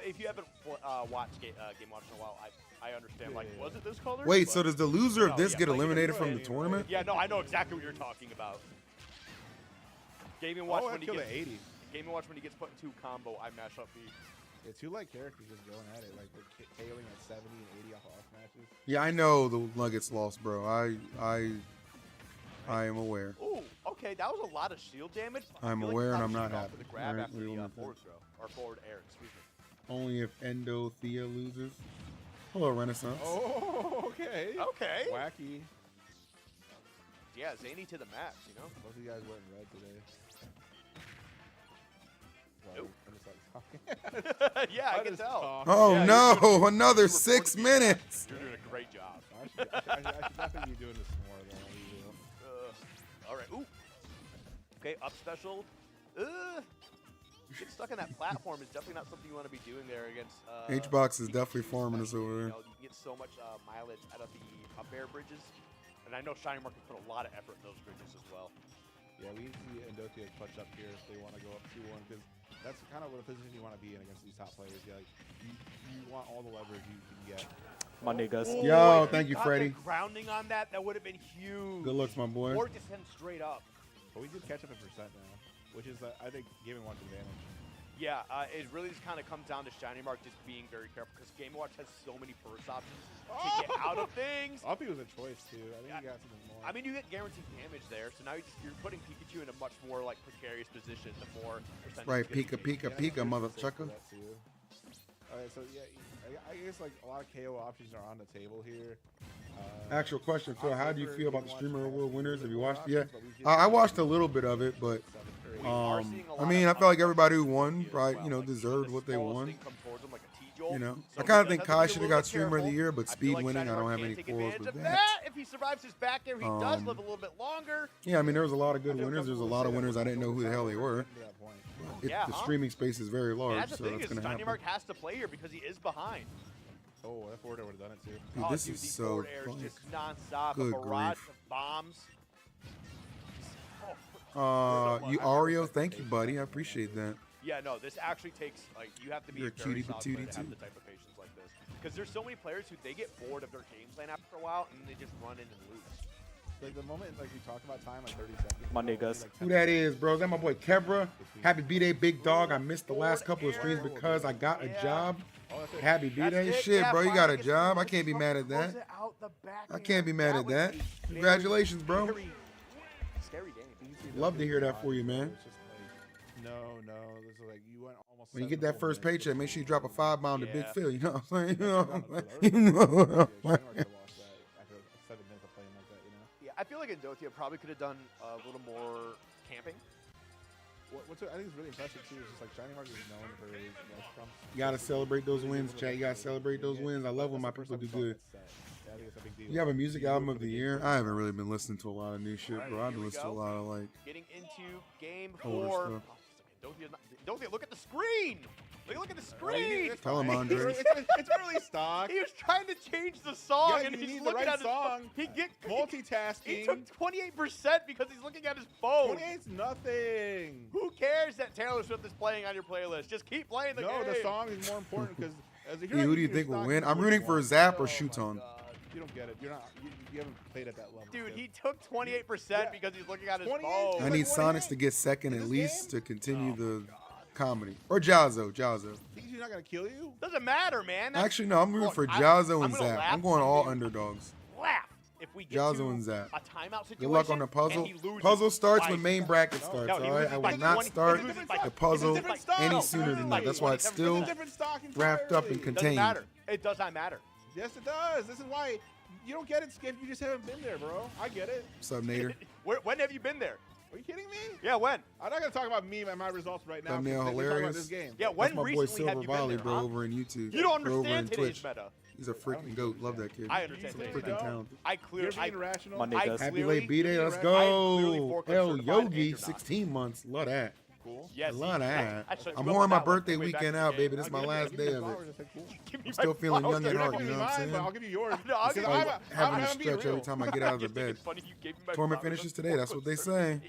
if you haven't watched Game Watch in a while, I understand. Like, was it this color? Wait, but, so does the loser of this get like, eliminated from the tournament? Yeah, no, I know exactly what you're talking about. Game Watch when he gets 80. Game Watch when he gets put into combo, I mash up B. Yeah, two like characters just going at it, like they're KOing at 70 and 80 off matches. Yeah, I know the Nuggets lost, bro. I am aware. Ooh, okay, that was a lot of shield damage. I'm feel aware like and he I'm not got happy. the grab Right, after we the don't forward throw or forward air. Excuse me. Only if Endo Thea loses. Hello, Renaissance. Oh, okay. Okay. Wacky. Yeah, zany to the max, you know. Both of you guys went red today. Nope. I just started talking. Yeah, I can tell. Talking. Oh Yeah, no, another 6 minutes. You're doing a great job. I should definitely be doing this more though. All right. Ooh. Okay, up special. Getting stuck on that platform is definitely not something you want to be doing there against. H-Box is definitely farming us over You there. know, you can get so much mileage out of the up air bridges, and I know Shining Mark can put a lot of effort in those bridges as well. Yeah, we need to see Endothea clutch up here if they want to go up 2-1 because that's kind of what a position you want to be in against these top players. Yeah, like you want all the leverage you can get. Monday, Gus. Ooh, Yo, if thank you, got Freddie. the grounding on that would have been huge. Good looks, my boy. Or just send straight up. But we did catch up in percent now, which is, I think, giving one advantage. Yeah, it really just kind of comes down to Shining Mark just being very careful because Game Watch has so many burst options to get out of things. Uppy was a choice too. I think he got something more. I mean, you get guaranteed damage there, so now you're putting Pikachu in a much more like precarious position. The more percentage. Right, you get Pika, to Pika, Pika, mother chucker. Alright, so yeah, I guess like a lot of KO options are on the table here. Actual question, Phil. How do you feel about the Streamer Award winners? Have you watched it yet? But we did I watched a little bit of it, but I mean, I feel like everybody who won, probably, you know, deserved what they won. You know, I kind of think Kai should have got Streamer of the Year, but speed winning, I don't have any quarrels with that. If he survives his back air, he does live a little bit longer. Yeah, I mean, there was a lot of good winners. There's a lot of winners I didn't know who the hell they were. The streaming space is very large, That's so the thing that's is, going to Shining happen. Mark has to play here because he is behind. Oh, that forward air would have done it too. Dude, this Dude, is the so forward air is funny. just non-stop. Good A barrage grief. of bombs. You Ario, thank you, buddy. I appreciate that. Yeah, no, this actually takes, like, you have to be You're a a very cutie solid player patootie to have too. the type of patience like this. Because there's so many players who, they get bored of their game plan after a while, and they just run in and lose. Like the moment like we talk about time, like 30 seconds. Monday, Gus. Like, Who that is, bro? Is that my boy Kebra? Happy B-Day, big dog. I missed the last couple of streams because I got a job. Oh, that's it. Happy B-Day. Shit, bro, you got a job. I can't be mad at that. I can't be mad at that. Congratulations, bro. Scary game. Love to hear that for you, man. It's just like, no, this is like you went almost. When you get that 7 first minutes. paycheck, make sure you drop a 5-bomb to Big Yeah. Phil. You know what I'm saying? Yeah, Shining Mark could've lost that after 7 minutes of playing like that, you know. Yeah, I feel like Endothea probably could have done a little more camping. I think it's really impressive too is just like Shining Mark is known for his rush trumps. You gotta celebrate those wins, chat. You gotta celebrate those wins. I love when my people do good. I think it's a big deal. You have a music album of the year? I haven't really been listening to a lot of new shit, bro. I've been Here we listening to a go. lot of like Getting into game older 4. stuff. Endothea, look at the screen! Look at the screen! Tell him, Andre. It's early stock. He was trying to change the song, Yeah, and you he's need the looking right at his song. phone. He Multitasking. took 28% because he's looking at his phone. 28's nothing. Who cares that Taylor Swift is playing on your playlist? Just keep playing the game. No, the song is more important because as a Hey, who do you think will win? I'm rooting for Zap or Shuton. You don't get it. You're not. You haven't played at that level. Dude, Skip. he took 28% because he's looking at his 28? phone. I need Sonics to get second In at this least game? to continue the comedy. Or Jazzo. Think he's not gonna kill you? Doesn't matter, man. That's- Actually, no, I'm rooting Look, for I'm Jazzo and gonna Zap. laugh I'm going all if- underdogs. Laugh if we get Jazzo to and Zap. a timeout situation. Good luck on the and puzzle. he loses Puzzle starts by- when main bracket starts, No, he all right? loses I by will not 20 start he loses by- the puzzle it's a different style. any sooner than that. That's why it's still It's a different stock wrapped up and entirely. contained. Doesn't matter. It does not matter. Yes, it does. This is why you don't get it, Skip. You just haven't been there, bro. I get it. What's up, Nader? When have you been there? Are you kidding me? Yeah, when? I'm not gonna talk about me and my results right now. Thumbnail because we're talking about hilarious. this game. Yeah, That's when my boy recently Silver have you been Volley, there, bro, huh? over in YouTube. You don't Bro, over in understand today's Twitch. meta. He's a freaking goat. Love that kid. I understand You today's think Freaking meta. talented. I You're clearly, being irrational. Monday, I Gus. Happy clearly- late B-Day. Let's I clearly go. forklift El certified Yogi, age or not. 16 months. Love that. Cool. Yes. Love that. Actually, I'm we whoring went my that one birthday way back weekend in out, the baby. game. This is my I'll last give you day the of it. flowers. I said, cool. Give me I'm still my feeling flowers. young You're at not heart, giving you me know what I'm mine, but I'll saying? give you yours. No, I'll Because give you- I'm Like having I'm to having stretch every time I get out of the just think bed. it's funny you gave me my Tournament flowers. finishes today. That's what they say.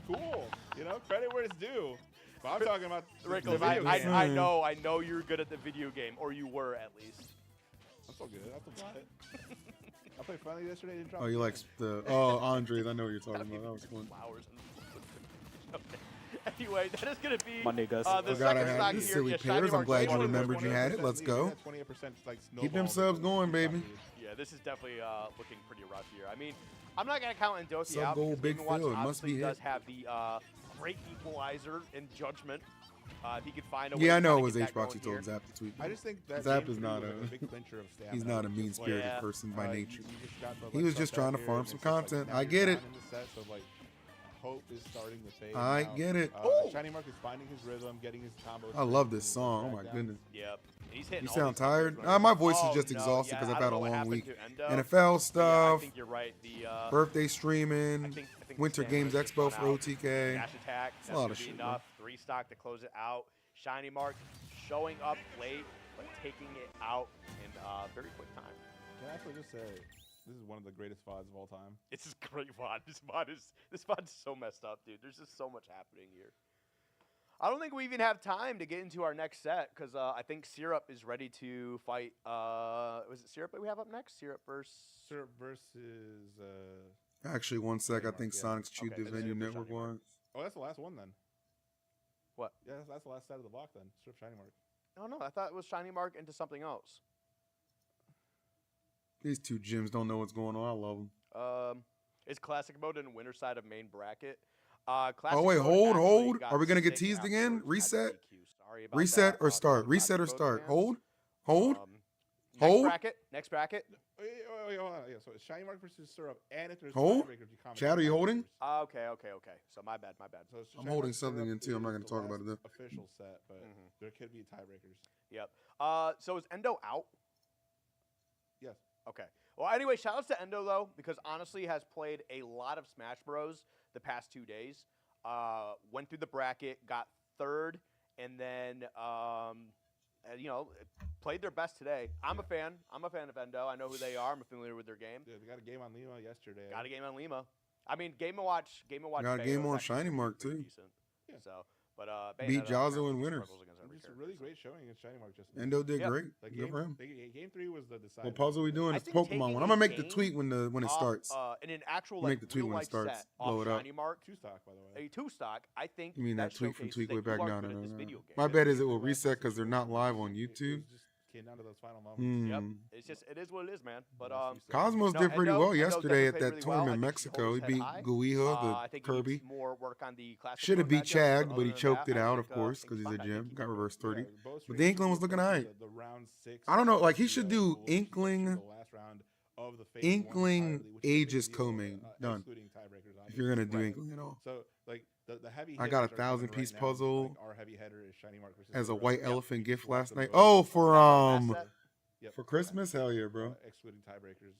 Cool. You know, credit where it's due. But I'm talking about Riddles, the video game. I know you're good at the video game, or you were at least. I'm so good. I have to buy it. I played Friendly yesterday. Didn't drop Oh, you like the Andres? I know what you're talking about. That was fun. Flowers and anyway, that is going to be My niggas. the Forgot I second had stock these here. silly Yeah, pairs. Shiny I'm Mark glad you 20%. remembered you had it. Let's go. 20% like Keep them subs going, baby. Yeah, this is definitely looking pretty rough here. I mean, I'm not going to count Endothea Sub out goal, because big Game & Watch field. It must obviously be does hit. have the great equalizer in Judgment. If he could find a way Yeah, I to know it kinda was get that HBox. He going told here. Zap to tweet. I just think that Zap game is three not was a- like big clincher of stamina. He's not a Just mean-spirited Yeah. person by nature. You just got the, He like, was stuff just trying to out farm here, some and it's just, like, content. now I you're get it. down in the set, so, like, hope is starting to fade. I now. get it. Shiny Mark is finding his rhythm, getting his combos. I love this song. Oh my goodness. Yep. He's hitting You all sound these numbers tired? right my now. voice is just no, exhausted yeah, because I I've don't had a know what long happened week. to Endo. NFL Yeah, I stuff, think you're right. The birthday streaming, I think Winter the Games stamina Expo just for run out. OTK. Dash attack. It's a That's lot gonna of be shit, enough. 3 stock to close it out. Shiny Mark showing up late, but taking it out in very quick time. Can I actually just say, this is one of the greatest VODs of all time. It's a great VOD. This VOD is so messed up, dude. There's just so much happening here. I don't think we even have time to get into our next set because I think Syrup is ready to fight. Was it Syrup that we have up next? Syrup versus. Syrup versus. Actually, one sec. I think Yeah. Sonic's chewed Okay, this then venue Syrup or network Shiny Mark? once. Oh, that's the last one then. What? Yeah, that's the last side of the block then. Syrup Shiny Mark. Oh no, I thought it was Shiny Mark into something else. These two gyms don't know what's going on. I love them. Is Classic Mode in winner side of main bracket? Oh Classic wait, Mode hold. actually got Are we gonna get 6 teased again? afterwards. Had Reset? DQ. Sorry about Reset that, or start? some Reset or Classic Mode start? fans. Hold. Hold. Next Hold. bracket. Next bracket. Wait, hold on. Yeah, so it's Shiny Mark versus Syrup, and if there's Hold. tiebreakers, you comment Chad, are you tiebreakers. holding? Okay. So my bad. So it's I'm Shiny holding Mark something Syrup in too. I'm not is gonna the talk about last it though. Official set, but Mhm. there could be tiebreakers. Yep. So is Endo out? Yes. Okay. Well, anyway, shout outs to Endo though, because honestly he has played a lot of Smash Bros the past 2 days. Went through the bracket, got third, and then played their best today. I'm a fan. I'm a fan of Endo. I know who they are. I'm familiar with their game. Yeah, they got a game on Lima yesterday. Got a game on Lima. I mean, Game & Watch. Got a game Bayo on is actually Shiny Mark, pretty too. decent. Yeah. So, but Beat Bayonetta Jahzzo apparently in winners. struggles against every Just a character, really so. great showing against Shiny Mark just now. Endo did Yep. great. Like Good for him. game 3 was the deciding. What puzzle we doing? I It's think Pokemon taking one. a I'm gonna make the game tweet when it starts. In an actual Make like the tweet when it real-life starts. set Blow off it up. Shiny Mark, 2 stock, by the way. a 2-stock, I think You mean that tweet from showcases Tweak that way you back? are No, good no, at no, this no. video game. My bet is it will reset because they're not live on YouTube. It just came down to those final moments. Yep. Hmm. It is what it is, man. But Cosmos No, did pretty Endo- well Endo yesterday at definitely that played really well. tournament in I think he Mexico. holds He his beat head high. Guiha, I the think he Kirby. needs more work on the classic Should have mode beat matchups, Chad, but other he than choked that, it I out, think, of course, I because think he's a fine. I gym. think Got he- reverse 30. Yeah, both But the Inkling was streams, looking especially aight. the round 6 I don't know, like, he the, should uh, do rules, he should Inkling- choose the last round of the phase Inkling 1 entirely, which is a big ages deal, co-main. Done. excluding tiebreakers, If you're gonna do obviously. Inkling at all. So, like, the heavy I got a hitters are coming 1,000-piece right now. puzzle Like, our heavy hitter is Shiny Mark versus as a Syrup. white Yeah. elephant gift Lots last of night. those. Oh, for Last set? Yep. for Christmas? Hell yeah, bro. Excluding tiebreakers.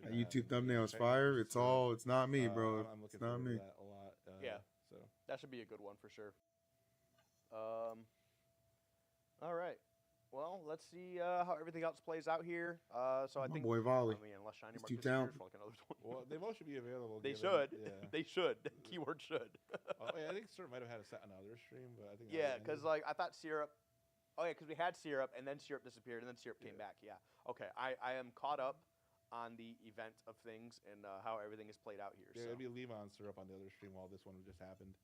That YouTube thumbnail is fire. It's not me, bro. I'm looking It's not forward to me. that a lot. Yeah. So That should be a good one for sure. All right. Well, let's see how everything else plays out here. So I My think boy Volley. I mean, unless Shiny He's Mark too disappears talented. for like another 20 well, they both should be available. They given- should. Yeah. They should. Keyword should. Oh, yeah, I think Syrup might have had a set on another stream, but I think. Yeah, because like I thought Syrup. Oh yeah, because we had Syrup and then Syrup disappeared and then Syrup came back. Yeah. Okay. I am caught up on the event of things and how everything is played out here. Yeah, so. it'd be Leva on Syrup on the other stream while this one just happened.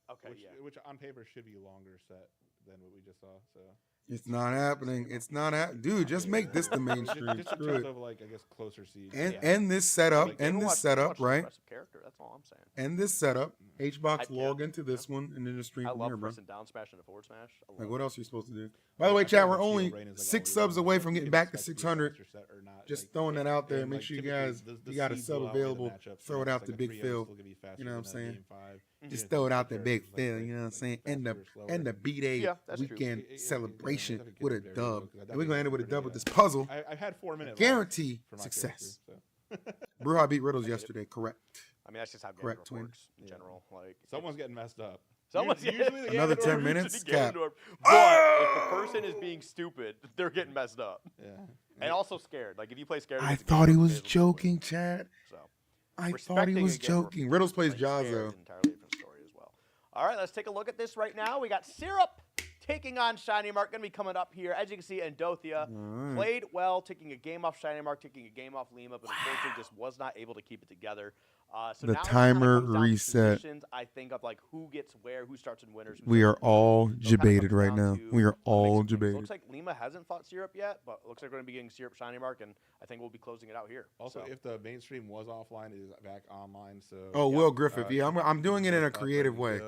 Okay. Which on paper should be a longer set than what we just saw. So. It's not happening. It's not happening. Dude, just make this the mainstream. Just in Screw terms it. of like I guess closer seeds. And this setup, Like, and this setup, right? Impressive character. That's all I'm saying. And this setup. HBox Yeah. log into this one and then just stream I from love here, bro. pressing down smash and a forward smash. I love Like, it. what else are you supposed to do? By the way, chat, we're only Shield Rain is, like, 6 always subs on, away like, from you getting can back to expect to be a 600. faster set or not, Just like, throwing that out there. and, Make like, sure you typically guys, the you got a seeds sub will outweigh the available. matchups, Throw so it it's out like to a Big 3M is Phil. still gonna be faster You know what I'm than a saying? game 5. Just Yeah, throw it some out to Big characters, like, Phil. You know what I'm like, saying? faster or slower. And the BDay Yeah, that's true. weekend It- celebration definitely with a gets very dub. low, 'cause I And we're gonna end it with a definitely dub with pretty, this puzzle. I've had 4 minutes. Guarantee for my success. character, so. Bruho beat Riddles yesterday. Correct. I mean, that's just how Correct, Ganondorf twin. works in general. Like Someone's getting messed up. Someone's Usually the Another Ganondorf 10 is- minutes? Ganondorf. Cap. But if the person is being stupid, they're getting messed up. Yeah. And also scared. Like if you play scared, I against thought he Ganondorf, was it is joking, Chad. So I thought he respecting was a Ganondorf joking. Riddles plays playing scared Jazzo. is an entirely different story as well. All right, let's take a look at this right now. We got Syrup taking on Shiny Mark. Going to be coming up here. As you can see, Endothea played well, taking a game off Shiny Mark, taking a game off Lima, but unfortunately just was not able to keep it together. So the now timer it comes down to reset. positions, I think, of like who gets where, who starts in winners. We are all debated right now. We are all It debated. looks like Lima hasn't fought Syrup yet, but it looks like we're going to be getting Syrup Shiny Mark, and I think we'll be closing it out here. Also, if the mainstream was offline, it is back online. So oh, Will Griffith. Yeah, I'm doing it in a creative way.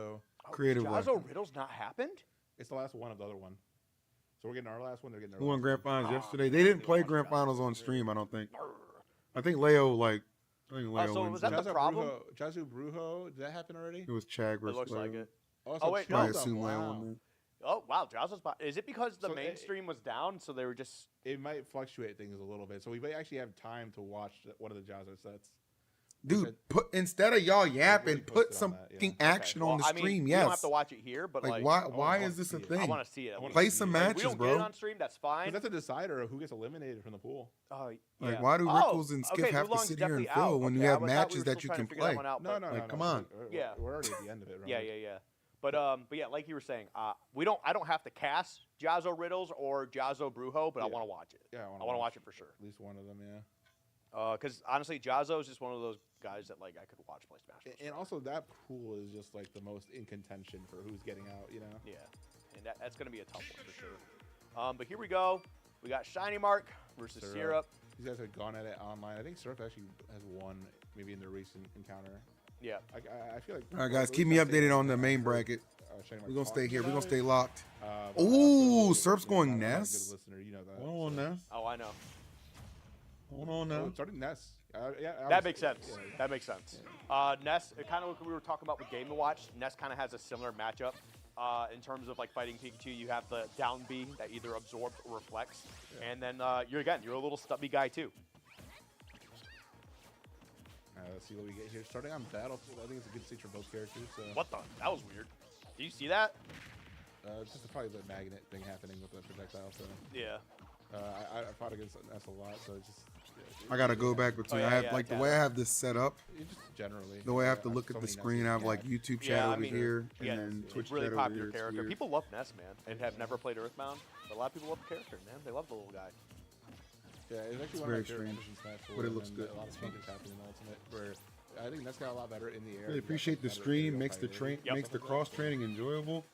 Creative way. Jahzzo Riddles not happened? It's the last one of the other one. So we're getting our last one. They're getting their Who won last Grand one. Finals yesterday? They didn't play Grand Finals on stream, I don't think. I think Leo, like, so wins was that it. the problem? Jazzo Bruho, did that happen already? It was Chag versus It looks Leo. like it. Oh, wait, no. I assume Leo won Oh, wow. Jazzo's is it because the So mainstream was down, so they were just... It might fluctuate things a little bit. So we might actually have time to watch one of the Jazzo sets. Dude, instead of y'all yapping, put some fucking action on the I mean, stream. we Yes. don't have to watch it here, but Like, like... why is this a see it. thing? I want to see it. Play some Like, matches, we don't bro. get it on stream, that's fine. That's a decider of who gets eliminated from the pool. Oh, Like, yeah. why do Rickles and Skip okay, have to Oolong's sit here and definitely out. fill when you Okay, I have thought we matches were that still you trying can to figure that play? one out, No, but- no, Like, come on. We're already at the end of it. Right? Yeah. But yeah, like you were saying, I don't have to cast Jahzzo Riddles or Jahzzo Bruho, but I want to watch it. Yeah, I want to watch it for sure. At least one of them, yeah. Because honestly, Jahzzo is just one of those guys that like I could watch play Smash Bros. And also that pool is just like the most in contention for who's getting out, you know? Yeah, and that's going to be a tough one for sure. But here we go. We got Shiny Mark versus Syrup. These guys have gone at it online. I think Syrup actually has won maybe in their recent encounter. Yeah. I feel like... All right, guys, keep me updated on the main bracket. We're going to stay here. We're going to stay locked. Ooh, Syrup's going Ness. Good listener, you know that. Hold on, Ness. Oh, I know. Hold on now. Starting Ness. That makes sense. That makes sense. Ness, kind of what we were talking about with Game to Watch. Ness kind of has a similar matchup in terms of like fighting Pikachu. You have the down B that either absorbs or reflects, and then you're a little stubby guy too. Let's see what we get here. Starting on Battlefield, I think it's a good stage for both characters. So. What the? That was weird. Did you see that? It's just probably the magnet thing happening with the projectile. So Yeah. I fought against Ness a lot, so it's just. I gotta go back between. yeah, I have yeah, like the way I have this set up. Just generally. The way I have to look at the screen, I have like YouTube chat over here and then Twitch it's really chat over popular here. It's character. weird. People love Ness, man, and have never played Earthbound. But a lot of people love the character, man. They love the little guy. Yeah, it's actually one very of my favorite strange, Intermission Smash but it Bros, looks and good. A lot of changes happen in Ultimate where I think Ness got a lot better in the air. Really appreciate the stream. Makes the makes the cross training enjoyable.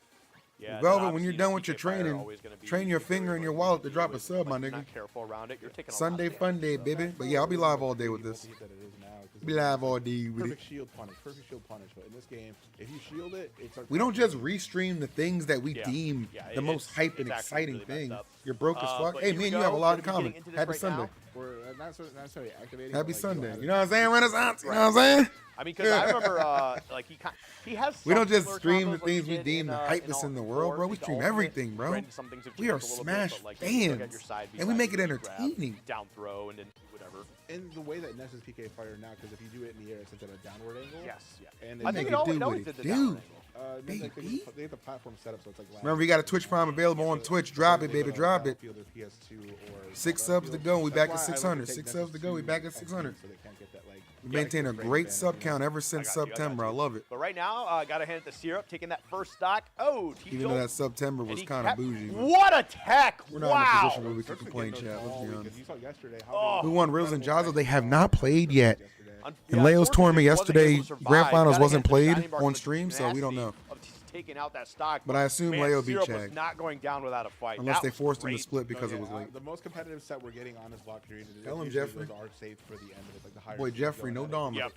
Yeah, Velvet, when you're done with your training, train your finger and your wallet to drop a sub, my nigga. Not careful around it. You're taking a Sunday lot of fun day, baby. But yeah, I'll be live all day with this. Be live all day with it. Perfect shield punish. But in this game, if you shield it, it's We don't just restream the things that we deem the most hype and exciting thing. You're broke as fuck. Hey, me and you have a lot in common. Happy Sunday. We're not necessarily activating. Happy Sunday. You know what I'm saying? Renaissance. You know what I'm saying? I mean, because I remember, like he has. We don't just similar stream the combos like things he we did deem the hypest in the world, bro. We the stream Ultimate. everything, bro. Granted, some things have We are changed a little bit, Smash but, like, you look at your fans, side and we make it beside you, grab, entertaining. Down throw and then whatever. And the way that Ness is PK Fire now, because if you do it in the air, it's at a downward angle. Yes, yeah. And I think it always did the downward angle. they have the platform set up so it's like. Remember, we got a Twitch Prime available on Twitch. Drop it, baby, drop it. 6 subs to go. We back at 600. 6 subs to go. We back at 600. We maintain a great sub count ever since September. I love it. But right now, gotta hand it to Syrup, taking that first stock. Oh, even though that September was kind of bougie. What a tech! We're not in a position where we can complain, chat. Let's be honest. You saw yesterday Who won Riddles and Jazzo? They have not played yet. In Leo's tournament yesterday, Grand Finals wasn't played on stream, so we don't know. Taking out that stock, but I assume Leo beat Syrup Chag. Was not going down without a fight. Unless they forced him to split because it was late. The most competitive set we're getting on this block period is Tell him, Jeffrey. are saved for the end of it, like the higher. Boy, Jeffrey, no Dahmer. Yep.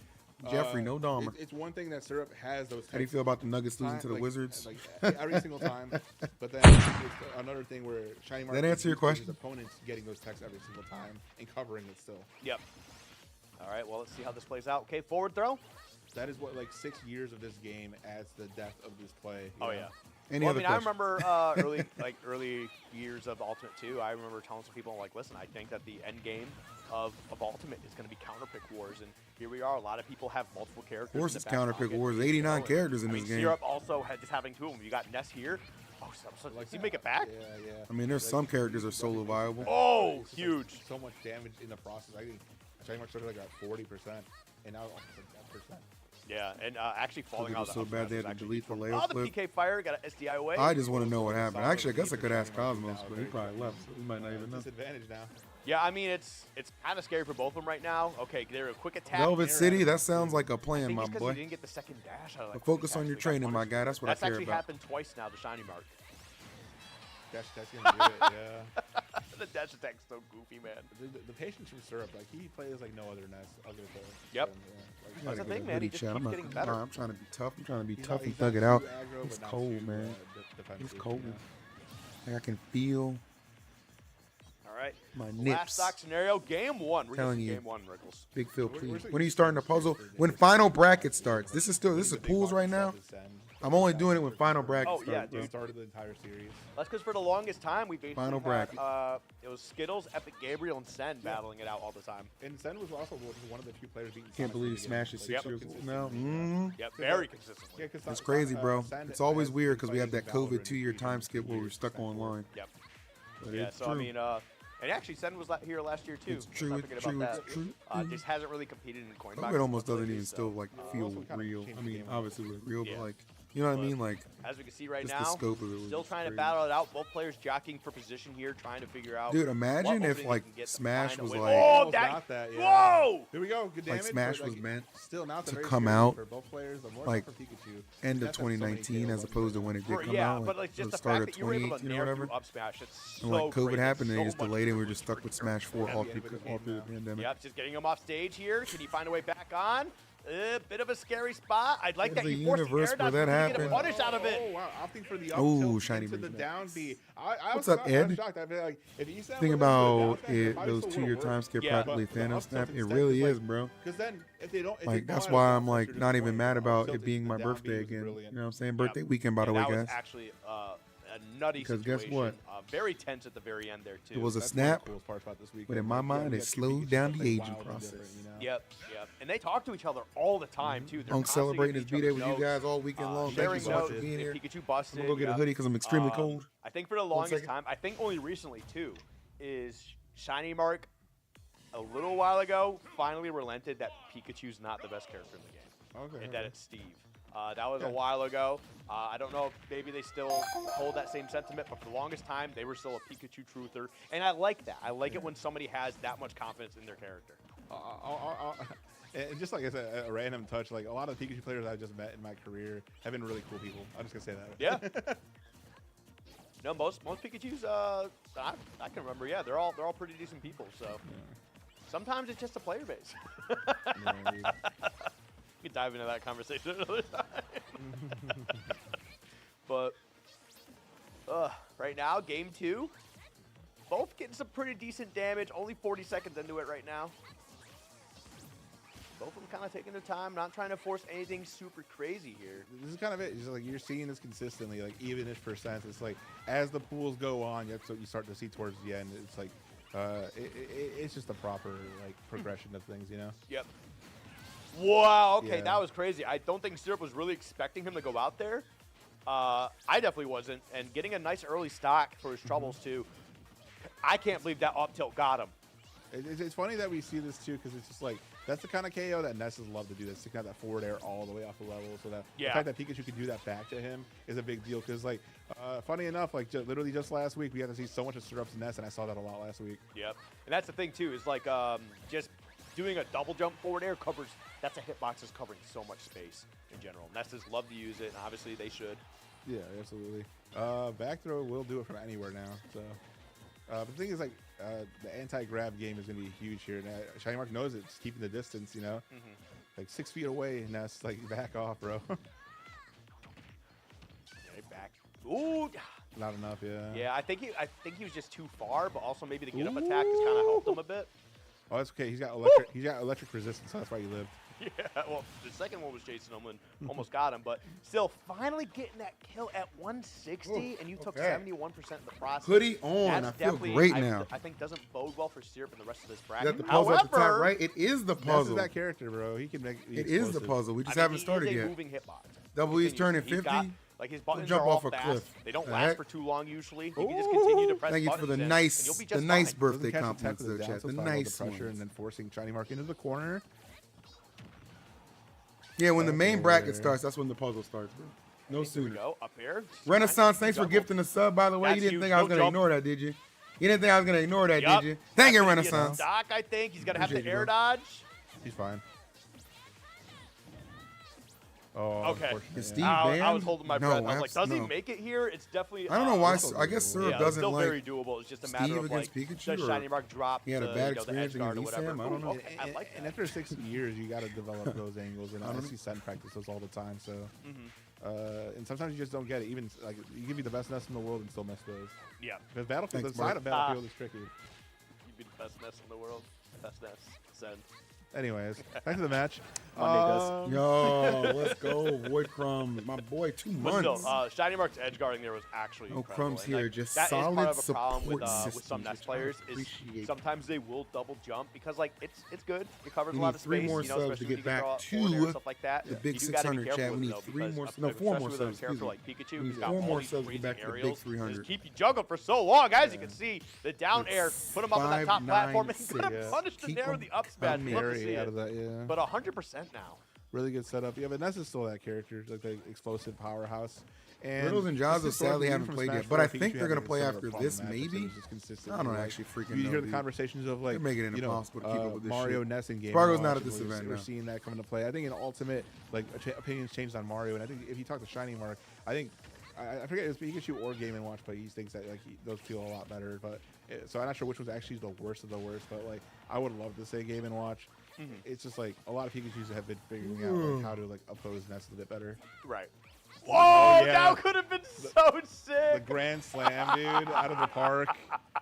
Jeffrey, no Dahmer. It's one thing that Syrup has those. How do you feel about the Nuggets losing to the Wizards? Like every single time. But then it's another thing where Shiny Mark. That answer your question? His opponents getting those techs every single time and covering it still. Yep. All right. Well, let's see how this plays out. Okay, forward throw. That is what like 6 years of this game adds to the depth of this play. Oh yeah. Any well, other I remember early years of Ultimate 2. I remember telling some people like, listen, I think that the end game of Ultimate is going to be counterpick wars, and here we are. A lot of people have multiple characters. Of course, it's counterpick wars. 89 characters in this game. Syrup also had just having 2 of them. You got Ness here. Oh, does he make it back? Yeah. I mean, there's some characters that are solo viable. Oh, huge! Like, so much damage in the process. I think Shiny Mark started like at 40%, and now almost like 10%. Yeah, and actually falling out of the so up bad they smash had to was delete the actually layup Oh, the flip. PK fire got an SDI away. I just want to know what happened. Actually, I guess I could ask Cosmos, but he probably left, so he might not even know. Disadvantage now. Yeah, I mean, it's kind of scary for both of them right now. Okay, they're a quick attack. Velvet City, that sounds like a plan, my He boy. didn't get the second dash. But focus on your training, my guy. That's what I care actually about. happened twice now, the shiny mark. Dash attack's gonna do it, yeah. The dash attack's so goofy, man. The patience from Syrup, like he plays like no other Ness. Yep. I That's gotta the get thing, a man. He hoodie just chat. keeps getting better. I'm trying to be tough. I'm trying to be tough and He's thug not it out. too aggro, It's but not cold, too, man. defensive, It's you cold. know? Like I can feel All right. my Last nips. stock scenario, game one. We're Telling getting you. game one, Riddles. Big Phil, please. Where's When are you starting the puzzle? When final bracket starts. This is pools right now. I'm only doing it when final bracket Oh, yeah, starts. dude. bro. Started the entire series. That's because for the longest time, we basically Final had, bracket. it was Skittles, Epic Gabriel, and Sen battling it out all the time. And Sen was also one of the few players beating Can't Sonic believe Team Smash is again. 6 years Yep. old now. Mm-hmm. Yep, very consistently. Yeah, 'cause It's crazy, bro. Sen It's always has weird because we played have that in Valorant COVID 2-year for time skip where we're years, stuck Sen online. Yep. But Yeah, it's so true. I mean, and actually, Sen was here last year too. It's Let's true, not it's forget true, about it's that. true. Just hasn't really competed in COINBOX. COVID almost as much doesn't lately, even still like feel also kinda real. changed I the mean, game. obviously we're real, Yeah. but like, you know what I But mean? Like, As we can see right just now, the scope of it was still trying to crazy. battle it out. Both players jockeying for position here, trying to figure out. Dude, imagine what if opening like they can get to Smash find a was win. like, Oh, Almost that! got that, yeah. Whoa! Here we go. Good damage. Smash but, was meant still now it's to very come scary out, for both players. The more like, for Pikachu. end of That's so many 2019 as KOs opposed to when it did For- come yeah, out. but like just the the start fact of that you were able to 2018 or nair whatever. through up smash, it's And so like COVID crazy. happened and So they just much delayed it and we room were just for stuck with here. Smash 4 all through the now. pandemic. Yep, just getting him off stage here. Can he find a way back on? Bit of a scary spot. I'd like There's that a you forced the universe air where dodge, that but you get a happened. punish out of it. Oh, wow. Opting for the up Ooh, tilt shiny into the booty. down B. What's up, Ed? Shocked. I feel like if he said Think about it, those 2-year time skip Yeah, practically but the Thanos up snap. tilt It instead really is is, like- bro. Because then if they don't, if Like they that's don't why have I'm the like up not even tilt, mad about tilt it being into my the down B birthday was again. brilliant. You know what I'm saying? Birthday weekend, by And the way, that was guys. actually a nutty 'Cause guess situation. what? Very tense at the very end there too. It was a That's one of the snap, coolest parts about this weekend. but in my Like, mind, we it got two slowed Pikachu down stuff, the like, aging wild and process. different, you know? Yep. And they talk to each other all the time too. They're I'm constantly celebrating giving this each B-Day other with you notes, guys all weekend long. Thank you sharing so much notes. for being If here. Pikachu I'm busted. gonna go get a yep. hoodie because I'm extremely cold. I think for the longest second. time, I think only recently too, is Shiny Mark a little while ago finally relented that Pikachu's not the best character in the game. Okay. And that it's Steve. That was a while ago. I don't know if maybe they still hold that same sentiment, but for the longest time, they were still a Pikachu truther. And I like that. I like it when somebody has that much confidence in their character. And just like I said, a random touch, like a lot of the Pikachu players I've just met in my career have been really cool people. I'm just gonna say that. Yeah. No, most Pikachu's I can remember. Yeah, they're all pretty decent people. So sometimes it's just a player base. We can dive into that conversation another time. But right now, game 2, both getting some pretty decent damage. Only 40 seconds into it right now. Both of them kind of taking their time, not trying to force anything super crazy here. This is kind of it. It's just like you're seeing this consistently, like even-ish percent. It's like as the pools go on, that's what you start to see towards the end. It's like it's just a proper like progression of things, you know? Yep. Wow, okay, Yeah. that was crazy. I don't think Syrup was really expecting him to go out there. I definitely wasn't. And getting a nice early stock for his troubles, too. I can't believe that up tilt got him. It's funny that we see this, too, because it's just like, that's the kind of KO that Nesses love to do, that sticking out that forward air all the way off the level. So that the fact that Pikachu can do that back to him is a big deal. Because, like, funny enough, like, literally just last week, we got to see so much of Syrup's Ness, and I saw that a lot last week. Yep. And that's the thing, too, is like just doing a double jump forward air covers, that's a hitbox is covering so much space in general. Nesses love to use it, and obviously they should. Yeah, absolutely. Back throw will do it from anywhere now. So, but the thing is, like, the anti-grab game is going to be huge here. And Shiny Mark knows it. It's keeping the distance, you know? Like 6 feet away, and that's like, back off, bro. Okay, back. Ooh. Not enough, yeah. Yeah, I think he was just too far, but also maybe the get up attack has kind of helped him a bit. Oh, that's okay. He's got electric. He's got electric resistance, so that's why he lived. Yeah, well, the second one was chasing him and almost got him, but still, finally getting that kill at 160, and you took 71% in the process. Hoodie on. That's I feel definitely, great now. I think doesn't bode well for Syrup in the rest of this You bracket. got the puzzle at the top right. It is the This puzzle. is that character, bro. He can make. It is the puzzle. We just haven't started he is a yet. moving hitbox. Double E's turning He's 50. got, like his buttons jump are all off a fast. cliff. They don't The last heck? for too long usually. You can just continue to press Thank you for buttons the and nice, you'll be the just nice fine. birthday Doesn't catch compliments, attack with though, the chat. The down, so nice the pressure, ones. and then forcing Shiny Mark into the corner. Yeah, when the main bracket starts, that's when the puzzle starts, bro. No sooner. Go up here. Renaissance, thanks for gifting the sub, by the way. That's You didn't huge. think I was No going to jump. ignore that, did you? You didn't think I was going to ignore that, Yup. did you? Thank you, That's gonna be a Renaissance. stock, I think. He's going to have Appreciate to you, air bro. dodge. He's fine. Oh, Okay. Is Steve I banned? was holding my No, breath. I was like, does he no. make it here? It's definitely. I don't know why. That's I guess Syrup Yeah, it's doesn't still like very doable. It's just a matter Steve of like, against Pikachu, does or Shiny Mark drop he had a the, bad the experience edge guard or against whatever? Sam? I don't know. Okay, I like And that. after 6 years, you got to develop those angles, and I see Sen practice those all the time. So, and sometimes you just don't get it. Even like you give me the best nest in the world and still miss those. Yeah. Because Battlefield, Thanks, the side Mark. of Battlefield is tricky. You'd be the best nest in the world. Best nest. Send. Anyways, back to the match. Yo, let's go, Void Crumb. My boy, 2 But months. still, Shiny Mark's edge guarding there was actually No incredible. crumbs And, here, like, just that is solid part of a problem support with systems, some Nest which I players is appreciate. sometimes they will double jump because like it's good. It covers We a lot need of 3 space. more You know, subs to especially get when you can back draw to forward air and stuff like that. the big You do gotta be 600 careful chat. We with need it, though, 3 because more. especially No, 4 more with a subs. character Excuse me. like Pikachu, We who's need got 4 all more these subs to get freezing back to the big aerials. 300. Just keep you juggled for so long, guys. You can see the down air, put him up on that top 5, platform, 9, and could have 6. punished the Keep nair him with the up smash. coming. Love to see Very out it. of that, yeah. But 100% now. Really good setup. Yeah, but Ness is still that character, like the explosive powerhouse. And Riddles and just Jazzo historically, sadly even haven't from played Smash yet, but I Bros, think Pikachu they're gonna having play similar after problematic this, setups maybe? just consistently, I don't like, actually freaking you know, hear the dude. conversations of like They're making it you know, impossible to keep up with this Mario shit. Ness in game. Spargo's not Watch, at this we're- event We're now. seeing that come into play. I think in Ultimate, like opinions changed on Mario, and I think if you talk to Shiny Mark, I think I forget if it's Pikachu or Game and Watch, but he thinks that like those feel a lot better. But so I'm not sure which one's actually the worst of the worst, but like I would love to say Game and Watch. It's just like a lot of Pikachus have been figuring out like, how to like oppose Ness a bit better. Right. Whoa, yeah. that could have been so The sick. grand slam, dude, out of the park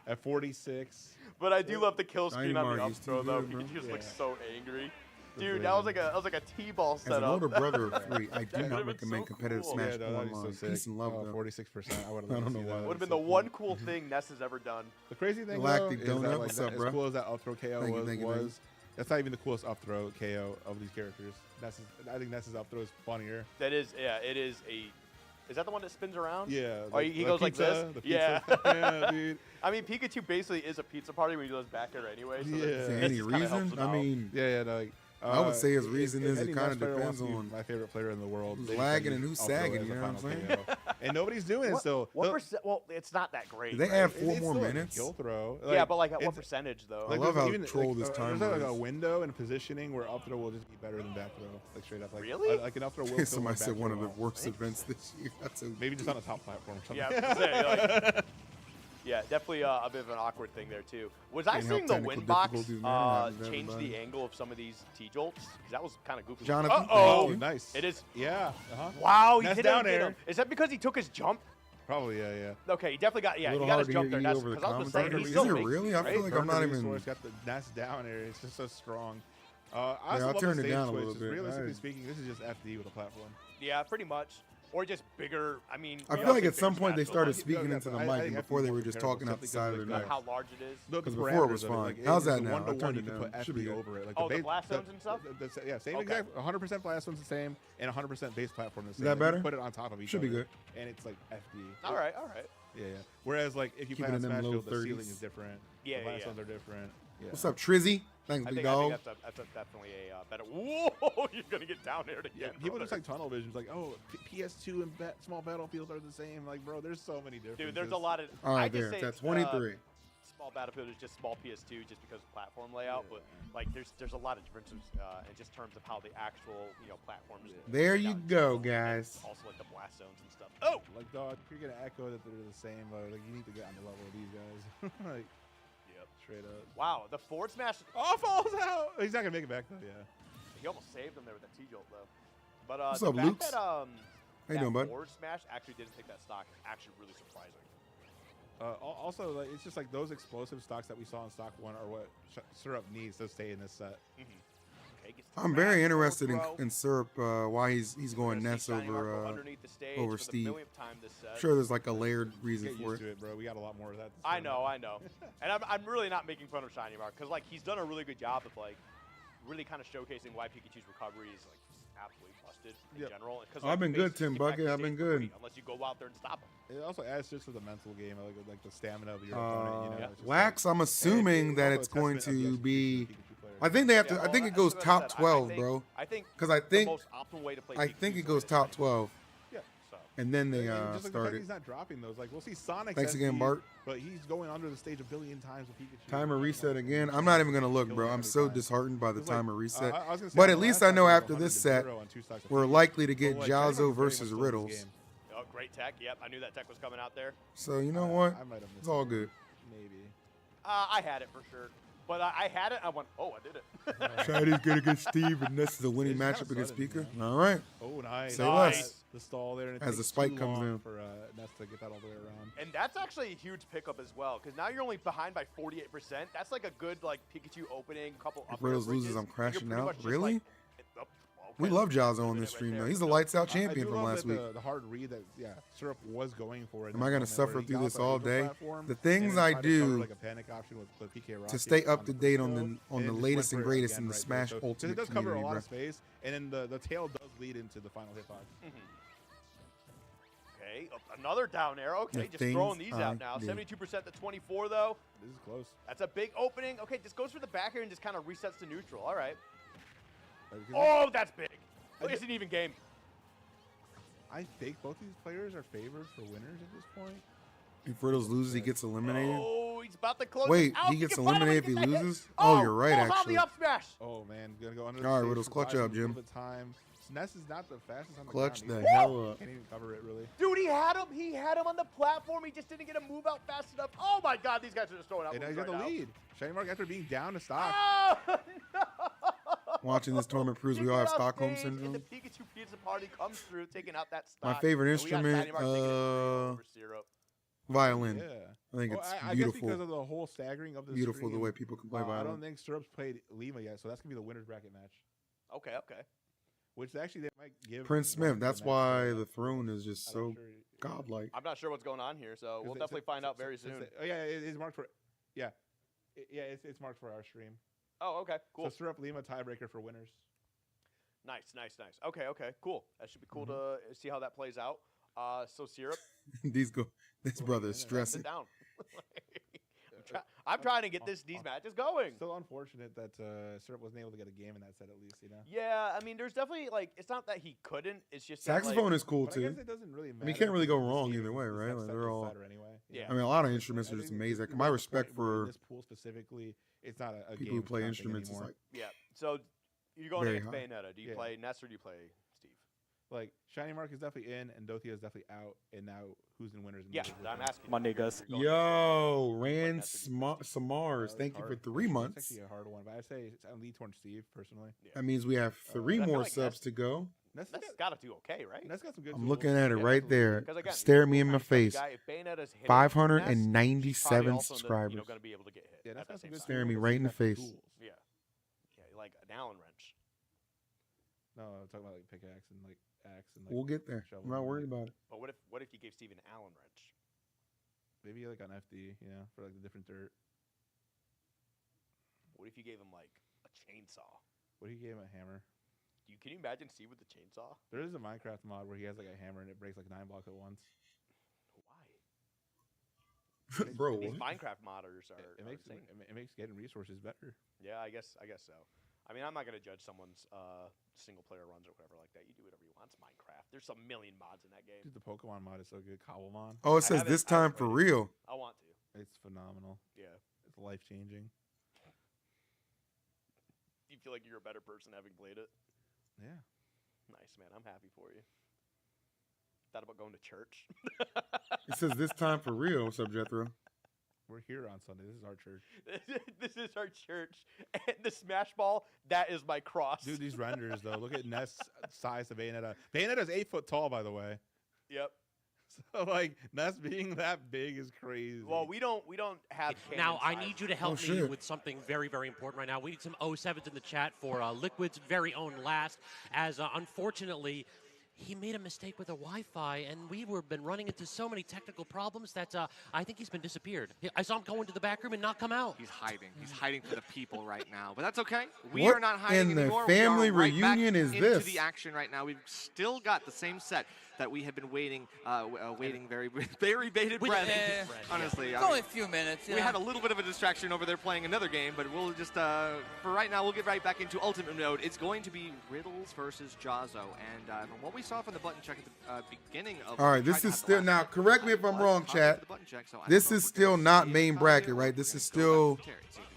at 46. But I do love the kill screen Shiny on the Mark up is too throw though. good, bro. Pikachu just looks Yeah. so angry. Dude, great, that was like a T-ball As an setup. older brother of 3, I do That not would've been recommend so competitive cool. Smash Yeah, that'd be so online. sick. Peace and love, though. 46%. I would I don't know why. Would have been the one cool thing Ness has ever done. The crazy thing Galactic though, is Donut, that, like, what's that, up, as bro? cool as that up throw KO Thank you, thank you, thank you. was, that's not even the coolest up throw KO of these characters. I think Ness's up throw is funnier. That is, yeah, it is a. Is that the one that spins around? Yeah. Oh, he goes like this? The Yeah. pizza. Yeah, dude. I mean, Pikachu basically is a pizza party when he does back air anyway. So Yeah. that- Is this there any just kinda helps reason? him I out. mean, Yeah, no, like, I would say his reason is any it kind Ness of player depends wants to be on my favorite player in the world. who's they lagging decide and to who's up throw sagging, as you a know what I'm final saying? KO. And nobody's doing it still. What percent? Well, it's not that great. They right? add It's 4 more still a minutes. Kill throw. Yeah, but like at what it's- percentage though? I love how there's troll this timer There's like a is. window and positioning where up throw will just be better than back throw, like straight up. Like, Really? Like an up throw will kill Somebody more said back one of throw the will. worst events this year. That's a Maybe just on a top platform. Or something. Yeah, I was gonna say, like, yeah, definitely a bit of an awkward thing there too. Was I Can't help seeing the technical win box difficulties, man. It happens to change everybody. the angle of some of these T-jolts? 'Cause that was kind of goofy. Jonathan, Uh-oh. Oh, nice. It is. Yeah. Wow, he That's did down get air. him. Is that because he took his jump? Probably, yeah. Okay, he definitely got. Yeah, A he little got hard his to jump hear there. you That's over the because I was just saying. commentary. He Is still it makes really? it, I feel right? like I'm not even. Source got the Ness down air. It's just so strong. I Yeah, also I'll love turn the it stage down a switch. little Just bit. Realistically I- speaking, this is just FD with a platform. Yeah, pretty much. Or just bigger. I mean, I we feel like also at some bigger point they Smash started Bros. speaking Yeah, into the I mic, think and before they were more just talking out comparable, the side of something their Like neck. how large it is. The before it parameters was of it, fine. like, How's it's that the now? I one-to-one turned you it can down. put Should be FD good. over it. Like Oh, the base- blast zones and stuff? Yeah, same Okay. exact. 100% blast zone's the same, and 100% base platform the same. that Like, you better? Put it on top of each Should be other, good. and it's like FD. All right. Yeah. Whereas like if you Keep play it on in them Smash low Field, the ceiling 30s. is different. Yeah, the blast yeah. zones are different. Yeah. What's up, Trizzy? Thanks, I big think dog. that's definitely a better. Whoa, you're gonna get down there again. Yeah, people just like tunnel vision. Like, oh, PS2 and small battlefields are the same. Like, bro, there's so many differences. Dude, there's a lot of. All I right, just there. say, That's 23. Small Battlefield is just small PS2 just because of platform layout, but like there's a lot of differences in just terms of how the actual platforms. There laid you out. go, guys. Also like the blast zones and stuff. Oh, Like, dog, if you're gonna echo that they're the same, like you need to get on the level of these guys. Like, yep. straight up. Wow, the forward smash. Oh, falls out. He's not gonna make it back though. Yeah. He almost saved him there with that T-jolt though. But What's the up, fact Lukes? that How you that doing, bud? forward smash actually didn't take that stock is actually really surprising. Also, like, it's just like those explosive stocks that we saw in stock 1 are what Syrup needs to stay in this set. Okay, gets the I'm very grab, interested throw. in Syrup, why he's We're going gonna Ness see Shiny Mark go over underneath the stage over for the Steve. millionth time this set. I'm sure there's like a layered reason Get for used it. to it, bro. We got a lot more of that. this I time. know, and I'm really not making fun of Shiny Mark because like he's done a really good job of like really kind of showcasing why Pikachu's recovery is like absolutely busted in Yep. general. 'Cause, I've been the good, basics Tim get back Bucket. to I've been stage good. free Unless you go out there and stop him. It also adds just to the mental game, like the stamina of your opponent. You know, Yeah. it's just Wax, I'm assuming it's that also it's a going testament of the to execution be of Pikachu players. I think they have to. I think it goes top 12, bro. I think because I think the most optimal way to play I think it goes top 12. Yeah. So. And then they just like started. he's not dropping those. Like we'll see Sonic. Thanks again, Bart. But he's going under the stage a billion times with Pikachu. Timer reset again. I'm not even gonna look, bro. I'm so disheartened by the timer reset. But at least I I know after this set, we're likely to get Jahzzo versus Riddles. Oh, great tech. Yep, I knew that tech was coming out there. So you know what? It's all good. Maybe. I had it for sure. But I had it, I went, oh, I did it. Shiny's good against Steve, and this is a winning matchup against Pika. All right. Oh, nice. Say less. The stall there. And as the spike comes in. For Ness to get that all the way around. And that's actually a huge pickup as well, because now you're only behind by 48%. That's like a good like Pikachu opening, couple If Riddles loses, I'm crashing out. Really? Like, we love Jazzo on this stream, though. He's the lights out champion from last week. The hard read that Syrup was going for it. Am I going to suffer through this all day? The things I do to stay up to date on the latest and greatest in the Smash Ultimate it does cover a lot bro. of space, and then the tail does lead into the final hitbox. Okay, another down arrow. Okay, just throwing these out now. 72% to 24, though. This is close. That's a big opening. Okay, just goes for the back here and just kind of resets to neutral. All right. Oh, that's big. It's an even game. I think both these players are favored for winners at this point. If Riddles loses, he gets eliminated. Oh, he's about to close. Wait, he gets eliminated if he loses? Oh, you're right, actually. The up smash. Oh, man. Gonna go under all right, Riddles, clutch up, Jim. Ness is not the fastest on the clutch ground. the hell up. Can't even cover it, really. Dude, he had him. He had him on the platform. He just didn't get a move out fast enough. Oh, my God. These guys are just throwing out moves And now he's got the lead. Shiny Mark after being down to stock. Oh, no. Watching this tournament proves we all have Stockholm syndrome. The Pikachu Pizza Party comes through, taking out that stock. My favorite instrument, violin. Yeah. I think it's I beautiful. guess because of the whole staggering of the beautiful stream, the way people can play violin. I don't think Syrup's played Lima yet, so that's gonna be the winner's bracket match. Okay, okay. Which actually they might give Prince Smith. That's why the throne is just so godlike. I'm not sure what's going on here, so we'll definitely find out very soon. Oh yeah, it's marked for. Yeah, it's marked for our stream. Oh, okay, cool. So Syrup Lima tiebreaker for winners. Nice, nice, nice. Okay, okay, cool. That should be cool to see how that plays out. So Syrup. This brother is stressing. Sit down. I'm trying to get these matches going. Still unfortunate that Syrup wasn't able to get a game in that set at least, you know. Yeah, I mean, there's definitely it's not that he couldn't. It's just saxophone that, is cool too. I guess it doesn't really matter. I mean, you can't really go wrong either way, right? Like they're all. Anyway. Yeah. I mean, a lot of instruments are just amazing. My respect for this pool specifically. It's not a people who play instruments. Is like So you're going against high. Bayonetta. Do you play Ness or do you play Steve? Like Shiny Mark is definitely in, and Dothia is definitely out, and now who's in winners? Yeah, I'm asking. Monday, Gus. Yo, Rand Samars, thank you for 3 months. It's actually a hard one, but I'd say it's lead towards Steve personally. Yeah. That means we have 3 more subs to go. Ness got to do okay, right? Ness got some good I'm looking at it right there. Again, Stare me in my face. If Bayonetta's hitting 597 Ness, subscribers. going to be able to get hit. Yeah, that's some good. Staring me right in the face. Yeah, like an Allen wrench. No, I'm talking about like pickaxe and like axe and. Like, we'll get there. I'm not worried about it. But what if you gave Steve an Allen wrench? Maybe like on FD, you know, for like the different dirt. What if you gave him like a chainsaw? What if you gave him a hammer? Can you imagine Steve with the chainsaw? There is a Minecraft mod where he has like a hammer and it breaks like 9 blocks at once. Why? Bro, these Minecraft modders are. It makes getting resources better. Yeah, I guess so. I mean, I'm not gonna judge someone's single player runs or whatever like that. You do whatever you want. It's Minecraft. There's a million mods in that game. Dude, the Pokemon mod is so good. Cobblemon. Oh, it says this time for real. I want to. It's phenomenal. Yeah. It's life changing. Do you feel like you're a better person having played it? Yeah. Nice, man. I'm happy for you. Thought about going to church. It says this time for real. What's up, Jethro? We're here on Sunday. This is our church. This is our church. And the smash ball, that is my cross. Dude, these renders, though. Look at Ness' size of Bayonetta. Bayonetta's 8 foot tall, by the way. Yep. So, like, Ness being that big is crazy. Well, we don't have now, I need you to help me with something very, very important right now. We need some 07s in the chat for Liquid's very own Last, as unfortunately, he made a mistake with the Wi-Fi, and we've been running into so many technical problems that I think he's been disappeared. I saw him go into the back room and not come out. He's hiding. He's hiding for the people right now. But that's okay. We What are not hiding in the anymore. family we are right reunion back is into this? the action right now. We've still got the same set. that we have been waiting very bated breath. Honestly, it's only a few minutes. We had a little bit of a distraction over there playing another game, but we'll just for right now we'll get right back into Ultimate Mode. It's going to be Riddles versus Jahzzo, and from what we saw from the button check at the beginning of. All right, this is still now. Correct me if I'm wrong, chat. This is still not main bracket, right? This is still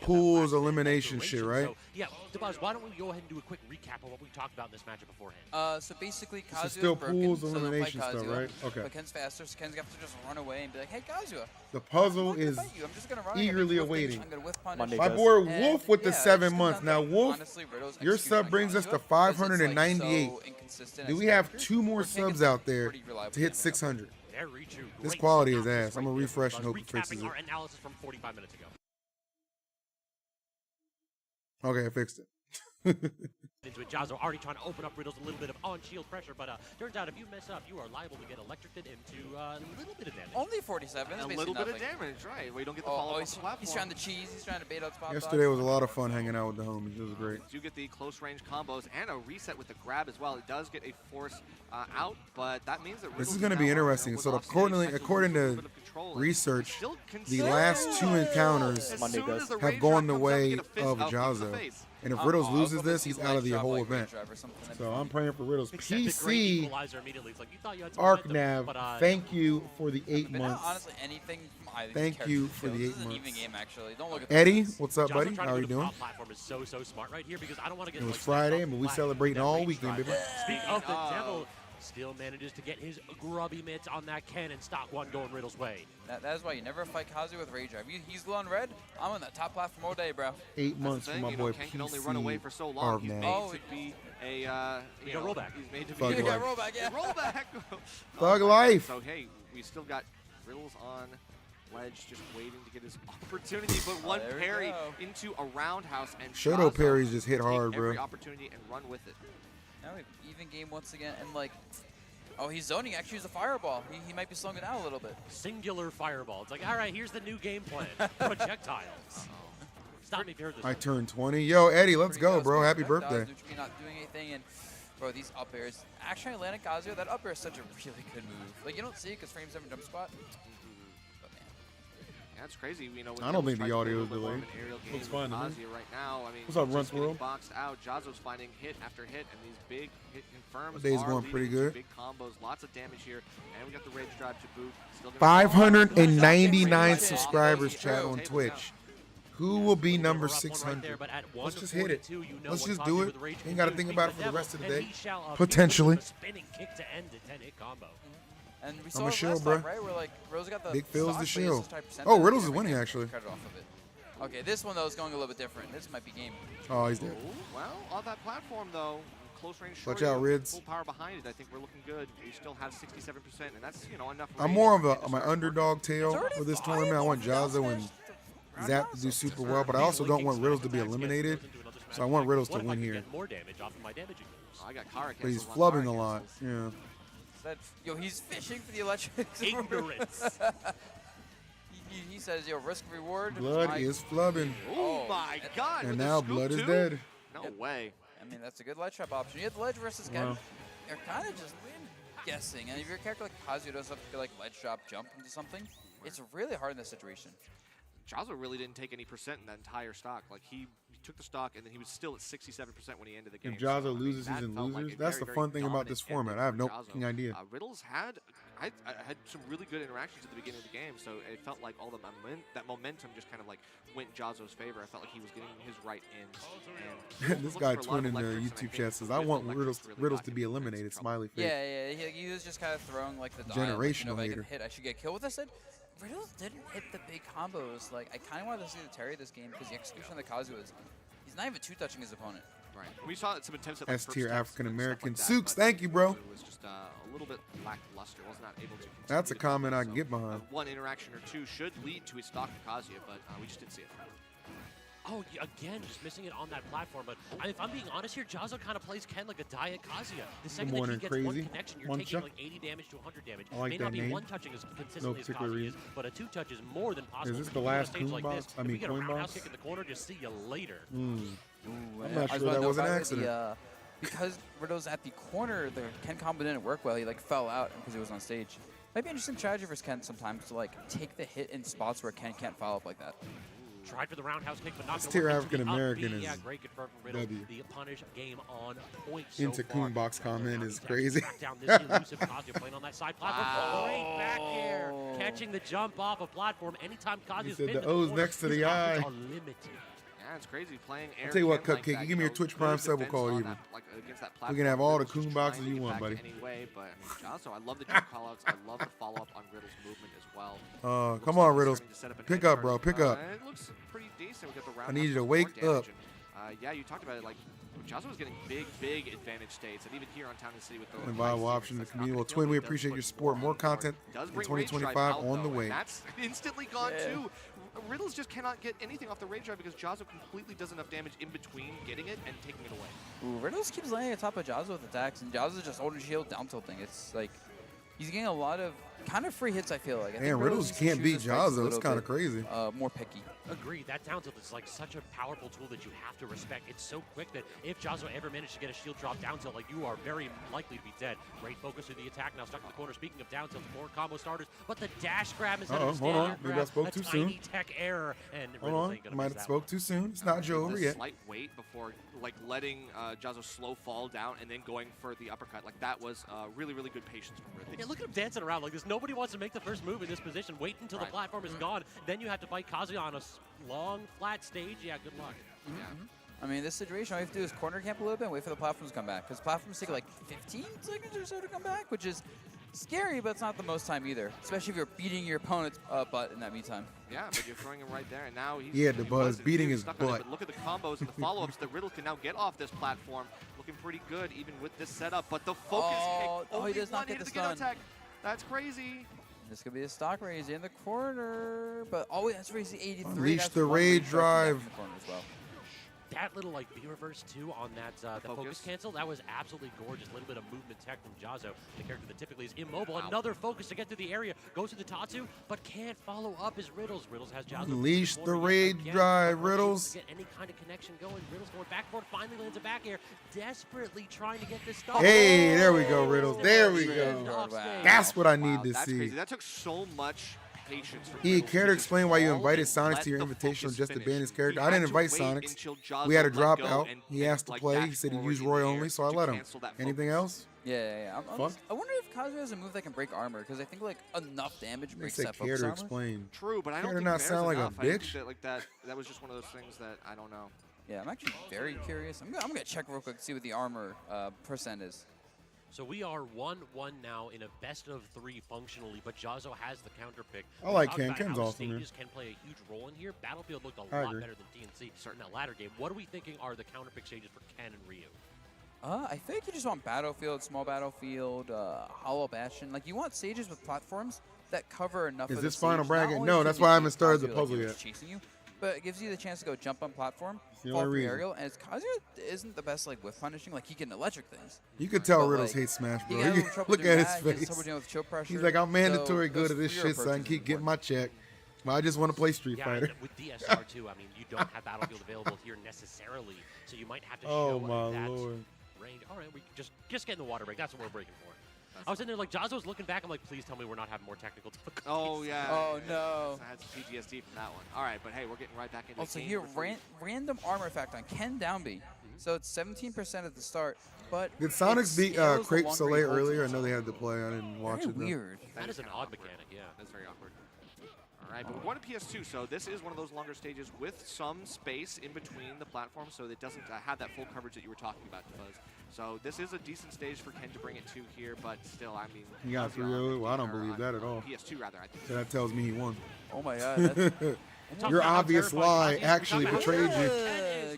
pools elimination shit, right? So, yeah, Dabuz, why don't we go ahead and do a quick recap of what we talked about in this matchup beforehand? So basically, Kazuya This is still broken, pools so they'll elimination fight stuff, Kazuya, right? Okay. But Ken's faster, so Ken's got to just run away and be like, hey, Kazuya. The puzzle I'm not gonna is fight you. I'm just gonna run eagerly I'm gonna whiff awaiting. I'm gonna whiff punish. Monday My does. boy And, Wolf with the yeah, 7 it's just months. down Now, to, Wolf, honestly, Riddle's your execution sub on brings us Kazuya, to because it's, 598. so inconsistent Do as we have characters. 2 more We're taking subs out there pretty reliable to hit damage. 600? Very true. This Great quality is synopsis ass. I'm gonna there, refresh and Dabuz, hope it fixes recapping it. our analysis from 45 minutes ago. Okay, I fixed it. Into it, Jazzo already trying to open up Riddles a little bit of on-shield pressure, but turns out if you mess up, you are liable to get electrocuted into a little bit of damage. Only 47. A little bit of damage, right? Where you don't get the follow-up on the platform. He's trying to cheese. He's trying to bait out spot. Yesterday was a lot of fun hanging out with the homies. It was great. You get the close range combos and a reset with the grab as well. It does get a force out, but that means that This is Riddles going to now be are, interesting. So according to research, the last 2 encounters Monday does. have gone the way of Jazzo. And if Riddles loses this, he's out of the whole event. So I'm praying for Riddles. PC ArcNav, thank you for the 8 months. Honestly, anything from either Thank you for the 8 This is an months. even game, actually. Don't look at Eddie, this. what's up, buddy? Jazzo trying How to are go you to the doing? top platform is so smart right here because I don't want to get It was like, Friday, snapped but off we the celebrating platform. all That weekend, range baby. drive. Speak of the devil, still manages to get his grubby mitts on that cannon. Stock one going Riddles' way. That is why you never fight Kazuya with Rage Drive. He's low on red. I'm on that top platform all day, bro. 8 months for my boy Ken can only run away PC for so long. He's made ArcNav. to be a You got rollback. He's made to be Thug a life. rollback, yeah. rollback. Thug life. So hey, we still got Riddles on ledge, just waiting to get his opportunity. But one there we parry go. into a roundhouse and Shoto Jazzo parries just hit take hard, every bro. opportunity and run with it. Now we have even game once again, and like, oh, he's zoning. Actually, use a fireball. He might be slowing it down a little bit. Singular fireball. It's like, all right, here's the new game plan. Projectiles. Stop me if you heard this. I turned 20. Yo, Eddie, let's go, bro. Happy Projectiles, birthday. Neutral not doing anything, and bro, these up airs. Actually, Atlantic Kazuya, that up air is such a really good move. Like you don't see it because frame 7 jump spot. But man, Yeah, that's crazy. You know, I don't think the Riddles audio is tries to play a little delayed. bit more of an aerial game Looks with fine to me. Kazuya right now. I mean, What's up, he's Runs just getting World? boxed out. Jazzo's finding hit after hit, and these big hit confirms Day's are going leading pretty to good. big combos, lots of damage here, and we got the rage drive to boot. Still gonna 599 Shit. subscribers, Crazy. chat, on Tables Twitch. Who will be number We're up one right 600? there, but at Let's just hit it. 142, you know Let's what just Kazuya do with it. Rage Ain't can got to do. think Speak about it the for the devil, rest of the and day. he shall appear Potentially. with a spinning kick to end the 10-hit combo. and we I'm saw a it shield, last bro. time, right? Where like Rose got the Big Phil's stock, the but shield. he's just type percent Oh, that Riddles is everything winning, gets actually. cut off of it. Okay, this one though is going a little bit different. This might be game. Oh, he's dead. Oh, well, on that platform though, close range. Watch shorty out, with Rids. Full power behind it. I think we're looking good. We still have 67%, and that's enough. I'm range more of to a my start underdog tail It's already for this fine. tournament. I want Down Jazzo and smash to Zap to do super well, but I also don't want Riddles to be eliminated. So I want Riddles to win here. More damage off of my damaging moves. I got Kara But he's cancels on Kara flubbing a lot. cancels. Yeah. Yo, he's fishing for the electrics. Ignorance. he says, yo, risk reward. Blood is flubbing. Oh Oh, my that's- God! And with the now scoop, Blood is too? dead. No Yep. way. I mean, that's a good ledge trap option. You have the ledge versus Ken. Wow. You're kind of just guessing. And if your character like Kazuya does have to like ledge drop jump into something, it's really hard in this situation. Jazzo really didn't take any percent in that entire stock. Like he took the stock and then he was still at 67% when he ended the game. If Jazzo So, I mean, loses, that he's in felt like losers. a That's very, the very fun thing about this dominant format. I have ending no for Jazzo. fucking idea. Riddles had some really good interactions at the beginning of the game, so it felt like all that momentum just kind of like went Jazzo's favor. I felt like he was getting his right in. And This looking guy for a lot of twin in the electrics, and I YouTube think chat says, with I want electrics really Riddles got to him be into some eliminated. trouble. Smiley face. Yeah, he was just kind of throwing like the dial. Like, Generational if I hater. get hit, I should get killed. With this said, Riddles didn't hit the big combos. Like I kind of wanted to see the Terry this game because the execution of the Kazuya is, he's not even two-touching his opponent. Right. We saw some attempts at S-tier African African-American. American. Sukes, thank you, bro. It was just a little bit lackluster. Was not able to. That's a continue to comment I build, can get behind. One interaction or two should lead to a stock to Kazuya, but we just didn't see it. Oh, again, just missing it on that platform. But if I'm being honest here, Jazzo kind of plays Ken like a diet Kazuya. The second that he morning, gets one crazy. connection, you're One taking shot. like 80 damage to 100 damage. I like May that not be name. one touching as consistently as particular Kazuya is, reason. but a two touch is more than possible. this the particularly on a last stage like COINBOX? this. I If mean, we get a roundhouse COINBOX? kick in the corner, just see you later. I'm I'm not sure that was an accident. because Riddles at the corner, the Ken combo didn't work well. He like fell out because he was on stage. Might be an interesting strategy for Ken sometimes to like take the hit in spots where Ken can't follow up like that. Tried for the roundhouse kick, but not This tier going African American is great confirmed from Riddle. W. The punish game on point Into COINBOX comment is crazy. Down this elusive Kazuya playing on that side platform. Great back air, catching the jump off a platform. Anytime Kazuya's been the O's next to the I. Unlimited. Yeah, it's crazy playing air. I'll tell you what, Ken Cupcake, like that, you give me your Twitch Prime sub, we'll call it even. We can have all the COINBOXes you want, buddy. Anyway, but I mean, Jahzzo, I love the jump callouts. I love the follow-up on Riddles' movement as well. Come on, Riddles. Pick up, bro. Pick up. It looks pretty decent. We got the round. I need you to wake up. Yeah, you talked about it. Like Jahzzo was getting big advantage states, and even here on Town and City with the viable option in the community. Well, Twin, we appreciate your support. More content in 2025 on the way. That's instantly gone too. Riddles just cannot get anything off the rage drive because Jahzzo completely does enough damage in between getting it and taking it away. Ooh, Riddles keeps laying on top of Jazzo with attacks, and Jazzo's just holding shield, down tilting. It's like he's getting a lot of kind of free hits, I feel like. I think Riddles can't beat Jahzzo. It's kind of crazy. More picky. Agreed. That down tilt is like such a powerful tool that you have to respect. It's so quick that if Jazzo ever managed to get a shield drop down tilt, like you are very likely to be dead. Great focus of the attack. Now stuck in the corner. Speaking of down tilt, more combo starters, but the dash grab is hold on. Maybe I spoke too soon. Tech error, and hold on. I might have spoke too soon. It's not Joe over yet. Slight wait before like letting Jahzzo slow fall down and then going for the uppercut. Like that was really good patience from Riddles. Yeah, look at him dancing around like this. Nobody wants to make the first move in this position. Wait until the platform is gone. Then you have to fight Kazuya on a long, flat stage. Yeah, good luck. Yeah. I mean, this situation, all you have to do is corner camp a little bit and wait for the platforms to come back. Because platforms take like 15 seconds or so to come back, which is scary, but it's not the most time either. Especially if you're beating your opponent's butt in that meantime. Yeah, but you're throwing him right there, and now he's... He had the buzz, beating his butt. But look at the combos and the follow-ups that Riddle can now get off this platform. Looking pretty good, even with this setup. But the focus kick, he does not get the stun. Attack. That's crazy. This could be a stock raise in the corner, but that's raise 83. Unleash the rage drive. That little like B reverse too on that the focus cancel, that was absolutely gorgeous. A little bit of movement tech from Jahzzo, the character that typically is immobile. Wow. Another focus to get through the area, goes to the Tatsu, but can't follow up as Riddles. Riddles has Jahzzo. Unleash the rage drive, Riddles. Get any kind of connection going. Riddles going back and forth, finally lands a back air, desperately trying to get this stuff. Hey, there we go, Riddles. There we go. That's what I need to see. Crazy. That took so much patience. He care to explain why you invited Sonic to your invitation just to ban his character. I didn't invite Sonic. We had a drop out. He asked to play. He said he used Roy only, so I let him. Anything else? Yeah. I wonder if Kazuya has a move that can break armor, because I think like enough damage breaks that focus armor. Explain. True, but I don't care think to not sound like a bitch. That was just one of those things that I don't know. Yeah, I'm actually very curious. I'm gonna check real quick to see what the armor percent is. So we are 1-1 now in a best-of-3 functionally, but Jahzzo has the counter pick. I like Ken. Ken's awesome. Stages can play a huge role in here. Battlefield looked a lot better than DNC in that latter game. What are we thinking are the counter pick stages for Ken and Ryu? I think you just want Battlefield, small Battlefield, Hollow Bastion. Like, you want stages with platforms that cover enough of the this final stage. bracket? No, that's why I haven't started the puzzle yet. Chasing you, but it gives you the chance to go jump on platform, fall for aerial, and Kazuya isn't the best like whiff punishing. Like, he can electric things. You could tell Riddles hates Smash, bro. Look at his face. He's like, I'm mandatory good at this shit, so I can keep getting my check. But I just want to play Street Fighter. With DSR too, I mean, you don't have Battlefield available here necessarily, so you might have to show that range. All right, we just get in the water break. That's what we're breaking for. I was in there like Jazzo was looking back. I'm like, please tell me we're not having more technical difficulties. Oh yeah. Oh no. I had some PTSD from that one. All right, but hey, we're getting right back into also, here, random armor effect on Ken Downby. So it's 17% at the start. But did Sonics beat Crepe Soleil earlier? I know they had to play. I didn't watch it. Weird. That is an odd mechanic. Yeah, that's very awkward. All right, but we're going to PS2, so this is one of those longer stages with some space in between the platforms, so it doesn't have that full coverage that you were talking about, Fuzz. So this is a decent stage for Ken to bring it to here, but still, I mean... He got 3-0. Well, I don't believe that at all. PS2, rather, I think. So that tells me he won. Oh, my God. Your obvious lie actually betrayed you.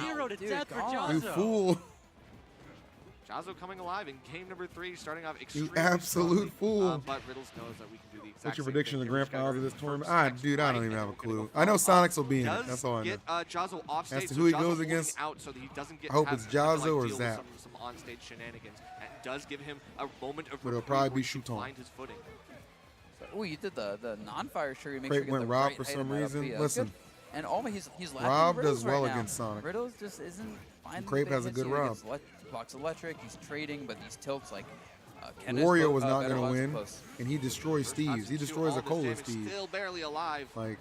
Hero to death for Jahzzo. You fool. Jahzzo coming alive in game number 3, starting off extremely You absolute fool. But Riddles knows that we can do the exact What's your same prediction of the thing grand here. finals of this tournament? Dude, I don't even have a clue. I know Sonics will be in it. That's all I know. Jahzzo off stage, As to who he goes against, out so that he doesn't get I hope it's Jahzzo or deal Zap. with some on-stage shenanigans, and does give him a moment of But it'll probably be to Chon. find his footing. Oh, you did the non-fire trigger. Make Crate sure you went get the Rob right for some item reason. out of Listen, And he's lacking Rob Riddles does well right now. against Sonic. Riddles just isn't finding Krape big has a hits good here. Rob. He blocks electric, he's trading, but these tilts like Wario was not going to win, and he destroys Steve's. He destroys a Cola Steve. Still barely alive. Like,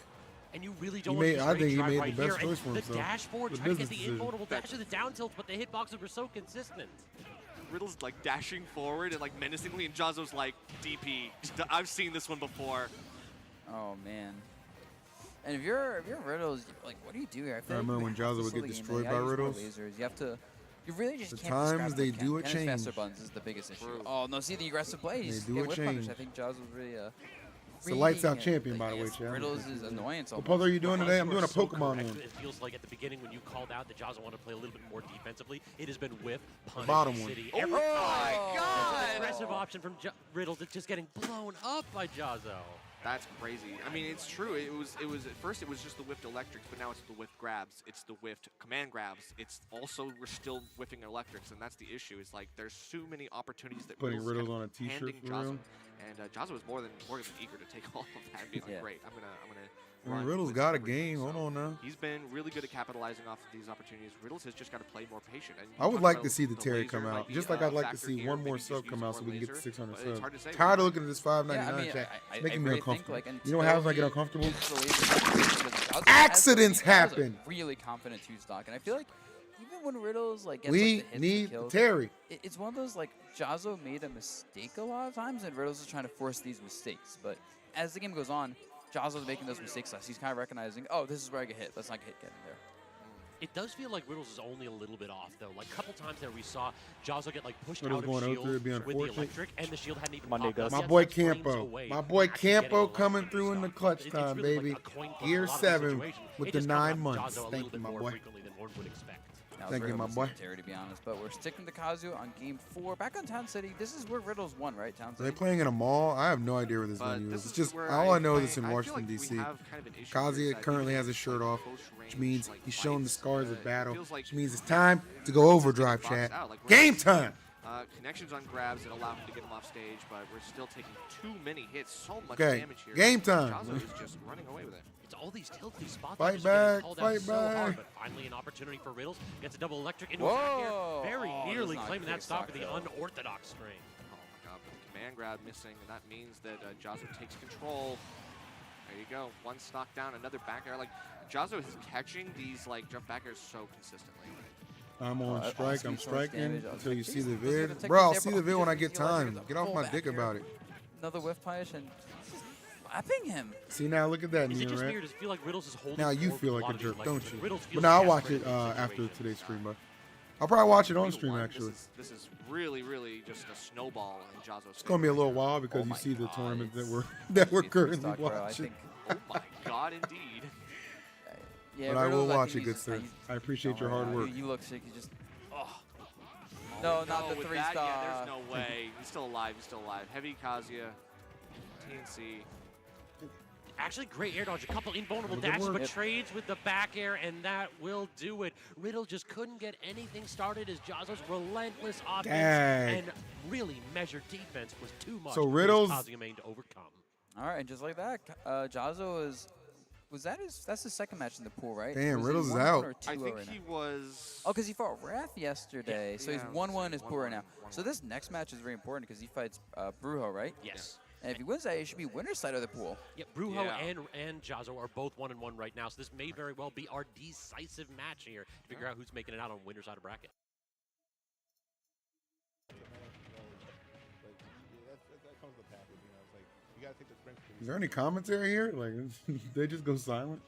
and you really don't want to I think he made right the best here. choice for the himself. Dashboard trying to get the invulnerable dash to the down tilts, but the hitboxes were so consistent. Riddles like dashing forward and like menacingly, and Jazzo's like DP. I've seen this one before. Oh man. And if you're Riddles, like, what do you do here? I remember when Jazzo would get destroyed by Riddles. Lasers. You have to. You really just The can't. times they do it change. Faster buttons is the biggest issue. Oh no! See the aggressive plays. They do it change. I think Jazzo's really. It's a lights out champion, by the way, Chad. Riddles is annoyance. What puzzle are you doing today? I'm doing a Pokemon one. It feels like at the beginning when you called out that Jazzo wanted to play a little bit more defensively, it has been whiff, punish, bottom one. city. Oh my God! That's an aggressive option from Riddles. It's just getting blown up by Jazzo. That's crazy. I mean, it's true. It was at first it was just the whiffed electrics, but now it's the whiffed grabs. It's the whiffed command grabs. It's also we're still whiffing electrics, and that's the issue. Is like there's so many opportunities that Putting Riddles on a t-shirt T-shirt for real. And Jazzo was more than eager to take all of that and be like, great, I'm gonna I mean, Riddles got a game. Hold on now. He's been really good at capitalizing off of these opportunities. Riddles has just got to play more patient. And I would like to see the Terry come out, just like I'd like to see one more sub come out so we can get to 600 subs. Tired of looking at this 599 chat. It's making me uncomfortable. You know what happens when I get uncomfortable? Accidents happen. Really confident two stock, and I feel like even when Riddles like gets we like, the hits need and kills, Terry. It's one of those like Jazzo made a mistake a lot of times, and Riddles is trying to force these mistakes. But as the game goes on, Jazzo's making those mistakes less. He's kind of recognizing, oh, this is where I get hit. Let's not get hit getting there. It does feel like Riddles is only a little bit off, though. Like a couple times there we saw Jazzo get like pushed Riddles out of going shield out there, with the electric, and the shield hadn't even Monday popped up goes. My yet, boy so it's frames Campo. away My from boy actually getting Campo an coming electric through in the stop. clutch It's time, really baby. like a coin flip in a Gear lot of these 7 situations. with It the just 9 comes up months. Jazzo a Thank little you, bit my more boy. frequently than one would expect. Thank you, my boy. Terry, to be honest, but we're sticking to Kazuya on game 4. Back on Town City. This is where Riddles won, right? Town Are City. they playing in a mall? I have no idea where this venue is. It's just all I know is it's in Washington D.C. Kazuya currently has his shirt off, which means he's showing the scars of battle, which means it's time to go overdrive, chat. Game time. Connections on grabs that allow him to get him off stage, but we're still taking too many hits, so much Okay, damage here. game time. Jazzo is just running away with it. It's all these tilty spots. Fight that are back, just getting fight called out so hard, back. but finally an opportunity for Riddles. Gets a double electric into a back air. Very nearly claiming that stock with the unorthodox string. Oh my God, command grab missing, and that means that Jazzo takes control. There you go, one stock down, another back air. Like, Jazzo is catching these like jump back airs so consistently. I'm on strike. I'm striking until you see the He's vid. gonna take Bro, I'll this see air, the but vid when I he's get gonna time. get Get off full my back dick air. about it. Another whiff punish and just slapping him. See, now look at that, Is it just Nero, weird? Does it feel like Riddles is holding Now you forward feel with a like lot a of jerk, these don't electrics? you? Riddles But feels now I'll like watch he's it got a after situation. today's stream, bro. I'll probably watch it on stream, actually. This is really, really just a snowball in Jazzo's It's gonna be a little while because Oh you my see the God, tournament that it's- we're It's currently stock, bro. I watching. think, Oh my God, indeed. yeah, But I will Riddles, watch think it, good he's- sir. he's- I appreciate don't your worry, hard work. You look sick. You just. Oh. Oh, No, not the with 3 that, star. Yeah, there's no way. He's still alive. He's still alive. Heavy Kazuya, TNC. Actually, great air dodge. A couple invulnerable Good dashes, work. but trades with the back air, and that will do it. Riddle just couldn't get anything started as Jazzo's relentless offense Dang. and really measured defense was too much So for Riddles- Kazuya Main to overcome. All right, and just like that, Jazzo was that his? That's his second match in the pool, right? Damn, Was he Riddles is 1-1 out. or I 2-0 think right he now? was. Oh, because he fought Raph yesterday, so he's yeah, 1-1 in his pool right now. 1-1. So this next match is very important because he fights Bruho, right? Yes. And if he wins that, it should be winner's side of the pool. Yeah, Bruho Yeah. and Jazzo are both 1-1 right now, so this may very well be our decisive match here to figure out who's making it out on winner's side of bracket. That comes with the package, you know. It's like you gotta take the strength. Is there any commentary here? Like, they just go silent?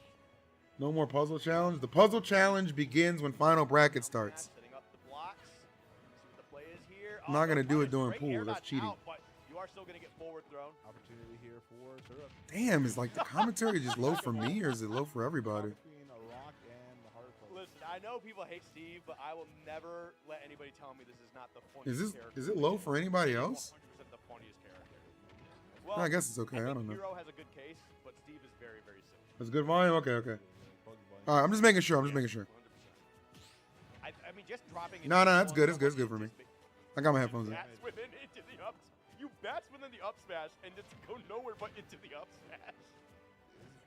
No more puzzle challenge? The puzzle challenge begins when final bracket starts. Setting up the blocks. See what the play is here. I'm not gonna do it during Great pool. air That's dodge cheating. out, but you are still gonna get forward thrown. Opportunity here for syrup Damn, is like the commentary just low for me or is it low for everybody? between a rock and the hard place. Listen, I know people hate Steve, but I will never let anybody tell me this is not the funniest character. Is it low for anybody else? 100% the funniest character. I guess it's okay. I don't know. Hero has a good case, but Steve is very, very sick. It's good volume? Okay, okay. All right, I'm just making sure. 100%. I mean, just dropping. No, that's good. It's good. It's good for me. I got my headphones in. Bats within into the up. You bats within the up smash and just go nowhere but into the up smash.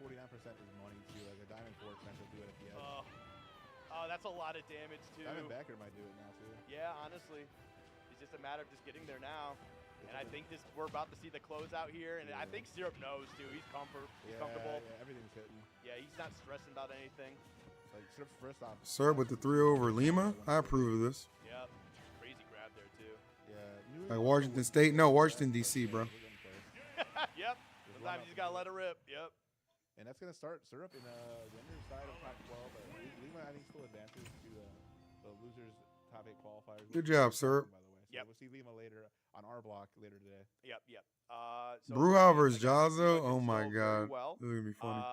49% is money too. Like a Diamond 4 can actually do it at the edge. Oh, that's a lot of damage too. Diamond Backer might do it now too. Yeah, honestly, it's just a matter of just getting there now. And I think we're about to see the closeout here, and I think Syrup knows too. He's comfortable. Yeah, everything's hitting. Yeah, he's not stressing about anything. Like Syrup's first off. Syrup with the 3 over Lima. I approve of this. Yep, crazy grab there too. Yeah. Like Washington State? No, Washington D.C., bro. Yep. Sometimes you just gotta let it rip. Yep. And that's gonna start Syrup in the winner's side of Pac-12. Lima, I think, still advances to the losers top 8 qualifiers. Good job, Syrup. By the way, so we'll see Lima later on our block later today. Yep. So Bruho versus Jazzo. Oh my God, this is gonna be funny.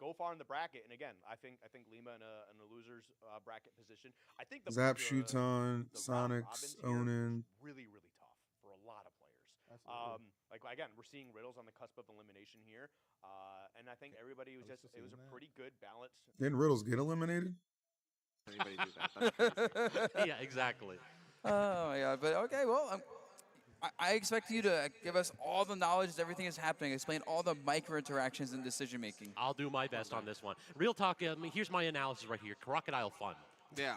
Go far in the bracket, and again, I think Lima in a losers bracket position. I think the Zap, Shuton, Sonics, Onin. Really tough for a lot of players. Absolutely. Again, we're seeing Riddles on the cusp of elimination here, and I think everybody was it was a pretty good balance. Didn't Riddles get eliminated? Anybody do that? Yeah, exactly. Oh my God! But okay, well, I expect you to give us all the knowledge as everything is happening. Explain all the micro interactions and decision making. I'll do my best on this one. Real talk. Here's my analysis right here. Crocodile fun. Yeah.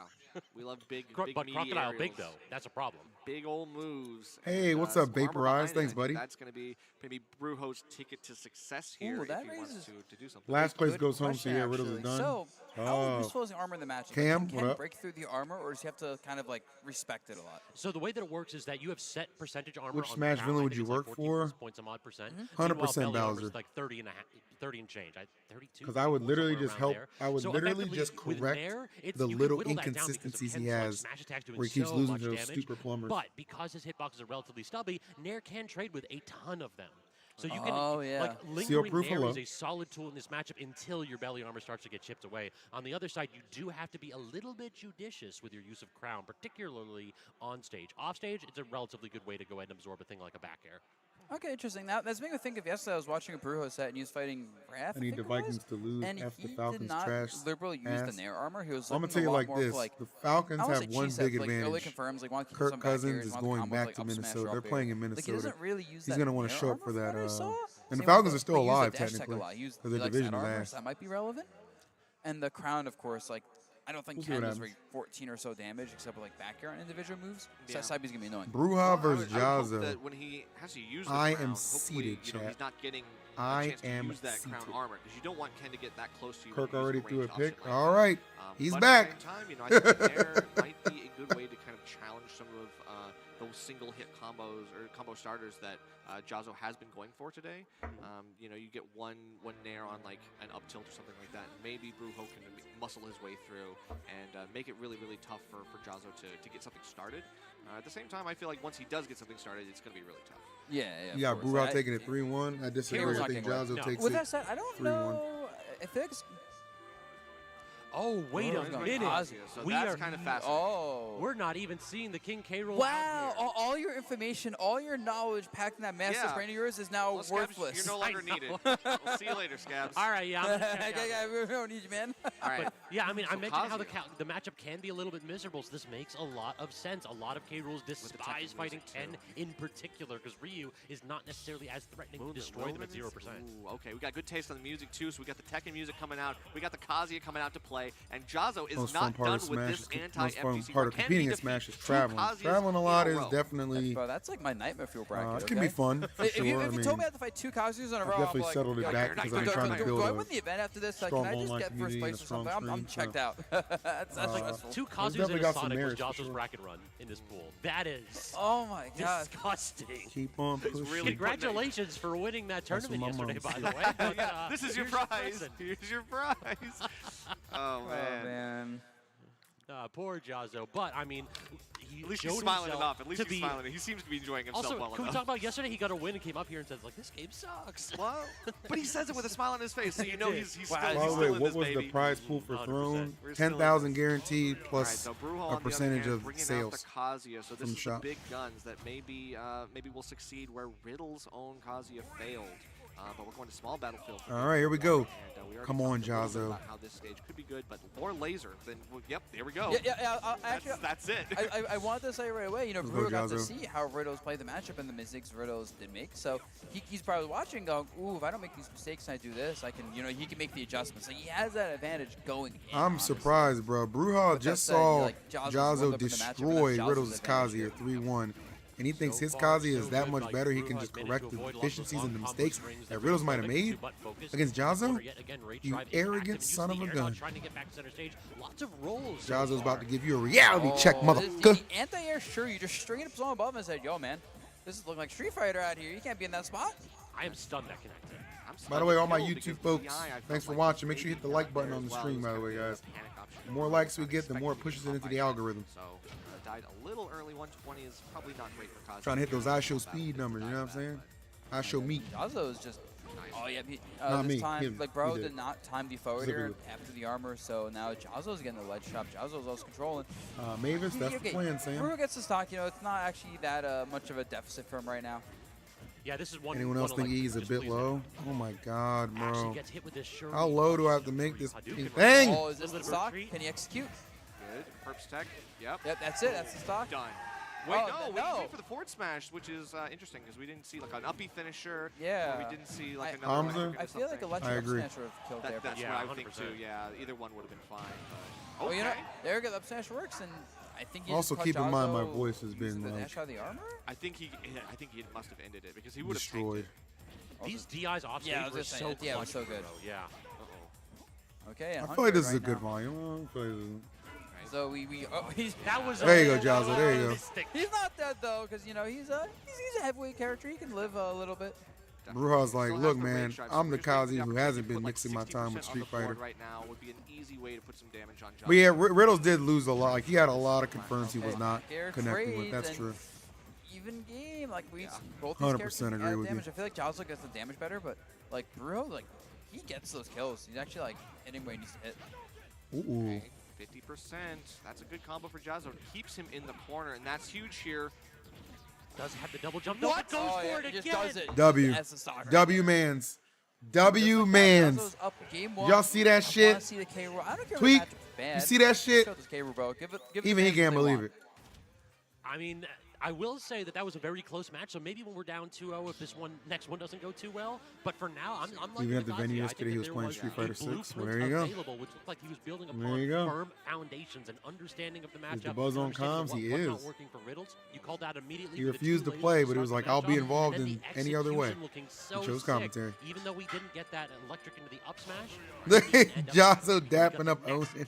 We love big But Crocodile aerials. big though. That's a problem. Big old moves. Hey, And, what's some up, armor Vaporize? behind it. Thanks, I think buddy. That's going to be maybe Bruho's ticket to success here Ooh, if that he wants raises to do something. Last place Good goes home, so question, yeah, Riddles is actually. done. So, how Oh. useful is the armor in the match? Cam, Can what Ken up? break through the armor, or does he have to kind of like respect it a lot? So the way that it works is that you have set percentage armor. Which on Smash the crown. villain I would think you it's like work 14 for? Points some odd percent. 100% Meanwhile, belly armor is Bowser. like 30 and change. 32. Because I would literally somewhere just around help. there. I would So literally effectively, just with correct Nair, the you can little whittle that down because of inconsistencies Ken's he like has, smash attacks doing where he keeps so losing much to those damage. stupid plumbers. But because his hitboxes are relatively stubby, Nair can trade with a ton of them. So you can, yeah. like, lingering Nair is a solid tool in this matchup until your belly armor starts to get chipped away. On the other side, you do have to be a little bit judicious with your use of crown, particularly on stage. Off stage, it's a relatively good way to go ahead and absorb a thing like a back air. Okay, interesting. Now, that's making me think of yesterday. I was watching a Bruho set, and he was fighting Wrath. I need the Vikings to lose. And F the he Falcons did not trash. liberally use ass. the Nair armor. He was I'm gonna looking tell you a lot like more this: for, like, the Falcons I won't have say one cheese big set, like, early advantage. confirms, like, want to keep Kirk some back Cousins airs, is want the going combos, back like, to up smash Minnesota. or They're up air. playing in Like, he Minnesota. doesn't really use He's that gonna want to Nair show up armor for from that. what I saw. And Same the with Falcons are still he used the alive dash tech a technically lot. He used- because their he likes that division's armor, ass. so that might be relevant. And the crown, of course, like, I don't think We'll see Ken what does happens. 14 or so damage except with like back air on individual moves. So Yeah. that side is gonna be annoying. Bruha Oh, versus I would hope Jazzo. that when he has to use the I crown, am hopefully, seated, you know, chat. he's not getting I a chance to am use that crown seated. armor because you don't want Ken to get that close to you. Kirk when you use already a threw a ranged option pick. like All that. right, he's but back. At the same time, you know, I think Nair might be a good way to kind of challenge some of those single hit combos or combo starters that Jazzo has been going for today. You know, you get one Nair on like an up tilt or something like that, and maybe Bruho can muscle his way through and make it really tough for Jazzo to get something started. At the same time, I feel like once he does get something started, it's going to be really tough. Yeah. You got of course. Bruha taking it 3-1. I disagree. Hero's I not think getting away. Jazzo No. takes With it. that said, I don't 3-1. know if it's. Oh, wait Oh, a he's going minute. Kazuya, so we that's are kind of fascinating. Oh. We're not even seeing the King K roll. Wow! out here. All your information, all your knowledge packed in that master's Yeah. brain of yours is now Well, Scabs, worthless. you're no longer I know. needed. We'll see you later, Scabs. All right, yeah, I'm gonna check out. Okay, we don't need you, man. All right. But yeah, I mean, I So mentioned how Kazuya. the matchup can be a little bit miserable, so this makes a lot of sense. A lot of K rules the despise Tekken fighting music, Ken too. in particular, because Ryu is not necessarily as threatening to Moonlit destroy them at Wilderness? 0%. Ooh, okay, we got good taste on the music too. So we got the Tekken music coming out. We got the Kazuya coming out to play, and Jazzo is Most fun not part done of with Smash this is most anti-FGC. fun part of Can competing he in Smash is defeat two traveling. Kazuyas Traveling a in lot is row? definitely Bro, that's like my nightmare fuel bracket. it can okay? be fun for If sure. you I told me mean, I had to fight 2 Kazuya's in a I've row, I'm definitely like, settled it yo, back you're not because I'm good. trying to build do I a win the event after this? Can strong I just online get first community place and or a strong something? I'm stream, checked so. out. that's Uh, stressful. 2 There's Kazuya's definitely and a got some Sonic was merits for Jazzo's sure. bracket run in this pool. That is Oh my god. disgusting. keep on pushing. really Congratulations for winning that That's what tournament my yesterday, mom by the way. But, Yeah, this is your here's your prize. present. Here's your prize. Oh Oh man. man. Poor Jazzo. But, I mean, he At least showed he's smiling himself enough. At least to he's be. smiling. He seems to be enjoying himself Also, well can we enough. talk about yesterday? He got a win and came up here and said, like, this game sucks. Well, but he says it with a smile on his face, so you know he's Wow. still, By he's the still way, in what this was baby. the prize pool for 100%. Throne? We're still in 10,000 guaranteed All right, plus so Bruho a on the other percentage hand, of bringing sales. out the Kazuya, so this from is the shop. big guns that maybe will succeed where Riddles' own Kazuya failed. but we're going to small battlefield. All right, here we go. And, Come on, Jahzzo. About how this stage could be good, but more laser than. Well, yep, there we go. Yeah. Actually, that's it. I wanted to say right away. You know, Let's Bruho go, got to Jazzo. see how Riddles played the matchup and the mistakes Riddles did make. So he's probably watching, going, "Ooh, if I don't make these mistakes and I do this, I can, you know, he can make the adjustments." So he has that advantage going in. I'm surprised, bro. Bruho just saw Jazzo destroy Riddles' Kazi at 3-1. And he thinks his Kazi is that much better, he can just correct the deficiencies and the mistakes that Riddles might have made against Jazzo? You arrogant son of a gun. Jazzo's about to give you a reality check, motherfucker. The anti-air, sure, you just straight up saw above him and said, "Yo, man, this is looking like Street Fighter out here. You can't be in that spot." I am stunned that connected. By the way, all my YouTube folks, thanks for watching. Make sure you hit the like button on the stream, by the way, guys. The more likes we get, the more it pushes it into the algorithm. So died a little early. 120 is probably not great for Kazi. Trying to hit those IShow speed numbers, you know what I'm saying? IShow meat. Jazzo is just, oh yeah, Not this me, time, him. like Bro He did did. not time the forwarder after the armor, so now Jazzo's getting the ledge trap. Jazzo's also controlling. Mavis, that's the plan, Sam. Bruho gets the stock, you know, it's not actually that much of a deficit for him right now. Yeah, this is one. Anyone else think he's a bit low? Oh my God, bro. Actually gets hit with this Shuri. How low do I have to make this Hadouken. thing? Oh, is this the stock? Can he execute? Good. Perps tech. Yep. Yep, that's it. That's the stock. Done. Wait, Oh, no, wait for the forward smash, which is interesting because we didn't see like an uppy finisher. Yeah. Or we didn't see like I- another. Hamza? electric or I feel like something. electric I agree. up smash would have killed there. That's Yeah, what I would think 100%. too. Yeah, either one would have been fine. But Oh, you know, okay. there go, up smash works, and I think he Also, just keep in mind my Jazzo voice has using been the like dash out of the armor. I think he must have ended it because he would have destroyed. These DIs off stage Yeah, I was were just so saying, yeah, it was clutch, so good. bro. Yeah. Okay, and I feel like this is Hunter a good right now. volume. I feel like this is- So he's That was. There you go, Jazzo, there you go. he's not dead though, because you know he's a heavyweight character. He can live a little bit. Bruho's like, Still look, has the man, range drive, I'm so the just waiting for Kazi the who opportunity hasn't to been put, like, mixing my 60% time with on the Street board Fighter. right now would be an easy way to put some damage on Jazzo. But yeah, Riddles did lose a lot. Like, he had a lot of confirms he was Okay. not Air connecting with. trades That's and true. Even game, like we both 100% these characters agree add with you. damage. I feel like Jazzo gets the damage better, but like Bruho, like he gets those kills. He's actually like hitting where he needs to hit. Ooh. 50%. That's a good combo for Jazzo. Keeps him in the corner, and that's huge here. Does have the double jump. What? Goes Oh, for yeah, it he just again. does it. W. That's the stock. W mans. W mans. Jazzo's up game one. Y'all see that I shit? wanna see the K roll. I don't care Tweak. if the matchup's bad. You see that shit? Show this K roll, bro. Give it Even he fans what can't they believe want. it. I mean, I will say that was a very close match. So maybe when we're down 2-0, if this next one doesn't go too well. But for now, I'm like Even at the Kazi. venue I yesterday, think he that was there playing was Street a Fighter 6. Well, blueprint there you go. available, which looked like he was building There upon you go. firm foundations and understanding of the matchup. Is the buzz and on understanding of comms? He what's not is. working for Riddles. You called out immediately. He for the refused two to lasers play, to but he was start like, the I'll be matchup, involved and in then any the other way. execution looking so He chose sick, commentary. Even though we didn't get that electric into the up smash. Jazzo dapping up Onin.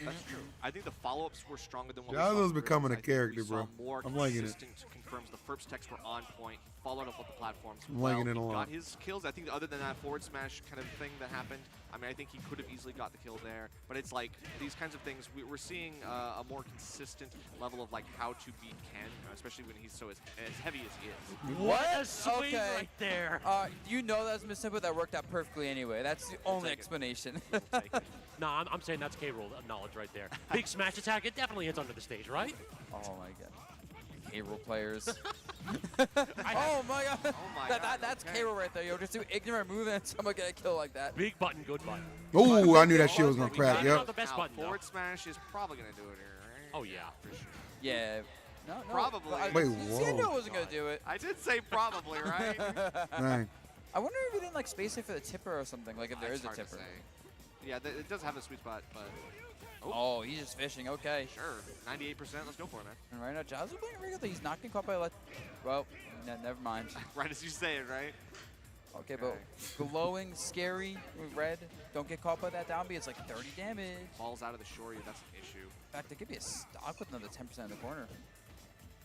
That's true. I think the follow-ups were stronger than what we Jazzo's saw. from becoming Riddles. a I think character, we saw bro. More I'm liking it. consistent confirms the first techs were on point. He followed up with the platforms. I'm liking it a He lot. got his kills. I think other than that forward smash kind of thing that happened, I mean, I think he could have easily got the kill there. But it's like these kinds of things. We're seeing a more consistent level of like how to beat Ken, especially when he's so as heavy as he is. What a swing Okay. right there. You know that's Miss Simple that worked out perfectly anyway. That's the only take it. explanation. No, I'm saying that's K-roll knowledge right there. Big smash attack, it definitely hits under the stage, right? Oh my god. K-roll players. I- Oh my god. Oh my God, That's okay. K-roll right there, yo. Just do ignorant move and someone get a kill like that. Big button, good button. Ooh, I knew that shit was gonna crack. Not Yep. the best Now, button, though. forward smash is probably gonna do it here, right? Oh, yeah. For sure. Yeah. No. Probably. Wait, See, I knew whoa. I wasn't gonna do it. I did say probably, right? Dang. I wonder if he didn't like space it for the tipper or something. Like if there It's is a hard to tipper. say. Yeah, it does have a sweet spot, but Oh, he's just fishing. Okay. sure, 98%. Let's go for it, man. And right now, Jazzo playing really good. He's not getting caught by well, never mind. Right as you say it, right? Okay, but glowing, scary, red. Don't get caught by that down B. It's like 30 damage. Falls out of the shore, that's an issue. In fact, there could be a stock with another 10% in the corner.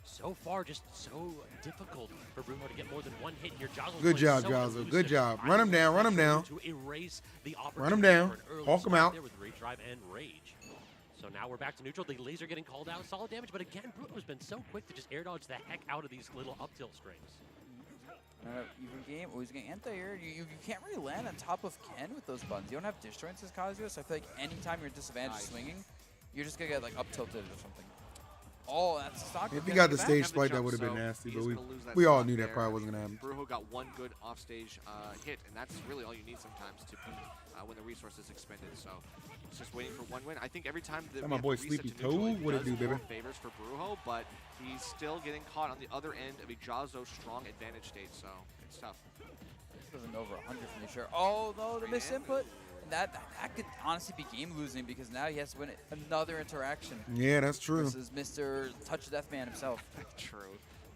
So far, just so difficult for Bruho to get more than one hit here. Jazzo's Good playing job, so Jazzo. elusive. Good job. Finally Run him down, run him down. To erase the Run him down. opportunity for an early Hawk him spot out. there with Rage Drive and Rage. So now we're back to neutral. The laser getting called out. Solid damage, but again, Bruho's been so quick to just air dodge the heck out of these little up tilt strings. Even game. Oh, he's going to anti-air. You can't really land on top of Ken with those buttons. You don't have disjoints as Kazuya, so I feel like anytime you're disadvantaged swinging, you're just going to get like up tilted or something. Oh, that's stock. If he got the stage spike, that would have been nasty. But we all knew that probably wasn't going to happen. Bruho got one good offstage hit, and that's really all you need sometimes to beat when the resource is expended. So it's just waiting for one win. I think every time that my boy Sleepy Toad, what it do, baby? Favors for Bruho, but he's still getting caught on the other end of a Jazzo strong advantage state, so it's tough. Doesn't over 100 from the sure. Oh no, the missed input. That could honestly be game losing because now he has to win another interaction. Yeah, that's true. This is Mr. Touch Death Man himself. True.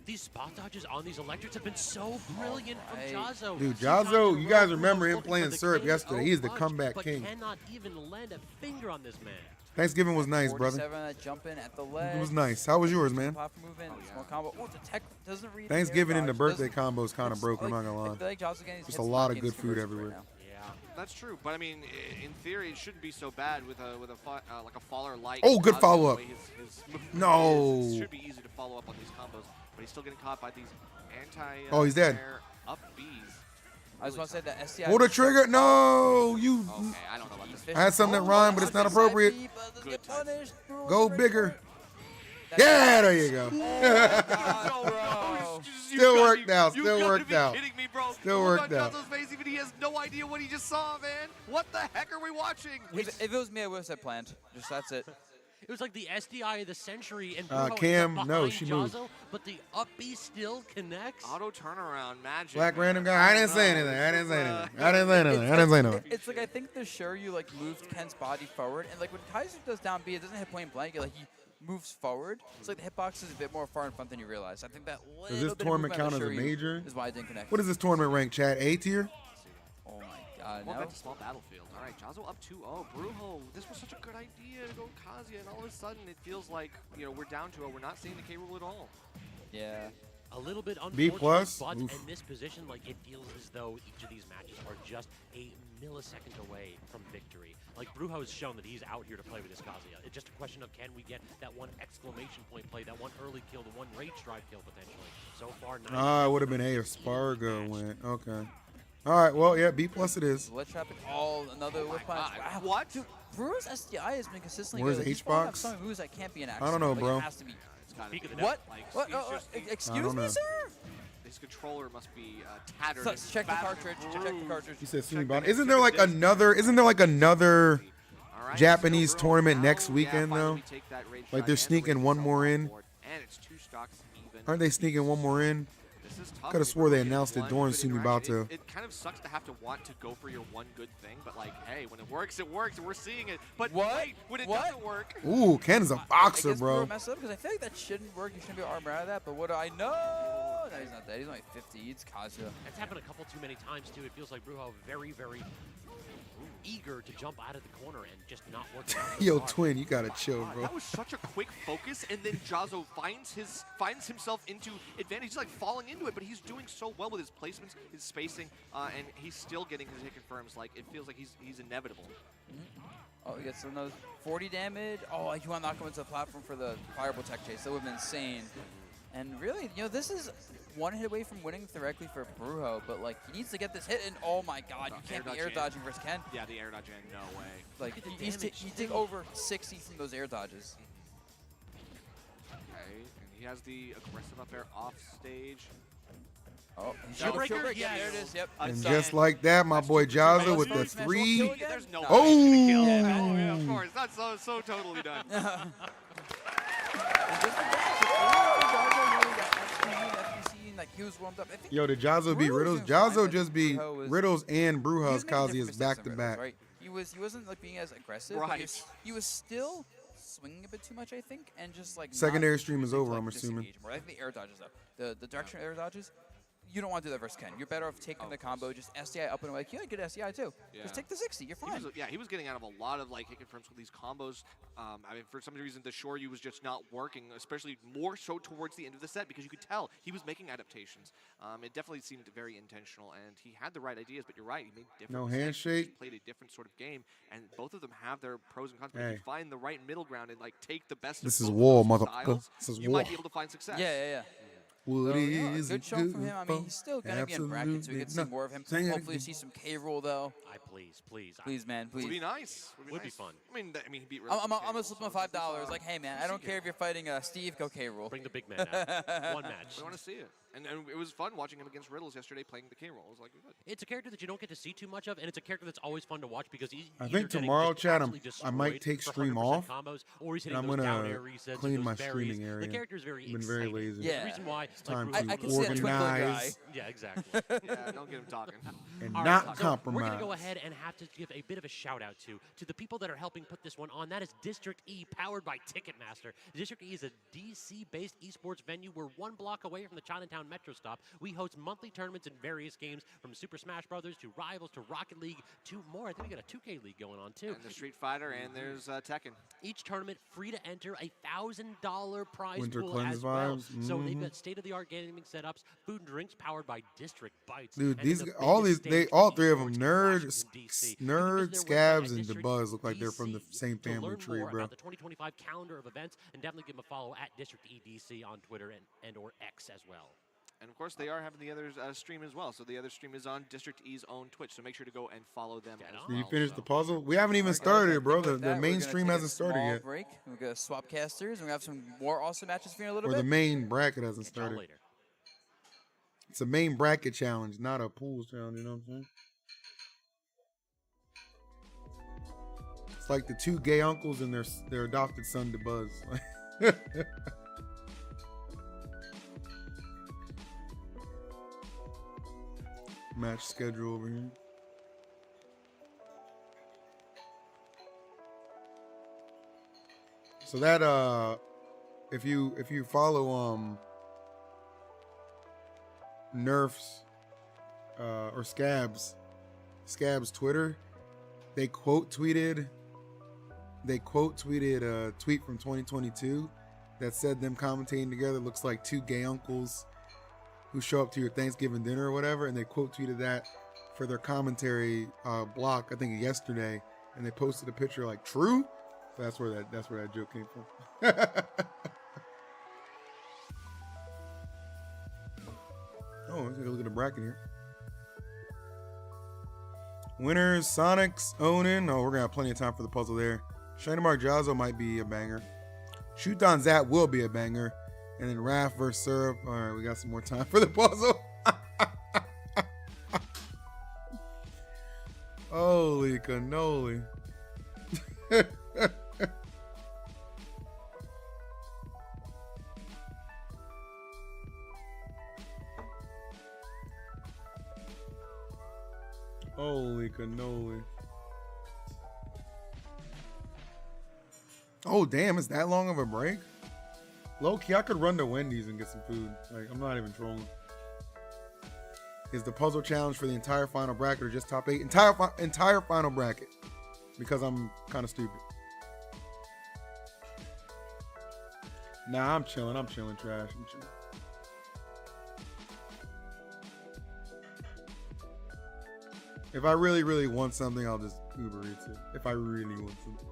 These spot dodges on these electrics have been so brilliant from Jazzo. Dude, Jazzo, you guys remember him playing Syrup yesterday. He's the comeback king. Cannot even land a finger on this man. Thanksgiving was nice, brother. Jump in at the ledge. It was nice. How was yours, man? Small combo. Oh, the tech doesn't read. Thanksgiving and the birthday combos kind of broke. I'm not gonna lie. I feel like just a lot of good food everywhere. Right. That's true, but I mean, in theory, it shouldn't be so bad with a like a faller light. Oh, good follow up. No. It should be easy to follow up on these combos, but he's still getting caught by these anti. Oh, he's dead. Up Bs. I just want to say that STI. Pull the trigger. No, you. Okay, I don't know about this. I had something that rhymed, but it's not appropriate. Go bigger. Yeah, there you go. Still worked out. Still worked out. Still worked out. Jazzo's face, even he has no idea what he just saw, man. What the heck are we watching? If it was me, I would have said planned. Just that's it. It was like the SDI of the century, and Cam, no, she moved. But the up B still connects. Auto turnaround magic. Black random guy. I didn't say anything. I didn't say anything. I didn't say anything. I didn't say anything. It's like I think the sure you like moved Ken's body forward, and like when Kaiser does down B, it doesn't hit point blank. Like he moves forward. It's like the hitbox is a bit more far in front than you realize. I think that little Does this bit tournament of count as a movement major? Is why I didn't connect. What is this tournament rank, Chad? A tier? Oh my god, Well, no. back to small battlefield. All right, Jazzo up 2-0. Bruho, this was such a good idea to go Kazuya, and all of a sudden it feels like, you know, we're down 2-0. We're not seeing the K rule at all. Yeah. A little bit B+? unfortunate, but in this position, like it feels as though each of these matches are just a millisecond away from victory. Like Bruho has shown that he's out here to play with this Kazuya. It's just a question of can we get that one exclamation point play, that one early kill, the one rage drive kill potentially. So far, it would have been A if Spargo went. Okay. All right. Well, yeah, B+ it is. Let's traffic all another whip punch. Wow. What? Dude, Bruho's SDI has been consistently Where's good. the He's pulling up H-box? some moves that can't be an I accident. don't know, like, bro. It has to be. What? What? Excuse me, know. sir? His controller must be tattered. So, and check the battered cartridge. and Check the bruised. cartridge. He said Sumi. Isn't there like another All right, Japanese still Bruho tournament now. next weekend, finally though? we take that rage Like drive they're and sneaking rage one drive more on in? board. And it's 2 stocks even. Aren't they sneaking one more in? This is tough. Coulda if swore they you're announced it one during good Sumi interaction. Bato. It kind of sucks to have to want to go for your one good thing, but like, hey, when it works, it works, and we're seeing it. But What? wait, when it What? doesn't work, Ooh, Ken's a boxer, I guess bro. Bruho messed up because I feel like that shouldn't work. You shouldn't be able to armor out of that. But what do I know? No, he's not dead. He's only 50. It's Kazuya. It's happened a couple too many times too. It feels like Bruho very, very eager to jump out of the corner and just not working out. Yo, Twin, you gotta chill, bro. that was such a quick focus, and then Jazzo finds himself into advantage. He's like falling into it, but he's doing so well with his placements, his spacing, and he's still getting his hit confirms. Like it feels like he's inevitable. Oh, he gets another 40 damage. Oh, you want to knock him into the platform for the fireball tech chase. That would have been insane. And really, you know, this is one hit away from winning theoretically for Bruho, but like he needs to get this hit, and oh my god, you can't be air dodging versus Ken. Yeah, the air dodge in, no way. Like you take over 60 from those air dodges. Okay, and he has the aggressive up air off stage. Oh, Shieldbreaker? Yeah, there it is. Yep. And just like that, my boy Jazzo with the 3. There's no Oh! way to kill. Yeah, of course, that's so totally done. Like he was warmed up. I think Yo, did Jazzo beat Riddles? Jazzo just beat Riddles and Brujo's Kazuya's back to back. Right? He wasn't like being as aggressive. Right. He was still swinging a bit too much, I think, and just like Secondary stream is over, I'm assuming. More. I think the air dodges though. The direction air dodges. You don't want to do that versus Ken. You're better off taking the combo, just SDI up and away. You had good SDI too. Yeah. Just take the 60. You're fine. He was getting out of a lot of like hit confirms with these combos. I mean, for some reason, the Shoryu was just not working, especially more so towards the end of the set because you could tell he was making adaptations. It definitely seemed very intentional, and he had the right ideas. But you're right, he made different. No mistakes. handshake. He played a different sort of game, and both of them have their pros and cons. But Hey. if you find the right middle ground and like take the best. This of is both war, of those motherfucker. styles, This is you war. might be able to find success. Yeah. What So, is good show from him. I mean, he's still going to be in brackets, so we get to see more of him. Hopefully, see some K-Rool, though. Please, man, please. Would be nice. Would be fun. I mean, he beat Riddles. I'm going to slip him $5. Like, hey, man, I don't care if you're fighting Steve, go K-Rool. Bring the big man out. One match. We want to see it. And it was fun watching him against Riddles yesterday playing the K-Roll. It was like, good. It's a character that you don't get to see too much of, and it's a character that's always fun to watch because I think tomorrow, Chad, I might take stream off. Combos, or he's and I'm those down gonna air resets, clean my berries. streaming area. The character is very I've been very lazy. Yeah. The reason why It's time like, to I can see that Twinkler guy. organize Yeah, exactly. Yeah, don't get him talking. and All not right, so compromise. we're going to go ahead and have to give a bit of a shout out to the people that are helping put this one on. That is District E, powered by Ticketmaster. District E is a DC-based esports venue. We're 1 block away from the Chinatown Metro stop. We host monthly tournaments in various games, from Super Smash Brothers to Rivals to Rocket League to more. I think we got a 2K league going on too. And the Street Fighter, and there's Tekken. Each tournament free to enter, $1,000 prize Winter pool Cleanse as well. vibes. So they've got state-of-the-art gaming setups, food and drinks powered by District Bites. Dude, and these the all biggest these they stage all for three of them, esports in Nerd, Washington, DC. You can Nerd, visit their website Scabs, at and District DeBuzz look like they're from the DC same to family learn tree, more bro. about the 2025 calendar of events, and definitely give them a follow at District EDC on Twitter and or X as well. And of course, they are having the other stream as well. So the other stream is on District E's own Twitch. So make sure to go and follow them as well. Did you finish so. the puzzle? We haven't even started, bro. The mainstream hasn't started yet. Break. We're going to swap casters, and we have some more awesome matches for you in a little Or bit. the main bracket hasn't Catch y'all started. later. It's a main bracket challenge, not a pools challenge. You know what I'm saying? It's like the two gay uncles and their adopted son, DeBuzz. Match schedule over here. So that if you follow Nerf's or Scab's Twitter, they quote tweeted a tweet from 2022 that said them commentating together looks like two gay uncles who show up to your Thanksgiving dinner or whatever, and they quote tweeted that for their commentary block, I think yesterday, and they posted a picture like true. So that's where that joke came from. Oh, let's take a look at the bracket here. Winners, Sonics, Onin. Oh, we're gonna have plenty of time for the puzzle there. Shinemar Jazzo might be a banger. Shoot on Zat will be a banger. And then Raph versus Syrup. All right, we got some more time for the puzzle. Holy cannoli. Holy cannoli. Oh, damn, it's that long of a break? Low key, I could run to Wendy's and get some food. Like, I'm not even trolling. Is the puzzle challenge for the entire final bracket or just top 8? Entire final bracket. Because I'm kind of stupid. Nah, I'm chilling, trash. I'm chilling. If I really, really want something, I'll just Uber Eats it. If I really want something.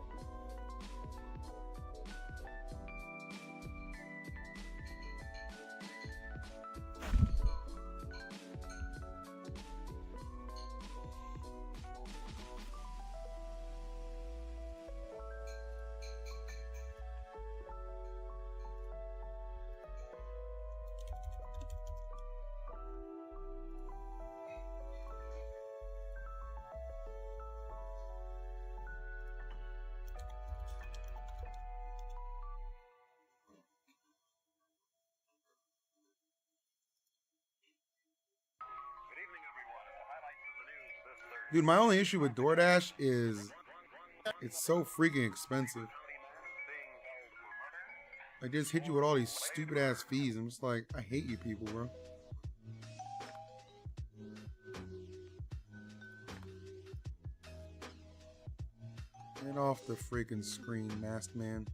Dude, my only issue with DoorDash is it's so freaking expensive. They just hit you with all these stupid ass fees. I'm just like, I hate you people, bro. Get off the freaking screen, masked man.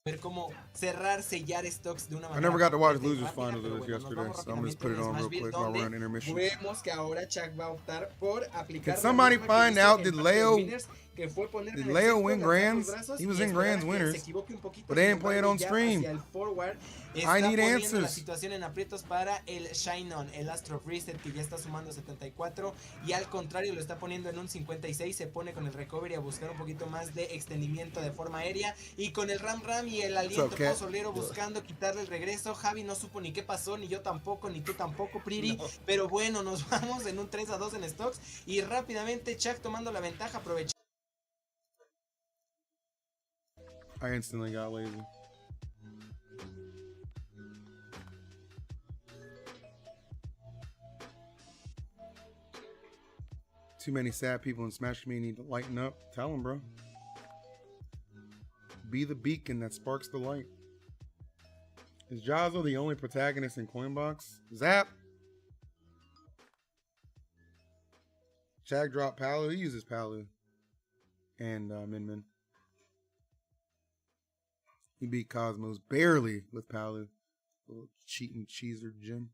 ver cómo cerrar, sellar stocks de una manera. I never got to watch losers finals of this yesterday, so I'm gonna just put it on real quick while we're on intermission. Vemos que ahora Chuck va a optar por aplicar. Can somebody find out did Leo win Grands? He was in Grands winners, but they didn't play it on stream. I need answers. La situación en aprietos para el Shine On, el Astro Reset, que ya está sumando 74 y al contrario lo está poniendo en un 56, se pone con el recovery a buscar un poquito más de extendimiento de forma aérea y con el Ram y el aliento pozolero buscando quitarle el regreso. Javi no supo ni qué pasó, ni yo tampoco, ni tú tampoco, Priri, pero bueno, nos vamos en un 3-2 en stocks y rápidamente Chuck tomando la ventaja, aprovechando. I instantly got lazy. Too many sad people in Smash community need to lighten up. Tell them, bro. Be the beacon that sparks the light. Is Jazzo the only protagonist in COINBOX? Zap! Shag drop Palu. He uses Palu. And Min Min. He beat Cosmos barely with Palu. A little cheating cheeser Jim.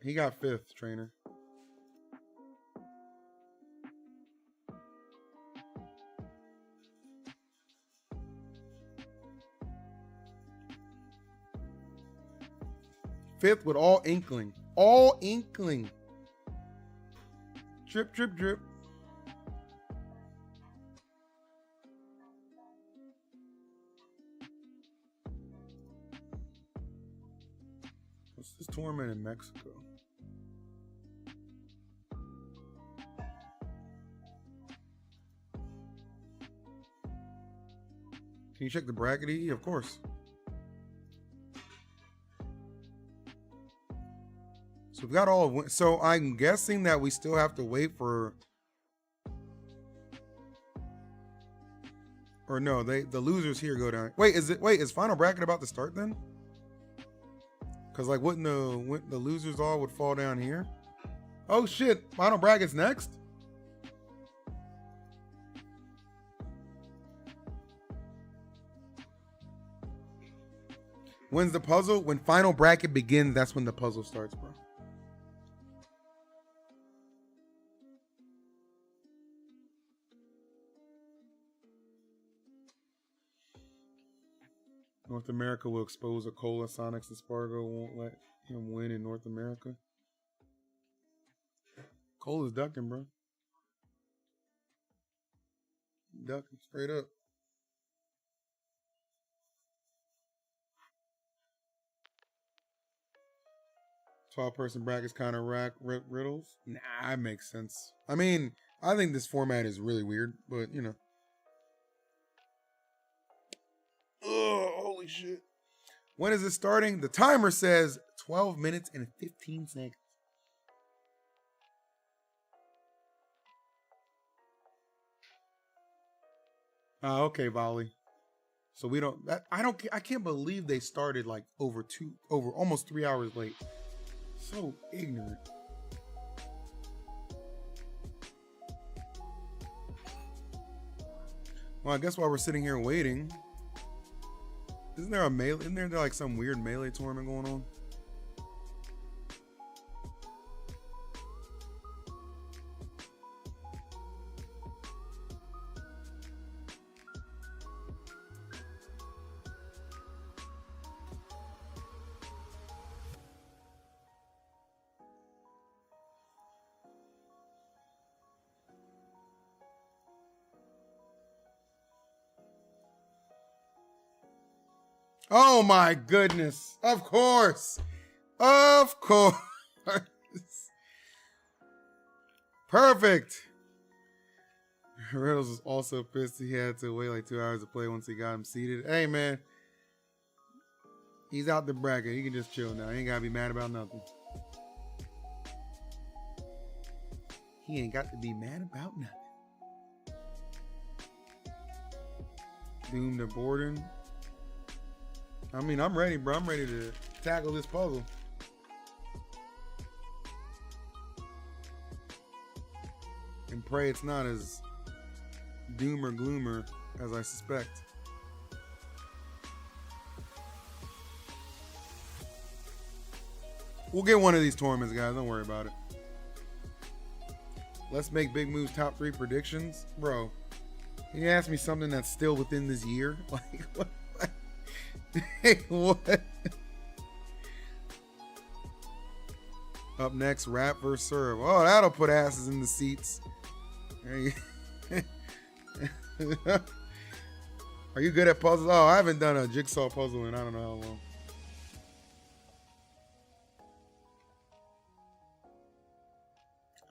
He got 5th, trainer. Fifth with all inkling. All inkling. Drip, drip, drip. What's this tournament in Mexico? Can you check the bracket, E? Of course. So we've got all. So I'm guessing that we still have to wait for. Or no, the losers here go down. Wait, is final bracket about to start then? Because like wouldn't the losers all would fall down here? Oh shit! Final bracket's next. When's the puzzle? When final bracket begins, that's when the puzzle starts, bro. North America will expose a Cola. Sonics and Spargo won't let him win in North America. Cola's ducking, bro. Ducking straight up. 12-person brackets kind of rack riddles. Nah, it makes sense. I mean, I think this format is really weird, but you know. Oh, holy shit. When is it starting? The timer says 12 minutes and 15 seconds. Okay, Volley. So we don't. I can't believe they started like over almost 3 hours late. So ignorant. Well, I guess while we're sitting here waiting, isn't there like some weird melee tournament going on? Oh my goodness. Of course. Of course. Perfect. Riddles was also pissed he had to wait like 2 hours to play once he got him seated. Hey man. He's out the bracket. He can just chill now. He ain't gotta be mad about nothing. He ain't got to be mad about nothing. Doom to Borden. I mean, I'm ready, bro. I'm ready to tackle this puzzle. And pray it's not as doom or gloomer as I suspect. We'll get one of these tournaments, guys. Don't worry about it. Let's make big moves. Top 3 predictions, bro. Can you ask me something that's still within this year? Like what? Hey, what? Up next, rap versus serve. Oh, that'll put asses in the seats. Are you good at puzzles? Oh, I haven't done a jigsaw puzzle in I don't know how long.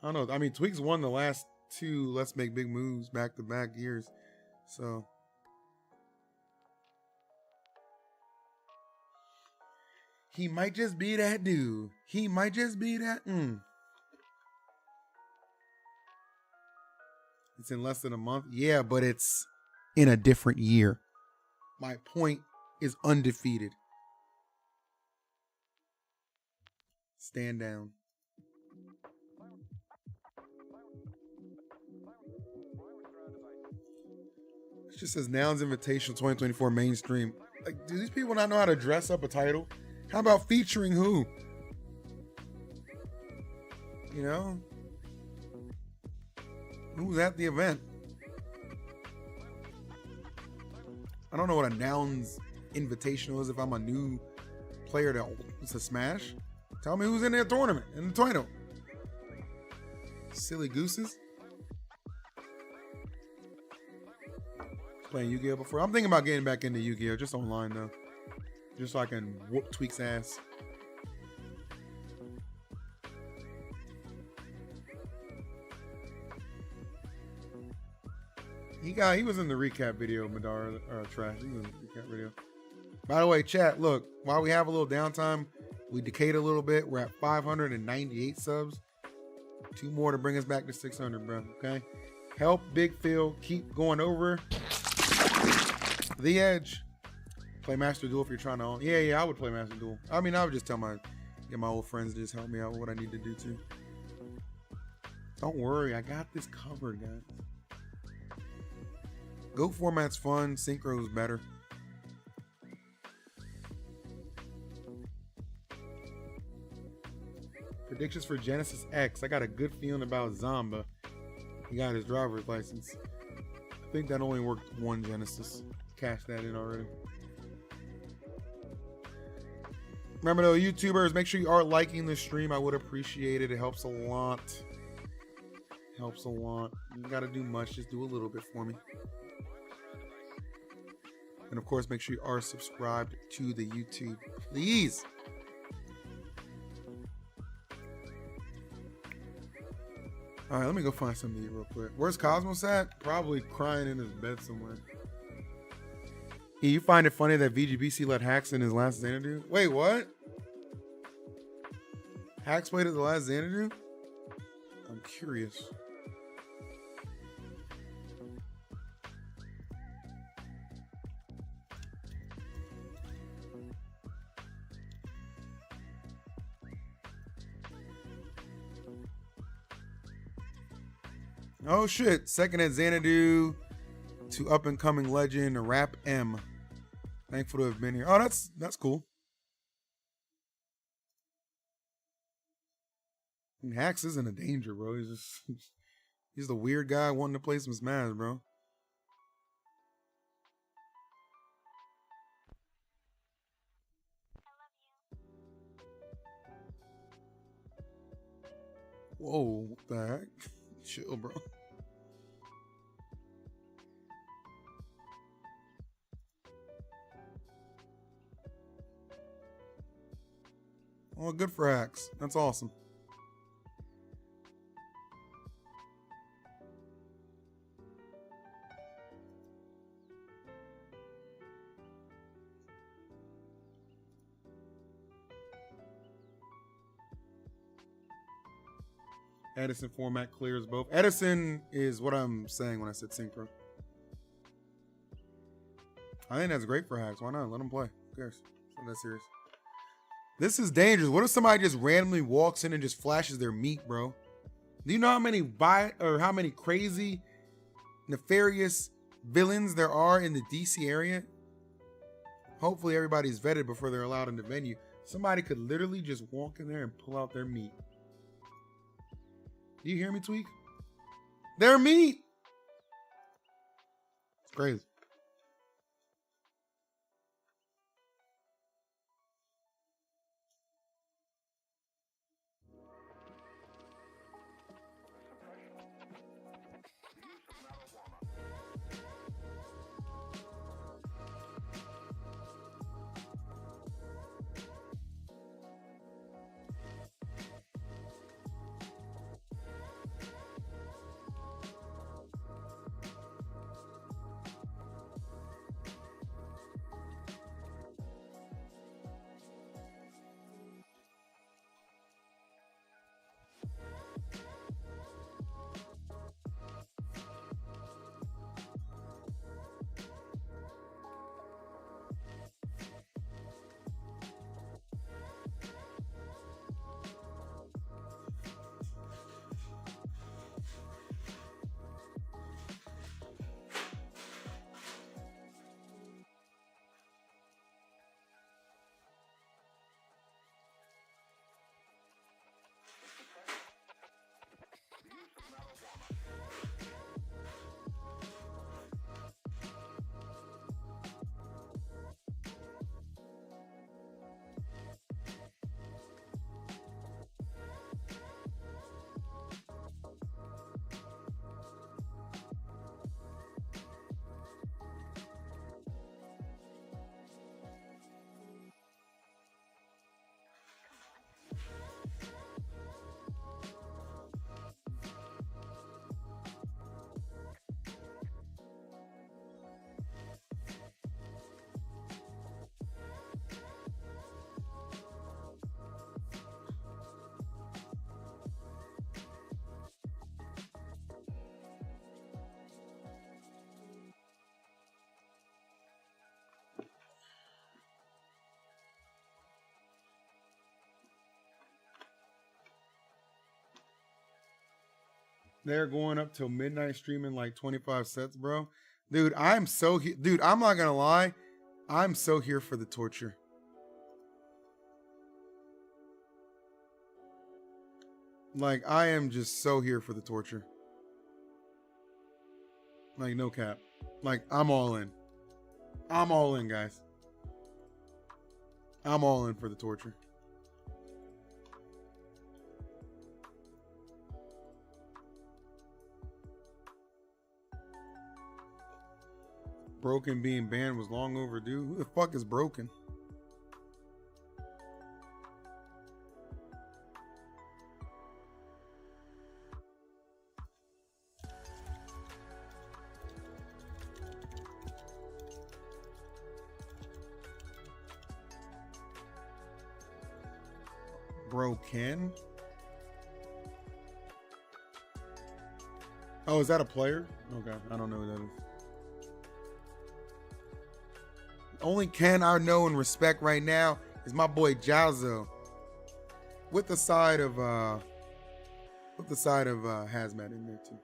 I don't know. I mean, Tweaks won the last 2 Let's Make Big Moves back-to-back years. So. He might just be that dude. He might just be that. It's in less than a month. Yeah, but it's in a different year. My point is undefeated. Stand down. It just says Nouns Invitational 2024 mainstream. Like, do these people not know how to dress up a title? How about featuring who? You know? Who's at the event? I don't know what a Nouns Invitational is if I'm a new player to Smash. Tell me who's in their tournament, in the title. Silly gooses. Playing Yu-Gi-Oh before. I'm thinking about getting back into Yu-Gi-Oh, just online though. Just so I can whoop Tweak's ass. He was in the recap video, Madara, Trash. He was in the recap video. By the way, chat, look, while we have a little downtime, we decayed a little bit. We're at 598 subs. 2 more to bring us back to 600, bro. Okay? Help Big Phil keep going over the edge. Play Master Duel if you're trying to. Yeah, I would play Master Duel. I mean, I would just get my old friends to just help me out with what I need to do too. Don't worry, I got this covered, guys. Go format's fun, synchro is better. Predictions for Genesis X. I got a good feeling about Zamba. He got his driver's license. I think that only worked one Genesis. Cashed that in already. Remember though, YouTubers, make sure you are liking the stream. I would appreciate it. It helps a lot. Helps a lot. You gotta do much, just do a little bit for me. And of course, make sure you are subscribed to the YouTube, please. All right, let me go find something to eat real quick. Where's Cosmos at? Probably crying in his bed somewhere. You find it funny that VGBC let Hacks in his last Xanadu? Wait, what? Hacks played at the last Xanadu? I'm curious. Oh shit, second at Xanadu to up and coming legend Rap M. Thankful to have been here. Oh, that's cool. And Hacks isn't a danger, bro. He's the weird guy wanting to play some Smash, bro. Whoa, what the heck? Chill, bro. Well, good for Hacks. That's awesome. Edison format clears both. Edison is what I'm saying when I said synchro. I think that's great for Hacks. Why not? Let him play. Who cares? It's not that serious. This is dangerous. What if somebody just randomly walks in and just flashes their meat, bro? Do you know how many crazy nefarious villains there are in the DC area. Hopefully everybody's vetted before they're allowed in the venue. Somebody could literally just walk in there and pull out their meat. Do you hear me, Tweak? Their meat! It's crazy. They're going up till midnight streaming like 25 sets, bro. Dude, I'm so dude, I'm not gonna lie. I'm so here for the torture. Like, I am just so here for the torture. Like, no cap. Like, I'm all in. I'm all in, guys. I'm all in for the torture. Broken being banned was long overdue. Who the fuck is Broken? Broken? Oh, is that a player? Okay, I don't know who that is. Only Ken I know and respect right now is my boy Jazzo, with the side of Hazmat in there too,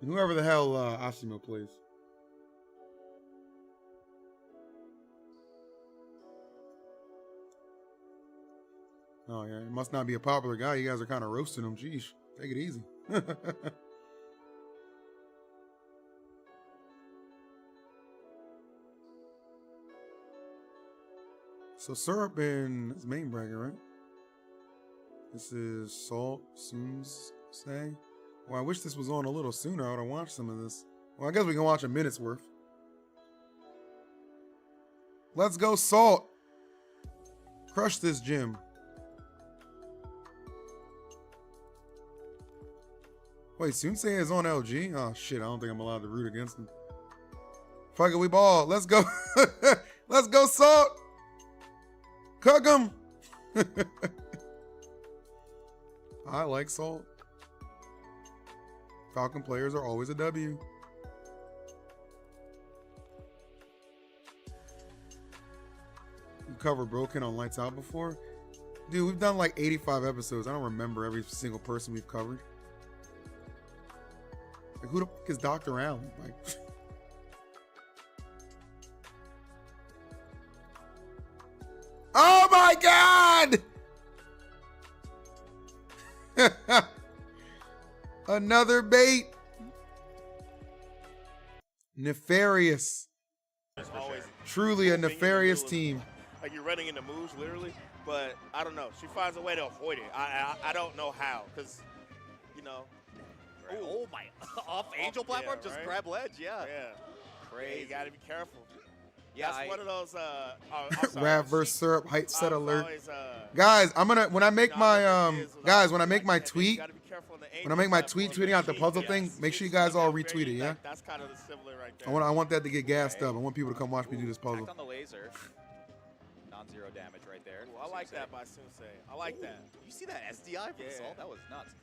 and whoever the hell Asimo plays. Oh yeah, it must not be a popular guy. You guys are kind of roasting him. Jeez, take it easy. So Syrup in his main bracket, right? This is Salt Soonsay. Well, I wish this was on a little sooner. I would have watched some of this. Well, I guess we can watch a minute's worth. Let's go, Salt. Crush this gym. Wait, Soonsay is on LG? Oh, shit. I don't think I'm allowed to root against him. Fuck it, we ball. Let's go. Let's go, Salt. Cook him. I like Salt. Falcon players are always a W. You covered Broken on Lights Out before? Dude, we've done like 85 episodes. I don't remember every single person we've covered. Like, who the fuck is Dr. Allen? Like, oh my God! Another bait. Nefarious. Truly a nefarious team. Like you're running into moves, literally. But I don't know. She finds a way to avoid it. I don't know how, because, you know. Right. Oh my! Off Angel platform, just grab ledge. Yeah. Crazy. Yeah, you gotta be careful. Yeah, that's one of those. Rav versus Syrup height set alert. Guys, I'm gonna when I make my tweet. When I make my tweet tweeting out the puzzle thing, make sure you guys all retweet it, yeah? That's kind of the similar right there. I want that to get gassed up. I want people to come watch me do this puzzle. On the laser. Non-zero damage right there. Ooh, I like that by Sensei. I like that. You see that SDI from Salt? That was nuts.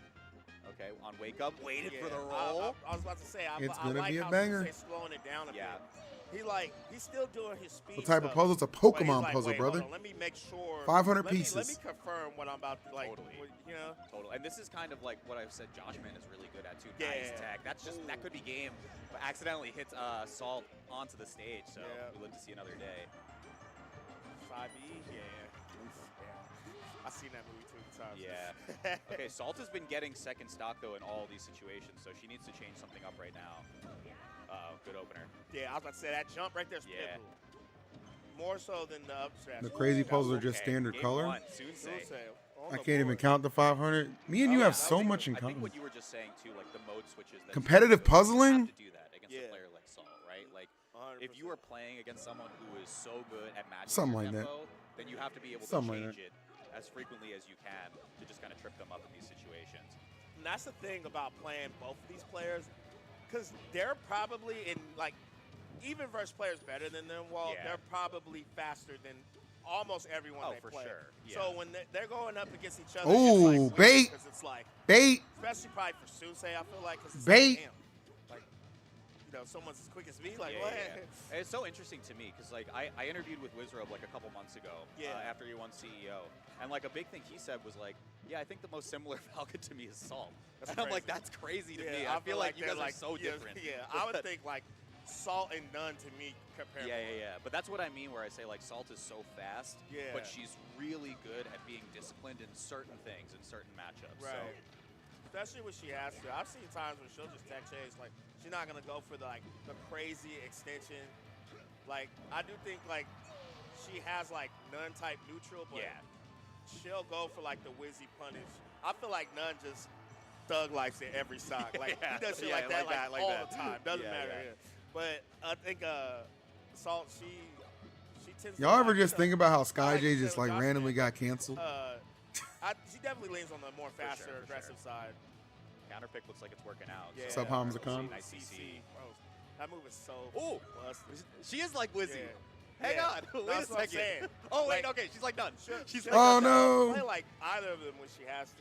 Okay, on wake up, waited for the roll. I was about to say, it's I gonna like be a how banger. Sensei's slowing it down a bit. He's still doing his speed. What type of stuff, puzzle? It's a but Pokemon like, puzzle, brother. Let me make sure. 500 let pieces. Let me confirm what I'm about to like. Totally. You know. Total. And this is kind of like what I've said. Joshman is really good at too. Yeah. Nice tech. That's just that could be game, but accidentally hits Salt onto the stage. So we live to see another day. 5E, I've seen that movie 2 times. Yeah. Okay, Salt has been getting second stock though in all these situations, so she needs to change something up right now. Good opener. Yeah, I was about to say that jump right there is pivotal. More so than the upstretch. The crazy puzzles are just standard Game color. one, I can't even count the 500. Me and you have so much in I common. think what you were just saying too, like the mode switches. That Competitive puzzling? You have to do that against a player like Salt, right? Like 100%. if you are playing against someone who is so good at matching Something your like that. tempo, then you have to be able Something to like change it as frequently as you can to just kind of trip them up in these situations. And that's the thing about playing both of these players, because they're probably in like, even versus players better than them, they're probably faster than almost everyone they play. Sure. Yeah. So when they're going up against each other, ooh, it's like bait, it's like, bait, especially probably for Sensei, I feel like, because it's bait. Like, you know, someone's as quick as me, like what? Yeah. It's so interesting to me because like I interviewed with Wizrobe like a couple months ago after he won CEO, and like a big thing he said was like, yeah, I think the most similar Falcon to me is Salt. And I'm like, that's crazy to me. I feel like you guys are so different. Yeah, I would think like Salt and None to me compared. Yeah. But that's what I mean where I say like Salt is so fast, but she's really good at being disciplined in certain things in certain matchups. Right. So. Especially when she has to. I've seen times when she'll just tech chase, like she's not gonna go for the crazy extension. Like I do think like she has like None type neutral, but she'll go for like the Wizzy punish. I feel like None just thug lifes it every stock. Like he does shit like that like all the time. Doesn't matter. Yeah. But I think Salt, she tends to. Y'all ever just think about how SkyJ just like randomly got canceled? She definitely leans on the more faster, aggressive side. Counterpick looks like it's working out. Yeah. Sub Hamza Khan. Nice CC. That move is so. Ooh, she is like Wizzy. Yeah. Hang on, wait a second. Oh wait, okay, she's like done. She's oh no. Play like either of them when she has to.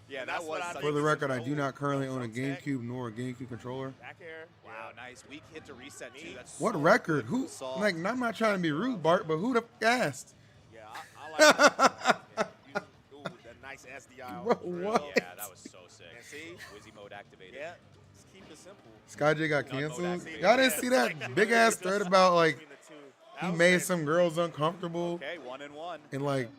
Yeah, that was. For the record, I do not currently own a GameCube nor a GameCube controller. Back air. Wow, nice. Weak hit to reset too. That's what record? Who? Like, I'm not trying to be rude, Bart, but who the f asked? Yeah, I like that. Ooh, that nice SDI. Bro, what? Yeah, that was so sick. And see? Wizzy mode activated. Yeah, just keep it simple. SkyJ got canceled. Y'all didn't see that big ass thread about like he made some girls uncomfortable. Okay, 1-1. And like.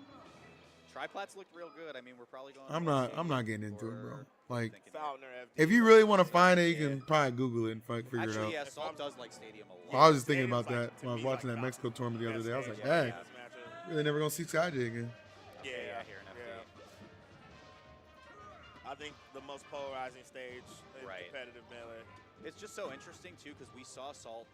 Triplats looked real good. I mean, we're probably going. I'm not getting into it, bro. Like, Fountain if you really want to find it, you can probably Google it and figure it out. Yeah, Salt does like Stadium a lot. Well, I was just thinking about that when I was watching that Mexico tournament the other day. I was like, dang, really never gonna see SkyJ again. Yeah, here in FD. I think the most polarizing stage in competitive melee. It's just so interesting too because we saw Salt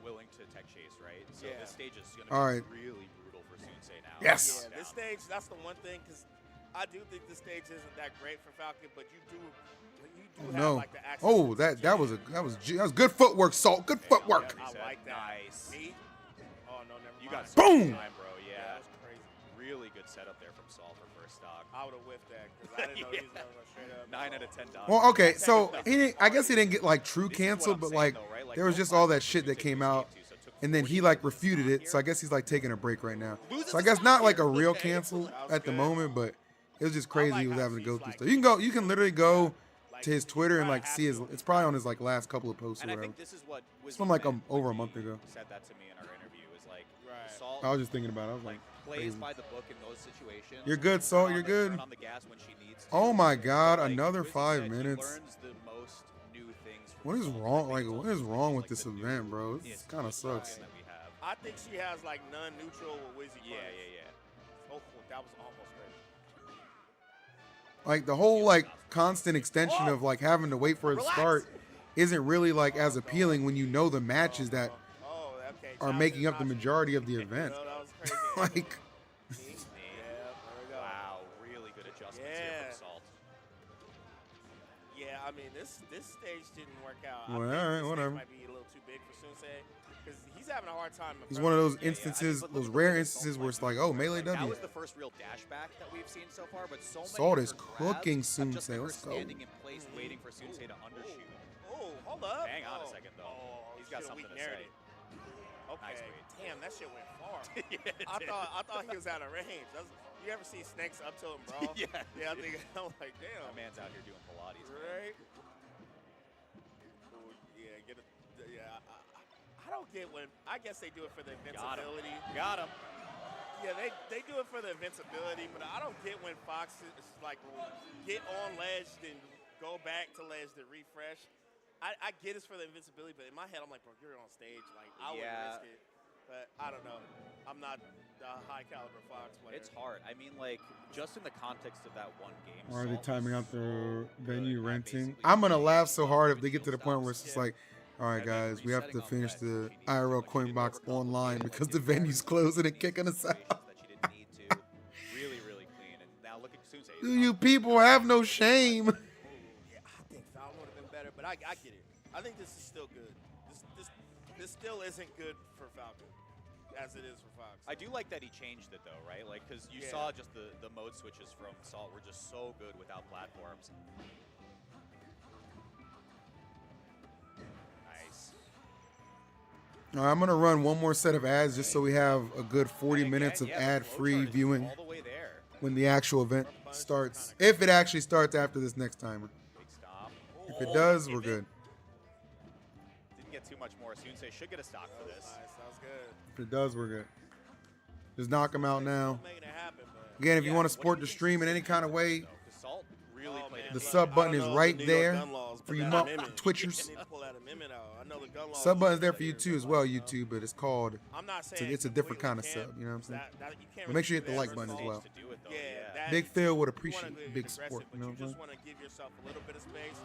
willing to tech chase, right? So this stage is going to be really brutal for Sensei now. Yes. Yeah, this stage, that's the one thing, because I do think this stage isn't that great for Falcon, but you do have like the access. Oh, that was good footwork, Salt. Good footwork. I like that. Nice. Me? Oh no, never mind. You got boom, time, bro. Yeah, that was crazy. Really good setup there from Salt for first stock. I would have whiffed that because I didn't know he was going to go straight up. 9 out of 10 dollars. Well, okay, so I guess he didn't get like true canceled, but like there was just all that shit that came out, and then he like refuted it. So I guess he's like taking a break right now. So I guess not like a real cancel at the moment, but it was just crazy he was having to go through stuff. You can literally go to his Twitter and like see his. It's probably on his like last couple of posts or whatever. I think this is what was it's from like over a month ago. Said that to me in our interview. Is like Salt. I was just thinking about it. I was like plays crazy. by the book in those situations. You're good, Salt. You're good. On the gas when she needs to. Oh my God! Like, Another Wizzy 5 said, minutes. He learns the most new things from What is Salt. wrong? Like, what is wrong with this event, bro? This kind of sucks. That we have. I think she has like non-neutral with Wizzy. Yeah. Oh, that was almost ready. Like the whole like constant extension of like having to wait for it to start isn't really like as appealing when you know the matches that are making up the majority of the event. Like, Wow, really good adjustments here from Salt. Yeah, I mean this stage didn't work out. Well, I think all right, this whatever. stage might be a little too big for Sensei because he's having a hard time. he's one of those instances, those rare instances where it's like, oh, melee That W. was the first real dash back that we've seen so far, but so many Salt of is her grabs cooking have just Sensei. been her Let's go. standing in place, waiting for Sensei to undershoot. Oh, hold up. Hang on a second, though. He's got something to say. Okay. Nice wait. Damn, that shit went far. Yeah, I thought he was out of range. You ever see snakes up to him, bro? Yeah. Yeah, I think I'm like, damn. My man's out here doing Pilates. Right? Ooh, yeah, I don't get when. I guess they do it for the invincibility. Got him. Yeah, they do it for the invincibility, but I don't get when Fox is like get on ledge then go back to ledge to refresh. I get it's for the invincibility, but in my head I'm like, bro, you're on stage. Like I wouldn't risk it. But I don't know. I'm not the high caliber Fox player. It's hard. I mean, like, just in the context of that one game. Or are they Salt timing out was their so venue good at renting? basically I'm gonna playing laugh so hard if with they get to the point where it's just like, all right, guys, we have to finish the IRL COINBOX online because the venue's closing and kicking us out. that she didn't need to. Really, really clean. And now look at Sensei. You people have no shame. Yeah, I think Falcon would have been better, but I get it. I think this is still good. This still isn't good for Falcon as it is for Fox. I do like that he changed it though, right? Like, because you saw just the mode switches from Salt were just so good without platforms. Nice. All right, I'm gonna run one more set of ads just so we have a good 40 minutes of ad-free viewing All the way there. when the actual event starts. If it actually starts after this next timer. Big stop. If it does, we're good. Didn't get too much more. Sensei should get a stock for this. Nice, sounds good. If it does, we're good. Just knock him out now. Making it happen, but Again, if you want to support the stream in any kind of way, Because Salt really played the it. sub button is right there for you Twitchers. They need to pull that amendment out. I know the gun laws Sub button's is there for you here, too as but well, I don't know. YouTube, but it's called. I'm not saying It's a different kind of completely sub, you know what I'm saying? you can't But make sure you really hit the do like that button as versus well. To do it, though. Yeah, Big Phil would you wanna appreciate be big aggressive, support, but you know what I'm you just saying? want to give yourself a little bit of space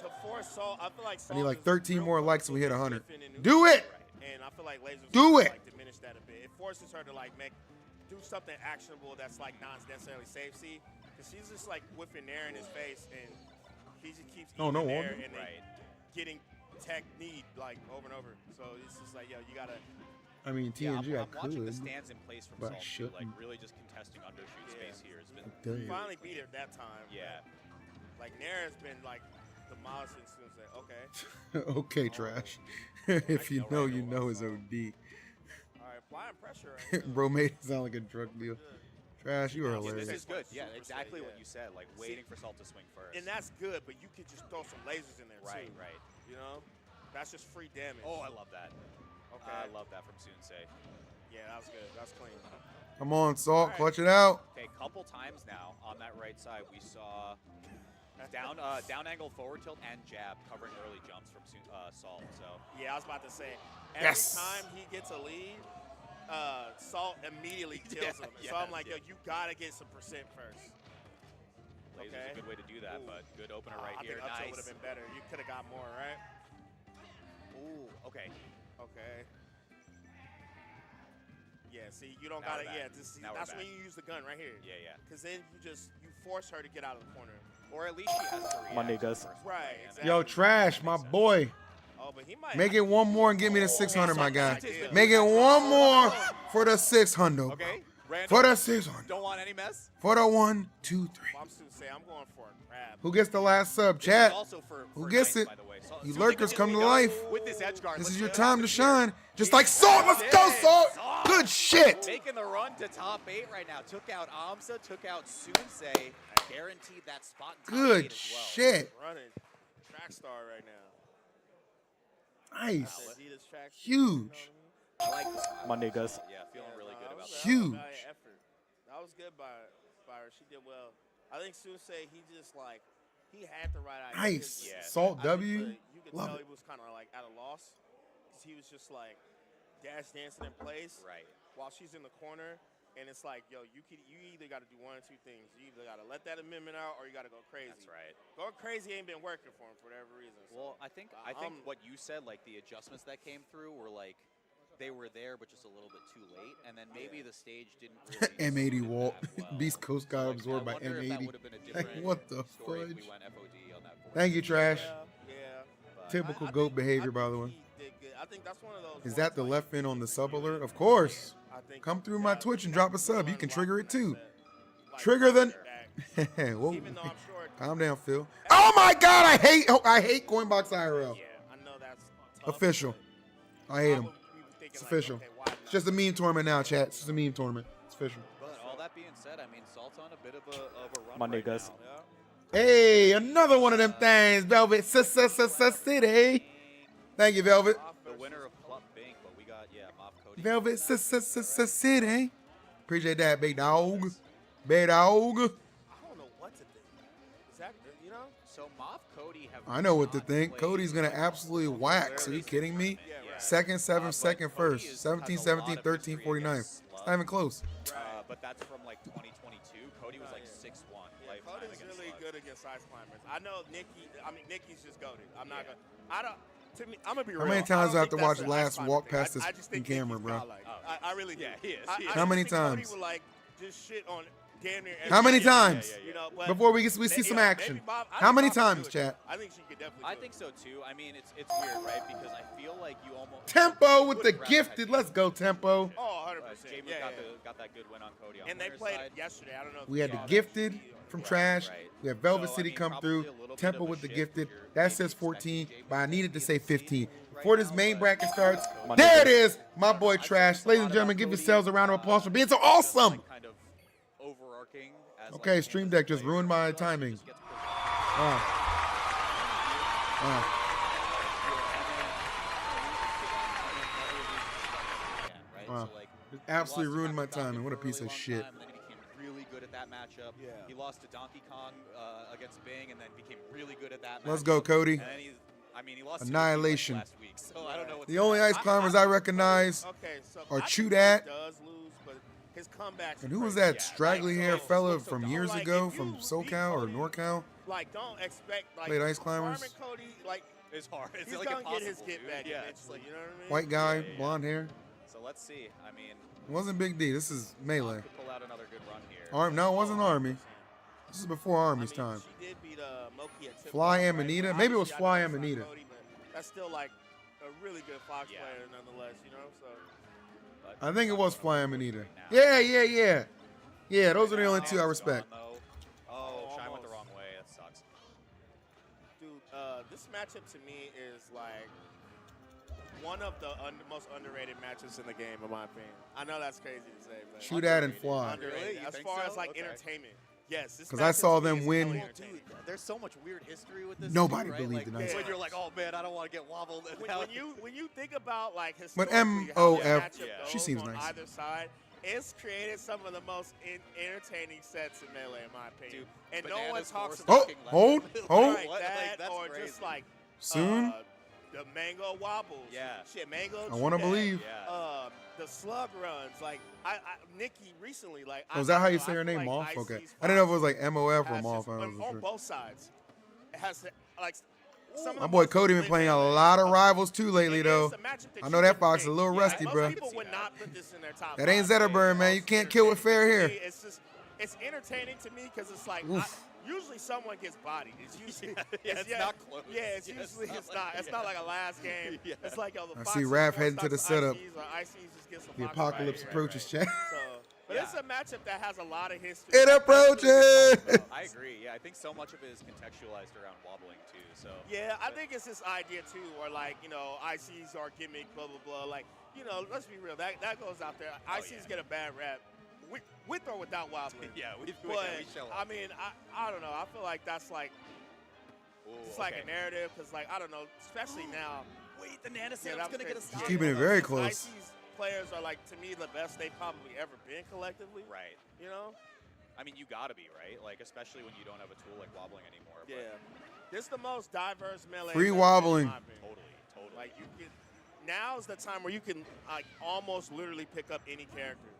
to force Salt. I feel like I need Salt like is 13 real more likes and we hit comfortable 100. defending neutral. Do it! And I feel like Lasers Do would, it! like diminish that a bit. It forces her to like do something actionable that's like not necessarily safe. See, because she's just like whipping air in his face, and he just keeps Oh, no eating wonder. air and then getting tech need like over and over. So it's just like, yo, you gotta. I mean, Yeah, TNG, I'm watching the I could. stance in place from but I Salt too, like shouldn't. really just contesting undershoot space here has been. Tell you. Finally beat her that time. Yeah. Like Nair's been like demolishing since then. Okay. Okay, trash. If you know, you know is OD. All right, applying pressure. Right here. Bro made it sound like a drug deal. Trash, you are Yeah, hilarious. this is good. Yeah, Super exactly safe, what you said. Like waiting for Salt to swing first. And that's good, but you could just throw some lasers in there right, too. right. You know, that's just free damage. Oh, I love that. Okay. I love that from Sensei. Yeah, that was good. That's clean. Come on, Salt, Alright. clutch it out. Okay, couple times now on that right side we saw down angle forward tilt and jab covering early jumps from Salt. So Yeah, I was about to say. Every Yes. time he gets a lead, Salt immediately kills him. So I'm like, yo, you gotta get some percent first. Laser's Okay. a good way to do that, Ooh. but good opener right I here. think upset would Nice. have been better. You could have got more, right? Ooh, okay. Okay. Yeah, see, you don't Now we're gotta. Yeah, back. just, Now we're that's back. when you use the gun right here. Yeah, yeah. Because then you force her to get out of the corner. Or at least she has to react. Monday to the does. first Right, play, and exactly. Yo, Trash, my boy. Oh, but he might Make it one more and give me the 600, my guy. idea. Make it one more for the 600. Okay, random. For the 600. Don't want any mess. For the 1, 2, 3. I'm going for a crab. Who gets the last sub? This is Chat. also for Who gets Knights, it? by the way, You lurkers come to life. With this edge guard. This is your time to shine. Just like Salt. Let's go, Salt. Good shit. Making the run to top 8 right now. Took out Amsa, took out Sunsei. Guaranteed that spot in top 8 Good as well. shit. Running track star right now. Nice. Huge. I like this. Monday, guys. Yeah, feeling really good about that. Huge. That was good by her. She did well. I think Sunsei, he just like, he had the right idea. Nice. Salt W. You could Love tell it. he was kind of like at a loss. Because he was just like dash dancing in place. Right. While she's in the corner. And it's like, yo, you either got to do one or two things. You either got to let that amendment out or you got to go crazy. That's right. Going crazy ain't been working for him for whatever reason. So, Well, I think what you said, like the adjustments that came through were like, they were there, but just a little bit too late. And then maybe the stage didn't really M80 Walt. well. Beast Coast got absorbed by I wonder if that M80. would have been a Like, different what the story if fudge? we went FOD on that board. Thank you, Trash. yeah. But Typical I GOAT think behavior, by the way. he did good. I think that's one of those Is ones, that the like, left fin on the sub alert? Of course. I think Come through my Twitch and drop a sub. You can trigger it too. Like, Trigger the. back. Whoa. Even though I'm sure Calm down, Phil. Oh my God! I hate COINBOX IRL. Yeah, I know that's tough, Official. but I hate I him. would be thinking, It's like, official. okay, why It's just a meme tournament now, chat. It's just a meme tournament. It's official. But all that being said, I mean, Salt's on a bit of a run Monday, right guys. now. Hey, another one of them things. Velvet City. Thank you, Velvet. The winner of Club Bink, but we got, Moff Cody. Velvet City. Appreciate that, big dog. Big dog. I don't know what to think. Is that, you know? So Moff Cody have I know what to not think. played Cody's going to absolutely wax. Are you kidding me? Second, 7, second, first. 17, 17, 13, 49. It's not even close. But that's from like 2022. Cody was like 6'1". Cody's really good against ice climbers. I know Nikki's just goated. I'm not going to. To me, I'm going to be real. How many times do I have to don't watch think that's Last an ice walk climber past thing. this I just in think camera, Nikki's bro? godlike. I really do. Yeah, he is. How many just think times? Cody would, like, just shit on damn near How many every- times? You know, but Before we see some action. How many times, chat? I think she could definitely I do think so too. I mean, it's weird, right? Because I feel like you almost Tempo with the would've rather gifted. had Let's go, Tempo. it. Oh, 100%. James Yeah, got that good win on Cody on And they winner's played side. yesterday. I don't know if We you had the saw that. gifted from Trash. Right. We have Velvet So, I City mean, come probably through. a little bit Tempo of a with the shift gifted. if you're That maybe says 14, expecting but I James needed to to say be 15. right Before this now, main but- bracket starts, Monday, there it guys. is, my boy Trash. Ladies and gentlemen, give yourselves a round of applause for being so awesome. Like, kind of overarching as, Okay, like, Stream famous Deck just player, ruined my just timing. gets pushed. Wow. Wow. Right? Wow. So, like, It he absolutely lost to ruined my Captain timing. What a for piece really of long shit. time, and then he became really good at that matchup. Yeah. He lost to Donkey Kong against Bing, and then became really good at that Let's matchup. go, Cody. And then he lost to Annihilation. Nikki, like, last week, so I don't know what The only ice climbers I recognize Okay, so are I think Chew he Dat. does lose, but his comebacks. And are who was crazy. that straggly hair fella so from don't, years like, ago if from you beat SoCal or Cody, NorCal? Like, don't expect like Played ice climbers? Farming Cody, like It's hard. It's he's like gonna impossible. get his get dude. back Yeah, it's eventually. like, You know what I mean? White guy, yeah. blonde hair. so let's see. I mean, It wasn't Big D. This is Melee. could pull out another good run here. No, it wasn't Army. This is before Army's I mean, time. She did beat Moki at tip Fly off, Amanita? Right? Maybe it was Obviously, Fly I know it's not Amanita. Cody, but that's still like a really good Fox Yeah. player nonetheless. You know, so But I think it was Fly Amanita. Yeah. Yeah, those are the only two I respect. Gone, though. Oh, Shine went the wrong way. That sucks. dude, this matchup to me is like one of the most underrated matches in the game, in my opinion. I know that's crazy to say, but Shoot at and fly. underrated. Really? You As think far so? as like Okay. entertainment. Yes, this 'Cause I saw matchup to me them is win. really Well, entertaining. dude, there's so much weird history with this. Nobody too, right? believed like, in ice when cream. you're like, oh man, I don't want to get wobbled. And now- When you think about like But historically how MOF, that matchup yeah. she goes seems on nice. either side, it's created some of the most entertaining sets in Melee, in my opinion. Dude, and no one Bananas talks forced about Oh, fucking hold, left. hold. like What? that, Like, that's or crazy. just like Soon, the mango wobbles. Yeah. Shit, mango. I want to True Dat, believe. Yeah. the slug runs, like Nikki recently, like. Oh, is that how you say her name, Moth? Okay. I didn't know if it was like MOF or Moth. I wasn't on sure. both sides. It has like. Some of My the boy most Cody been playing a prolific- lot of rivals too lately, It though. is a matchup that I you know that wouldn't Fox is a think. little rusty, Most bro. people would not put this in their top That ain't five, Zetterburn, man. You can't kill with fair entertaining. here. It's just, it's entertaining to me because it's like, Oof. usually someone gets bodied. It's usually, it's not close. Yeah, it's Yeah, it's usually, not it's like- not. It's yeah. not like a last game. Yeah. It's like, yo, the I Fox see is Raph forced heading to out the setup. ICs, or ICs just get some The Fox apocalypse right. approaches, chat. So, But it's a matchup that has a lot of history. It approaches. I agree. Yeah, I think so much of it is contextualized around wobbling too. So yeah, I think it's this idea too, where like ICs are gimmick, blah blah blah. Like let's be real, that goes out there. ICs get a bad rap, with or without wobbling. Yeah, we show up. I mean, I don't know. I feel like that's like it's like a narrative because like I don't know, especially now. Wait, the Nana setup's gonna get a stop. Keeping it very close. ICs players are like to me the best they've probably ever been collectively. Right. I mean, you gotta be, right? Like, especially when you don't have a tool like wobbling anymore. Yeah. This is the most diverse melee. Free wobbling. Totally. Like now's the time where you can like almost literally pick up any character.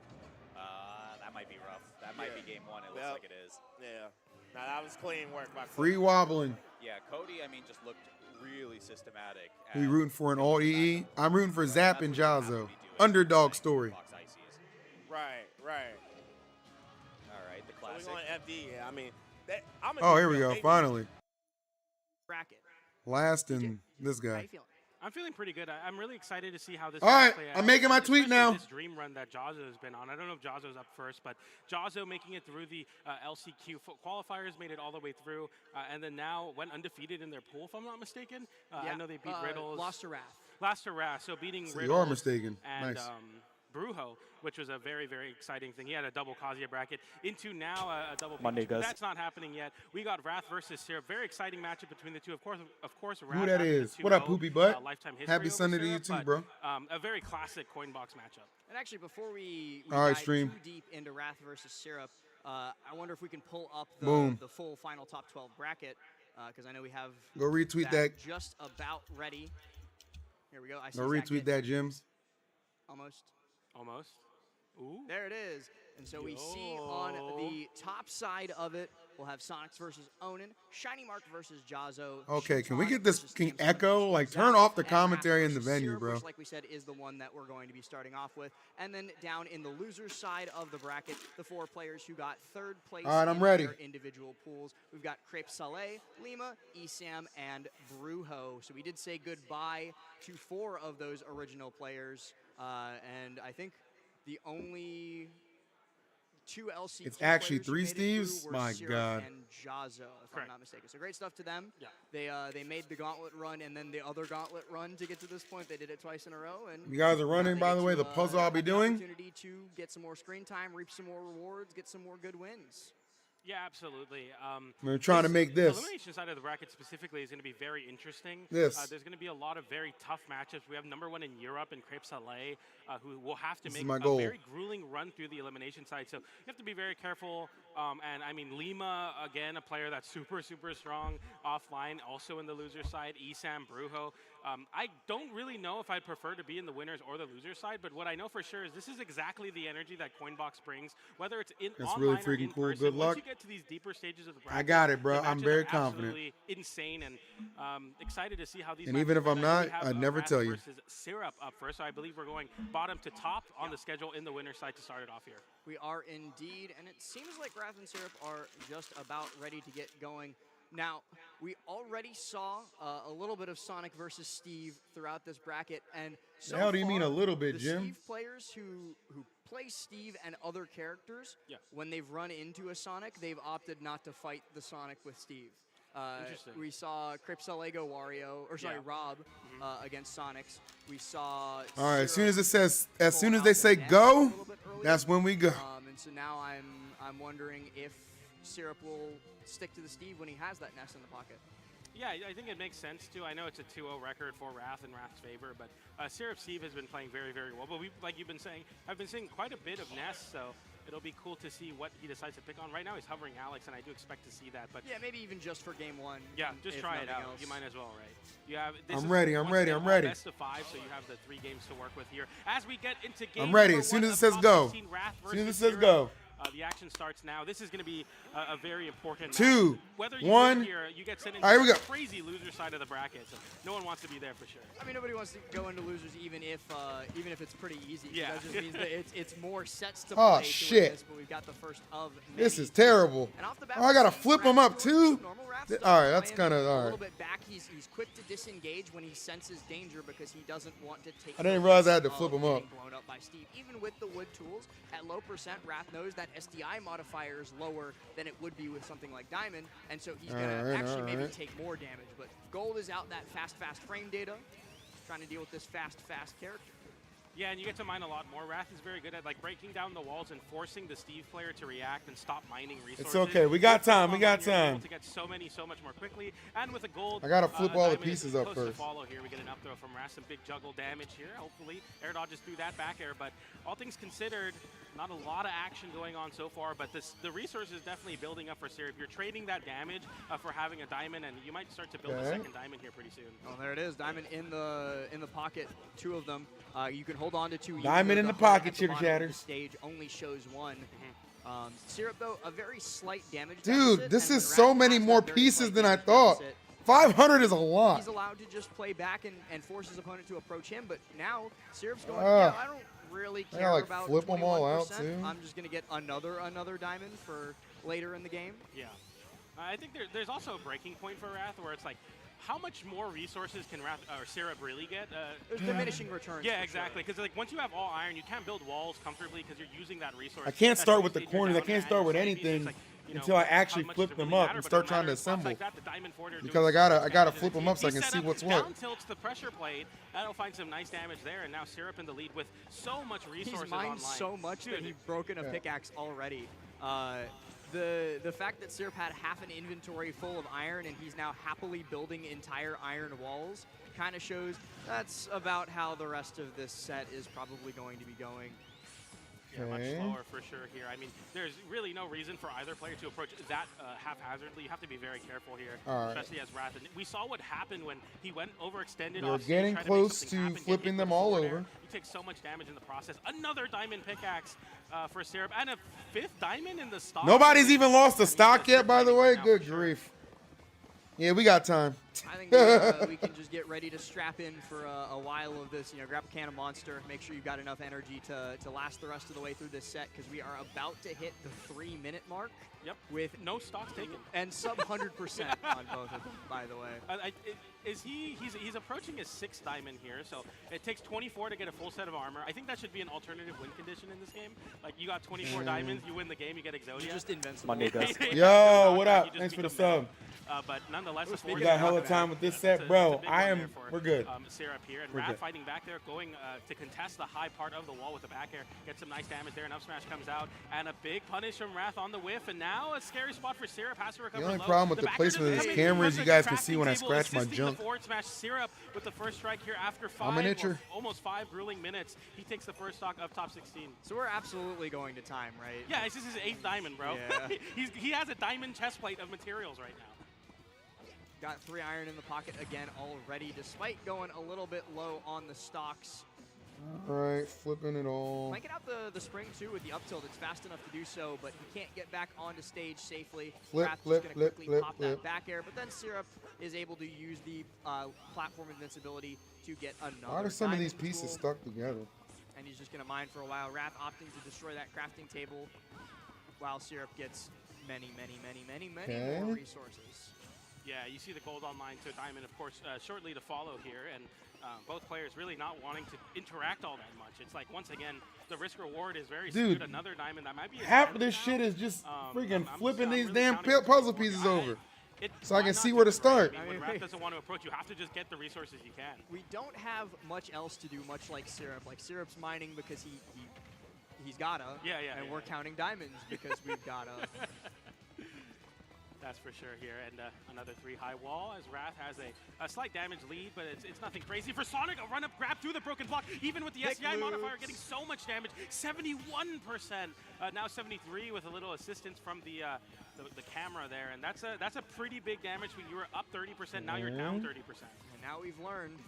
That might be rough. That might be game one. It looks like it is. Yeah. Now that was clean work by Free wobbling. Yeah, Cody, I mean, just looked really systematic. Who you rooting for in all EE? I'm rooting for Zap and Jahzzo. Underdog story. Right. All right, the classic. So we're going FD. Yeah, I mean, here we go. Finally. Bracket. Last in this guy. I'm feeling pretty good. I'm really excited to see how this. All right, play I'm out. making my tweet now. This dream run that Jazzo has been on. I don't know if Jazzo's up first, but Jazzo making it through the LCQ qualifiers, made it all the way through, and then now went undefeated in their pool, if I'm not mistaken. I know they beat Riddles. Lost to Wrath. So beating So Riddles. you are mistaken. And, Nice. Bruho, which was a very, very exciting thing. He had a double Kazuya bracket into now a double Monday Pikachu. goes. That's not happening yet. We got Wrath versus Syrup. Very exciting matchup between the two. Of course, Wrath. Who that having is? the What up, 2-0, Poopy Butt? lifetime history Happy over Sunday to you Syrup, too, but, bro. a very classic COINBOX matchup. And actually, before we All right, dive stream. too deep into Wrath versus Syrup, I wonder if we can pull up Boom. the full final top 12 bracket, because I know we have Go retweet that. just about ready. Here we go. I see Go Zach retweet get that, Jims. almost. Ooh. There it is. And so we see on the top side of it, we'll have Sonics versus Onin, Shiny Mark versus Jazzo. Okay, can we Chon get this versus King Team Echo? Sonic, Like, Zach, turn off the and commentary Wrath in the versus venue, Syrup, bro. Which, like we said, is the one that we're going to be starting off with. And then down in the losers side of the bracket, the 4 players who got 3rd place All right, I'm in ready. their individual pools. We've got Crepe Saleh, Lima, Esam, and Bruho. So we did say goodbye to 4 of those original players. And I think the only 2 LCQ It's actually players who 3 made it Steves? through were My Syrup God. and Jazzo, if I'm not mistaken. So great stuff to them. Yeah. They made the gauntlet run and then the other gauntlet run to get to this point. They did it twice in a row. And You guys are running, they by get the way, to, the puzzle I'll be have the doing. Opportunity to get some more screen time, reap some more rewards, get some more good wins. Yeah, absolutely. We're trying to make this. The elimination side of the bracket specifically is going to be very interesting. This. There's going to be a lot of very tough matchups. We have #1 in Europe in Crepe Saleh, who will have to This is make my a goal. very grueling run through the elimination side. So you have to be very careful. And I mean, Lima, again, a player that's super, super strong offline, also in the loser side. Esam, Bruho. I don't really know if I'd prefer to be in the winners or the loser side, but what I know for sure is this is exactly the energy that COINBOX brings, whether it's That's online really or freaking in cool. person. Good luck. Once you get to these deeper stages of the bracket, I got it, bro. the I'm matches very are confident. absolutely insane, and excited to see how these. And even if matches I'm play out. not, We have, I'd never Wrath tell you. Versus Syrup up first, so I believe we're going bottom to top on the schedule in the winner's side to start it off here. We are indeed, and it seems like Wrath and Syrup are just about ready to get going. Now, we already saw a little bit of Sonic versus Steve throughout this bracket, and so The hell do you mean a far, little bit, the Jim? Steve players who play Steve and other characters, when they've run into a Sonic, they've opted not to fight the Sonic with Steve. Interesting. We saw Cripsalego Wario, or sorry, Rob, against Sonics. We saw. All right, as soon as Syrup as soon as pull they out say the nest a go, little bit earlier. that's when we go. And so now I'm wondering if Syrup will stick to the Steve when he has that nest in the pocket. Yeah, I think it makes sense too. I know it's a 2-0 record for Wrath in Wrath's favor, but Syrup Steve has been playing very, very well. But we, like you've been saying, I've been seeing quite a bit of nests, so it'll be cool to see what he decides to pick on. Right now he's hovering Alex, and I do expect to see that. But yeah, maybe even just for game 1. Yeah, just if try it nothing out. else. You might as well, right? You have. This I'm is ready, once I'm ready, again I'm all ready. Best of 5, so you have the 3 games to work with here. As we get into game I'm ready. number As soon 1 as it of says top go. 16, Wrath As soon as it versus says Syrup. go. The action starts now. This is going to be a very important 2, match. Whether you 1. win here, you get sent into All right, here we the go. crazy loser side of the bracket. So no one wants to be there for sure. I mean, nobody wants to go into losers even if it's pretty easy. Yeah. That just means that it's more sets to Oh, play. shit. To this, but we've got the first of many. This is terrible. And off the bat, Oh, I got to we see flip him Raph up, too? doing some normal Raph stuff, All right, that's playing kind of, all a right. little bit back. He's quick to disengage when he senses danger because he doesn't want to take. I didn't the realize I had risk to flip of him up. getting blown up by Steve. Even with the wood tools at low percent, Raph knows that SDI modifier is lower than it would be with something like Diamond, and so he's gonna actually maybe take more damage. But Gold is out that fast frame data, trying to deal with this fast character. Yeah, and you get to mine a lot more. Wrath is very good at like breaking down the walls and forcing the Steve player to react and stop mining resources. It's okay. We got time. We got You're able time. to get so much more quickly. And with a gold, I gotta flip all the Diamond is pieces up close to first. follow here. We get an up throw from Wrath, some big juggle damage here. Hopefully, air dodges through that back air. But all things considered, not a lot of action going on so far. But the resource is definitely building up for Syrup. You're trading that damage for having a diamond, and you might start to build a second diamond here pretty soon. Oh, there it is. Diamond in the pocket. 2 of them. You can hold on to 2. Diamond in the pocket, chitter chatter. The stage only shows 1. Syrup, though, a very slight damage Dude, deficit, this and is when so Raph many has more that very pieces slight than I damage thought. deficit, 500 is a lot. he's allowed to just play back and force his opponent to approach him, but now Syrup's going, yeah, I don't really care like about flip 'em all out, 21%. too. I'm just going to get another diamond for later in the game. Yeah. I think there's also a breaking point for Wrath where it's like, how much more resources can Wrath or Syrup really get? There's diminishing returns. Yeah, exactly. Because like once you have all iron, you can't build walls comfortably because you're using that resource. I can't That's start what with the states you're corners. I down can't at, start and with maybe it's anything like, you know, until I how actually much flip does it them really up matter? and But start no trying to matter, spots assemble. like that, the Diamond Forward are doing Because I so gotta much flip them up so I damage. can see He what's set what. up down tilts the pressure plate. That'll find some nice damage there, and now Syrup in the lead with so much resources He's mined online. so much that Dude, he's broken a pickaxe already. The fact that Syrup had half an inventory full of iron and he's now happily building entire iron walls kind of shows that's about how the rest of this set is probably going to be going. Yeah, much slower for sure here. I mean, there's really no reason for either player to approach that haphazardly. You have to be very careful here, especially as Wrath. And we saw what happened when he went overextended. We're off getting stage, close to, to happen, flipping them all over. You take so much damage in the process. Another diamond pickaxe for Syrup, and a 5th diamond in the stock. Nobody's even lost the stock yet, by the way. Good grief. Yeah, we got time. I think we can just get ready to strap in for a while of this. You know, grab a can of Monster. Make sure you've got enough energy to last the rest of the way through this set because we are about to hit the 3-minute mark. Yep. With no stocks taken. And sub 100% on both of them, by the way. He's approaching his 6th diamond here, so it takes 24 to get a full set of armor. I think that should be an alternative win condition in this game. Like, you got 24 diamonds, you win the game, you get Exodia. You're just invincible. Monday does. Yo, what up? Thanks for the sub. But nonetheless, We got hella time with this set, bro. We're good. Syrup here, and Rad fighting back there, going to contest the high part of the wall with the back air. Gets some nice damage there, and up smash comes out, and a big punish from Wrath on the whiff, and now a scary spot for Syrup. Has to recover The only low. problem with the placement of this camera is you guys can see when I scratch my junk. Forward smash. Syrup with the first strike here after almost 5 grueling minutes. He takes the first stock of top 16. So we're absolutely going to time, right? Yeah, it's just his 8th diamond, bro. Yeah. He has a diamond chest plate of materials right now. Got 3 iron in the pocket again already, despite going a little bit low on the stocks. All right, flipping it all. Might get out the spring, too, with the up tilt. It's fast enough to do so, but he can't get back onto stage safely. Flip, Raph flip, just going to quickly flip, pop flip. that back air, but then Syrup is able to use the platform invincibility to get another Why are some of these diamond pieces tool. stuck together? And he's just going to mine for a while. Raph opting to destroy that crafting table while Syrup gets many more resources. Yeah, you see the gold online to diamond, of course, shortly to follow here, and both players really not wanting to interact all that much. It's like, once again, the risk-reward is very skewed. Another diamond that might be half of this shit is just freaking flipping these damn puzzle pieces over. So I can see where to start. I mean, when Raph doesn't want to approach, you have to just get the resources you can. We don't have much else to do, much like Syrup. Like, Syrup's mining because he's gotta. And we're counting diamonds because we've gotta. That's for sure here, and another 3 high wall as Wrath has a slight damage lead, but it's nothing crazy. For Sonic, a run-up grab through the broken block, even with the SCI modifier getting so much damage, 71%, now 73 with a little assistance from the camera there, and that's a pretty big damage when you were up 30%, now you're down 30%. And now we've learned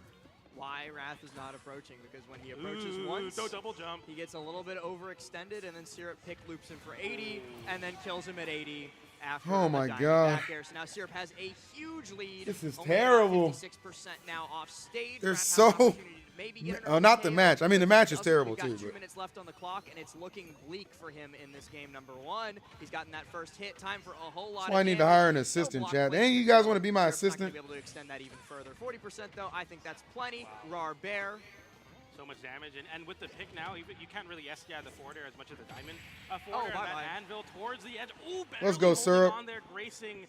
why Wrath is not approaching, because when he approaches once, don't double jump. He gets a little bit overextended, and then Syrup pick loops him for 80, and then kills him at 80 after Oh my a God. back air. So now Syrup has a huge lead. This is Only terrible. 56% now off stage. They're Wrath has so. an opportunity to maybe get Oh, not the KO. match. I mean, the match is Also, terrible we've got too. 2 But minutes left on the clock, and it's looking bleak for him in this game number 1. He's gotten that first hit. Time for a whole lot that's of why I need to damage. hire an No assistant, block Chad. placement. Hey, you guys want to be my Syrup's not gonna assistant? be able to extend that even further. 40% though, I think that's plenty. Rar Bear. So much damage, and with the pick now, you can't really SDI the forward air as much as the diamond forward Oh, air. bye-bye. That anvil towards the edge. Ooh, Let's barely go, holding Syrup. on there, gracing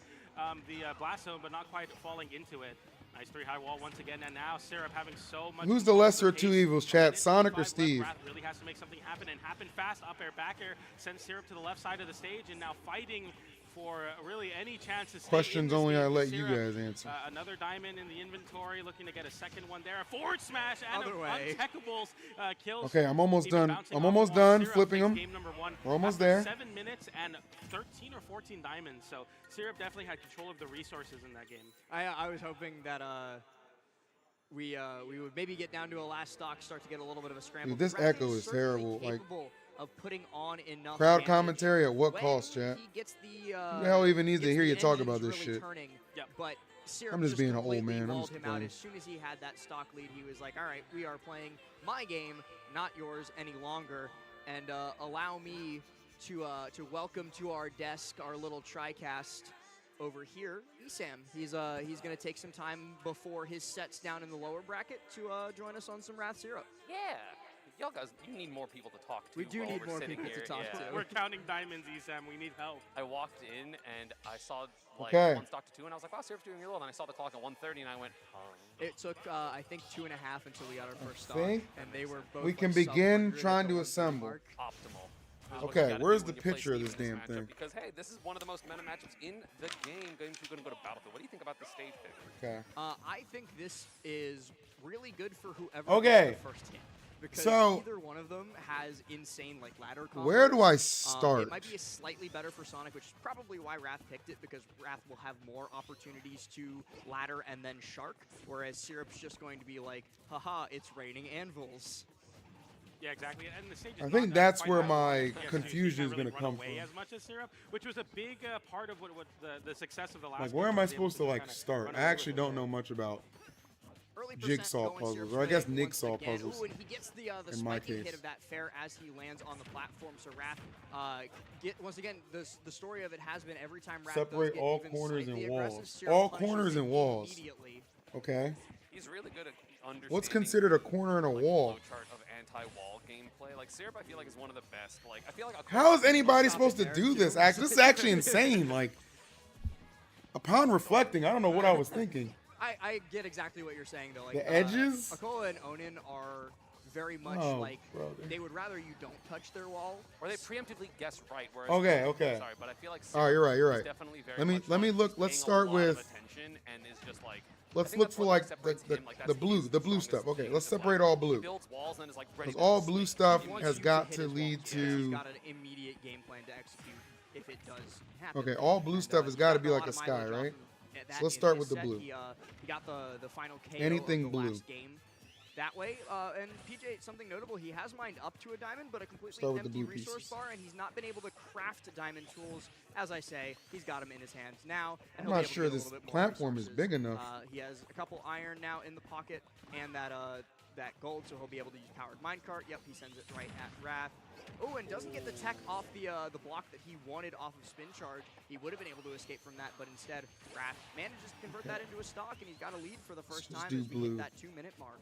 the blast zone, but not quite falling into it. Nice 3-high wall once again, and now Syrup having so much. Who's the lesser of two evils, Chad? Sonic or Steve? Wrath really has to make something happen, and happen fast. Up air, back air, sends Syrup to the left side of the stage, and now fighting for really any chance to stay Questions in this only game I for let you Syrup. guys answer. Another diamond in the inventory, looking to get a second one there. A forward smash and Other way. Unteckables kills. Okay, I'm almost Even done. bouncing I'm off almost the wall. done Syrup flipping takes them. game number 1 We're almost after there. 7 minutes and 13 or 14 diamonds. So Syrup definitely had control of the resources in that game. I was hoping that we would maybe get down to a last stock, start to get a little bit of a scramble. Dude, this Wrath echo is certainly terrible. Like, capable of putting on enough crowd damage commentary at what when cost, Chad? he gets the, Who the hell even needs to gets hear the you talk engines about this really shit? turning. But Syrup I'm just being an old completely man. I'm walled just him out. playing. As soon as he had that stock lead, he was like, all right, we are playing my game, not yours any longer. And allow me to welcome to our desk our little TriCast over here, Esam. He's going to take some time before his sets down in the lower bracket to join us on some Wrath Syrup. Yeah. Y'all guys, you need more people to talk to. We do while need we're more sitting people here. to talk Yeah. to. We're counting diamonds, Esam. We need help. I walked in and I saw like Okay. 1 stock to 2, and I was like, wow, Syrup's doing really well. And I saw the clock at 1:30, and I went, It took, I think, 2.5 until we got our first stock, think and they were both we can like, begin sub-100 trying at the to 1 assemble. mark. optimal. This is what Okay, you gotta where's do the when you play picture of Steve this in damn matchup, thing? Because, hey, this is one of the most meta matchups in the game going to Battlefield. What do you think about the stage pick? Okay. I think this is really good for whoever Okay. gets the first hit. Because So- either one of them has insane like ladder combos. Where do I It start? might be slightly better for Sonic, which is probably why Wrath picked it, because Wrath will have more opportunities to ladder and then shark, whereas Syrup's just going to be like, haha, it's raining anvils. Yeah, exactly. And the stage is I not think that that's quite where that my long. Yeah, confusion you is can't gonna really run come away from. as much as Syrup, which was a big part of what the success of the last Like, game where am I was able supposed to like kinda start? run I away actually with it. don't know much about Early jigsaw percent going puzzles, Syrup's or I guess way once Nigsaw again. puzzles. Ooh, and he gets the in my spiking case. hit of that fair as he lands on the platform. So Wrath, once again, the story of it has been every time Wrath Separate does get all even corners slightly and aggressive, walls. Syrup All punishes corners it and walls. immediately. Okay. He's really good at understanding. What's considered a corner and a like, wall? flowchart of anti-wall gameplay. Like Syrup, I feel like is one of the best. Like I feel like How is anybody Stop supposed it to there, do too. this? Actually, this is actually insane. Like, upon reflecting, I don't know what I was thinking. I get exactly what you're saying, though. Like, The edges? Akola and Onin are very much Oh, like, brother. they would rather you don't touch their wall. Or they preemptively guess right. Whereas Okay, I'm okay. Sorry, but I feel like All right, you're right. You're Syrup is right. definitely very Let me much let me like look. he's Let's paying a start lot of with. attention and is just like. I Let's think look that's for what, like separates him, like, that's the his blue strongest stuff. Okay, thing let's is, like, separate all he blue. builds walls and then is, like, ready Because to all just, blue like, stuff He wants has you got hit to his lead walls, because he's to. got an immediate game plan to execute if it does happen. Okay, all blue And, stuff has he's got to gotten be a like lot a of sky, mileage off right? of that So let's in start his with the set. blue. He got the final KO Anything of the blue. last game that way. And PJ, something notable, he has mined up to a diamond, but a completely Start with the empty blue resource pieces. bar, and he's not been able to craft diamond tools. As I say, he's got them in his hands now. And I'm he'll be not able to sure get a this little bit more platform is resources. big enough. He has a couple iron now in the pocket, and that gold, so he'll be able to use powered minecart. Yep, he sends it right at Wrath. Oh, and doesn't get the tech off the block that he wanted off of spin charge. He would have been able to escape from that, but instead, Wrath manages to convert that into a stock, and he's got a lead for the first Let's time do as we blue. hit that 2-minute mark.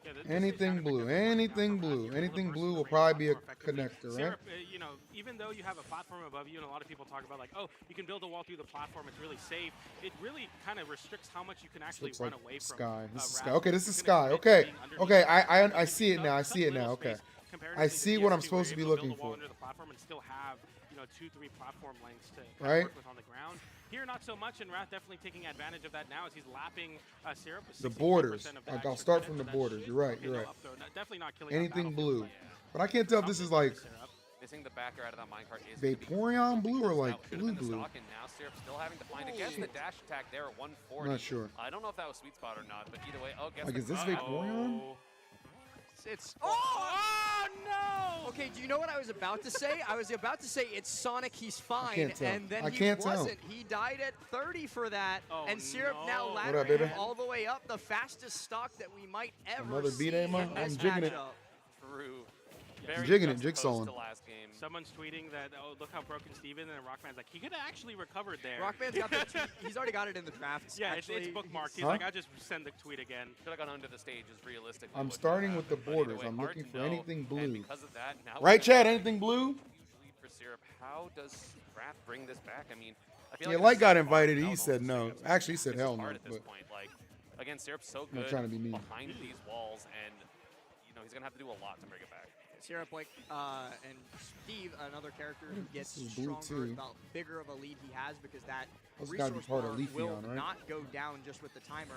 Yeah, Anything blue. Anything blue. Anything blue will probably be a connector, right? Syrup, you know, even though you have a platform above you, and a lot of people talk about like, oh, you can build a wall through the platform, it's really safe. It really kind of restricts how much you can actually Looks run like away from. sky. This is Wrath. sky. Okay, this is It's sky. gonna Okay. being underneath Okay, the I see it now. I see it now. Okay. I see what I'm supposed to be looking for. Under the platform and still have, you know, 2-3 platform lengths to Right. work with on the ground. Here, not so much, and Wrath definitely taking advantage of that now as he's lapping Syrup. With The 62% borders. of the I'll extra start credit, from the and that borders. should- You're right. okay, You're no right. up throw, definitely not killing Anything off blue. Battlefield, But I can't tell if this is like Syrup. Missing the backer out of that minecart is Vaporeon blue or like blue? blue? And now Syrup still having to find it. Gets the dash attack there at 140. Not sure. I don't know if that was sweet spot or not, but either way, gets Like, is this Vaporeon? It's oh no! Okay, do you know what I was about to say? I was about to say it's Sonic, he's fine, and then he wasn't. He died at 30 for that, and Syrup now laddering all the way up, the fastest stock that we might ever see in this matchup. True. Jigging it, jigsawing. Someone's tweeting that, oh, look how broken Steven, and Rockman's like, he could have actually recovered there. Rockman's got the tweet. He's already got it in the drafts. Yeah, it's bookmarked. He's like, I'll just send the tweet again. Should have gone under the stage is realistic. I'm starting with the borders. I'm looking for anything blue. Because of that, now right, Chad? Anything blue? For Syrup, how does Wrath bring this back? I mean, I Yeah, feel Light got invited. He said no. Actually, he said hell no. At this point, like, again, Syrup's so good trying to be mean. behind these walls, and he's gonna have to do a lot to bring it back. Syrup, and Steve, another character who gets stronger, the bigger of a lead he has, because that resource bar will not go down just with the timer.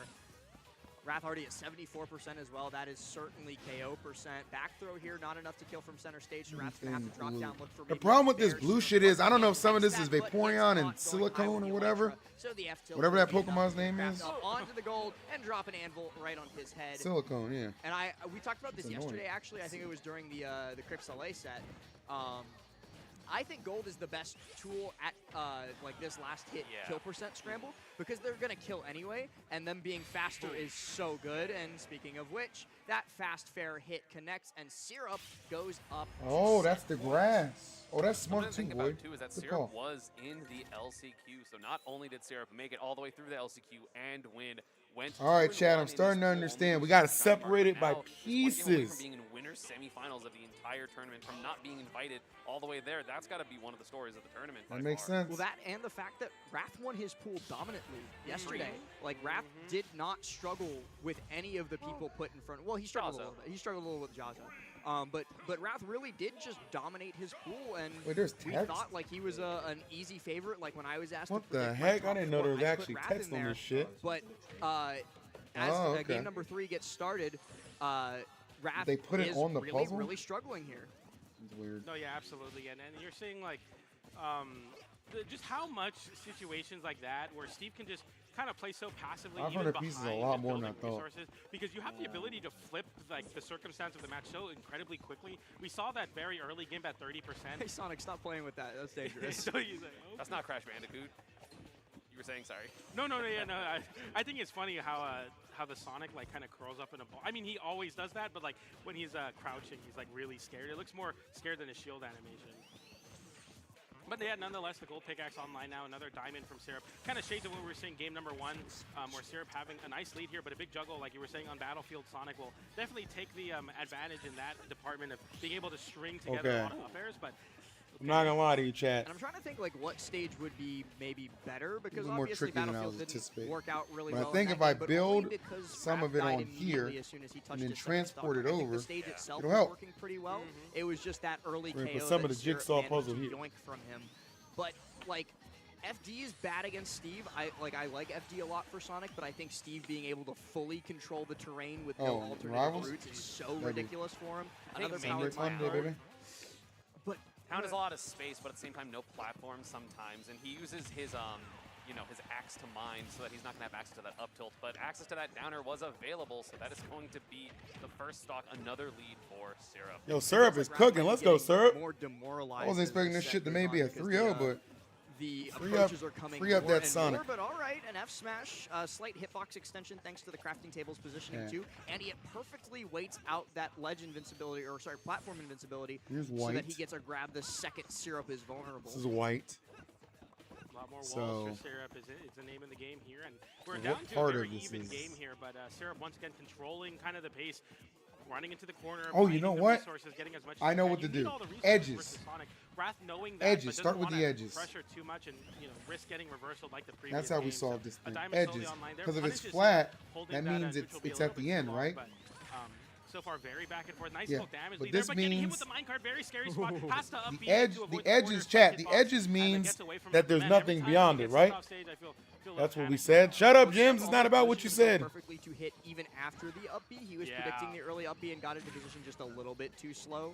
Wrath already at 74% as well. That is certainly KO percent. Back throw here, not enough to kill from center stage. So Wrath's gonna have to drop down, look for the problem with this blue shit is I don't know if some of this is Vaporeon and Silicone or whatever. So the whatever that Pokemon's name is. Onto the gold and drop an anvil right on his head. Silicone, yeah. And we talked about this yesterday. Actually, I think it was during the Crypt Soleil set. I think gold is the best tool at like this last hit kill percent scramble, because they're gonna kill anyway, and them being faster is so good. And speaking of which, that fast fair hit connects, and Syrup goes up. Oh, that's the grass. Oh, that's smart too, boy. About too is that Syrup was in the LCQ, so not only did Syrup make it all the way through the LCQ and win. All right, Chad, I'm starting to understand. We got to separate it by pieces. From being in winners semifinals of the entire tournament, from not being invited all the way there, that's got to be one of the stories of the tournament. That makes sense. Well, that and the fact that Wrath won his pool dominantly yesterday. Like, Wrath did not struggle with any of the people put in front. Well, he struggled a little bit. He struggled a little with Jahzzo. But Wrath really did just dominate his pool, and we thought like he was an easy favorite. Like when I was asked, what the heck? I didn't know there was actually text on this shit. But as game number 3 gets started, Wrath they put it on the puzzle? really struggling here. It's weird. No, yeah, absolutely, and you're seeing like just how much situations like that where Steve can just kind of play so passively. 500 pieces is a lot more than I thought. Because you have the ability to flip like the circumstance of the match so incredibly quickly. We saw that very early game at 30%. Hey Sonic, stop playing with that. That's dangerous. So he's like, okay. That's not Crash Bandicoot. You were saying sorry. No. I think it's funny how the Sonic like kind of curls up in a ball. I mean, he always does that, but like when he's crouching, he's like really scared. It looks more scared than his shield animation. But yeah, nonetheless, the gold pickaxe online now. Another diamond from Syrup. Kind of shades of what we were seeing game number 1, where Syrup having a nice lead here, but a big juggle, like you were saying on Battlefield. Sonic will definitely take the advantage in that department of being able to string together a lot of up airs. But I'm not gonna lie to you, Chad. And I'm trying to think like what stage would be maybe better, because obviously Battlefield didn't work out really well. I think if I build some of it on here and then transport it over, the stage itself it'll was help. working pretty well. It was just that early KO put some of the jigsaw puzzle here. Yoink from him. But like FD is bad against Steve. I like FD a lot for Sonic, but I think Steve being able to fully control the terrain with no alternative routes is so ridiculous for him. Another power baby. Count has a lot of space, but at the same time, no platform sometimes, and he uses his his axe to mine so that he's not gonna have access to that up tilt. But access to that downer was available, so that is going to be the first stock, another lead for Syrup. Yo, Syrup is cooking. Let's go, Syrup. More demoralized. I wasn't expecting this shit to maybe a 3-0, but the approaches are coming free up more that and Sonic. more, but all right, an F smash, slight hitbox extension thanks to the crafting table's positioning too, and he perfectly waits out that ledge invincibility, or sorry, platform invincibility, so that he gets a grab the second Syrup is vulnerable. This is white. A lot more walls for Syrup is the name of the game here, and we're down to a very even game here, but Syrup once again controlling kind of the pace, running into the corner. Oh, you know what? Getting as much I know what to do. Edges. Wrath knowing that, edges. Start with the edges. Pressure too much and risk getting reversal like the previous That's how we game. solve this thing. Diamond Edges. Because if it's flat, that means it's at the end, right? But, so far, very back and forth. Nice yeah. damage But lead this there, but means getting hit with the minecart, very scary spot. Has to up the edges, chat. The edges means that there's nothing beyond it, right? That's what we said. Shut up, Jims. It's not about what you said. Perfectly to hit even after the up B. He was predicting the early up B and got into position just a little bit too slow.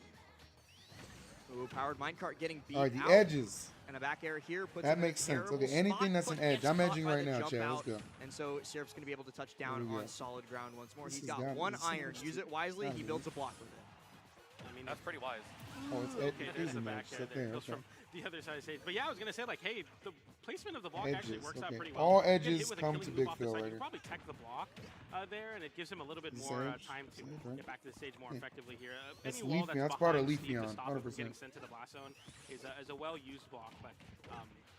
Ooh, powered minecart getting beat All right, the out. edges. And a back air here puts That him in a makes sense. terrible Okay, anything spot, that's but an edge. gets I'm caught edging by right the now, jump Chad. Let's out, go. And so Syrup's going to be able to touch down we on go. solid ground once more. This He's is got down. one This is iron. much Use too- it wisely. down He here. builds a block with it. I mean, That's pretty wise. Oh, it's okay, there's the an back edge. air Right there. there. Goes Okay. from the other side of the stage. But yeah, I was gonna say like, hey, the placement of the block actually Edges, works out okay. pretty well. All You get hit edges with a come killing to move Big off the Phil side, right You here. can probably tech the block there, and it gives him a little bit This more edge, time to this edge, right? get back to the stage more Yeah. effectively here. That's Any wall Leafeon. that's That's part of behind Steve to Leafeon, stop him from 100%. getting sent to the blast zone is a well-used block, but.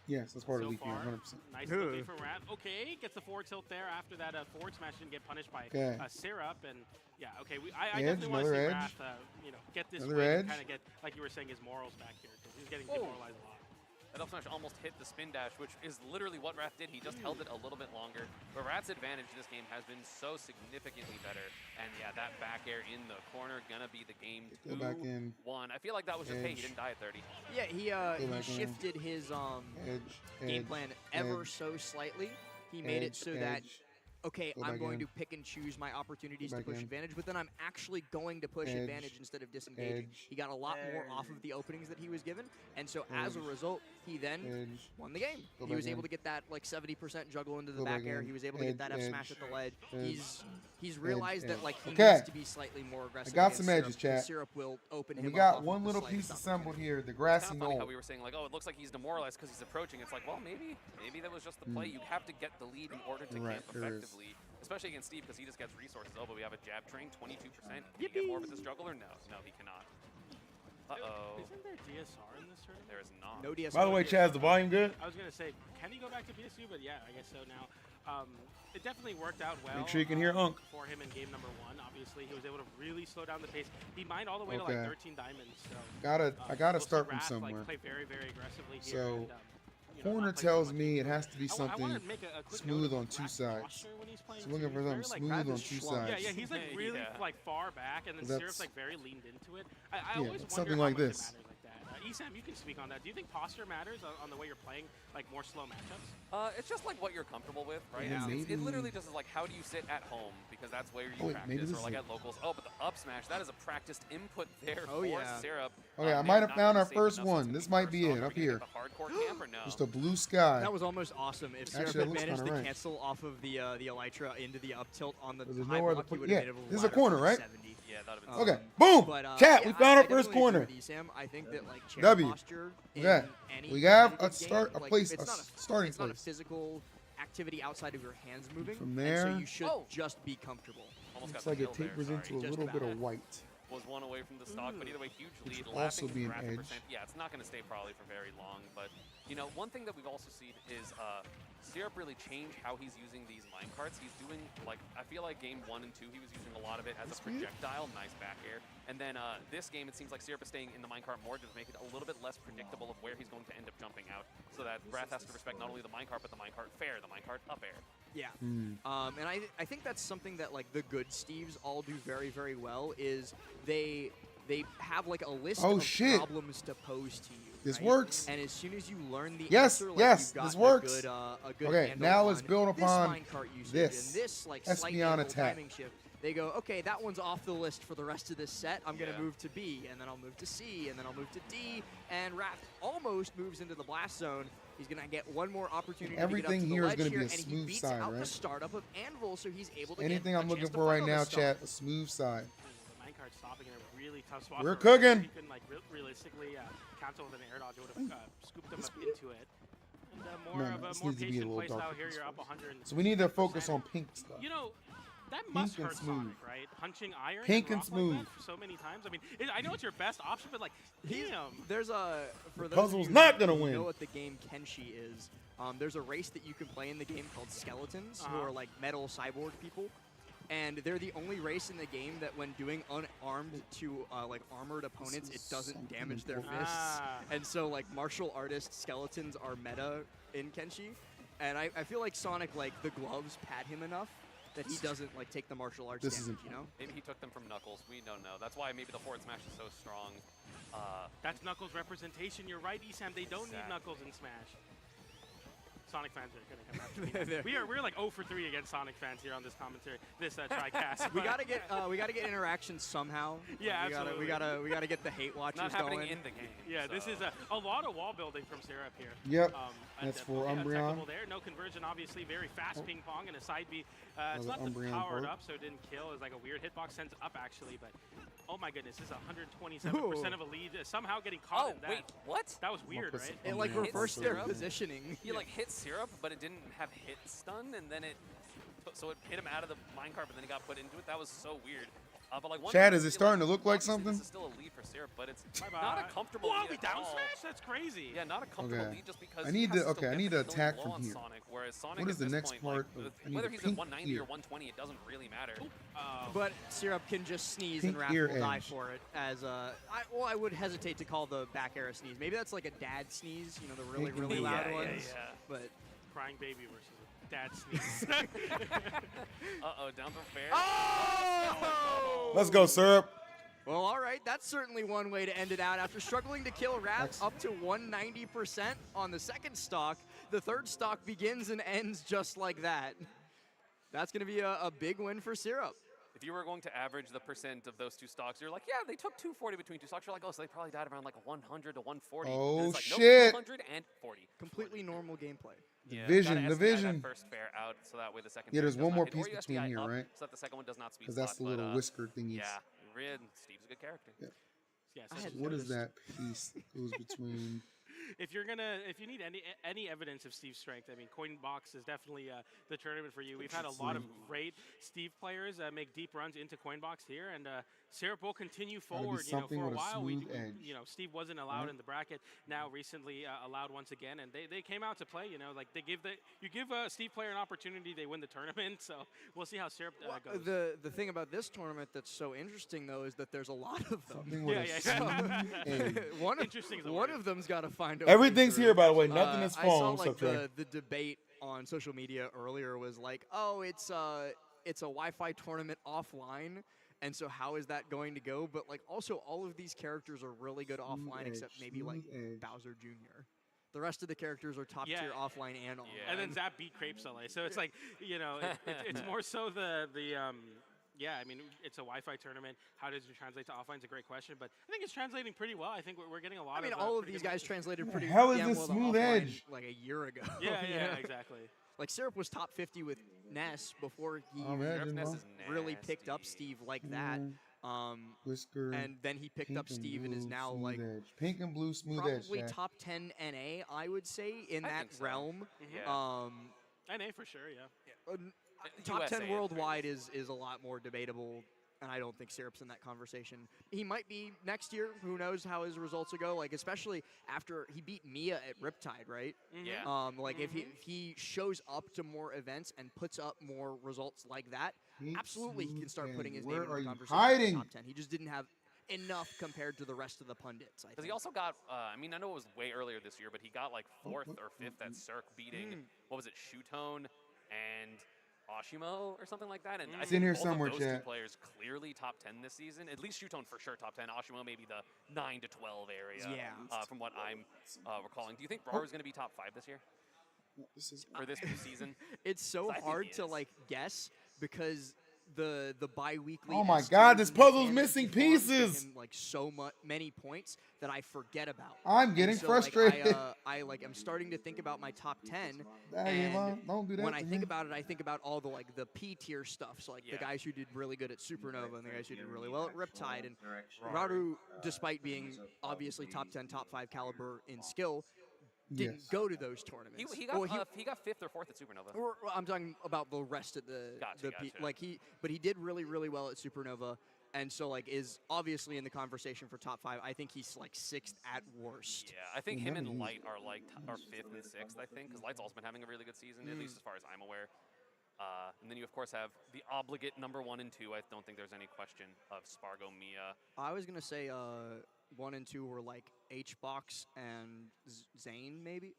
Yes, that's part of So Leafeon, far, 100%. nice little beat from Rat. Okay, gets the forward tilt there after that forward smash didn't get punished by Okay. Syrup. And yeah, okay, I Edge, definitely want to see another Wrath, get this Another win and edge. kind of get, like you were saying, his morals back here because he's getting demoralized a lot. That up smash almost hit the spin dash, which is literally what Wrath did. He just held it a little bit longer. But Wrath's advantage this game has been so significantly better. And yeah, that back air in the corner, gonna be the game Go back in. 2-1. I feel like that was just, hey, he Edge. didn't die at 30. Yeah, he back in. shifted his Edge, game edge, plan ever edge, so slightly. He made it edge, so that edge. okay, Go I'm back going in. to pick and choose my opportunities Go to back push in. advantage, but then I'm actually going to push Edge, advantage instead of disengaging. edge, He got a lot more off of the openings that he was given, and so as a edge, result, he then edge. won the game. Go He was back able in. to get that like 70% juggle into the Go back back air. in. He was able to get that Edge, F smash at the ledge. edge, He's realized that edge. like he Okay. needs to be slightly more aggressive. I got against some Syrup, edges, because chat. Syrup will open And him we up got off one of the little slightest piece assembled opportunity. here, the It's grassy kind of funny how knoll. we were saying, like, oh, it looks like he's demoralized because he's approaching. It's like, well, maybe that was just the play. You have to get the lead in order to Right, camp there is. effectively, especially against Steve because he just gets resources. Oh, but we have a jab train, 22%. Can he get more with this juggler? No, he cannot. Uh-oh. Isn't there DSR in this tournament? There is not. No DSR. By the way, Chaz, the volume good? I was gonna say, can he go back to PSU? But yeah, I guess so now. It definitely worked out well. Make sure you can hear Unk. For him in game number 1. Obviously, he was able to really slow down the pace. He mined all the way to Okay. like 13 diamonds. So I gotta we'll see start from Wrath, somewhere. Like, play very, very aggressively here. So, and, you know, corner not play too tells much me it into has to be I something wanna make a quick smooth note on of two Wrath's sides. posture when he's playing So looking too. for He's something very, smooth Wrath on is two schlong. sides. Yeah, he's like really Yeah. like far back, and then That's- Syrup's like very leaned into it. I Yeah, always wonder something how like much this. it matters like that. Esam, you can speak on that. Do you think posture matters on the way you're playing, like more slow matchups? It's just like what you're comfortable with, right? Yeah, It maybe- literally just is like, how do you sit at home? Because that's where you Oh, wait, maybe practice, this or like is at locals. Oh, but the up smash, that is a practiced input there Oh, for yeah. Syrup. Okay, I Maybe might have not found our safe first enough, so one. it's gonna This might first be off. it, Are we up gonna here. get the hardcore camp or no? Just a blue sky. That was almost awesome. If Syrup Actually, had it looks managed kinda to right. cancel off of the Elytra into the up tilt on the But there's high nowhere to block, he put- would have yeah, been able to this is a ladder corner, from right? 70. Yeah, that would have been Okay, sick. boom! But, Chat, we yeah, found I our first definitely corner. agree with Esam. I think that like chair W. posture in Okay. any We have a competitive start, game, a place, it's a not starting it's not a place. physical activity outside of your hands moving. From and there- so you should Oh. just be comfortable. Almost Looks got like the it kill there, tapers sorry. into a Just little bit about. of white. Was one away from the stock, but either way, huge Which lead. will Lapping also be an Wrath edge. percent. Yeah, it's not going to stay probably for very long, but you know, one thing that we've also seen is Syrup really changed how he's using these minecarts. He's doing, like, I feel like game 1 and 2, he was using a lot of it as a projectile, nice back air. And then this game, it seems like Syrup is staying in the minecart more to make it a little bit less predictable of where he's going to end up jumping out, so that Wrath has to respect not only the minecart, but the minecart fair, the minecart up air. Yeah. Hmm. And I think that's something that like the good Steves all do very, very well is they have like a list Oh, of shit. problems to pose to you. This right? works. And as soon as you learn the Yes, answer, like yes, you've got this works. A good Okay, handle now let's on build this upon minecart usage this. and this like slight Espeon angle attack. timing shift. They go, okay, that one's off the list for the rest of this set. I'm going Yeah. to move to B, and then I'll move to C, and then I'll move to D. And Wrath almost moves into the blast zone. He's going to get one more opportunity Everything to get here up is to the gonna ledge be a here, and smooth he beats side, out the right? startup of Anvil, so he's able to Anything get I'm a looking chance to for fight right on the now, stop. chat, a smooth side. The minecart stopping in a really tough spot. We're for Wrath. cooking. He can like realistically cancel with an air dodge. It would have scooped him up into it. And more No, of a this more needs to be a patient little playstyle darker here. this You're way. up 100. So we need to focus on pink stuff. You know, that must and hurt smooth. Sonic, right? Punching iron Pink and rock smooth. like that so many times. I mean, I know it's your best option, but like, damn. There's a for those puzzle's of you not who gonna win. know what the game Kenshi is. There's a race that you can play in the game called Skeletons, who are like metal cyborg people, and they're the only race in the game that when doing unarmed to like armored opponents, it doesn't damage their fists. And so like martial artist skeletons are meta in Kenshi, and I feel like Sonic, like the gloves pad him enough that he doesn't like take the martial arts This damage, isn't- you know? Maybe he took them from Knuckles. We don't know. That's why maybe the forward smash is so strong. That's Knuckles representation. You're right, Esam. They don't need Exactly. Knuckles in Smash. Sonic fans are going to come after me. We're like 0 for 3 against Sonic fans here on this commentary, this TriCast. we gotta get interaction somehow. Yeah, absolutely. We gotta get the hate watchers Not happening going. in the game. Yeah, so. this is a lot of wall building from Syrup here. Yep. That's for Umbreon. There, no conversion, obviously very fast ping pong and a side B. It's not Umbreon powered board. up, so it didn't kill. It's like a weird hitbox sends up actually, but oh my goodness, this is 127% of a lead. Somehow getting caught in that. Wait, what? That was weird, right? It like reversed their positioning. He like hit Syrup, but it didn't have hit stun, and then it hit him out of the minecart, but then he got put into it. That was so weird. But like Chad, is it starting to look like something? This is still a lead for Syrup, but it's not a comfortable Whoa, lead we at down all. smash? That's crazy. Yeah, not a comfortable lead just because I need he has to. Okay, I need to attack low from on here. Sonic, whereas Sonic What is the at this next point, part? Like, I need whether a he's at pink 190 ear. or 120, it doesn't really matter. But Syrup can just sneeze Pink and Raph ear will die edge. for it. As I would hesitate to call the back air a sneeze. Maybe that's like a dad sneeze, you know, the really Pink really and loud blue. ones. Yeah. But Crying baby versus a dad sneeze. Uh-oh, down throw fair. oh! Let's go, Syrup. Well, all right. That's certainly one way to end it out. After struggling to kill Raph up to 190% on the second stock, the third stock begins and ends just like that. That's going to be a big win for Syrup. If you were going to average the percent of those two stocks, you're like, yeah, they took 240 between two stocks. You're like, oh, so they probably died around like 100 to 140. Oh, and it's like, shit. Nope, 140. Completely normal gameplay. Yeah, Vision, gotta the SDI vision. That first fair out, so that way the second. Yeah, fair there's does one not more hit, or piece you between SDI here, up, right? So that the second one does not speed Because that's the spot, little whisker thingies. Yeah, Steve's a good character. Yeah. Yeah, So what is that piece that goes between? If you need any evidence of Steve's strength, I mean, COINBOX is definitely the tournament for you. We've had a lot of great Steve players make deep runs into COINBOX here, and Syrup will continue forward. You know, for a while, Steve wasn't allowed in the bracket. Now, recently allowed once again, and they came out to play. You know, like you give a Steve player an opportunity, they win the tournament. So we'll see how Syrup goes. The thing about this tournament that's so interesting though is that there's a lot of them. One of them's got to find. Everything's here, by the way. Nothing is falling. I saw like the debate on social media earlier was like, oh, it's a Wi-Fi tournament offline, and so how is that going to go? But like also all of these characters are really good offline, except maybe like Bowser Jr. The rest of the characters are top tier offline and online. And then Zap beat Crepe Soleil, so it's like it's more so the yeah, I mean, it's a Wi-Fi tournament. How does it translate to offline is a great question, but I think it's translating pretty well. I think we're getting a lot of. I mean, all of these guys translated pretty well. How is well this to smooth offline, edge? like a year ago. Yeah, exactly. Like Syrup was top 50 with Ness before he really picked up Steve like that. Whisker, and then he picked up Steve and is now like pink and blue smooth edge. Probably top 10 NA, I would say, in that realm. NA for sure, yeah. Top 10 worldwide is a lot more debatable, and I don't think Syrup's in that conversation. He might be next year. Who knows how his results will go? Like especially after he beat Mia at Riptide, right? Yeah. Like if he shows up to more events and puts up more results like that, absolutely he can start putting his name in the conversation in the top 10. He just didn't have enough compared to the rest of the pundits. Because he also got, I mean, I know it was way earlier this year, but he got like 4th or 5th at Cirque, beating what was it, Chon and Oshimo or something like that, and I think both of those two players clearly top 10 this season. At least Chon for sure top 10. Oshimo maybe the 9 to 12 area. From what I'm recalling. Do you think Bruho is going to be top 5 this year? For this new season? It's so hard to like guess because the bi-weekly. Oh my God, this puzzle's missing pieces. Like so many points that I forget about. I'm getting frustrated. Like I'm starting to think about my top 10. Don't do that. When I think about it, I think about all the P tier stuff. So like the guys who did really good at Supernova and the guys who did really well at Riptide. And Raru, despite being obviously top 10, top 5 caliber in skill, didn't go to those tournaments. He got 5th or 4th at Supernova. I'm talking about the rest of the Gotcha. But he did really, really well at Supernova, and so like is obviously in the conversation for top 5. I think he's like 6th at worst. Yeah, I think him and Light are like 5th and 6th. I think because Light's also been having a really good season, at least as far as I'm aware. And then you of course have the obligate number 1 and 2. I don't think there's any question of Spargo Mia. I was gonna say 1 and 2 were like H-Box and Zane, maybe?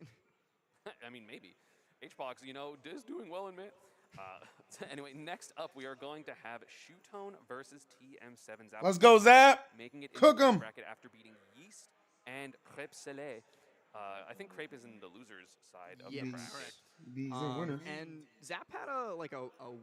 I mean, maybe. H-Box, you know, is doing well in May. Anyway, next up, we are going to have Chon versus TM7 Zap. Let's go, Zap! Making it Cook into the 'em! bracket after beating Yeast and Crepe Soleil. I think Crepe is in the losers side of Yes. the bracket. These are winners. And Zap had a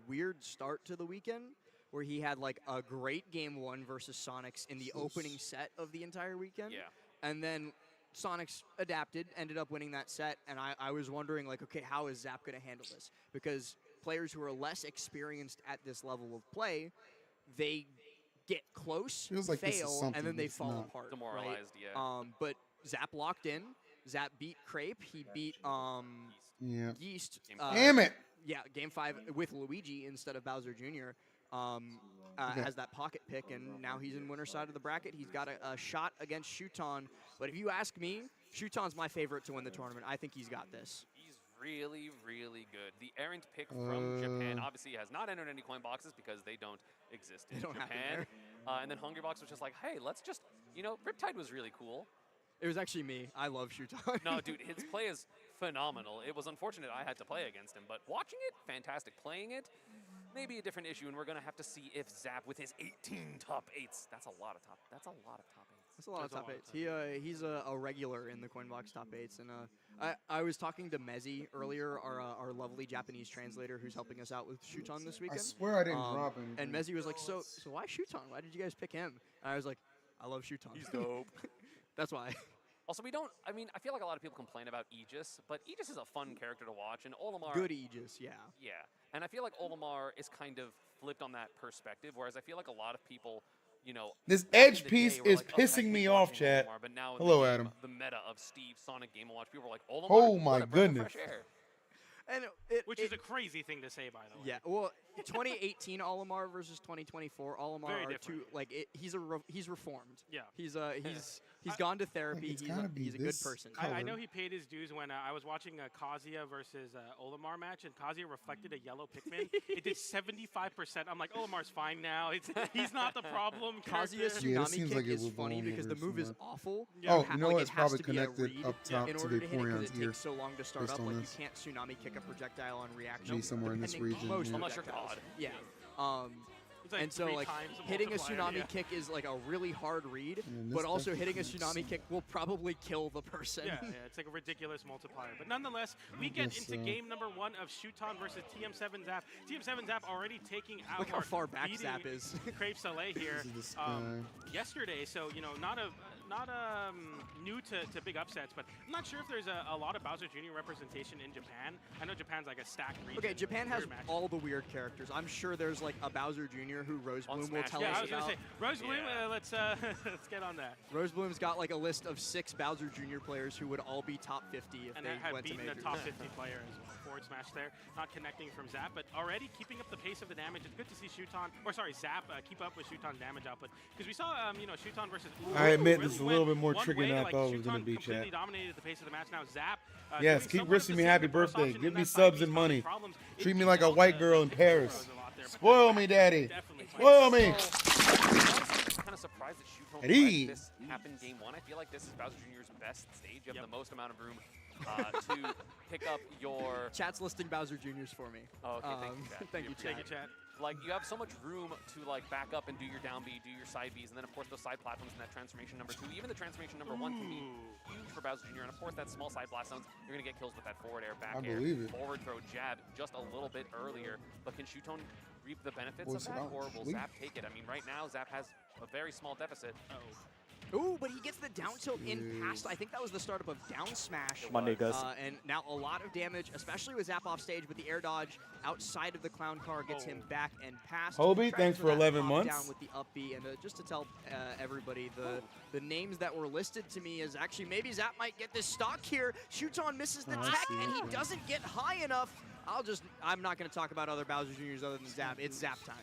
weird start to the weekend where he had like a great game 1 versus Sonics in the opening set of the entire weekend. Yeah. And then Sonics adapted, ended up winning that set, and I was wondering, like, okay, how is Zap going to handle this? Because players who are less experienced at this level of play, they get close, Feels like this is fail, something and then they that's fall not. apart. Demoralized, right? yeah. But Zap locked in. Zap beat Crepe. He beat Yeah. Yeast. Damn it! Yeah, game 5 with Luigi instead of Bowser Jr. Has that pocket pick, and now he's in winner's side of the bracket. He's got a shot against Shuton. But if you ask me, Shuton's my favorite to win the tournament. I think he's got this. He's really, really good. The errant pick from Japan obviously has not entered any coin boxes because they don't exist in Japan. And then Hungrybox was just like, hey, let's just, Riptide was really cool. It was actually me. I love Shuton. No, dude, his play is phenomenal. It was unfortunate I had to play against him, but watching it, fantastic. Playing it, maybe a different issue, and we're going to have to see if Zap with his 18 top 8s, that's a lot of top 8s. That's a lot of top 8s. He's a regular in the COINBOX top 8s. And I was talking to Mezi earlier, our lovely Japanese translator who's helping us out with Shuton this weekend. I swear I didn't drop anything. And Mezi was like, so why Shuton? Why did you guys pick him? And I was like, I love Shuton. He's dope. That's why. Also, I feel like a lot of people complain about Aegis, but Aegis is a fun character to watch, and Olimar... Good Aegis, yeah. Yeah, and I feel like Olimar is kind of flipped on that perspective, whereas I feel like a lot of people, This edge piece is pissing me off, chat. Olimar, but now Hello, Adam. The meta of Steve, Sonic, Game & Watch, people are like, Olimar, Oh my what a breath of goodness. fresh air. And Which is a crazy thing to say, by the way. Yeah, well, 2018 Olimar versus 2024 Olimar Very are different. he's reformed. Yeah. He's gone to therapy. It's He's gotta a be good this person. I know he paid his dues when I was watching a Kazuya versus Olimar match, and Kazuya reflected a yellow Pikmin. It did 75%. I'm like, Olimar's fine now. He's not the problem. Kazuya's Yeah, it tsunami seems kick like it is will funny belong because the over move is somewhere. awful. Yeah. Oh, Ha- you know like, what? it It's has probably to be a connected read up top in to order the to hit it Corian's because it ear. takes so long to start based up. on Like this. you can't tsunami kick a projectile on reaction. Gee, somewhere in this depending region, most yeah. Unless you're projectiles. God. Yeah. It's like And so, 3 like, times the hitting a multiplier, tsunami yeah. kick is like a really hard read, And this but also hitting a definitely tsunami kick will probably kill the person. Yeah, it's like a ridiculous multiplier. But nonetheless, we get guess into so. game number 1 of Shuton versus TM7 Zap. TM7 Zap already taking out Look how far back beating Zap is. Crepe Soleil here This is this guy. yesterday. So, not new to big upsets, but I'm not sure if there's a lot of Bowser Jr. representation in Japan. I know Japan's like a stacked region. Okay, Japan has Weird matches. all the weird characters. I'm sure there's like a Bowser Jr. who Rose On Bloom will Smash, tell Yeah, us I was about. gonna say Rose Bloom. Yeah. Let's get on that. Rose Bloom's got like a list of 6 Bowser Jr. players who would all be top 50 if And they have went to beaten majors. the top 50 player as well. Forward smash there, not connecting from Zap, but already keeping up the pace of the damage. It's good to see Zap keep up with Shuton's damage output, because we saw Shuton versus. I admit really this is a little went bit more one tricky way, than I like, thought it was Shuton gonna be, completely chat. dominated the pace of the match. Now Zap. Yes, doing keep somewhat wishing of me the happy same, but first birthday. option Give in me that subs side and piece money. causing problems. It Treat me did like a all white the girl in big Paris. throws a lot there, but Spoil me, daddy. definitely Spoil me. I'm kind of surprised that Shuton Eddie. let this happen game 1. I feel like this is Bowser Jr.'s best stage. You have Yep. the most amount of room to pick up your... Chat's listing Bowser Jr.'s for me. Oh, okay, thank you, Chad. Thank you, Thank you, Chat. chat. Like, you have so much room to, like, back up and do your down B, do your side Bs, and then, of course, those side platforms in that transformation number 2. Even the transformation number 1 can be huge for Bowser Jr. And, of course, that small side blast zones, you're going to get kills with that forward air, back I air, believe it. forward throw, jab, just a little bit earlier. But can Shuton reap the benefits Boys, of that, I don't or will sleep. Zap take it? I mean, right now, Zap has a very small deficit. Ooh, but he gets the down tilt in past. I think that was the startup of down smash. Monday, guys. And now a lot of damage, especially with Zap off stage, but the air dodge outside of the clown car gets him back and past. Hobie, Trying thanks for that 11 pop months. Down with the up B, and just to tell everybody, the names that were listed to me is actually maybe Zap might get this stock here. Shuton misses the Oh, I tech, see. and he doesn't get high enough. I'm not going to talk about other Bowser Jr.'s other than Zap. It's Zap time.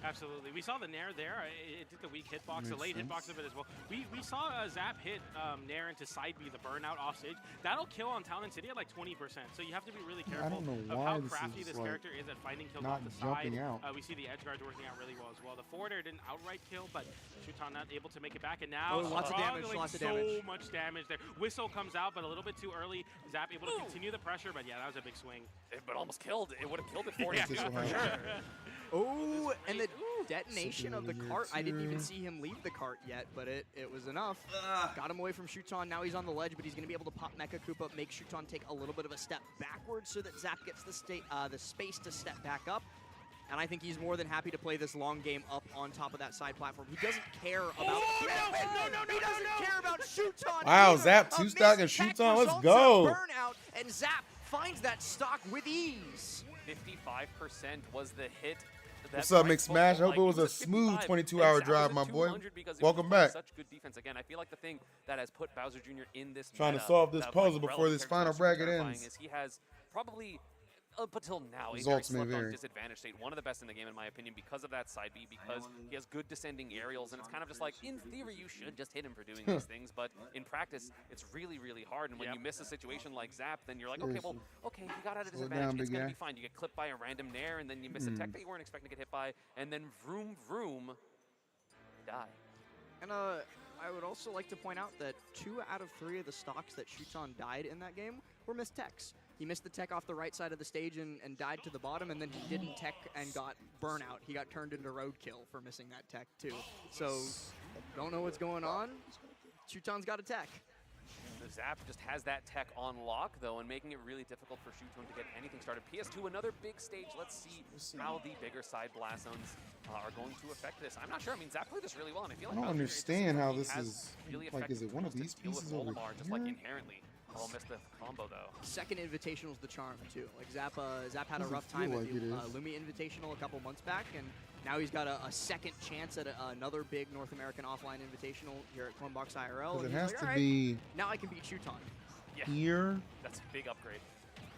Absolutely. We saw the Nair there. It did the weak hitbox, the Makes late sense. hitbox of it as well. We saw Zap hit Nair into side B, the burnout off stage. That'll kill on Talon City at like 20%. So you have to be really Yeah, I careful don't know of why how this crafty is, this like, character is at finding kills not off the side. jumping out. We see the edge guards working out really well as well. The forward air didn't outright kill, but Shuton not able to make it back. And now lots of damage, struggling, lots of so damage. much damage there. Whistle comes out, but a little bit too early. Zap able to continue the pressure, but yeah, that was a big swing. But almost killed. It would have killed it for Yeah, you, That's for what sure. Oh, and the Detonation of the cart. I didn't even see him leave the cart yet, but it was enough. Got him away from Chon. Now he's on the ledge, but he's going to be able to pop Mecha Koopa, make Chon take a little bit of a step backwards so that Zap gets the space to step back up. And I think he's more than happy to play this long game up on top of that side platform. He doesn't care about. He doesn't care about Chon. Wow, Zap 2-stock and Chon. Let's go. Burnout, and Zap finds that stock with ease. 55% was the hit. What's up, Mix Smash? I hope it was a smooth 22-hour drive, my boy. Welcome back. Such good defense again. I feel like the thing that has put Bowser Jr. in this trying to solve this puzzle before this final bracket ends. Is he has probably up until now, he's Ultimate on disadvantage state. One of the best in the game, in my opinion, because of that side B, because he has good descending aerials, and it's kind of just like, in theory, you should just hit him for doing these things, but in practice, it's really, really hard, and when you miss a situation like Zap, then you're like, okay, well, okay, he got out of disadvantage, it's going to be fine. You get clipped by a random nair, and then you miss a tech that you weren't expecting to get hit by, and then vroom, vroom, die. And I would also like to point out that 2 out of 3 of the stocks that Chon died in that game were missed techs. He missed the tech off the right side of the stage and died to the bottom, and then he didn't tech and got burnout. He got turned into roadkill for missing that tech, too. So, don't know what's going on. Chon's got a tech. The Zap just has that tech on lock, though, and making it really difficult for Chon to get anything started. PS2, another big stage. Let's see how the bigger side blast zones are going to affect this. I'm not sure. I mean, Zap played this really well, and I feel like I don't understand how this is, like, is it one of these pieces over here? Just like inherently. Oh, missed the combo, though. Second Invitational's the charm, too. Like, Zap had a rough time at the Lumi Invitational a couple months back, and now he's got a second chance at another big North American offline invitational here at COINBOX IRL. It has to be now I can beat Chon. Here. That's a big upgrade.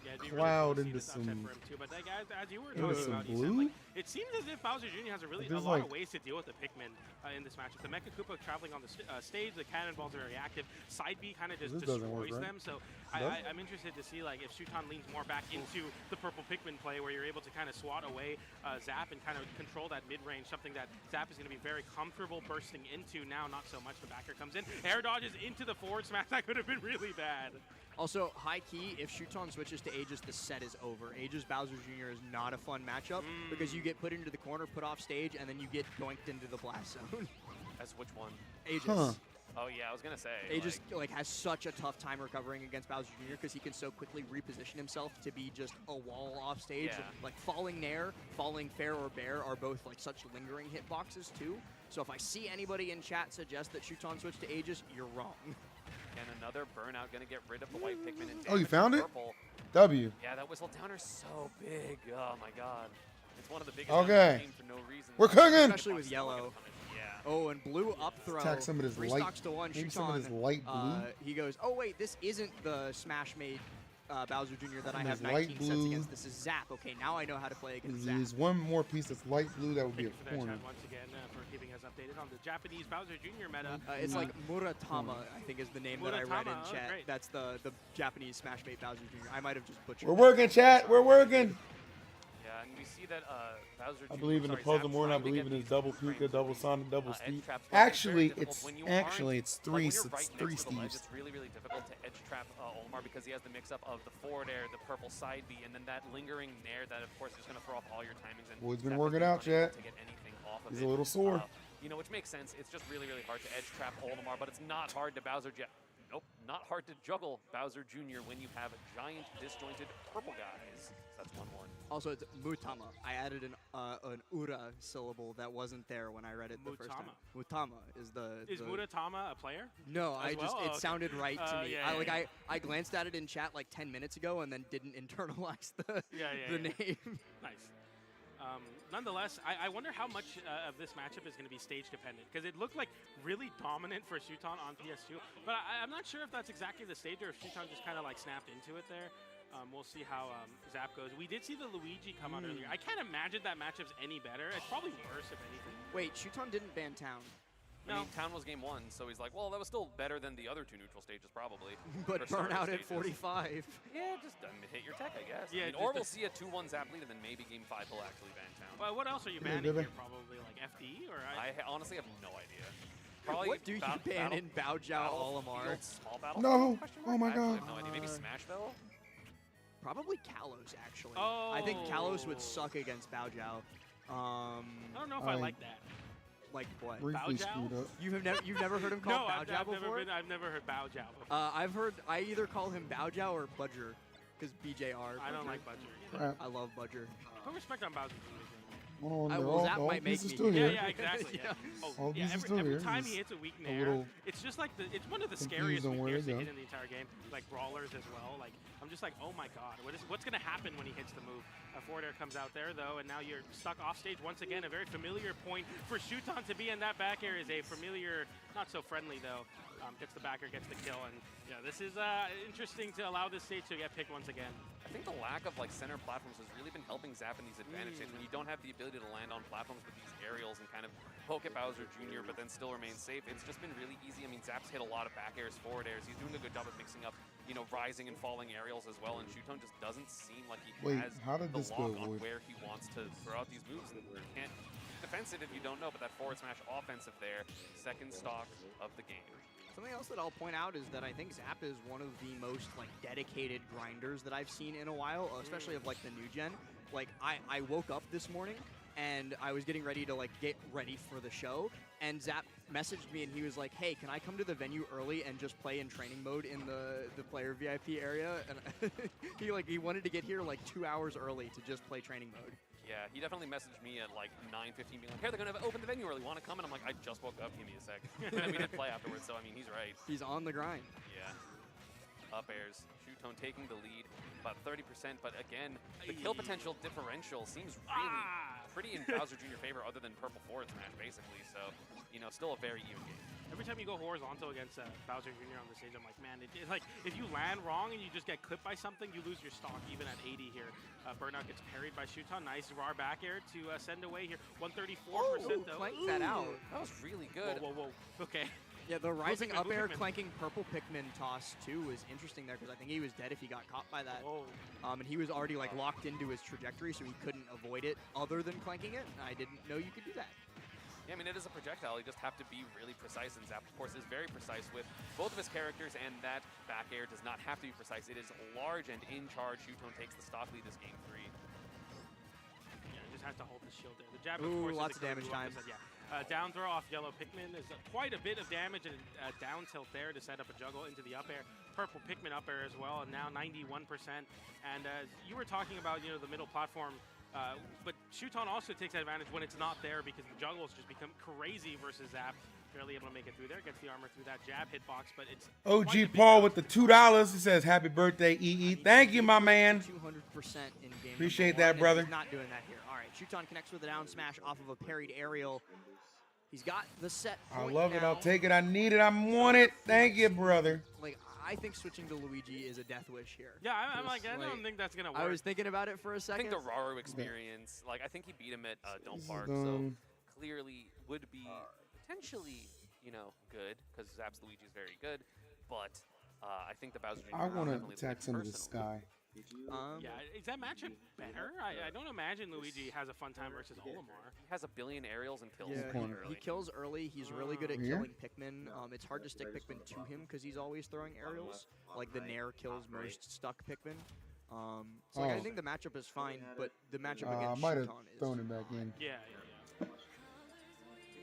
Yeah, cloud into some, but like, as you were talking about, blue? It seems as if Bowser Jr. has a lot of ways to deal with the Pikmin in this matchup. The Mecha Koopa traveling on the stage, the cannonballs are very active. Side B kind of just destroys them. So I'm interested to see like if Chon leans more back into the purple Pikmin play, where you're able to kind of swat away Zap and kind of control that mid range, something that Zap is going to be very comfortable bursting into. Now, not so much. The backer comes in, air dodges into the forward smash. That could have been really bad. Also, high key, if Chon switches to Aegis, the set is over. Aegis Bowser Jr. is not a fun matchup because you get put into the corner, put off stage, and then you get doinked into the blast zone. As which one? Aegis. Oh, yeah, I was going to say. Aegis like has such a tough time recovering against Bowser Jr. because he can so quickly reposition himself to be just a wall off stage. Yeah. Like falling Nair, falling Fair or Bear are both like such lingering hitboxes too. So if I see anybody in chat suggest that Chon switch to Aegis, you're wrong. And another burnout, going to get rid of the white Pikmin. And oh, you found it? Purple. W. Yeah, that whistle downer's so big. Oh my god. It's one of the biggest okay. game for no reason. We're cooking! Especially with yellow. Yeah. Oh, and blue up throw. Attack some of this Three light, stocks to one. maybe some of this light blue. He goes, oh wait, this isn't the Smash made Bowser Jr. that I have light 19 blue. sets against. This is Zap. Okay, now I know how to play against Zap. Use one more piece that's light blue. That would be a corner. Once again, for keeping us updated on the Japanese Bowser Jr. meta. It's like Muratama, I think is the name that I read in chat. Great. That's the Japanese Smash made Bowser Jr. I might have just butchered We're working, chat. We're working. Yeah, and we see that Bowser Jr. I believe in the puzzle more than I believe in his double Pika, double Sonic, double Steve. Actually, it's three Steves. It's really, really difficult to edge trap Olimar because he has the mix-up of the forward air, the purple side B, and then that lingering nair that, of course, is going to throw off all your timings. And Boy's been working out, chat. He's a little sore. You know, which makes sense. It's just really, really hard to edge trap Olimar, but it's not hard to Nope, not hard to juggle Bowser Jr. when you have giant disjointed purple guys. That's 1-1. Also, it's Mutama. I added an Ura syllable that wasn't there when I read it the first time. Mutama is the... Is Muratama a player? No, it sounded right to me. Yeah, I glanced at it in chat like 10 minutes ago and then didn't internalize the name. Nice. Nonetheless, I wonder how much of this matchup is going to be stage dependent, because it looked like really dominant for Chon on PS2, but I'm not sure if that's exactly the stage or if Chon just kind of like snapped into it there. We'll see how Zap goes. We did see the Luigi come out earlier. I can't imagine that matchup's any better. It's probably worse, if anything. Wait, Chon didn't ban Town. No. I mean, Town was game 1, so he's like, well, that was still better than the other 2 neutral stages, probably. But burnout at 45. Yeah, just hit your tech, I guess. Yeah, or we'll see a 2-1 Zap lead, and then maybe game 5 will actually ban Town. Well, what else are you banning here? Probably like FD? Or I honestly have no idea. Probably what do you ban in Bao Jiao Olimar? Small battle? No. Oh my god. I have no idea. Maybe Smashbros? Probably Kalos, actually. Oh. I think Kalos would suck against Bao Jiao. I don't know if I like that. Like what? Briefly Bao Jiao? screwed up. You've never heard him called Bao Jiao before? I've never heard Bao Jiao before. I either call him Bao Jiao or Budger, because BJR. I don't like Budger either. I love Budger. Put respect on Bowser. Zap might make me. Still here. Yeah, exactly. Yeah. All these are still every here. time he hits a weak nair, it's just like it's one of the scariest weak nairs to hit in the entire game. Like brawlers as well. Like I'm just like, oh my god, what's gonna happen when he hits the move? A forward air comes out there though, and now you're stuck off stage once again. A very familiar point for Shuton to be in that back air is a familiar, not so friendly though. Gets the backer, gets the kill, and yeah, this is interesting to allow this stage to get picked once again. I think the lack of like center platforms has really been helping Zap in these advantage states when you don't have the ability to land on platforms with these aerials and kind of poke at Bowser Jr. but then still remain safe. It's just been really easy. I mean, Zap's hit a lot of back airs, forward airs. He's doing a good job of mixing up, you know, rising and falling aerials as well. And Shuton just doesn't seem like he has the lock on where he wants to throw out these moves. You can't defensive if you don't know, but that forward smash offensive there, second stock of the game. Something else that I'll point out is that I think Zap is one of the most like dedicated grinders that I've seen in a while, especially of like the new gen. Like I woke up this morning and I was getting ready to like get ready for the show, and Zap messaged me and he was like, "Hey, can I come to the venue early and just play in training mode in the player VIP area?" And he wanted to get here like 2 hours early to just play training mode. Yeah, he definitely messaged me at like 9:15, being like, "Hey, they're gonna open the venue early. Want to come?" And I'm like, "I just woke up. Give me a sec." And then we did play afterwards, so I mean, he's right. He's on the grind. Yeah. Up airs. Shuton taking the lead, about 30%. But again, the kill potential differential seems really pretty in Bowser Jr. favor, other than purple forward smash, basically. So, you know, still a very even game. Every time you go horizontal against Bowser Jr. on the stage, I'm like, man, it's like if you land wrong and you just get clipped by something, you lose your stock even at 80 here. Burnout gets parried by Shuton. Nice raw back air to send away here. 134% though. Clank that out. That was really good. Whoa. Okay. Yeah, the rising up air clanking purple Pikmin toss too was interesting there because I think he was dead if he got caught by that. And he was already like locked into his trajectory, so he couldn't avoid it other than clanking it. I didn't know you could do that. Yeah, I mean, it is a projectile. You just have to be really precise, and Zap, of course, is very precise with both of his characters, and that back air does not have to be precise. It is large and in charge. Shuton takes the stock lead this game 3. Yeah, just has to hold the shield there. The jab, of Ooh, course, lots of damage time. Yeah. Down throw off yellow Pikmin is quite a bit of damage, and a down tilt there to set up a juggle into the up air. Purple Pikmin up air as well, and now 91%. And as you were talking about, you know, the middle platform, but Shuton also takes advantage when it's not there because the juggles just become crazy versus Zap. Barely able to make it through there. Gets the armor through that jab hitbox, but it's OG Paul with the $2. He says, "Happy birthday, EE." Thank you, my man. 200% in game. Appreciate that, brother. He's not doing that here. All right, Shuton connects with a down smash off of a parried aerial. He's got the set point I love it. now. I'll take it. I need it. I want it. Thank you, brother. Like, I think switching to Luigi is a death wish here. Yeah, I'm like, I don't think that's going to work. I was thinking about it for a second. I think the Raru experience, like, I think he beat him at Don't Bark, so clearly would be potentially, you know, good, because Zap's Luigi is very good, but I think the Bowser Jr. I want to attack some of the sky. Yeah, is that matchup better? I don't imagine Luigi has a fun time versus Olimar. He has a billion aerials and kills. Yeah, he kills early. He's really good at killing Pikmin. It's hard to stick Pikmin to him because he's always throwing aerials. Like the Nair kills most stuck Pikmin. So like, I think the matchup is fine, but the matchup against I might have Shuton is thrown it back in. Yeah.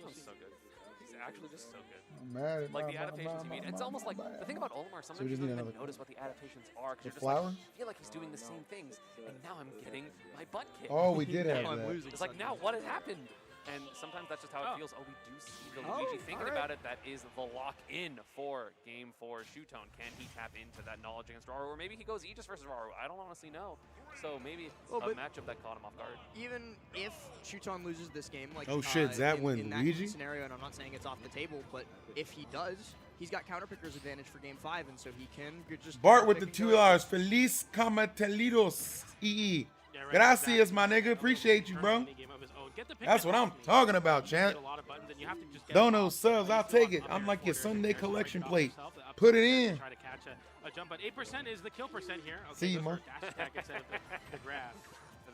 He's so good. He's actually just so good. I'm mad at like the adaptations he made. It's almost like the thing about Olimar. Sometimes you don't even notice what the adaptations are because you're just like, I feel like he's doing the same things, and now I'm getting my butt kicked. Oh, we did have that. It's like, now what has happened? And sometimes that's just how it feels. Oh, we do see the Luigi thinking about it. That is the lock-in for Game 4 Shuton. Can he tap into that knowledge against Raru? Or maybe he goes Aegis versus Raru. I don't honestly know. So maybe a matchup that caught him off guard. Even if Shuton loses this game, like Zap win in that Luigi scenario, and I'm not saying it's off the table, but if he does, he's got counterpicker's advantage for Game 5, and so he can just Bart with the $2. Feliz Camatelidos EE. Gracias, my nigga. Appreciate you, bro. That's what I'm talking about, champ. Dono subs, I'll take it. I'm like your Sunday collection plate. Put it in. Try to catch a jump, but 8% is the kill percent here. Okay, see you, Mark. That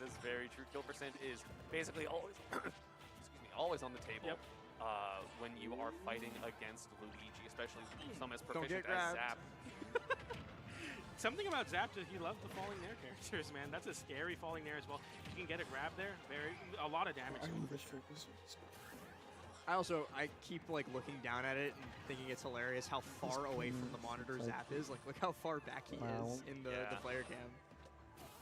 is very true. Kill percent is basically always, always on the table when you are fighting against Luigi, especially some as proficient as Zap. something about Zap, he loves the falling nair characters, man. That's a scary falling nair as well. If you can get a grab there, a lot of damage. I keep like looking down at it and thinking it's hilarious how far away from the monitor Zap is. Like, look how far back he is in the player cam.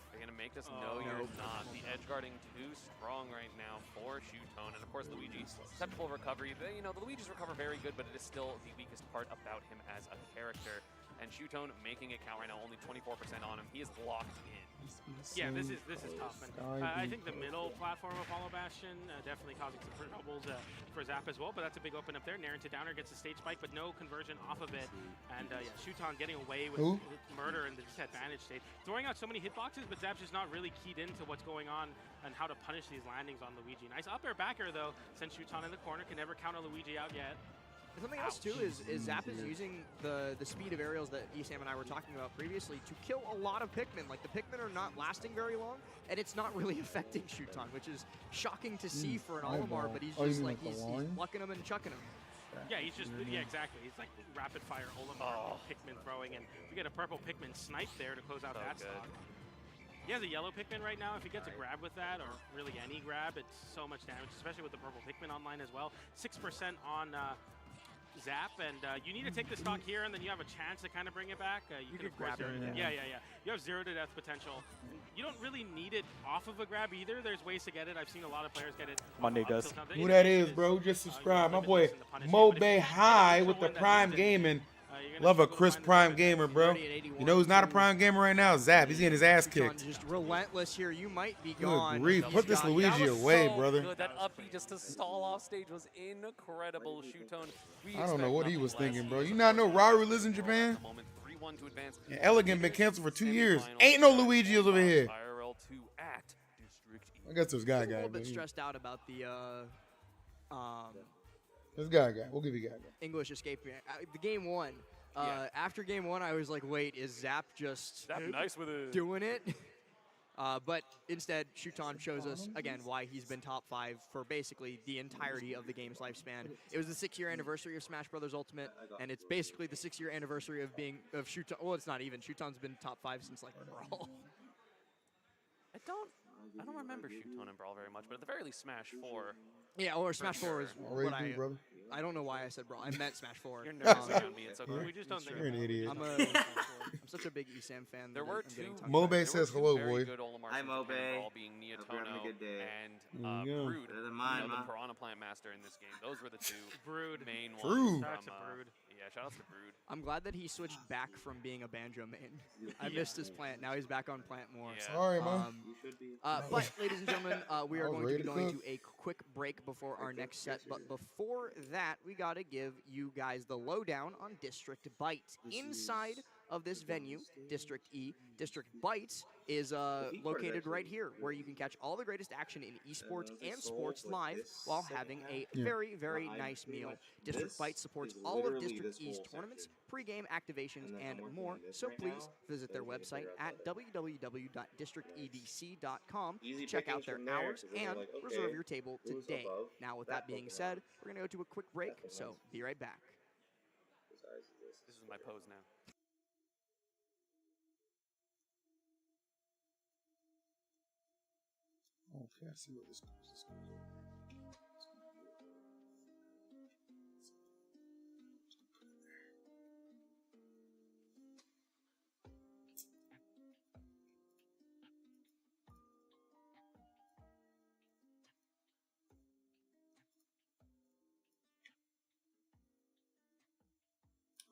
They're going to make us know you're not. The edge guarding too strong right now for Chon. And of course, Luigi, susceptible recovery. The Luigi's recover very good, but it is still the weakest part about him as a character. And Chon making it count right now, only 24% on him. He is locked in. Yeah, this is tough. And I think the middle platform of Hollow Bastion definitely causing some troubles for Zap as well, but that's a big open up there. Nair into downer gets a stage spike, but no conversion off of it. And Chon getting away with murder in the disadvantage state. Throwing out so many hitboxes, but Zap's just not really keyed into what's going on and how to punish these landings on Luigi. Nice up air backer though, sends Chon in the corner, can never counter Luigi out yet. And something else too is Zap is using the speed of aerials that Esam and I were talking about previously to kill a lot of Pikmin. Like, the Pikmin are not lasting very long, and it's not really affecting Chon, which is shocking to see for an Olimar, but he's just like, he's plucking them and chucking them. Yeah, he's just, exactly. He's like rapid fire Olimar Pikmin throwing, and we get a purple Pikmin snipe there to close out that stock. He has a yellow Pikmin right now. If he gets a grab with that, or really any grab, it's so much damage, especially with the purple Pikmin online as well. 6% on Zap, and you need to take the stock here, and then you have a chance to kind of bring it back. You can of course grab it. Yeah. You have 0 to death potential. And you don't really need it off of a grab either. There's ways to get it. I've seen a lot of players get it. Monday does. Who that is, bro? Just subscribe. My boy BDay High with the Prime Gaming. Love a crisp Prime Gamer, bro. You know who's not a Prime Gamer right now? Zap. He's getting his ass kicked. Just relentless here. You might be gone. Good grief. Put this Luigi away, brother. Good. That up B just to stall off stage was incredible. Chon. I don't know what he was thinking, bro. You not know Raru lives in Japan? And Elegant been canceled for 2 years. Ain't no Luigi's over here. IRL 2 at District E. I guess there's Guy. A little bit stressed out about the there's Guy. We'll give you Guy. English escape. The game 1. After game 1, I was like, wait, is Zap just doing it? But instead, Chon shows us, again, why he's been top 5 for basically the entirety of the game's lifespan. It was the 6-year anniversary of Smash Bros. Ultimate, and it's basically the 6-year anniversary of Chon. Well, it's not even. Chon's been top 5 since, like, Brawl. I don't remember Chon and Brawl very much, but at the very least, Smash 4. Yeah, or Smash 4 is what I don't know why I said Brawl. I meant Smash 4. You're nervous around me. It's okay. We just don't think You're an idiot. I'm such a big ESAM fan. There were 2. Mobe says hello, boy. Hi, Mobe. Being Neotono and Brood, the Piranha Plant Master in this game. Those were the 2 main ones. Brood. Shout out to Brood. Yeah, shout out to Brood. I'm glad that he switched back from being a banjo main. I missed his plant. Now he's back on plant more. Yeah. Sorry, man. But, ladies and gentlemen, we are going to be going to a quick break before our next set. But before that, we got to give you guys the lowdown on District Bytes. Inside of this venue, District E, District Bytes is located right here, where you can catch all the greatest action in esports and sports live while having a very, very nice meal. District Bytes supports all of District E's tournaments, pre-game activations, and more, so please visit their website at www.districtedc.com to check out their hours and reserve your table today. Now, with that being said, we're going to go to a quick break, so be right back. This is my pose now. Okay, I see where this goes.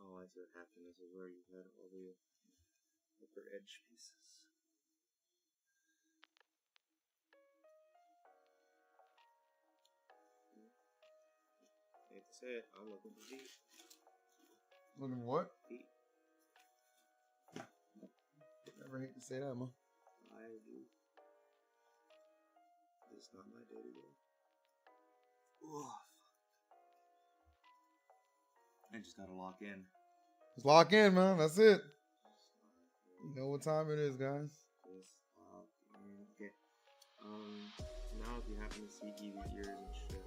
Oh, I see what happened. This is where you had all the upper edge pieces. Hate to say it, I'm looking for feet. Looking what? Feet. Never hate to say that, man. I do. It's not my day to go. I just gotta lock in. Just lock in, man. That's it. You know what time it is, guys. Okay. Now if you happen to see EV ears and shit.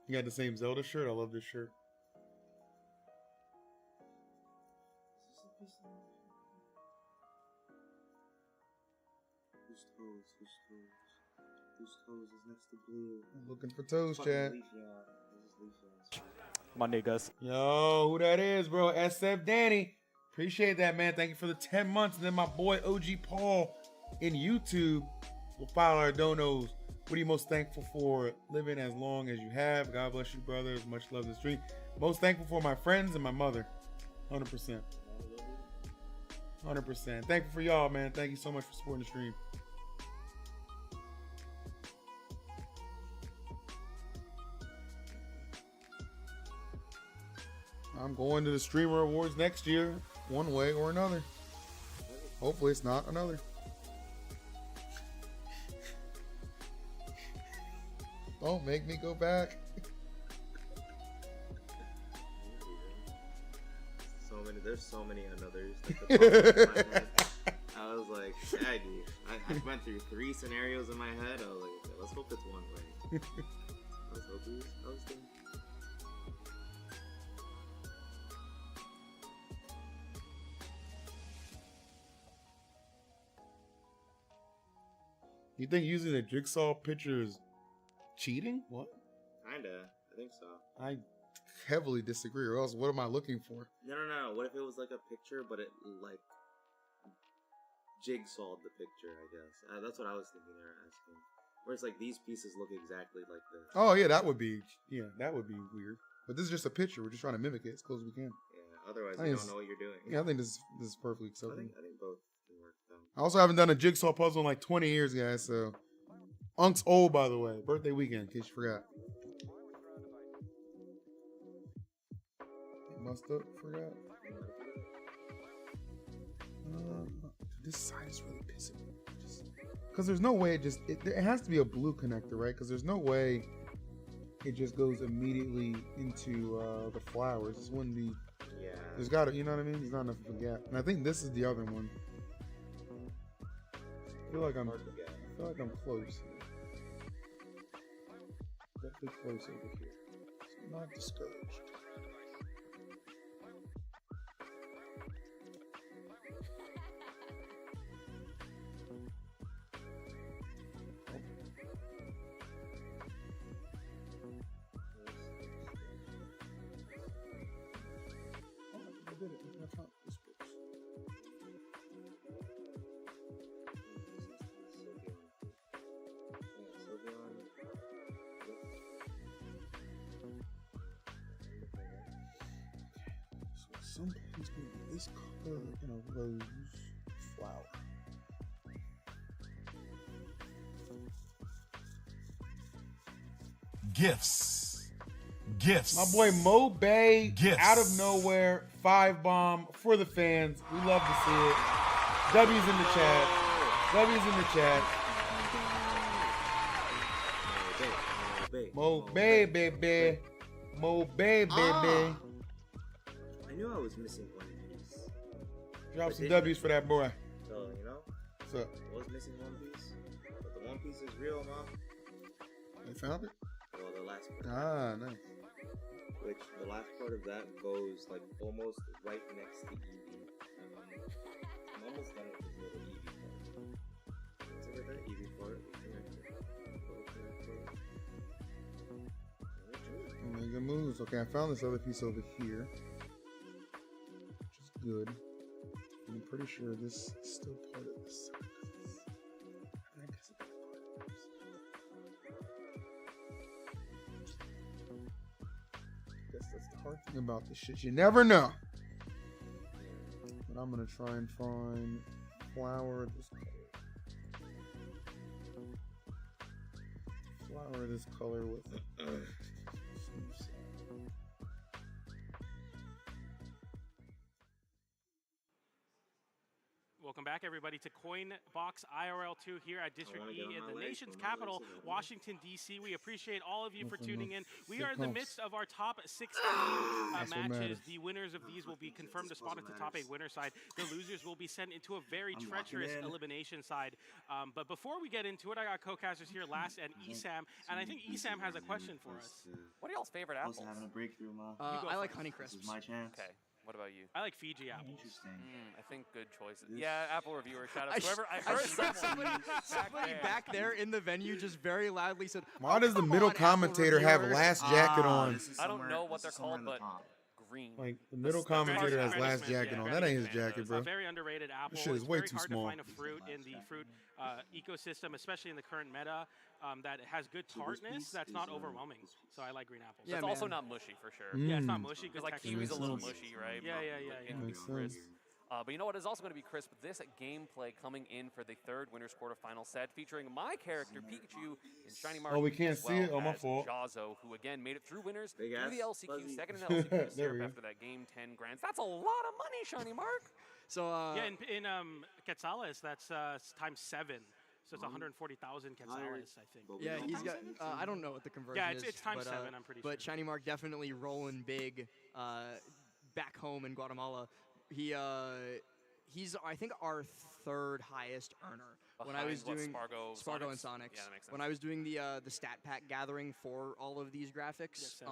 You got the same Zelda shirt? I love this shirt. Whose toes? Whose toes? Whose toes is next to blue? I'm looking for toes, chat. My niggas. Yo, who that is, bro? SF Danny. Appreciate that, man. Thank you for the 10 months. And then my boy OG Paul in YouTube will file our donos. What are you most thankful for living as long as you have? God bless you, brothers. Much love to the stream. Most thankful for my friends and my mother. 100%. 100%. Thankful for y'all, man. Thank you so much for supporting the stream. I'm going to the Streamer Awards next year, one way or another. Hopefully it's not another. Don't make me go back. There's so many anothers. I was like, yeah, dude. I went through 3 scenarios in my head. I was like, okay, let's hope it's one way. Let's hope it's hosting. You think using a jigsaw picture is cheating? What? Kinda. I think so. I heavily disagree. Or else, what am I looking for? No. What if it was like a picture, but it like jigsawed the picture? I guess that's what I was thinking. They were asking. Where it's like these pieces look exactly like this. Oh yeah, that would be weird. But this is just a picture. We're just trying to mimic it as close as we can. Yeah. Otherwise, you don't know what you're doing. Yeah, I think this is perfectly acceptable. I think both can work though. I also haven't done a jigsaw puzzle in like 20 years, guys. So, Unc's old, by the way. Birthday weekend, in case you forgot. Must have forgot. This side is really pissing me. Because there's no way it has to be a blue connector, right? Because there's no way it just goes immediately into the flowers. This wouldn't be. Yeah. There's got to, you know what I mean? There's not enough of a gap. And I think this is the other one. I feel like I'm close. Definitely close over here. So I'm not discouraged. Somebody's gonna be this color in a rose flower. Gifts. My boy BDay, out of nowhere, 5-bomb for the fans. We love to see it. W's in the chat. W's in the chat. BDay, baby. BDay, baby. I knew I was missing one piece. Drop some W's for that boy. So, you know? What's up? I was missing one piece. But the one piece is real, Mom. You found it? Well, the last part. Ah, nice. Which, the last part of that goes, like, almost right next to Eevee. I'm almost done with this little Eevee part. Once I get that Eevee part, we connect it. Good moves. Okay, I found this other piece over here. Good. I'm pretty sure this is still part of this. I guess that's the hard thing about this shit. You never know. But I'm gonna try and find flower this color. Flower this color with Welcome back, everybody, to COINBOX IRL 2 here at District E in the nation's capital, Washington, D.C. We appreciate all of you for tuning in. We are in the midst of our top 16 matches. The winners of these will be confirmed to spot at the top 8 winner side. The losers will be sent into a very treacherous elimination side. But before we get into it, I got co-casters here, Last and Esam, and I think Esam has a question for us. What are y'all's favorite apples? Having a breakthrough, Ma. I like Honeycrisps. This is my chance. Okay. What about you? I like Fiji apples. Interesting. I think good choices. Yeah, Apple reviewer. Shout out to whoever. I heard somebody back there in the venue just very loudly said, "Why does the middle commentator have Last jacket on?" I don't know what they're called, but green. Like the middle commentator has Last jacket on. That ain't his jacket, bro. It's a very underrated apple. This shit is way very too hard small. to find a fruit in the fruit ecosystem, especially in the current meta, that has good tartness. That's not overwhelming. So I like green apples. Yeah, it's also not mushy for sure. Yeah, it's not mushy. Good like kiwi's a little mushy, right? Yeah. Makes sense. But you know what is also going to be crisp? This gameplay coming in for the third winners quarterfinal set, featuring my character Pikachu in Shiny Mark. Oh, we can't see it. Oh, my fault. Jahzzo, who again made it through winners through the LCQ, Fuzzy. second in the LCQ syrup after that game 10 grands. That's a lot of money, Shiny Mark. So yeah, in Quetzales, that's times 7. So it's 140,000 Quetzales, I think. Yeah, he's got. I don't know what the conversion is. Yeah, it's times 7. I'm pretty sure. But Shiny Mark definitely rolling big back home in Guatemala. He's I think our third highest earner. When I was doing Spargo and Sonics. Yeah, that makes sense. When I was doing the stat pack gathering for all of these graphics,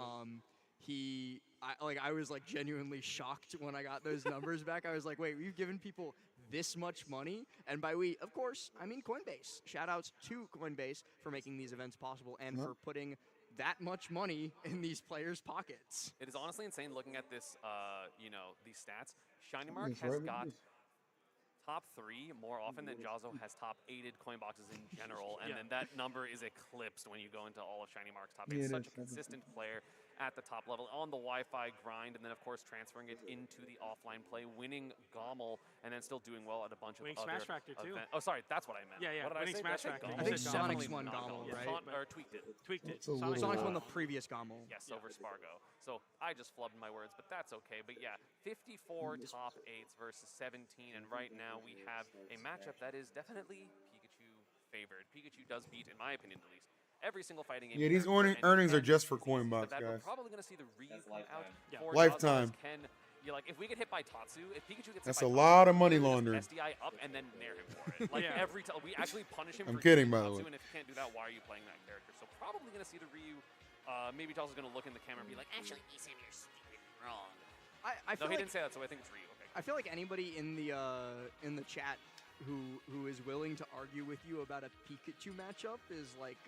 I was like genuinely shocked when I got those numbers back. I was like, wait, we've given people this much money, and by we, of course, I mean Coinbase. Shout outs to Coinbase for making these events possible and for putting that much money in these players' pockets. It is honestly insane looking at this, these stats. Shiny Mark has got top 3 more often than Jazzo has top 8'd coin boxes in general, and then that number is eclipsed when you go into all of Shiny Mark's top 8. He's such a consistent player at the top level on the Wi-Fi grind, and then of course transferring it into the offline play, winning Gommel, and then still doing well at a bunch of other Smash Factor too. Oh, sorry, that's what I meant. Yeah. What did Winning I say? Smash Factor. I think Sonic's won Gommel, right? Or tweaked it. Tweaked it. Sonic's won the previous Gommel. Yes, over Spargo. So I just flubbed my words, but that's okay. But yeah, 54 top 8s versus 17, and right now we have a matchup that is definitely Pikachu favored. Pikachu does beat, in my opinion at least, every single fighting game. Yeah, these earnings are just for COINBOX, guys. We're probably going to see the Ryu come out for Lifetime. You're like, if we get hit by Tatsu, if Pikachu gets That's hit a by lot Tatsu, of money we just laundering. SDI up and then nair him for it. Like every time we actually punish him. I'm for kidding, using by the Tatsu, way. And if you can't do that, why are you playing that character? So probably going to see the Ryu. Maybe Jazzo's going to look in the camera and be like, actually, Esam, you're stupid and wrong. I feel he like, didn't say that, so I think it's Ryu. Okay. I feel like anybody in the chat who is willing to argue with you about a Pikachu matchup is like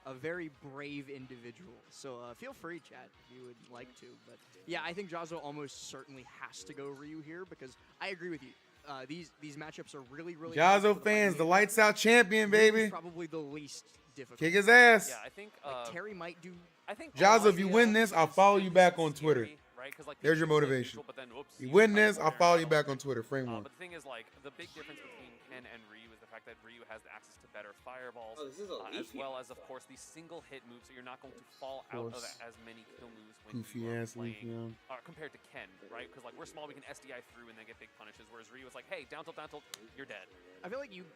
a very brave individual. So feel free, chat, if you would like to. But yeah, I think Jazzo almost certainly has to go Ryu here because I agree with you. These matchups are really Jazzo fans, the lights out champion, baby. Probably the least difficult. Kick his ass. Yeah, I think Terry might do. I think Jazzo, if you win this, I'll follow you back on Twitter. Right? Like, there's your motivation. But then, whoops, you win this, I'll follow you back on Twitter. Frame one. But the thing is, like, the big difference between Ken and Ryu is the fact that Ryu has access to better fireballs, as well as, of course, the single hit move, so you're not going to fall out of as many kill moves when you are playing compared to Ken, right? Because like we're small, we can SDI through and then get big punishes, whereas Ryu is like, hey, down tilt, you're dead. I feel like you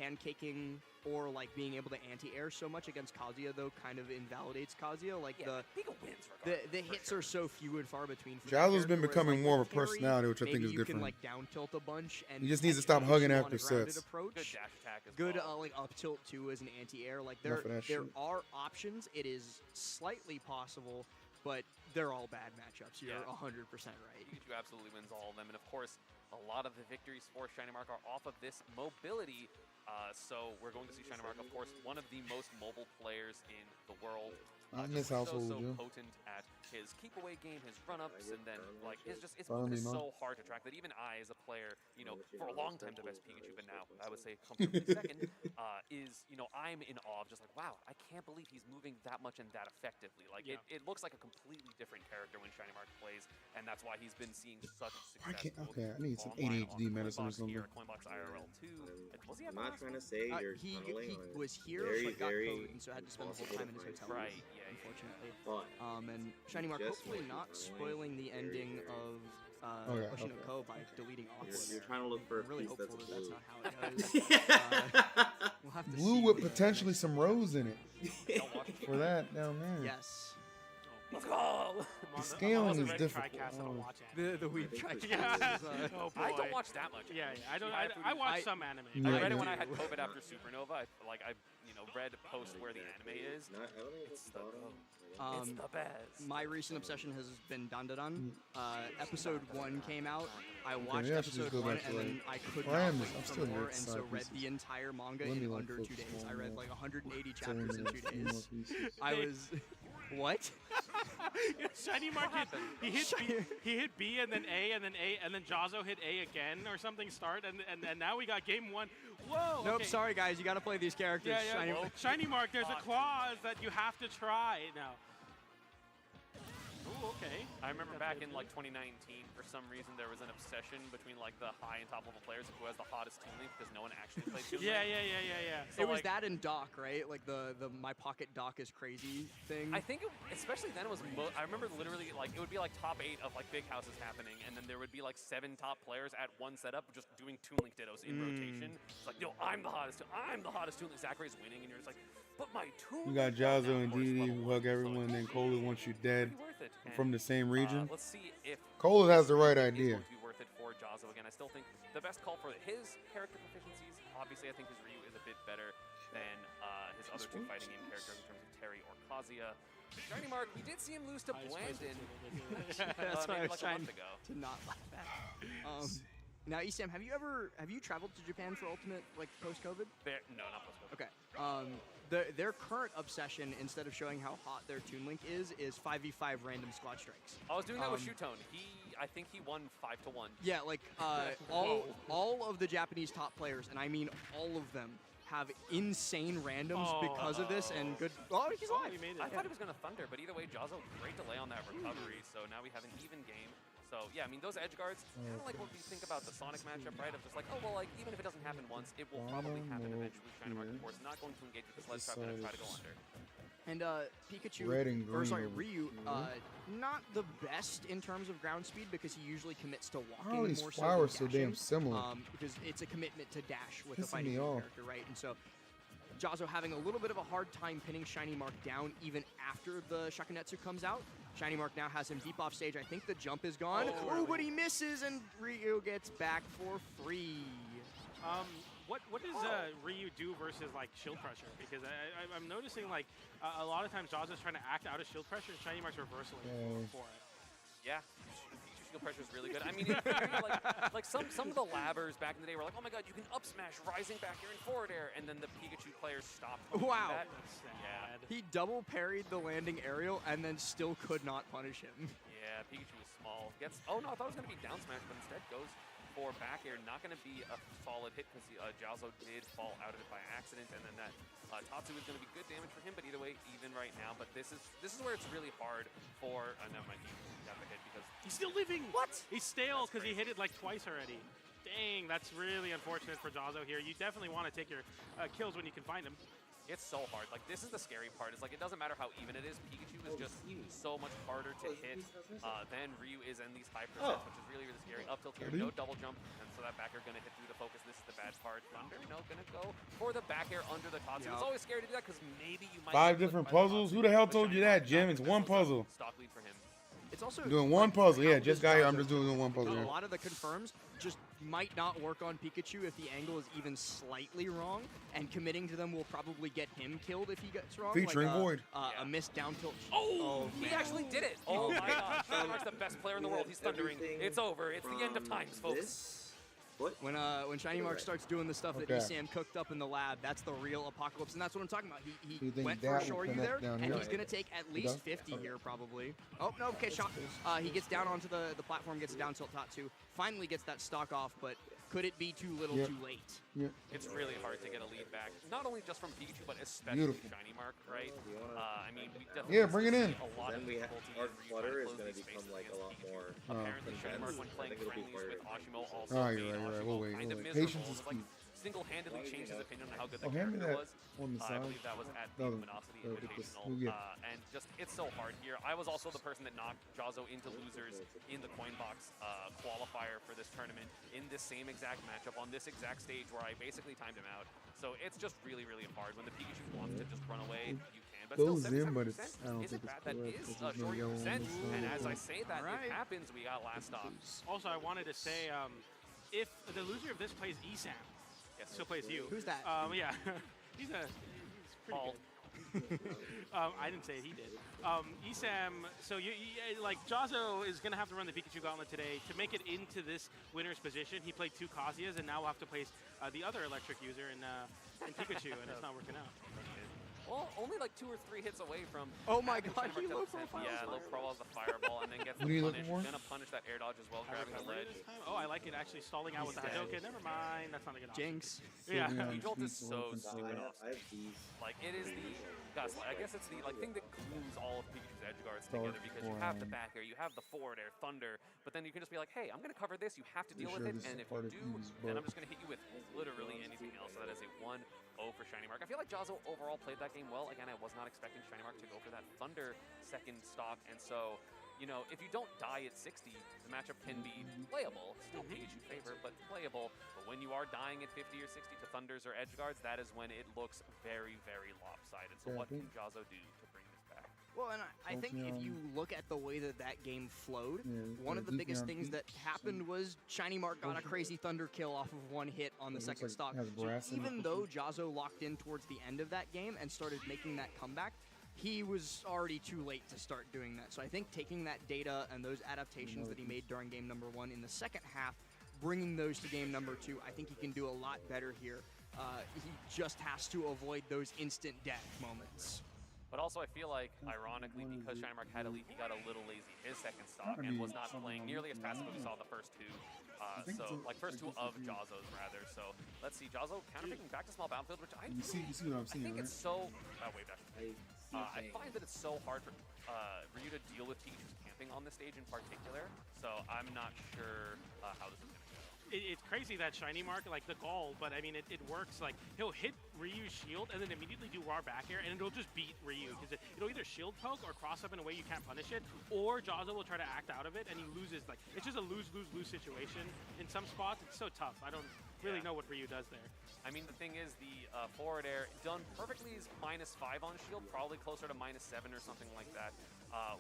pancaking or like being able to anti-air so much against Kazuya though kind of invalidates Kazuya. Like the hits are so few and far between. Jazzo's been becoming more of a personality, which I think is good for him. Like down tilt a bunch, and he just needs to stop hugging after sets. Good dash attack as good well. like up tilt too as an anti-air. Like there are options. It is slightly possible, but they're all bad matchups. You're 100% right. Pikachu absolutely wins all of them, and of course, a lot of the victories for Shiny Mark are off of this mobility. So we're going to see Shiny Mark, of course, one of the most mobile players in the world. Not in this household, so potent at his keep away game, his run ups, and then like it's just so hard to track that even I, as a player, for a long time the best Pikachu, but now I would say comfortably second, is I'm in awe of just like, wow, I can't believe he's moving that much and that effectively. Like it looks like a completely different character when Shiny Mark plays, and that's why he's been seeing such success. I need some ADHD medicine or something. Here at COINBOX IRL 2. Was he I'm not trying to say you're he tunneling was here, but got COVID, and so had to spend the whole time in his hotel room. Right. Unfortunately. And Shiny Mark hopefully not spoiling the ending of Oshinoko by deleting Awkward. You're trying to look for a really piece hopeful that's that blue. that's not how it goes. We'll have to Blue see. with potentially some rose in it. For that down there. Yes. Let's go. The scaling is difficult. The weed TriCast. Yeah. Oh, I don't watch that much. Yeah, I don't. I watch some anime. I read it when I had COVID after Supernova. I read a post where the anime is. I don't think it's the It's the best. My recent obsession has been Dandadan. Episode 1 came out. I watched maybe I should just episode go 1 back to, and like- then I could Well, I not am- wait I'm for still more, here, and side so read pieces. the entire manga Let me, in like, under 2 focus days. I on read that. like 180 So chapters in 2 many more days. pieces. I was... What? Shiny Mark he hit B and then A and then A and then Jahzzo hit A again or something start and now we got game 1. Whoa. Nope, okay. sorry guys, you gotta play these characters. Yeah, Shiny Shiny Mark, there's a clause that you have to try now. Ooh, okay. I remember back in like 2019, for some reason there was an obsession between like the high and top level players of who has the hottest Toon Link because no one actually played Toon Link. Yeah. So it was like, that in dock, right? Like the my pocket dock is crazy thing. I think, especially then, it was. I remember literally like it would be like top 8 of like big houses happening, and then there would be like 7 top players at one setup just doing Toon Link dittos in rotation. It's like, yo, I'm the hottest Toon Link. Zachary's winning, and you're just like, but my Toon. You got Jazzo and BDay who hug everyone, then Cola wants you dead from the same region. Let's see if Cola has the right it's idea. going to be worth it for Jazzo again. I still think the best call for his character proficiencies. Obviously, I think his Ryu is a bit better than his other 2 fighting game characters in terms of Terry or Kazuya. Shiny Mark, we did see him lose to Blandon That's why I maybe was like a trying month ago. to not laugh at. Now, Isam, have you traveled to Japan for Ultimate like post-COVID? No, not post-COVID. Okay. Their current obsession, instead of showing how hot their Toon Link is 5v5 random squad strikes. I was doing that with Shutone. I think he won 5-1. Yeah, like all of the Japanese top players, and I mean all of them, have insane randoms because of this. And good. Oh, he's alive. He made it. I thought he was gonna thunder, but either way, Jazzo, great delay on that recovery. So now we have an even game. So yeah, I mean those edge guards, kind of like what we think about the Sonic matchup, right? Of just like, oh well, like even if it doesn't happen once, it will probably happen eventually. Shiny Mark, of course, not going to engage with this ledge trap, going to try to go under. And Pikachu, Red and green. Ryu, not the best in terms of ground speed because he usually commits to walking All these more flowers so so than damn dashing, similar. because it's a commitment to dash with a Pissing fighting me game off. character, right? And so Jazzo having a little bit of a hard time pinning Shiny Mark down even after the Shakunetsu comes out. Shiny Mark now has him deep off stage. I think the jump is gone. Oh, but he misses, and Ryu gets back for free. What does Ryu do versus like shield pressure? Because I'm noticing like a lot of times Jazzo's trying to act out of shield pressure, and Shiny Mark's reversing for it. Yeah, shield pressure is really good. I mean, like some of the labbers back in the day were like, oh my god, you can up smash rising back air and forward air, and then the Pikachu players stopped. Wow. That. Yeah. He double parried the landing aerial and then still could not punish him. Yeah, Pikachu was small. Oh no, I thought it was going to be down smash, but instead goes for back air. Not going to be a solid hit because Jazzo did fall out of it by accident, and then that Tatsu is going to be good damage for him, but either way, even right now. But this is where it's really hard for. Never mind, he got the hit because He's still living. What? He's stale because he hit it like twice already. Dang, that's really unfortunate for Jazzo here. You definitely want to take your kills when you can find them. It's so hard. Like, this is the scary part. It's like, it doesn't matter how even it is. Pikachu is just so much harder to hit than Ryu is in these high percents, which is really, really scary. Up tilt here, no double jump, and so that back air going to hit through the focus. This is the bad part. Thunder, no, going to go for the back air under the Tatsu. It's always scary to do that because maybe you might... 5 different puzzles? Who the hell told you that, Jim? It's one puzzle. Stock lead for him. It's also Doing one puzzle. Yeah, just got here. I'm just doing one puzzle. A lot of the confirms just might not work on Pikachu if the angle is even slightly wrong, and committing to them will probably get him killed if he gets wrong. Featuring like, Void. A missed down tilt. Oh, he actually did it. Oh my gosh. Shiny Mark's the best player in the world. He's thundering. It's over. It's the end of times, folks. What? When Shiny Mark starts doing the stuff that Isam cooked up in the lab, that's the real apocalypse, and that's what I'm talking about. He went for a Shoryu there, and he's going to take at least 50 here, probably. Oh, no, okay, shot. He gets down onto the platform, gets a down tilt Tatsu, finally gets that stock off, but could it be too little too late? It's really hard to get a lead back, not only just from Pikachu, but especially Shiny Mark, right? I mean, we definitely bring it in. a lot Then of we have difficulty our in flutter is trying going to become like a lot more. Apparently, Shiny Mark, when playing friendlies with Ashimo, also You're right. We'll wait. kind of Patience miserable. is It's like, key. single-handedly changed his opinion on how good the hand me character that was. on the I side. believe that was at the Luminosity Invitational. And just, it's so hard here. I was also the person that knocked Jahzzo into losers in the COINBOX qualifier for this tournament in this same exact matchup on this exact stage where I basically timed him out. So it's just really, really hard. When the Pikachu wants to just run away, you can. But still, 77% I don't isn't think bad. it's That correct, is a 'cause there's no short yellow on percent. the And side. as I say that, it happens. We got last stop. Also, I wanted to say, if the loser of this plays ESAM, still plays you. Who's that? Yeah, he's pretty good. I didn't say it, he did. ESAM, so like Jazzo is gonna have to run the Pikachu Gauntlet today to make it into this winner's position. He played 2 Kazuya's and now we'll have to place the other electric user in Pikachu, and it's not working out. Well, only like 2 or 3 hits away from. Oh my God, Chinamark he to low the profile. Yeah, low profile the fireball, and then gets What are the you punish. looking for? Gonna punish that air dodge as well, grabbing the ledge. Oh, I like it actually stalling out with the Hadouken. Never mind, that's not a good option. Jinx. Yeah. E-Jolt is so stupid I have these. Like, it is the, guys, I guess it's the thing that glues all of Pikachu's edge guards together, because you have the back air, you have the forward air, thunder, but then you can just be like, hey, I'm going to cover this, you have to deal with it, and if you do, then I'm just going to hit you with literally anything else. So that is a 1-0 for ShinyMark. I feel like Jahzzo overall played that game well. Again, I was not expecting ShinyMark to go for that thunder second stock, and so, you know, if you don't die at 60, the matchup can be playable. Still Pikachu favor, but playable. But when you are dying at 50 or 60 to Thunders or Edge Guards, that is when it looks very, very lopsided. So what can Jahzzo do to bring this back? Well, and I think if you look at the way that that game flowed, one of the biggest things that happened was ShinyMark got a crazy thunder kill off of 1 hit on the second stock. So even though Jahzzo locked in towards the end of that game and started making that comeback, he was already too late to start doing that. So I think taking that data and those adaptations that he made during game number 1 in the second half, bringing those to game number 2, I think he can do a lot better here. He just has to avoid those instant death moments. But also, I feel like, ironically, because ShinyMark had a lead, he got a little lazy his second stock and was not playing nearly as fast as we saw the first 2. So, like, first 2 of Jahzzo's, rather. So, let's see. Jahzzo counterpicking back to small battlefield, which I You see what I'm I seeing, think right? it's so... way back. I find that it's so hard for Ryu to deal with Pikachu's camping on this stage in particular. So, I'm not sure how this is going to go. It's crazy that ShinyMark, like the gall, but I mean, it works. Like, he'll hit Ryu's shield and then immediately do raw back air, and it'll just beat Ryu. Because it'll either shield poke or cross up in a way you can't punish it, or Jahzzo will try to act out of it, and he loses. Like, it's just a lose-lose-lose situation. In some spots, it's so tough. I don't really know what Ryu does there. I mean, the thing is, the forward air done perfectly is -5 on shield, probably closer to -7 or something like that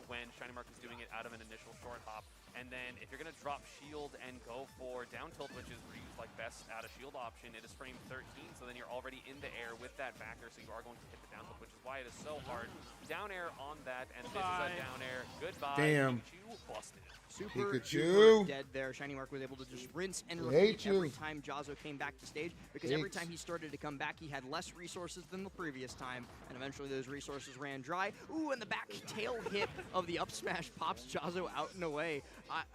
when ShinyMark is doing it out of an initial short hop. And then if you're going to drop shield and go for down tilt, which is Ryu's like best out of shield option, it is frame 13, so then you're already in the air with that backer, so you are going to hit the down tilt, which is why it is so hard. Down air on that, and this is a down air. Goodbye. Damn. Pikachu busted. Super Pikachu. dead there. ShinyMark was able to just rinse and repeat every time Jahzzo came back to stage, because every time he started to come back, he had less resources than the previous time, and eventually those resources ran dry. Ooh, and the back tail hit of the up smash pops Jahzzo out and away.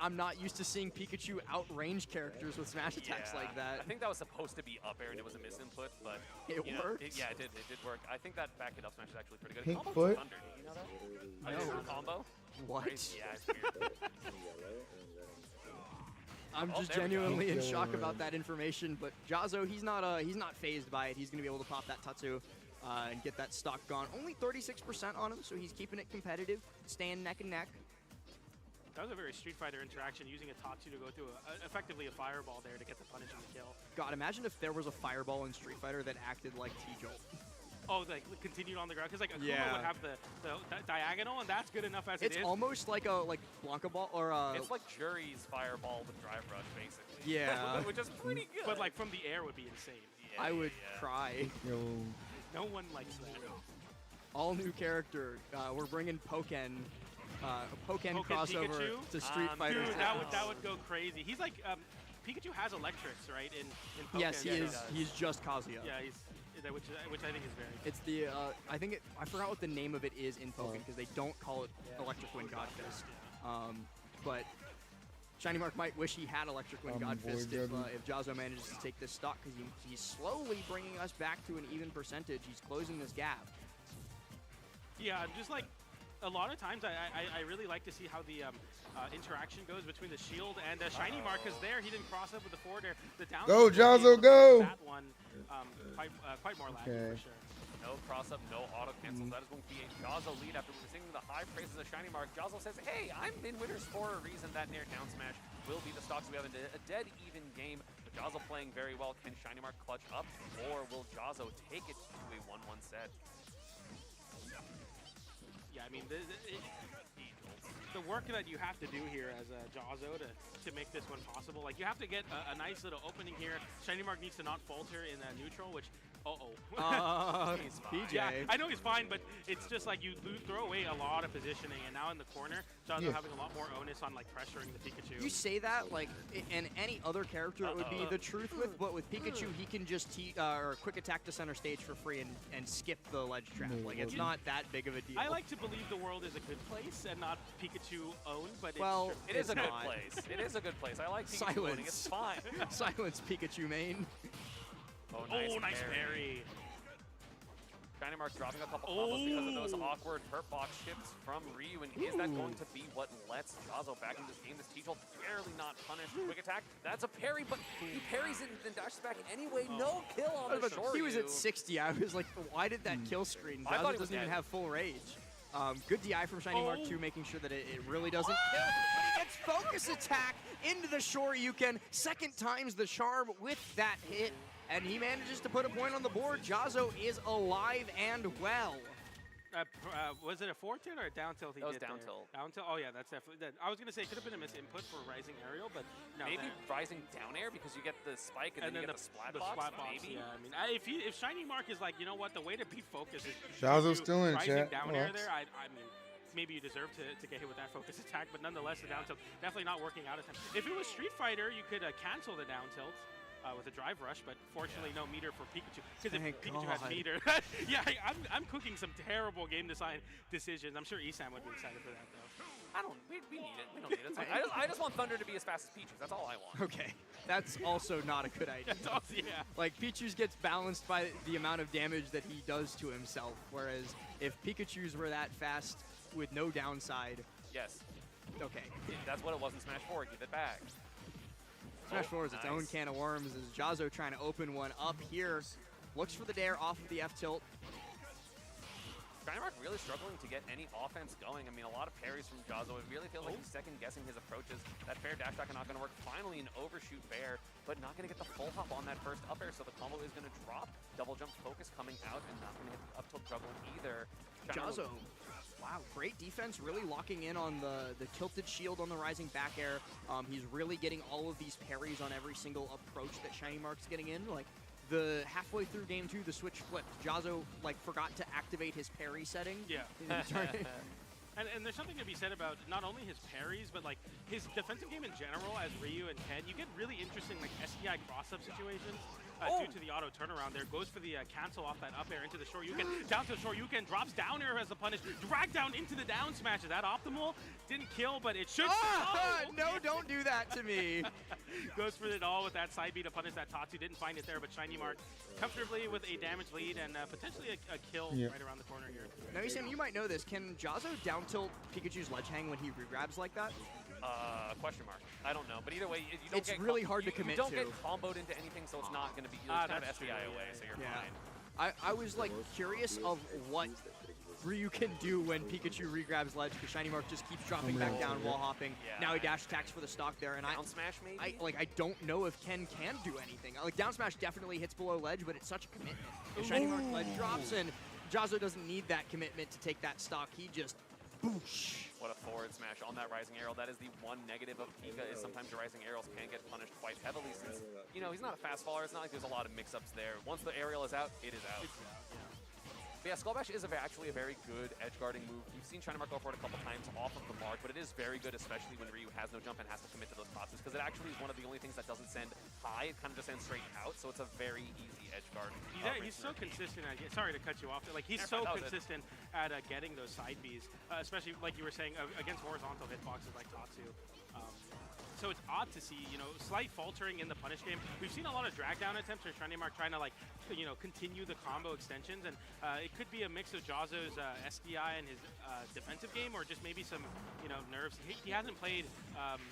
I'm not used to seeing Pikachu outrange characters with smash attacks like that. I think that was supposed to be up air and it was a misinput, but it worked. It did work. I think that back hit up smash is actually pretty good. Pink Combo foot. Thunder, did you know that? No. Combo? What? Crazy. Yeah, it's weird. I'm just there we go. genuinely in shock about that information, but Jahzzo, he's not phased by it. He's going to be able to pop that Tatsu and get that stock gone. Only 36% on him, so he's keeping it competitive, staying neck and neck. That was a very Street Fighter interaction, using a Tatsu to go through effectively a fireball there to get the punish and the kill. God, imagine if there was a fireball in Street Fighter that acted like T-Jolt. Oh, like continued on the ground, because like Akuma would have the diagonal, and that's good enough as it is. It's almost like a Blanca ball or it's like Jury's fireball with drive rush, basically. Yeah. Which is pretty good. But like from the air would be insane. Yeah, I would cry. No one likes that. All new character. We're bringing Pokken. Pokken crossover Pikachu? to Street Fighter. Dude, that would go crazy. He's like Pikachu has electrics, right? In Pokken. Yes, he is. He's just Kazuya. Yeah, which I think is very. It's the I forgot what the name of it is in Pokken, because they don't call it Electric Wind God Fist. But ShinyMark might wish he had Electric Wind God Fist if Jahzzo manages to take this stock, because he's slowly bringing us back to an even percentage. He's closing this gap. Yeah, just like a lot of times, I really like to see how the interaction goes between the shield and ShinyMark, because there he didn't cross up with the forward air. The down go Jahzzo, go! That one quite more laggy for sure. No cross-up, no auto-cancels. That is going to be a Jahzzo lead after we're singing the high praises of Shiny Mark. Jahzzo says, hey, I'm in winners for a reason. That Nair down smash will be the stocks. We have a dead even game. But Jahzzo playing very well. Can Shiny Mark clutch up, or will Jahzzo take it to a 1-1 set? Yeah, I mean, the work that you have to do here as a Jahzzo to make this one possible, like you have to get a nice little opening here. Shiny Mark needs to not falter in neutral, which PJ. Yeah, I know he's fine, but it's just like you throw away a lot of positioning, and now in the corner, Jahzzo having a lot more onus on like pressuring the Pikachu. You say that like in any other character it would be the truth with, but with Pikachu he can just or quick attack to center stage for free and skip the ledge trap. Like it's not that big of a deal. I like to believe the world is a good place and not Pikachu owned, but it is a good place. It is a good place. I like Pikachu owning. It's fine. Silence Pikachu main. Oh, nice parry. Shiny Mark dropping a couple combos because of those awkward hurt box shifts from Ryu, and is that going to be what lets Jahzzo back in this game? This T-Jolt barely not punished. Quick attack, that's a parry, but he parries it and then dashes back anyway. No kill on the short. He was at 60. I was like, why did that kill screen? Jahzzo doesn't even have full rage. Good DI from Shiny Mark 2, making sure that it really doesn't kill. But he gets focus attack into the Shoryuken. Second time's the charm with that hit. And he manages to put a point on the board. Jahzzo is alive and well. Was it a forward tilt or a down tilt? That was down tilt. Down tilt? Oh, yeah, that's definitely that. I was going to say it could have been a misinput for Rising Aerial, but no. Maybe Rising Down Air because you get the spike and then you get the splat box? Maybe? Yeah, I mean, if Shiny Mark is like, you know what, the way to beat focus is Jahzzo's still in Rising chat. Down Air there, I mean, maybe you deserve to get hit with that focus attack, but nonetheless, the down tilt definitely not working out at times. If it was Street Fighter, you could cancel the down tilt. With a drive rush, but fortunately no meter for Pikachu. Because if Pikachu has meter, yeah, I'm cooking some terrible game design decisions. I'm sure Esam would be excited for that though. We need it. We don't need it. I just want Thunder to be as fast as Peaches. That's all I want. Okay, that's also not a good idea. Also, yeah. Like Pichu's gets balanced by the amount of damage that he does to himself, whereas if Pikachu's were that fast with no downside. Yes. Okay. That's what it was in Smash 4. Give it back. Smash 4 is its own can of worms as Jahzzo trying to open one up here. Looks for the dare off of the F-tilt. Shiny Mark really struggling to get any offense going. I mean, a lot of parries from Jahzzo. It really feels like he's second-guessing his approaches. That fair dash attack not going to work. Finally, an overshoot bear, but not going to get the full hop on that first up air, so the combo is going to drop. Double jump focus coming out and not going to hit the up-tilt juggle either. Jahzzo. Wow, great defense, really locking in on the tilted shield on the rising back air. He's really getting all of these parries on every single approach that Shiny Mark's getting in. Like, the halfway through game 2, the switch flipped. Jahzzo, like, forgot to activate his parry setting. Yeah. And there's something to be said about not only his parries, but, like, his defensive game in general as Ryu and Ken. You get really interesting, like, SDI cross-up situations. Due to the auto turnaround there, goes for the cancel off that up air into the Shoryuken, down to the Shoryuken, drops down air as a punish, drag down into the down smash. Is that optimal? Didn't kill, but it should. No, don't do that to me. Goes for it all with that side B to punish that Tatsu. Didn't find it there, but Shiny Mark comfortably with a damage lead and potentially a kill right around the corner here. Now, Esam, you might know this. Can Jahzzo down tilt Pikachu's ledge hang when he re-grabs like that? Question mark. I don't know, but either way, you don't it's really hard to commit to. You don't get comboed into anything, so it's not going to be kind of SDI away, so you're fine. I was like curious of what Ryu can do when Pikachu re-grabs ledge, because Shiny Mark just keeps dropping back down, wall hopping. Yeah. Now he dash attacks for the stock there, and down smash maybe. I don't know if Ken can do anything. Like down smash definitely hits below ledge, but it's such a commitment. If Shiny Mark ledge drops, and Jahzzo doesn't need that commitment to take that stock. He just boosh. What a forward smash on that Rising Aerial. That is the one negative of Pika, is sometimes your Rising Aerials can get punished quite heavily since, you know, he's not a fast faller. It's not like there's a lot of mix-ups there. Once the aerial is out, it is out. But yeah, Skull Bash is actually a very good edge guarding move. You've seen Shiny Mark go for it a couple times off of the mark, but it is very good, especially when Ryu has no jump and has to commit to those tosses, because it actually is one of the only things that doesn't send high. It kind of just sends straight out, so it's a very easy edge guard. He's so consistent at, sorry to cut you off, like he's so consistent at getting those side Bs, especially like you were saying against horizontal hitboxes like Tatsu. So it's odd to see, you know, slight faltering in the punish game. We've seen a lot of drag down attempts for Shiny Mark trying to, like, you know, continue the combo extensions, and it could be a mix of Jahzzo's SDI and his defensive game, or just maybe some, you know, nerves. He hasn't played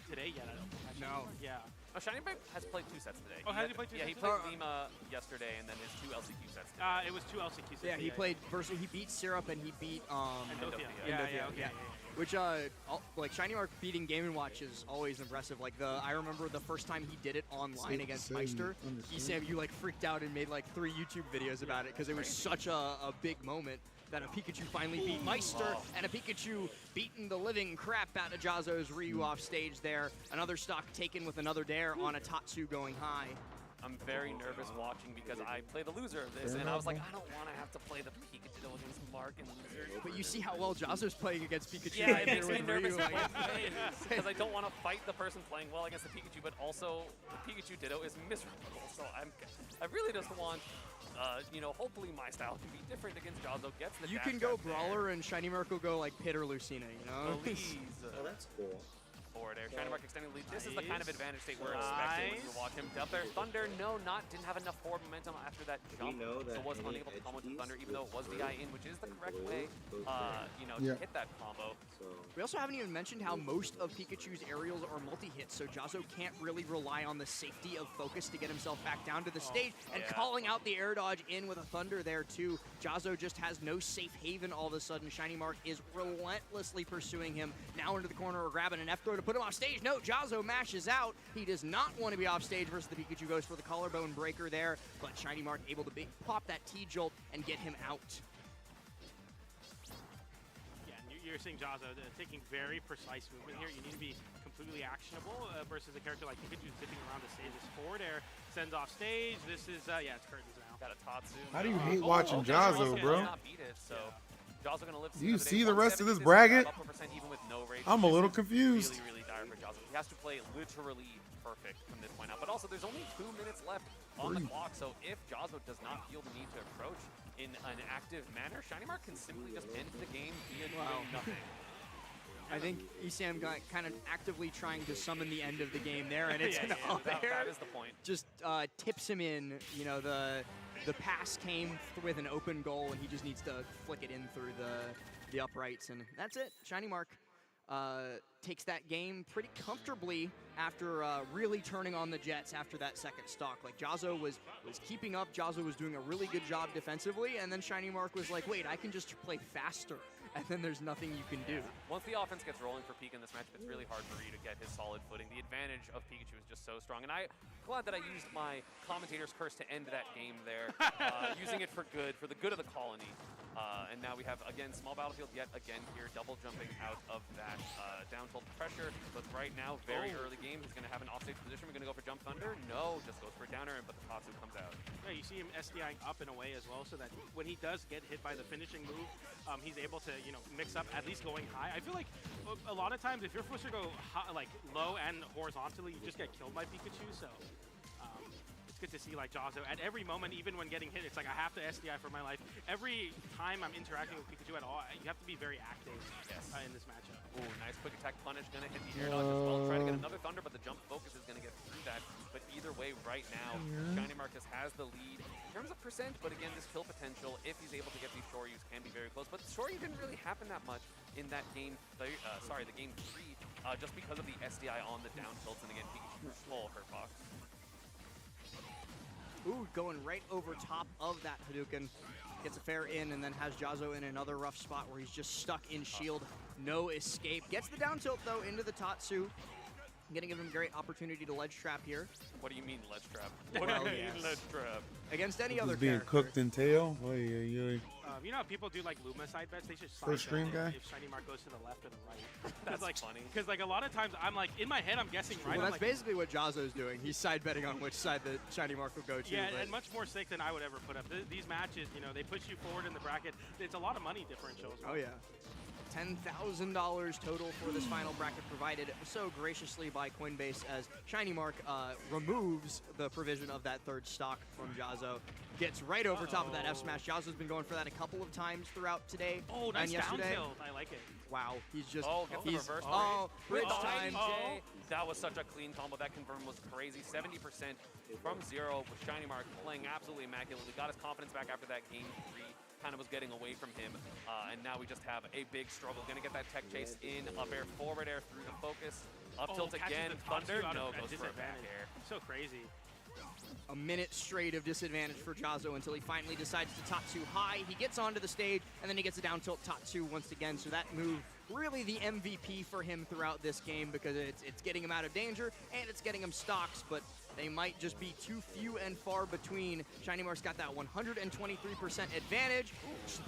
today yet, I don't think. No. Yeah. Oh, Shinymark has played 2 sets today. Oh, has he played 2 sets? Yeah, he played Lima yesterday and then his 2 LCQ sets today. It was 2 LCQ sets. Yeah, he played versus, he beat Syrup and he beat Endofia. Yeah. Which like Shinymark beating Game & Watch is always impressive. Like I remember the first time he did it online against Meister, Esam, you like freaked out and made like 3 YouTube videos about it because it was such a big moment that a Pikachu finally beat Meister, and a Pikachu beating the living crap out of Jahzzo's Ryu off stage there. Another stock taken with another dare on a Tatsu going high. I'm very nervous watching because I play the loser of this, and I was like, I don't want to have to play the Pikachu against Mark and losers. But you see how well Jahzzo's playing against Pikachu. Yeah, it makes me nervous because I don't want to fight the person playing well against the Pikachu, but also the Pikachu Ditto is miserable. So I really just want, hopefully my style can be different against Jahzzo. Gets the You can go Brawler and Shinymark will go like Pit or Lucina, you know? Please. Oh, that's cool. Forward air. Shinymark extending the lead. This is the kind of advantage state we're expecting when you watch him. Up there, Thunder, didn't have enough forward momentum after that jump, so wasn't unable to combo to Thunder, even though it was BDay in, which is the correct way, to hit that combo. We also haven't even mentioned how most of Pikachu's aerials are multi-hits, so Jahzzo can't really rely on the safety of focus to get himself back down to the stage, and calling out the air dodge in with a Thunder there too. Jahzzo just has no safe haven all of a sudden. Shinymark is relentlessly pursuing him. Now into the corner, or grabbing an F throw to put him off stage. No, Jahzzo mashes out. He does not want to be off stage versus the Pikachu. Goes for the collarbone breaker there, but Shinymark able to pop that T-Jolt and get him out. Yeah, and you're seeing Jahzzo taking very precise movement here. You need to be completely actionable versus a character like Pikachu zipping around the stage. This forward air sends off stage. This is, it's curtains now. Got a Tatsu. How do you hate watching Jahzzo, bro? Not beat it, so. Jahzzo gonna live. Do you see the rest of this bracket? Even with no rage, I'm a little confused. Really dire for Jahzzo. He has to play literally perfect from this point out. But also, there's only 2 minutes left on the clock, so if Jahzzo does not feel the need to approach in an active manner, Shinymark can simply just end the game via doing nothing. I think Esam got kind of actively trying to summon the end of the game there, and it's that is the point. Just tips him in. The pass came with an open goal, and he just needs to flick it in through the uprights, and that's it. Shinymark takes that game pretty comfortably after really turning on the jets after that second stock. Like, Jahzzo was keeping up. Jahzzo was doing a really good job defensively, and then Shinymark was like, wait, I can just play faster. And then there's nothing you can do. Once the offense gets rolling for Pika in this matchup, it's really hard for Ryu to get his solid footing. The advantage of Pikachu is just so strong. And I'm glad that I used my commentator's curse to end that game there, using it for good, for the good of the colony. And now we have, again, small battlefield yet again here, double jumping out of that down tilt pressure. But right now, very early game, he's going to have an offstage position. We're going to go for Jump Thunder. No, just goes for downer, but the Tatsu comes out. Yeah, you see him SDIing up and away as well, so that when he does get hit by the finishing move, he's able to, mix up, at least going high. I feel like a lot of times, if you're forced to go low and horizontally, you just get killed by Pikachu, so it's good to see Jahzzo at every moment, even when getting hit, it's like I have to SDI for my life. Every time I'm interacting with Pikachu at all, you have to be very active in this matchup. Ooh, nice quick attack punish, gonna hit the air dodge as well. Try to get another Thunder, but the jump focus is gonna get through that. But either way, right now, Shinymark has the lead in terms of percent, but again, this kill potential, if he's able to get these Shoryus, can be very close. But Shoryu didn't really happen that much in that game, the game 3, just because of the SDI on the down tilts, and again, Pikachu small hurt box. Ooh, going right over top of that Hadouken. Gets a fair in and then has Jahzzo in another rough spot where he's just stuck in shield. No escape. Gets the down tilt, though, into the Tatsu. Gonna give him a great opportunity to ledge trap here. What do you mean ledge trap? What do you mean ledge trap? Against any other being character. cooked in tail? You know how people do Luma side bets? They should First stream guy? if Shinymark goes to the left or the right. That's funny. Because a lot of times I'm in my head I'm guessing right. Well, that's basically what Jahzzo's doing. He's side betting on which side the Shinymark will go to. Yeah, and much more stake than I would ever put up. These matches, they push you forward in the bracket. It's a lot of money differentials. Oh yeah. $10,000 total for this final bracket, provided so graciously by Coinbase, as Shinymark removes the provision of that third stock from Jahzzo. Gets right over top of that F smash. Jahzzo's been going for that a couple of times throughout today and yesterday. Down tilt. I like it. Wow, he's just gets the reverse. Bridge time. That was such a clean combo. That confirm was crazy. 70% from 0 with Shinymark playing absolutely immaculately. Got his confidence back after that game 3. Kind of was getting away from him, and now we just have a big struggle. Gonna get that tech chase in, up air, forward air through the focus. Up tilt again, Thunder, no, goes for a back air. So crazy. A minute straight of disadvantage for Jahzzo until he finally decides to top 2 high. He gets onto the stage, and then he gets a down tilt top 2 once again. So that move, really the MVP for him throughout this game because it's getting him out of danger, and it's getting him stocks, but they might just be too few and far between. Shiny Mark's got that 123% advantage.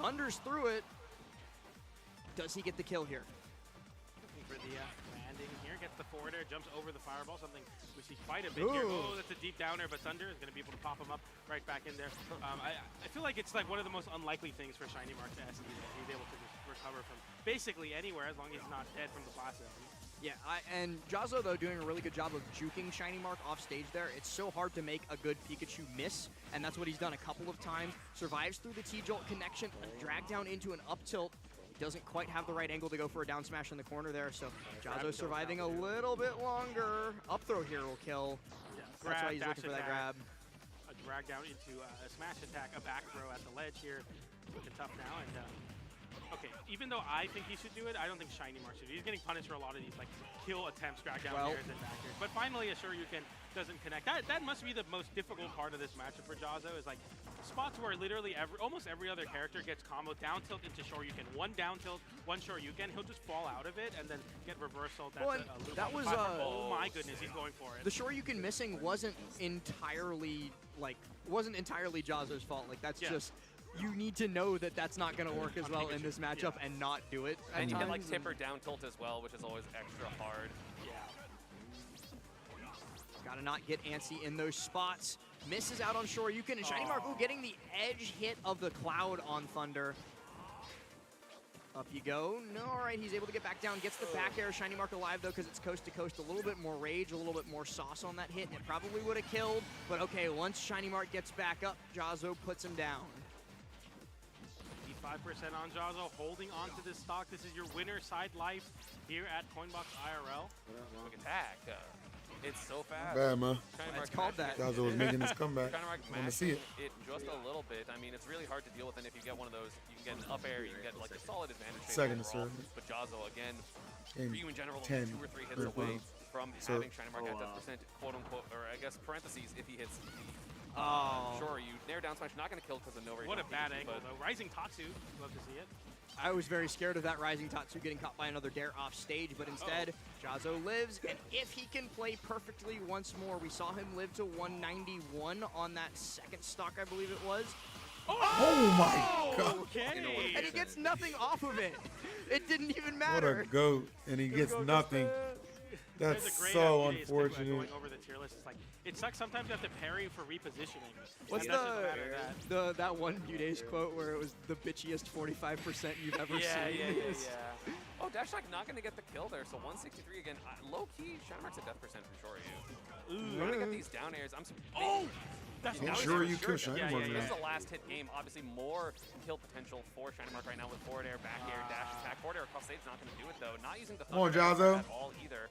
Thunders through it. Does he get the kill here? Looking for the landing here, gets the forward air, jumps over the fireball, something we see quite a bit here. Oh, that's a deep downer, but Thunder is going to be able to pop him up right back in there. I feel like it's like one of the most unlikely things for Shiny Mark to SD, that he's able to just recover from basically anywhere as long as he's not dead from the blast zone. Yeah, and Jazzo, though, doing a really good job of juking Shiny Mark off stage there. It's so hard to make a good Pikachu miss, and that's what he's done a couple of times. Survives through the T-Jolt connection, drag down into an up tilt. Doesn't quite have the right angle to go for a down smash in the corner there, so Jazzo surviving a little bit longer. Up throw here will kill. Yeah, that's why he's looking for that grab. A drag down into a smash attack, a back throw at the ledge here. Looking tough now, and okay, even though I think he should do it, I don't think Shiny Mark should. He's getting punished for a lot of these like kill attempts, drag down airs and back airs. But finally, a Shoryuken doesn't connect. That must be the most difficult part of this matchup for Jazzo, is like spots where literally almost every other character gets combo down tilt into Shoryuken. One down tilt, one Shoryuken, he'll just fall out of it and then get reversal. That's a loop that on was the platform. Oh my goodness, he's going for it. The Shoryuken missing wasn't entirely Jazzo's fault. Like that's just. You need to know that that's not going to work as well in this matchup and not do it. And you can like tipper down tilt as well, which is always extra hard. Yeah. Gotta not get antsy in those spots. Misses out on Shoryuken, and Shiny Mark getting the edge hit of the cloud on Thunder. Up you go. No, all right, he's able to get back down, gets the back air. Shiny Mark alive, though, because it's coast to coast. A little bit more rage, a little bit more sauce on that hit, and it probably would have killed. But okay, once Shiny Mark gets back up, Jahzzo puts him down. 5% on Jahzzo, holding on to this stock. This is your winner side life here at COINBOX IRL. Quick attack. It's so fast. Bad, man. It's called that. Jahzzo was making his comeback. I want to see it. It just a little bit. I mean, it's really hard to deal with, and if you get one of those, you can get an up air, you can get like a solid advantage. Second to serve. But Jahzzo, again, for you in general, 10, 2 or 3 hits away from having Shiny Mark at that %, quote unquote, or I guess parentheses, if he hits sure, you nair down smash, not going to kill because of no rage. What a bad angle, though. Rising Tatsu, love to see it. I was very scared of that Rising Tatsu getting caught by another dare off stage, but instead, Jahzzo lives, and if he can play perfectly once more, we saw him live to 191 on that second stock, I believe it was. Oh my god. Okay. And he gets nothing off of it. It didn't even matter. What a goat, and he gets nothing. That's so unfortunate. Going over the tier list, it's like, it sucks sometimes you have to parry for repositioning. What's that one BDay's quote where it was the bitchiest 45% you've ever seen? Yeah. Oh, Dash Attack not going to get the kill there, so 163 again. Low-key, Shiny Mark's a death percent for Shoryu. Ooh, going to get these down airs. That's sure you could Shiny Mark. This is a last hit game. Obviously, more kill potential for Shiny Mark right now with forward air, back air, dash attack. Forward air across stage not going to do it, though. Not using the thunder Jahzzo. at all either.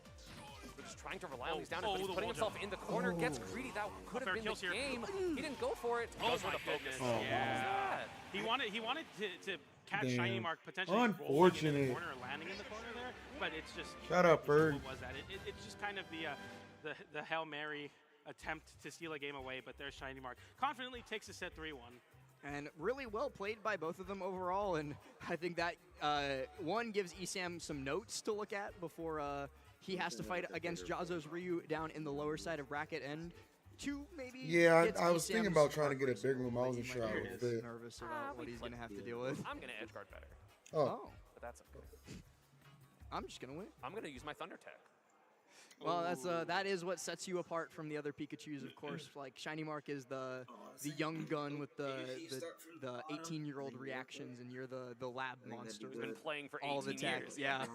We're just trying to rely on these down airs, but he's putting himself in the corner, gets greedy. That could have been the game. He didn't go for it. Oh Goes for my the focus. goodness. Yeah. He wanted to catch Shiny Mark potentially unfortunate rolling in the corner or landing in the corner there, but it's just. Shut up, Bird. What was that? It's just kind of the Hail Mary attempt to steal a game away, but there's Shiny Mark. Confidently takes a set 3-1. And really well played by both of them overall, and I think that one gives Esam some notes to look at before he has to fight against Jahzzo's Ryu down in the lower side of bracket, and 2 maybe. Yeah, I was thinking about trying to get a big room. I wasn't sure I would fit. Nervous about what he's going to have to deal with. I'm going to edge guard better. Oh. But that's okay. I'm just going to win. I'm going to use my Thunder Tech. Well, that is what sets you apart from the other Pikachus, of course. Like Shiny Mark is the young gun with the 18-year-old reactions, and you're the lab monster. Who's been playing for 18 all the tech. years. Yeah.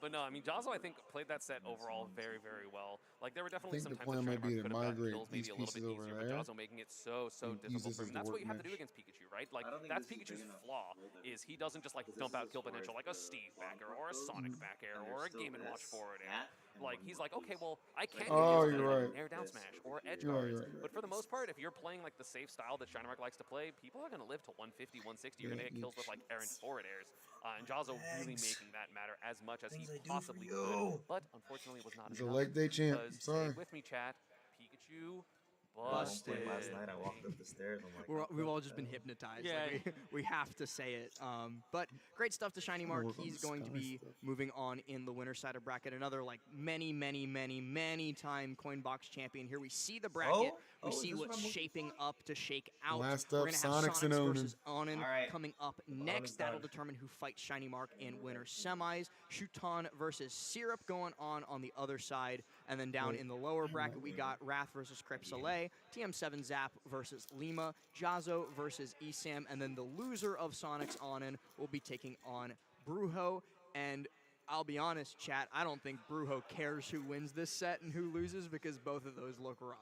But no, I mean, Jahzzo, I think, played that set overall very, very well. Like, there were definitely some the times plan that might be Shiny to Mark could have gotten migrate kills maybe these a little bit pieces over easier, but there. Jazzo making it so Use difficult this for as him. the That's what you have to workbench. do against Pikachu, right? Like, I don't think that's this is Pikachu's big enough flaw, to hold is he doesn't just, like, Because dump this out is kill as far potential as like a the Steve long back air block or a goes, Sonic back air and or a there's Game & still Watch this, forward air. that, and Like, one he's more like, okay, piece. well, I can Oh, use you're like right. air down This. smash or edge You're right, guards. you're right, you're But for the most part, if you're playing like the safe style that Shiny Mark likes to play, people are going to live to 150, 160. You're going to get kills with like air and forward airs. And Jazzo really making that matter as much as he possibly could. But unfortunately was not He's a enough. leg day champ. Because, Sorry. stay with me, chat. Pikachu At one busted. point last night, I walked up the stairs. I'm like, We've all just been hypnotized. Yeah. Like, we have to say it. But great stuff to Shiny Mark. work on He's the going to sky be stuff. moving on in the winner side of bracket. Another like many time COINBOX champion. Here we see the bracket. We see is this what's what I'm looking shaping up to shake out. Last We're up, gonna have Sonics and Sonics Onin. versus Onin All right. coming up bottom next. is That'll done. determine who fights Shiny Mark in winner semis. Chon versus Syrup going on the other side. And then down in the lower bracket, we got Wrath versus Crepe Soleil, TM7 Zap versus Lima, Jahzzo versus Esam, and then the loser of Sonics Onin will be taking on Bruho. And I'll be honest, chat, I don't think Bruho cares who wins this set and who loses because both of those look rough.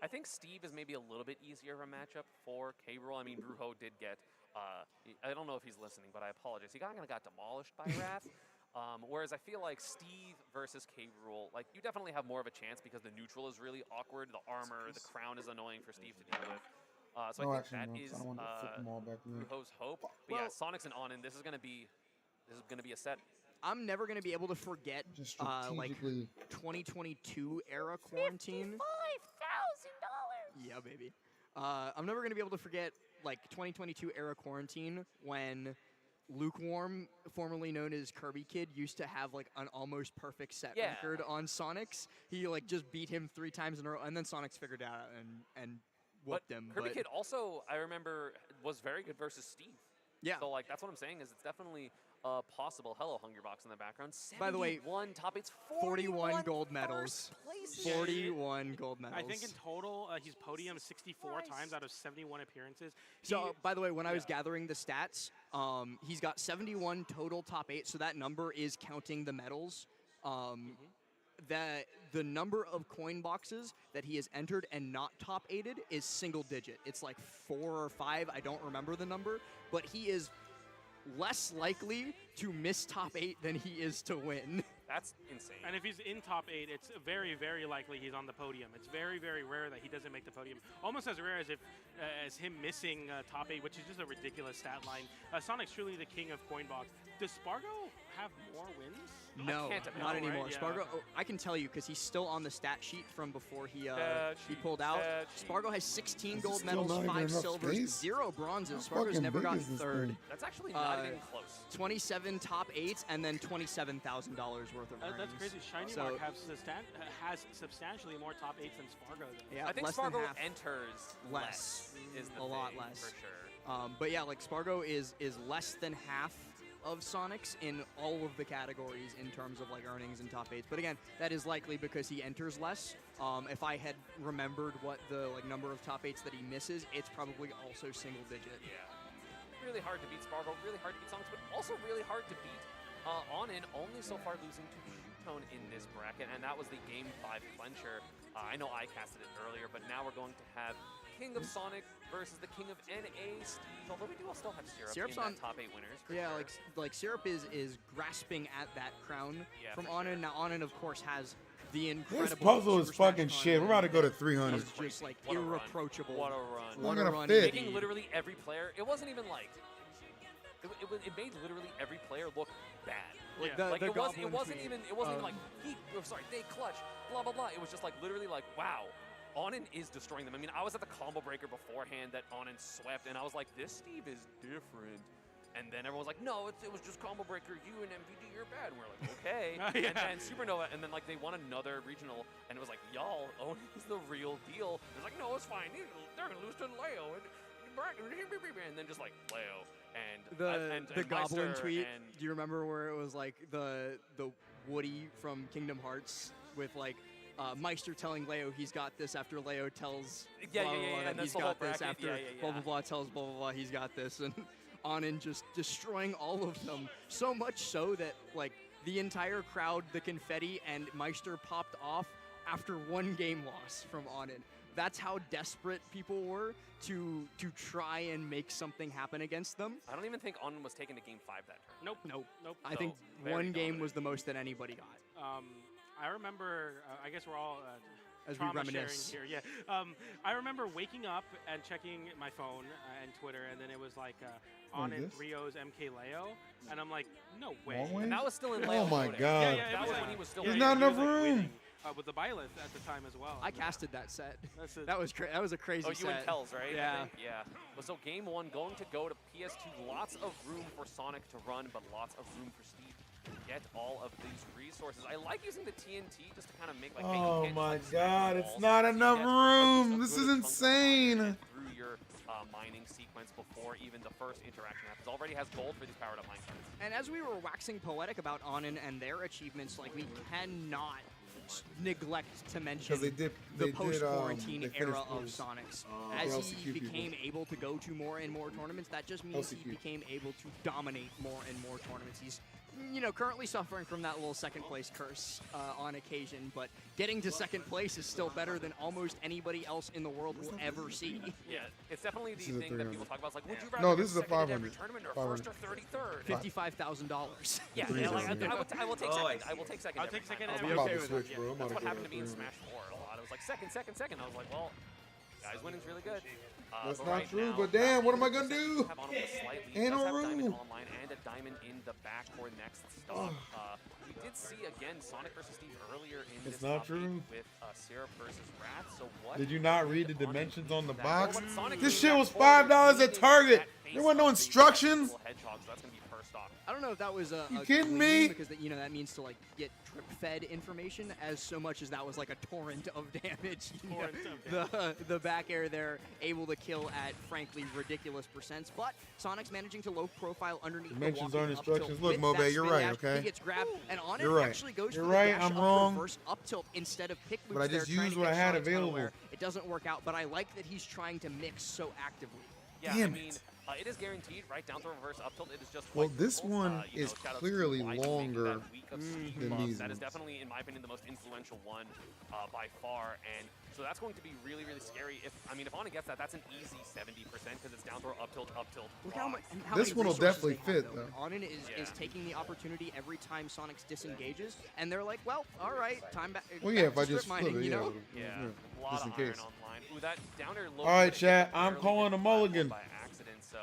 I think Steve is maybe a little bit easier of a matchup for K-Rool. I mean, Bruho did get, I don't know if he's listening, but I apologize. He kind of got demolished by Wrath. Whereas I feel like Steve versus K-Rool, like, you definitely have more of a chance because the neutral is really awkward. The armor, the crown is annoying for Steve to deal with. So No, I actually, think no, that 'cause is I don't want to flip them all back in. Bruho's hope. But yeah, Sonics and Onin, this is gonna be a set. I'm never going to be able to forget Just like strategically. 2022 era quarantine. $55,000. Yeah, baby. I'm never going to be able to forget like 2022 era quarantine when Lukewarm, formerly known as Kirby Kid, used to have like an almost perfect set record on Sonics. He like just beat him 3 times in a row, and then Sonics figured it out and whooped him. Kirby Kid also, I remember, was very good versus Steve. Yeah. So like that's what I'm saying is it's definitely possible. Hello, Hungrybox in the background. By the way, 71 top 8s, 41 gold medals. 41 gold medals. I think in total, he's podiumed 64 times out of 71 appearances. So, by the way, when I was gathering the stats, he's got 71 total top 8, so that number is counting the medals. The number of coin boxes that he has entered and not top 8'd is single digit. It's like 4 or 5, I don't remember the number, but he is less likely to miss top 8 than he is to win. That's insane. And if he's in top 8, it's very likely he's on the podium. It's very rare that he doesn't make the podium. Almost as rare as if as him missing top 8, which is just a ridiculous stat line. Sonic's truly the king of COINBOX. Does Spargo have more wins? No, not anymore. Right? Spargo, I can tell you because he's still on the stat sheet from before he pulled out. Spargo has 16 gold medals, 5 silvers, 0 bronzes. Spargo's never gotten third. That's actually not even close. 27 top 8s and then $27,000 worth of rings. That's crazy. Shiny Mark has substantially more top 8s than Spargo. Though. Yeah, I think less Spargo than half. enters less. Is the a lot thing, less for sure. But yeah, like Spargo is less than half of Sonics in all of the categories in terms of like earnings and top 8s. But again, that is likely because he enters less. If I had remembered what the like number of top 8s that he misses, it's probably also single digit. Yeah. Really hard to beat Spargo, really hard to beat Sonics, but also really hard to beat Onin, only so far losing to Chon in this bracket, and that was the Game 5 clincher. I know I casted it earlier, but now we're going to have King of Sonic versus the King of NA, Steve, although we do still have Syrup Syrup's in that top 8 winners. Yeah, sure. like Syrup is grasping at that crown from for Onin. sure. Now Onin, of course, has the incredible. This puzzle is Super Smash fucking Con shit. We're about to go to He's 300. just like What a run. irreproachable. What a run. What Look a at a run. fit. Making literally every player, it wasn't even like, it made literally every player look bad. Like Yeah. the it wasn't Goblin even tweet, like they clutch, blah blah blah. It was just like literally like, wow, Onin is destroying them. I mean, I was at the combo breaker beforehand that Onin swept, and I was like, this Steve is different. And then everyone was like, no, it was just combo breaker. You and MVD, you're bad. And we're like, okay. Yeah. And then Supernova, and then like they won another regional, and it was like, y'all, Onin's the real deal. It was like, no, it's fine. They're gonna lose to Leo, and then just like Leo and the Goblin Meister tweet. and Do you remember where it was like the Woody from Kingdom Hearts with like Meister telling Leo he's got this after Leo tells blah, blah, blah, and that that's he's the whole got this bracket. after blah blah blah tells blah blah blah he's got this, and Onin just destroying all of them, so much so that like the entire crowd, the confetti and Meister popped off after one game loss from Onin. That's how desperate people were to try and make something happen against them. I don't even think Onin was taken to game 5 that turn. Nope. I So, think very one game dominant. was the most that anybody got. I remember, I guess we're all As we trauma reminisce. sharing here. Yeah. I remember waking up and checking my phone and Twitter, and then it was like Onin this? Rio's MK Leo, and I'm like, no way. Long way? And that was still in Oh Leo my mode. God. Yeah, That it was was when he was still There's in not he enough was, like, room. winning, with the Byleth at the time as well. I casted that set. That's it. That was a crazy Oh, set. you and Tells, right? I Yeah. think? Yeah. Well, so game 1 going to go to PS2. Lots of room for Sonic to run, but lots of room for Steve to get all of these resources. I like using the TNT just to kind of make like. Hey, you Oh can't just, my like, smash God, walls. it's not You enough get room. a This good is chunk of insane. mine through your mining sequence before even the first interaction happens. Already has gold for these powered up mine cards. And as we were waxing poetic about Onin and their achievements, like, we cannot neglect to mention Because they the did, post-quarantine they era finished of first. Sonics. The As LCQ he people. became able to go to more and more tournaments, that just means he LCQ. became able to dominate more and more tournaments. He's, currently suffering from that little second place curse on occasion, but getting to second place is still better than almost anybody else in the world will ever see. Yeah, it's definitely the This is a thing that 300. people talk about. It's like, would you rather No, get this is a second in every 500. tournament or 500. first or 33rd? $55,000. Yeah, Three yeah, like, seconds. I will take Oh, I second. I will see. take second. I'll every take time. second I'll every be I'm about okay to with switch, it. bro. I'm That's about what to happened to me in go Smash 4 a lot. It was like second. I was like, well, guys, winning's really good. That's But not right true, now, but damn, what am I gonna do? have on with a slight lead. Ain't Does no have Diamond room. online and a Diamond in the back for next stop. We did see again Sonic versus Steve earlier in It's this not update true. with Syrup versus Wrath. So what? Did you not read the did Onin dimensions do on the that? box? Well, what Sonic This did shit that was forward $5 at leading Target. that face There weren't no of the instructions. little hedgehog, so that's gonna be first off. I don't know if that was a kidding glean, me? because that means to like get drip-fed information as so much as that was like a torrent of damage. The back air there able to kill at frankly ridiculous percents, but Sonic's managing to low profile underneath Dimensions the aren't walking up instructions. tilt Look, with that Mobe, you're spin right, dash. okay? He gets grabbed, and Onin You're right. actually goes You're for the right, dash I'm up wrong. reverse up tilt instead of pick loops. But I there, just trying used to what get I had Sonic's available. unaware. It doesn't work out, but I like that he's trying to mix so actively. Yeah, Damn I mean, it. it is guaranteed, right? Down to reverse up tilt. It is just Well, quite this simple. one is shout out to clearly Wise for making longer that week of Steve than buff. these That is ones. definitely, in my opinion, the most influential one by far, and so that's going to be really, really scary. If Onin gets that, that's an easy 70% because it's down throw, up tilt, Look how much. This one will definitely fit, though. though. Onin is taking the opportunity every time Sonic's disengages, and they're like, well, all right, time back. Well, yeah, back if to I strip just mining, flip it, you yeah. know? Yeah, a lot Just in of iron case. online. Ooh, that downer low. All right, but it chat, I'm barely calling hit a the platform mulligan. by accident, so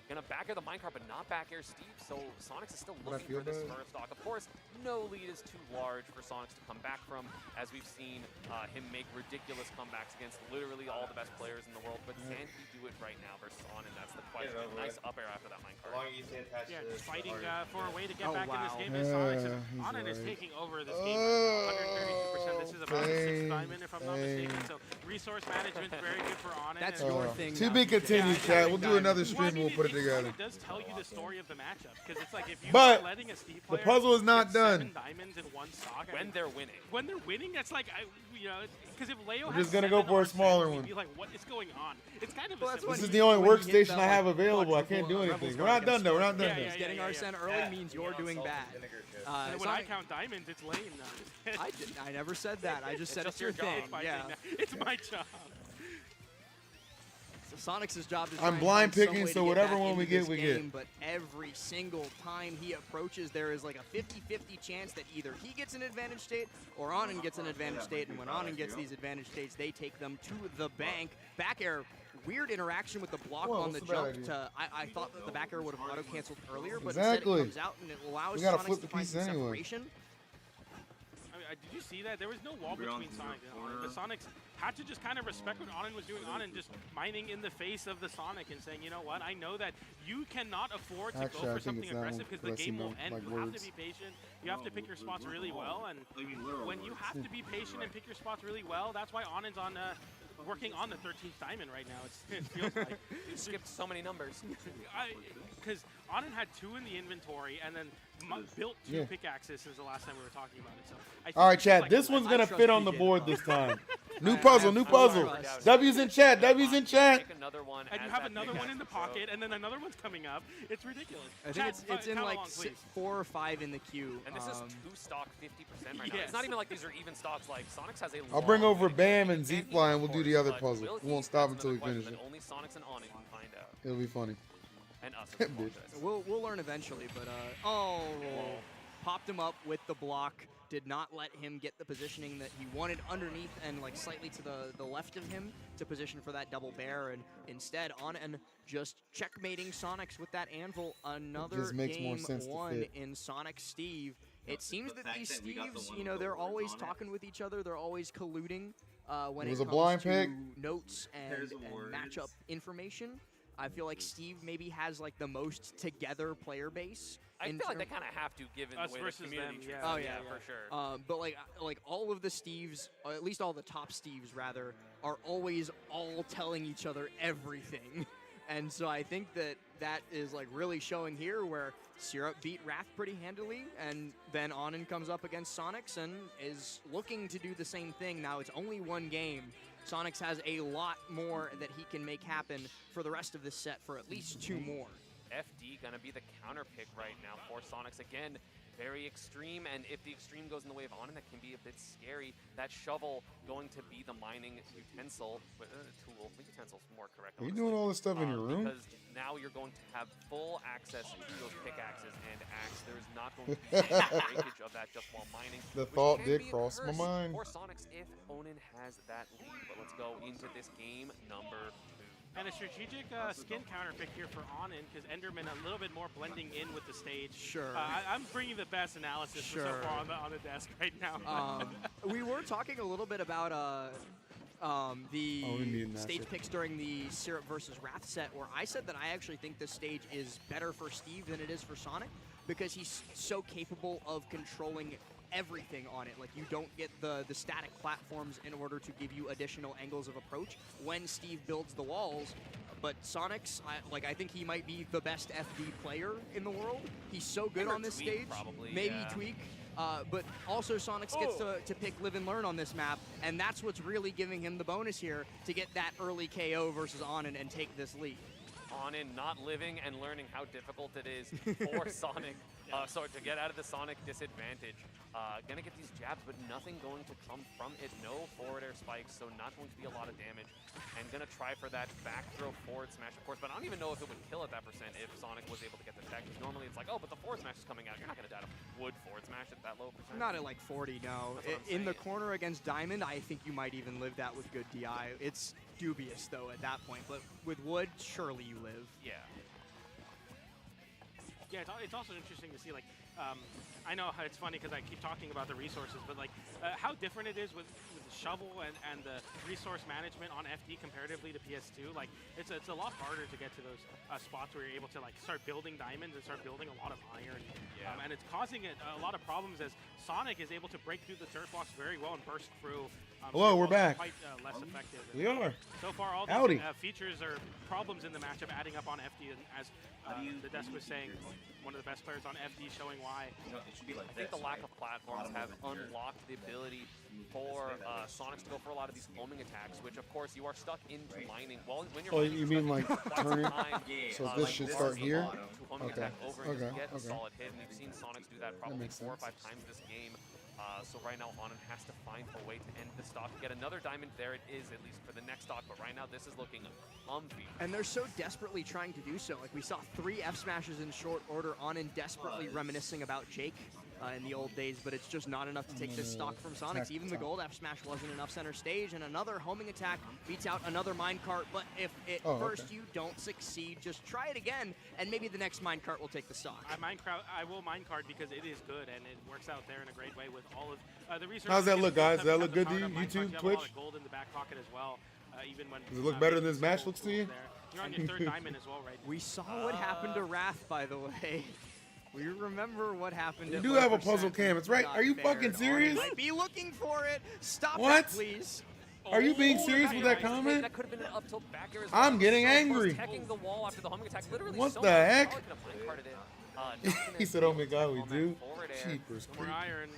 gonna back air the minecart, but not back air Steve. So Sonics is still But I looking feel for this bad. first stock. Of course, no lead is too large for Sonics to come back from, as we've seen him make ridiculous comebacks against literally all the best players in the world. But can he do it right now versus Onin? That's the question. Nice up air after that minecart. How long are you staying attached Yeah, to just this? fighting Or- for a way to get Oh, back in this wow. game. As Sonics is, he's Onin is right. taking over this game. 132%. This is about the sixth Dang, diamond, if I'm not mistaken. So resource management very good for Onin. That's and- your thing. To now, be TJ. continued, Yeah, chat. We'll do another Well, I stream and mean, we'll put it together. It does tell you the story of the matchup, because it's like if you But are letting a Steve the player puzzle is not get done. 7 diamonds in one stock. When they're winning. When they're winning, that's like, because if Leo We're has just gonna go 7 for a on smaller 7, one. we'd be like, what is going on? It's kind of Well, a that's similar- what This is he- the only when he hit workstation that, I have like, available. I quadruple can't do Rebel anything. Squad We're not against done though. We're not Scorpion. done Yeah, yet. yeah, Getting our cent early Yeah. means you're Yeah, doing salt and bad. vinegar tip. And when I Sonic- count diamonds, it's lame now. I never said that. I just said just it's your your job. thing. It's my Yeah. thing now. It's my job. So Sonic's job is I'm blind picking, so whatever one we get, we get. But every single time he approaches, there is like a 50-50 chance that either he gets an advantage state or Onin gets an advantage state. And when Onin gets these advantage states, they take them to the bank. Back air, weird interaction with the block Well, on the that's a bad jump. idea. I thought that the back air would have auto-canceled earlier, but Exactly. instead it comes out and it allows We gotta Sonic flip to the find piece some anyway. separation. I mean, did you see that? There was no wall We're on between the Sonic and Onin. corner. The Sonics had to just kind of respect what Onin was doing. Onin just mining in the face of the Sonic and saying, you know what, I know that you cannot afford to Actually, go I for think something it's that aggressive one, because but I the see game will no, end. like, You have to words. be patient. You have to pick your spots really well. And when you have to be patient and pick your spots really well, that's why Onin's on working on the 13th diamond right now. It feels like. You skipped so many numbers. Because Onin had 2 in the inventory and then built 2 pickaxes since the last time we were talking about it. So I think All right, he's chat. like This a one's legend. gonna trust fit on the PJ. board this time. New puzzle. W's in chat. W's in chat. Another one. And you have another one in the pocket, and then another one's coming up. It's ridiculous. I think it's in like 4 or 5 in the queue. And this is 2 stock 50% right now. It's not even like these are even stocks. Like Sonic's has a. I'll bring over Bam and Z-Fly, and we'll do the other puzzle. We won't stop until we finish it. Only Sonic's and Onin can find out. It'll be funny. And us. We'll learn eventually, but popped him up with the block. Did not let him get the positioning that he wanted underneath and like slightly to the left of him to position for that double bear, and instead Onin just checkmating Sonics with that anvil. Another game won in Sonic Steve. It seems that these Steves, you know, they're always talking with each other. They're always colluding when it comes to notes and matchup information. I feel like Steve maybe has like the most together player base. I feel like they kind of have to, given the way the community treats them. Oh yeah, for sure. But like all of the Steves, or at least all the top Steves rather, are always all telling each other everything. And so I think that is like really showing here, where Syrup beat Wrath pretty handily, and then Onin comes up against Sonics and is looking to do the same thing. Now it's only one game. Sonics has a lot more that he can make happen for the rest of this set for at least 2 more. FD gonna be the counter pick right now for Sonics. Again, very extreme, and if the extreme goes in the way of Onin, that can be a bit scary. That shovel going to be the mining utensil, tool, utensil's more correct. Are you doing all this stuff in your room? Because now you're going to have full access to those pickaxes and axe. There's not going to be any breakage of that just while mining. The thought did cross my mind. For Sonics, if Onin has that lead, but let's go into this game number 2. And a strategic skin counter pick here for Onin, because Enderman a little bit more blending in with the stage. Sure. I'm bringing the best analysis so far on the desk right now. We were talking a little bit about the stage picks during the Syrup versus Wrath set, where I said that I actually think this stage is better for Steve than it is for Sonic, because he's so capable of controlling everything on it. Like, you don't get the static platforms in order to give you additional angles of approach when Steve builds the walls. But Sonic's, I think he might be the best FD player in the world. He's so good on this stage. Probably, maybe Tweak. But also Sonics gets to pick Live and Learn on this map, and that's what's really giving him the bonus here to get that early KO versus Onin and take this lead. Onin not living and learning how difficult it is for Sonic. So to get out of the Sonic disadvantage. Gonna get these jabs, but nothing going to come from it. No forward air spikes, so not going to be a lot of damage. And gonna try for that back throw forward smash, of course, but I don't even know if it would kill at that percent if Sonic was able to get the tech. Because normally it's like, oh, but the forward smash is coming out. You're not gonna die to wood forward smash at that low percent. Not at like 40, no. In the corner against Diamond, I think you might even live that with good DI. It's dubious, though, at that point. But with wood, surely you live. Yeah. Yeah, it's also interesting to see, like, I know it's funny because I keep talking about the resources, but like how different it is with the shovel and the resource management on FD comparatively to PS2. Like, it's a lot harder to get to those spots where you're able to like start building diamonds and start building a lot of iron. And it's causing a lot of problems as Sonic is able to break through the dirt blocks very well and burst through. Hello, we're back. Quite less effective. We are. So far, all these features or problems in the matchup adding up on FD, and as the desk was saying, one of the best players on FD showing why. I think the lack of platforms have unlocked the ability for Sonics to go for a lot of these homing attacks, which of course you are stuck into mining. Well, when you're you mean like turning? So this should start here? Okay. Get a solid hit, and we've seen Sonics do that probably 4 or 5 times this game. So right now, Onin has to find a way to end the stock. Get another diamond. There it is, at least for the next stock. But right now, this is looking comfy. And they're so desperately trying to do so. Like, we saw 3 F smashes in short order. Onin desperately reminiscing about Jake in the old days, but it's just not enough to take this stock from Sonics. Even the gold F smash wasn't enough center stage, and another homing attack beats out another minecart. But if at first you don't succeed, just try it again, and maybe the next minecart will take the stock. I will minecart because it is good, and it works out there in a great way with all of the research. How's that look, guys? Does that look good to you? YouTube, Twitch? A lot of gold in the back pocket as well. Even when does it look better than this match looks to you? You're on your 3rd diamond as well, right? We saw what happened to Wrath, by the way. We remember what happened. You do have a puzzle cam. It's right. Are you fucking serious? Might be looking for it. Stop that, please. Are you being serious with that comment? That could have been an up tilt back air as I'm well. getting angry. Attacking the wall after the homing attack. Literally what so the heck? He said, "Oh my God, we do." Cheapers. More iron.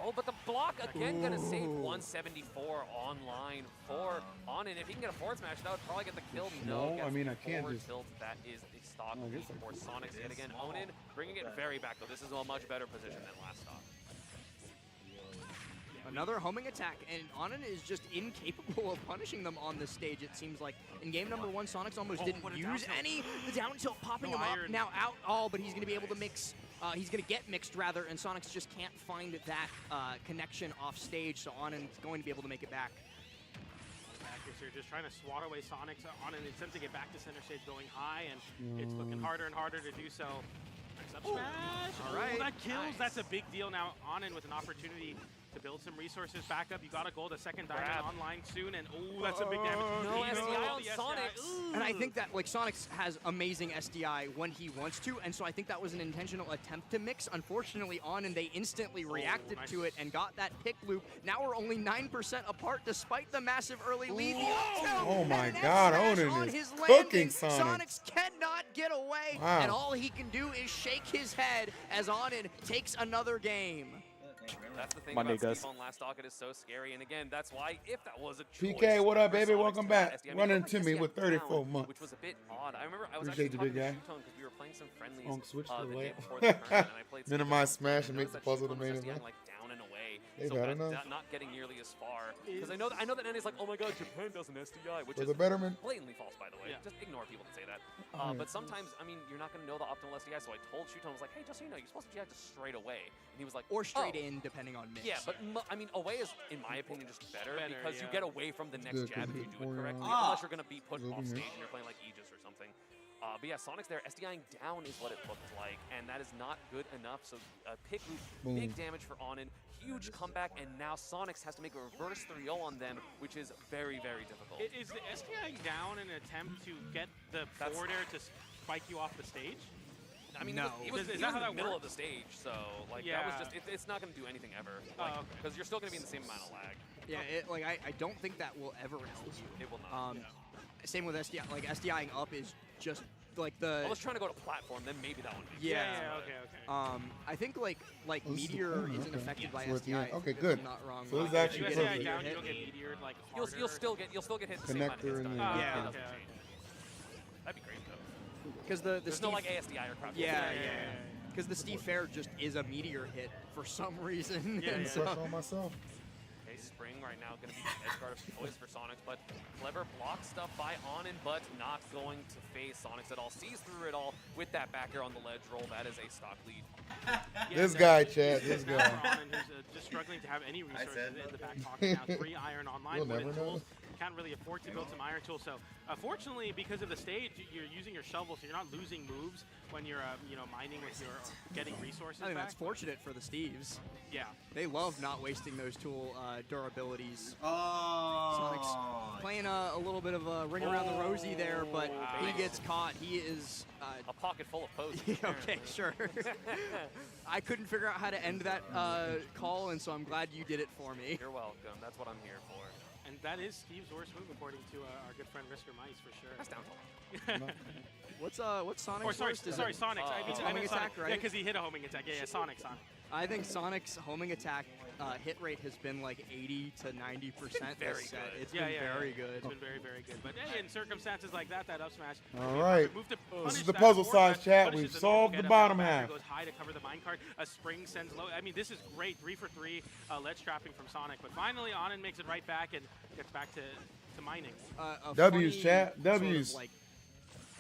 Oh, but the block again gonna save 174 online for Onin. If he can get a forward smash, that would probably get the kill. No, I mean I can't just. Tilt. That is the stock lead for Sonics yet again. Onin bringing it very back though. This is a much better position than last stock. Another homing attack, and Onin is just incapable of punishing them on this stage, it seems like. In game number 1, Sonics almost didn't use any. The down tilt popping him up, now out all, but he's going to be able to mix. He's going to get mixed, rather, and Sonics just can't find that connection off stage, so Onin's going to be able to make it back. Backers here just trying to swat away Sonics. Onin attempts to get back to center stage going high, and it's looking harder and harder to do so. Up smash! All right. That kills. Nice. That's a big deal now. Onin with an opportunity to build some resources back up. You got a goal. The second diamond online soon, and that's a big damage. No SDI on Sonics. And I think that Sonics has amazing SDI when he wants to, and so I think that was an intentional attempt to mix. Unfortunately, Onin, they instantly reacted to it and got that pick loop. Now we're only 9% apart despite the massive early lead. Oh my God, Onin is cooking Sonics. Sonics cannot get away, and all he can do is shake his head as Onin takes another game. That's the thing about Steve on last stock. It is so scary, and again, that's why if that was a choice, PK, what up, baby? Welcome back. Running to me with 34 months. Which was a bit odd. I remember I was Appreciate actually you, big guy. because we were playing some friendlies Switch the to day before the tournament, and I played some minimize smash and make the puzzle the main event. like down and away, They've so had enough. not getting nearly as far. Because I know that Nenny's like, oh my God, Japan does an SDI, which For is the betterment. blatantly false, by the way. Just ignore people that say that. But sometimes, I mean, you're not going to know the optimal SDI, so I told Chon, I was like, hey, just so you know, you're supposed to GI just straight away. And he was like, or straight in, depending on mix. Yeah, but I mean, away is, in my opinion, just better because you get away from the next Good, jab if you do it correctly, unless you're going to be put off stage and you're playing like Aegis or something. But yeah, Sonics there, SDIing down is what it looked like, and that is not good enough. So pick loop, big damage for Onin, huge comeback, and now Sonics has to make a reverse 3-0 on them, which is very, very difficult. Is the SDIing down an attempt to get the forward air to spike you off the stage? I mean, no. He was in the middle of the stage, so like that was just, it's not going to do anything ever. Because you're still going to be in the same amount of lag. Yeah, I don't think that will ever help you. It will not. Same with SDI. Like, SDIing up is just like the. I was trying to go to platform, then maybe that one. Yeah. Okay. I think like Meteor isn't affected by SDI. Okay, good. I'm not wrong. So this is actually SDI perfect. down, you don't get meteored like harder. You'll still get hit the same amount of hits. Connector Okay. That'd be great though. Because the there's no like ASDI or crap. Yeah. Because the Steve Fair just is a meteor hit for some reason. Yeah. So, on myself. Okay, Spring right now going to be the edge guard of choice for Sonics, but clever block stuff by Onin, but not going to phase Sonics at all. Sees through it all with that back air on the ledge roll. That is a stock lead. This guy, Chad. This guy. Onin, who's just struggling to have any resources in the back pocket now. 3 iron online. You'll never know. Can't really afford to build some iron tools. So, fortunately, because of the stage, you're using your shovel, so you're not losing moves when you're, mining with your getting resources. I think that's fortunate for the Steves. Yeah, they love not wasting those tool durabilities. Oh, Sonic's playing a little bit of a ring around the rosy there, but he gets caught. He is a pocket full of poses. Okay, sure. I couldn't figure out how to end that call, and so I'm glad you did it for me. You're welcome. That's what I'm here for. And that is Steve's worst move, according to our good friend Risker Mice, for sure. That's down talk. What's Sonic's worst? Sorry, Sonic's. I mean attack, right? Yeah, because he hit a homing attack. Yeah, Sonic. I think Sonic's homing attack hit rate has been like 80 to 90% this set. It's been very good. It's been very, very good. But hey, in circumstances like that up smash. All right. This is the puzzle size chat. We've solved the bottom half. Goes high to cover the minecart. A Spring sends low. I mean, this is great. 3 for 3 ledge trapping from Sonic. But finally, Onin makes it right back and gets back to mining. W's, chat. W's. Sort of, like,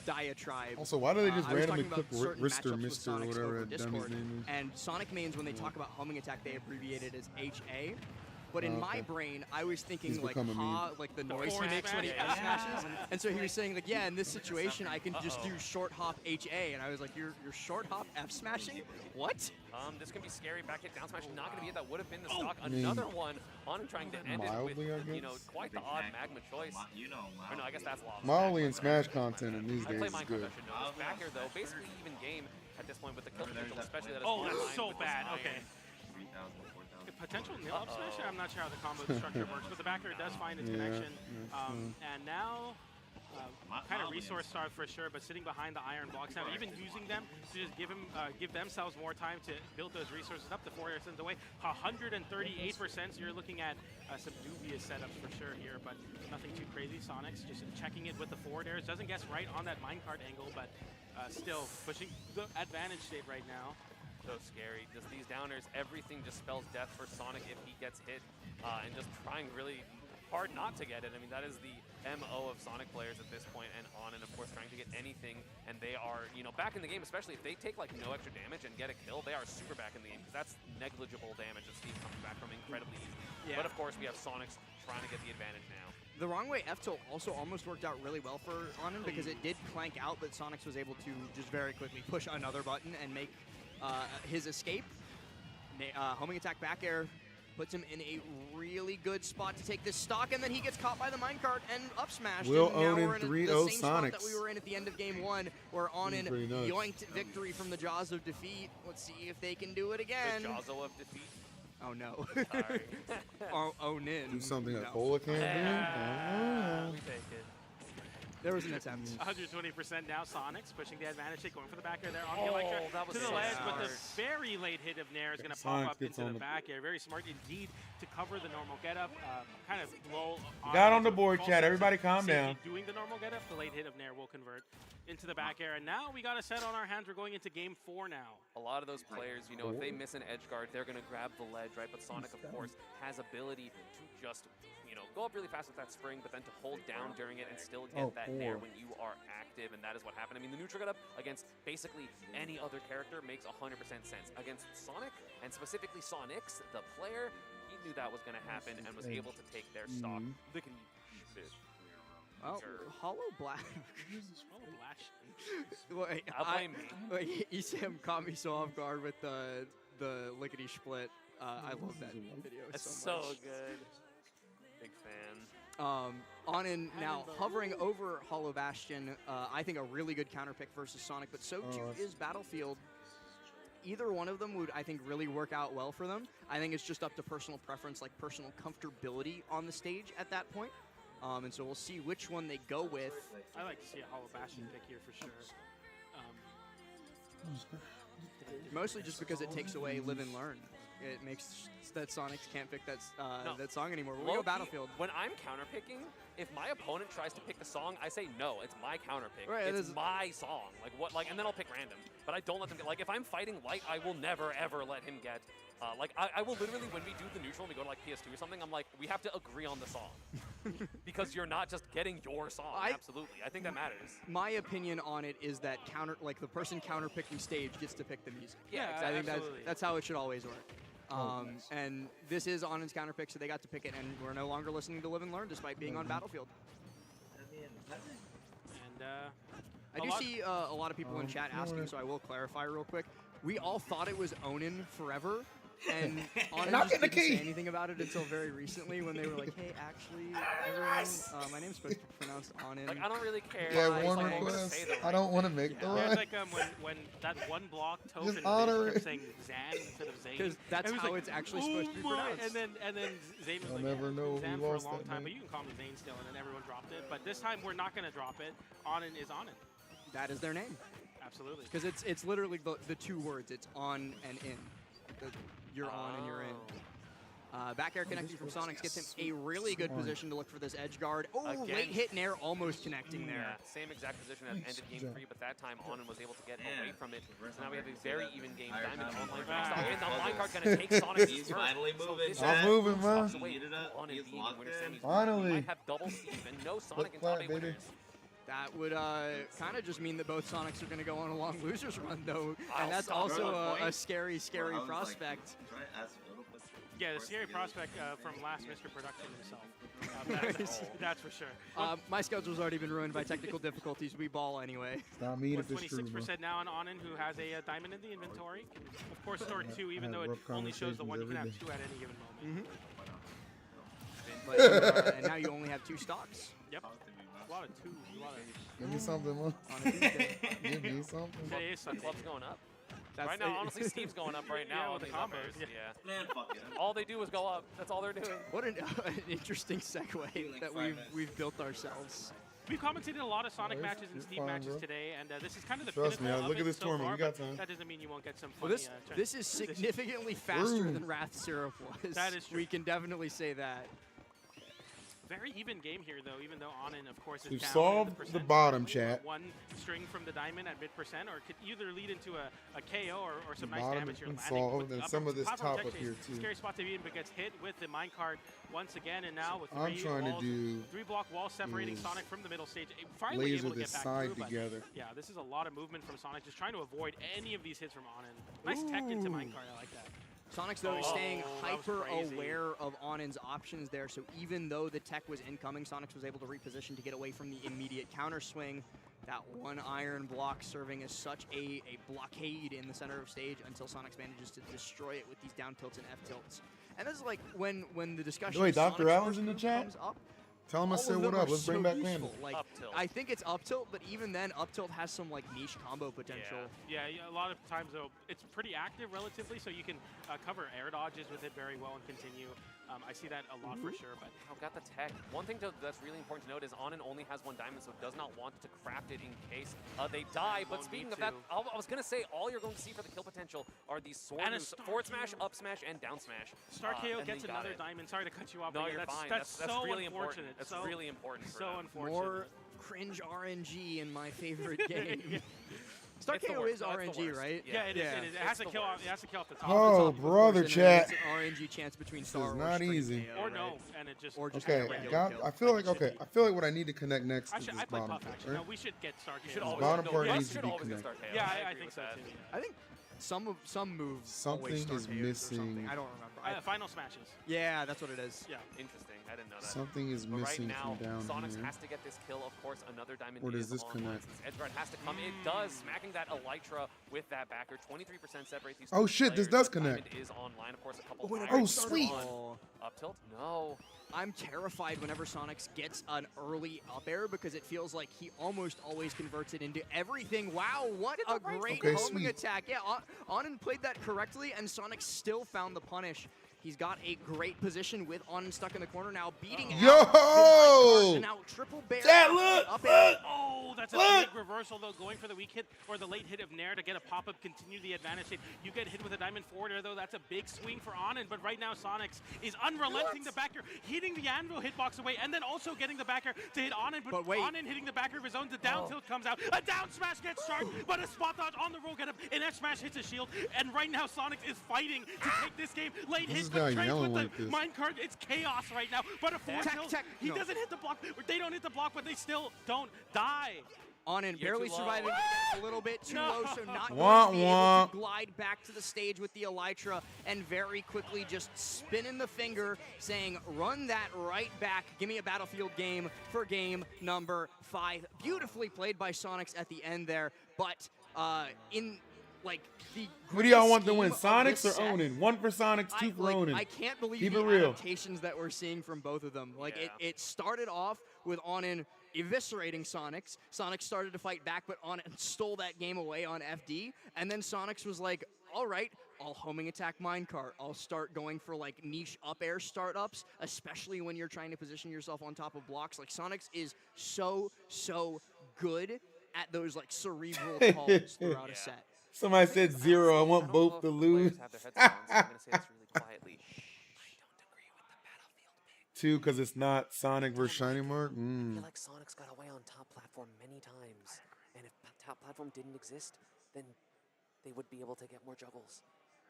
diatribe. Also, why do they just randomly click Rister, Mister, or whatever that dummy's name is? And Sonic mains, when they talk about homing attack, they abbreviate it as HA. But in my brain, I was thinking like ha, like the noise he makes when he F smashes. And so he was saying like, yeah, in this situation, I can just do short hop HA. And I was like, you're short hop F smashing? What? This can be scary. Back hit down smash, not going to be it. That would have been the stock. Another one on trying to end it with, quite the odd magma choice. Or no, I guess that's lava. Mildly in Smash content in these days is good. Back here though, basically even game at this point with the kill potential, especially that. Oh, that's so bad. Okay. Potential nil up smash. I'm not sure how the combo structure works, but the backer does find its connection. And now kind of resource starved for sure, but sitting behind the iron blocks now, even using them to just give themselves more time to build those resources up. The forward air sends away 138%, so you're looking at some dubious setups for sure here, but nothing too crazy. Sonic's just checking it with the forward airs. Doesn't guess right on that minecart angle, but still pushing the advantage state right now. So scary. Just these downers, everything just spells death for Sonic if he gets hit, and just trying really hard not to get it. I mean, that is the MO of Sonic players at this point, and Onin, of course, trying to get anything, and they are, you know, back in the game, especially if they take, like, no extra damage and get a kill, they are super back in the game, because that's negligible damage that Steve comes back from incredibly easily. Yeah. But, of course, we have Sonic's trying to get the advantage now. The wrong way F tilt also almost worked out really well for Onin, because it did clank out, but Sonic's was able to just very quickly push another button and make his escape. Homing attack back air puts him in a really good spot to take this stock, and then he gets caught by the minecart and up smashed. Will and now Onin we're in 3-0 the same spot Sonics. that we were in at the end of game 1, where Onin yoinked victory from the Jaws of defeat. Let's see if they can do it again. The Jazzo of defeat. Oh no. Sorry. Onin. Do something that Cola can't do? We take it. There was an attempt. 120% now. Sonic's pushing the advantage, going for the back air there on the Electra to the ledge, but the very late hit of Nair is going to pop up into the back air. Very smart indeed to cover the normal getup, kind of blow. Got on the board, chat. Everybody calm down. Doing the normal getup, the late hit of Nair will convert into the back air, and now we got a set on our hands. We're going into game 4 now. A lot of those players, you know, if they miss an edge guard, they're going to grab the ledge, right? But Sonic, of course, has ability to just, you know, go up really fast with that spring, but then to hold down during it and still get that Nair when you are active, and that is what happened. I mean, the neutral getup against basically any other character makes 100% sense. Against Sonic, and specifically Sonic's, the player, he knew that was going to happen and was able to take their stock. Look at you. Oh, Hollow Black. Hollow Blash. Wait, I'll blame me. Esam caught me so off guard with the lickety split. I love that video so much. So good. Big fan. Onin now hovering over Hollow Bastion. I think a really good counter pick versus Sonic, but so too is Battlefield. Either one of them would, I think, really work out well for them. I think it's just up to personal preference, like personal comfortability on the stage at that point. And so we'll see which one they go with. I like to see a Hollow Bastion pick here for sure. Mostly just because it takes away Live and Learn. It makes that Sonics can't pick that that song anymore. We'll go Battlefield. When I'm counterpicking, if my opponent tries to pick the song, I say no. It's my counterpick. Right, it's my song. Like what? Like, and then I'll pick random. But I don't let them get. Like if I'm fighting Light, I will never ever let him get. Like I will literally, when we do the neutral and we go to like PS2 or something, I'm like, we have to agree on the song because you're not just getting your song. Absolutely, I think that matters. My opinion on it is that the person counterpicking stage gets to pick the music. Yeah, exactly. I think that's how it should always work. And this is Onin's counter pick, so they got to pick it, and we're no longer listening to Live and Learn despite being on Battlefield. And I do see a lot of people in chat asking, so I will clarify real quick. We all thought it was Onin forever, and Onin just didn't say anything about it until very recently when they were like, hey, actually, everyone, my name's supposed to be pronounced Onin. Like, I don't really care. Yeah, one request. I don't want to make the line. It's like when that one block token kept saying Zan instead of Zane. Because that's how it's actually supposed to be pronounced. And then Zane was like, Zan for a long time, but you can call me Zane still, and then everyone dropped it. But this time we're not going to drop it. Onin is Onin. That is their name. Absolutely. Because it's literally the two words. It's on and in. You're on and you're in. Back air connecting from Sonics gets him a really good position to look for this edge guard. Oh, again, late hit Nair almost connecting there. Yeah, same exact position as ended game 3, but that time Onin was able to get away from it. So now we have a very even game. Diamond online and the line card going to take Sonic's He's finally moving. I'm moving, man. Finally. Might have double Steve and no Sonic and top 8 winners. That would kind of just mean that both Sonics are going to go on a long losers run, though. And that's also a scary, scary prospect. Yeah, the scary prospect from last Mr. Production himself. That's for sure. My schedule's already been ruined by technical difficulties. We ball anyway. It's not me if it's true, 26% now on Onin, who has a diamond in the inventory. Of course, store 2, even though it only shows the one. You can have 2 at any given moment. But, and now you only have 2 stocks. Yep. A lot of 2s. Give me something, man. Give me something. The club's going up. Right now, honestly, Steve's going up right now with the combos. Yeah. Man, fuck it. All they do is go up. That's all they're doing. What an interesting segue that we've built ourselves. We've commentated a lot of Sonic matches and Steve matches today, and this is kind of the pinnacle of Look at this so tournament. far, We got time. that doesn't mean you won't get some Well, funny this is significantly faster than Wrath Syrup was. That is true. We can definitely say that. Very even game here, though, even though Onin, of course, is We've down solved in the bottom, chat. One string from the diamond at mid-percent, or it could either lead into a KO or some The nice bottom damage here. has been solved, and some of this top up here, too. Scary spot to be in, but gets hit with the minecart once again, and now with I'm trying to do three-block wall separating Sonic from the middle stage. Finally laser able to this get back side through, together. Yeah, this is a lot of movement from Sonic, just trying to avoid any of these hits from Onin. Nice tech into minecart, I like that. Sonic's, though, is staying hyper-aware of Onin's options there, so even though the tech was incoming, Sonic was able to reposition to get away from the immediate counter swing. That one iron block serving as such a blockade in the center of stage until Sonic manages to destroy it with these down tilts and F tilts. And this is like when the discussion Wait, of Dr. Sonic's Allen's in the chat? comes up, Tell him I all said of what them up. are Let's bring so back useful. Panda. Like, Up tilt. I think it's up tilt, but even then, up tilt has some like niche combo potential. Yeah, a lot of times though, it's pretty active relatively, so you can cover air dodges with it very well and continue. I see that a lot for sure. But got the tech. One thing that's really important to note is Onin only has one diamond, so does not want to craft it in case they die. But speaking of that, I was going to say all you're going to see for the kill potential are these sword moves, forward smash, up smash, and down smash. Star KO gets another diamond. Sorry to cut you off. No, but you're that's, fine. That's so really unfortunate. important. That's so, really important. So unfortunate. More cringe RNG in my favorite game. Star It's the KO worst. is No, it's the RNG, worst. right? Yeah, it is. It has to kill. It has to kill off the top. Oh, brother, chat. It's an RNG chance between This Star is or not straight easy. KO, Or right? no, and it just. Or just Okay, regular got, kill. I feel like what I need to connect next is Actually, this I play bottom Puff. part, Actually, right? no, we should get Star KO. should This always bottom no, part yes, needs to should be always get connected. Star KO. Yeah, I agree think with so that. too. I think some moves Something always Star is KOs or missing. something. I don't remember. Final smashes. Yeah, that's what it is. Yeah. Interesting. I didn't know that. Something is But right missing now, from down Sonic here. has to get this kill. Of course, another diamond Or does is this online. connect? Since Edgeguard has to come. It does, smacking that Elytra with that backer. 23% separate these Oh, two shit, this players. does The diamond connect. is online. Of course, a couple Oh, irons sweet. on. Up tilt? No. I'm terrified whenever Sonic gets an early up air because it feels like he almost always converts it into everything. Wow, what a great Okay, homing sweet. attack. Yeah, Onin played that correctly, and Sonic still found the punish. He's got a great position with Onin stuck in the corner now, beating out. Yo! And now triple bear. Dad, look, up air. Oh, that's a big reversal, though, going for the weak hit or the late hit of Nair to get a pop-up, continue the advantage state. You get hit with a diamond forward air, though. That's a big swing for Onin, but right now Sonics is unrelenting the backer, hitting the anvil hitbox away, and then also getting the backer to hit Onin, but wait. Onin hitting the backer of his own. The down tilt comes out. A down smash gets sharp, but a spot dodge on the roll get up. An F smash hits a shield, and right now Sonic is fighting to take this game. Late This hit, guy but trades yelling with like the this. minecart. It's chaos right now, but a forward tilt. He no. doesn't hit the block. They don't hit the block, but they still don't die. Onin barely too low. surviving a little bit too low, so not Wah, going to be wah. able to glide back to the stage with the Elytra and very quickly just spinning the finger saying, run that right back. Give me a Battlefield game for game number 5. Beautifully played by Sonics at the end there, but in like the What do y'all want to scheme win, of Sonics this or set, Onin? One for Sonics, two for Onin. I can't believe Keep the it real. adaptations that we're seeing from both of them. Like Yeah. it started off with Onin eviscerating Sonics. Sonics started to fight back, but Onin stole that game away on FD. And then Sonics was like, all right, I'll homing attack minecart. I'll start going for like niche up air startups, especially when you're trying to position yourself on top of blocks. Like Sonics is so good at those like cerebral calls throughout a set. Somebody said 0. I want both to lose. Have their heads on, so I'm going to say this really quietly. I don't agree with the Battlefield pick. 2, because it's not Sonic versus Shiny Mark. I feel like Sonic's got away on top platform many times, and if top platform didn't exist, then they would be able to get more juggles.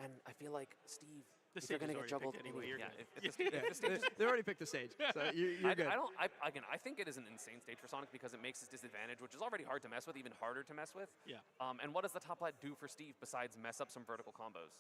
And I feel like Steve, if you're going to get juggled anyway, you're good. if the stage They already picked the stage, so you're good. I think it is an insane stage for Sonic because it makes his disadvantage, which is already hard to mess with, even harder to mess with. Yeah. And what does the top lat do for Steve besides mess up some vertical combos?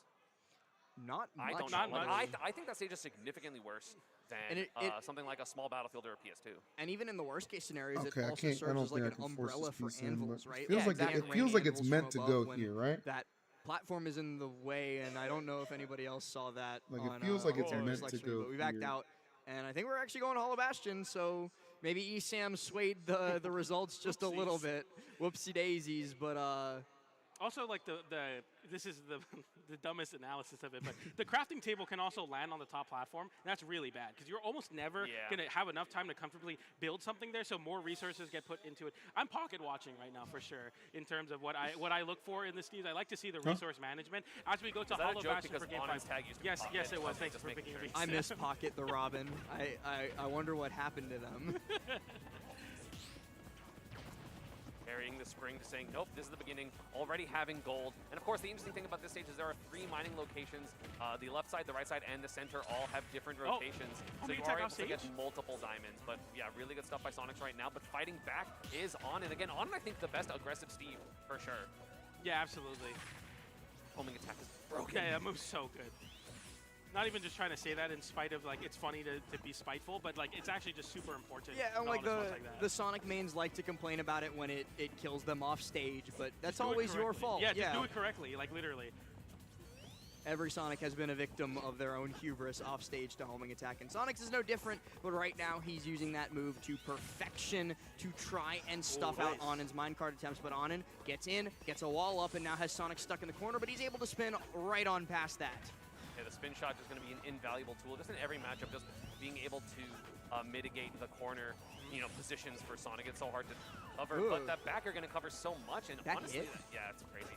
Not much. I don't Not know. much. I think that stage is significantly worse than And something like a small Battlefield or a PS2. And even in the worst case scenarios, Okay, it I also can't. I serves don't as like think an I can force umbrella this for piece in, anvils, but right? it feels like Exactly. it feels like it's Anvils meant from to go above when here, right? That platform is in the way, and I don't know if anybody else saw that. Like, it on, feels like it's on meant to Selection, go but we backed here. out, and I think we're actually going to Hollow Bastion. So maybe ESAM swayed the results just a little bit. Whoopsie daisies, but Also, like this is the the dumbest analysis of it, but the crafting table can also land on the top platform. That's really bad because you're almost never gonna have enough time to comfortably build something there. So more resources get put into it. I'm pocket watching right now for sure in terms of what I look for in the Steves. I like to see the resource management as we go to Hollow Bastion for Game 5. Yes, yes, it was. Thanks for picking me. I miss Pocket the Robin. I wonder what happened to them. Carrying the spring to saying, nope, this is the beginning, already having gold. And of course, the interesting thing about this stage is there are 3 mining locations. The left side, the right side, and the center all have different rotations. So you are able to get multiple diamonds. But yeah, really good stuff by Sonics right now. But fighting back is Onin. Again, Onin, I think, the best aggressive Steve, for sure. Yeah, absolutely. Homing attack is broken. Yeah, that move's so good. Not even just trying to say that in spite of, like, it's funny to be spiteful, but, like, it's actually just super important. Yeah, and, like, the Sonic mains like to complain about it when it kills them off stage, but that's always your fault. Yeah, just do it correctly, like, literally. Every Sonic has been a victim of their own hubris off stage to homing attack, and Sonic's is no different, but right now he's using that move to perfection to try and stuff out Onin's minecart attempts, but Onin gets in, gets a wall up, and now has Sonic stuck in the corner, but he's able to spin right on past that. Yeah, the spin shot is going to be an invaluable tool just in every matchup, just being able to mitigate the corner, positions for Sonic. It's so hard to cover, but that back are going to cover so much, and that honestly, hit? Yeah, it's crazy.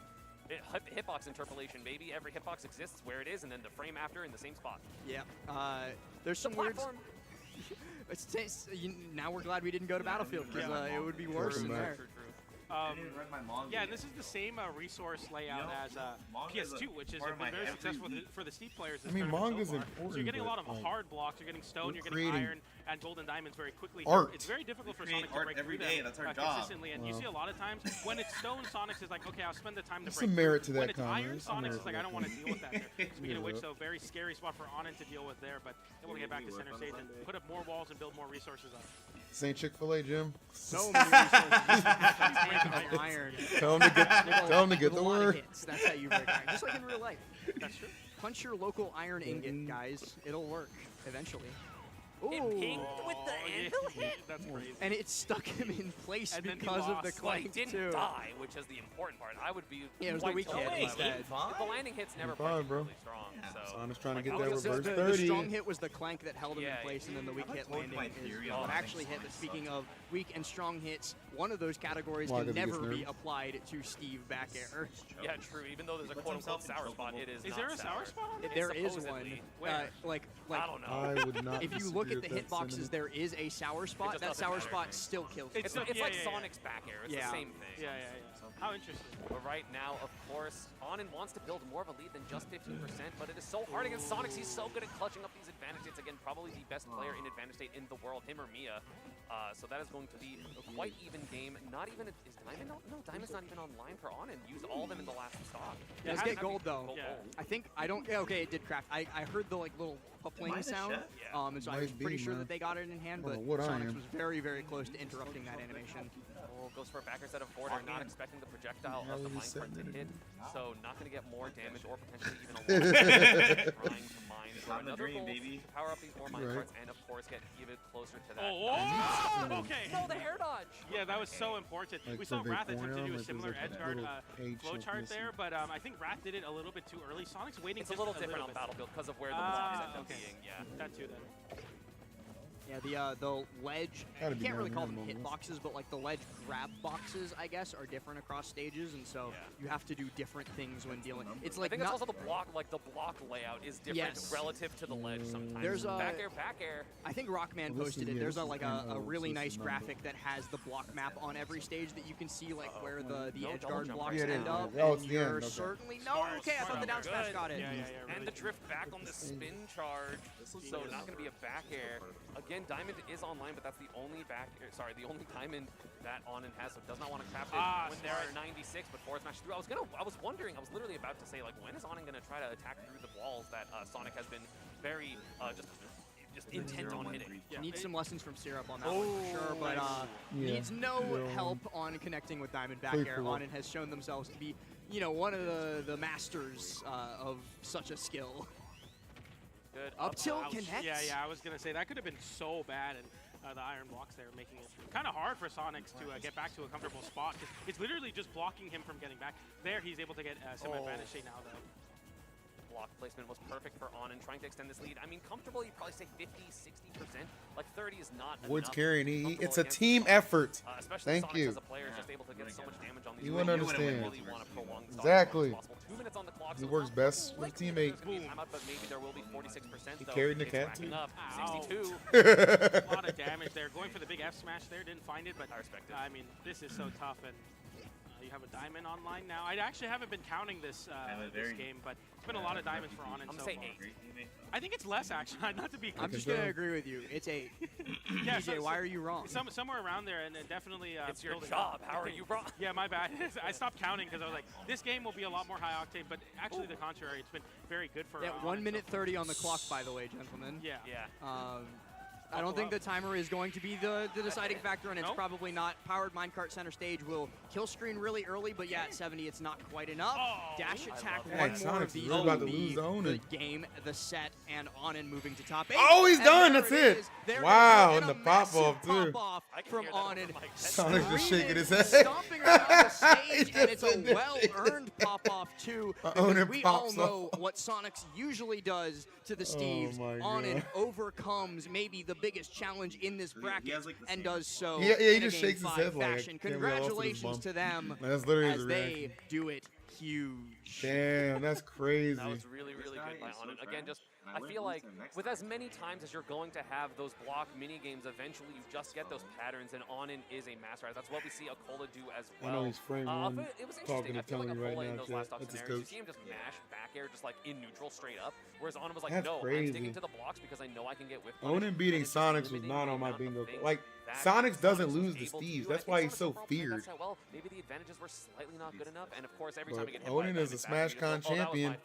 Hitbox interpolation, baby. Every hitbox exists where it is, and then the frame after in the same spot. Yeah, there's some weird. Now we're glad we didn't go to Battlefield because it would be worse in there. Yeah, and this is the same resource layout as PS2, which has been very successful for the Steep players. I mean, manga's important. So you're getting a lot of hard blocks, you're getting stone, you're getting iron, and gold and diamonds very quickly. Art. It's very difficult for Sonic to break through them consistently, and you see a lot of times when it's stone, Sonic's is like, okay, I'll spend the time to break some merit to when that it's comment. iron, Sonic's is like, I don't want to deal with that there. Speaking of which, though, very scary spot for Onin to deal with there, but able to get back to center stage and put up more walls and build more resources up. This ain't Chick-fil-A, Jim. So many resources. Iron. Tell him to get the word. That's how you break iron. Just like in real life. That's true. Punch your local iron ingot, guys. It'll work eventually. Ooh. It pinged with the anvil hit? That's crazy. And it stuck him in place and because of the clank, too. He didn't die, which is the important part. I would be it was the weak hit instead. The landing hit's never particularly strong. So. Sonic's trying to get that reverse 30. The strong hit was the clank that held him in place, and then the weak hit landing is what actually hit. But speaking of weak and strong hits, one of those categories can never be applied to Steve back air. Yeah, true. Even though there's a quote-unquote sour spot, it is Is there a sour spot on There is one. Where? I don't know. I would not if you look at the hitboxes, there is a sour spot. That sour spot still kills you. It's like Sonic's back air. It's the same thing. Yeah. How interesting. But right now, of course, Onin wants to build more of a lead than just 15%, but it is so hard against Sonics. He's so good at clutching up these advantage states. Again, probably the best player in advantage state in the world, him or Mia. So that is going to be a quite even game. Not even, is Diamond? No, Diamond's not even online for Onin. Used all of them in the last stock. Let's get gold, though. I think, okay, it did craft. I heard the, little playing sound. And so I was pretty sure that they got it in hand, but Sonics was very, very close to interrupting that animation. Goes for a back instead of border, not expecting the projectile of the minecart to hit, so not going to get more damage or potentially even a lot. Trying to mine for another goal to power up these more minecarts and of course get even closer to that. Okay. No, the hair dodge. Yeah, that was so important. We saw Wrath attempt to do a similar edge guard flowchart there, but I think Wrath did it a little bit too early. Sonic's waiting. It's a little different on Battlefield because of where the blocks end up being. Yeah, that too then. Yeah, the ledge, you can't really call them hit boxes, but like the ledge grab boxes, I guess, are different across stages, and so you have to do different things when dealing. It's like I think it's also the block, the block layout is different relative to the ledge sometimes. There's back air. I think Rockman posted it. There's a really nice graphic that has the block map on every stage that you can see where the edge guard blocks end up. Oh, it's the you're end. certainly okay. I thought the down smash got it. And the drift back on the spin charge, so not going to be a back air. Again, Diamond is online, but that's the only the only Diamond that Onin has, so does not want to craft it when they're at 96, but forward smash through. I was wondering, I was literally about to say, when is Onin going to try to attack through the walls that Sonic has been very just intent on hitting. Needs some lessons from Syrup on that one for sure, but needs no help on connecting with Diamond back air. Onin has shown themselves to be, one of the masters of such a skill. Good. Up tilt connects. Yeah, I was going to say that could have been so bad. And the iron blocks there, making it kind of hard for Sonics to get back to a comfortable spot. Cause it's literally just blocking him from getting back. There, he's able to get some advantage now, though. Block placement was perfect for Onin, trying to extend this lead. I mean, comfortable, you'd probably say 50, 60%. Like 30 is not Wood's enough. carrying. It's a team effort. Especially Thank Sonics you. as a player is just able to get so much damage on these. You wouldn't understand. Really want to prolong the Exactly. 2 minutes on the clock. He works best with a teammate. But maybe there will be 46%. He carried the cat too. 62. A lot of damage there. Going for the big F smash there, didn't find it, but I respect it. I mean, this is so tough, and you have a diamond online now. I actually haven't been counting this this game, but it's been a lot of diamonds for Onin. I'm so gonna say far. 8. I think it's less actually. Not to be. I'm just gonna agree with you. It's 8. Yeah, BDay, why are you wrong? Somewhere around there, and definitely. It's your building job. up. How are you wrong? Yeah, my bad. I stopped counting because I was like, this game will be a lot more high octane, but actually the contrary. It's been very good for. Yeah, 1 minute 30 on the clock, by the way, gentlemen. Yeah. Yeah. I don't think the timer is going to be the deciding factor, and it's probably not. Powered minecart center stage will kill screen really early, but yeah, at 70, it's not quite enough. Dash attack, one more of these will be the game, the set, and Onin moving to top 8. Oh, he's done. That's it. Wow, and the pop-off, too. Pop-off from Onin. Sonic's just shaking his head. Stomping around the stage, and it's a well-earned pop-off, too. Because we all know what Sonics usually does to the Steves. Onin overcomes maybe the biggest challenge in this bracket and does so he in just a shakes Game his 5 head like fashion. can't be all off to his Congratulations bum. to them That's literally as his they reaction. do it huge. Damn, that's crazy. That was really, really good by Onin. Again, just I feel like with as many times as you're going to have those block mini games, eventually you just get those patterns, and Onin is a master. That's what we see Akola do as well. I know he's frame one it was talking interesting. to I feel like Tony right Akola in now, those chat. last That's his scenarios, you coach. see him just mash back air just like in neutral straight up, whereas Onin was like, That's no, crazy. I'm sticking to the blocks because I know I can get whip. Onin beating Sonics was not on my bingo. Like, Sonics doesn't lose to Steves. That's why he's so feared. Well, maybe the advantages were slightly not good enough, and of course, every time But we get hit Onin by is a SmashCon champion.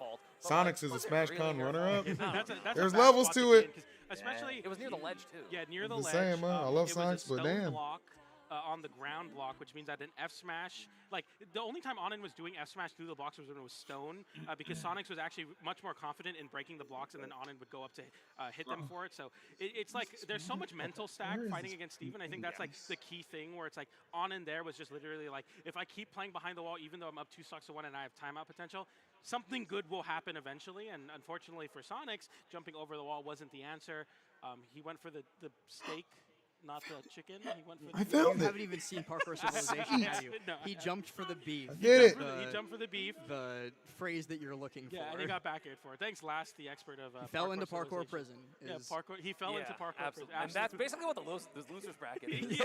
Sonics is a was it SmashCon really your runner-up. fault? That's a There's bad levels spot to be it. in, 'cause especially it was near the ledge too. Yeah, near the I'm ledge. just saying, man, I love it Sonics, was a but stone damn. block on the ground block, which means that an F smash, like the only time Onin was doing F smash through the blocks was when it was stone, because Sonics was actually much more confident in breaking the blocks, and then Onin would go up to hit them for it. So it's like there's so much mental stack fighting against Steven. I think that's like the key thing where it's like Onin there was just literally like, if I keep playing behind the wall, even though I'm up 2 stocks to 1 and I have timeout potential, something good will happen eventually. And unfortunately for Sonics, jumping over the wall wasn't the answer. He went for the steak, not the chicken. He went for the You haven't even seen Parkour Civilization, have you? No, he jumped for the beef. I did it. He jumped for the beef. The phrase that you're looking for. Yeah, and he got back aired for it. Thanks, Last, the expert of He fell into parkour civilization. prison. Yeah, parkour. He fell into parkour absolutely. prison. And that's basically what the losers bracket is.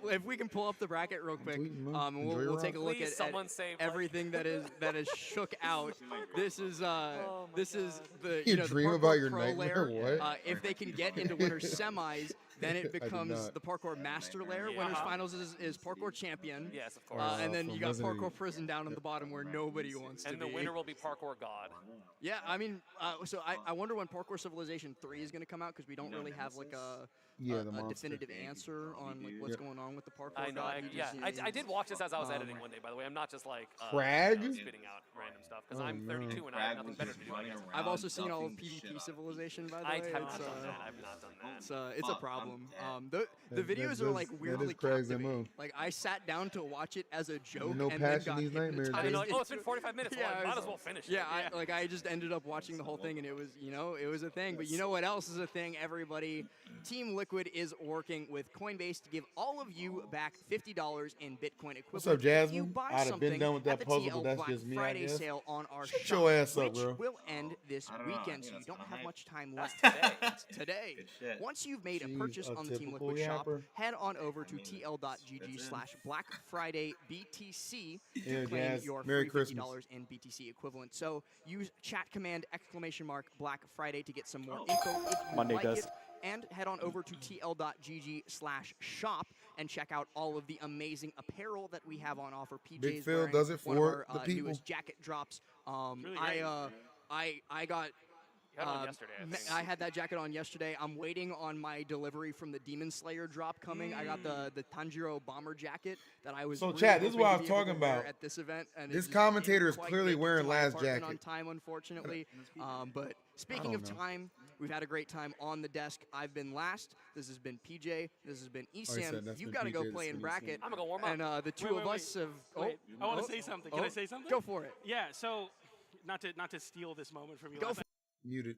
If we can pull up the bracket real quick, Enjoy we'll take a look Please, at someone save everything that is shook out. This is this is the You the dream Parkour about your Pro nightmare? layer. What? If they can get into winner semis, then it becomes not. the Parkour Master layer. Winners finals is Parkour Champion. Yes, of course. And then you got Resident Parkour Prison down on the bottom where nobody wants to And be. the winner will be Parkour God. Yeah, I mean, so I wonder when Parkour Civilization 3 is going to come out, because we don't really have like a definitive answer on like what's going on with the Parkour. I know. I did watch this as I was editing one day. By the way, I'm not just like Crag? spitting out random stuff because I'm 32 and I have nothing better to do. I guess. I've also seen all of PvP Civilization, by the way. I have not done that. I've not done that. It's a problem. The videos are like weirdly captivating. Like I sat down to watch it as a joke, No and then passion got these nightmares, hypnotized. dude. Like, oh, it's been 45 minutes. Well, I might as well finish it. Yeah, I just ended up watching the whole thing, and it was a thing. But you know what else is a thing, everybody? Team Liquid is working with Coinbase to give all of you back $50 in Bitcoin equivalent. What's up, if you Jasmine? buy I'd have been something done with that at the puzzle, TL but that's Black just me, I Friday guess. sale on our Shut shop, your ass up, which bro. will end this I don't know, I weekend, so think you don't that's have hype. much time left. That's Today. Good shit. Once you've made a She's purchase a on the Team typical Liquid shop, yapper. head on over to tl.gg/Black Friday BTC to Yeah, claim Jazz. your Merry free Christmas. $50 in BTC equivalent. So use chat command !Black Friday to get some more info if you Monday like does. it. And head on over to tl.gg/shop and check out all of the amazing apparel that we have on offer. PJ's Big Phil wearing does it one for of the our people. newest jacket drops. really great. I got. You had one yesterday, I think. I had that jacket on yesterday. I'm waiting on my delivery from the Demon Slayer drop coming. I got the Tanjiro bomber jacket that I was. So, really chat, this is hoping what to I'm be able talking to wear about. at this event. And This it just commentator didn't is quite clearly make it to wearing my last apartment jacket. on time, unfortunately. But speaking don't of know. time, We've had a great time on the desk. I've been last. This has been PJ. This has been Esam. You've got to go play in bracket. I'm going to go warm up. And the two of us have... Wait, I want to say something. Can I say something? Go for it. Yeah, so not to steal this moment from you. Go for it. Muted.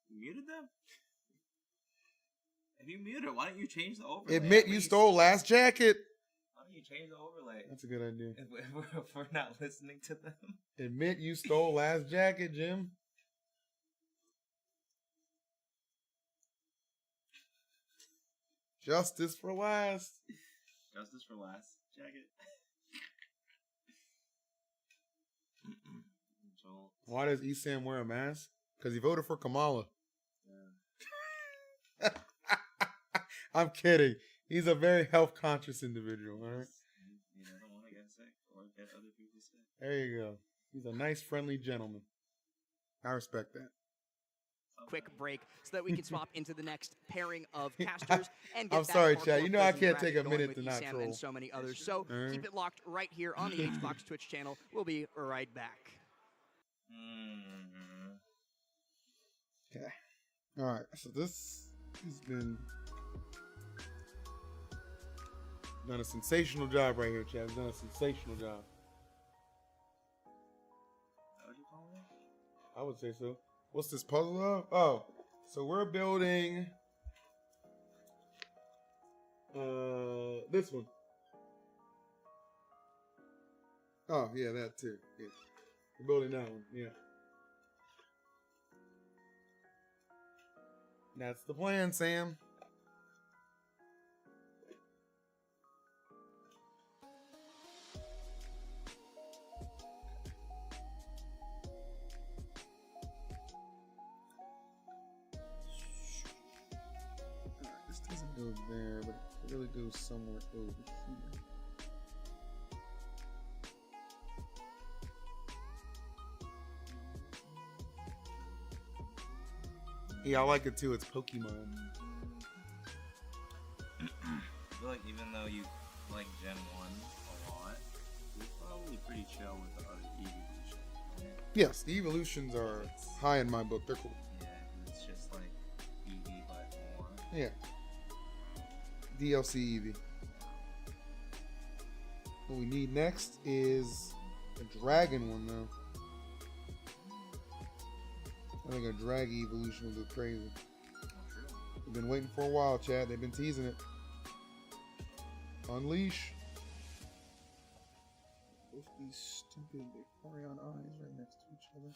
You muted them? If you muted, why don't you change the overlay? Admit you stole last jacket. Why don't you change the overlay? That's a good idea. If we're not listening to them. Admit you stole last jacket, Jim. Justice for last. Justice for last jacket. Why does Esam wear a mask? Because he voted for Kamala. Yeah. I'm kidding. He's a very health conscious individual, all right? You don't want to get sick or get other people sick. There you go. He's a nice, friendly gentleman. I respect that. Quick break so that we can swap into the next pairing of casters and get I'm sorry, Chad. You know I can't take a minute to not troll. And so many others. So keep it locked right here on the HBox Twitch channel. We'll be right back. Okay. All right. So this has been done a sensational job right here, Chad. Done a sensational job. What would you call it? I would say so. What's this puzzle of? Oh, so we're building this one. Oh, yeah, that too. Yeah. We're building that one, yeah. That's the plan, Sam. This doesn't go there, but it really goes somewhere over here. Yeah, I like it too. It's Pokemon. I feel like even though you like Gen 1 a lot, you're probably pretty chill with the other evolutions. Yes, the evolutions are high in my book. They're cool. Yeah, it's just like Eevee, but more. Yeah. DLC Eevee. What we need next is a dragon one, though. I think a drag evolution will go crazy. We've been waiting for a while, Chad. They've been teasing it. Unleash. Both these stupid Vaporeon eyes right next to each other.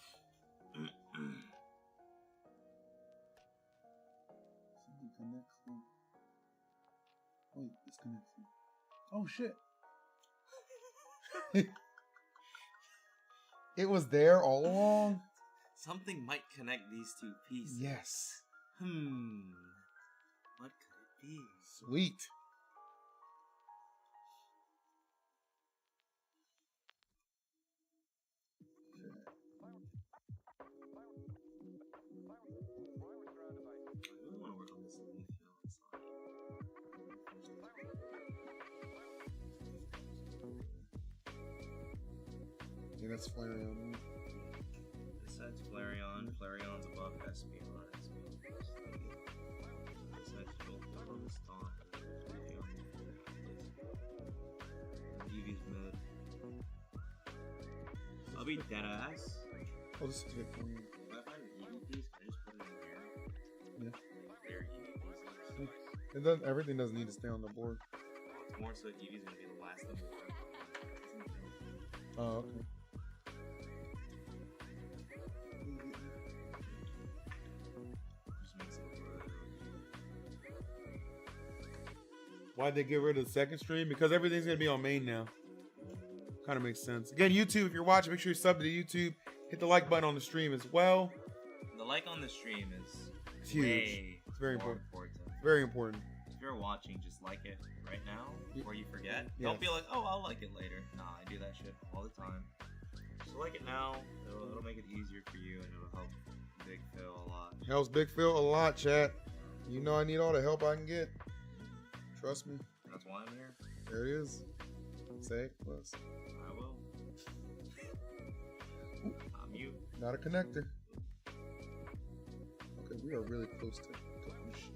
Something connects them. Wait, this connects them. Oh shit. It was there all along. Something might connect these two pieces. Yes. What could it be? Sweet. I really want to work on this leaf field. Yeah, that's Flareon. Besides Flareon, Flareon's above Espeon. Besides Jolt above his Taunt. Eevee's mid. I'll be dead ass. Oh, this is good for me. If I find Eevee piece, can I just put it in the air? Yeah. There, Eevee pieces. It doesn't. Everything doesn't need to stay on the board. It's more so that Eevee's gonna be the last thing we work. Oh, okay. Why'd they get rid of the second stream? Because everything's gonna be on main now. Kind of makes sense. Again, YouTube, if you're watching, make sure you sub to the YouTube. Hit the like button on the stream as well. The like on the stream is huge. It's very important. Very important. If you're watching, just like it right now before you forget. Yes. Don't be like, oh, I'll like it later. Nah, I do that shit all the time. Just like it now. It'll make it easier for you, and it'll help Big Phil a lot. Helps Big Phil a lot, chat. You know I need all the help I can get. Trust me. That's why I'm here. There it is. Say plus. I will. I'm you. Not a connector. we are really close to completion.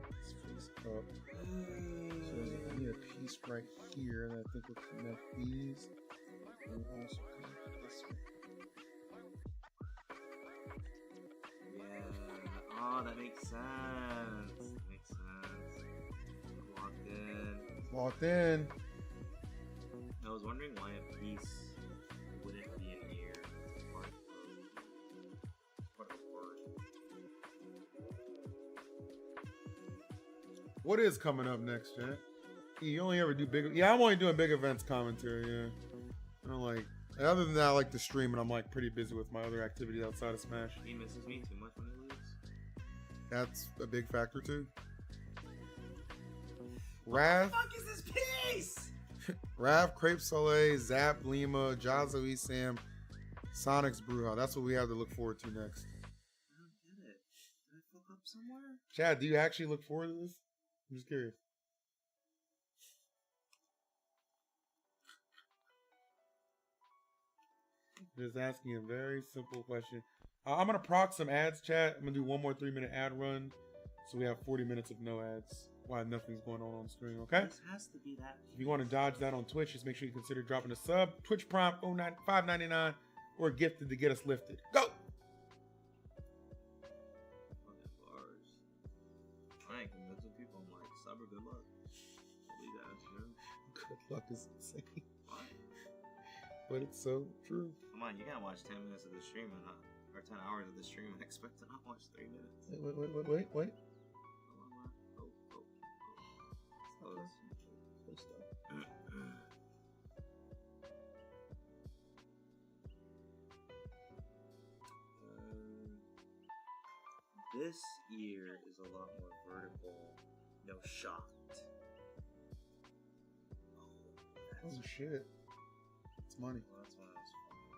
Let's face up. So I need a piece right here, and I think we'll connect these. And also connect this one. Yeah. Oh, that makes sense. That makes sense. Locked in. Locked in. I was wondering why a piece wouldn't be in here. What a word. What is coming up next, chat? You only ever do big. Yeah, I'm only doing big events commentary. Yeah, I don't like. Other than that, I like to stream, and I'm like pretty busy with my other activities outside of Smash. He misses me too much when he leaves. That's a big factor too. Rav. What the fuck is this piece? Rav, Crepe Soleil, Zap, Lima, Jazzo, Esam, Sonic's Bruho. That's what we have to look forward to next. I don't get it. Did I fuck up somewhere? Chad, do you actually look forward to this? I'm just curious. Just asking a very simple question. I'm going to proc some ads, chat. I'm going to do one more 3-minute ad run. So we have 40 minutes of no ads while nothing's going on screen, okay? This has to be that. If you want to dodge that on Twitch, just make sure you consider dropping a sub. Twitch Prime $5.99 or gifted to get us lifted. Go! Bars. I ain't convincing people. I'm like, sub or good luck. Believe that, you know? Good luck is insane. What? But it's so true. Come on, you can't watch 10 minutes of the stream and or 10 hours of the stream and expect to not watch 3 minutes. Wait. This year is a lot more vertical, no shot. Oh shit. It's money. Well, that's why I was fucking.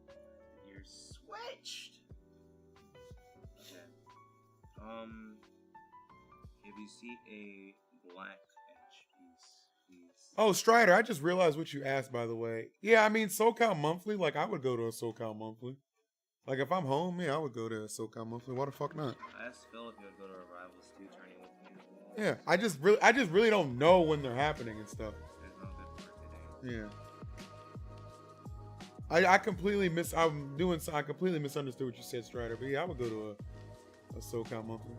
The year switched! Okay. If you see a black edge piece, please. Oh, Strider, I just realized what you asked, by the way. Yeah, I mean, SoCal Monthly, like, I would go to a SoCal Monthly. Like, if I'm home, yeah, I would go to a SoCal Monthly. Why the fuck not? I asked Phil if he would go to a Rivals 2 tourney with me as well. Yeah, I just really don't know when they're happening and stuff. There's no good marketing. Yeah. I completely misunderstood what you said, Strider. But yeah, I would go to a SoCal Monthly.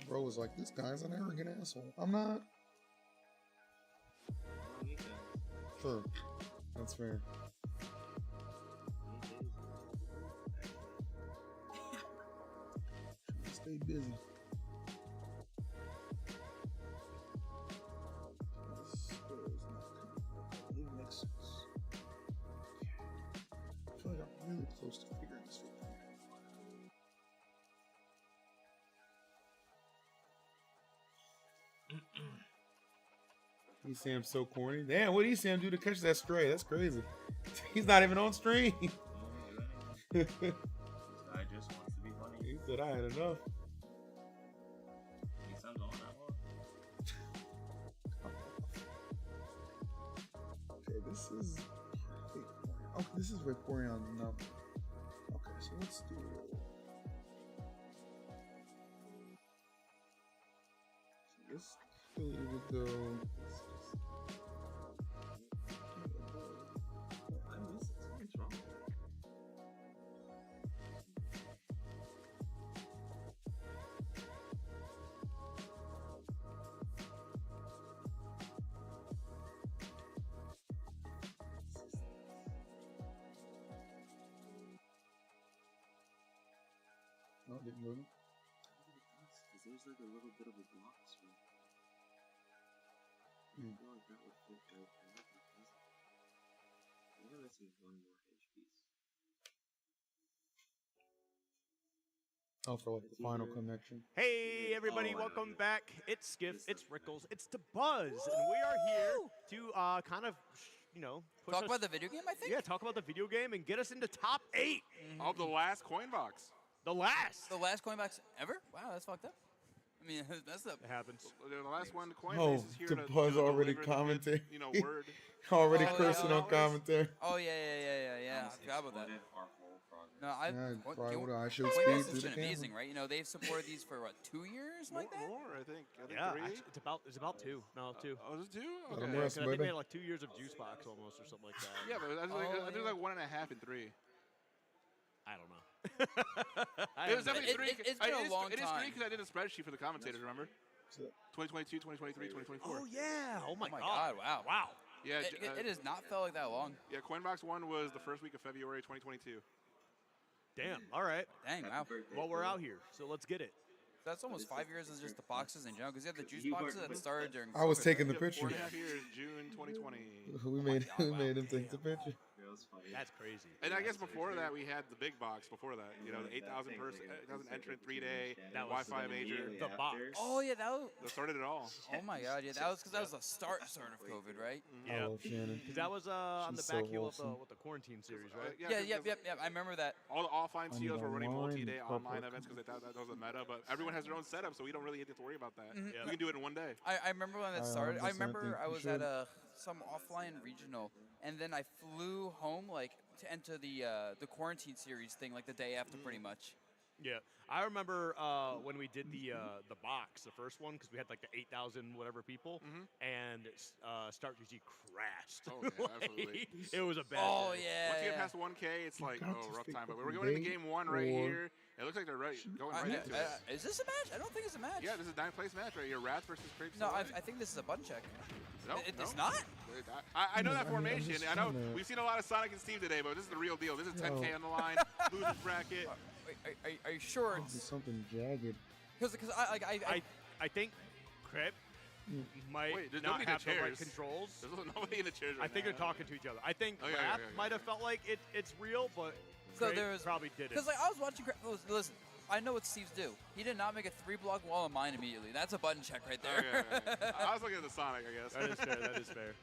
Bro was like, this guy's an arrogant asshole. I'm not. Sure. That's fair. Stay busy. Makes sense. I feel like I'm really close to figuring this out. Esam's so corny. Damn, what did Esam do to catch that stray? That's crazy. He's not even on stream. This guy just wants to be funny. He said I had enough. Esam's on that one. Okay, this is okay. This is Vaporeon number. Okay, so let's do it. So this ability would go. I miss it. Something's wrong. No, didn't move. Because there's like a little bit of a block swing. I feel like that would fit right there. I'm missing one more edge piece. Oh, for like the final connection. Hey everybody, welcome back. It's Skiff, it's Rickles, it's the Buzz, and we are here to kind of push Talk us, about the video game, I think? Yeah, talk about the video game and get us into top 8 of the last COINBOX. The last COINBOX ever? Wow, that's fucked up. I mean, that's up. It happens. The last one, Coinbase Oh, is here the to Buzz already deliver the commenting. good, word. Already cursing on commentary. Oh, yeah. I forgot about that. No, I should COINBOX speed has to been the amazing, right? They've supported these for, 2 years like that? More, I think. Yeah, 3. actually, it's about 2. No, 2. Oh, is it 2? Let Okay. him Yeah, rest, 'cause I think brother. they had like 2 years of juice box almost or something like that. Yeah, but I think like 1.5 and 3. I don't know. It was definitely 3. It's been a long It is 3 time. because I did a spreadsheet for the commentators, remember? 2022, 2023, 2024. Oh yeah! Oh my, God! Wow! Wow! Yeah, It has not felt like that long. Yeah, COINBOX 1 was the first week of February 2022. Damn. All right. Dang! Wow. Well, we're out here, so let's get it. That's almost 5 years of just the boxes in general, because you have the juice boxes that started during. I was COVID, taking right? the picture. 4.5 years, June 2020. We made him take the picture. That's crazy. And I guess before that, we had the big box. Before that, the 8,000 entrant 3-day Wi-Fi major. The box. Oh yeah, that started it all. Oh my God! Yeah, that was because that was the start of COVID, right? I love Shannon. Because that was on the She's back so heel awesome. with the quarantine series, right? Yeah. I remember that. All the offline CEOs were running online, multi-day public. online events because they thought that was a meta, but everyone has their own setup, so we don't really get to worry about that. Mhm. We can do it in one day. I remember when that started. I remember I was sure. at some offline regional, and then I flew home to enter the quarantine series thing the day after, pretty much. Yeah, I remember when we did the box, the first one, because we had the 8,000 whatever people, and Start GG crashed. Oh, yeah, absolutely. It was a bad. Oh day. yeah. Once you get past 1K, it's rough time. But we're going into game 1 right here. It looks like they're going right into it. Is this a match? I don't think it's a match. Yeah, this is a 9th place match right here. Wrath versus Crepes. No, I think this is a button check. No, It's not? I know that I formation. I know understand that. we've seen a lot of Sonic and Steve today, but this is the real deal. This is 10K on the line. Losers bracket. Are you sure It's it's something jagged. because I think Crip might Wait, there's not nobody in have the the right chairs. controls. There's nobody in the chairs right I think now. they're talking to each other. I think Okay, Wrath okay. might have felt like it's real, but So Crip there's- probably didn't. because I was watching. Listen, I know what Steve's do. He did not make a 3-block wall of mine immediately. That's a button check right there. Okay. I was looking at the Sonic, I guess. That is fair. That is fair.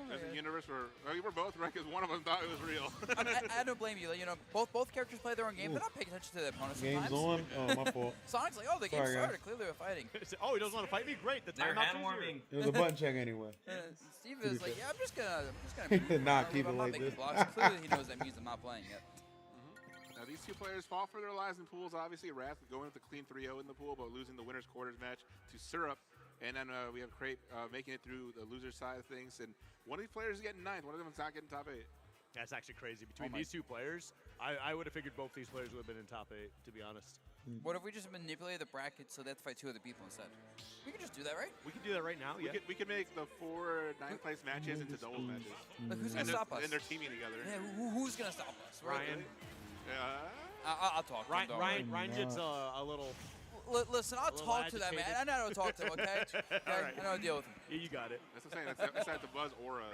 There's a universe where we were both right because one of us thought it was real. I don't blame you. Both characters play their own game. They're not paying attention to their opponents Game's sometimes. on. Oh, my fault. Sonic's like, oh, the game Sorry, guys. started. Clearly, we're fighting. Oh, he doesn't want to fight me? Great. The They're timeout's hand warming. It was a button check anyway. Steve is like, yeah, I'm just gonna He did not keep I'm it not like making this. blocks. Clearly, he knows that means I'm not playing yet. Now, these two players fought for their lives in pools. Obviously, Wrath going with the clean 3-0 in the pool, but losing the winner's quarters match to Syrup. And then we have Crepe making it through the loser side of things. And one of these players is getting 9th. One of them is not getting top 8. That's actually crazy. Between these two players, I would have figured both these players would have been in top 8, to be honest. What if we just manipulated the bracket so they have to fight 2 other people instead? We can just do that, right? We can do that right now, yeah. We could make the 4 9th place matches into doubles matches. Like, who's And gonna stop us? And they're teaming together. Yeah, who's gonna stop us? Ryan. I'll talk to him. don't worry. Ryan gets a little... Listen, I'll little talk to that man. I agitated. know how to talk to him, okay? All right. I know how to deal with him. Yeah, you got it. That's what I'm saying. That's that the Buzz aura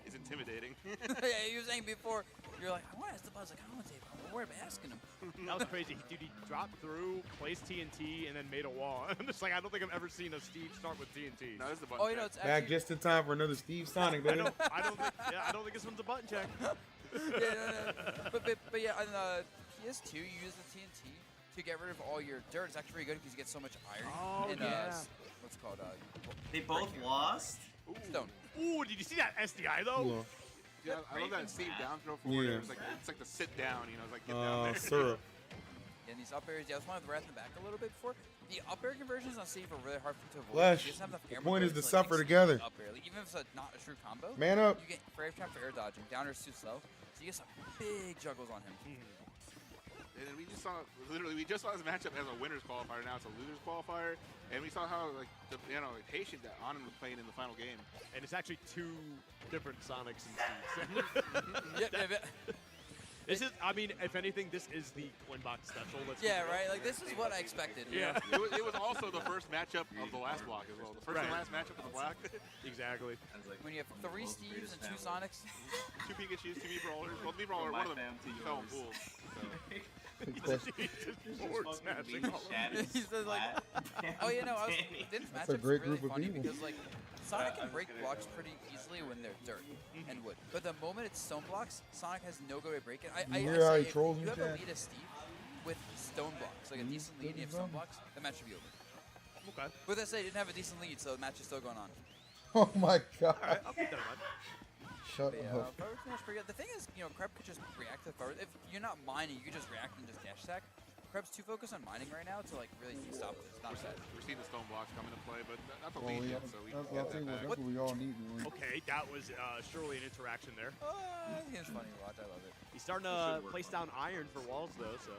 is intimidating. Yeah, you were saying before, you're like, I want to ask the Buzz a commentator. I'm worried about asking him. That was crazy. Dude, he dropped through, placed TNT, and then made a wall. I'm just like, I don't think I've ever seen a Steve start with TNT. No, this is the button Oh, you know, check. it's Back actually... just in time for another Steve Sonic, baby. I don't think this one's a button check. Yeah, no. But yeah, on PS2, you use the TNT to get rid of all your dirt. It's actually really good because you get so much iron. Oh, and, yeah. What's it called? They both lost? Stone. Ooh, did you see that SDI, though? Yeah, I love that Steve down throw forward. Yeah. It's like the sit down, it's like get down there. Syrup. And these up airs, yeah, I was one of the Wrath in the back a little bit before. The up air conversions on Steve are really hard to avoid. Flesh, You just have enough the air point is mobility to like, suffer execute together. Up air. Like, even if it's not a true combo, Man up. you get for every time for air dodging. Down air's too slow. So you get some big juggles on him. And then we just saw this matchup as a winners qualifier. Now it's a losers qualifier, and we saw how patient that Onin was playing in the final game. And it's actually 2 different Sonics and Steves. Yeah. This is, I mean, if anything, this is the COINBOX special. Yeah, right. Like, this is what I expected. Yeah. It was also the first matchup of the last block as well. The first and last matchup of the block. Exactly. When you have 3 Steves and 2 Sonics. 2 Pikachus, 2 Mii Brawlers. Well, Mii Brawler, one of them fell in pools. So. He's just forward smashing all of them. He says like, oh yeah, no, this matchup's great really group of funny people. because like Sonic can break blocks pretty easily when they're dirt and wood, but the moment it's stone blocks, Sonic has no go to break it. I hear how he say trolls if in you have a chat? lead as Steve with stone blocks, like a decent lead, and you have stone blocks, the match should be over. Okay. But that said, he didn't have a decent lead, so the match is still going on. Oh my god. All right, I'll keep that in mind. Shut But, up. forward smash pretty good. The thing is, Kreb could just react to the forward. If you're not mining, you could just react and just dash attack. Kreb's too focused on mining right now to like really stop this. We're seeing the stone blocks come into play, but not the Well, lead yeah, yet, so we that's can what get that back. that's what we all need. Really. Okay, that was surely an interaction there. It's funny to watch. I love it. He's starting to place down iron for walls, though, so.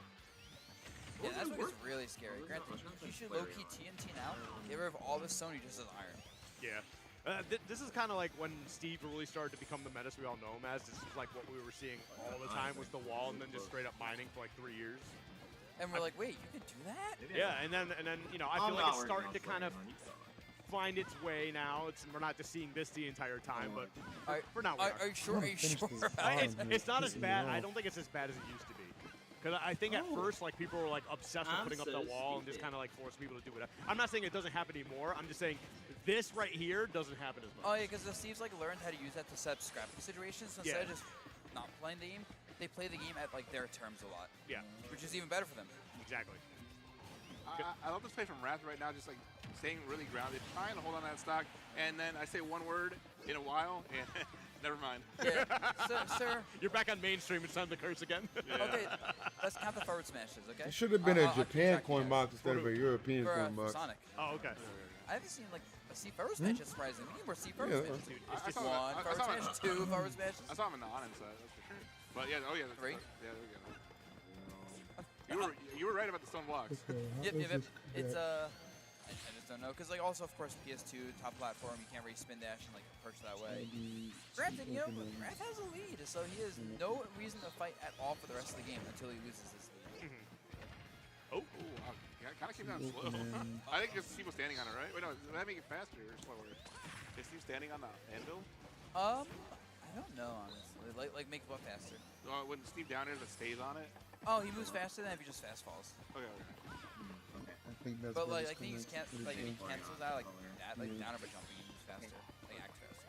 Yeah, that's what gets really scary. Granted, you should low-key TNT now. Get rid of all this stone, you just as iron. Yeah. This is kind of like when Steve really started to become the menace we all know him as. This is like what we were seeing all the time was the wall and then just straight up mining for like 3 years. And we're like, wait, you can do that? Yeah, and then I feel like it's starting to kind of find its way now. We're not just seeing this the entire time, but for now we are. Are you sure? Are you sure? It's not as bad. I don't think it's as bad as it used to be. Because I think at first, like, people were like obsessed with putting up the wall and just kind of like force people to do whatever. I'm not saying it doesn't happen anymore. I'm just saying this right here doesn't happen as much. Oh yeah, because the Steve's like learned how to use that to set up scrapping situations. So instead of just not playing the game, they play the game at like their terms a lot. Yeah. Which is even better for them. Exactly. I love this play from Wrath right now, just like staying really grounded, trying to hold on that stock, and then I say one word in a while, and never mind. Yeah. Sir. You're back on mainstream. It's time to curse again. Yeah. Okay, let's count the forward smashes, okay? It should have been a Japan COINBOX instead of a European for COINBOX. Sonic. Oh, okay. I haven't seen like a C forward smash surprisingly. We need more C forward smashes. Dude, It's just one forward smash, two forward smashes. I saw him in the Onin side, that's for sure. But yeah, oh yeah. Three? Yeah, there we go. You were right about the stone blocks. Yep. It's I just don't know, because like also of course PS2 top platform, you can't really spin dash and like approach that way. Granted, Wrath has a lead, so he has no reason to fight at all for the rest of the game until he loses his lead. Oh, wow. Yeah, kind of came down slow. I think it's Steve was standing on it, right? Wait, no, did that make it faster or slower? Is Steve standing on the anvil? I don't know honestly. Like make what faster? When Steve down there that stays on it. Oh, he moves faster than if he just fast falls. Okay. I think that's But what like he cancels out like that, like downer but jumping, he moves faster, like act faster.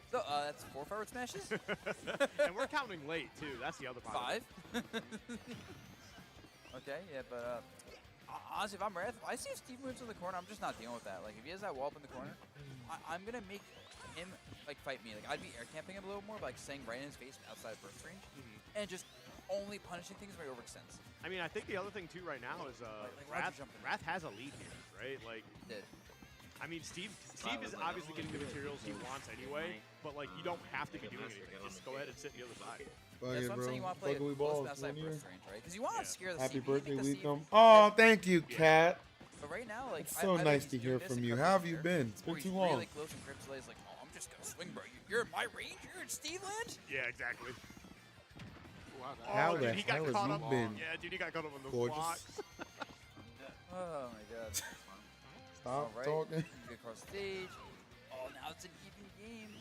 So that's 4 forward smashes. And we're counting late too. That's the other part. 5. Okay, yeah, but honestly, if I'm Wrath, I see if Steve moves in the corner, I'm just not dealing with that. Like if he has that wall up in the corner, I'm gonna make him like fight me. Like I'd be air camping him a little more, but like staying right in his face outside of burst range, and just only punishing things where he overextends. I mean, I think the other thing too right now is Wrath has a lead here, right? Like, I mean, Steve is obviously getting the materials he wants anyway, but like you don't have to be doing anything. Just go ahead and sit the other side. That's what I'm saying. You want to play it close outside burst range, right? Because you want to scare the Happy CP, birthday, make the Weecom. CP. Oh, thank you, Kat. But right now, like, It's so nice to hear from you. How have you been? It's been too long. Really close and Cripslay's like, oh, I'm just gonna swing, bro. You're in my range. You're in Steve land. Yeah, exactly. How dude, the he got hell caught has up. you been? Yeah, dude, he got caught up on those Gorgeous. blocks. Oh my god. Stop All right. talking. You get across stage. Oh, now it's an even game.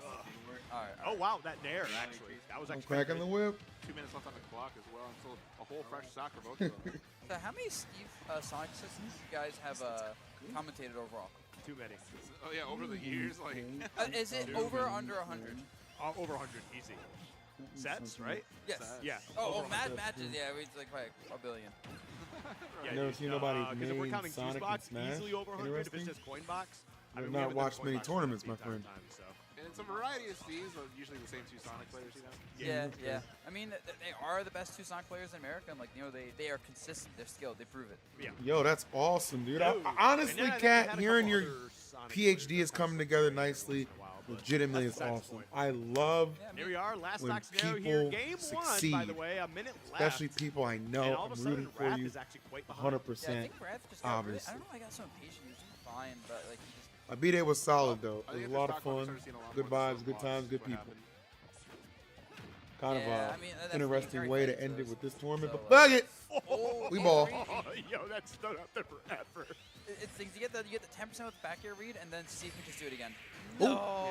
All right. Oh wow, that nair actually. That was I'm actually cracking the whip. 2 minutes left on the clock as well, and still a whole fresh stock for both of them. So how many Steve Sonic systems you guys have commentated overall? Too many. Oh yeah, over the years, like. Is it over or under 100? Over 100, easy. Sets, right? Yes. Yeah. Oh, matches, yeah, it's like a billion. I've never seen nobody because if we're main counting Sonic and Fuse-Box, Smash. easily over 100. If it's Interesting. just COINBOX, I I've mean, we not haven't done watched many COINBOX tournaments, the my entire friend. time, so. And it's a variety of Steves, but usually the same 2 Sonic players, you know? Yeah. I mean, they are the best 2 Sonic players in America, and like they are consistent. They're skilled. They prove it. Yeah. Yo, that's awesome, dude. Dude. Honestly, And then I think Kat, we had a hearing couple your other Sonic PhD players is coming together nicely. Legitimately, it's that's awesome. point. I love Here we are, last when stock scenario here. people Game 1, by succeed, the way, a minute left. especially people I And know. all of a I'm sudden, rooting for Wrath you is actually quite behind. 100%. Yeah, I think Wrath just got really, I Obviously. don't know why I got so impatient. He was doing fine, but like he just. My B-Day was solid, though. I It think was a lot of at the stock, we fun. started seeing a lot Good more vibes, stone good times, blocks, good what people. happened. Kind Yeah, of I mean, that's interesting very way to fake, end so it with this tournament. so, But fuck it! Oh, We ball. Yo, that stood up there forever. It's things you get the 10% with back air read, and then Steve can just do it again. Ooh. No.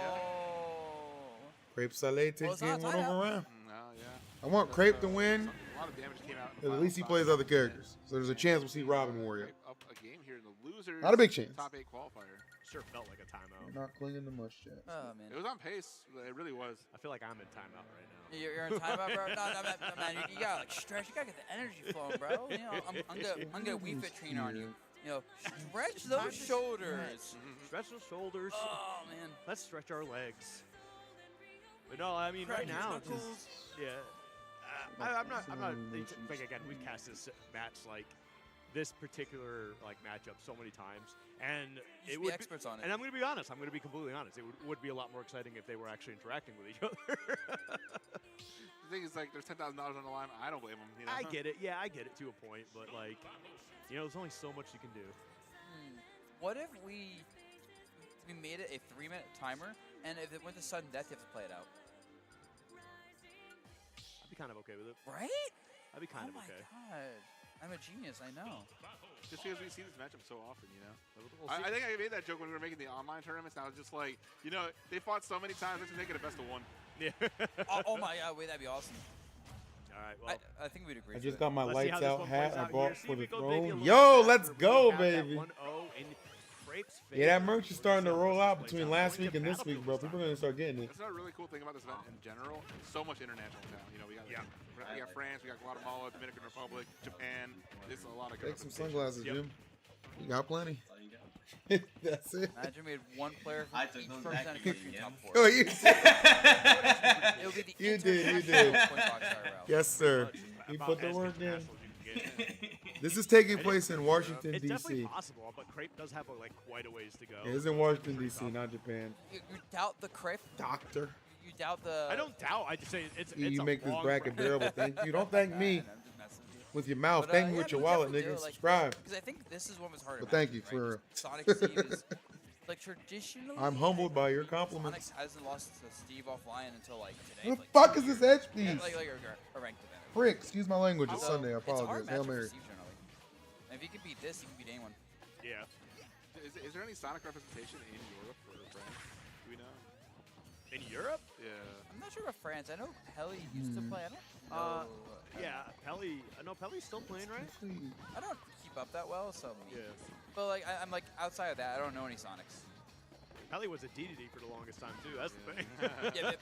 Grape Saleh Well, takes it's not game 1 timeout. over round. No, yeah. I want Crape to win. A lot of damage came out. At least he plays other characters. So there's a chance we'll see Robin Warrior. Up a game here in the losers. Not a big chance. Top 8 qualifier. Sure felt like a timeout. We're not clinging to much, chat. Oh, man. It was on pace. It really was. I feel like I'm in timeout right now. You're in timeout, bro? No, man. You gotta like stretch. You gotta get the energy flowing, bro. You know, I'm gonna Wii Fit trainer on you. You know, stretch those shoulders. Stretch those shoulders. Oh, man. Let's stretch our legs. But no, I mean, right now, yeah. I'm not. Like again, we've cast this match like this particular like matchup so many times, and it would be experts on it. And I'm going to be honest. I'm going to be completely honest. It would be a lot more exciting if they were actually interacting with each other. The thing is, like, there's $10,000 on the line. I don't blame them. You know? I get it. Yeah, I get it to a point, but like, you know, there's only so much you can do. What if we made it a 3-minute timer, and if it went to sudden death, you have to play it out? I'd be kind of okay with it. Right? I'd be kind of okay. Oh my god. I'm a genius, I know. Just because we see this matchup so often, you know? I think I made that joke when we were making the online tournaments, and I was just like, you know, they fought so many times, let's just make it a best of one. Yeah. Oh my god, wait, that'd be awesome. All right, well. I think we'd agree. I just got my Let's lights out hat I bought here. for the See if we go maybe a throne. little Yo, let's faster. go, We have that baby. 1-0 in Crape's Yeah, that favor. merch is starting to roll out between Plays out. last week and this week, bro. People are going to start getting it. That's not a really cool thing about this event in general. So much international now. You know, we got France, we got Guatemala, Dominican Republic, Japan. There's a lot of good. Take some sunglasses, Yep. Jim. You got plenty. That's it. Imagine we had one player I from took each those represented back country in again. top 4. Oh, you It would be the You did, you international did. COINBOX IRL. Yes, sir. He About put the as work in. international as you can get. This is taking place in Washington, It's definitely D.C. possible, but Crape does have like quite a ways to go. Yeah, it's in Washington, D.C., not Japan. You doubt the Criff? Doctor. You doubt the... I don't doubt. I just say it's You a make this long bracket bracket. bearable. Thank you. Don't thank me I'm just messing with you. with your mouth. But, Thank me yeah, with your we wallet, definitely nigga. do, like, Subscribe. Because I think this is one of his harder But thank you matchups, for right? real. Sonic Steve is... Like, traditionally... I'm humbled by your Sonic compliments. hasn't lost to Steve offline until, like, today. What the like, fuck is this edge piece? like a ranked event. Frick, excuse my language. It's So, Sunday. I It's a hard apologize. Hail matchup for Mary. Steve generally. And if he could beat this, he can beat anyone. Yeah. Is there any Sonic representation in Europe or France? Do we know? In Europe? Yeah. I'm not sure about France. I know Pelly used to play. I don't know. Yeah, Pelly. No, Pelly's still playing, right? I don't keep up that well, so. Yeah. But like, I'm like outside of that, I don't know any Sonics. Pelly was a DDD for the longest time too. That's the thing. Yeah,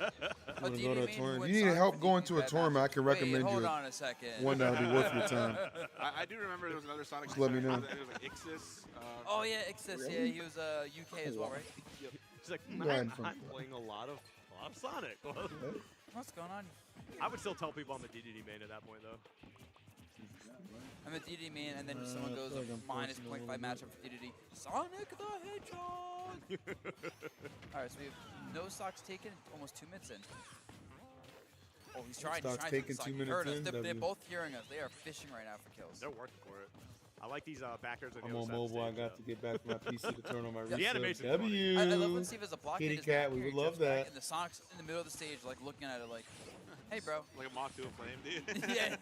I'm gonna go to a tournament. You need help going to a tournament. I can recommend Hold you on a second. one that'll be worth your time. I do remember there was another Sonic. Just let me know. There was like Ixis. Oh yeah, Ixis. Yeah, he was UK as well, right? She's like, Go ahead I'm and front. playing a lot of Sonic. What's going on? I would still tell people I'm a DDD main at that point though. I'm a DDD man, and then someone goes like I'm minus forcing 0.5 a little matchup for DDD. Sonic the Hedgehog! Alright, so we have no stocks taken, almost 2 minutes in. Oh, he's trying. Stocks he's trying taken to 2 he minutes heard us. in, They're W. both hearing us. They are fishing right now for kills. They're working for it. I like these backers on the I'm other on side of the mobile. I stage, got to get back to my PC to turn on my The reset. animation's W. I love when Steve has a block. Kitty in his cat, back we here, would he love jumps back, that. And the Sonic's in the middle of the stage, like looking at it, like, "Hey, bro." Like a moth to a flame, dude. Yeah.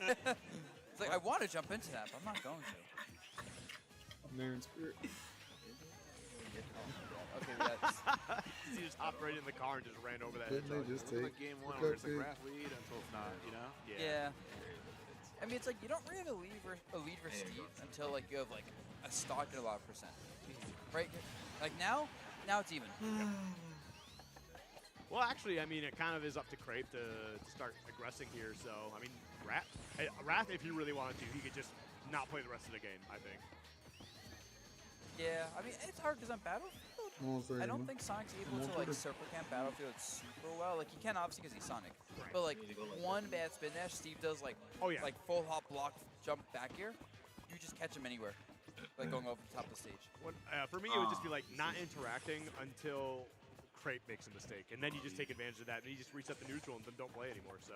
It's like I want to jump into that, but I'm not going to. I'm there in spirit. Okay, we got. He just hopped right in the car and just ran over that. Didn't hedgehog. they just It's like take game one the where it's like cupcake? grass lead until it's not, you know? Yeah. I mean, it's like you don't really have a lead for Steve until like you have like a stock at a lot of percent, right? Like now it's even. Well, actually, I mean, it kind of is up to Crape to start aggressing here. So, I mean, Wrath, if he really wanted to, he could just not play the rest of the game, I think. Yeah, I mean, it's hard because on Battlefield, I don't think Sonic's able to like circle camp Battlefield super well. Like he can obviously because he's Sonic, but like one bad spin dash, Steve does like like full hop block jump back here, you just catch him anywhere, like going over the top of the stage. For me, it would just be like not interacting until Crape makes a mistake, and then you just take advantage of that, and you just reset the neutral and then don't play anymore. So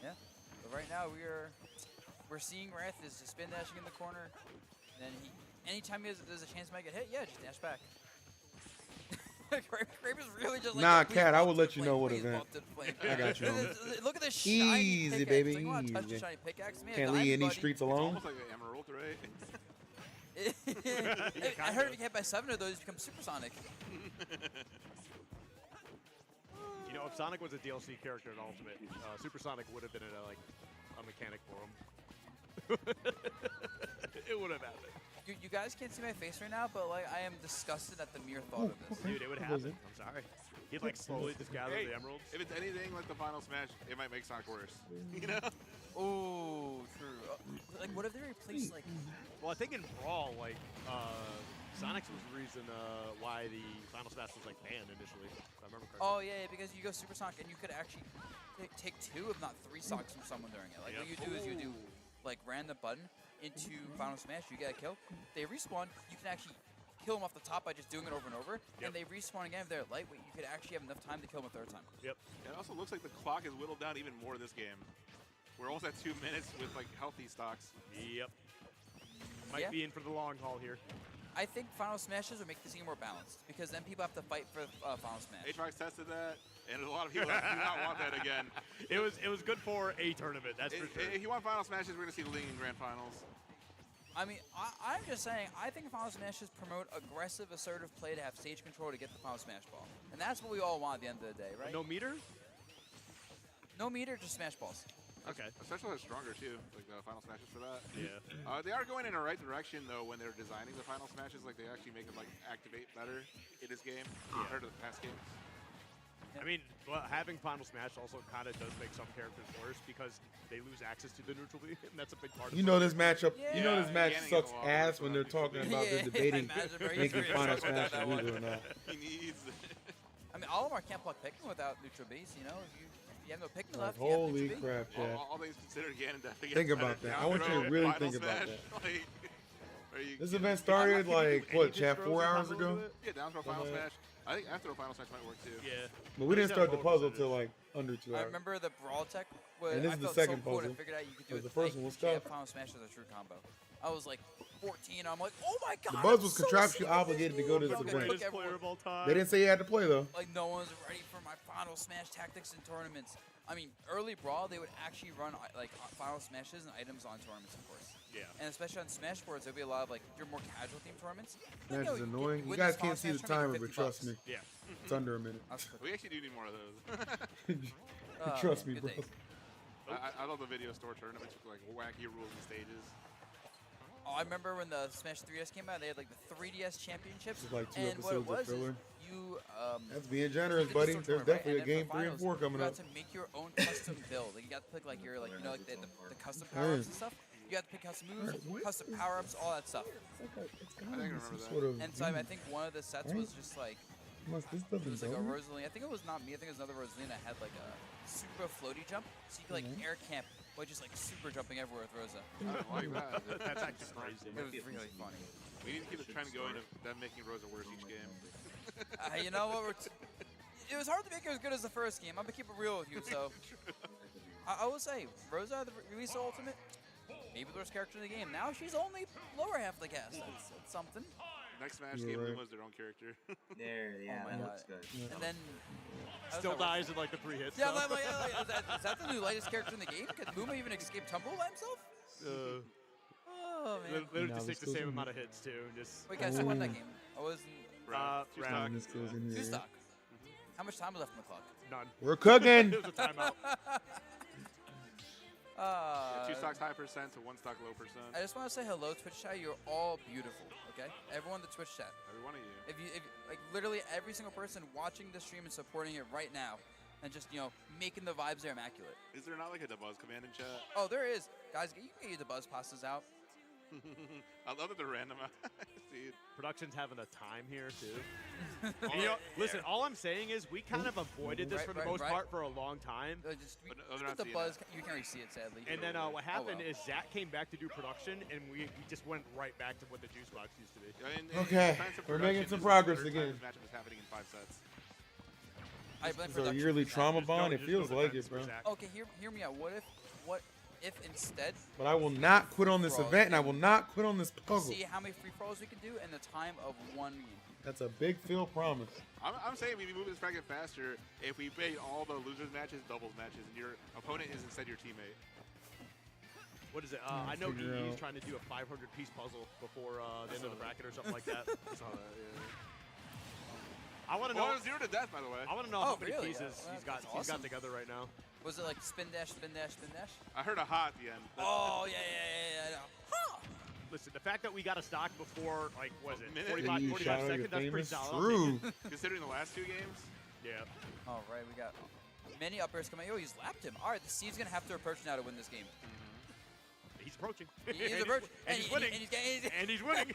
yeah, but right now we're seeing Wrath is just spin dashing in the corner, and then anytime there's a chance to make it hit, yeah, just dash back. Crape is really just like, Nah, please Cat, I bump will to let the you flame, know what please event. bump to the flame. I got you. Look at this shiny Easy, pickaxe. baby, Like, you want to touch the easy. shiny pickaxe? Man, Can't die, leave any buddy. streets It's alone. almost like an emerald, right? I heard if you hit by 7 of those, you become supersonic. you know, if Sonic was a DLC character in Ultimate, Super Sonic would have been a mechanic for him. It would have happened. You guys can't see my face right now, but like I am disgusted at the mere thought of this. Dude, it would happen. I'm sorry. He'd like slowly just gather the emeralds. If it's anything like the final Smash, it might make Sonic worse. You know? Oh, true. Like, what if they replaced like? Well, I think in Brawl, like Sonic's was the reason why the Final Smash was like banned initially. If I remember correctly. Oh yeah, because you go Super Sonic and you could actually take 2, if not 3 Sonics from someone during it. Like what you do is you do like random button into Final Smash, you get a kill. They respawn. You can actually kill them off the top by just doing it over and over. And they respawn again if they're lightweight. You could actually have enough time to kill them a 3rd time. Yep. It also looks like the clock is whittled down even more this game. We're almost at 2 minutes with like healthy stocks. Yep. Might be in for the long haul here. I think Final Smashes would make this game more balanced because then people have to fight for Final Smash. Aatrox tested that, and a lot of people do not want that again. It was good for a tournament, that's for sure. If you want Final Smashes, we're going to see Ling in Grand Finals. I mean, I'm just saying, I think Final Smashes promote aggressive, assertive play to have stage control to get the Final Smash Ball. And that's what we all want at the end of the day, right? No meter? No meter, just Smash Balls. Okay. Especially is stronger too, like the Final Smashes for that. Yeah. They are going in the right direction though when they're designing the Final Smashes. Like they actually make them like activate better in this game compared to the past games. I mean, well, having Final Smash also kind of does make some characters worse because they lose access to the neutral B, and that's a big part of it. You know this matchup. You know this match sucks ass when they're talking about they're debating making Final Smash illegal or not. He needs. I mean, Olimar can't pluck Pikmin without neutral base. You know, if you have no Pikmin left. Holy crap, yeah. All things considered, Ganondorf. Think about that. I want you to really think about that. Like, this event started like what, chat 4 hours ago? Yeah, down throw Final Smash. I think after a Final Smash might work too. Yeah. But we didn't start the puzzle till like under 2 hours. I remember the Brawl Tech. And this is the second puzzle. I figured out you could do it. The first one was tough. Final Smash is a true combo. I was like 14. I'm like, oh my god. The Buzz was contractually obligated to go to this event. They didn't say he had to play though. Like no one's ready for my Final Smash tactics in tournaments. I mean, early Brawl, they would actually run like Final Smashes and items on tournaments, of course. Yeah. And especially on Smashboards, there'd be a lot of like your more casual themed tournaments. Match is annoying. You guys can't see the timer, but trust me. Yeah. It's under a minute. We actually do need more of those. Trust me, bro. I love the video store tournaments with like wacky rules and stages. Oh, I remember when the Smash 3DS came out, they had like the 3DS championships. It's like 2 and what it episodes was of filler. is you That's being generous, buddy. There's definitely a game 3 and 4 coming up. You got to make your own custom build. Like, you got to pick like your the custom power-ups and stuff. You got to pick custom moves, custom power-ups, all that stuff. I think I remember that. And so I think one of the sets was just like it was like a Rosalina. I think it was not me. I think it was another Rosalina that had like a super floaty jump, so you could like air camp by just like super jumping everywhere with Rosa. I don't like that. That's actually crazy. It was really funny. We need to keep the trend going of them making Rosa worse each game. You know what? It was hard to make her as good as the first game. I'm gonna keep it real with you. So I will say, Rosa, the release of Ultimate, maybe the worst character in the game. Now she's only lower half of the cast. That's something. Next Smash game, Luma's their own character. Yeah, oh my that looks good. And then still dies in like the 3 hits. Yeah, is that the new lightest character in the game? Can Luma even escape tumble by himself? Oh man. Literally just takes the same amount of hits too. Just wait, guys, who won that game? I wasn't. Round. Two stock. How much time is left on the clock? None. We're cooking. It was a timeout. 2 stocks high percent to 1 stock low percent. I just want to say hello, Twitch chat. You're all beautiful. Okay, everyone in the Twitch chat. Every one of you. If like literally every single person watching the stream and supporting it right now, and just making the vibes there immaculate. Is there not like a debuzz command in chat? Oh, there is. Guys, you can get your debuzz pastas out. I love that they're random. Dude. Production's having a time here too. Listen, all I'm saying is we kind of avoided this for the most part for a long time. The buzz, you can't really see it, sadly. And then what happened is Zach came back to do production, and we just went right back to what the juice box used to be. Okay, we're making some progress again. This matchup is happening in 5 sets. This is a yearly trauma bond. It feels like it, bro. Okay, hear me out. What if instead? But I will not quit on this event, and I will not quit on this puzzle. See how many free falls we can do in the time of 1 game. That's a big Phil promise. I'm saying we move this bracket faster if we play all the losers matches, doubles matches, and your opponent is instead your teammate. What is it? I know EE is trying to do a 500-piece puzzle before the end of the bracket or something like that. I saw that, yeah. I want to know. Well, 0 to death, by the way. I want to know how many pieces well, he's got together right now. Was it like spin dash, spin dash, spin dash? I heard a ha at the end. Oh, yeah. Huh. Listen, the fact that we got a stock before, like, was it 45 seconds? That's pretty solid. True. Considering the last 2 games. Yeah. All right, we got many up airs coming. Oh, he's lapped him. All right, the Steve's going to have to approach now to win this game. He's approaching. He's approaching. And he's winning. And he's winning.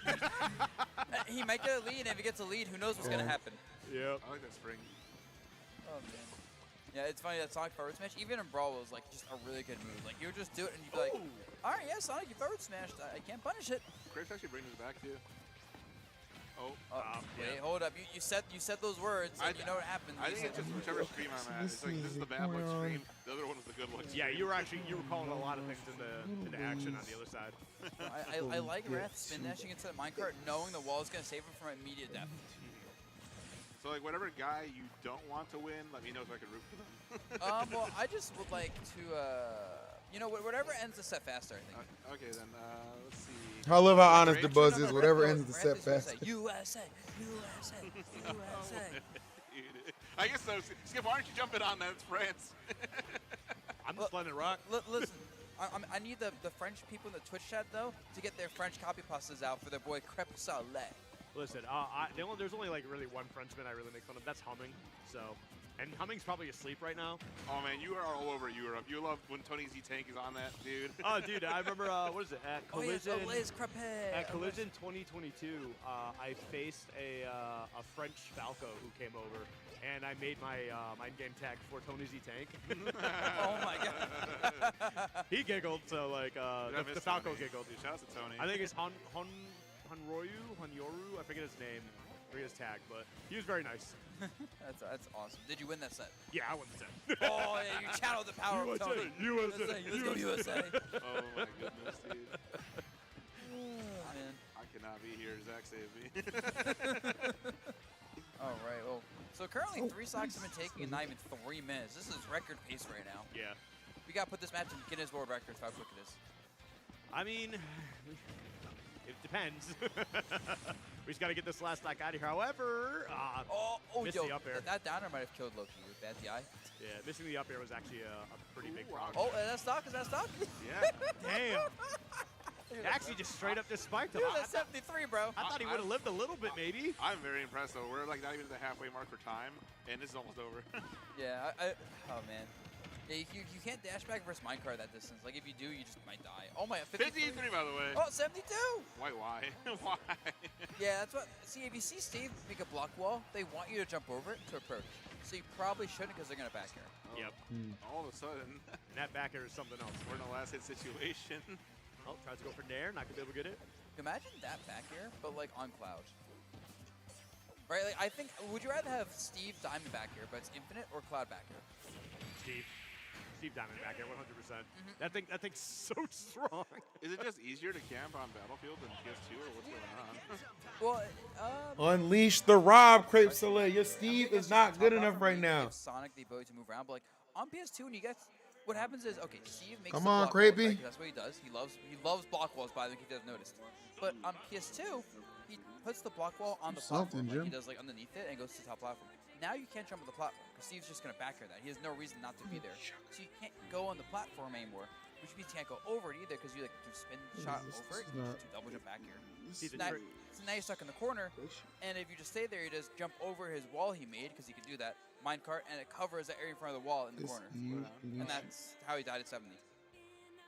He might get a lead, and if he gets a lead, who knows what's going to happen. Yep. I like that spring. Oh, man. Yeah, it's funny that Sonic forward smash, even in Brawl, was like just a really good move. Like, you would just do it, and you'd be like, all right, yeah, Sonic, you forward smashed. I can't punish it. Crepes actually brings us back, too. Wait, hold up. You said those words, and you know what happened. I think it's just whichever stream I'm at. It's like, this is the bad luck stream. The other one was the good luck stream. Yeah, you were calling a lot of things into action on the other side. I like Wrath spin dashing into the minecart, knowing the wall is going to save him from immediate death. So, like, whatever guy you don't want to win, let me know so I can root for them. Well, I just would like to, you know, whatever ends the set faster, I think. Okay, then, let's see. I love how honest the buzz is. Whatever ends the set fast. USA. I guess so. Skip, why aren't you jumping on that? It's France. I'm just letting it rock. Listen, I need the French people in the Twitch chat, though, to get their French copy pastas out for their boy Crêpe Salé. Listen, there's only like really one Frenchman I really make fun of. That's Humming. So, and Humming's probably asleep right now. Oh man, you are all over Europe. You love when Tony Z Tank is on that, dude. Oh, dude, I remember what is it at Collision? At Collision 2022, I faced a French Falco who came over, and I made my in-game tag for Tony Z Tank. Oh my god. He giggled, so like the Falco giggled. Dude, shout out to Tony. I think it's Hanyoru, I forget his name, I forget his tag, but he was very nice. That's awesome. Did you win that set? Yeah, I won the set. Oh, yeah, you channeled the power of Tony. USA. Let's go USA. Oh my goodness, dude. Man. I cannot be here. Zach saved me. All right, well, so currently 3 stocks have been taking in not even 3 minutes. This is record pace right now. Yeah. We got to put this match in Guinness World Records, how quick it is. I mean, it depends. We just got to get this last stock out of here. However, missed the up air. That downer might have killed Loki with bad DI. Yeah, missing the up air was actually a pretty big problem. Oh, is that stock? Is that stock? Yeah. Damn. It actually just straight up just spiked him. Dude, that's 73, bro. I thought he would have lived a little bit, maybe. I'm very impressed, though. We're like not even at the halfway mark for time, and this is almost over. Yeah, oh, man. Yeah, you can't dash back versus minecart that distance. Like, if you do, you just might die. Oh, my, 53, by the way. Oh, 72! Why? Why? Yeah, that's what. See, if you see Steve make a block wall, they want you to jump over it to approach. So you probably shouldn't because they're going to back here. Yep. All of a sudden. And that back air is something else. We're in a last hit situation. Oh, tries to go for Nair, not going to be able to get it. Imagine that back air, but like on Cloud. Right? Like, I think, would you rather have Steve Diamond back here, but it's infinite, or Cloud back here? Steve Diamond back here, 100%. That thing's so strong. Is it just easier to camp on Battlefield than PS2, or what's going on? Well, Unleash the Rob, Crêpe Salé. Your Steve is not good enough right now. Sonic the ability to move around, but like on PS2, when you get, what happens is, okay, Steve makes Come the on, block walls, Crêpey. right? That's what he does. He loves block walls, by the way, if you guys noticed. But on PS2, he puts the block wall on the platform, like he does like underneath it, and goes to the top platform. Now you can't jump on the platform because Steve's just gonna back here that. He has no reason not to be there. So you can't go on the platform anymore, which means you can't go over it either because you like do spin shot over it, you just do double jump back here. So now you're stuck in the corner, and if you just stay there, you just jump over his wall he made because he can do that minecart, and it covers that area in front of the wall in the corner. And that's how he died at 70.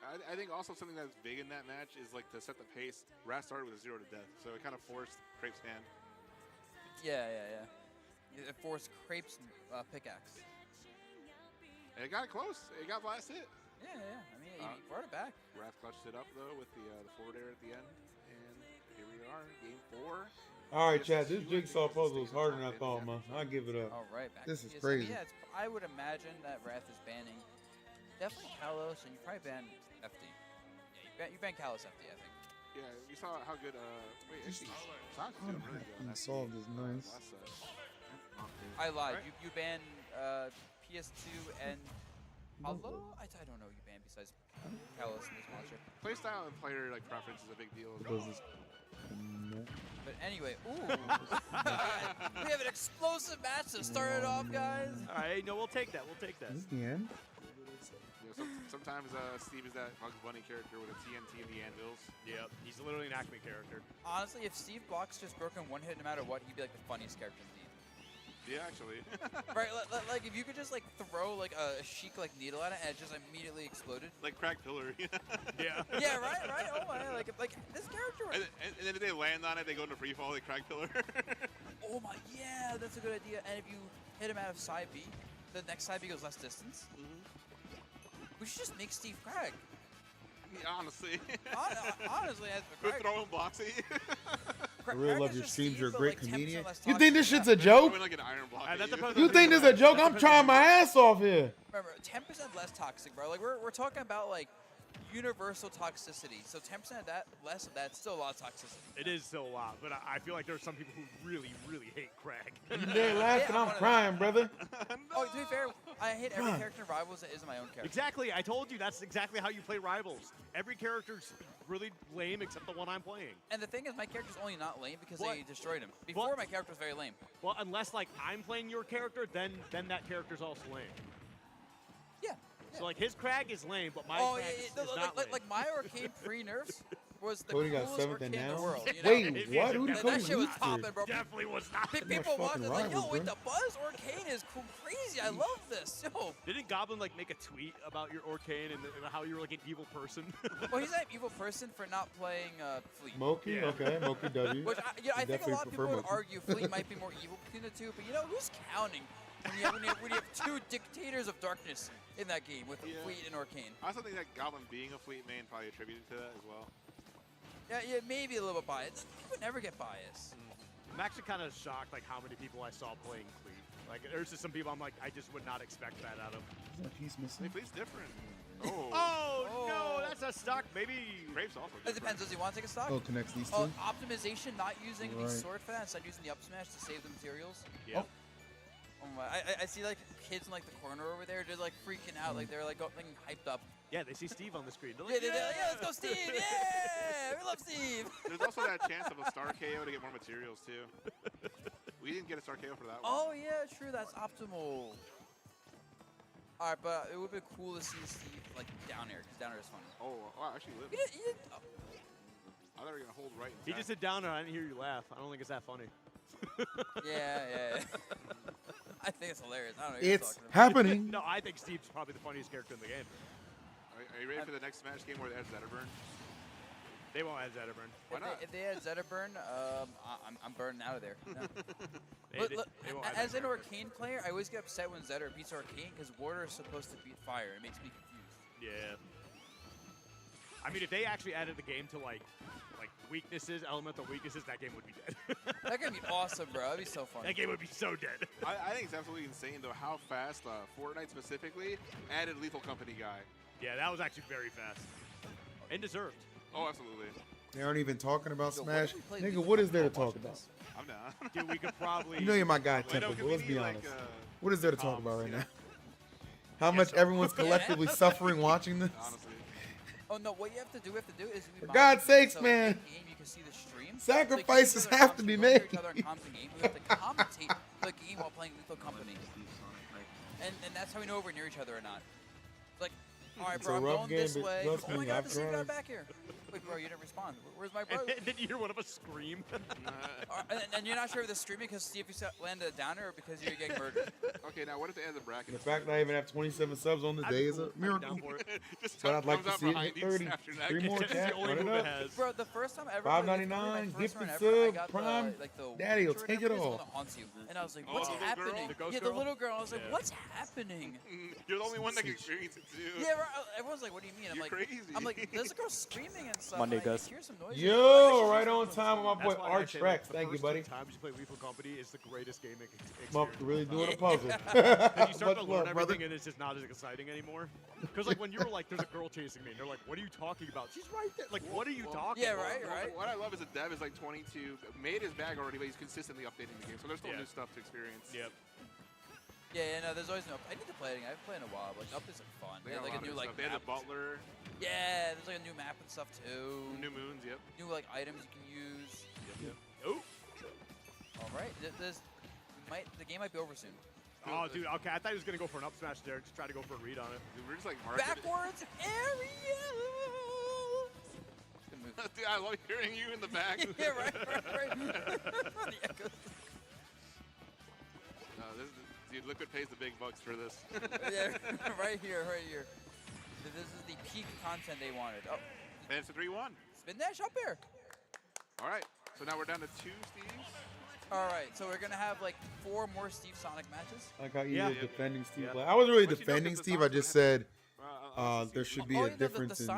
I think also something that's big in that match is like to set the pace. Wrath started with a 0 to death, so it kind of forced Crêpe's hand. Yeah. It forced Crêpe's pickaxe. And it got close. It got last hit. Yeah. I mean, he brought it back. Wrath clutched it up though with the forward air at the end, and here we are, game 4. All right, Chad. This jigsaw puzzle is harder than I thought, man. I'll give it up. All right, back this to is crazy. Yeah, I would imagine that Wrath is banning definitely Kalos, and you probably ban FD. Yeah, you ban Kalos FD, I think. Yeah, you saw how good. Wait, actually, Sonic's doing really good. Solved is nice. Last set. I lied. You ban PS2 and Although, I don't know you, man, besides Callus in this monster. Playstyle and player like preference is a big deal. But anyway, ooh. We have an explosive match to start it off, guys. All right, no, we'll take that. We'll take that. This is the end. Sometimes Steve is that Bugs Bunny character with a TNT and the anvils. Yep, he's literally an Acme character. Honestly, if Steve blocks just broken one hit no matter what, he'd be like the funniest character in the game. Yeah, actually. Right, like if you could just like throw like a chic like needle at it and it just immediately exploded. Like Crack Pillar. Yeah. Yeah, right. Oh my, like this character. And then if they land on it, they go into free fall like Crack Pillar. Oh my, yeah, that's a good idea. And if you hit him out of side B, the next side B goes less distance. We should just make Steve Craig. Yeah, honestly. Honestly, as for Good Craig. throwing Bloxy. I really love your streams. You're a great like comedian. 10% less You toxic. think this shit's a joke? Like an iron block. You think this is a joke? I'm trying my ass off here. Remember, 10% less toxic, bro. Like we're talking about like universal toxicity. So 10% of that, less of that, still a lot of toxicity. It is still a lot, but I feel like there's some people who really, really hate Craig. You there laughing? I'm crying, brother. Oh, to be fair, I hate every character in Rivals that isn't my own character. Exactly. I told you that's exactly how you play Rivals. Every character's really lame except the one I'm playing. And the thing is, my character's only not lame because they destroyed him. Before, my character was very lame. Well, unless like I'm playing your character, then that character's also lame. Yeah. So like his Crag is lame, but my Crag is not lame. Like my arcade pre-nerfs was the Cody got coolest 7th arcade and in the now? world. You know? Wait, what? Who did Cody That shit was lose to? popping, bro. Definitely was not. People watching fucking like, yo, Rivals, wait, bro. the Buzz Arcane is crazy. I love this. Yo. Didn't Goblin like make a tweet about your Orcane and how you were like an evil person? Well, he's not an evil person for not playing Fleet. Moki, okay, Moki W. Which I think a lot of people would Moki. argue Fleet might be more evil between the two, but you know, who's counting when you have two dictators of darkness in that game with Fleet and Arcane? I also think that Goblin being a Fleet main probably attributed to that as well. Yeah, maybe a little bit biased. People never get biased. I'm actually kind of shocked like how many people I saw playing Fleet. Like there's just some people I'm like I just would not expect that out of. He's missing. Fleet's different. Oh no, that's a stock. Maybe Graves also. It depends. Does he want to take a stock? Oh, connects these two. Optimization, not using the Right. sword for that, instead using the up smash to save the materials. Yep. Oh my! I see like kids in like the corner over there, just like freaking out, like they're like getting hyped up. Yeah, they see Steve on the screen. They're Yeah, like, yeah, let's go, Steve! Yeah, we love Steve. There's also that chance of a star KO to get more materials too. We didn't get a star KO for that one. Oh yeah, true. That's optimal. All right, but it would be cool to see Steve like down air, because down air is fun. Oh, wow, actually lived. He did, I thought we were gonna hold right. He just said downer. I didn't hear you laugh. I don't think it's that funny. Yeah. I think it's hilarious. I don't know what It's you're talking about. happening. No, I think Steve's probably the funniest character in the game. Are you ready for the next Smash game where they add Zetterburn? They won't add Zetterburn. Why not? If they add Zetterburn, I'm burning out of there. No. Look, they won't add as that an character. Arcane player, I always get upset when Zetter beats Arcane because Water is supposed to beat Fire. It makes me confused. Yeah. I mean, if they actually added the game to like weaknesses, elemental weaknesses, that game would be dead. That could be awesome, bro. That'd be so fun. That game would be so dead. I think it's absolutely insane though how fast Fortnite specifically added Lethal Company guy. Yeah, that was actually very fast. And deserved. Oh, absolutely. They aren't even talking about Yo, Smash. what if we play Nigga, what is there to talk about? I'm down. Dude, we could probably... You know you're my guy, I know, Temple, 'cause but we let's be need, like, honest. What is there to talk about right yeah. now? How much everyone's collectively suffering watching this? Honestly. Oh no! What you have to do is For God's sakes, so man. in game you can see the stream. Sacrifices So you can see have to be made. each other in comp game. We have to commentate the game while playing Lethal Company, and that's how we know if we're near each other or not. Like, all right, It's bro, a I'm rough going game, this but way. trust Oh my me, God, I've the Steve got tried. back here. Wait, bro, you didn't respond. Where's my brother? And then you hear one of us scream. And you're not sure if this streaming because Steve landed a downer or because you're getting murdered. Okay, now what if they add the bracket? The fact that I even have 27 subs on this I'd be day is cool. a I'd be miracle. down for it. Just But I'd like comes to out see it behind hit you, 30. snaps your neck. 3 more, It's the chat. only Run it move it up. has. Bro, the first time I ever played Lethal Company, $5.99, my first run gifted ever, I sub, got Prime. the Daddy will witcher take it whatever is the one all. that haunts you. And I was like, what's Oh, the little happening? girl? The ghost Yeah, girl? the little girl. I was like, Yeah. what's happening? You're the only one that can experience it too. Yeah, right. Everyone's like, what do you mean? I'm You're like, crazy. there's a girl screaming and stuff. Monday, and I Gus. hear some noises. Yo, right on time with my boy That's why I Art say, Trex. like, the Thank you, first buddy. 2 times you play Lethal Company is the greatest gaming Muff experience. really doing a puzzle. Because you start Much to learn love, brother. everything and it's just not as exciting anymore. Because like when you were like, there's a girl chasing me, and they're like, what are you talking about? She's right there. Like, what are you talking Yeah, about? right. What I love is that Dev is like 22, made his bag already, but he's consistently updating the game. So there's still Yeah. new stuff to experience. Yep. Yeah, no, there's always no. I need to play it again. I haven't played in a while. But Up is fun. They have like a new like they had a Butler. Yeah, there's like a new map and stuff too. New moons, yep. New like items you can use. Yep. Oh. All right, the game might be over soon. Oh, dude, okay, I thought he was going to go for an up smash there, just try to go for a read on it. Dude, we're just like backwards area. Good move. Dude, I love hearing you in the back. Yeah, right. Dude, Liquid pays the big bucks for this. Yeah, right here. This is the peak content they wanted. Oh. And it's a 3-1. Spin dash up here. All right, so now we're down to 2 Steves. All right, so we're gonna have like 4 more Steve Sonic matches. Like how you was defending Steve. Yeah. I wasn't really defending Steve. I just said there should be a difference in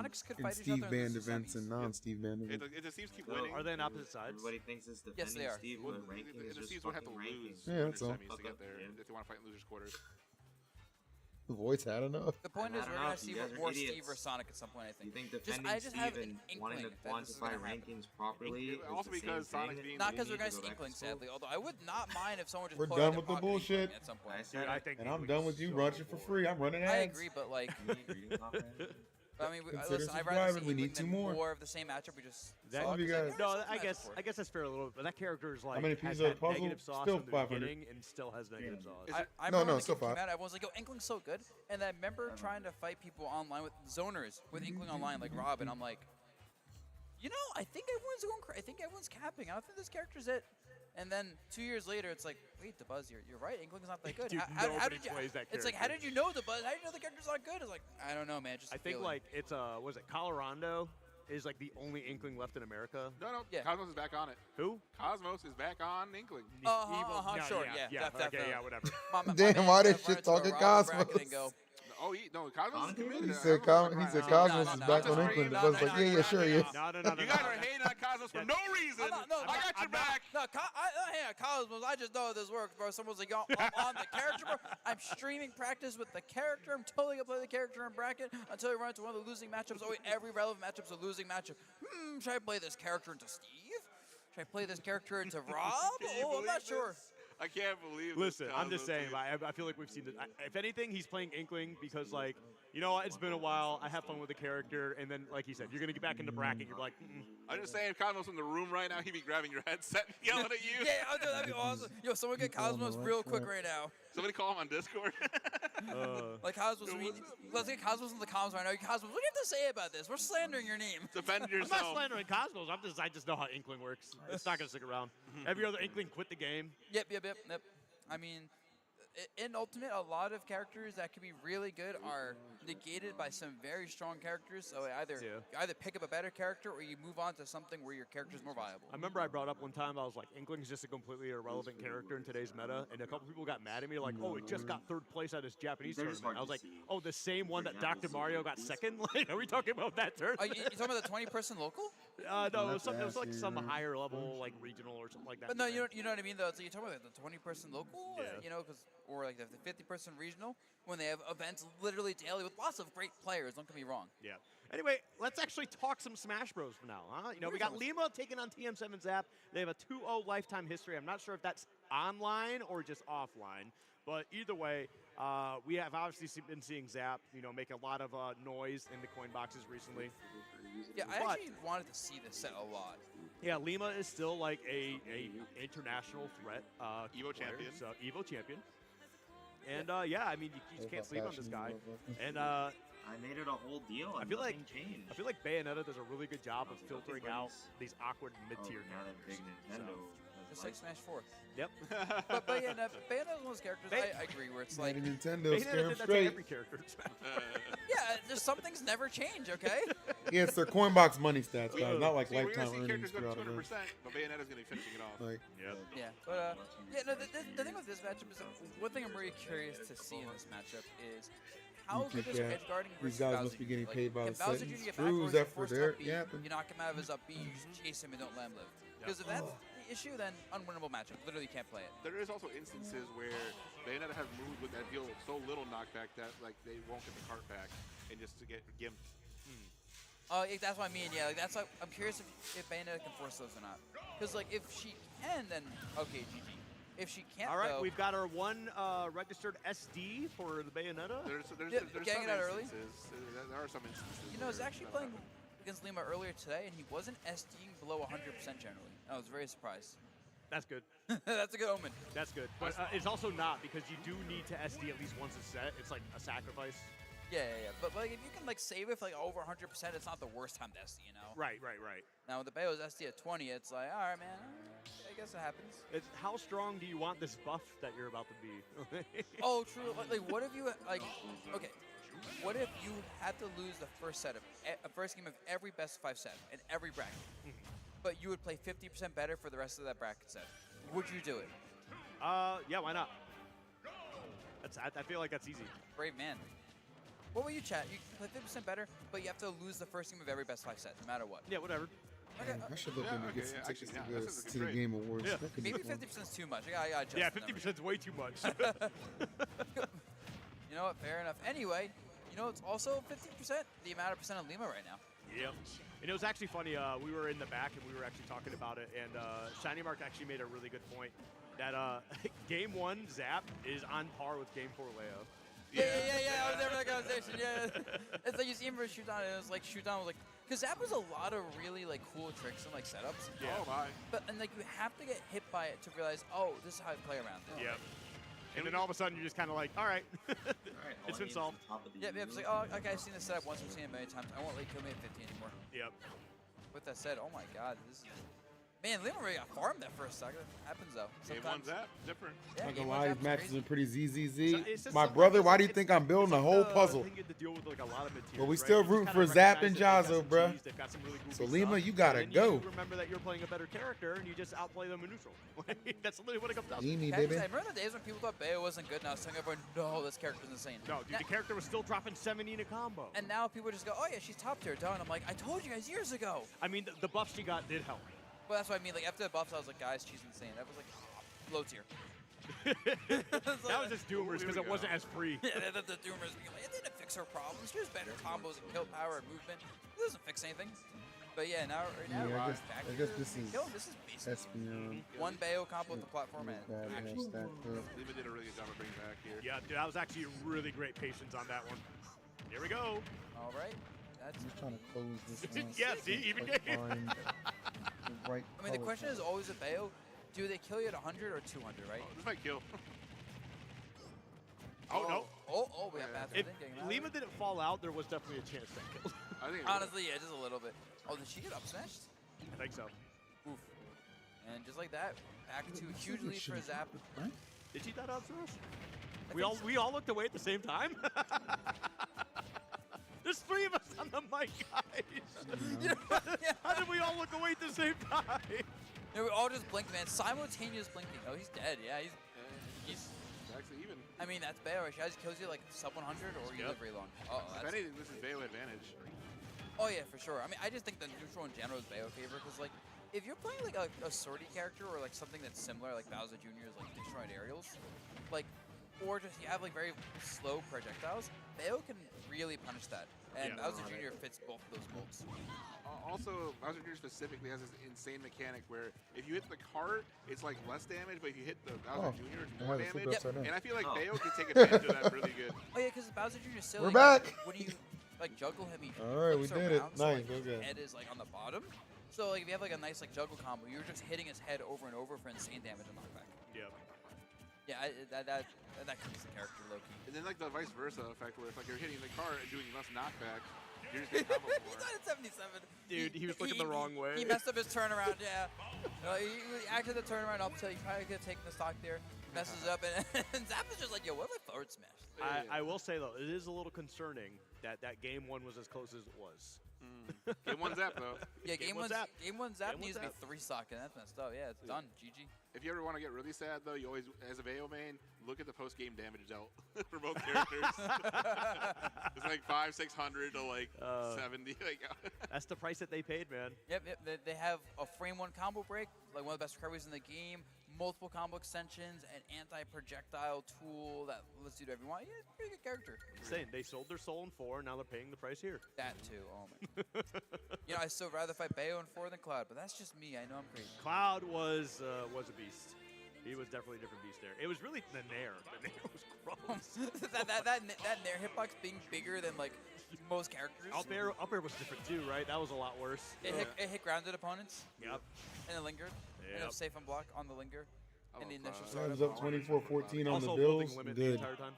Steve banned events and non-Steve banned events. The Steves keep winning. Are they on opposite sides? Everybody thinks it's defending Yes, they are. Steve, but ranking is The just Steves will have to fucking lose Yeah, in that's the all. semis to get there if they want to fight in losers quarters. The voice had enough. The point is, we're gonna see more Steve or Sonic at some point. I think. You think defending I just have Steve an and wanting to quantify rankings properly is also the because same Sonic's thing? being Not because we're guys Inkling, sadly. Although I would not mind if someone just We're put done out with the their bullshit. at some point. I think And I'm done with you running for free. I'm running ads. I agree, but like. I mean, Consider listen, I'd rather see subscribing. We need Inkling 2 than more. of the same matchup. We just. That, Love you guys. no, I guess that's fair a little bit, but that character is like How many has pieces of had the puzzle? negative sauce Still from the 500. beginning and still has negative sauce. I No, remember when still the game 5. came out, everyone's like, "Yo, Inkling's so good," and I remember trying to fight people online with zoners with Inkling online, like Rob, and I'm like, you know, I think everyone's going. I think everyone's capping. I don't think this character's it. And then 2 years later, it's like, wait, the Buzz, you're right. Inkling's not that good. Dude, how did you? plays that It's like, how did you know the Buzz? How did you know the character's not good? It's like, I don't know, man. Just I think like it's was it Colorado is like the only Inkling left in America. No, Yeah. Cosmos is back on it. Who? Cosmos is back on Inkling. Sure, yeah. Yeah, whatever. Damn, why this shit talking Cosmos? No, Cosmos is committed. He said Cosmos is back on Inkling. The Buzz like, yeah, sure he is. No. You guys are hating on Cosmos for no reason. I got your back. No, I hate on Cosmos. I just know this works, bro. Someone's like, I'm on the character, bro. I'm streaming practice with the character. I'm totally gonna play the character in bracket until we run into one of the losing matchups. Oh, wait, every relevant matchup's a losing matchup. Should I play this character into Steve? Should I play this character into Rob? Oh, I'm not sure. I can't believe Listen, this I'm just saying. I feel like we've seen this. If anything, he's playing Inkling because, like, you know what? It's been a while. I have fun with the character, and then, like he said, you're gonna get back in the bracket. You're like, I'm just saying, if Cosmos in the room right now, he'd be grabbing your headset and yelling at you. Yeah, that'd be awesome. Yo, someone get Cosmos real quick right now. Somebody call him on Discord. Like Cosmos, let's get Cosmos in the comments right now. Cosmos, what do you have to say about this? We're slandering your name. Defend yourself. I'm not slandering Cosmos. I just know how Inkling works. It's not gonna stick around. Every other Inkling quit the game. Yep. I mean, in Ultimate, a lot of characters that can be really good are negated by some very strong characters. So you either pick up a better character or you move on to something where your character is more viable. I remember I brought up one time, I was like, Inkling's just a completely irrelevant character in today's meta. And a couple people got mad at me, like, oh, it just got 3rd place at this Japanese tournament. I was like, oh, the same one that Dr. Mario got 2nd? Like, are we talking about that tournament? You talking about the 20-person local? No, it was like some higher level, like regional or something like that. But no, you know what I mean, though. So you're talking about the 20-person local? Yeah. You know, or like the 50-person regional, when they have events literally daily with lots of great players. Don't get me wrong. Yeah. Anyway, let's actually talk some Smash Bros for now. Huh? You know, we got Lima taking on TM7 Zap. They have a 2-0 lifetime history. I'm not sure if that's online or just offline. But either way, we have obviously been seeing Zap, you know, make a lot of noise in the coin boxes recently. Yeah, I actually wanted to see this set a lot. Yeah, Lima is still like a international threat. Evo champion. So Evo champion. And yeah, I mean, you just can't sleep on this guy. And I made it a whole deal. I feel like Bayonetta does a really good job of filtering out these awkward mid-tier characters. Just like Smash 4. Yep. but Bayonetta's one of those characters, I agree, where it's like... Nintendo, scare him straight. Every character in Smash. Yeah, just some things never change, okay? Yeah, it's their COINBOX money stats, guys, not like lifetime earnings We're throughout going to it. see characters go to 200%, but Bayonetta's going to be finishing it off. Like, Yeah, but the thing with this matchup is one thing I'm really curious to see in this matchup is how good is edge guarding versus these guys Bowser must be Jr.? getting paid by the Bowser sentence. Jr. get Screws back after forward, their forced up B, yapping. you knock him out of his up B, you just chase him and don't let him live. Because if that's the issue, then unwinnable matchup. Literally can't play it. There is also instances where Bayonetta has moved with that deal so little knockback that like they won't get the cart back and just to get gimped. That's what I mean. Yeah, like that's like, I'm curious if Bayonetta can force those or not. Because like if she can, then okay, GG. If she can't, all right, though, we've got our one registered SD for the Bayonetta. There's getting some it out early. instances. There are some instances. You know, I was where actually that playing happens. against Lima earlier today, and he wasn't SDing below 100% generally. I was very surprised. That's good. That's a good omen. That's good. But it's also not, because you do need to SD at least once a set. It's like a sacrifice. Yeah. But like, if you can like save it for like over 100%, it's not the worst time to SD, you know? Right. Now with the Bayo's SD at 20, it's like, all right, man. I guess it happens. It's how strong do you want this buff that you're about to be? Oh, true. Like, what if you like? Okay. What if you had to lose the first set of a first game of every best of 5 set in every bracket, but you would play 50% better for the rest of that bracket set? Would you do it? Yeah, why not? I feel like that's easy. Brave man. What will you chat? You can play 50% better, but you have to lose the first game of every best 5 set, no matter what. Yeah, whatever. Okay. I should look in to get some tickets to the great. Game Awards. Yeah. That could be Maybe fun. 50% is too much. I got Yeah, 50% is way too much. You know what? Fair enough. Anyway, you know it's also 50% the amount of percent of Lima right now. Yep. And it was actually funny. We were in the back and we were actually talking about it, and Shiny Mark actually made a really good point that Game 1 Zap is on par with Game 4 Leo. Yeah. I was there for that conversation. Yeah. It's like you see him for shoot down, and it was like shoot down was like, because Zap was a lot of really like cool tricks and like setups. Yeah. Oh my. But and like you have to get hit by it to realize, oh, this is how I play around it. Yep. And then all of a sudden you're just kind of like, all right, it's been solved. Yeah, it's like, oh, okay, I've seen this setup once, I've seen it many times. I won't let you kill me at 50 anymore. Yep. With that said, oh my God, this is. Man, Lima really got farmed that first stock. It happens though. Game 1's that different. Yeah, Not game gonna one's lie, apps matches crazy. are pretty ZZZ. It's just My something brother, that's why like- do you think I'm building a whole puzzle? Thing to deal with like a lot of materials, But we right? still You just rooting kinda for Zap recognize and that they've got Jahzzo, some bruh. cheese, they've got some really So goofy Lima, stuff, you gotta and then go. You remember that you're playing a better character, and you just outplay them in neutral. That's literally what it comes down to. Eeny, I baby. remember the days when people thought Bayo wasn't good, and I was telling everyone, no, this character's insane. No, dude, the character was still dropping 70 in a combo. And now people just go, oh yeah, she's top tier, done. I'm like, I told you guys years ago. I mean, the buff she got did help. Well, that's what I mean. Like after the buffs, I was like, guys, she's insane. That was like low tier. That was just Doomers because it wasn't as free. Yeah, the Doomers being like, it didn't fix her problems. She has better combos and kill power and movement. It doesn't fix anything. But yeah, now right now Yeah, we're back I here. guess this is Kill. This is basic. Espeon. One Bayo combo with the platform and Bad actually. stacked up. Lima did a really good job of bringing back here. Yeah, dude, that was actually really great patience on that one. Here we go. All right. That's. I'm just trying to close this one. Yeah, see, even Like, game. find the right I mean, the color question is always with Bayo, do they kill you at 100 or 200, right? This might kill. Oh, no. Oh, we got Bathroom If Lima didn't fall out, there was definitely a chance that killed. I think Honestly, yeah, just a little bit. Oh, did she get up smashed? I think so. Oof. And just like that, back to a huge lead for Zap. Did she that up smash? We all looked away at the same time? There's 3 of us on the mic, guys. How did we all look away at the same time? Yeah, we all just blinked, man. Simultaneous blinking. Oh, he's dead. Yeah, he's actually even. I mean, that's Bayo. She either kills you like sub 100 or you live very long. Oh, If that's. anything, this is Bayo advantage. Oh yeah, for sure. I mean, I just think the neutral in general is Bayo favor because like, if you're playing like a sortie character or like something that's similar, like Bowser Jr.'s like destroyed aerials, like, or just you have like very slow projectiles, Bayo can really punish that. And Yeah. Bowser Jr. fits both of those molds. Also, Bowser Jr. specifically has this insane mechanic where if you hit the cart, it's like less damage, but if you hit the Bowser Jr., it's I more had it flipped damage. upside down. And I feel like Bayo can take advantage of that really good. Oh yeah, because Bowser Jr. is silly. We're back! When you like juggle him, he All right, we flips did it. around, so, Nice, like, his okay. head is like on the bottom. So like if you have like a nice like juggle combo, you're just hitting his head over and over for insane damage and knockback. Yep. Yeah, that comes the character low key. And then like the vice versa effect, where if like you're hitting the cart and doing less knockback, you're just getting combo He more. died at 77. Dude, he was looking the wrong way. He messed up his turnaround, yeah. He acted the turnaround up till he tried to take the stock there, messes up, and Zap is just like, yo, what if I forward smash? I will say, though, it is a little concerning that game 1 was as close as it was. Game 1 Zap, though. Yeah, game one Zap Game one needs to be Zap. 3 stock, and that's messed up. Yeah, it's done. GG. If you ever want to get really sad, though, you always, as a Bayo main, look at the post-game damage dealt for both characters. It's like 500-600 to like 70. Like, That's the price that they paid, man. Yep. They have a frame 1 combo break, like one of the best recoveries in the game, multiple combo extensions, an anti-projectile tool that lets you do whatever you want. Yeah, it's a pretty good character. Saying they sold their soul in 4, now they're paying the price here. That too. Oh my. You know, I still rather fight Bayo in 4 than Cloud, but that's just me. I know I'm crazy. Cloud was a beast. He was definitely a different beast there. It was really the Nair. The Nair was gross. that Nair hitbox being bigger than like most characters. Up air was different too, right? That was a lot worse. It hit grounded opponents. Yep. And it lingered. Yep. And it was safe on block on the linger. In the initial Rams up 24-14 on the Also Bills. limit Good. the entire time.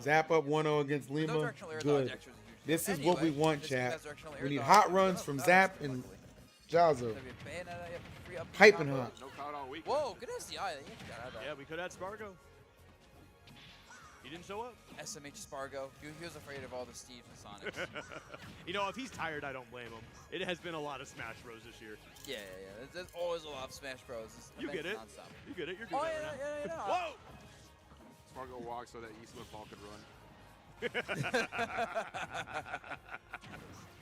Zap up 1-0 against No Lima. directional air Good. dodge actually was huge. This is Anyway, what we want, this game chat. has directional air We need dodge. hot runs from Zap and Jazzo. Piping hot. No cloud all week. Whoa, good SDI. They actually got out of that. Yeah, we could add Spargo. He didn't show up. SMH Spargo. He was afraid of all the Steves and Sonics. You know, if he's tired, I don't blame him. It has been a lot of Smash Bros this year. Yeah. There's always a lot of Smash Bros. You get it. Non-stop. You get it. You're good Oh, at it yeah, now. yeah. Whoa! Spargo walked so that Eastwood Ball could run.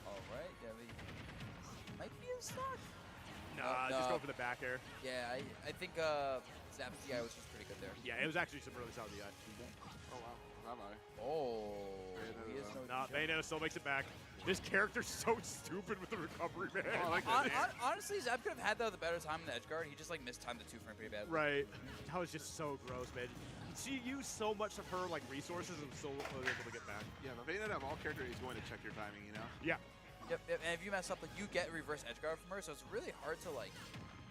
All right, yeah, we might be in stock. Nah, just go for the back air. Yeah, I think Zap's DI was just pretty good there. Yeah, it was actually some really solid DI. Oh, wow. Bye-bye. Oh. He is no Nah, Bayonetta still makes it back. This character's so stupid with the recovery, man. Oh, I like that. Honestly, Zap could have had the better time in the edge guard. He just like mistimed the 2-frame pretty badly. Right. That was just so gross, man. She used so much of her like resources and still was able to get back. Yeah, but Bayonetta of all characters is going to check your timing, you know? Yeah. Yep. And if you mess up, like you get reverse edge guard from her, so it's really hard to like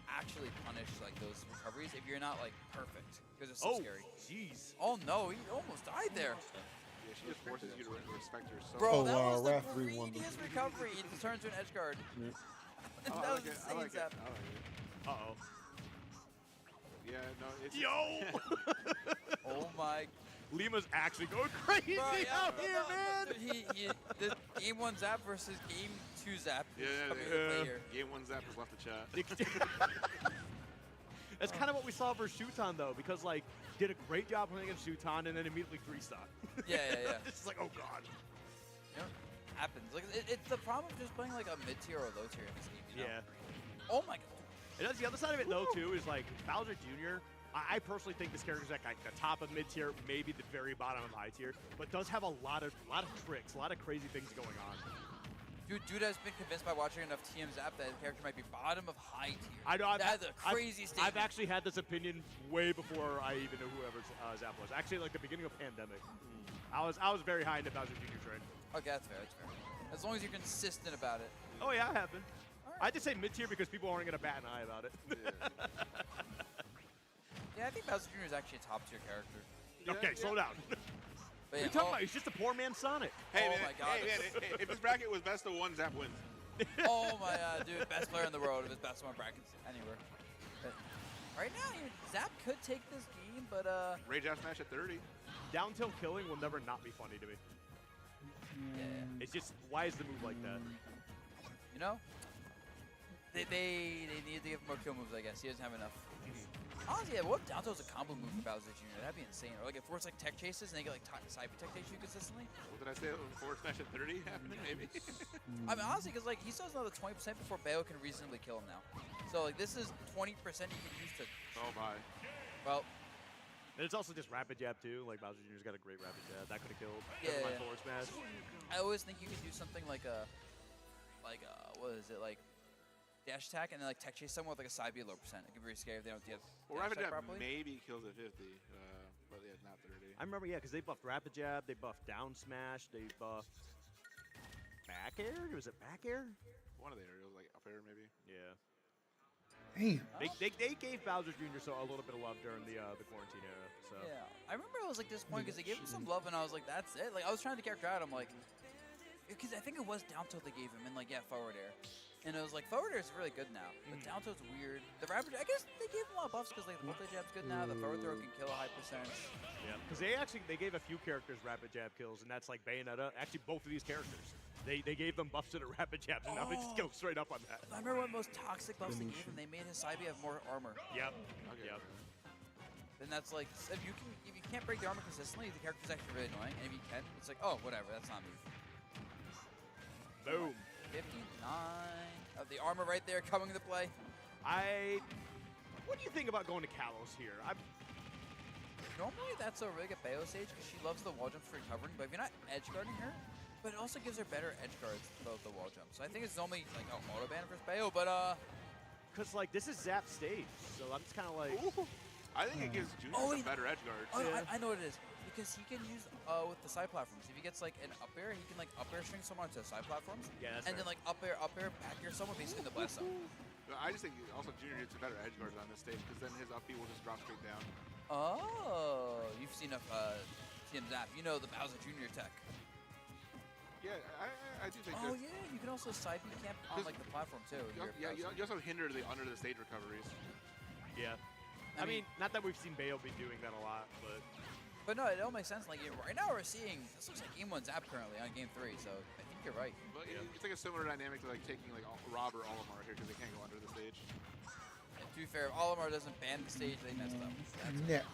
actually punish like those recoveries if you're not like perfect because it's so scary. Jeez. Oh no, he almost died there. Yeah, she just forces you to respect her so Bro, much. that was the referee won. greediest recovery. It turned to an edge guard. I That like was it. insane, I like it. Zap. I like it. Uh-oh. Yeah, no, it's... Yo! Oh my. Lima's actually going crazy Bro, yeah, out here, man! Dude, the game 1 Zap versus game 2 Zap. Yeah, coming into play here. Game 1 Zap has left the chat. That's kind of what we saw for Shuton, though, because, like, did a great job playing against Shuton and then immediately 3-stock. Yeah. It's like, oh, God. You know, happens. Like, it's the problem of just playing, like, a mid-tier or low-tier in this game, you know? Yeah. Oh, my God. And that's the other side of it, though, too, is, like, Bowser Jr., I personally think this character's at like, the top of mid-tier, maybe the very bottom of high tier, but does have a lot of tricks, a lot of crazy things going on. Dude has been convinced by watching enough TM Zap that the character might be bottom of high tier. I know. That's a crazy statement. I've actually had this opinion way before I even knew whoever Zap was. Actually, like the beginning of pandemic, I was very high into Bowser Jr. train. Okay, that's fair. As long as you're consistent about it. Oh yeah, I have been. Right. I just say mid-tier because people aren't gonna bat an eye about it. Yeah, I think Bowser Jr. is actually a top-tier character. Okay, slow down. What are you talking about? He's just a poor man Sonic. Hey, oh man, my God. hey, man, if this bracket was best of 1, Zap wins. Oh my God, dude, best player in the world if it's best of 1 brackets anywhere. But right now, Zap could take this game, but Rage Out Smash at 30. Down tilt killing will never not be funny to me. Yeah. It's just, why is the move like that? You know, they need to give him more kill moves, I guess. He doesn't have enough. Honestly, yeah, what if down tilt's a combo move for Bowser Jr.? That'd be insane. Or like if it's like tech chases and they get like side protect you consistently. What did I say? Forward Smash at 30 happening, maybe? I mean, honestly, because like he still has another 20% before Bayo can reasonably kill him now. So like this is 20% you can use to. Oh my. Well. And it's also just rapid jab too. Like Bowser Jr.'s got a great rapid jab. That could have killed. Yeah. My forward smash. I always think you can do something like what is it like? Dash attack and then like tech chase someone with like a side B low percent. It can be very scary if they don't get well, rapid jab properly. maybe kills at 50, but yeah, not 30. I remember, yeah, because they buffed rapid jab, they buffed down smash, they buffed back air. Was it back air? One of the aerials, like up air maybe. Yeah. Damn. They gave Bowser Jr. a little bit of love during the quarantine era. So. Yeah, I remember I was like disappointed because they gave him some love and I was like, that's it. Like I was trying to character out. I'm like, because I think it was down tilt they gave him and like forward air. And it was like, forward air is really good now, but down tilt's weird. The rapid, I guess they gave him a lot of buffs because like the multi-jab's good now, the forward throw can kill a high percent. Yeah, because they gave a few characters rapid jab kills, and that's like Bayonetta. Actually, both of these characters. They gave them buffs to the rapid jabs, and now they just go straight up on that. I remember one of the most toxic buffs they gave him, they made his side B have more armor. Yep. Okay. Yep. Then that's like, if you can't break the armor consistently, the character's actually really annoying, and if you can, it's like, oh, whatever, that's not me. Boom. 59 of the armor right there coming into play. What do you think about going to Kalos here? Normally that's a really good Bayo stage because she loves the wall jumps for recovering, but if you're not edge guarding her, but it also gives her better edge guards for the wall jump. So I think it's normally like an auto ban for Bayo, but because like this is Zap's stage, so I'm just kind of like. Ooh. I think it gives Junior a better edge guard. Oh, I know what it is. Because he can use with the side platforms. If he gets like an up air, he can like up air string someone to side platforms. Yeah, that's and then like up air, back air someone basically in the blast zone. I just think also Junior gets a better edge guard on this stage because then his up B will just drop straight down. Oh, you've seen him zap. You know the Bowser Jr. tech. Yeah, I do think. Oh yeah, you can also side B camp on like the platform too. You also hinder the under the stage recoveries. Yeah. I mean, not that we've seen Bayo be doing that a lot, but. But no, it all makes sense. Like right now, we're seeing this looks like Game 1 Zap currently on Game 3, so I think you're right. But it's like a similar dynamic to like taking like Rob or Olimar here because they can't go under the stage. And to be fair, if Olimar doesn't ban the stage, they messed up. Neck.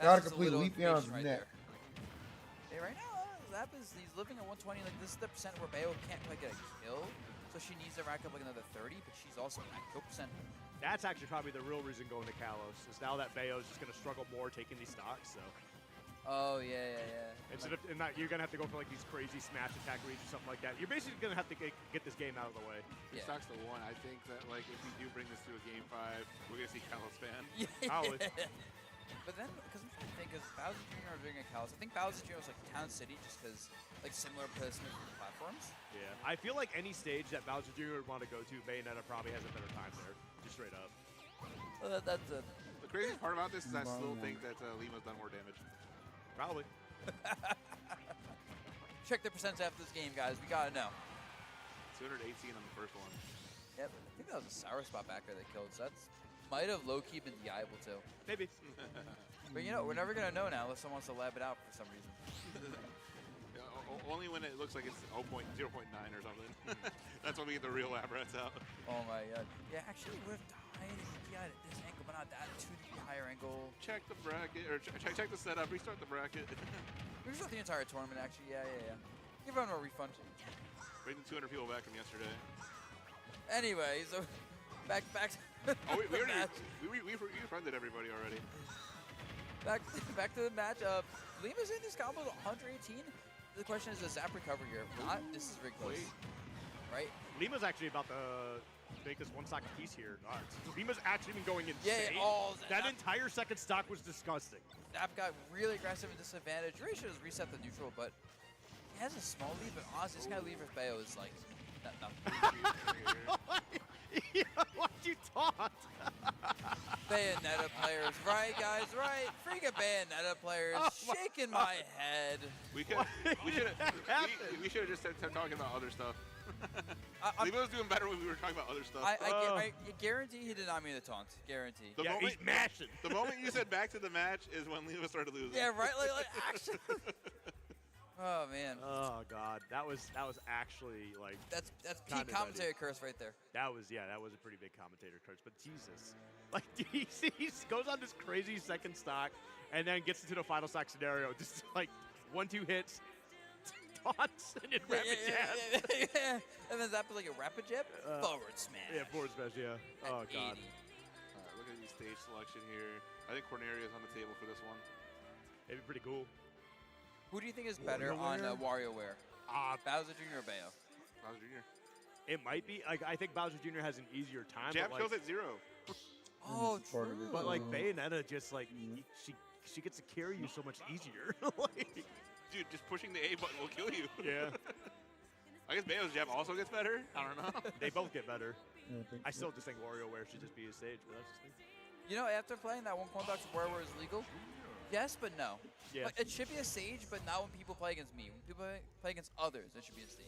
Got a complete leap on his neck. Hey, right now, Zap he's living at 120. Like this is the percent where Bayo can't quite get a kill, so she needs to rack up like another 30. But she's also at kill percent. That's actually probably the real reason going to Kalos is now that Bayo's just gonna struggle more taking these stocks. So. Oh yeah. Instead of you're gonna have to go for like these crazy smash attack reads or something like that. You're basically gonna have to get this game out of the way. Yeah. Stocks the one. I think that like if we do bring this to a Game 5, we're gonna see Kalos fan. Yeah. Probably. But then, because I'm trying to think, because Bowser Jr. are doing a Kalos, I think Bowser Jr. was like Town City just because, like, similar placement platforms. Yeah. I feel like any stage that Bowser Jr. would want to go to, Bayonetta probably has a better time there, just straight up. Well, that's the craziest part about this is I still think that Lima's done more damage. Probably. Check the percents after this game, guys. We gotta know. 218 on the first one. Yep. I think that was a sour spot backer they killed, so that's might have low-key been DIable too. Maybe. But you know, we're never gonna know now unless someone wants to lab it out for some reason. Only when it looks like it's 0.09 or something. That's when we get the real lab rats out. Oh my god. Yeah, actually would have died if he died at this angle, but not that to the higher angle. Check the bracket, or check the setup, restart the bracket. Restart the entire tournament, actually. Yeah. Give everyone a refund. Bringing 200 people back from yesterday. Anyway, so back oh, we refunded everybody already. Back to the match. Lima's in this combo 118. The question is, does Zap recover here? If not, this is very close. Right? Lima's actually about to make this one stock piece here. Lima's actually been going insane. Yeah, that entire second stock was disgusting. Zap got really aggressive and disadvantage. Really should have reset the neutral, but he has a small lead, but honestly, this kind of lead for Bayo is like nothing. Why'd you taunt? Bayonetta players, right, guys? Right? Freaking Bayonetta players, shaking my head. We should have just started talking about other stuff. Lima was doing better when we were talking about other stuff. I guarantee he did not mean the taunt. Guarantee. He's mashing. The moment you said back to the match is when Lima started losing. Yeah, right. Like actually. Oh man. Oh god, that was actually like that's peak commentary curse right there. That was a pretty big commentator curse. But Jesus, like he goes on this crazy second stock and then gets into the final stock scenario, just like 1-2 hits, taunts, and then rapid jab. Yeah. And then Zap like a rapid jab, forward smash. Yeah, forward smash. Yeah. Oh god. 80. All right, look at the stage selection here. I think Corneria's on the table for this one. It'd be pretty cool. Who do you think is better on WarioWare? Bowser Jr. or Bayo? Bowser Jr. It might be. Like, I think Bowser Jr. has an easier time. Jab kills at 0. Oh, true. But like Bayonetta, just like she gets to carry you so much easier. Like, dude, just pushing the A button will kill you. Yeah. I guess Bayo's jab also gets better. I don't know. They both get better. I still just think WarioWare should just be a stage, but that's just me. You know, after playing that one COINBOX WarioWare is legal. Yes, but no. Yeah. Like, it should be a stage, but not when people play against me. When people play against others, it should be a stage.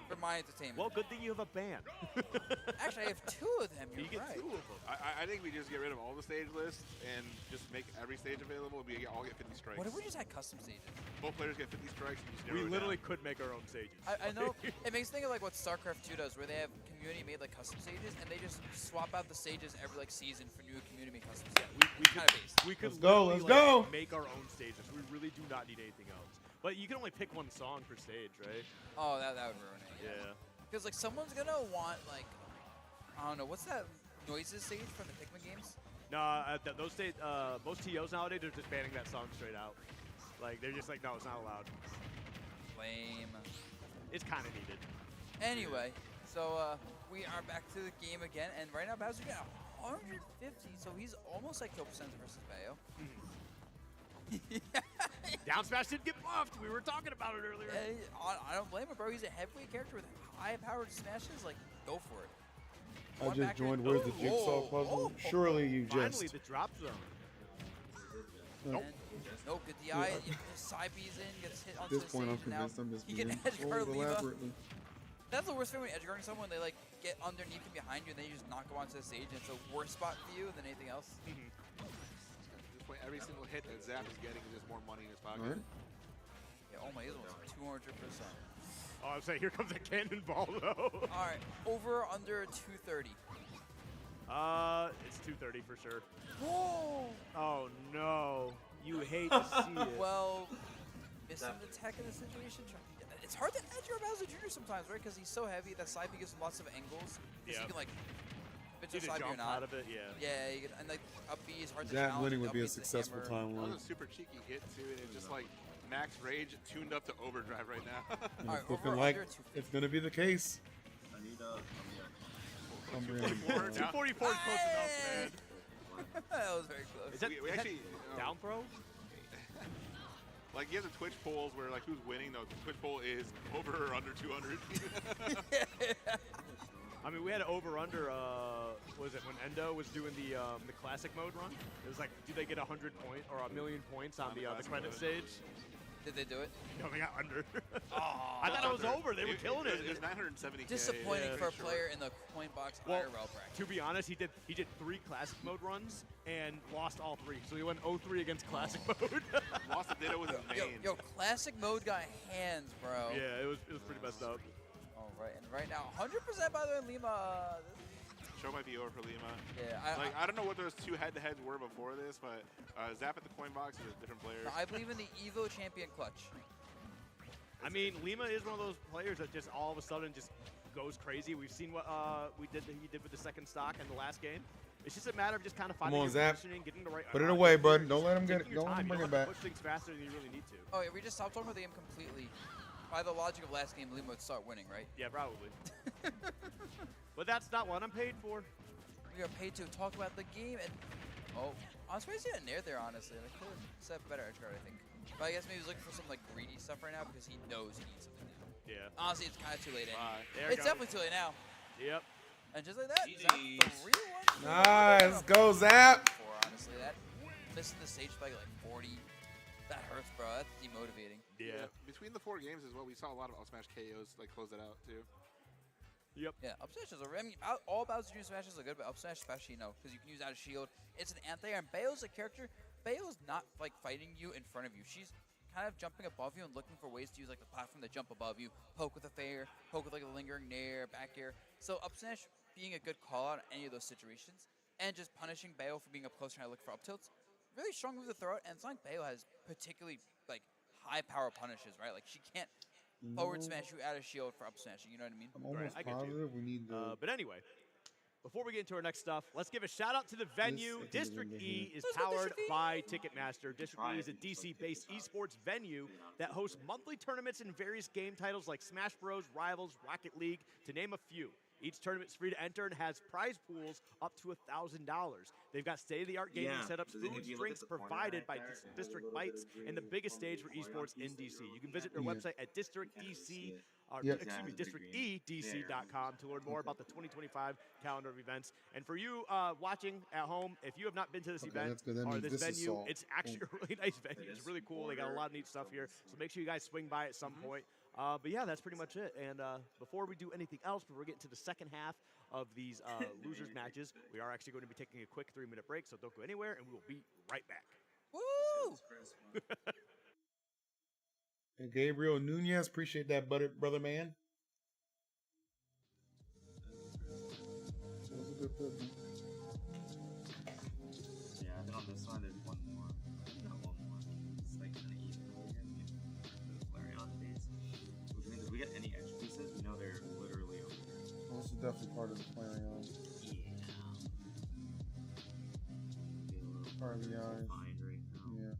For my entertainment. Well, good thing you have a ban. Actually, I have 2 of them. You're you get right. 2 of them. I think we just get rid of all the stage lists and just make every stage available. We all get 50 strikes. What if we just had custom stages? Both players get 50 strikes. And just we literally could make our own stages. I know. It makes me think of like what StarCraft 2 does, where they have community-made like custom stages, and they just swap out the stages every like season for new community-made custom stages. We could let's go. Make our own stages. We really do not need anything else. But you can only pick one song per stage, right? Oh, that would ruin it. Yeah. Because like someone's gonna want like, I don't know, what's that noises stage from the Pikmin games? No, those stages, most TOs nowadays are just banning that song straight out. Like they're just like, no, it's not allowed. Lame. It's kind of needed. Anyway, so we are back to the game again, and right now Bowser got 150, so he's almost like 12% versus Bayo. Down smash didn't get buffed. We were talking about it earlier. I don't blame him, bro. He's a heavyweight character with high-powered smashes. Like, go for it. I just joined. Where's the jigsaw puzzle? Surely you just. Finally, the drop zone. Nope. Nope, good DI. Side B's in, gets hit onto At this the point, I'm stage. Now convinced I'm just he can being edge guard told Lima. elaborately. That's the worst thing when edge guarding someone. They like get underneath and behind you, and then you just knock them onto the stage. And it's a worse spot for you than anything else. At this point, every single hit that Zap is getting is just more money in his pocket. Right. Yeah, oh my, he's almost 200%. Oh, I'm saying here comes a cannonball though. All right, over under 230. It's 230 for sure. Whoa! Oh no, you hate to see it. Well, missing the tech in this situation. It's hard to edge your Bowser Jr. sometimes, right? Because he's so heavy that side B gives him lots of angles. Because he can like, if it's either side B or jump not. out of it, yeah. Yeah, you can, and like up B is hard to That challenge. winning would up be a B's the successful hammer. time That one. was a super cheeky hit too, and it's just like max rage tuned up to overdrive right now. And All it's right, looking over like under 250. it's gonna be the case. I need 244 is close enough, man. That was very close. Is that, we actually down throw? like he has a Twitch polls where like who's winning though. The Twitch poll is over or under 200. I mean, we had an over/under. Was it when Endo was doing the classic mode run? It was like, do they get 100 points or 1,000,000 points on the credit mode. stage? Did they do it? No, they got under. Oh, I thought it was over. They were killing it. It was 970K. disappointing yeah, for a sure. player in the COINBOX Well, IRL bracket. to be honest, he did 3 classic mode runs and lost all 3. So he went 0-3 against classic mode. Lost the Ditto with his main. Yo, classic mode got hands, bro. Yeah, it was pretty messed up. All right, and right now, 100% by the way, Lima. Show might be over for Lima. Yeah, I don't know what those 2 head-to-heads were before this, but Zap at the COINBOX is a different player. I believe in the Evo champion clutch. I mean, Lima is one of those players that just all of a sudden just goes crazy. We've seen what he did with the second stock in the last game. It's just a matter of just kind of finding on, your Zap. positioning, getting the right. Put it away, bud. Don't let him get. taking your Don't let time. him You bring don't it have to back. push things faster than you really need to. Oh yeah, we just stopped talking about the game completely. By the logic of last game, Lima would start winning, right? Yeah, probably. But that's not what I'm paid for. We are paid to talk about the game, and I was surprised he had a nair there, honestly. I could have set up a better edge guard, I think. But I guess maybe he's looking for some like greedy stuff right now because he knows he needs something now. Yeah. Honestly, it's kind of too late. There It's goes. definitely too late now. Yep. And just like that, Zap 3-1. Nice, go Zap. Honestly, that missing the stage spike at like 40, that hurts, bro. That's demotivating. Yeah. Between the 4 games as well, we saw a lot of up smash KOs like close it out too. Yep. Yeah, up smashes are. I mean, all Bowser Jr. smashes are good, but up smash especially because you can use out of shield. It's an anti-air, and Bayo's a character. Bayo's not like fighting you in front of you. She's kind of jumping above you and looking for ways to use like the platform to jump above you, poke with a fair, poke with like a lingering nair, back air. So up smash being a good call out in any of those situations, and just punishing Bayo for being up close trying to look for up tilts. Really strong move to throw out, and it's not like Bayo has particularly like high power punishes, right? Like she can't forward smash you out of shield for up smashing, you know what I mean? I'm almost positive we need to. But anyway, before we get into our next stuff, let's give a shout out to the venue. District E is powered by Ticketmaster. District E is a DC-based esports venue that hosts monthly tournaments and various game titles like Smash Bros, Rivals, Rocket League, to name a few. Each tournament is free to enter and has prize pools up to $1,000. They've got state-of-the-art gaming setups, food, drinks provided by District Bites, and the biggest stage for esports in DC. You can visit their website at districtedc.com to learn more about the 2025 calendar of events. And for you watching at home, if you have not been to this event or this venue, it's actually a really nice venue. It's really cool. They got a lot of neat stuff here. So make sure you guys swing by at some point. But yeah, that's pretty much it. And before we do anything else, before we get into the second half of these losers matches, we are actually going to be taking a quick 3-minute break. So don't go anywhere, and we will be right back. Woo! And Gabriel Nunez, appreciate that, brother man. That was a good pick. Yeah, and then on this one, there's one more. Not one more. It's like kind of even again. The Flareon base. Which means if we get any edge pieces, we know they're literally over here. Well, this is definitely part of the Flareon. Yeah. Part of the eyes. Fine right now. Yeah.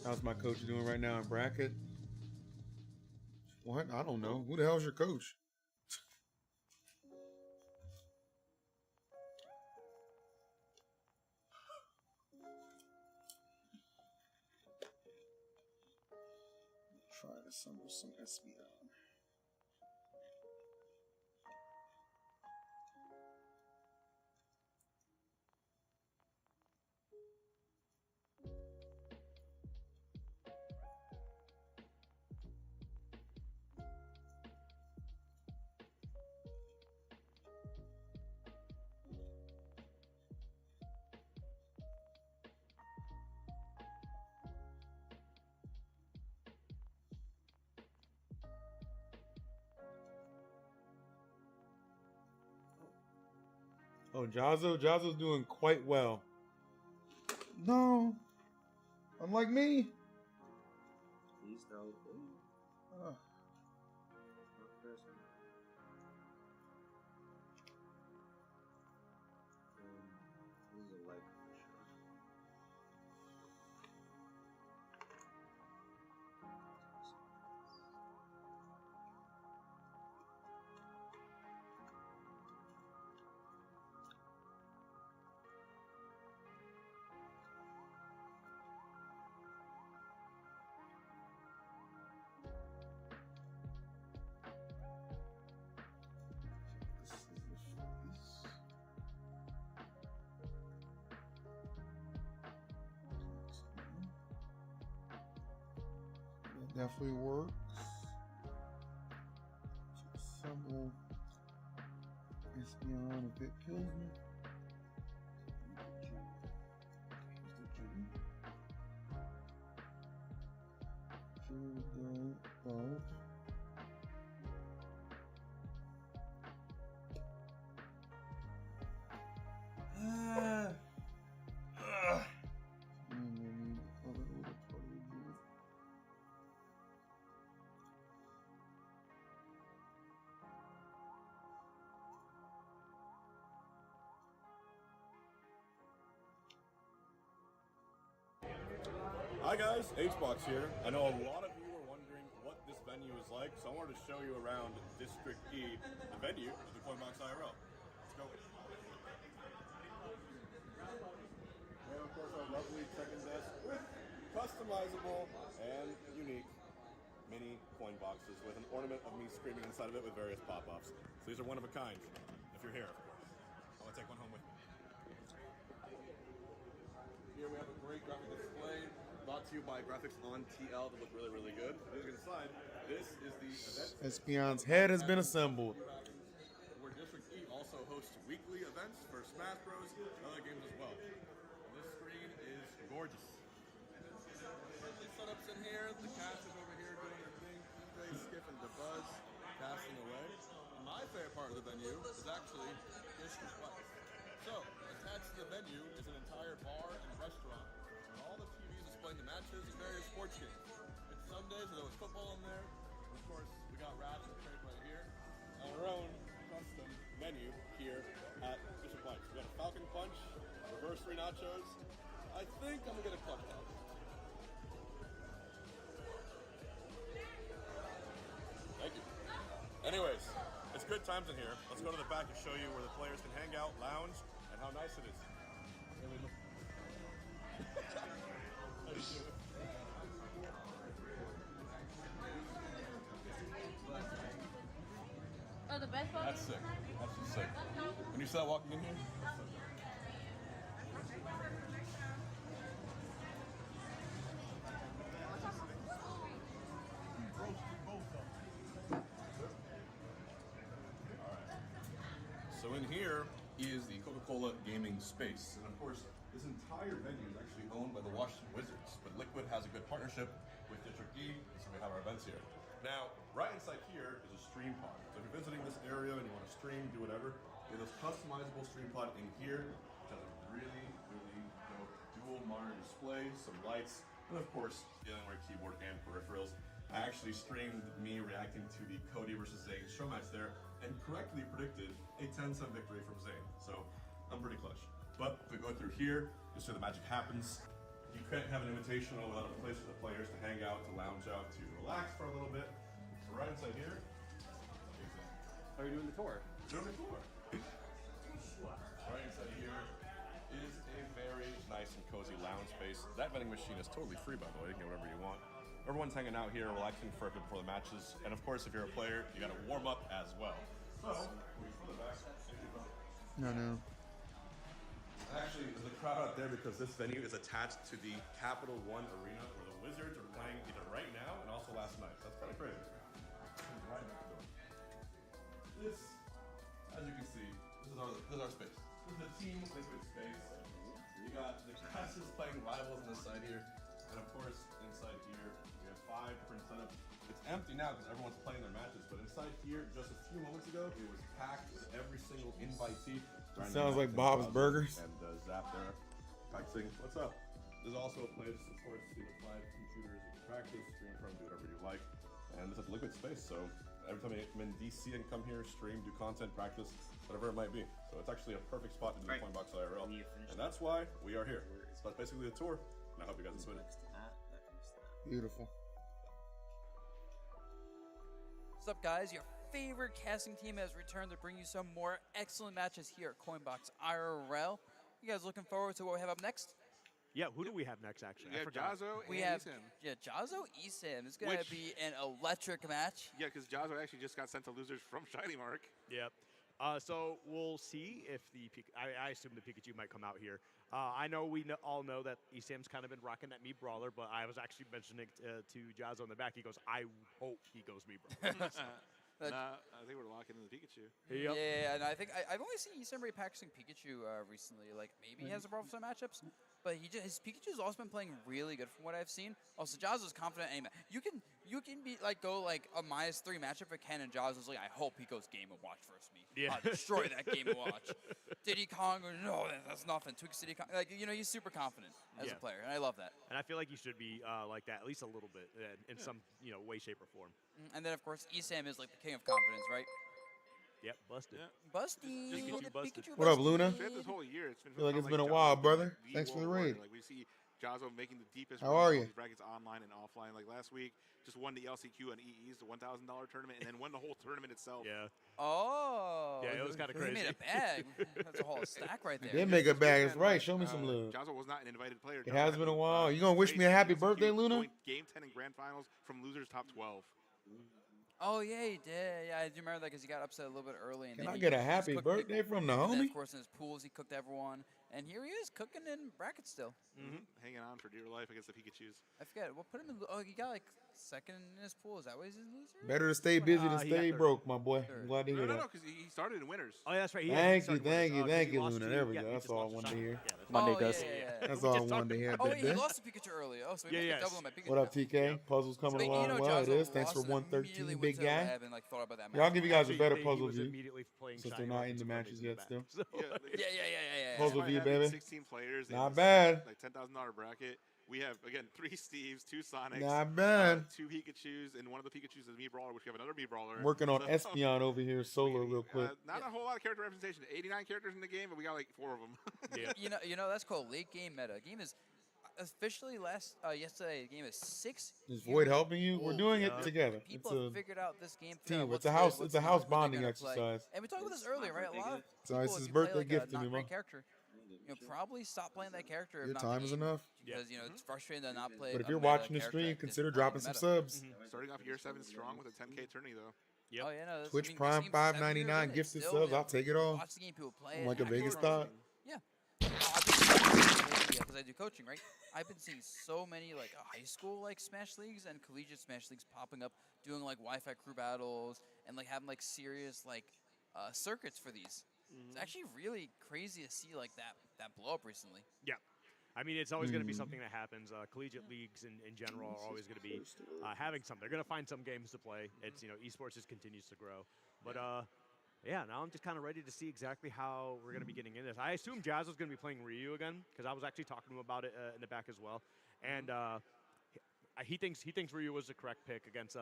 How's my coach doing right now in bracket? What? I don't know. Who the hell's your coach? Try to assemble some SBI. Oh, Jazzo's doing quite well. No. Unlike me. He's dope. This is a like for sure. Definitely works. Assemble this beyond if it kills me. Both. Hi guys, HBox here. I know a lot of you are wondering what this venue is like, so I wanted to show you around District E, the venue of the COINBOX IRL. Let's go. We have, of course, our lovely check-in desk with customizable and unique mini coin boxes with an ornament of me screaming inside of it with various pop-offs. So these are one of a kind, if you're here, of course. I want to take one home with me. Here we have a great graphic display brought to you by Graphics on TL that look really, really good. As you can decide, this is the event. Espion's head has been assembled. Where District E also hosts weekly events for Smashbros and other games as well. This screen is gorgeous. Setups in here, the cast is over here doing their thing. BDay, Skip, and DeBuzz casting away. My favorite part of the venue is actually District West. So, attached to the venue is an entire bar and restaurant. And all the TVs displaying the matches and various sports games. It's Sunday, so there was football in there. And of course, we got wraps and trade right here. And our own custom menu here at Bishop White's. We got a Falcon Punch, reverse 3 nachos. I think I'm gonna get a club box. Thank you. Anyways, it's good times in here. Let's go to the back and show you where the players can hang out, lounge, and how nice it is. Oh, the best one? That's sick. That's just sick. When you saw walking in here? So in here is the Coca-Cola gaming space. And of course, this entire venue is actually owned by the Washington Wizards, but Liquid has a good partnership with District E, so we have our events here. Now, right inside here is a stream pod. So if you're visiting this area and you want to stream, do whatever, you have this customizable stream pod in here, which has a really, really dope dual monitor display, some lights, and of course, Alienware keyboard and peripherals. I actually streamed me reacting to the Cody versus Zayn show match there and correctly predicted a 10-7 victory from Zayn. So I'm pretty clutch. But if we go through here, you'll see the magic happens. You can't have an invitational without a place for the players to hang out, to lounge out, to relax for a little bit. So right inside here. Are you doing the tour? Doing the tour. Right inside here is a very nice and cozy lounge space. That vending machine is totally free, by the way. You can get whatever you want. Everyone's hanging out here, relaxing for a bit before the matches. And of course, if you're a player, you got to warm up as well. So, we further back. No. Actually, there's a crowd out there because this venue is attached to the Capital One Arena where the Wizards are playing either right now and also last night. So that's kind of crazy. Right next door. This, as you can see, this is our space. This is the team liquid space. You got the classes playing rivals on the side here. And of course, inside here, we have 5 different setups. It's empty now because everyone's playing their matches, but inside here, just a few moments ago, it was packed with every single invitee. Sounds like Bob's Burgers. And Zap there, practicing. What's up? There's also a place, of course, to with 5 computers. You can practice, stream from, do whatever you like. And this is a liquid space, so every time I'm in DC and come here, stream, do content, practice, whatever it might be. So it's actually a perfect spot to do the COINBOX IRL. And that's why we are here. So that's basically the tour, and I hope you guys enjoy it. Beautiful. What's up, guys? Your favorite casting team has returned to bring you some more excellent matches here at COINBOX IRL. You guys looking forward to what we have up next? Yeah, who do we have next, actually? We have Jahzzo and Esam. Yeah, Jahzzo, Esam. It's going to be an electric match. Yeah, because Jahzzo actually just got sent to losers from Shiny Mark. Yep. So we'll see if the I assume the Pikachu might come out here. I know we all know that Esam's kind of been rocking that Mii Brawler, but I was actually mentioning to Jazzo in the back. He goes, I hope he goes Mii Brawler. Nah, I think we're locking in the Pikachu. Yep. Yeah, and I think I've only seen Esam practicing Pikachu recently. Like maybe he has a problem with some matchups, but his Pikachu's also been playing really good from what I've seen. Also, Jazzo's confident. You can be go a -3 matchup for Ken, and Jazzo's like, I hope he goes Game & Watch versus me. Yeah. I'll destroy that Game & Watch. Diddy Kong, no, that's nothing. Twig City Kong, he's super confident as a player, and I love that. And I feel like you should be like that at least a little bit in some way, shape, or form. And then of course Esam is like the king of confidence, right? Yep, busted. Yeah. Busty. Pikachu busted. What up, Luna? This whole year, it's been Feel like it's Jahzzo been a while, brother. the Thanks for the world raid. record. Like we see Jahzzo making the deepest How are runs in you? these brackets online and offline. Like last week, just won the LCQ and EE's, the $1,000 tournament, and then won the whole tournament itself. Yeah. Oh. Yeah, it was kind of crazy. He made a bag. That's a whole stack right there. They make a bag. That's right. Show me some love. Jahzzo was not an invited player. It has been a while. You gonna wish me a happy birthday, Luna? Game 10 and grand finals from losers top 12. Oh, yeah, he did. Yeah, I do remember that because he got upset a little bit early. And Can then I he get a just happy cooked birthday from the And then, homie? of course, in his pools, he cooked everyone. And here he is, cooking in brackets still. Hanging on for dear life against the Pikachus. I forget. What put him in? Oh, he got second in his pool. Is that why he's a loser? Better to stay busy than he stay got broke, my boy. I'm glad to hear No, that. because he started in winners. Oh, yeah, that's right. Thank you, Luna. There we go. That's all I wanted to hear. Monday does. Yeah. That's all I wanted to hear. Oh, wait, he baby. lost to Pikachu early. Oh, so he must be doubling my Pikachu. What up, TK? Puzzle's coming But along well. It Jahzzo is. Thanks for lost and immediately 113, went big to the guy. lab and, thought about that Yeah, I'll match. give you guys a better He puzzle was view. immediately playing Since Shiny they're not Rockets in the for matches Blazing yet back. still. So- Yeah. Puzzle view, baby. 16 players. in Not this, bad. Like $10,000 bracket. We have, again, 3 Steves, 2 Sonics. Not bad. 2 Pikachus, and one of the Pikachus is Mii Brawler, which we have another Mii Brawler. I'm working on So, Espeon over here solo real quick. not a whole lot of character representation. 89 characters in the game, but we got like 4 of them. You know that's called late game meta. Game is officially yesterday. The game is 6. Is Void helping you? We're doing it together. People It's have a figured out this game. team. What's It's a house. good, It's a what's house not, what they're bonding gonna play. exercise. And we talked about this earlier, right? A lot of So people, it's if his you play, birthday gift to not me, great Mom. character, probably stop playing that character. Your not time the is game, enough. because it's frustrating to not play. But if a you're meta watching the character stream, that consider is dropping not some meta. subs. Starting off year 7 strong with a 10K tourney, though. Yep. Oh yeah, no. This, Twitch this Prime game's 7 years $5.99 in, gifted still, subs. I'll take it all. Watch the game, people play I'm it. like a Actually, Vegas thought. Yeah. Because I do coaching, right? I've been seeing so many high school Smash Leagues and collegiate Smash Leagues popping up, doing Wi-Fi crew battles and having serious circuits for these. It's actually really crazy to see that blow up recently. Yeah. I mean, it's always going to be something that happens. Collegiate leagues in general are always going to be having some. They're going to find some games to play. It's esports just continues to grow. But yeah, now I'm just kind of ready to see exactly how we're going to be getting in this. I assume Jazzo's going to be playing Ryu again because I was actually talking to him about it in the back as well. And he thinks Ryu was the correct pick against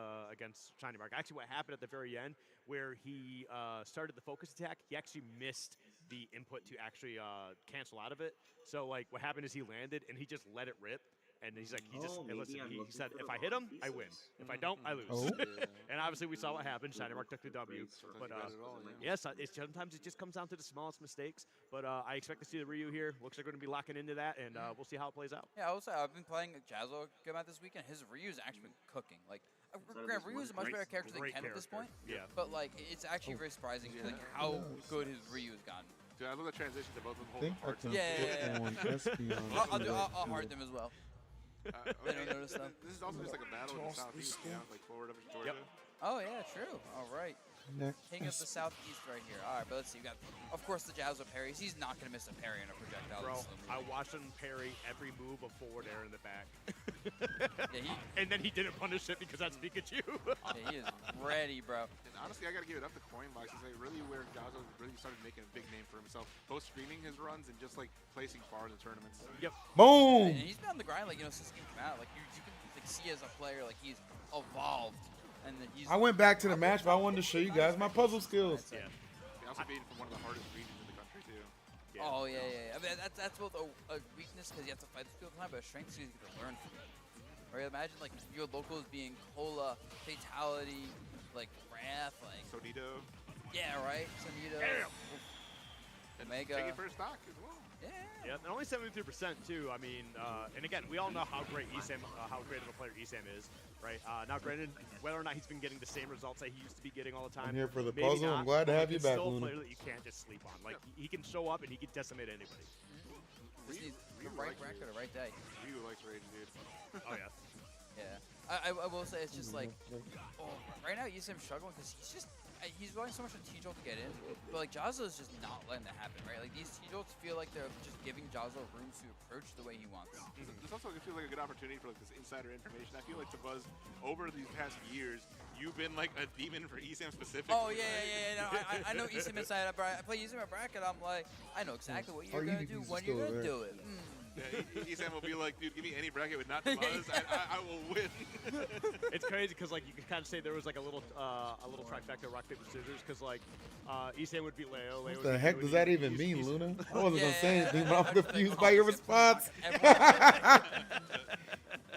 Shiny Mark. Actually, what happened at the very end, where he started the focus attack, he actually missed the input to actually cancel out of it. So like what happened is he landed and he just let it rip. And he's like, he said, if I hit him, I win. If I don't, I lose. Oh. And obviously we saw what happened. Shiny Mark took the W. But yes, sometimes it just comes down to the smallest mistakes. But I expect to see the Ryu here. Looks like we're going to be locking into that, and we'll see how it plays out. Yeah, I will say I've been playing Jazzo a good amount this weekend. His Ryu's actually been cooking. Like, granted, Ryu's a much better character than Ken at this point. Yeah. But like, it's actually very surprising like how good his Ryu has gotten. Dude, I love the transition to both of them I think holding I parts. can I'll heart them as well. Okay. I don't notice them. This is also just like a battle in the southeast, like forward up in Georgia. Oh yeah, true. All right. King of the Southeast right here. All right, but let's see. We got, of course, the Jazzo parries. He's not going to miss a parry in a projectile. Bro, I watched him parry every move of forward air in the back. Yeah, and then he didn't punish it because that's Pikachu. Yeah, he is ready, bro. And honestly, I got to give it up to COINBOX. It's like really where Jazzo really started making a big name for himself, both streaming his runs and just like placing far in the tournaments. Yep. Boom. And he's been on the grind, like, since he came out. Like, you can like, see as a player, like, he's evolved. And then he's I went back to the match, but I wanted to show you guys my puzzle skills. Yeah. He also beat from one of the hardest regions in the country too. Yeah. Oh yeah. I mean, that's both a weakness because you have to fight the field time, but a strength because you get to learn from it. Right? Imagine like your locals being Cola, Fatality, like Wrath, like Sonito. Yeah, right. Sonito. Omega. Take it for a stock as well. Yeah. Yeah, and only 73% too. I mean, and again, we all know how great Esam, how great of a player Esam is, right? Now, granted, whether or not he's been getting the same results that he used to be getting all the time. I'm here for the maybe puzzle. not, I'm glad to have you he's back, still a Luna. player that you can't just sleep on. Like he can show up and he can decimate anybody. Just needs the right bracket, the right day. Ryu likes rage, dude. Oh yeah. Yeah. I will say it's just like, right now Esam's struggling because he's relying so much on T-Jolt to get in, but like Jazzo is just not letting that happen, right? Like these T-Jolts feel like they're just giving Jazzo room to approach the way he wants. This also feels like a good opportunity for like this insider information. I feel like Buzz over these past years, you've been like a demon for Esam specifically. Oh yeah. No, I know Esam inside. I play Esam at bracket. I'm like, I know exactly what you're gonna do when you're gonna do it. Yeah, Esam will be like, dude, give me any bracket with not the Buzz, I will win. It's crazy because like you could kind of say there was like a little trifecta rock paper scissors because like Esam would beat Leo. What the heck does that even mean, Luna? I wasn't gonna say anything, but I'm confused by your response.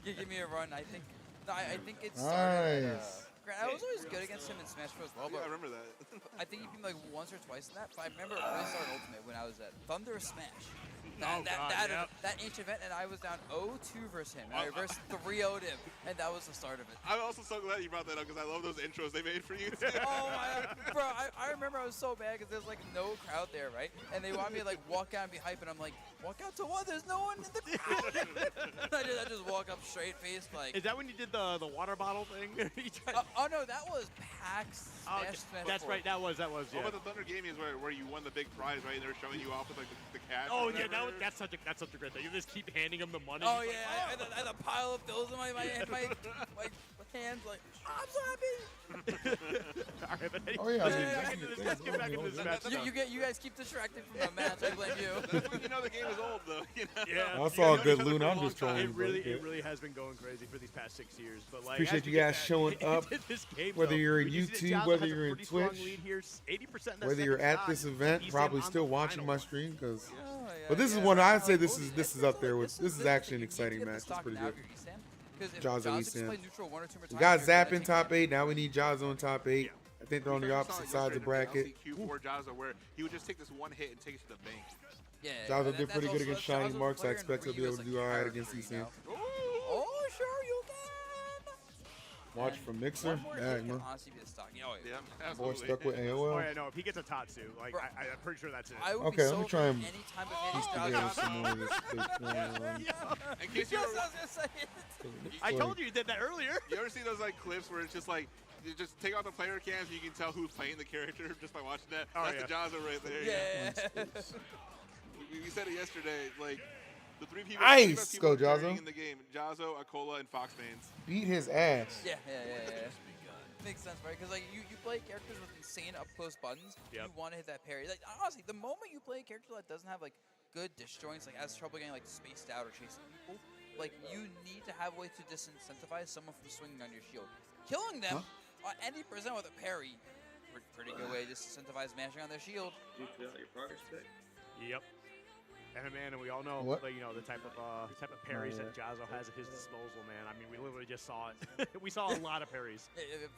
You give me a run. I think it started. Nice. I was always good against him in Smash Bros. Well, Yeah, I remember that. I think he beat me like once or twice in that. But I remember when I started Ultimate when I was at Thunder Smash. That ancient event, and I was down 0-2 versus him. And I reversed 3-0'd him, and that was the start of it. I'm also so glad you brought that up because I love those intros they made for you. Oh my, bro! I remember I was so bad because there's like no crowd there, right? And they want me to like walk out and be hype, and I'm like, walk out to what? There's no one in the crowd. I just walk up straight faced like. Is that when you did the water bottle thing? Oh no, that was PAX. Smash That's right. That was. Yeah. Oh, but the Thunder Game is where you won the big prize, right? And they're showing you off with like the cash. Oh yeah, that's such a great thing. You just keep handing him the money. Oh yeah, I had a pile of bills in my hands, like I'm so happy. All right, but Oh yeah. let's get back into this match. You guys keep distracted from the match. I blame you. That's when you know the game is old, though. You know? Yeah, That's all good, Luna. I'm just trolling. It really has been going crazy for these past 6 years. But like, Appreciate you guys showing up. Whether you're in YouTube, whether you're in Twitch, whether you're at this event, probably still watching my stream because. But this is one I'd say this is up there with. This is actually an exciting match. It's pretty good. Jazzo Esam. We got Zap in top 8. Now we need Jazzo in top 8. I think they're on the opposite sides of the bracket. Q4 Jazzo, where he would just take this one hit and take it to the bank. Yeah. Jazzo did pretty good against Shiny Marks. I expect he'll be able to do all right against Esam. Oh, sure you can. Watch from Mixer. Magma. Honestly, be the stock. Yeah, Boy stuck with Oh AOL. yeah, no. If he gets a Tatsu, like I'm pretty sure that's it. Okay, let me try and any time piece together some more of this big In case you I told you did that earlier. You ever see those like clips where it's just like you just take out the player cams and you can tell who's playing the character just by watching that? Oh, That's the Jazzo right there. Yeah. We said it yesterday. Like the three people. Nice! Go, Jazzo. In the game, Jazzo, Akola, and Foxmains. Beat his ass. Yeah. Makes sense, right? Because like you play characters with insane up close buttons. Yep. You want to hit that parry. Like honestly, the moment you play a character that doesn't have like good disjoints, like has trouble getting like spaced out or chasing people, like, you need to have a way to disincentivize someone from swinging on your shield. Killing them on any percent with a parry, pretty good way to disincentivize mashing on their shield. Did you fill out your progress pick? Yep. And we all know, like, the type of parries that Jazzo has at his disposal, man. I mean, we literally just saw it. We saw a lot of parries.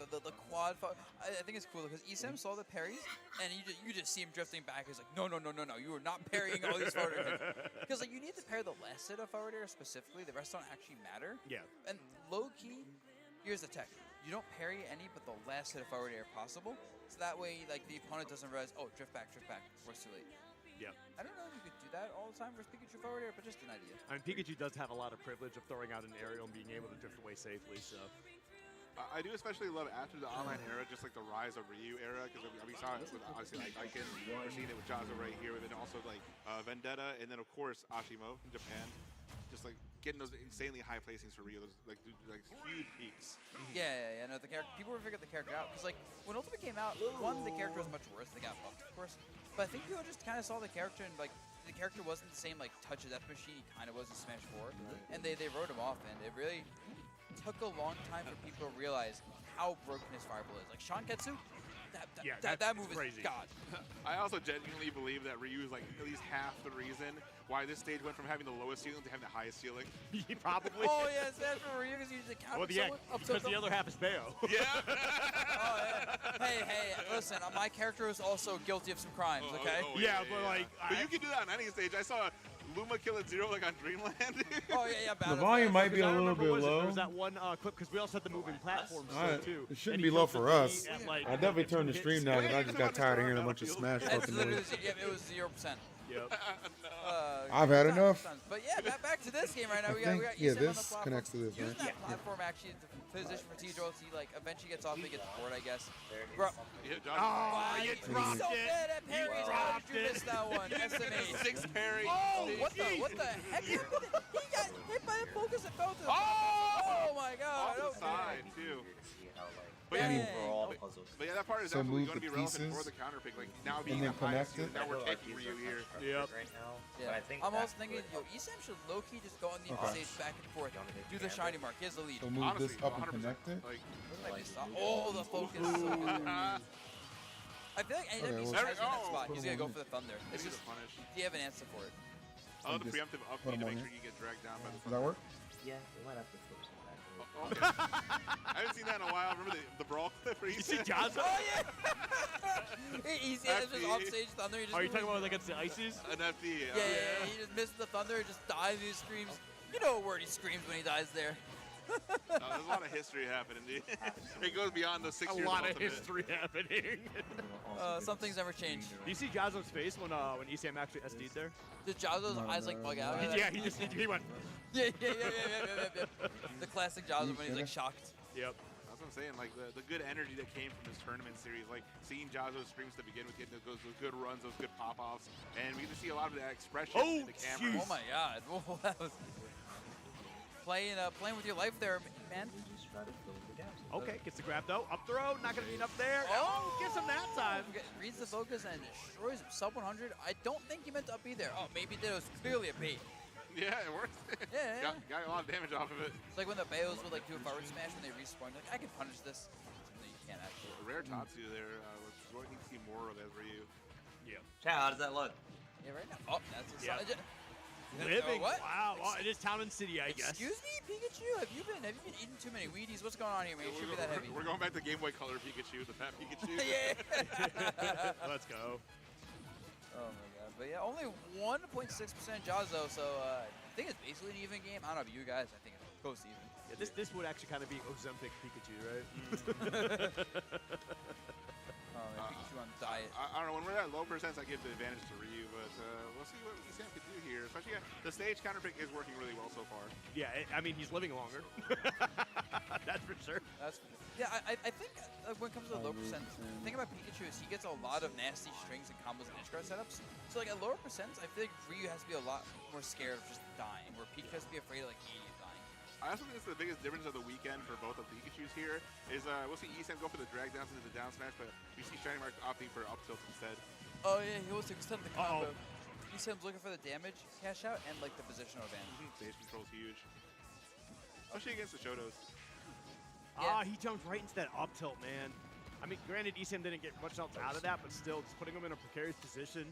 The quad, I think it's cool because Esam saw the parries, and you just see him drifting back. He's like, no, you are not parrying all these forward airs. Because like you need to pair the last set of forward airs specifically. The rest don't actually matter. Yeah. And low key, here's the tech: you don't parry any but the last set of forward air possible. So that way, like the opponent doesn't realize, oh, drift back, we're too late. Yeah. I don't know if you could do that all the time versus Pikachu forward air, but just an idea. I mean, Pikachu does have a lot of privilege of throwing out an aerial and being able to drift away safely, so. I do especially love after the online era, just like the rise of Ryu era, because we saw it with obviously like Aiken, we're seeing it with Jazzo right here, and then also like Vendetta, and then of course Ashimo in Japan. Just like getting those insanely high placings for Ryu, those like huge peaks. Yeah. No, people were figuring the character out because like when Ultimate came out, one, the character was much worse. They got buffed, of course, but I think people just kind of saw the character and like the character wasn't the same like touch of Death Machine he kind of was in Smash 4, and they wrote him off, and it really took a long time for people to realize how broken his fireball is. Like Chon, that move crazy. Is God. I also genuinely believe that Ryu is like at least half the reason why this stage went from having the lowest ceiling to having the highest ceiling. Probably. Oh yeah, it's bad for Ryu because you just count someone up to because the other half is Bayo. Yeah. Hey, listen, my character is also guilty of some crimes, okay? But like, but you can do that on any stage. I saw Luma kill at 0 like on Dreamland. The volume might be a little bit low. There was that one clip because we also had the moving platforms too. It shouldn't be low for us. I definitely turned the stream down because I just got tired of hearing a bunch of Smash fucking noise. It was 0%. Yep. I've had enough. But yeah, back to this game right now. We got yeah, Esam on the this platform. connects to this, Using right? that platform actually to position for T-Jolt. He like eventually gets off and gets bored, I guess. Bro. You dropped He's so bad at parries. How did you miss that one? SMA. 6 parry. Oh, what the heck happened? He got hit by a focus and fell to the Oh my God. Off the side too. But yeah, that part is So definitely move going to the be relevant pieces, for the counter pick. Like now being and then the highest, connect it. now we're taking Ryu here. Yep. Right now, Yeah. but I think I'm also thinking, Esam should low-key just go on the stage back and forth, do the shiny mark. He has the lead. So move this up and connect it. Oh, the focus. So good. I feel like anytime he's in that spot, he's going to go for the thunder. It's just, punish. do you have an answer for it? Oh, the preemptive up to make sure you get dragged down by the Does that work? Yeah, we might have to flip some of that. Okay. I haven't seen that in a while. Remember the brawl clip where You see Jazzo? Oh, yeah! He's just offstage thunder. He just Are you talking about against the Ices? An FD. Yeah, he just misses the thunder, he just dies, he screams. You know what word he screams when he dies there. There's a lot of history happening, dude. It goes beyond those 6 years. A lot of history happening. Some things never change. Do you see Jazzo's face when Esam actually SD'd there? Did Jazzo's eyes like bug out? Yeah, he went. Yeah. The classic Jazzo when he's like shocked. Yep. That's what I'm saying. Like the good energy that came from this tournament series, like seeing Jazzo's streams to begin with, getting those good runs, those good pop-offs, and we get to see a lot of that expression in the camera. Oh my God! Whoa, that was playing with your life there, man. Okay, gets the grab though. Up throw, not gonna be enough there. Oh, gets him that time. Reads the focus and destroys him. Sub 100. I don't think he meant to up B there. Oh, maybe it was clearly a bait. Yeah, it worked. Yeah. Got a lot of damage off of it. It's like when the Bayos would like do a forward smash when they respawn. Like, I can punish this. No, you can't actually. A rare Tatsu there, which is what we need to see more of as Ryu. Yeah. Chat, how does that look? Yeah, right now. Oh, that's a solid. Living. What? Wow. Oh, it is Town and City, I guess. Excuse me, Pikachu? Have you been eating too many Wheaties? What's going on here, man? You should be that heavy. We're going back to Game Boy Color Pikachu, the fat Pikachu. Yeah. Let's go. Oh my God. But yeah, only 1.6% Jazzo, so I think it's basically an even game. I don't know about you guys. I think it's close to even. Yeah, this would actually kind of be Ozempic Pikachu, right? Pikachu on diet. I don't know. When we're at low percents, I give the advantage to Ryu, but we'll see what Esam can do here. Especially, the stage counter pick is working really well so far. Yeah, I mean, he's living longer. That's for sure. That's for sure. Yeah, I think when it comes to the low percent, the thing about Pikachu is he gets a lot of nasty strings and combos and edge guard setups. So like at lower percents, I feel like Ryu has to be a lot more scared of just dying, where Pikachu has to be afraid of like 80 of dying. I also think it's the biggest difference of the weekend for both of the Pikachus here is we'll see Esam go for the drag downs into the down smash, but we see Shiny Mark opting for up tilt instead. Oh yeah, he wants to extend the combo. Isam's looking for the damage cash out and like the positional advantage. Stage control's huge. Especially against the Shotos. Ah, he jumped right into that up tilt, man. I mean, granted, Isam didn't get much else out of that, but still, just putting him in a precarious position.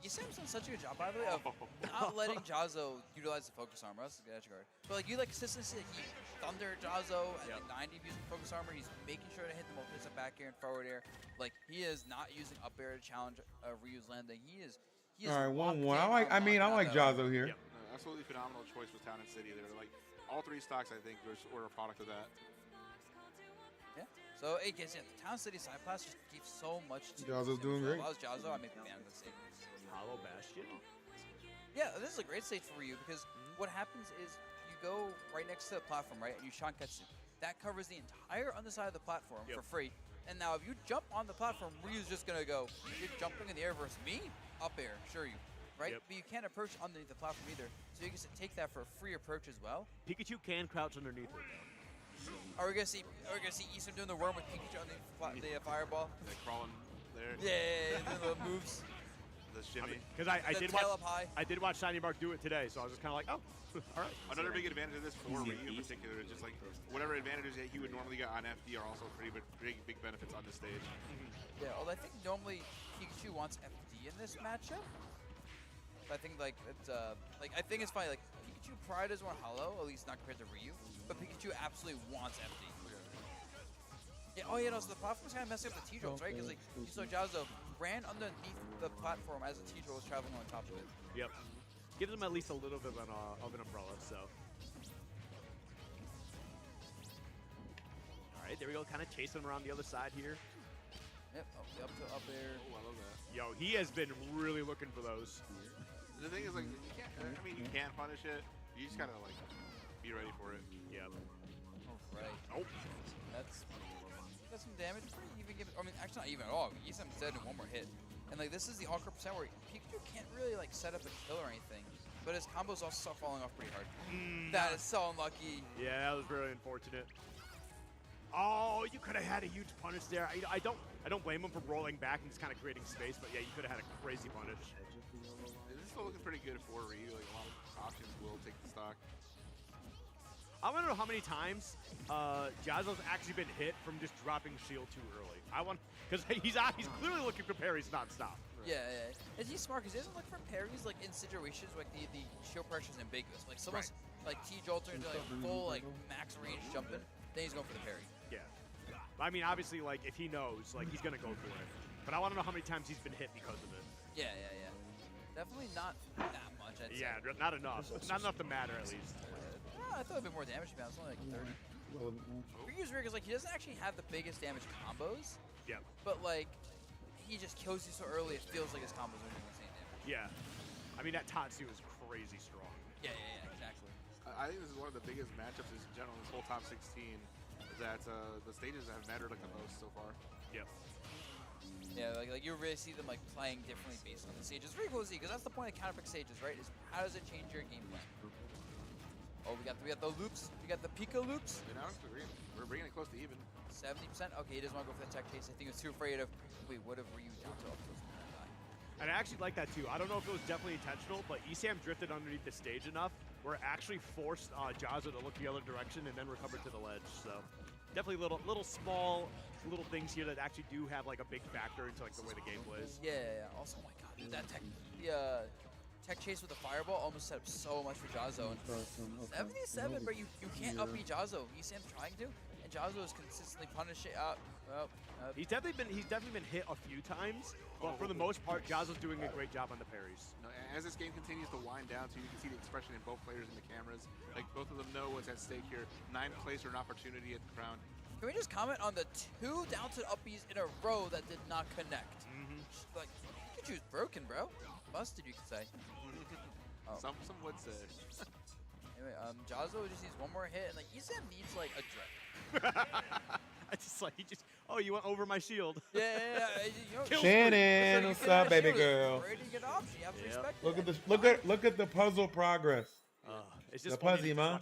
Isam's done such a good job, by the way, of not letting Jahzzo utilize the focus armor. That's a good edge guard. But like, you like consistency. Like, he thunder Jahzzo at like 90 using focus armor. He's making sure to hit the multi back air and forward air. Like, he is not using up air to challenge Ryu's landing. He is. All right, 1-1. I like Jahzzo here. Yep. No, absolutely phenomenal choice with Town and City. They're like all 3 stocks. I think were a product of that. Yeah. So, hey, guys, the Town City side pass just gives so much to Jahzzo's doing great. If I was Jahzzo, I'd make a man of the stage. Hollow Bastion? Yeah, this is a great stage for you because what happens is you go right next to the platform, right, and you Shanketsu. That covers the entire underside of the platform for free. And now if you jump on the platform, Ryu's just going to go, you're jumping in the air versus me? Up air, sure you. Right? But you can't approach underneath the platform either. So you can take that for a free approach as well. Pikachu can crouch underneath it. Are we gonna see Isam doing the worm with Pikachu underneath the fireball? They're crawling there. Yeah, the moves. The shimmy. Because I did watch Shiny Mark do it today, so I was just kind of like, oh, all right. Another big advantage of this for Ryu in particular is just like whatever advantages that he would normally get on FD are also pretty big benefits on this stage. Yeah, although I think normally Pikachu wants FD in this matchup. But I think like it's I think it's funny, like Pikachu probably doesn't want Hollow, at least not compared to Ryu, but Pikachu absolutely wants FD. Yeah, oh yeah, no, so the platform's kind of messing up the T-Jolts, right? Because like you saw Jazzo ran underneath the platform as the T-Jolt was traveling on top of it. Yep. Gives him at least a little bit of an umbrella, so. All right, there we go, kind of chasing him around the other side here. Yep, up there. Oh, I love that. Yo, he has been really looking for those. The thing is, like, you can't, I mean, you can punish it. You just gotta, like, be ready for it. Yep. Oh, right. Oh. That's some damage. Pretty even give it, I mean, actually not even at all. Isam's dead in one more hit. And, like, this is the awkward percent where Pikachu can't really, like, set up a kill or anything. But his combos also start falling off pretty hard. That is so unlucky. Yeah, that was very unfortunate. Oh, you could have had a huge punish there. I don't blame him for rolling back and just kind of creating space, but yeah, you could have had a crazy punish. This is still looking pretty good for Ryu. Like, a lot of options will take the stock. I want to know how many times Jazzo's actually been hit from just dropping shield too early. Because he's clearly looking for parries nonstop. Yeah. Is he smart? Because he doesn't look for parries like in situations where like the shield pressure is ambiguous. Like someone's like T-Jolter into like full like max range jumping, then he's going for the parry. Yeah. I mean, obviously, like if he knows, like he's gonna go for it. But I want to know how many times he's been hit because of it. Yeah. Definitely not that much. I'd say. Not enough. Not enough to matter, at least. I thought it'd be more damage to be honest. Only like 30. Ryu's weird because like he doesn't actually have the biggest damage combos. Yeah. But like he just kills you so early, it feels like his combos are doing the same damage. Yeah. I mean that Tatsu is crazy strong. Yeah, exactly. I think this is one of the biggest matchups in general this whole top 16. Is that the stages that have mattered like the most so far. Yep. Yeah, like you really see them like playing differently based on the stages. It's pretty cool to see because that's the point of counterpick stages, right? Is how does it change your game plan? Oh, we got the loops. We got the Pika loops. Now we're bringing it close to even. 70%. Okay, he doesn't want to go for the tech chase. I think he was too afraid of. Wait, what if Ryu down to up close? And I actually like that too. I don't know if it was definitely intentional, but Isam drifted underneath the stage enough where it actually forced Jazzo to look the other direction and then recover to the ledge. So definitely little small things here that actually do have like a big factor into like the way the game plays. Yeah. Also, oh my God, dude, that tech chase with the fireball almost set up so much for Jazzo. 77, but you can't up-B Jazzo. Isam's trying to, and Jazzo is consistently punishing out. He's definitely been hit a few times, but for the most part, Jazzo's doing a great job on the parries. No, as this game continues to wind down, too, you can see the expression in both players in the cameras. Like both of them know what's at stake here. 9th place or an opportunity at the crown. Can we just comment on the 2 down to up-Bs in a row that did not connect? Like Pikachu's broken, bro. Busted, you could say. Some would say. Anyway, Jazzo just needs one more hit, and like Isam needs like a drip. I just like you went over my shield. Yeah. Shannon, what's up, baby girl? Pretty good option. You have to respect Look that. at this. Look at the puzzle progress. It's just the Puzzy, man.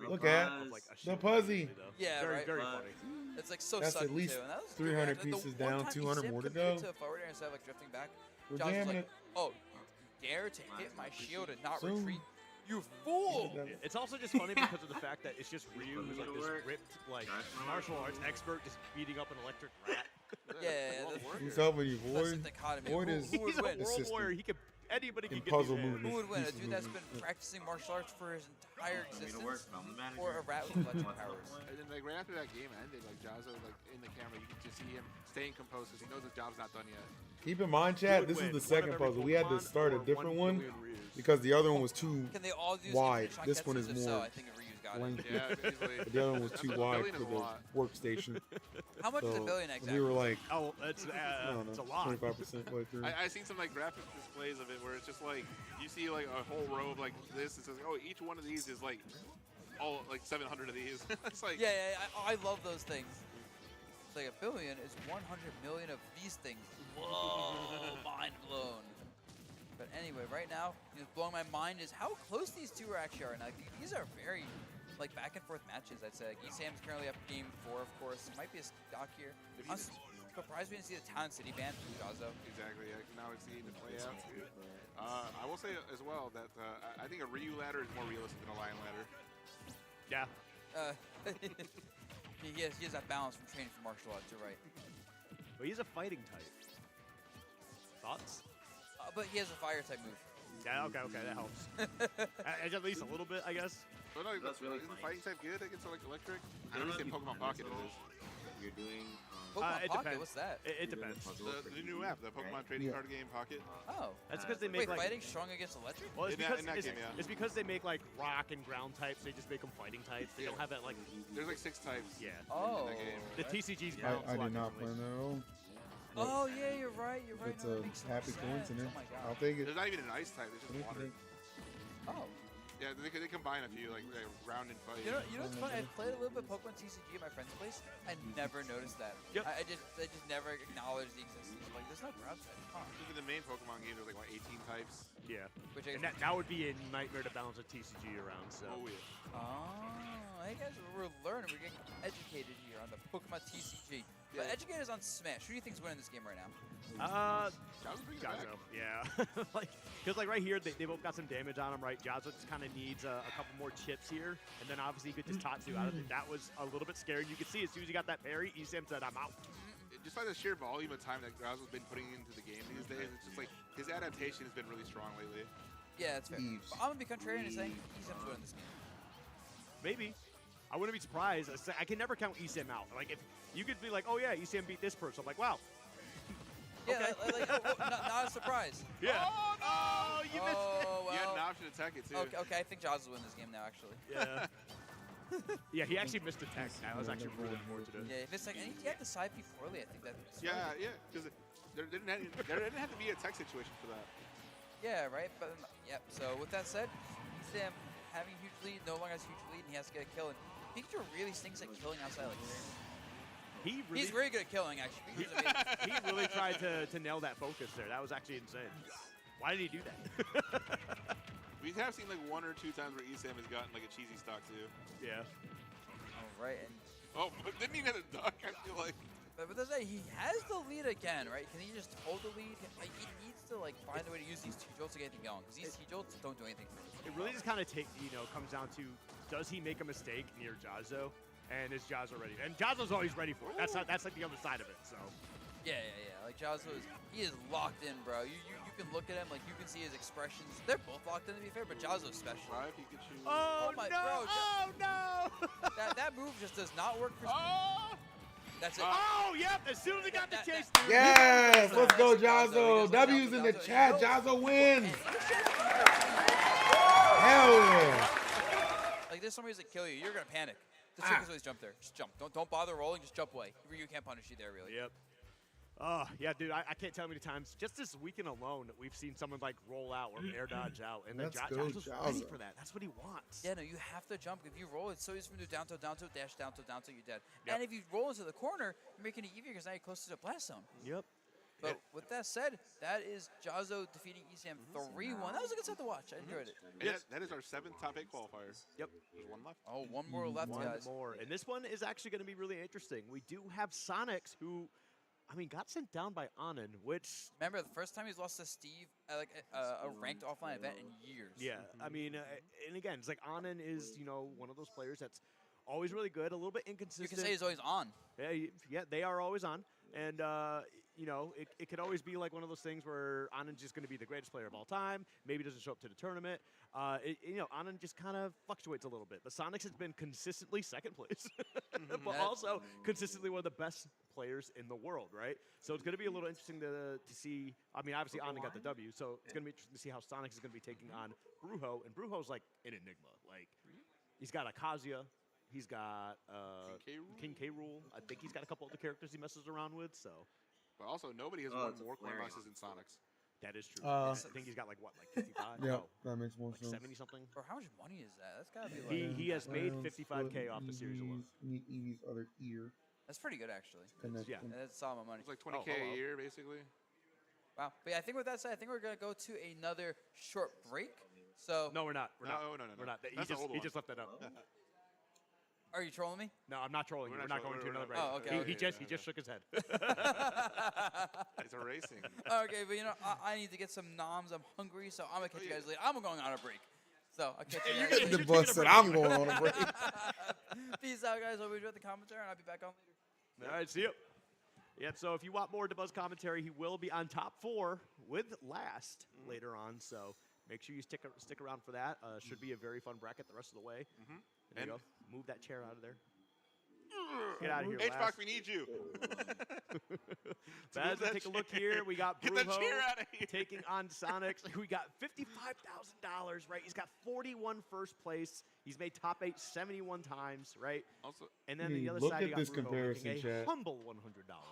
Look at the Puzzy. Yeah, very funny. It's like so. That's at least 300 pieces down, 200 more to go. To forward air instead of like drifting back. We're Jazzo's jamming like, it. oh, dare to hit my shield and not retreat? You fool! It's also just funny because of the fact that it's just Ryu who's like this ripped, like, martial arts expert just beating up an electric rat. Who's helping you, Void? Void is He's a world warrior. He could, anybody can get puzzle these movements. Who would win? A dude that's been practicing martial arts for his entire existence, or a rat with electric powers? And then, like, right after that game ended, like, Jahzzo, like, in the camera, you could just see him staying composed because he knows his job's not done yet. Keep in mind, chat, this is the second puzzle. We had to start a different one because the other one was too wide. This one is more lengthy. But the other one was too wide for the workstation. How much is a billion exactly? We were like, it's a lot. 25% way through. I've seen some like graphic displays of it where it's just like you see like a whole row of like this. It says, oh, each one of these is like all like 700 of these. It's like I love those things. It's like a billion is 100 million of these things. Whoa, mind blown. But anyway, right now, what's blowing my mind is how close these two actually are. Now, these are very, like, back and forth matches, I'd say. Like, Esam's currently up game 4, of course. It might be a stock here. I'm surprised we didn't see the Town City ban from Jahzzo. Exactly. Now it's needing to play out. I will say as well that I think a Ryu ladder is more realistic than a Lion ladder. Yeah. He has that balance from training for martial arts, you're right. But he's a fighting type. Thoughts? But he has a fire type move. Yeah, okay, that helps. At least a little bit, I guess. But no, that's really isn't fighting type good against like electric? I don't know if Pokemon Pocket it is. You're doing Pokemon it Pocket? depends. What's that? It depends. The new app, the Pokemon trading card game Pocket. Oh. That's because they make Wait, like fighting strong against electric? Well, it's game, it's because they make like rock and ground types. They just make them fighting types. They don't have that like. There's like 6 types. Yeah. Oh. In that game. The TCG's I did not plan that at all. Oh yeah, you're right. It's a happy coincidence. Oh my God. I'll take it. There's not even an ice type. It's just water. Oh. Yeah, they combine a few like round and fight. You know what's funny? I played a little bit of Pokemon TCG at my friend's place. I never noticed that. Yep. I just never acknowledged the existence. Like, there's no ground type. Huh. Even the main Pokemon games are like what 18 types. Yeah. Which I and that would be a nightmare to balance a TCG around. So. Oh yeah. Oh, hey guys, we're learning. We're getting educated here on the Pokemon TCG. But educators on Smash. Who do you think's winning this game right now? Jazzo. Yeah. Because right here, they both got some damage on them, right? Jazzo just kind of needs a couple more chips here. And then obviously you get this Tatsu out of it. That was a little bit scary. You could see as soon as you got that parry, Esam said, I'm out. Just by the sheer volume of time that Jazzo's been putting into the game these days, it's just like his adaptation has been really strong lately. Yeah, that's fair. But I'm going to be contrarian and saying Esam's winning this game. Maybe. I wouldn't be surprised. I can never count Esam out. Like, if you could be like, oh yeah, Esam beat this person. I'm like, wow. Yeah, okay. Not a surprise. Yeah. Oh, no! You missed it. Well. You had an option to attack it, too. Okay, I think Jazzo will win this game now, actually. Yeah. Yeah, he actually missed a tech. That was actually really unfortunate. Yeah, if it's like, and he had the side P poorly, I think that's Yeah, because there didn't have to be a tech situation for that. Yeah, right? But, yeah, so with that said, Esam having a huge lead, no longer has a huge lead, and he has to get a kill. And Pikachu really stinks at killing outside like this. He's very good at killing, actually. He really tried to nail that focus there. That was actually insane. Why did he do that? We have seen like 1 or 2 times where Esam has gotten like a cheesy stock too. Yeah. All right. And but didn't he get a duck? I feel like. But that's like, he has the lead again, right? Can he just hold the lead? Like, he needs to like find a way to use these T-Jolts to get anything going, because these T-Jolts don't do anything for him. It really just kind of comes down to, does he make a mistake near Jazzo? And is Jazzo ready? And Jazzo's always ready for it. That's like the other side of it. So. Yeah. Like Jazzo he is locked in, bro. You can look at him, like you can see his expressions. They're both locked in, to be fair, but Jazzo's special. Oh my, no! bro, Oh no! that move just does not work for. That's it. Oh yep! As soon as he got the chase, dude. Yes, let's go, Jazzo. W's in the chat. Jazzo wins. Hell yeah! Like there's somebody who's like kill you, you're gonna panic. The trick is always jump there. Just jump. Don't bother rolling. Just jump away. You can't punish you there, really. Yep. Oh, yeah, dude, I can't tell how many times, just this weekend alone, that we've seen someone, like, roll out or air dodge out. And then Jazzo's ready for that. That's what he wants. Yeah, no, you have to jump. If you roll, it's so easy to do down tilt, dash, down tilt, you're dead. Yep. And if you roll into the corner, you're making it easier because now you're close to the blast zone. Yep. But with that said, that is Jazzo defeating Esam 3-1. That was a good set to watch. I enjoyed it. Yes. That is our 7th top 8 qualifier. Yep. There's 1 left. Oh, 1 more left, guys. One more. And this one is actually going to be really interesting. We do have Sonics who... I mean, got sent down by Onin, which... Remember, the first time he's lost to Steve at like a ranked offline event in years. Yeah, I mean, and again, it's like Onin is, one of those players that's always really good, a little bit inconsistent. You can say he's always on. Yeah, they are always on. And, it could always be like one of those things where Onin's just going to be the greatest player of all time. Maybe doesn't show up to the tournament. Onin just kind of fluctuates a little bit. But Sonics has been consistently second place, but also consistently one of the best players in the world, right? So it's going to be a little interesting to see. I mean, obviously Onin got the W, so it's going to be interesting to see how Sonics is going to be taking on Bruho. And Bruho's like an enigma. Like, he's got a Kazuya. He's got King K. Rool. I think he's got a couple other characters he messes around with. So, but also nobody has won more COINBOXes than Sonics. That is true. I think he's got like 55? Yeah, that makes more sense. 70 something. Bro, how much money is that? That's gotta be like. He has made 55K off the series alone. Eevee's other ear. That's pretty good actually. Yeah, that's solid money. It's like 20K a year basically. Wow. But yeah, I think with that said, I think we're gonna go to another short break. So. No, we're not. No. We're not. He just left that up. Are you trolling me? No, I'm not trolling you. We're not going to another break. Oh, okay. He just shook his head. It's erasing. Okay, but I need to get some noms. I'm hungry, so I'm gonna catch you guys later. I'm going on a break. So I'll catch you guys later. The bus said I'm going on a break. Peace out, guys. Hope you enjoyed the commentary, and I'll be back on later. All right, see you. Yep, so if you want more DeBuzz commentary, he will be on top 4 with last later on. So make sure you stick around for that. Should be a very fun bracket the rest of the way. There you go. Move that chair out of there. Get out of here, HBox, we need you. Baz, take a look here. We got Get the Bruho chair out of here. taking on Sonics. We got $55,000, right? He's got 41 first place. He's made top 8 71 times, right? Also, and then the other look side, at you got this Bruho comparison, making a chat. humble $100.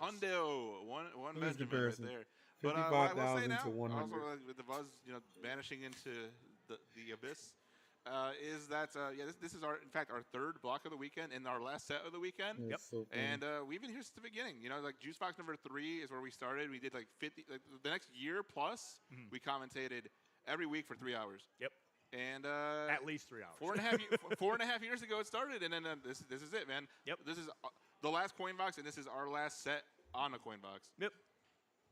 Hundo, one Look at this Benjamin comparison. right there. But what I will say now, to 100. also with the Buzz, vanishing into the abyss, is that this is in fact our third block of the weekend and our last set of the weekend. Yep. So and we've been here since the beginning. Like Juice Box number 3 is where we started. We did like 50. Like, the next year plus, we commentated every week for 3 hours. Yep. And at least 3 hours. 4.5 years ago it started, and then this is it, man. Yep. This is the last COINBOX, and this is our last set on the COINBOX. Yep.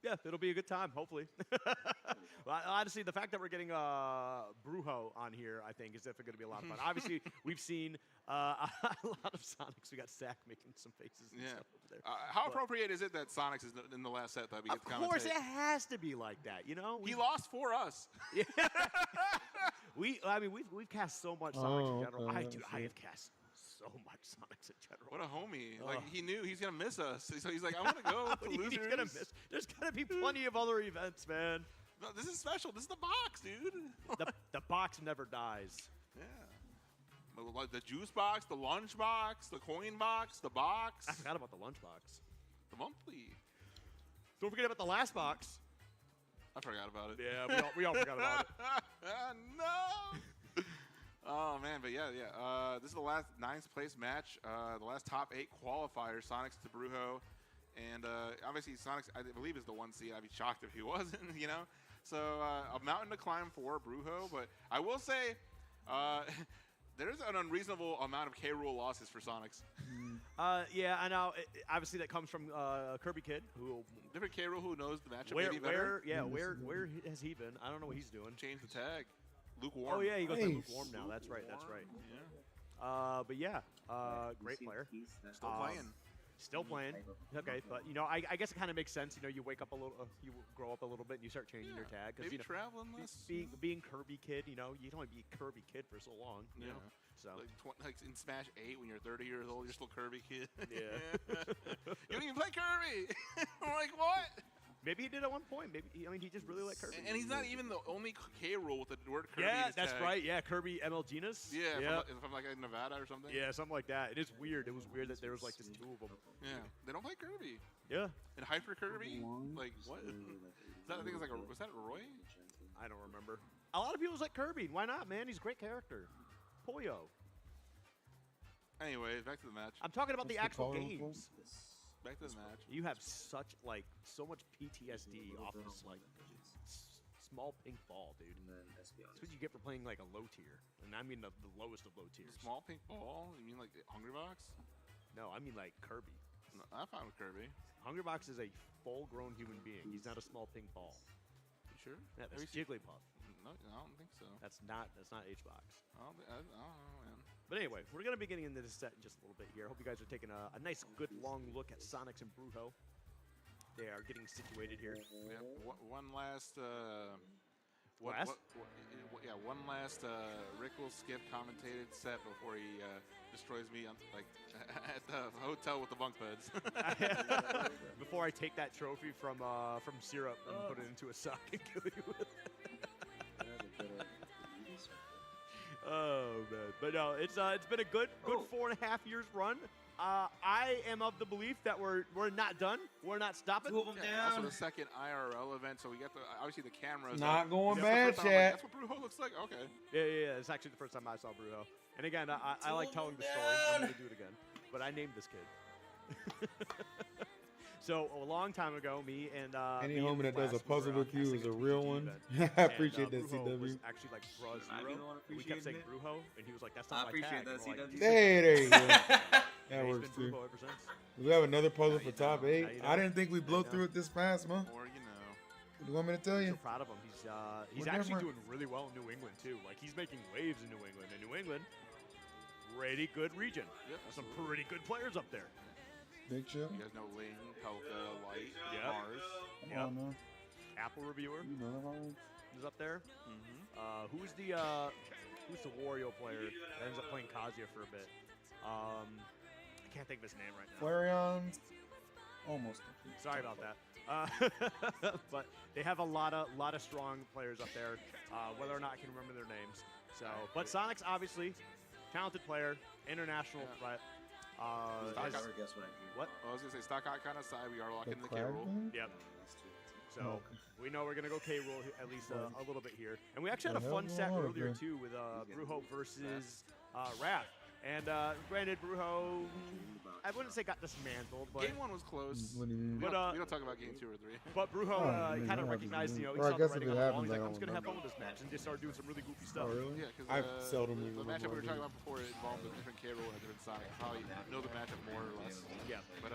Yeah, it'll be a good time, hopefully. Well, honestly, the fact that we're getting Bruho on here, I think, is definitely going to be a lot of fun. Obviously, we've seen a lot of Sonics. We got Zach making some faces and stuff over there. How appropriate is it that Sonics is in the last set that we get to commentate? Of course, it has to be like that, He lost for us. Yeah. We've cast so much Sonics in general. I have cast so much Sonics in general. What a homie. Like, he knew he's going to miss us. So he's like, I want to go to losers. He's gonna miss. There's going to be plenty of other events, man. No, this is special. This is the box, dude. The box never dies. Yeah. Like the juice box, the lunch box, the coin box, the box. I forgot about the lunch box. The monthly. Don't forget about the last box. I forgot about it. Yeah, we all forgot about it. No. Oh, man, but yeah. This is the last 9th place match. The last top 8 qualifiers, Sonics to Bruho. And obviously, Sonics, I believe, is the 1 seed. I'd be shocked if he wasn't, So a mountain to climb for Bruho. But I will say, there's an unreasonable amount of K. Rool losses for Sonics. Yeah, I know. Obviously, that comes from Kirby Kid, who different K. Rool who knows the matchup maybe better. Where has he been? I don't know what he's doing. Change the tag. Lukewarm. Oh yeah, he goes to lukewarm now. That's right. Yeah. But yeah, great player. Still playing. Still playing. Okay, but I guess it kind of makes sense. You wake up a little, you grow up a little bit, and you start changing your tag. Maybe traveling less. Being Kirby Kid, you can only be Kirby Kid for so long. You know? So like in Smash 8, when you're 30 years old, you're still Kirby Kid. Yeah. You don't even play Kirby. I'm like, what? Maybe he did at one point. Maybe he just really liked Kirby. And he's not even the only K. Rool with the word Kirby. Yeah, in his that's tag. right. Yeah, Kirby ML Genus. Yeah, from like Nevada or something. Yeah, something like that. It is weird. It was weird that there was like just 2 of them. Yeah, they don't play Kirby. Yeah. And Hyper Kirby, like what? I think it's like was that Roy? I don't remember. A lot of people like Kirby. Why not, man? He's a great character. Pollo. Anyways, back to the match. I'm talking about the actual games. Back to the match. You have so much PTSD off this small pink ball, dude. That's what you get for playing like a low tier, and I mean the lowest of low tiers. Small pink ball? You mean like the Hungry Box? No, I mean like Kirby. I'm fine with Kirby. Hungrybox is a full-grown human being. He's not a small pink ball. You sure? Yeah, that's Jigglypuff. No, I don't think so. That's not HBox. I don't know, man. But anyway, we're going to be getting into this set in just a little bit here. Hope you guys are taking a nice, good, long look at Sonics and Bruho. They are getting situated here. Yeah, one last... one last Rick will skip commentated set before he destroys me at the hotel with the bunk beds. Before I take that trophy from Syrup and put it into a sock and kill you with it. Oh man, but no, it's been a good 4.5 years run. I am of the belief that we're not done. We're not stopping. Also the second IRL event, so we got obviously the cameras. Not going bad, chat. That's what Bruho looks like. Okay. Yeah. It's actually the first time I saw Bruho. And again, I like telling the story. I'm gonna do it again. But I named this kid. So a long time ago, me and any homie that does a puzzle with you is a real one. I appreciate that, CW. Was actually like Bra0. We kept saying Bruho, and he was like, "That's not my appreciate tag." that, CW. Hey, there you go. Yeah, That works too. Ever since. We have another puzzle for top 8. You know. I didn't think we'd blow through it this fast, man. Or You want me to tell I'm you? so proud of him. He's We're actually different. doing really well in New England too. Like he's making waves in New England. And New England, pretty good region. Yep. Some pretty good players up there. Big Chip. You guys know Ling, Pelka, Light, Yep. Mars. Come on, man. Apple Reviewer You know that is up there. Who's the Wario player that ends up playing Kazuya for a bit? I can't think of his name right now. Flareon. Almost. Sorry about that. But they have a lot of strong players up there. Whether or not I can remember their names. So, but Sonics obviously talented player, international threat. Guess what I do? What? Well, I was gonna say stock icon aside, we are locking in the K rule. Yep. So we know we're gonna go K rule at least a little bit here, and we actually had a fun set earlier too with Bruho versus Wrath. And granted, Bruho, I wouldn't say got dismantled, but Game 1 was close. What do you mean? We don't talk about Game 2 or 3. But Bruho kind of recognized, he Or saw I the guess if writing it on the wall. happens, He's like, I I'm just gonna don't have fun with this match, and just started doing some really goofy stuff. Oh, really? Yeah, because I've seldom the used matchup we were one. talking about before it involved a different K roll and a different Sonic. Probably know the matchup more or less. Yeah. But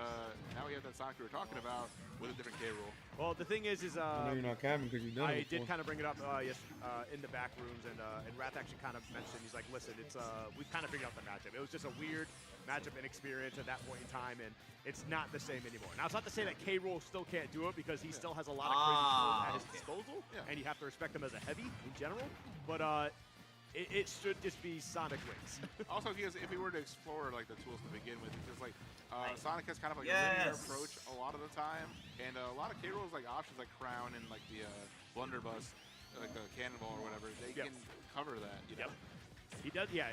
now we have that Sonic we were talking about with a different K roll. Well, the thing is I know you're not capping because you've done I it did before. kind of bring it up in the back rooms, and Wrath actually kind of mentioned, he's like, listen, it's we've kind of figured out the matchup. It was just a weird matchup inexperience at that point in time, and it's not the same anymore. Now, it's not to say that K-Roll still can't do it, because he still has a lot of crazy tools at his disposal, and you have to respect him as a heavy in general, but it should just be Sonic wings. Also, if we were to explore like the tools to begin with, because like Sonic has kind of like a linear approach a lot of the time, and a lot of K rolls like options like Crown and like the Blunderbuss, like the Cannonball or whatever, they can cover that. You know? He does. Yeah,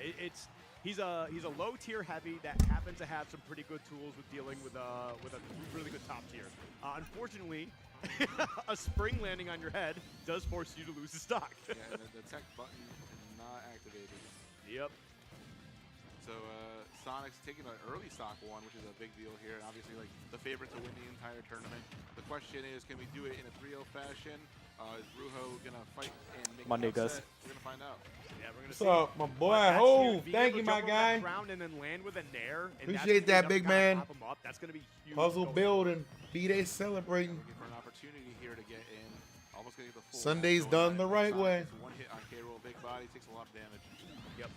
he's a low tier heavy that happens to have some pretty good tools with dealing with a really good top tier. Unfortunately, a spring landing on your head does force you to lose the stock. Yeah, and the tech button is not activated. Yep. So Sonic's taking an early stock one, which is a big deal here, and obviously like the favorite to win the entire tournament. The question is, can we do it in a 3-0 fashion? Is Bruho gonna fight and make Monday, an Gus. upset? We're gonna find out. Yeah, we're gonna What's see. up, my boy? But that's Oh, huge. Being thank able you, to my jump on that guy. ground and then land with a nair. And Appreciate that, big man. Pop him up. That's gonna be huge. Puzzle going building. BDay celebrating. Looking for an opportunity here to get in. Almost gonna get the full. Sunday's match done going the on. right way. Sonic's one hit on K-roll, big body, takes a lot of damage. Yep.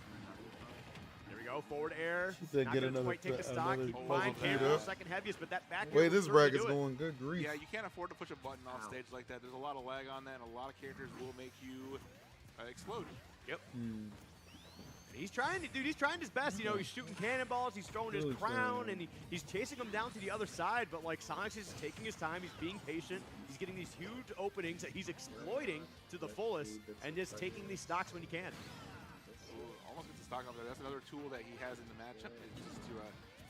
There we go. Forward air. She said Not get gonna another quite take the stock. another Keep in puzzle mind, beat K-roll up. second heaviest, but that back. Wait, air this will certainly bracket's do it. going good grief. Yeah, you can't afford to push a button off stage like that. There's a lot of lag on that, and a lot of characters will make you explode. Yep. He's trying to, dude. He's trying his best. You know, he's shooting cannonballs. He's throwing his Really crown, trying. and he's chasing him down to the other side. But like Sonic's is taking his time. He's being patient. He's getting these huge openings that he's exploiting to the fullest, and just taking these stocks when he can. Ooh, almost gets the stock up there. That's another tool that he has in the matchup, is just to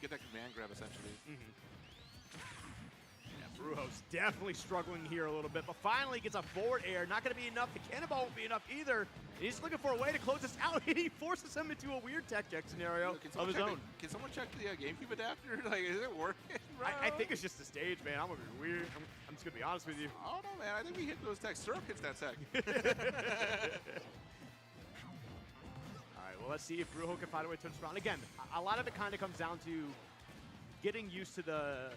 get that command grab essentially. Bruho's definitely struggling here a little bit, but finally gets a forward air. Not going to be enough. The cannonball won't be enough either. He's looking for a way to close this out. He forces him into a weird tech check scenario of his own. Can someone check the GameCube adapter? Like, is it working, bro? I think it's just the stage, man. I'm gonna be weird. I'm just gonna be honest with you. I don't know, man. I think we hit those techs. Syrup hits that tech. All right, well, let's see if Bruho can find a way to turn this around. Again, a lot of it kind of comes down to getting used to the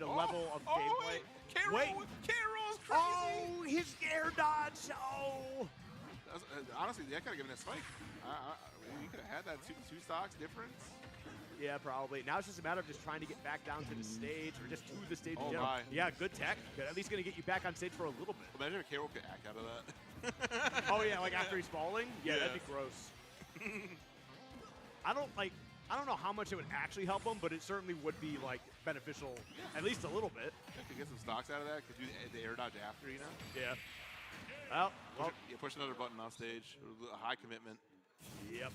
level of gameplay. K-Roll's crazy. Oh, his air dodge. Oh. Honestly, that could have given a spike. You could have had that two stocks difference. Yeah, probably. Now it's just a matter of just trying to get back down to the stage or just to the stage in Oh, general. my. Yeah, good tech. Good. At least going to get you back on stage for a little bit. Imagine if K-Roll could act out of that. Oh, yeah, like after he's falling? Yeah, that'd be gross. I don't know how much it would actually help him, but it certainly would be like beneficial, at least a little bit. Yeah, could get some stocks out of that. Could do the air dodge after, you know? Yeah. Well, push another button off stage. A high commitment. Yep.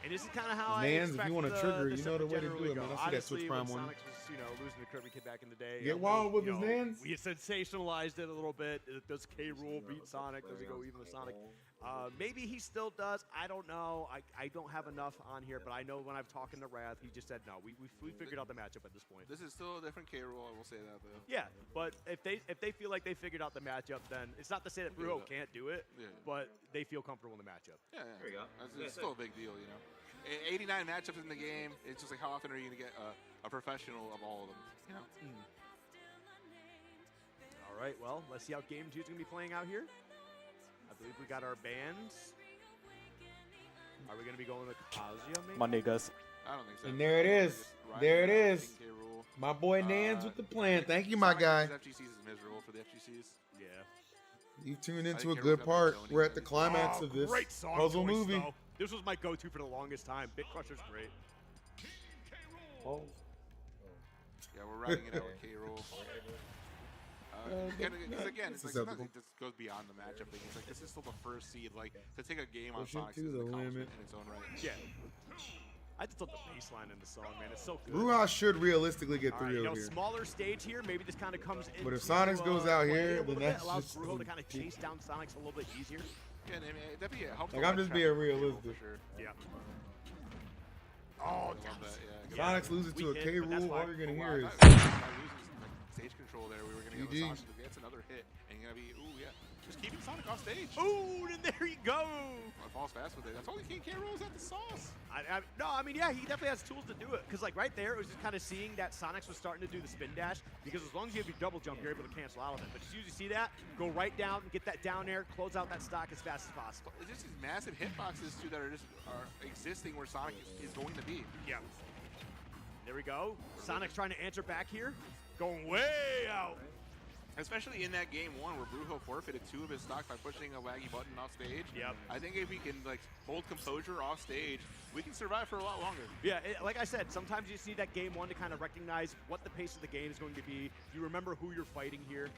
And this is kind of how I Nans, if expect you want to trigger, you know the way to generally do it, go. man. I see that Honestly, Switch Prime when one. Sonic was, losing the Kirby Kid back in the day. Get wild with his know, Nans. We sensationalized it a little bit. Does K. Rool beat Sonic? Does he go even with Sonic? Maybe he still does. I don't know. I don't have enough on here, but I know when I've talked to Wrath, he just said no. We figured out the matchup at this point. This is still a different K-Roll, I will say that, though. Yeah, but if they feel like they figured out the matchup, then it's not to say that Bruho can't do it, but they feel comfortable in the matchup. Yeah. There we go. It's still a big deal, you know. 89 matchups in the game. It's just like how often are you going to get a professional of all of them, you know? All right, well, let's see how Game 2 is going to be playing out here. I believe we got our bands. Are we going to be going with Kazuya, maybe? Monday, Gus. I don't think so. And there it is. There it is. My boy Nans with the plan. Thank you, my guy. FGCs is miserable for the FGCs. Yeah. You've tuned into a good part. We're at the climax of this great song puzzle choice, movie. though. This was my go-to for the longest time. Bit Crusher's great. Oh. Yeah, we're riding it out with K-Roll. Again, it's like sometimes it just goes beyond the matchup thing. It's like this is still the first seed. Like to take a game on Sonic is an accomplishment in its own right. Yeah. I just love the bass line in the song, man. It's so good. Bruho should realistically get All through right, here. Smaller stage here. Maybe this kind of comes in. But if Sonic goes out here, then that's allows just Bruho to kind of chase down Sonic's a little bit easier. Yeah, I mean, that'd be helpful. Like I'm just being realistic. Sure. Yeah. Oh, Sonic's losing to a K. Rool. All you're gonna hear is stage control there. We were gonna get Sonic to get another hit, and you're gonna be just keeping Sonic off stage. Ooh, and there you go. Falls fast with it. That's all you can roll is at the sauce. No, I mean, yeah, he definitely has tools to do it. Because, like, right there, it was just kind of seeing that Sonic was starting to do the spin dash. Because as long as you have your double jump, you're able to cancel out of it. But as soon as you see that, go right down and get that down air, close out that stock as fast as possible. It's just these massive hitboxes, too, that are existing where Sonic is going to be. Yeah. There we go. Sonic's trying to answer back here. Going way out. Especially in that game 1 where Bruho forfeited 2 of his stocks by pushing a laggy button off stage. Yep. I think if we can hold composure off stage, we can survive for a lot longer. Yeah, like I said, sometimes you just need that game 1 to kind of recognize what the pace of the game is going to be. You remember who you're fighting here.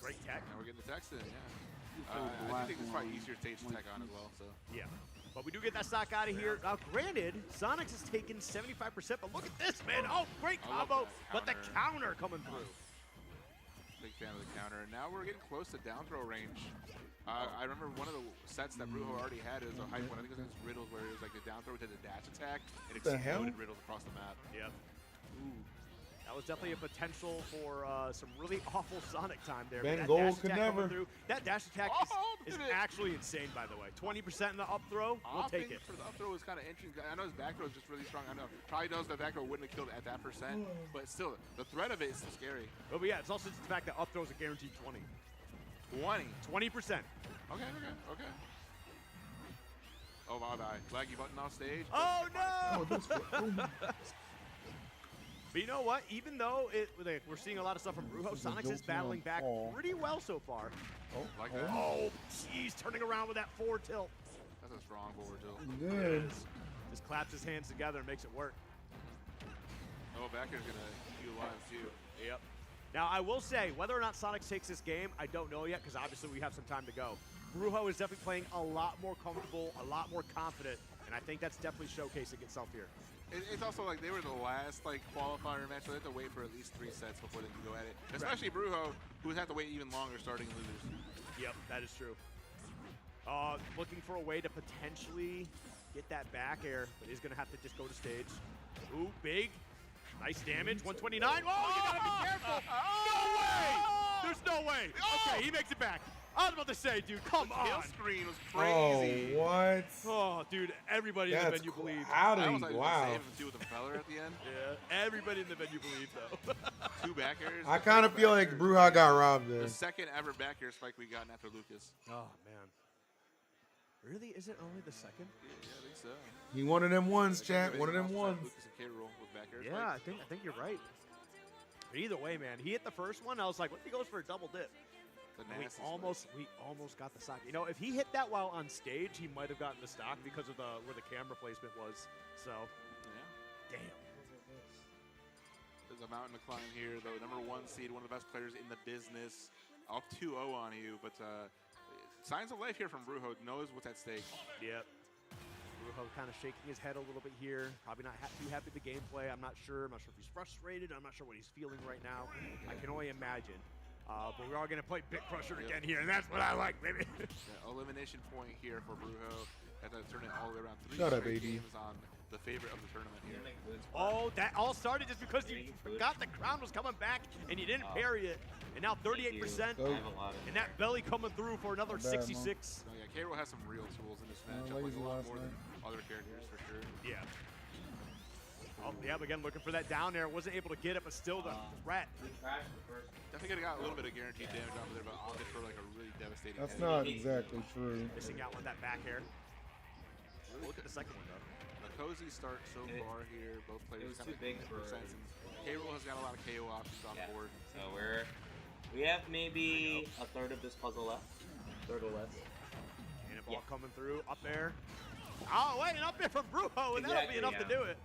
Great tech. And we're getting the text in, yeah. I think it's probably easier stage to tech on as well. So. Yeah. But we do get that stock out of here. Now, granted, Sonic's has taken 75%, but look at this, man. Oh, great combo. But the counter coming through. Big fan of the counter. And now we're getting close to down throw range. I remember one of the sets that Bruho already had. It was a hype one. I think it was against Riddles, where it was like the down throw to the dash attack. It exploded Riddles across the map. Yep. Ooh. That was definitely a potential for some really awful Sonic time there. Ben Gold could never. That dash attack is actually insane, by the way. 20% in the up throw, we'll take it. For the up throw was kind of interesting. I know his back throw is just really strong. I know probably knows that back throw wouldn't have killed at that percent, but still, the threat of it is still scary. Oh, but yeah, it's also just the fact that up throw is a guaranteed 20. 20%. Okay. Oh, bye-bye. Laggy button off stage. Oh, no! But you know what? Even though we're seeing a lot of stuff from Bruho, Sonic's is battling back pretty well so far. Oh, like that. Oh, jeez, turning around with that forward tilt. That's a strong forward tilt. Good. Just claps his hands together and makes it work. Oh, Backer's going to heal live too. Yep. Now, I will say, whether or not Sonic takes this game, I don't know yet, because obviously we have some time to go. Bruho is definitely playing a lot more comfortable, a lot more confident, and I think that's definitely showcasing itself here. It's also like they were the last qualifier match, so they had to wait for at least 3 sets before they can go at it. Especially Bruho, who would have to wait even longer starting losers. Yep, that is true. Looking for a way to potentially get that back air, but he's going to have to just go to stage. Ooh, big. Nice damage, 129. Oh, you got to be careful. No way! There's no way. Okay, he makes it back. I was about to say, dude, come on. Kill screen was crazy. Oh, what? Oh, dude, everybody in the venue believed. Wow. Save him too with the feller at the end. Yeah, everybody in the venue believed, though. 2 back airs. I kind of feel like Bruho got robbed there. The second ever back air spike we got after Lucas. Oh, man. Really? Is it only the second? Yeah, I think so. He one of them ones, chat. One of them ones. Lucas and K-Roll with back air Yeah, spikes. I think you're right. But either way, man, he hit the first one. I was like, what if he goes for a double dip? We almost got the stock. You know, if he hit that while on stage, he might have gotten the stock because of where the camera placement was. So, yeah. Damn. There's a mountain to climb here, though. Number 1 seed, one of the best players in the business. Up 2-0 on you, but signs of life here from Bruho. Knows what's at stake. Yep. Bruho kind of shaking his head a little bit here. Probably not too happy with the gameplay. I'm not sure. I'm not sure if he's frustrated. I'm not sure what he's feeling right now. I can only imagine. But we're all going to play Big Crusher again here, and that's what I like, baby. Elimination point here for Bruho. Had to turn it all the way around 3 Shut up, straight AD. games on the favorite of the tournament here. Oh, that all started just because you forgot the crown was coming back, and you didn't parry it. And now 38%, and that belly coming through for another 66. No, yeah, K-Roll has some real tools in this matchup, like a lot more than other characters for sure. Yeah. Oh, yeah, again, looking for that down air. Wasn't able to get it, but still the threat. Definitely could have got a little bit of guaranteed damage off of there, but opted for like a really devastating That's hit. not exactly true. Missing out on that back air. Look at the second one, though. A cozy start so far here. Both players kind of big sense, and K-Roll has got a lot of KO options on board. So we have maybe a third of this puzzle left. Third or less. And a ball coming through, up there. Oh, wait, an up there from Bruho, and that'll be enough to do it.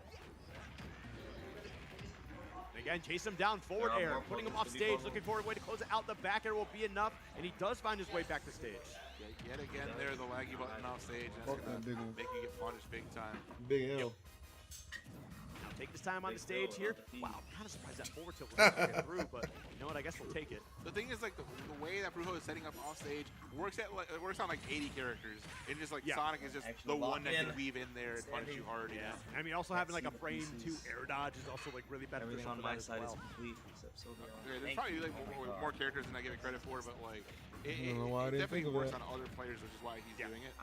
And again, chase him down, forward air, putting him off stage, looking for a way to close it out. The back air will be enough, and he does find his way back to stage. Yeah, yet again, there, the laggy button off stage, and that's going to make you get punished big time. Big L. Now take this time on the stage here. Wow, I'm kind of surprised that forward tilt was able to get through, but you know what, I guess we'll take it. The thing is, like, the way that Bruho is setting up off stage works on like 80 characters. And just like Sonic is just the one that can weave in there and punish you hard. Yeah. I mean, also having like a frame 2 air dodge is also like really beneficial for that as well. There's probably like more characters than I give it credit for, but like it definitely works on other players, which is why he's doing it.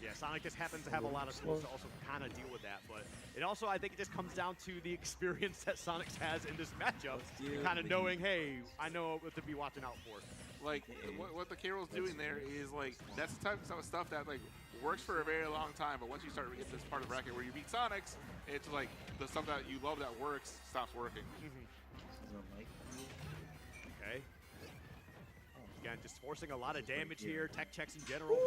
Yeah, Sonic just happens to have a lot of tools to also kind of deal with that, but it also, I think it just comes down to the experience that Sonic has in this matchup, kind of knowing, hey, I know what to be watching out for. Like, what the K-Roll's doing there is, like, that's the type of stuff that, like, works for a very long time, but once you start to get this part of the bracket where you beat Sonics, it's like the stuff that you love that works stops working. Okay. Again, just forcing a lot of damage here, tech checks in general.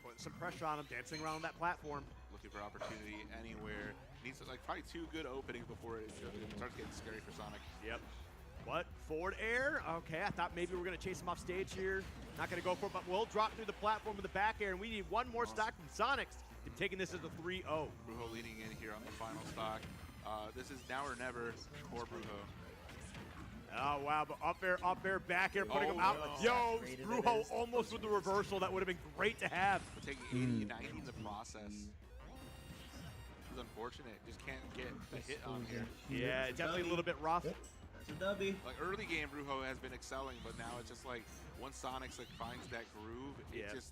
Putting some pressure on him, dancing around that platform. Looking for opportunity anywhere. Needs like probably 2 good openings before it starts getting scary for Sonic. Yep. What? Forward air? Okay, I thought maybe we were going to chase him off stage here. Not going to go for it, but we'll drop through the platform with the back air, and we need one more stock from Sonics. Taking this as a 3-0. Bruho leading in here on the final stock. This is now or never for Bruho. Oh, wow, but up air, back air, putting him out. Yo, Bruho almost with the reversal. That would have been great to have. Taking 80 90 in the process. This is unfortunate. Just can't get the hit on here. Yeah, definitely a little bit rough. It's a dubby. Like early game, Bruho has been excelling, but now it's just like once Sonic's like finds that groove, it's just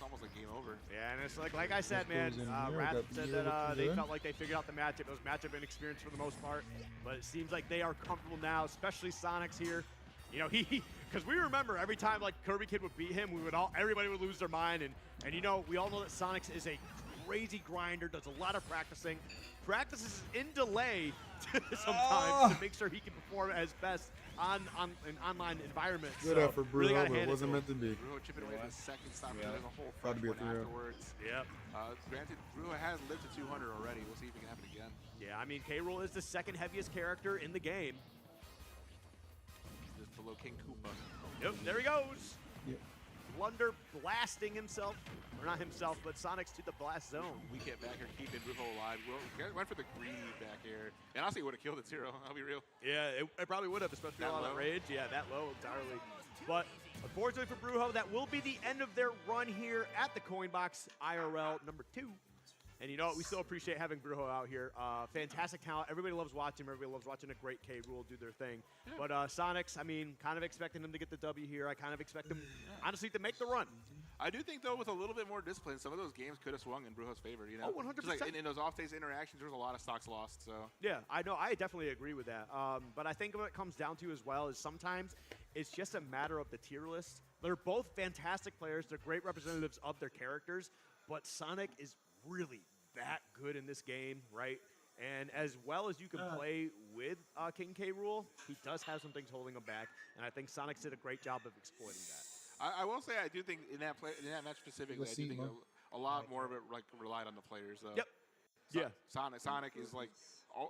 almost like game over. Yeah, and it's like I said, man, Wrath said that they felt like they figured out the matchup. It was matchup inexperience for the most part, but it seems like they are comfortable now, especially Sonic's here. You know, because we remember every time like Kirby Kid would beat him, everybody would lose their mind, and you know, we all know that Sonic's is a crazy grinder, does a lot of practicing, practices in delay sometimes to make sure he can perform as best in online environments. Good effort, Bruho, but it wasn't meant to be. Bruho chipping away the second stop, and there's a whole About to be a 3-0. afterwards. Yep. Granted, Bruho has lived to 200 already. We'll see if it can happen again. Yeah, I mean, K-Roll is the second heaviest character in the game. Just below King Koopa. Yep, there he goes. Yep. Blunder blasting himself, or not himself, but Sonic's to the blast zone. We get back here keeping Bruho alive. Went for the greedy back air, and honestly, would have killed it 0. I'll be real. Yeah, it probably would have, especially with all that rage. Yeah, that low entirely. But unfortunately for Bruho, that will be the end of their run here at the COINBOX IRL number 2. And you know what? We still appreciate having Bruho out here. Fantastic talent. Everybody loves watching him. Everybody loves watching a great K. Rool do their thing. Yeah. But Sonics, I mean, kind of expecting them to get the W here. I kind of expect them, honestly, to make the run. I do think, though, with a little bit more discipline, some of those games could have swung in Brujo's favor. You know? Oh, 100%. Just like in those off-days interactions, there was a lot of stocks lost. So yeah, I know. I definitely agree with that. But I think what it comes down to as well is sometimes it's just a matter of the tier list. They're both fantastic players. They're great representatives of their characters. But Sonic is really that good in this game, right? And as well as you can play with King K. Rool, he does have some things holding him back. And I think Sonic's did a great job of exploiting that. I will say I do think in that match specifically, I do think a lot more of it relied on the players though. Yep. Sonic is like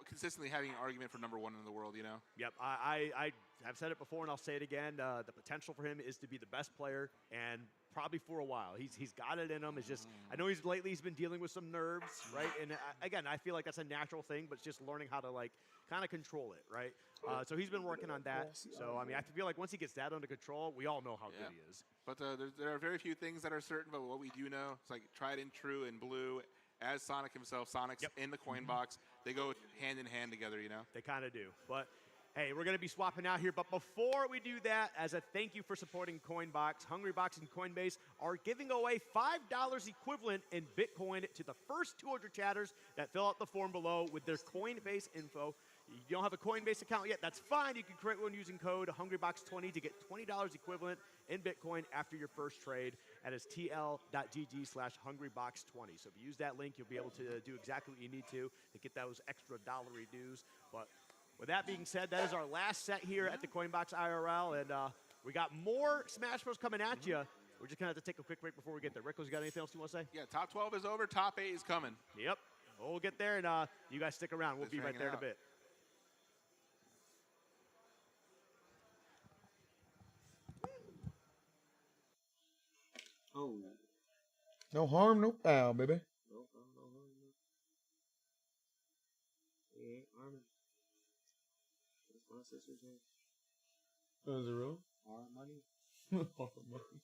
consistently having an argument for #1 in the world. You know. Yep. I have said it before and I'll say it again. The potential for him is to be the best player and probably for a while. He's got it in him. It's just I know he's been dealing with some nerves, right? And again, I feel like that's a natural thing, but it's just learning how to like kind of control it, right? So he's been working on that. So I mean, I feel like once he gets that under control, we all know how good he is. But there are very few things that are certain. But what we do know, it's like tried and true in blue. As Sonic himself, Sonic's in the COINBOX. They go hand in hand together, you know? They kind of do. But, hey, we're going to be swapping out here. But before we do that, as a thank you for supporting COINBOX, Hungrybox and Coinbase are giving away $5 equivalent in Bitcoin to the first 200 chatters that fill out the form below with their Coinbase info. You don't have a Coinbase account yet, that's fine. You can create one using code HungryBox20 to get $20 equivalent in Bitcoin after your first trade. That is tl.gg/HungryBox20. So if you use that link, you'll be able to do exactly what you need to get those extra dollary dues. But with that being said, that is our last set here at the COINBOX IRL. And we got more Smash Bros coming at you. We're just going to have to take a quick break before we get there. Rickles, you got anything else you want to say? Yeah, top 12 is over. Top 8 is coming. Yep. We'll get there, and you guys stick around. We'll be right there in a bit. Oh. No harm, no foul, baby. No harm, no harm, no. We ain't harming. That's my sister's name. Oh, is it real? Harm money. Harm money.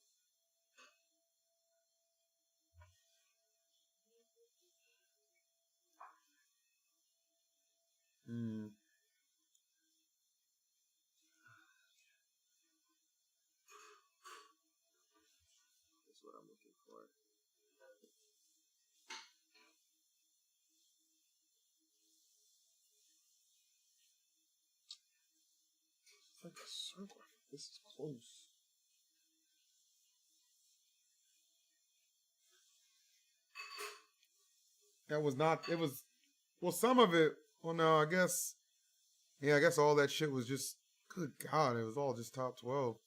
That's what I'm looking for. It's like a circle. This is close. That was not, it was, well, some of it, well, no, I guess all that shit was just, good God, it was all just top 12.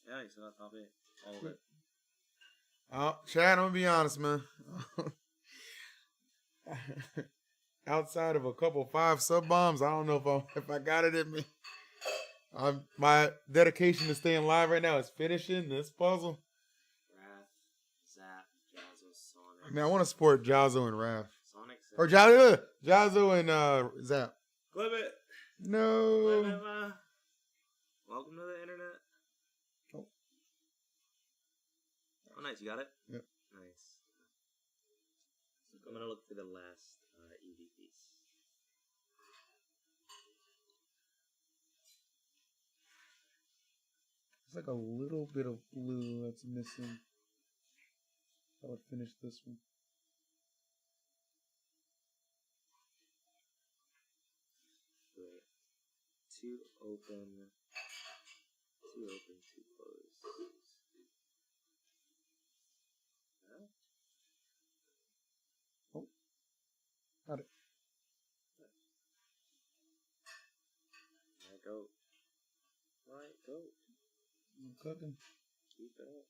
Yeah, you said that top 8. All of it. Chad, I'm gonna be honest, man. Outside of a couple 5 sub bombs, I don't know if I got it in me. My dedication to staying live right now is finishing this puzzle. Raph, Zap, Jazzo, Sonic. I mean, I want to support Jazzo and Raph. Sonic. Or Jazzo and Zap. Clip it. No. Clip it, welcome to the internet. Oh, nice. You got it? Yep. Nice. So I'm going to look for the last EV piece. It's like a little bit of blue that's missing. I would finish this one. Wait. 2 open, 2 close. Oh. Got it. Right, go. Right, go. I'm cooking. Keep it up.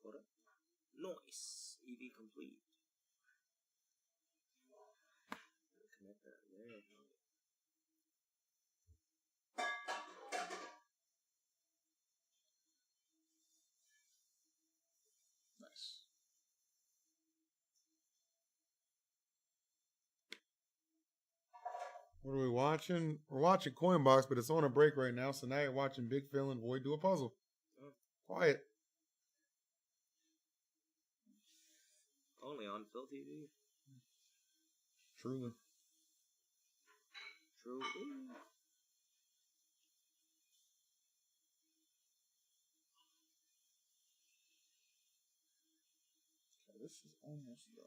What up? Nice. EV complete. Connect that there. Nice. What are we watching? We're watching COINBOX, but it's on a break right now. So now you're watching Big Phil and Void do a puzzle. Quiet. Only on Phil TV. Truly. Truly. This is almost done.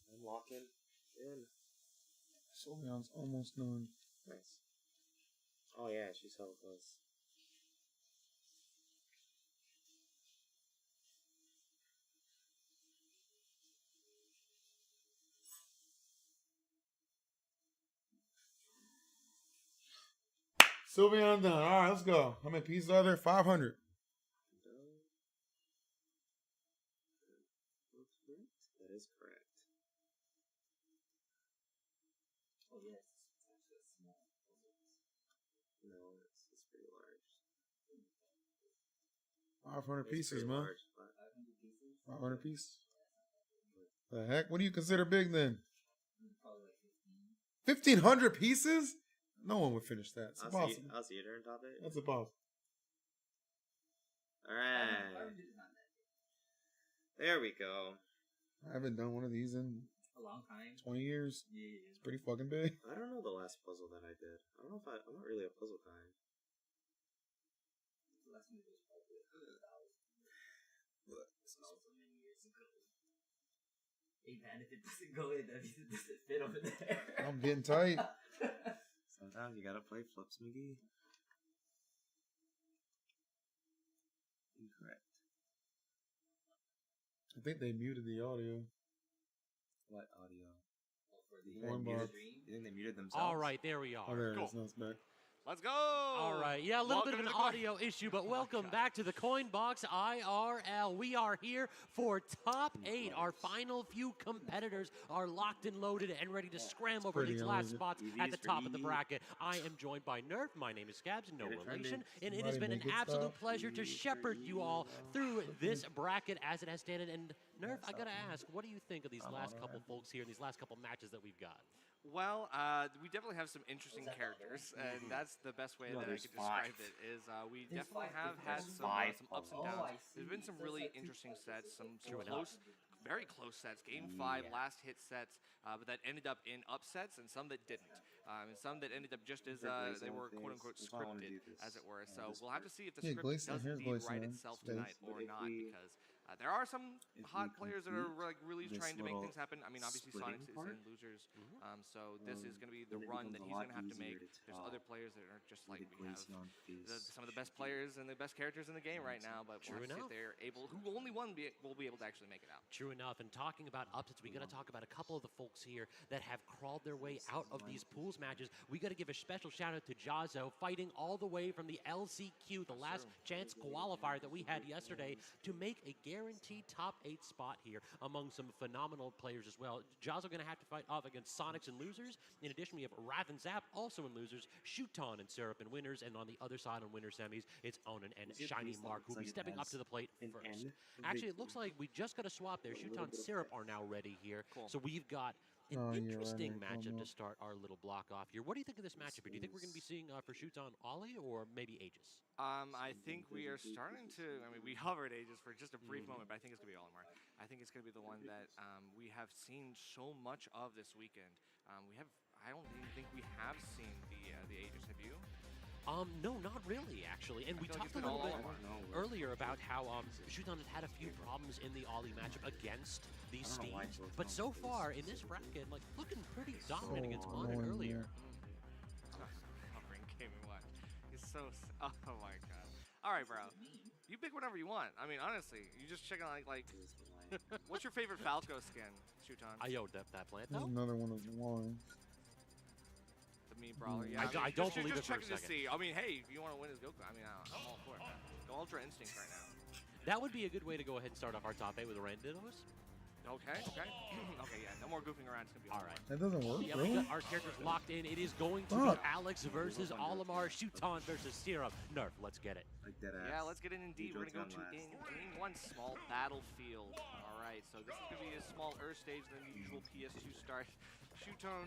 I'm walking in. Sylveon's almost done. Nice. Oh yeah, she's so close. Sylveon done. All right, let's go. How many pieces are there? 500. That is correct. Oh yes. No, it's pretty large. 500 It's pieces, pretty man. large, but 500 pieces. The heck? What do you consider big then? Probably like 1,500 pieces? No one would finish that. It's I'll impossible. see you during top 8. That's impossible. Alright. There we go. I haven't done one of these in a long time. 20 years. Yeah. It's pretty fucking big. I don't know the last puzzle that I did. I don't know if I'm not really a puzzle guy. The last one was probably 100,000. But this was so many years ago. Hey man, if it doesn't go in, that means it doesn't fit over there. I'm getting tight. Sometimes you gotta play flips, McGee. Incorrect. I think they muted the audio. What audio? COINBOX. You think they muted themselves? All right, there we are. Oh, there it is. No, it's back. Let's go. All right. Yeah, a little bit of an audio issue, but welcome back to the COINBOX IRL. We are here for top 8. Our final few competitors are locked and loaded and ready to scramble for these last spots at the top of the bracket. I am joined by Nerf. My name is Scabs, no relation. And it has been an absolute pleasure to shepherd you all through this bracket as it has standed. And Nerf, I got to ask, what do you think of these last couple folks here, these last couple matches that we've got? Well, we definitely have some interesting characters, and that's the best way that I could describe it. Is we definitely have had some ups and downs. There's been some really interesting sets, some close, very close sets. Game 5, last hit sets, but that ended up in upsets, and some that didn't, and some that ended up just as they were quote unquote scripted, as it were. So we'll have to see if the script does indeed write itself tonight or not, because. There are some hot players that are like really trying to make things happen. I mean, obviously Sonic is in losers, so this is going to be the run that he's going to have to make. There's other players that are just like we have some of the best players and the best characters in the game right now, but we'll have to see if they're able, who only one will be able to actually make it out. True enough. And talking about upsets, we got to talk about a couple of the folks here that have crawled their way out of these pools matches. We got to give a special shout out to Jazzo, fighting all the way from the LCQ, the last chance qualifier that we had yesterday, to make a guaranteed top 8 spot here among some phenomenal players as well. Jazzo going to have to fight off against Sonics and losers. In addition, we have Wrath and Zap also in losers, Chon and Syrup in winners, and on the other side on winner semis, it's Onin and Shiny Mark who will be stepping up to the plate first. Actually, it looks like we just got a swap there. Chon and Syrup are now ready here. Cool. So we've got an interesting matchup to start our little block off here. What do you think of this matchup? Do you think we're going to be seeing for Chon Ollie or maybe Aegis? I think we are starting to, I mean, we hovered Aegis for just a brief moment, but I think it's going to be Olimar. I think it's going to be the one that we have seen so much of this weekend. I don't even think we have seen the Aegis, have you? No, not really, actually. And we talked a little bit earlier about how Chon had a few problems in the Ollie matchup against these Steams. But so far, in this bracket, like, looking pretty dominant against Onin earlier. Hovering game and what? He's so, oh my god. All right, bro. You pick whatever you want. I mean, honestly, you just check on, like what's your favorite Falco skin, Chon? Yo, that plant, though? There's another one of mine. Me brawler, yeah. I don't believe it for a second. Just checking to see. I mean, hey, if you want to win his Goku, I mean, I'm all for it. Go Ultra Instinct right now. That would be a good way to go ahead and start off our top 8 with Riddles. Okay. Okay, yeah. No more goofing around. It's going to be all right. That doesn't work, Yeah, really? we got our characters locked in. It is going to be Alex versus Olimar, Chon versus Syrup. Nerf, let's get it. Like that ass. Yeah, let's get in indeed. We're going to go to in one small battlefield. All right, so this is going to be a small Earth stage than the usual PS2 start. Chon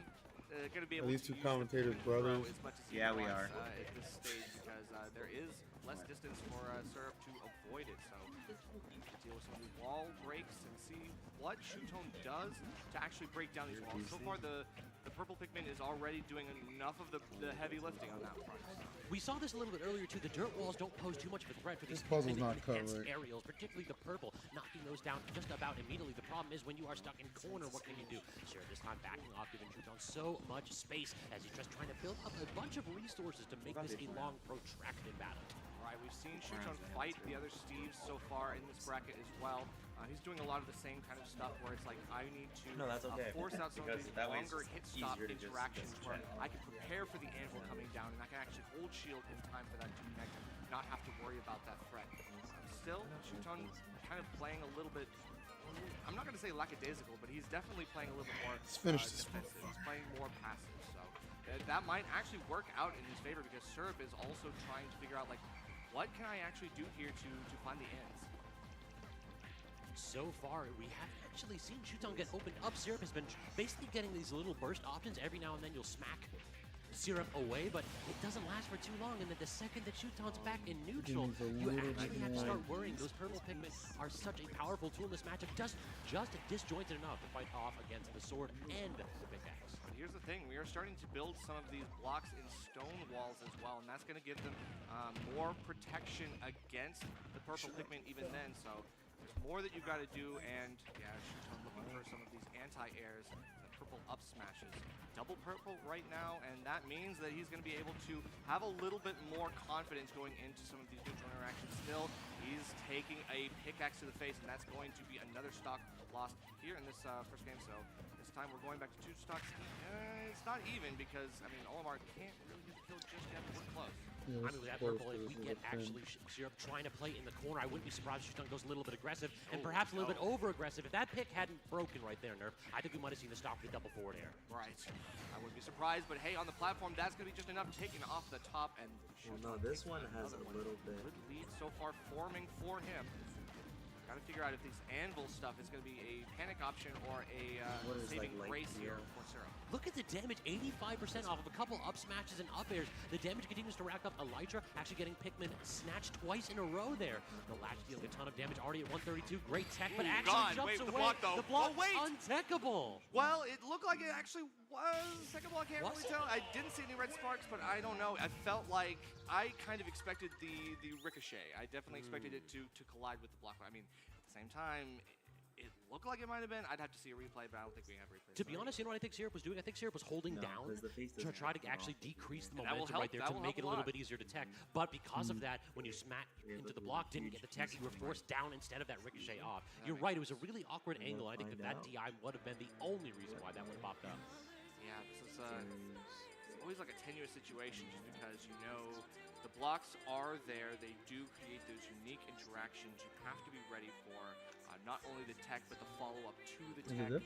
going to be able these to two commentators, brothers. as much as he Yeah, we wants, are. at this stage because there is less distance for Syrup to avoid it. So deal with some wall breaks and see what Chon does to actually break down these walls. So far, the purple Pikmin is already doing enough of the heavy lifting on that front. We saw this a little bit earlier too. The dirt walls don't pose too much of a threat for these puzzle's not cut against right. aerials, particularly the purple, knocking those down just about immediately. The problem is when you are stuck in corner, what can you do? Syrup this time backing off, giving Chon so much space as he's just trying to build up a bunch of resources to make this a long, protracted battle. All right, we've seen Chon fight the other Steves so far in this bracket as well. He's doing a lot of the same kind of stuff where it's like I need to force out some of these longer hit stop interactions where I can prepare for the anvil coming down and I can actually hold shield in time for that to connect and not have to worry about that threat. Still, Chon kind of playing a little bit, I'm not going to say lackadaisical, but he's definitely playing a little bit more defensive. He's playing more passive, so that might actually work out in his favor because Syrup is also trying to figure out like what can I actually do here to find the ends. So far, we have actually seen Chon get opened up. Syrup has been basically getting these little burst options. Every now and then you'll smack Syrup away, but it doesn't last for too long. And then the second that Chon's back in neutral, you actually have to start worrying. Those purple Pikmin are such a powerful tool in this matchup, just disjointed enough to fight off against the sword and the pickaxe. But here's the thing, we are starting to build some of these blocks in stone walls as well, and that's going to give them more protection against the purple Pikmin even then. So there's more that you've got to do, and yeah, Chon looking for some of these anti-airs, the purple up smashes. Double purple right now, and that means that he's going to be able to have a little bit more confidence going into some of these neutral interactions. Still, he's taking a pickaxe to the face, and that's going to be another stock lost here in this first game. So this time we're going back to 2 stocks. It's not even because, I mean, Olimar can't really get the kill just yet, but we're close. Yeah, I mean, with that purple, if we get actually Syrup trying to play in the corner, I wouldn't be surprised if Chon goes a little bit aggressive and perhaps a little bit over-aggressive. If that pick hadn't broken right there, Nerf, I think we might have seen the stock with the double forward air. Right. I wouldn't be surprised, but hey, on the platform, that's going to be just enough taking off the top. And well, no, this one has a little bit. Good lead so far forming for him. Got to figure out if this anvil stuff is going to be a panic option or a saving grace here for Syrup. Look at the damage, 85% off of a couple up smashes and up airs. The damage continues to rack up. Elytra actually getting Pikmin snatched twice in a row there. The latch dealing a ton of damage, already at 132. Great tech, but actually jumps away. The block, untechable. Well, it looked like it actually was techable. I can't really tell. I didn't see any red sparks, but I don't know. I felt like I kind of expected the ricochet. I definitely expected it to collide with the block. I mean, at the same time, it looked like it might have been. I'd have to see a replay, but I don't think we have replays. To be honest, you know what I think Syrup was doing? I think Syrup was holding down to try to actually decrease the momentum right there to make it a little bit easier to tech. But because of that, when you smack into the block, didn't get the tech, you were forced down instead of that ricochet off. You're right, it was a really awkward angle. I think that DI would have been the only reason why that would have popped up. Yeah, this is always like a tenuous situation just because you know The blocks are there. They do create those unique interactions you have to be ready for. Not only the tech, but the follow-up to the tech.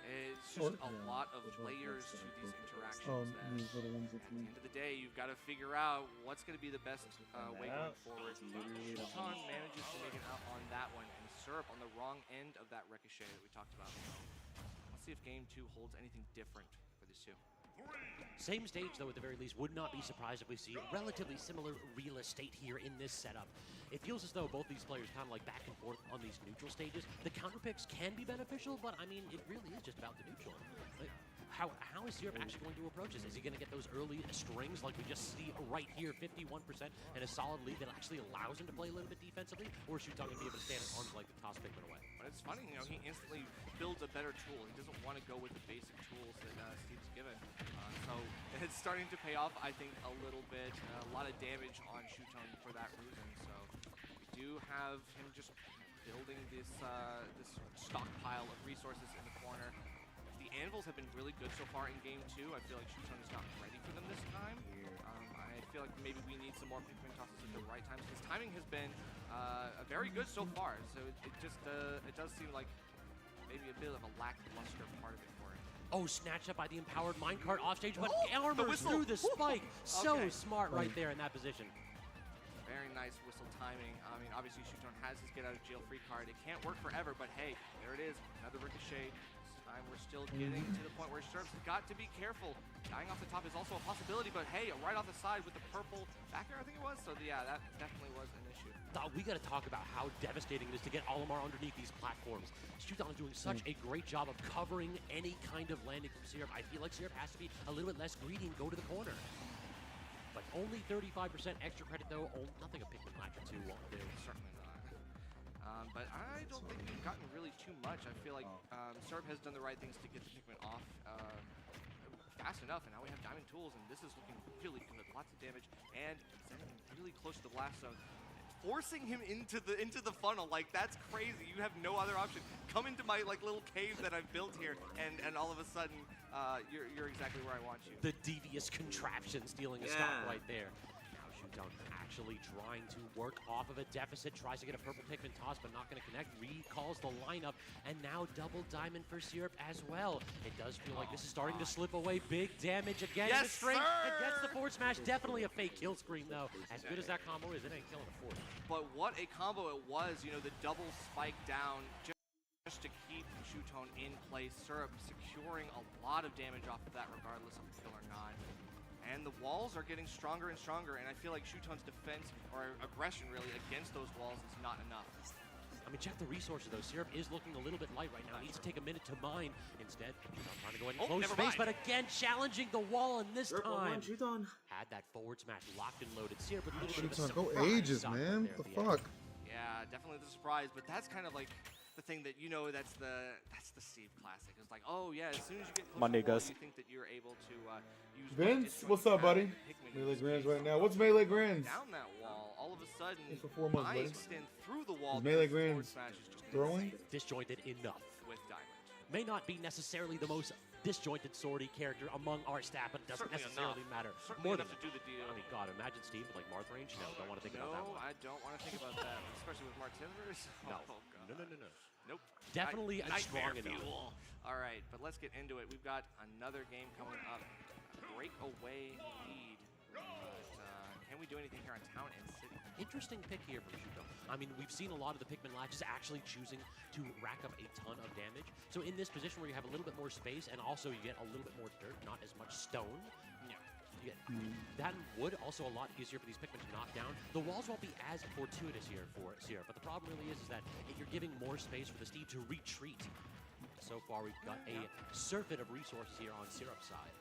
It's just a lot of layers to these interactions. At the end of the day, you've got to figure out what's going to be the best way going forward. Chon manages to make it out on that one, and Syrup on the wrong end of that ricochet that we talked about. Let's see if game 2 holds anything different for these two. Same stage, though, at the very least. Would not be surprised if we see relatively similar real estate here in this setup. It feels as though both these players kind of like back and forth on these neutral stages. The counter picks can be beneficial, but I mean, it really is just about the neutral. Like, how is Syrup actually going to approach this? Is he going to get those early strings like we just see right here, 51%, and a solid lead that actually allows him to play a little bit defensively? Or is Chon going to be able to stand at arms like the toss Pikmin away? But it's funny, you know, he instantly builds a better tool. He doesn't want to go with the basic tools that Steve's given. So it's starting to pay off, I think, a little bit. A lot of damage on Chon for that reason. So we do have him just building this stockpile of resources in the corner. The anvils have been really good so far in game 2. I feel like Chon is not ready for them this time. I feel like maybe we need some more Pikmin tosses at the right times. His timing has been very good so far. So it does seem like maybe a bit of a lackluster part of it for him. Oh, snatched up by the empowered minecart offstage, but armors through the spike. So smart right there in that position. Very nice whistle timing. I mean, obviously Chon has his get out of jail free card. It can't work forever, but hey, there it is. Another ricochet. We're still getting to the point where Syrup's got to be careful. Dying off the top is also a possibility, but hey, right off the side with the purple back air, I think it was. So yeah, that definitely was an issue. We got to talk about how devastating it is to get Olimar underneath these platforms. Chon is doing such a great job of covering any kind of landing from Syrup. I feel like Syrup has to be a little bit less greedy and go to the corner. But only 35% extra credit though. Nothing a Pikmin Latcher 2 won't do. Certainly not. But I don't think we've gotten really too much. I feel like Syrup has done the right things to get the Pikmin off fast enough, and now we have Diamond Tools, and this is looking really good. Lots of damage, and sending him really close to the blast zone. Forcing him into the funnel, like that's crazy. You have no other option. Come into my like little cave that I've built here, and all of a sudden, you're exactly where I want you. The devious contraption stealing a stock right there. Chon actually trying to work off of a deficit, tries to get a purple Pikmin toss, but not going to connect. Recalls the lineup, and now double diamond for Syrup as well. It does feel like this is starting to slip away. Big damage again. Yes, straight and gets the forward smash. Definitely a fake kill screen though. As good as that combo is, it ain't killing a forward. But what a combo it was, you know, the double spike down just to keep Chon in place. Syrup securing a lot of damage off of that regardless of kill or not. And the walls are getting stronger and stronger, and I feel like Chon's defense, or aggression really, against those walls is not enough. I mean, check the resources though. Syrup is looking a little bit light right now. Needs to take a minute to mine. Instead, trying to go ahead and close space, but again, challenging the wall, and this time had that forward smash locked and loaded. Syrup with a little bit of a go ages, man. What the fuck? Yeah, definitely the surprise, but that's kind of like the thing that, you know, that's the Steve classic. It's like, oh yeah, as soon as you get close to the wall, you think that you're able to use Vince, what's up, buddy? Melee Grins right now. What's Melee Grins? Down that wall, all of a sudden, for 4 months, I buddy. extend through the wall. Melee Grins throwing? Disjointed enough. With Diamond. May not be necessarily the most disjointed swordy character among our staff, but it doesn't necessarily matter. More than enough to do the deal. I mean, God, imagine Steve with like Marth range. No, don't want to think about that one. No, I don't want to think about that, especially with Martinez. No. Oh, God. No. Nope. Definitely strong enough. All right, but let's get into it. We've got another game coming up. Breakaway lead. But can we do anything here on Town and City? Interesting pick here from Jahzzo. I mean, we've seen a lot of the Pikmin latches actually choosing to rack up a ton of damage. So in this position where you have a little bit more space and also you get a little bit more dirt, not as much stone. Yeah. You get that wood also a lot easier for these Pikmin to knock down. The walls won't be as fortuitous here for Syrup, but the problem really is that if you're giving more space for the Steve to retreat, so far we've got a surfeit of resources here on Syrup's side.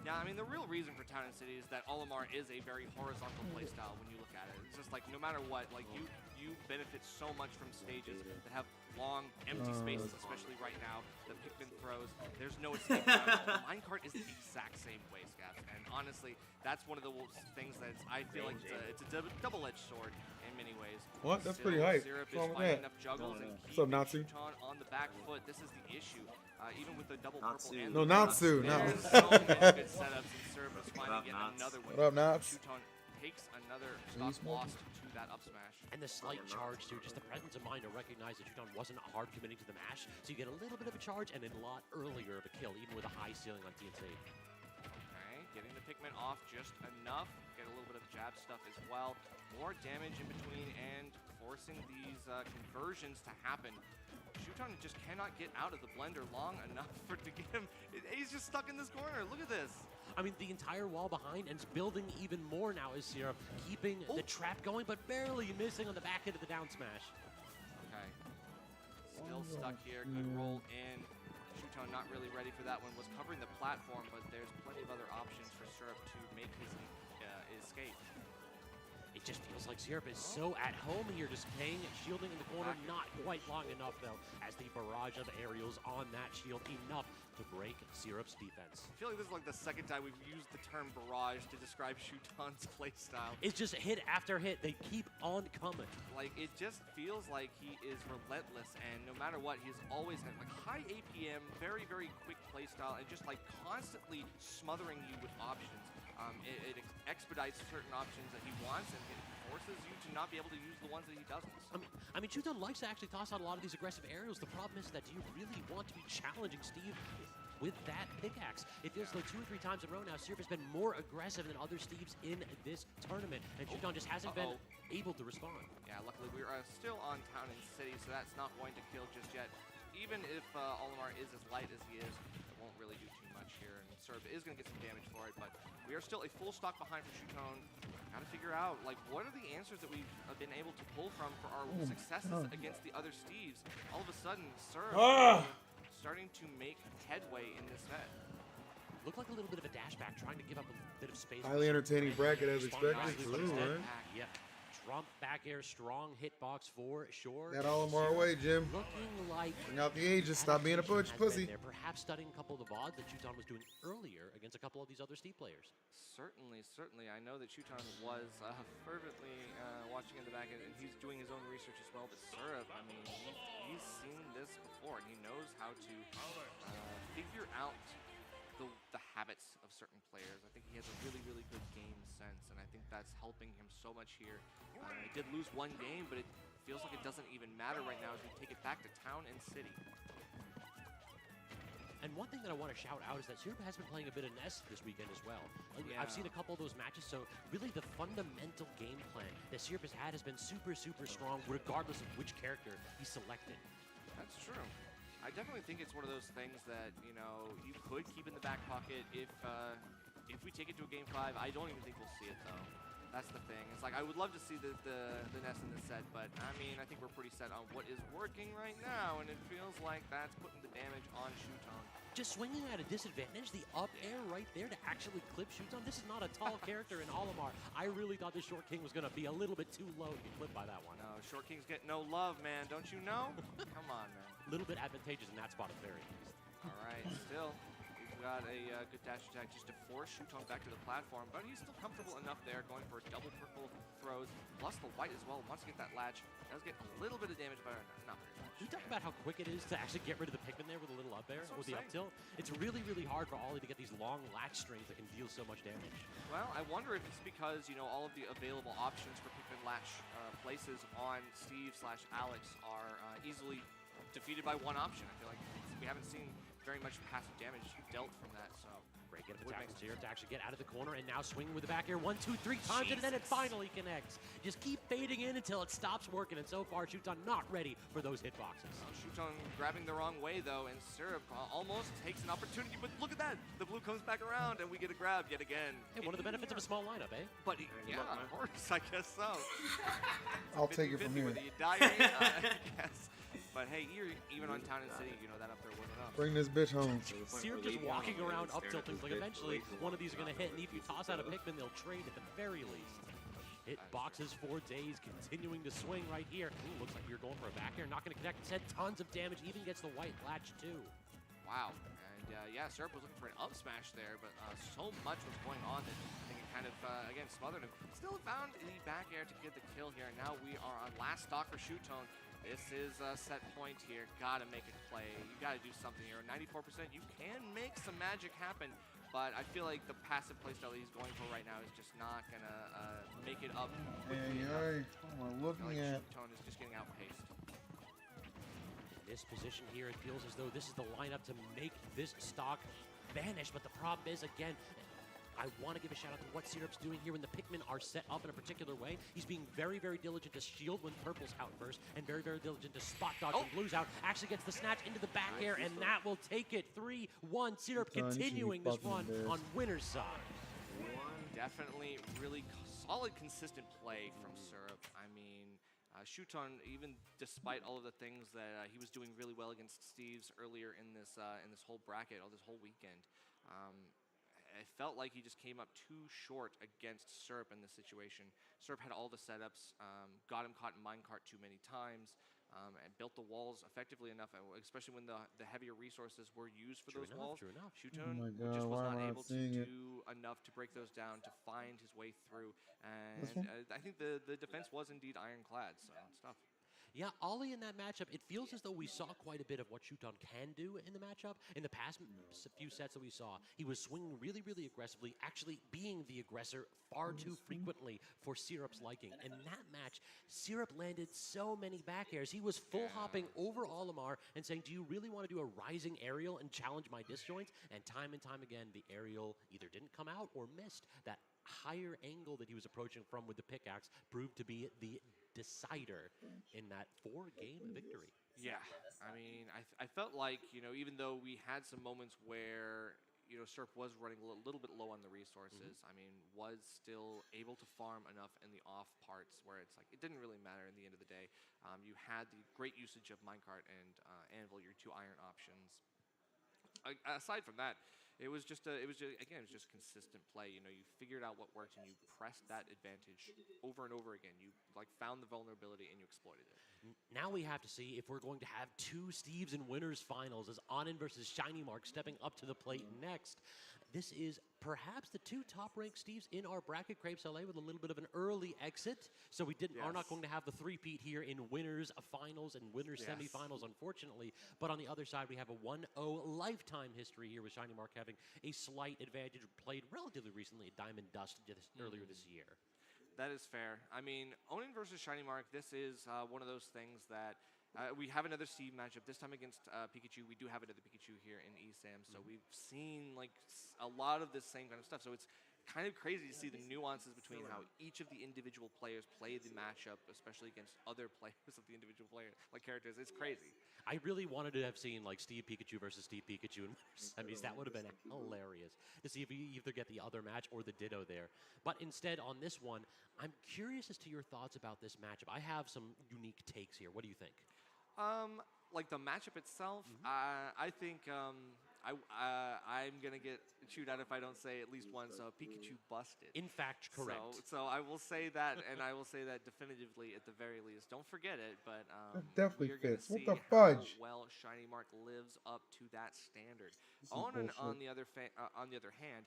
Yeah, I mean, the real reason for Town and City is that Olimar is a very horizontal playstyle when you look at it. It's just like, no matter what, like, you benefit so much from stages that have long, empty spaces, especially right now. The Pikmin throws, there's no escape. The minecart is the exact same way, Scaps. And honestly, that's one of the things that I feel like it's a double-edged sword in many ways. What? That's pretty hype. Syrup What's is wrong with finding that? enough juggles and What's up, Natsu? Chon on the back foot. This is the issue. Even with the double purple and Natsu. There's so many good setups, and Syrup is finding yet another one. What up, Nats? Chon takes another stock loss to that up smash. And the slight charge, too, just the presence of mind to recognize that Chon wasn't hard committing to the mash, so you get a little bit of a charge and a lot earlier of a kill, even with a high ceiling on TNT. Okay, getting the Pikmin off just enough. Get a little bit of jab stuff as well. More damage in between and forcing these conversions to happen. Chon just cannot get out of the blender long enough for to get him. He's just stuck in this corner. Look at this. I mean, the entire wall behind, and it's building even more now as Syrup keeping the trap going, but barely missing on the back end of the down smash. Okay. Still stuck here. Good roll in. Chon not really ready for that one. Was covering the platform, but there's plenty of other options for Syrup to make his escape. It just feels like Syrup is so at home here, just paying, shielding in the corner, not quite long enough, though, as the barrage of aerials on that shield, enough to break Syrup's defense. I feel like this is like the second time we've used the term barrage to describe Chuton's playstyle. It's just hit after hit. They keep on coming. Like, it just feels like he is relentless, and no matter what, he's always had like high APM, very, very quick playstyle, and just like constantly smothering you with options. It expedites certain options that he wants, and it forces you to not be able to use the ones that he doesn't. I mean, Chon likes to actually toss out a lot of these aggressive aerials. The problem is that do you really want to be challenging Steve with that pickaxe? It feels like 2 or 3 times in a row now, Syrup has been more aggressive than other Steves in this tournament, and Chon just hasn't been able to respond. Yeah, luckily we are still on Town and City, so that's not going to kill just yet. Even if Olimar is as light as he is, it won't really do too much here, and Syrup is going to get some damage for it, but we are still a full stock behind for Chon. Gotta figure out, like, what are the answers that we've been able to pull from for our successes against the other Steves? All of a sudden, Syrup starting to make headway in this set. Looked like a little bit of a dash back, trying to give up a bit of space. Highly entertaining bracket as expected. Right? Yep. Trump back air, strong hitbox for sure. That Olimar away, Jim. Looking like bring out the ages. Stop being a pussy. They're perhaps studying a couple of the VODs that Chon was doing earlier against a couple of these other Steve players. Certainly. I know that Chon was fervently watching in the back end, and he's doing his own research as well. But Syrup, I mean, he's seen this before, and he knows how to figure out the habits of certain players. I think he has a really, really good game sense, and I think that's helping him so much here. He did lose 1 game, but it feels like it doesn't even matter right now as we take it back to Town and City. And one thing that I want to shout out is that Syrup has been playing a bit of Nest this weekend as well. I've seen a couple of those matches, so really the fundamental game plan that Syrup has been super, super strong, regardless of which character he selected. That's true. I definitely think it's one of those things that, you know, you could keep in the back pocket if we take it to a Game 5. I don't even think we'll see it, though. That's the thing. It's like, I would love to see the Nest in this set, but, I mean, I think we're pretty set on what is working right now, and it feels like that's putting the damage on Chon. Just swinging at a disadvantage, the up air right there to actually clip Chon. This is not a tall character in Olimar. I really thought this Short King was going to be a little bit too low to get clipped by that one. No, Short Kings get no love, man. Don't you know? Come on, man. A little bit advantageous in that spot at the very least. All right, still, we've got a good dash attack just to force Chon back to the platform, but he's still comfortable enough there, going for double purple throws, plus the white as well. Wants to get that latch. Does get a little bit of damage, but not very much. You talk about how quick it is to actually get rid of the Pikmin there with a little up air, with the up tilt. It's really, really hard for Ollie to get these long latch strings that can deal so much damage. Well, I wonder if it's because, you know, all of the available options for Pikmin latch places on Steve/Alex are easily defeated by one option. I feel like we haven't seen very much passive damage dealt from that, so. Great get of attack from Syrup to actually get out of the corner, and now swinging with the back air 1, 2, 3 times, and then it finally connects. Just keep fading in until it stops working, and so far Chon not ready for those hitboxes. Chon grabbing the wrong way, though, and Syrup almost takes an opportunity, but look at that! The blue comes back around, and we get a grab yet again. Hey, one of the benefits of a small lineup, eh? But, yeah, of course, I guess so. I'll take it from here. Whether you die or not, I guess. But hey, even on Town and City, you know, that up there wasn't enough. Bring this bitch home. Syrup just walking around up tilting, like eventually one of these are going to hit, and if you toss out a Pikmin, they'll trade at the very least. Hit boxes for days, continuing to swing right here. Ooh, looks like you're going for a back air, not going to connect. Said tons of damage, even gets the white latch too. Wow, and yeah, Syrup was looking for an up smash there, but so much was going on that I think it kind of, again, smothered him. Still found the back air to get the kill here, and now we are on last stock for Chon. This is a set point here. Gotta make it play. You gotta do something here. 94%, you can make some magic happen, but I feel like the passive playstyle that he's going for right now is just not gonna make it up Hey, quickly enough. what am I looking at? Chon is just getting outpaced. In this position here, it feels as though this is the lineup to make this stock vanish. But the problem is, again, I want to give a shout out to what Syrup's doing here when the Pikmin are set up in a particular way. He's being very, very diligent to shield when Purple's out first, and very, very diligent to spot dodge when Blue's out. Actually gets the snatch into the back air, and that will take it. 3-1. Syrup continuing this run on winner's side. Definitely really solid, consistent play from Syrup. I mean, Chon, even despite all of the things that he was doing really well against Steve's earlier in this whole bracket, or this whole weekend, it felt like he just came up too short against Syrup in this situation. Syrup had all the setups, got him caught in minecart too many times, and built the walls effectively enough, especially when the heavier resources were used for those walls. True enough. Chon just was not able to do enough to break those down, to find his way through. And I think the defense was indeed ironclad, so it's tough. Yeah, Ollie in that matchup, it feels as though we saw quite a bit of what Chon can do in the matchup. In the past few sets that we saw, he was swinging really, really aggressively, actually being the aggressor far too frequently for Syrup's liking. In that match, Syrup landed so many back airs. He was full hopping over Olimar and saying, do you really want to do a rising aerial and challenge my disjoints? And time again, the aerial either didn't come out or missed. That higher angle that he was approaching from with the pickaxe proved to be the decider in that 4-game victory. Yeah, I mean, I felt like, even though we had some moments where, Syrup was running a little bit low on the resources, I mean, was still able to farm enough in the off parts where it's like, it didn't really matter in the end of the day. You had the great usage of minecart and anvil, your 2 iron options. Aside from that, it was just consistent play. You figured out what worked and you pressed that advantage over and over again. You found the vulnerability and you exploited it. Now we have to see if we're going to have 2 Steves in winners finals as Onin versus Shiny Mark stepping up to the plate next. This is perhaps the 2 top-ranked Steves in our bracket, Crepe Soleil, with a little bit of an early exit. So we are not going to have the three-peat here in winners finals and winners semifinals, unfortunately. But on the other side, we have a 1-0 lifetime history here with Shiny Mark having a slight advantage, played relatively recently at Diamond Dust earlier this year. That is fair. I mean, Onin versus Shiny Mark, this is one of those things that we have another Steve matchup, this time against Pikachu. We do have another Pikachu here in ESAM, so we've seen a lot of this same kind of stuff. So it's kind of crazy to see the nuances between how each of the individual players play the matchup, especially against other players of the individual characters. It's crazy. I really wanted to have seen Steve Pikachu versus Steve Pikachu in semis. That would have been hilarious to see if we either get the other match or the ditto there. But instead, on this one, I'm curious as to your thoughts about this matchup. I have some unique takes here. What do you think? Like the matchup itself, I think I'm gonna get chewed out if I don't say at least once. Pikachu busted. In fact, correct. So I will say that, and I will say that definitively at the very least. Don't forget it, but that definitely fits. What the how fudge? well Shiny Mark lives up to that standard. Onin, on the other hand,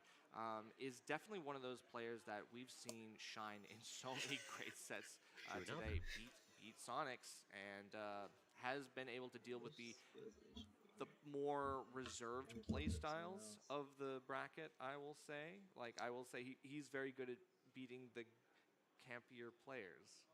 is definitely one of those players that we've seen shine in so many great sets today. Beat Sonics and has been able to deal with the more reserved play styles of the bracket, I will say. I will say he's very good at beating the campier players.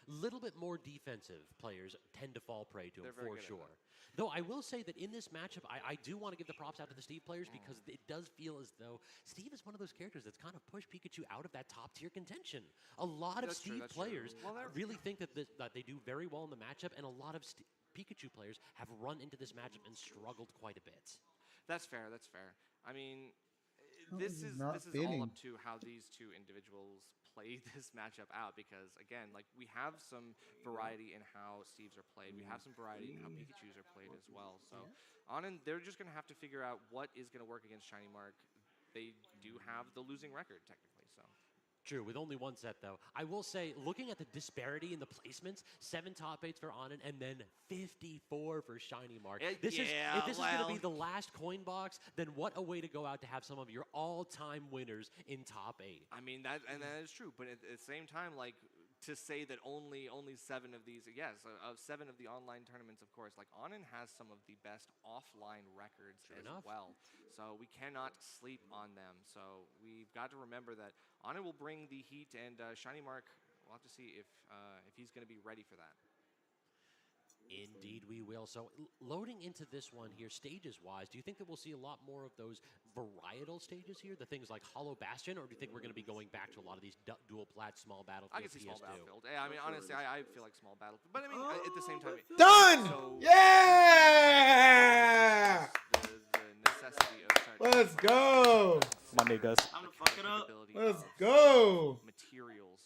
Little bit more defensive players tend to fall prey to him, for sure. Though I will say that in this matchup, I do want to give the props out to the Steve players because it does feel as though Steve is one of those characters that's kind of pushed Pikachu out of that top-tier contention. A lot of Steve players really think that they do very well in the matchup, and a lot of Pikachu players have run into this matchup and struggled quite a bit. That's fair. That's fair. I mean, this is all up to how these 2 individuals play this matchup out, because again, we have some variety in how Steves are played. We have some variety in how Pikachus are played as well. So Onin, they're just going to have to figure out what is going to work against Shiny Mark. They do have the losing record technically, so. True, with only 1 set, though. I will say, looking at the disparity in the placements, 7 top 8s for Onin, and then 54 for Shiny Mark. If this is going to be the last COINBOX, then what a way to go out to have some of your all-time winners in top 8. I mean, that is true, but at the same time, to say that only 7 of these, yes, of 7 of the online tournaments, of course, like Onin has some of the best offline records well. So we cannot sleep on them. So we've got to remember that Onin will bring the heat, and Shiny Mark, we'll have to see if he's going to be ready for that. Indeed, we will. So, loading into this one here, stages-wise, do you think that we'll see a lot more of those varietal stages here, the things like Hollow Bastion, or do you think we're going to be going back to a lot of these dual plat, small battlefield? I can see small battlefield. Yeah, I mean, honestly, I feel like small battlefield. But I mean, at the same time, done. So Yeah. The necessity of Let's go. My niggas. I'm gonna fuck it up. Let's go. Materials.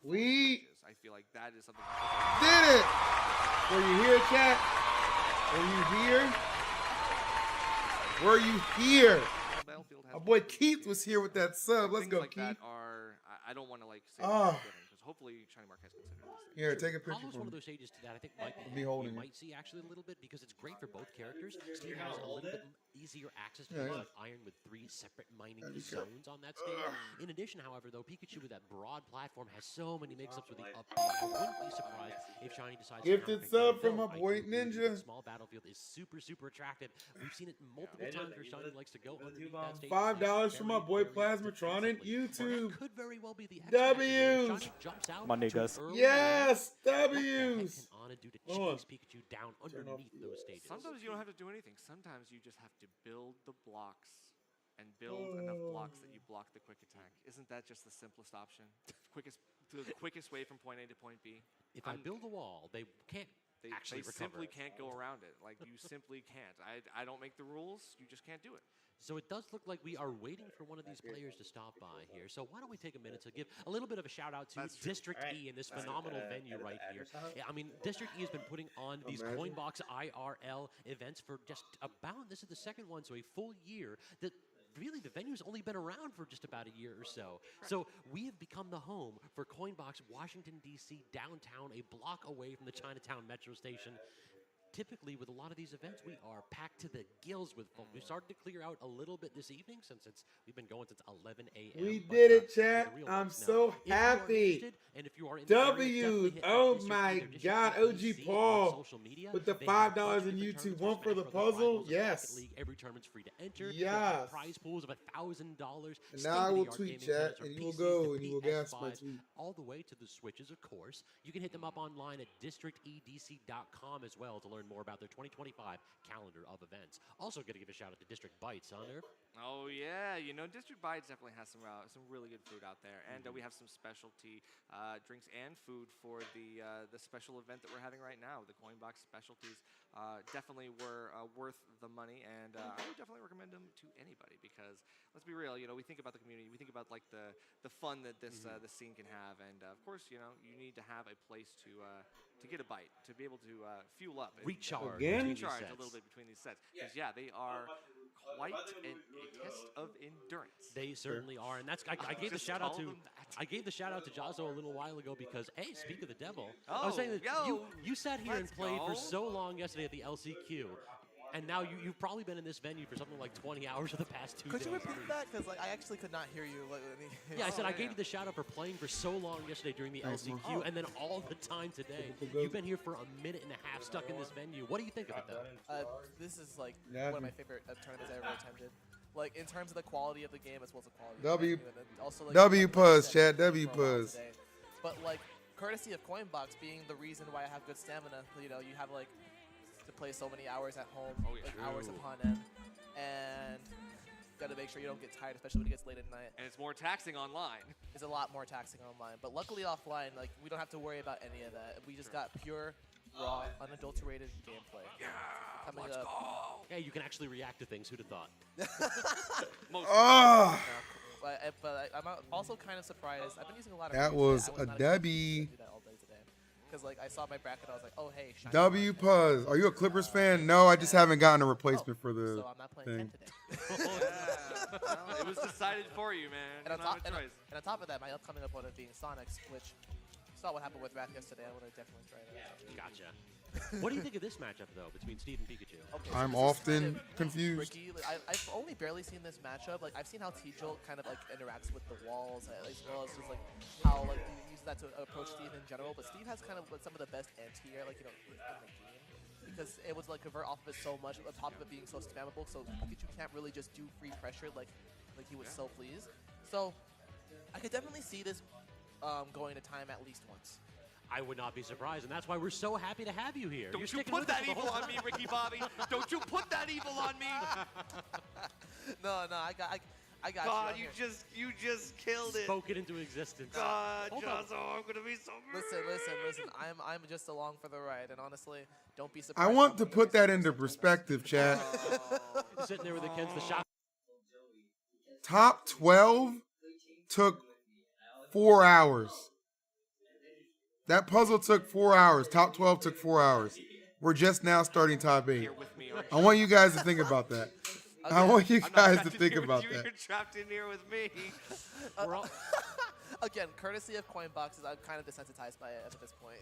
We I feel like that is something. Did it. Were you here, chat? Were you here? Were you here? My boy Keith was here with that sub. Let's go, like Keith. That are, I don't want to like say because hopefully Shiny Mark has considered this. Here, take a picture. Hollo's one of those stages that I think might be holding. We might see actually a little bit because it's great for both characters. Steve has a little bit easier access to things like Iron with 3 separate mining zones on that stage. In addition, however, though, Pikachu with that broad platform has so many mix-ups with the up. I wouldn't be surprised if Shiny decides Gifted sub from my boy Ninja. Small battlefield is super attractive. We've seen it multiple times where Shiny likes to go underneath that stage. $5 from my boy Plasmatron and YouTube. Could very well be the W's. My niggas. Yes, W's. What do to chase Pikachu down underneath those stages? Sometimes you don't have to do anything. Sometimes you just have to build the blocks and build enough blocks that you block the quick attack. Isn't that just the simplest option? The quickest way from point A to point B. If I build a wall, they can't actually recover. Simply can't go around it. Like, you simply can't. I don't make the rules. You just can't do it. So it does look like we are waiting for one of these players to stop by here. So why don't we take a minute to give a little bit of a shout out to District E in this phenomenal venue right here. I mean, District E has been putting on these COINBOX IRL events for just about, this is the second one, so a full year. That really, the venue's only been around for just about a year or so. So we have become the home for COINBOX Washington, D.C. downtown, a block away from the Chinatown Metro Station. Typically, with a lot of these events, we are packed to the gills with folks. We started to clear out a little bit this evening since we've been going since 11 a.m. We did it, chat. I'm so happy. And if you are in W's. Oh my God, OG Paul with the $5 on YouTube. One for the puzzle. Yes. Every tournament's free to enter. Yes. Prize pools of $1,000. And now I will tweet, chat, and you will go and you will gas my tweet. All the way to the Switches, of course. You can hit them up online at districtedc.com as well to learn more about their 2025 calendar of events. Also, got to give a shout out to District Bites, huh, Nerf? Oh yeah, you know, District Bites definitely has some really good food out there, and we have some specialty drinks and food for the special event that we're having right now. The COINBOX specialties definitely were worth the money, and I would definitely recommend them to anybody because let's be real, you know, we think about the community, we think about like the fun that this this scene can have, and of course, you know, you need to have a place to get a bite, to be able to fuel up. Recharge. Recharge a little bit between these sets. Because, yeah, they are quite a test of endurance. They certainly are. And that's I gave the shout out to Jazzo a little while ago because, hey, speak of the devil. I was saying that you sat here and played for so long yesterday at the LCQ. And now you've probably been in this venue for something like 20 hours of the past 2 days. Could you repeat that? Because like I actually could not hear you. Yeah, I said I gave you the shout out for playing for so long yesterday during the LCQ, and then all the time today. You've been here for a minute and a half stuck in this venue. What do you think of it, though? This is like one of my favorite tournaments I ever attended. Like in terms of the quality of the game as well as the quality of the venue, and then also like W-Puzz, chat, W-Puzz. But like courtesy of COINBOX being the reason why I have good stamina, you know, you have like to play so many hours at home, like hours upon end, and got to make sure you don't get tired, especially when it gets late at night. And it's more taxing online. It's a lot more taxing online, but luckily offline, like we don't have to worry about any of that. We just got pure, raw, unadulterated gameplay. Yeah, let's go. Hey, you can actually react to things. Who'd have thought? But I'm also kind of surprised. I've been using a lot of. That was a Debbie. Because like I saw my bracket, I was like, oh hey. W-Puzz, are you a Clippers fan? No, I just haven't gotten a replacement for the so I'm not playing thing. today. Well, it was decided for you, man. And on top of that, my upcoming opponent being Sonics, which you saw what happened with Wrath yesterday. I want to definitely try that. Gotcha. What do you think of this matchup though between Steve and Pikachu? Okay, I'm often confused. I've only barely seen this matchup. Like I've seen how T-Jolt kind of like interacts with the walls, as well as just like how like you use that to approach Steve in general, but Steve has kind of some of the best anti-air, like, in the game. Because it was like convert off of it so much, on top of it being so spammable, so Pikachu can't really just do free pressure like he was so pleased. So I could definitely see this going to time at least once. I would not be surprised, and that's why we're so happy to have you here. Don't you put that evil on me, Ricky Bobby. Don't you put that evil on me. No, I got God, you. you just killed it. Spoke it into existence. God, Jazzo, I'm gonna be so mad. Listen. I'm just along for the ride, and honestly, don't be surprised. I want to put that into perspective, chat. Sitting there with the kids, the shot. Top 12 took 4 hours. That puzzle took 4 hours. Top 12 took 4 hours. We're just now starting top 8. I want you guys to think about that. Okay. I want you guys to think about that. You're trapped in here with me. Again, courtesy of COINBOX, I'm kind of desensitized by it at this point.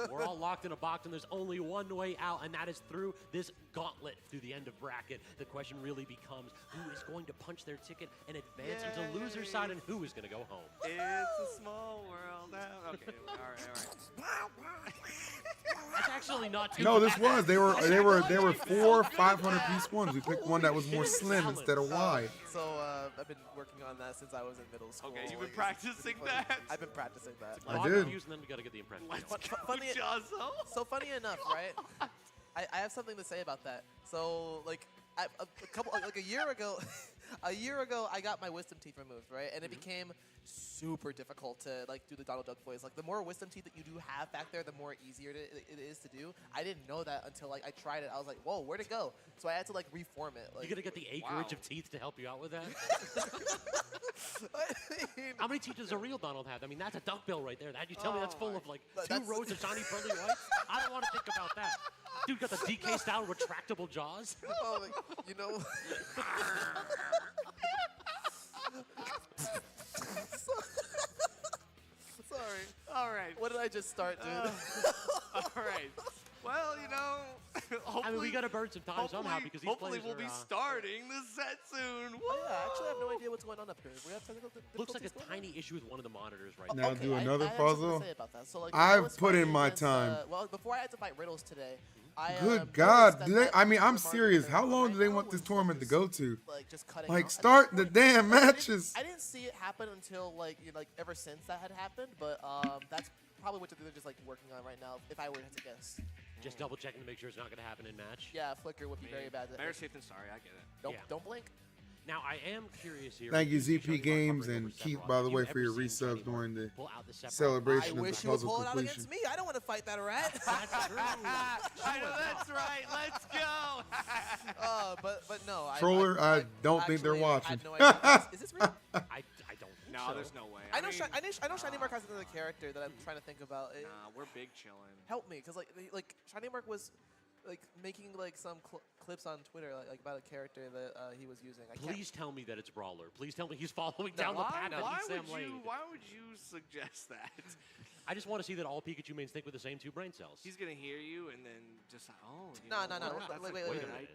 We're all locked in a box, and there's only one way out, and that is through this gauntlet through the end of bracket. The question really becomes, who is going to punch their ticket and advance into loser's side, and who is going to go home? It's a small world now. Okay, all right. That's actually not too No, bad. this was. They were 4 500-piece ones. We picked one that was more slim instead of wide. So I've been working on that since I was in middle school. Okay, you've been practicing that? I've been practicing that. I did. And then we got to get the impression. So funny enough, right? I have something to say about that. So like a year ago, I got my wisdom teeth removed, right? And it became super difficult to do the Donald Duck voice. Like the more wisdom teeth that you do have back there, the more easier it is to do. I didn't know that until I tried it. I was like, whoa, where'd it go? So I had to reform it. You gotta get the acreage of teeth to help you out with that. How many teeth does a real Donald have? I mean, that's a duck bill right there. That you tell me that's full of 2 rows of shiny pearly whites? I don't want to think about that. Dude got the DK style retractable jaws. Oh, you know. Sorry. All right. What did I just start, dude? All right. Well, you know, I mean, we got to burn some time somehow because these hopefully players we'll be starting the set soon. Oh, yeah, I actually have no idea what's going on up here. We have technical looks like a tiny issue with one of the monitors right now. Okay, Do another I puzzle. To say about that. So, I've put in my time. Well, before I had to fight Riddles today, Good God! I'm serious. How long do they want this tournament to go to? Start the damn matches. I didn't see it happen until ever since that had happened, but that's probably what they're just working on right now. If I were to guess. Just double checking to make sure it's not going to happen in match. Yeah, Flicker would be very bad. Better safe than sorry. I get it. Don't blink. Now, I am curious here. Thank you, ZP Games, and Keith, by the way, for your resubs during the celebration of the puzzle completion. I wish you would pull it out against me. I don't want to fight that rat. I know that's right. Let's go. But no. Troller, I don't think they're watching. I have no idea. Is this real? I don't think no, so. there's no way. I know Shiny Mark has another character that I'm trying to think about. Nah, we're big chillin'. Help me, because Shiny Mark was making some clips on Twitter about a character that he was using. Please tell me that it's Brawler. Please tell me he's following down the path that Sam laid. Why would you suggest that? I just want to see that all Pikachu mains think with the same 2 brain cells. He's gonna hear you and then just No. Wait.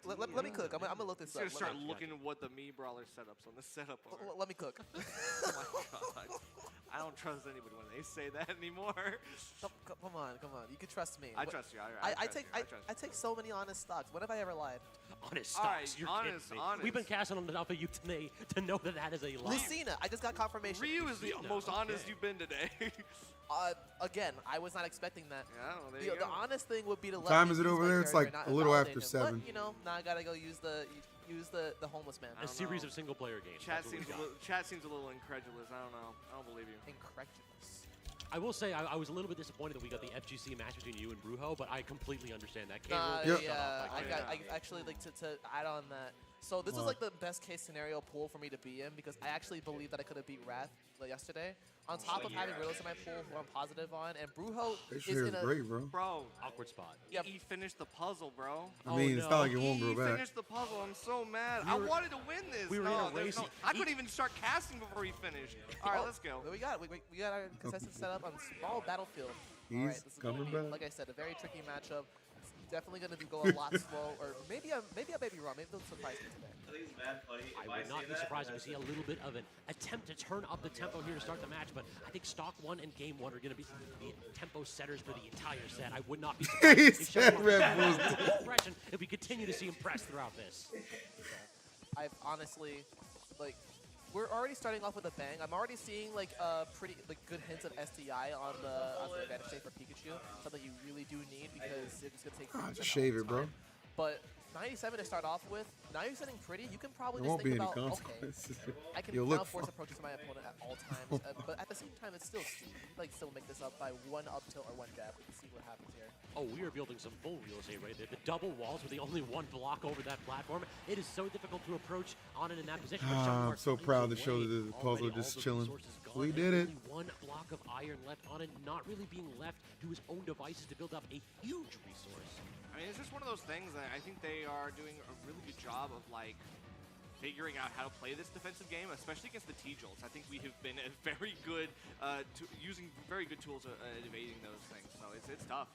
Let me cook. I'm gonna look this up. Just start looking at what the Mii Brawler setups on the setup are. Let me cook. Oh my God. I don't trust anybody when they say that anymore. Come on. You can trust me. I trust you. I take so many honest stocks. When have I ever lied? Honest stocks. You're kidding me. We've been casting on enough of you today to know that is a lie. Lucina. I just got confirmation. Ryu is the most honest you've been today. Again, I was not expecting that. Yeah, the honest thing would be to let time me is it use over my there? It's character, like not a little invalidate after him. 7. But, now I gotta go use the homeless man. A series of single-player games. Chat seems a little incredulous. I don't know. I don't believe you. Incredulous. I will say I was a little bit disappointed that we got the FGC match between you and Bruho, but I completely understand that. I actually to add on that. So this was the best case scenario pool for me to be in because I actually believe that I could have beat Wrath yesterday. On top of having Riddles in my pool, who I'm positive on, and Bruho is in a great, bro. Awkward spot. Yeah, he finished the puzzle, bro. I mean, it's not like it won't go back. He finished the puzzle. I'm so mad. I wanted to win this. We were in a race. I couldn't even start casting before he finished. All right, let's go. We got our contestant set up on small battlefield. He's coming back. Like I said, a very tricky matchup. definitely going to go a lot slow, or maybe I may be wrong. Maybe they'll surprise me today. I think it's mad funny. I would not be surprised if we see a little bit of an attempt to turn up the tempo here to start the match, but I think Stock 1 and Game 1 are going to be the tempo setters for the entire set. I would not be surprised if we continue to see him press throughout this. I've honestly, like, we're already starting off with a bang. I'm already seeing like pretty good hints of SDI on the advantage state for Pikachu, something you really do need because it's gonna take. Just shave it, bro. But 97 to start off with. Now you're sitting pretty. You can probably There just won't think be any about, consequences. okay, I can You'll now look force fine. approaches to my opponent at all times. But at the same time, it's still steep. Like still make this up by one up tilt or one jab. We can see what happens here. Oh, we are building some full real estate right there. The double walls with the only one block over that platform. It is so difficult to approach Onin in that position. I'm so proud to show that the puzzle just chilling. We did it. Only one block of iron left on it, not really being left to his own devices to build up a huge resource. I mean, it's just one of those things that I think they are doing a really good job of, like, figuring out how to play this defensive game, especially against the T-Jolts. I think we have been very good using very good tools at evading those things, so it's tough.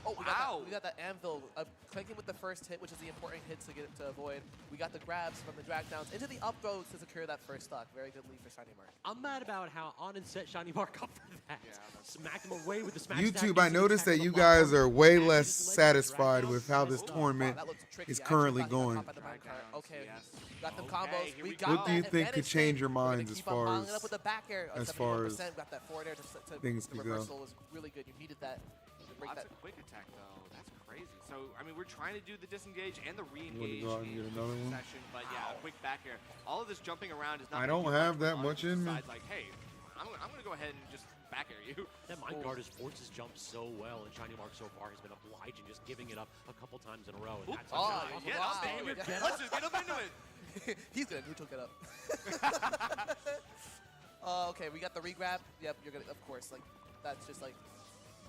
Oh, we got that anvil clanking with the first hit, which is the important hit to get to avoid. We got the grabs from the drag downs into the up throws to secure that first stock. Very good lead for Shiny Mark. I'm mad about how Onin set Shiny Mark up for that. Yeah, smacked him away with the smash YouTube, I noticed that you guys are way less satisfied with how this tournament is currently going. Okay, got them combos. We got what do you think could change your minds as far as got that forward air to things the could go? reversal was really good. You needed that. Lots of quick attack though. That's crazy. So I mean, we're trying to do the disengage and the re-engage Go out and get another one? session, but yeah, a quick back air. All of this jumping around is not. I don't have that much in me. Like, hey, I'm gonna go ahead and just back air you. That mind guard has forced his jump so well, and Shiny Mark so far has been obliging, just giving it up a couple times in a row. And that's get up into it. Let's just get up into it. He's gonna neutral get up. Okay, we got the re-grab. Yep, you're gonna, of course, like that's just like.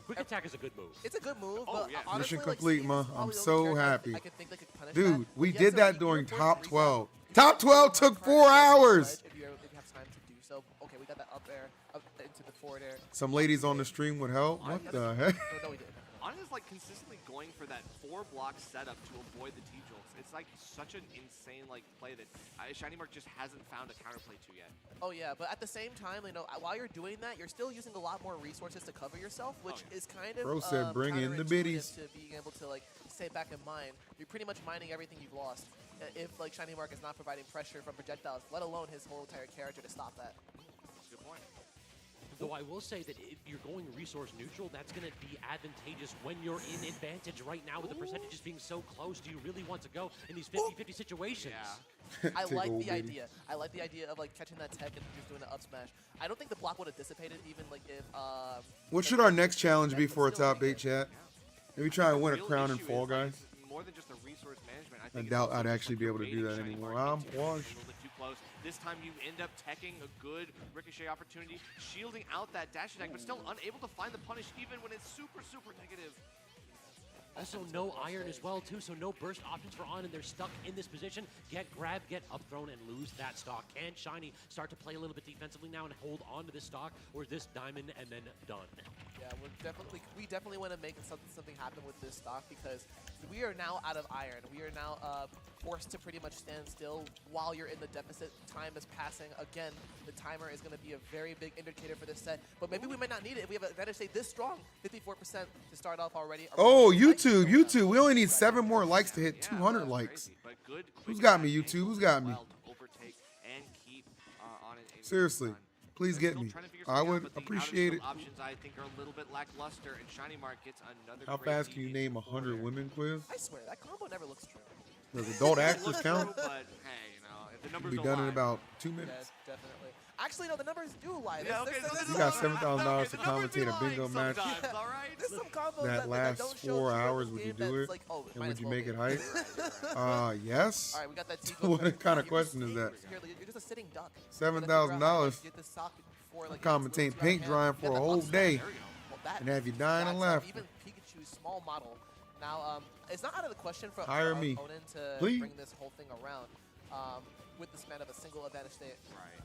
Quick attack is a good move. It's a good move, but yeah. honestly, Mission complete, ma. I'm so happy. I could think they could punish Dude, that. we He did has that a during really top important 12. reset. Top 12 took 4 hours. If you have time to do so. Okay, we got that up air, up into the forward air. Some ladies on the stream would help. What the heck? No, we didn't. Onin is like consistently going for that 4-block setup to avoid the T-Jolts. It's like such an insane like play that Shiny Mark just hasn't found a counterplay to yet. Oh yeah, but at the same time, you know, while you're doing that, you're still using a lot more resources to cover yourself, which is kind of Bro said bring in the biddies. to being able to like stay back in mine. You're pretty much mining everything you've lost. If like Shiny Mark is not providing pressure from projectiles, let alone his whole entire character to stop that. That's a good point. Though I will say that if you're going resource neutral, that's going to be advantageous when you're in advantage right now with the percentages being so close. Do you really want to go in these 50-50 situations? Yeah. I like the idea. I like the idea of like catching that tech and just doing the up smash. I don't think the block would have dissipated even like if. What should our next challenge be for a top 8 chat? Maybe try and win a crown in Fall Guys. More than just a resource management. I doubt I'd actually be able to do that anymore. I'm washed. Too close. This time you end up teching a good ricochet opportunity, shielding out that dash attack, but still unable to find the punish even when it's super, super negative. Also, no iron as well, too, so no burst options for Onin. They're stuck in this position. Get grabbed, get up thrown, and lose that stock. Can Shiny start to play a little bit defensively now and hold on to this stock, or is this diamond and then done? Yeah, we definitely want to make something happen with this stock because we are now out of iron. We are now forced to pretty much stand still while you're in the deficit. Time is passing. Again, the timer is going to be a very big indicator for this set, but maybe we might not need it if we have an advantage stay this strong. 54% to start off already. Oh, YouTube. We only need 7 more likes to hit 200 likes. Who's got me, YouTube? Who's got me? Seriously, please get me. I would appreciate it. Options I think are a little bit lackluster, and Shiny Mark gets another. How fast can you name 100 women quiz? I swear that combo never looks true. Does adult actors count? But hey, you know, if the numbers Be don't done lie. in about 2 minutes. Yes, definitely. Actually, no, the numbers do lie. Yeah, okay, You got $7,000 to commentate a bingo match. There's some combos That lasts 4 hours. Would you do it? Like, oh, And would you make it hype? Yes. All right, we got that What kind of question is that? You're just a sitting duck. $7,000. Commentate paint drying for a whole day and have you dying and laughing. Even Pikachu's small model. Now, it's not out of the question for Hire me, Onin to please. bring this whole thing around with the span of a single advantage state. Right.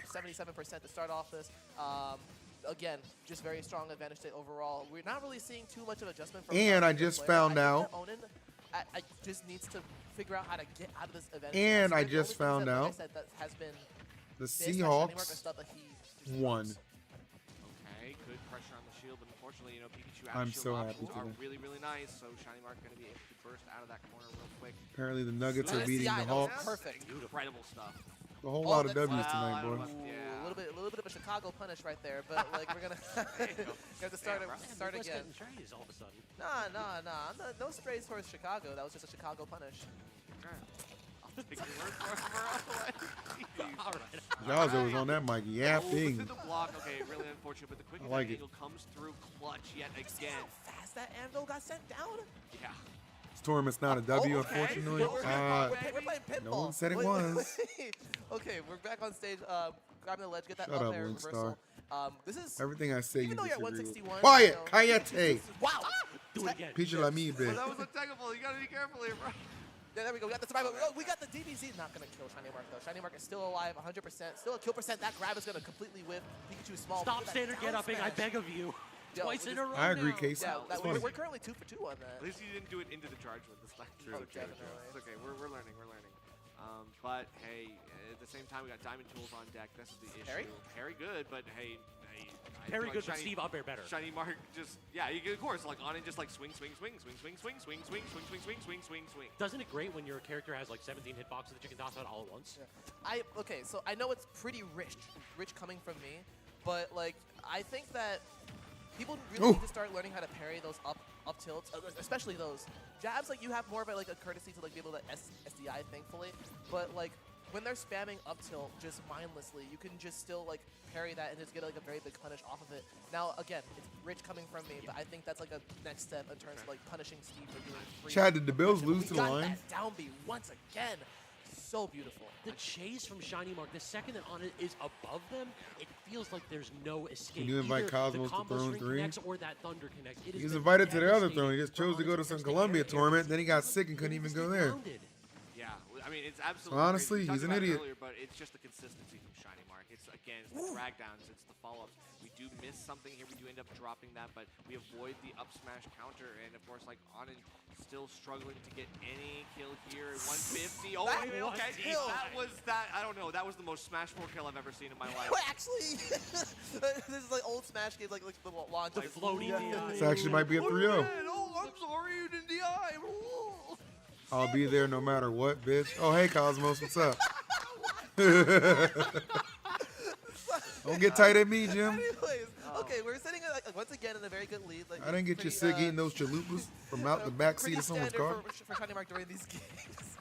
77% to start off this. again, just very strong advantage state overall. We're not really seeing too much of adjustment from And I just found out. Onin I just needs to figure out how to get out of this event. And I just found that, out like I said, that has been the Seahawks won. Okay, good pressure on the shield, but unfortunately, you know, Pikachu I'm out so shield happy options are today. really, really nice. So Shiny Mark going to be able to burst out of that corner real quick. Apparently the Nuggets are beating the Hawks. Perfect. Incredible stuff. A whole lot of W's tonight, boy. Yeah. A little bit of a Chicago punish right there, but like we're gonna have to start again. All of a sudden. Nah. No strays towards Chicago. That was just a Chicago punish. Jazzo was on that mic yapping. The block, okay, really unfortunate, but the quick I like it. angle comes through clutch yet again. How fast that anvil got sent down. Yeah. This tournament's not a W, unfortunately. We're playing pinball. No one said it was. Okay, we're back on stage. Grabbing the ledge, get that Shut up up, air Windstar. reversal. This is Everything I say you even though you're at disagree 161. with. Quiet, you know, cállate. Wow. Do it again. Picha la mi, Well, that was untechable. You gotta be careful here, bro. Yeah, there we go. We got the survival. Oh, we got the DBZ. Not going to kill Shiny Mark, though. Shiny Mark is still alive, 100%. Still a kill percent. That grab is going to completely whiff Pikachu's small. Stop standard get upping, I beg of you. Yo, Twice in a row. I agree, now. Casey. Yeah, It's we're currently 2 for 2 on that. At least you didn't do it into the charge with this last True, definitely. It's okay. We're learning. But hey, at the same time, we got Diamond Tools on deck. This is the issue. Harry good, but hey. Very like good, but Shiny, Steve up air better. Shiny Mark just, yeah, of course, like Onin just like swing. Doesn't it great when your character has like 17 hitboxes that you can toss out all at once? Yeah. Okay, so I know it's pretty rich coming from me, but like I think that people really need to start learning how to parry those up tilts, especially those jabs. Like you have more of a courtesy to like be able to SDI, thankfully, but like when they're spamming up tilt just mindlessly, you can just still like parry that and just get like a very big punish off of it. Now again, it's rich coming from me, but I think that's like a next step in terms of like punishing Steve for doing free. Chad, did the Bills lose to the got line? That down B once again. So beautiful. The chase from Shiny Mark, the second that Onin is above them, it feels like there's no escape. Can you invite Either Cosmos the to combo Throne string 3? connects or that thunder connects. It He has was been invited to the other devastating throne. He just chose to go to some Onin's Columbia first tournament. Then he got sick and couldn't even go there. Yeah, I mean, it's absolutely. So honestly, crazy. We he's talked an about it idiot. Earlier, but it's just the consistency from Shiny Mark. It's again, it's the drag downs, it's the follow-ups. We do miss something here. We do end up dropping that, but we avoid the up smash counter, and of course, like Onin still struggling to get any kill here. 150. Oh, That okay. kill. That was that. I don't know. That was the most Smash 4 kill I've ever seen in my life. Actually, this is like old Smash games, like the launch. The floaty DI. This actually might be a 3-0. Oh, I'm sorry, you didn't DI. I'll be there no matter what, bitch. Oh, hey, Cosmos, what's up? Don't get tight at me, Jim. Anyways, okay, we're sitting once again in a very good lead. Like, I didn't get you sick eating those chalupas from out the back seat of someone's car. For Shiny Mark during these games.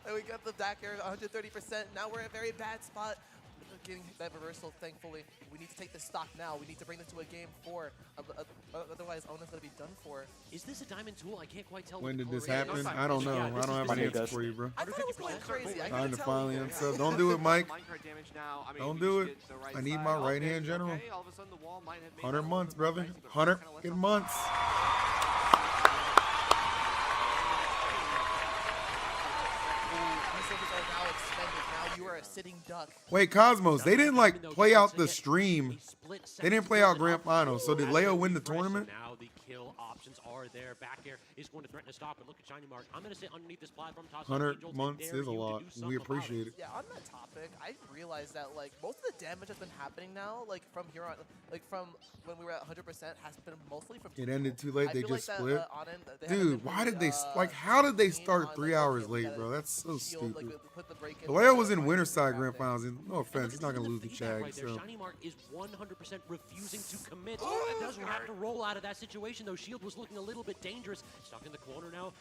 And we got the back air 130%. Now we're in a very bad spot. Getting that reversal, thankfully. We need to take this stock now. We need to bring this to a game 4. Otherwise, Onin's going to be done for. Is this a diamond tool? I can't quite tell. When did this happen? I don't know. I don't have an answer for you, bro. I thought it was going crazy. I Time couldn't to tell finally you. unsub. Don't do it, Mike. Don't do it. the right I need side. my Oh, right hand okay, general. all of a sudden the wall might have made 100 that months, little brother. bit dicey, but 100 kinda lets fucking them months. Resources are now expended. Now you are a sitting duck. Wait, Cosmos, they didn't like play out the stream. They didn't play out Grand Finals. So did Leo win the tournament? Now the kill options are there. Back air is going to threaten to stop it. Look at Shiny Mark. I'm going to sit underneath this platform. 100 months is a lot. We appreciate it. Yeah, on that topic, I realized that like most of the damage that's been happening now, like from here on, like from when we were at 100%, has been mostly from. It ended too late. I They feel just like split. That, Onin, they Dude, haven't been why did they really, like? How did they keen start on, 3 like, hours okay, late, gotta bro? That's so shield, stupid. like, put the break in, Leo like, was in find Winterside the Grand traffic. Finals. And no offense, he's not gonna lose the feedback Chag. right there. So Shiny Mark is 100% refusing to commit. Doesn't have to roll out of that situation, though. Shield was looking a little bit dangerous. Stuck in the corner now.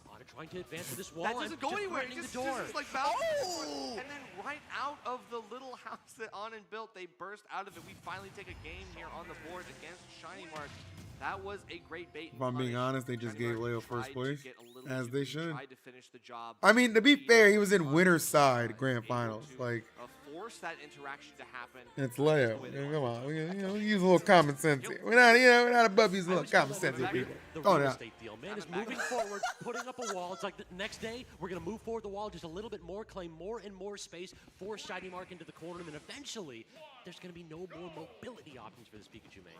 Onin trying to advance to this wall. That doesn't go anywhere. The Just door. like bouncing forward. And then right out of the little house that Onin built, they burst out of it. We finally take a game here on the board against Shiny Mark. That was a great bait. if I'm being honest, they just gave Leo first place, as they should. Tried to finish the job. I mean, to be fair, he was in Winterside Grand Finals. Like, force that interaction to happen. It's layup. Come on, we use a little common sense here. We're not above using a little common sense here, people. The Go on real out. estate deal, man, is moving forward, putting up a wall. It's like the next day, we're going to move forward the wall just a little bit more, claim more and more space, force Shiny Mark into the corner, and then eventually, there's going to be no more mobility options for this Pikachu, man.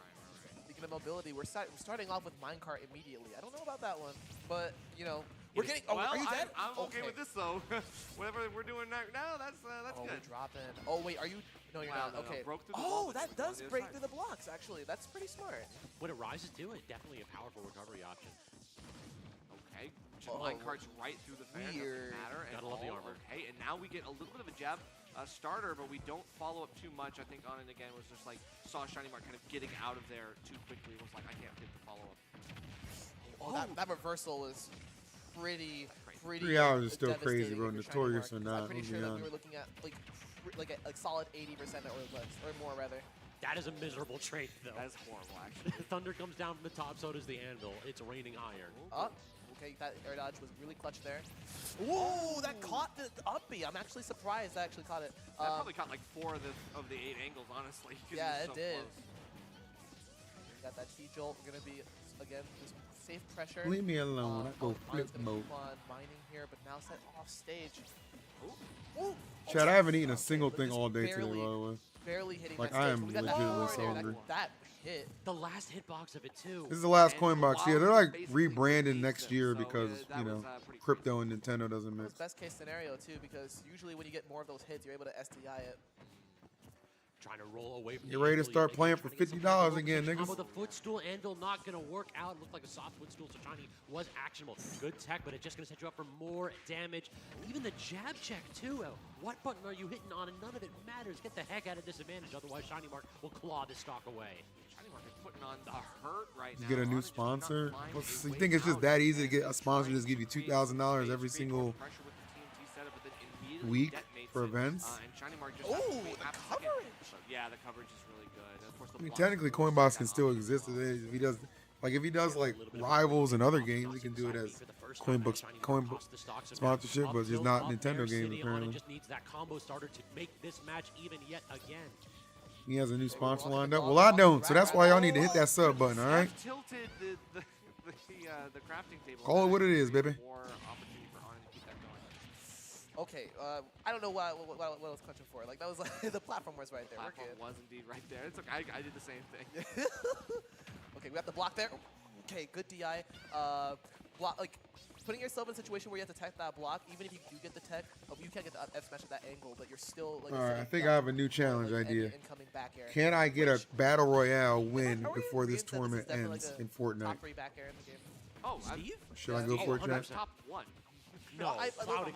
Speaking of mobility, we're starting off with minecart immediately. I don't know about that one, but, you know, we're getting... Oh, well, are you dead? I'm okay with this, though. Whatever we're doing now, that's oh, good. We're dropping. Oh, wait, are you... No, you're not. No, Okay. broke through the oh, wall, that does on the break other through the blocks, actually. That's pretty smart. When it rises to it, definitely a powerful recovery option. Okay, minecart's right through the fan. Weird. Doesn't matter. Gotta love the armor. Okay, and now we get a little bit of a jab starter, but we don't follow up too much. I think Onin again was just like saw Shiny Mark kind of getting out of there too quickly. Was like, I can't hit the follow up. Oh, that reversal was pretty. 3 hours is still crazy, bro. Notorious or not. I'm pretty sure that we were looking at like a solid 80% or less, or more rather. That is a miserable trade, though. That is horrible, actually. Thunder comes down from the top, so does the anvil. It's raining iron. Okay, that air dodge was really clutch there. Ooh, that caught the up B. I'm actually surprised that actually caught it. That probably caught like 4 of the 8 angles, honestly. Yeah, it so did. Close. Got that T-Jolt. We're going to be, again, just safe pressure. Leave me alone. I go flip mode. Keep on mining here, but now set off stage. Ooh. Chad, I haven't eaten a single thing all day today, by the way. Barely hitting like, that I stage. am legitimately so hungry. That hit. The last hitbox of it, too. This is the last COINBOX. Yeah, they're like rebranding next year because, you know, crypto and Nintendo doesn't mix. It's best case scenario, too, because usually when you get more of those hits, you're able to STI it. Trying to roll away from Get ready to start playing for $50 again, niggas. The footstool anvil not going to work out. It looked like a soft footstool, so Shiny was actionable. Good tech, but it's just going to set you up for more damage. Even the jab check, too. What button are you hitting on? And none of it matters. Get the heck out of disadvantage. Otherwise, Shiny Mark will claw this stock away. Shiny Mark is putting on the hurt right now. You get a new sponsor? So you think it's just that easy to get a sponsor to just give you $2,000 every single week for events? Oh, the coverage! Yeah, the coverage is really good. Of course, I mean, technically, COINBOX can still exist if he does like Rivals and other games, he can do it as COINBOX sponsorship, but just not Nintendo games apparently. Just needs that combo starter to make this match even yet again. He has a new sponsor lined up. Well, I don't, so that's why y'all need to hit that sub button. All right. Tilted the crafting table. Call it what it is, baby. Okay, I don't know what I was clutching for. Like, that was like, the platform was right there. The platform was indeed right there. It's okay, I did the same thing. Okay, we have the block there. Okay, good DI. Block, like, putting yourself in a situation where you have to tech that block, even if you do get the tech, you can't get the F smash at that angle, but you're still, like... All right, I think I have a new challenge idea. Back air. Can I get a Battle Royale win before this tournament ends in Fortnite? Top 3 back air in the game. Oh, Steve? Should I go for it, Jack? Top 1. No, Cloud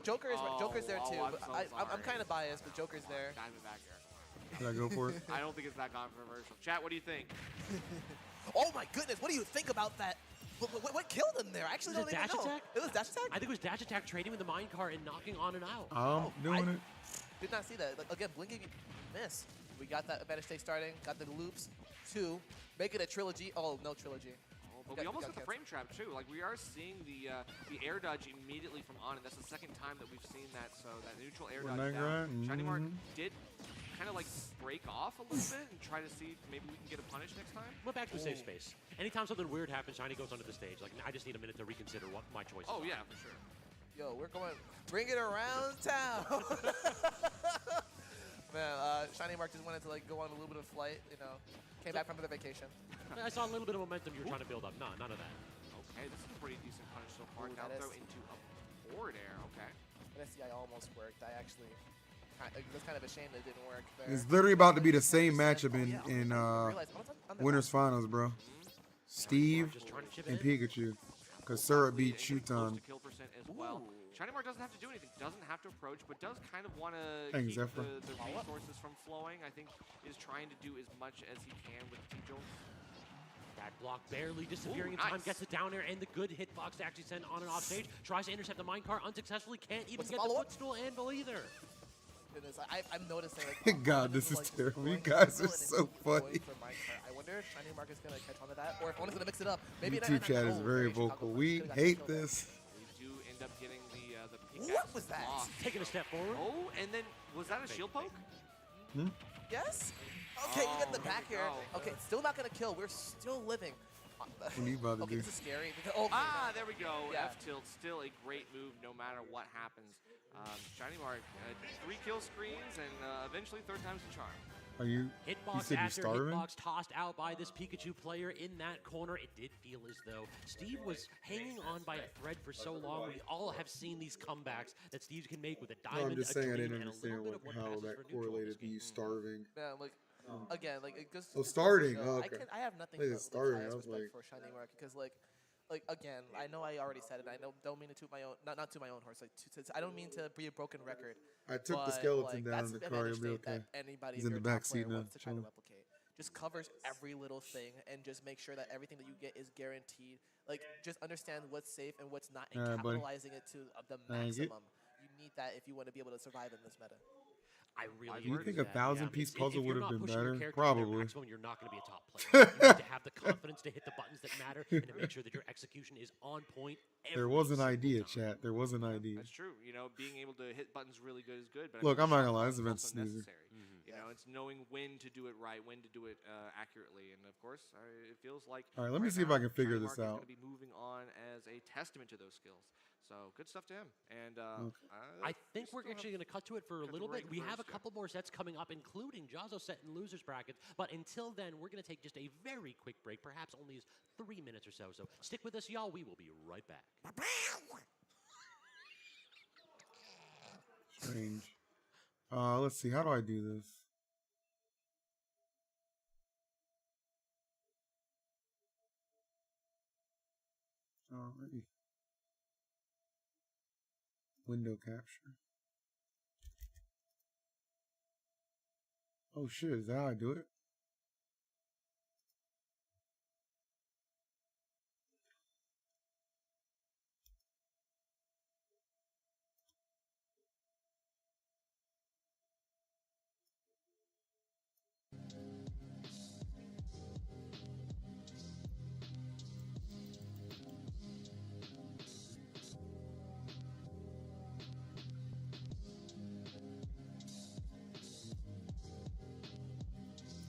Joker's there too. But I'm kind of biased, but Joker's there. Should I go for it? I don't think it's that controversial. Chat, what do you think? Oh my goodness, what do you think about that? What killed him there? I actually don't even know. Attack? It was dash attack? I think it was dash attack trading with the minecart and knocking on and out. I'm doing it. Did not see that. Like, again, blinking miss. We got that advantage stay starting. Got the loops. 2. Make it a trilogy. Oh, no trilogy. But we almost hit the frame trap too. Like, we are seeing the air dodge immediately from Onin. That's the second time that we've seen that. So that neutral air dodge down. Shiny Mark did kind of like break off a little bit and try to see if maybe we can get a punish next time. Went back to a safe space. Anytime something weird happens, Shiny goes onto the stage. Like, I just need a minute to reconsider what my choice is. Oh yeah, for sure. Yo, we're going. Bring it around town. Man, Shiny Mark just wanted to like go on a little bit of flight. You know. Came back from the vacation. I saw a little bit of momentum you were trying to build up. No, none of that. Okay, this is a pretty decent punish so far. Down throw into a forward air. Okay. That SDI almost worked. I actually, it was kind of a shame that it didn't work. There. It's literally about to be the same matchup in Winners Finals, bro. Steve and Pikachu. Because Syrup beat Shuton. Kill percent as well. Shiny Mark doesn't have to do anything, doesn't have to approach, but does kind of want to keep the resources from flowing. I think is trying to do as much as he can with T-Jolt. That block barely disappearing in time, gets it down there, and the good hitbox to actually send on and off stage. Tries to intercept the minecart, unsuccessfully, can't even get the footstool anvil either. Goodness, I'm noticing. Like, God, this is terrible. You guys are so funny. I wonder if Shiny Mark is going to catch on to that, or if Onin's going to mix it up. Maybe YouTube chat is very vocal. We hate this. We do end up getting the What was that? Taking a step forward. Oh, and then was that a shield poke? Yes? Okay, you get the back here. Okay, still not going to kill. We're still living. What are you about to do? This is scary. Oh, there we go. Yeah. F-tilt, still a great move no matter what happens. Shiny Mark, 3 kill screens, and eventually 3rd time's the charm. Are you? Hitbox said you're after starving? hitbox tossed out by this Pikachu player in that corner. It did feel as though Steve was hanging on by a thread for so long. We all have seen these comebacks that Steve can make with a diamond. No, I'm just saying I dream, didn't and a little understand bit of what how passes that for neutral correlated to you starving. Yeah, like, again, like, it goes. Oh, starting. Oh, okay. I have nothing Like but it's starting. I highest was respect like, for Shiny Mark because, like, again, I know I already said it. I don't mean to toot my own, not to my own horse. Like, I don't mean to be a broken record. I took the but, skeleton like, down that's in the an car. advantage You'll be state okay. that anybody He's if in the you're a top back seat player now. wants to try to chilling. replicate. Just covers every little thing and just make sure that everything that you get is guaranteed. Like, just understand what's safe and what's not, and Alright, buddy. capitalizing it to the Thank you. maximum. You need that if you want to be able to survive in this meta. I really Do you agree think a with that. 1,000-piece If puzzle you're would have not been pushing your better? character to their Probably. maximum, you're not going to be a top player. You need to have the confidence to hit the buttons that matter and to make sure that your execution is on point. There was an idea, chat. There was an idea. That's true. You know, being able to hit buttons really good is good. But Look, I mean, I'm not gonna lie, shot this clock event's is also snoozer. necessary. You know, it's knowing when to do it right, when to do it accurately, and of course, it feels like. All right, let me see if I can figure this out. Going to be moving on as a testament to those skills. So good stuff to him. And I think we're actually going to cut to it for a little bit. We have a couple more sets coming up, including Jazzo set in losers brackets. But until then, we're going to take just a very quick break, perhaps only 3 minutes or so. So stick with us, y'all. We will be right back. Strange. Let's see. How do I do this? Alrighty. Window capture. Oh shit, is that how I do it?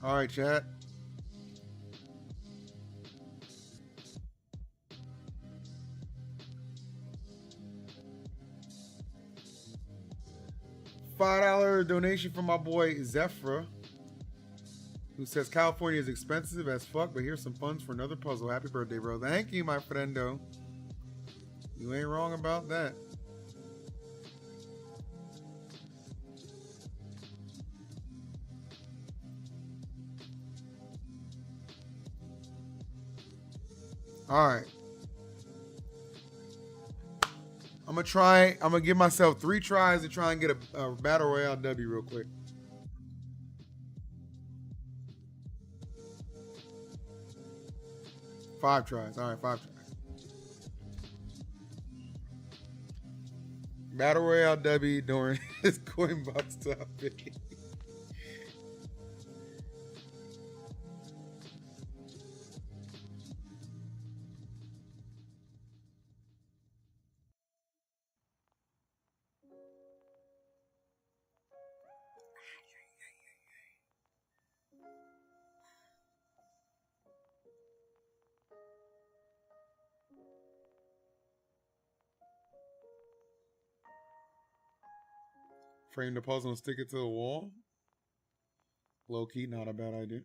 All right, chat. $5 donation from my boy Zephra, who says California is expensive as fuck, but here's some funds for another puzzle. Happy birthday, bro. Thank you, my friendo. You ain't wrong about that. All right. I'm gonna give myself 3 tries to try and get a Battle Royale W real quick. Five tries. All right, 5 tries. Battle Royale W during his COINBOX topic. Frame the puzzle and stick it to the wall. Low key, not a bad idea.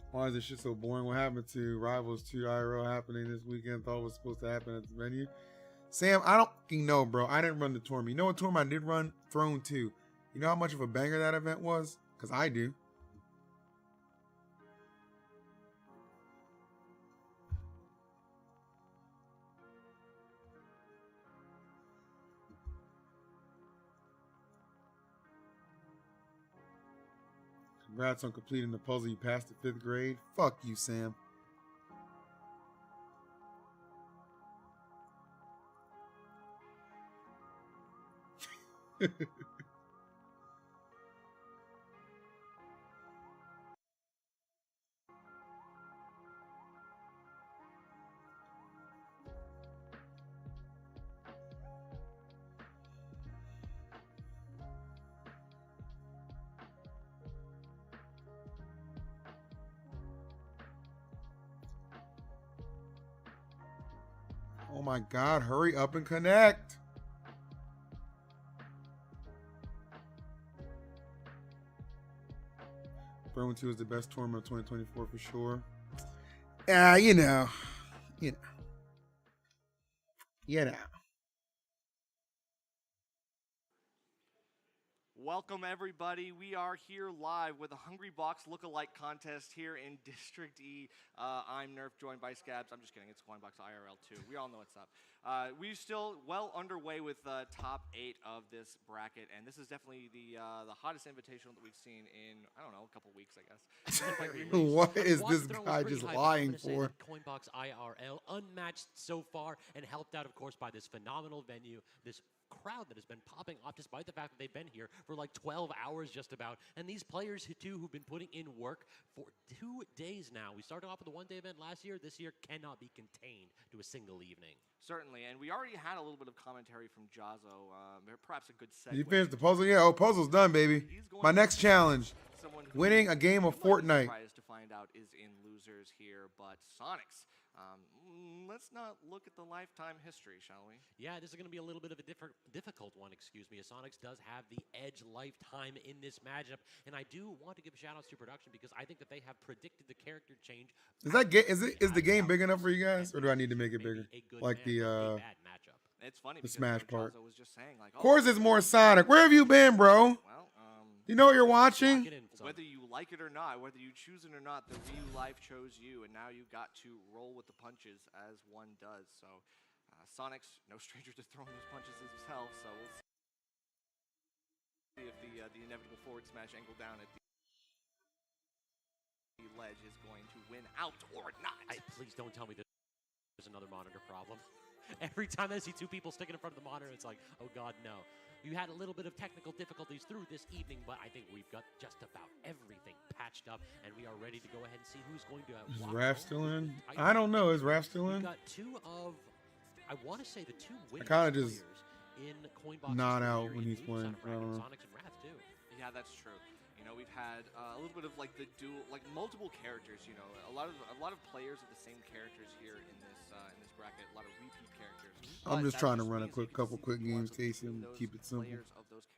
Why is this shit so boring? What happened to Rivals 2 IRL happening this weekend? Thought was supposed to happen at the venue. Sam, I don't fucking know, bro. I didn't run the tournament. You know what tournament I did run? Throne 2. You know how much of a banger that event was? Because I do. Congrats on completing the puzzle. You passed the 5th grade. Fuck you, Sam. Oh my God, hurry up and connect. Bruho 2 is the best tournament of 2024 for sure. You know. Welcome, everybody. We are here live with a Hungry Box lookalike contest here in District E. I'm Nerf, joined by Scabs. I'm just kidding. It's COINBOX IRL 2. We all know what's up. We're still well underway with the top 8 of this bracket, and this is definitely the hottest invitational that we've seen in, I don't know, a couple weeks, I guess. What is this guy just lying for? COINBOX IRL, unmatched so far, and helped out, of course, by this phenomenal venue, this crowd that has been popping off despite the fact that they've been here for like 12 hours just about, and these players too who've been putting in work for 2 days now. We started off with a one-day event last year. This year cannot be contained to a single evening. Certainly, and we already had a little bit of commentary from Jazzo. Perhaps a good segue. Did you finish the puzzle? Yeah, puzzle's done, baby. My next challenge, winning a game of Fortnite. To find out is in losers here, but Sonics. Let's not look at the lifetime history, shall we? Yeah, this is going to be a little bit of a difficult one, excuse me. Sonics does have the edge lifetime in this matchup, and I do want to give shout-outs to production because I think that they have predicted the character change. Is the game big enough for you guys, or do I need to make it bigger? Like the It's funny the Smash part. Was just saying, like, of course, it's more Sonic. Where have you been, bro? Well, you know what you're watching? Whether you like it or not, whether you choose it or not, the Ryu life chose you, and now you've got to roll with the punches as one does. So, Sonic's no stranger to throwing those punches himself. So we'll see if the inevitable forward smash angle down at the ledge is going to win out or not. Please don't tell me there's another monitor problem. Every time I see 2 people sticking in front of the monitor, it's like, oh God, no. You had a little bit of technical difficulties through this evening, but I think we've got just about everything patched up, and we are ready to go ahead and see who's going to Is Raph still in? I don't know. Is Raph still in? We've got 2 of, I want to say the 2 winners I kind of just in COINBOX nod out when he's playing. I don't know. Sonics and Raph too. Yeah, that's true. You know, we've had a little bit of like the dual, like multiple characters. You know, a lot of players of the same characters here in this bracket. A lot of repeat characters. I'm just trying to run a couple quick games, Casey, and keep it simple,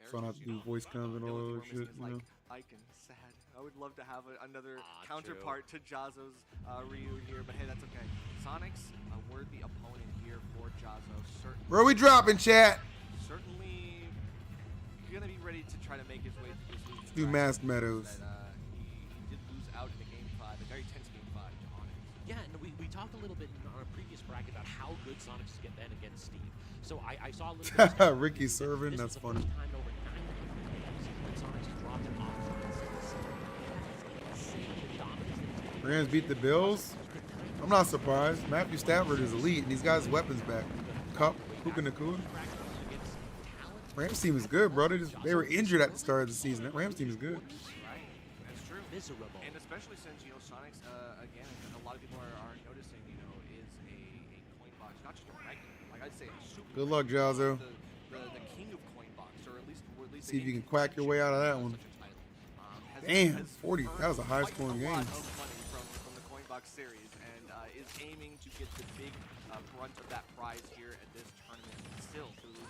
so I don't have to do voice comms and all that shit. You know. Icon, sad. I would love to have another counterpart to Jazzo's Ryu here, but hey, that's okay. Sonic's a worthy opponent here for Jazzo. Certainly. Where we dropping, chat? Certainly gonna be ready to try to make his way through this losing. Let's do Masked Meadows. He did lose out in the game 5, a very tense game 5 to Onin. Yeah, and we talked a little bit on a previous bracket about how good Sonics get then against Steve. So I saw a little bit of Ricky serving, that's funny. Rams beat the Bills. I'm not surprised. Matthew Stafford is elite, and he's got his weapons back. Cup, Puka Nakua. Rams team is good, bro. They were injured at the start of the season. That Rams team is good. Right, that's true. And especially since, you know, Sonics, again, a lot of people are noticing, you know, is a COINBOX, not just a regular, like I'd say a super. Good luck, Jazzo. The king of COINBOX, or at least see if you can quack your way out of that one. Damn, 40. That was a high-scoring game. From the COINBOX series, and is aiming to get the big brunt of that prize here at this tournament. Still to lose.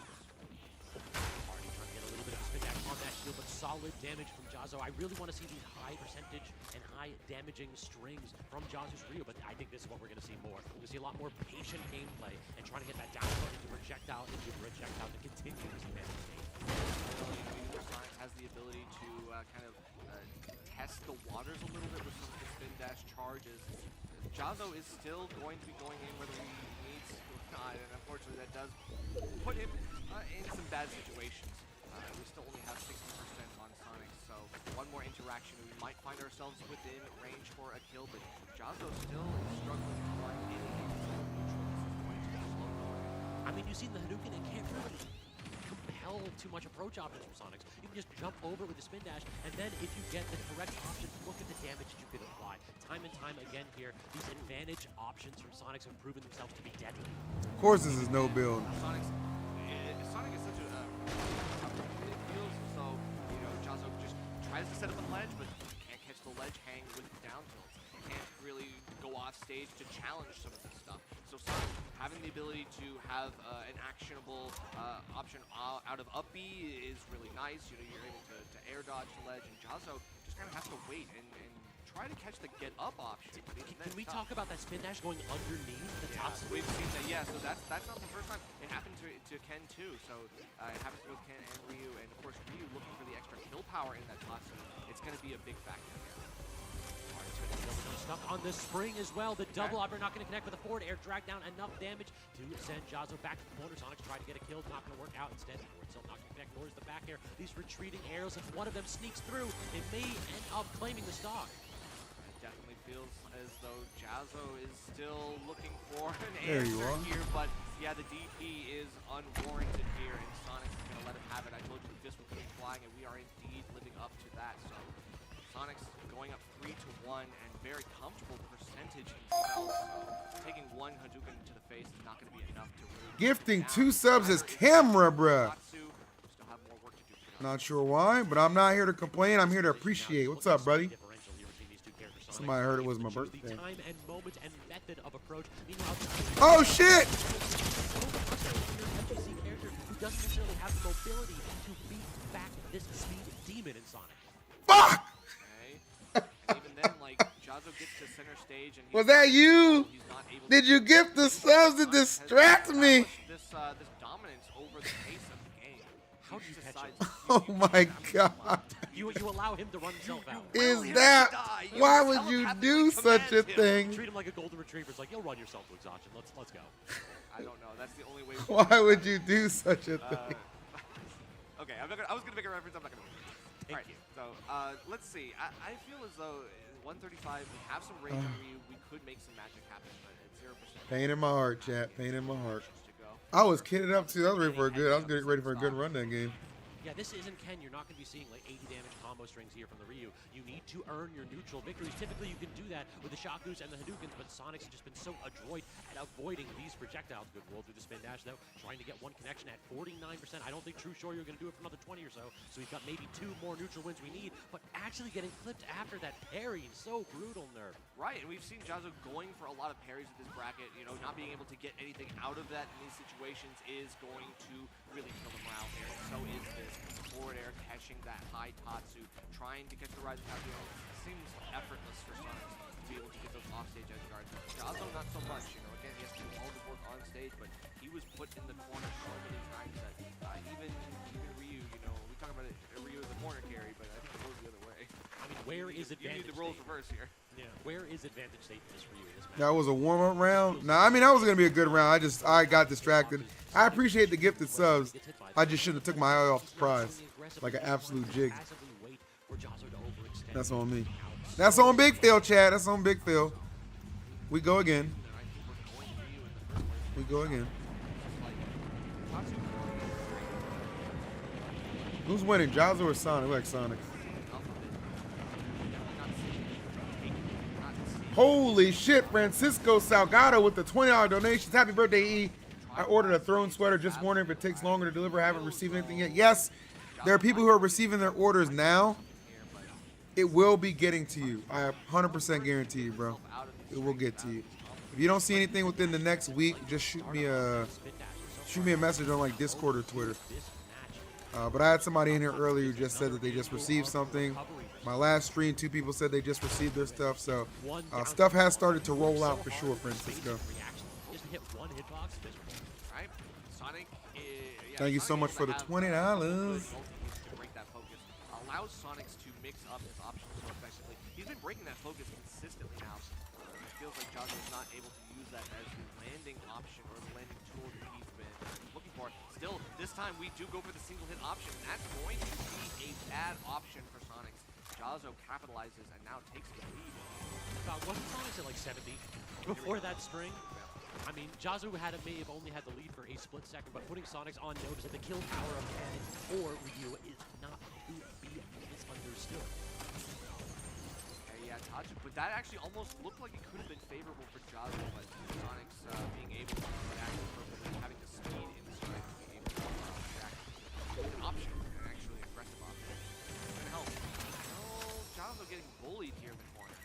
Already trying to get a little bit of a spin back on that shield, but solid damage from Jazzo. I really want to see these high percentage and high damaging strings from Jazzo's Ryu, but I think this is what we're going to see more. We're going to see a lot more patient gameplay and trying to get that down into projectile, to continue this advantage game. Sonic has the ability to kind of test the waters a little bit with some of the spin dash charges. Jazzo is still going to be going in whether he needs to or not, and unfortunately that does put him in some bad situations. We still only have 60% on Sonic, so one more interaction we might find ourselves within range for a kill, but Jazzo still struggling to find anything neutral. This is going to be slow going. I mean, you've seen the Hadouken, it can't really compel hell too much approach options for Sonics. You can just jump over with the spin dash, and then if you get the correct option, look at the damage that you can apply. Time and time again here, these advantage options from Sonics have proven themselves to be deadly. Of course, this is no build. Sonic is such a it feels as though, you know, Jahzzo just tries to set up a ledge, but can't catch the ledge hang with the down tilt. Can't really go off stage to challenge some of this stuff. So Sonic having the ability to have an actionable option out of up B is really nice. You know, you're able to air dodge the ledge, and Jahzzo just kind of has to wait and try to catch the get up option. Can we talk about that spin dash going underneath the top? We've seen that, yeah, so that's not the first time. It happened to Ken too, so it happens to both Ken and Ryu, and of course Ryu looking for the extra kill power in that top, so it's going to be a big factor here. Stuck on the spring as well. The double opper not going to connect with the forward air drag down enough damage to send Jahzzo back to the corner. Sonic try to get a kill, not going to work out. Instead, forward still not going to connect, nor is the back air. These retreating arrows, if one of them sneaks through, it may end up claiming the stock. It definitely feels as though Jahzzo is still looking for an There answer you are. here, but yeah, the DP is unwarranted here, and Sonic is going to let him have it. I told you the fist was going to be flying, and we are indeed living up to that. So Sonic's going up 3-1 and very comfortable percentage himself. So taking one Hadouken to the face is not going to be enough to really Gifting 2 subs as camera, bruh. still have more work to do. Not sure why, but I'm not here to complain. I'm here to appreciate. What's up, buddy? Somebody heard it was my birthday. Time and moment and method of approach. Oh shit! Who doesn't necessarily have the mobility to beat back this speed demon in Sonic. Fuck! And even then, like, Jahzzo gets to center stage and Was that you? he's not able Did you gift the subs to distract me? this dominance over the pace of the game. How do you catch him? Oh my god. You allow him to run himself out. Is that why would you do such a thing? Treat him like a golden retriever. It's like, you'll run yourself to exhaustion. Let's go. I don't know. That's the only way. Why would you do such a thing? Okay, I was gonna make a reference. I'm not gonna. Thank you. So let's see. I feel as though 135. We have some range on Ryu. We could make some magic happen, but it's 0%. Pain in my heart, chat. Pain in my heart. I was kitted up too. I was ready for a good. I was getting ready for a good run that game. Yeah, this isn't Ken. You're not going to be seeing like 80 damage combo strings here from the Ryu. You need to earn your neutral victories. Typically, you can do that with the Shakus and the Hadoukens, but Sonic's just been so adroit at avoiding these projectiles. Good roll through the spin dash, though. Trying to get one connection at 49%. I don't think True Shore you're going to do it for another 20 or so. So we've got maybe 2 more neutral wins we need, but actually getting clipped after that parry is so brutal, Nerf. Right, and we've seen Jahzzo going for a lot of parries with this bracket. You know, not being able to get anything out of that in these situations is going to really kill the morale here. And so is this forward air catching that high Tatsu, trying to catch the rising Tatsu. It seems effortless for Sonic to be able to get those offstage edge guards. Jahzzo not so much. You know, again, he has to do all the work on stage, but he was put in the corner so many times that even Ryu, you know, we talk about it, Ryu as a corner carry, but I think it goes the other way. I mean, where is advantage? You need the roles reverse here. Yeah, where is advantage state for this Ryu in this match? That was a warm-up round. Nah, I mean that was gonna be a good round. I got distracted. I appreciate the gifted subs. I just shouldn't have took my eye off the prize, like an absolute jig. That's on me. That's on Big Phil, Chad. That's on Big Phil. We go again. We go again. Who's winning, Jazzo or Sonic? Like Sonic. Holy shit, Francisco Salgado with the $20 donations. Happy birthday, E. I ordered a Throne sweater, just wondering if it takes longer to deliver. I haven't received anything yet. Yes, there are people who are receiving their orders now. It will be getting to you. I 100% guarantee you, bro. It will get to you. If you don't see anything within the next week, just shoot me a message on like Discord or Twitter. But I had somebody in here earlier who just said that they just received something. My last stream, 2 people said they just received their stuff. So stuff has started to roll out for sure, Francisco. Thank you so much for the $20. Allows Sonics to mix up his options so effectively. He's been breaking that focus consistently now. It feels like Jahzzo is not able to use that as the landing option or the landing tool that he's been looking for. Still, this time we do go for the single hit option, and that's going to be a bad option for Sonics. Jahzzo capitalizes and now takes the lead. Wasn't Sonics at like 70 before that string? I mean, Jazzo may have only had the lead for a split second, but putting Sonics on notice that the kill power of Cannon or Ryu is not to be misunderstood. Yeah, touch, but that actually almost looked like it could have been favorable for Jazzo, but Sonics being able to react appropriately, having the speed in the strike, being able to react with an option, an actually aggressive option. Gonna help. Oh, Jazzo getting bullied here in the corner.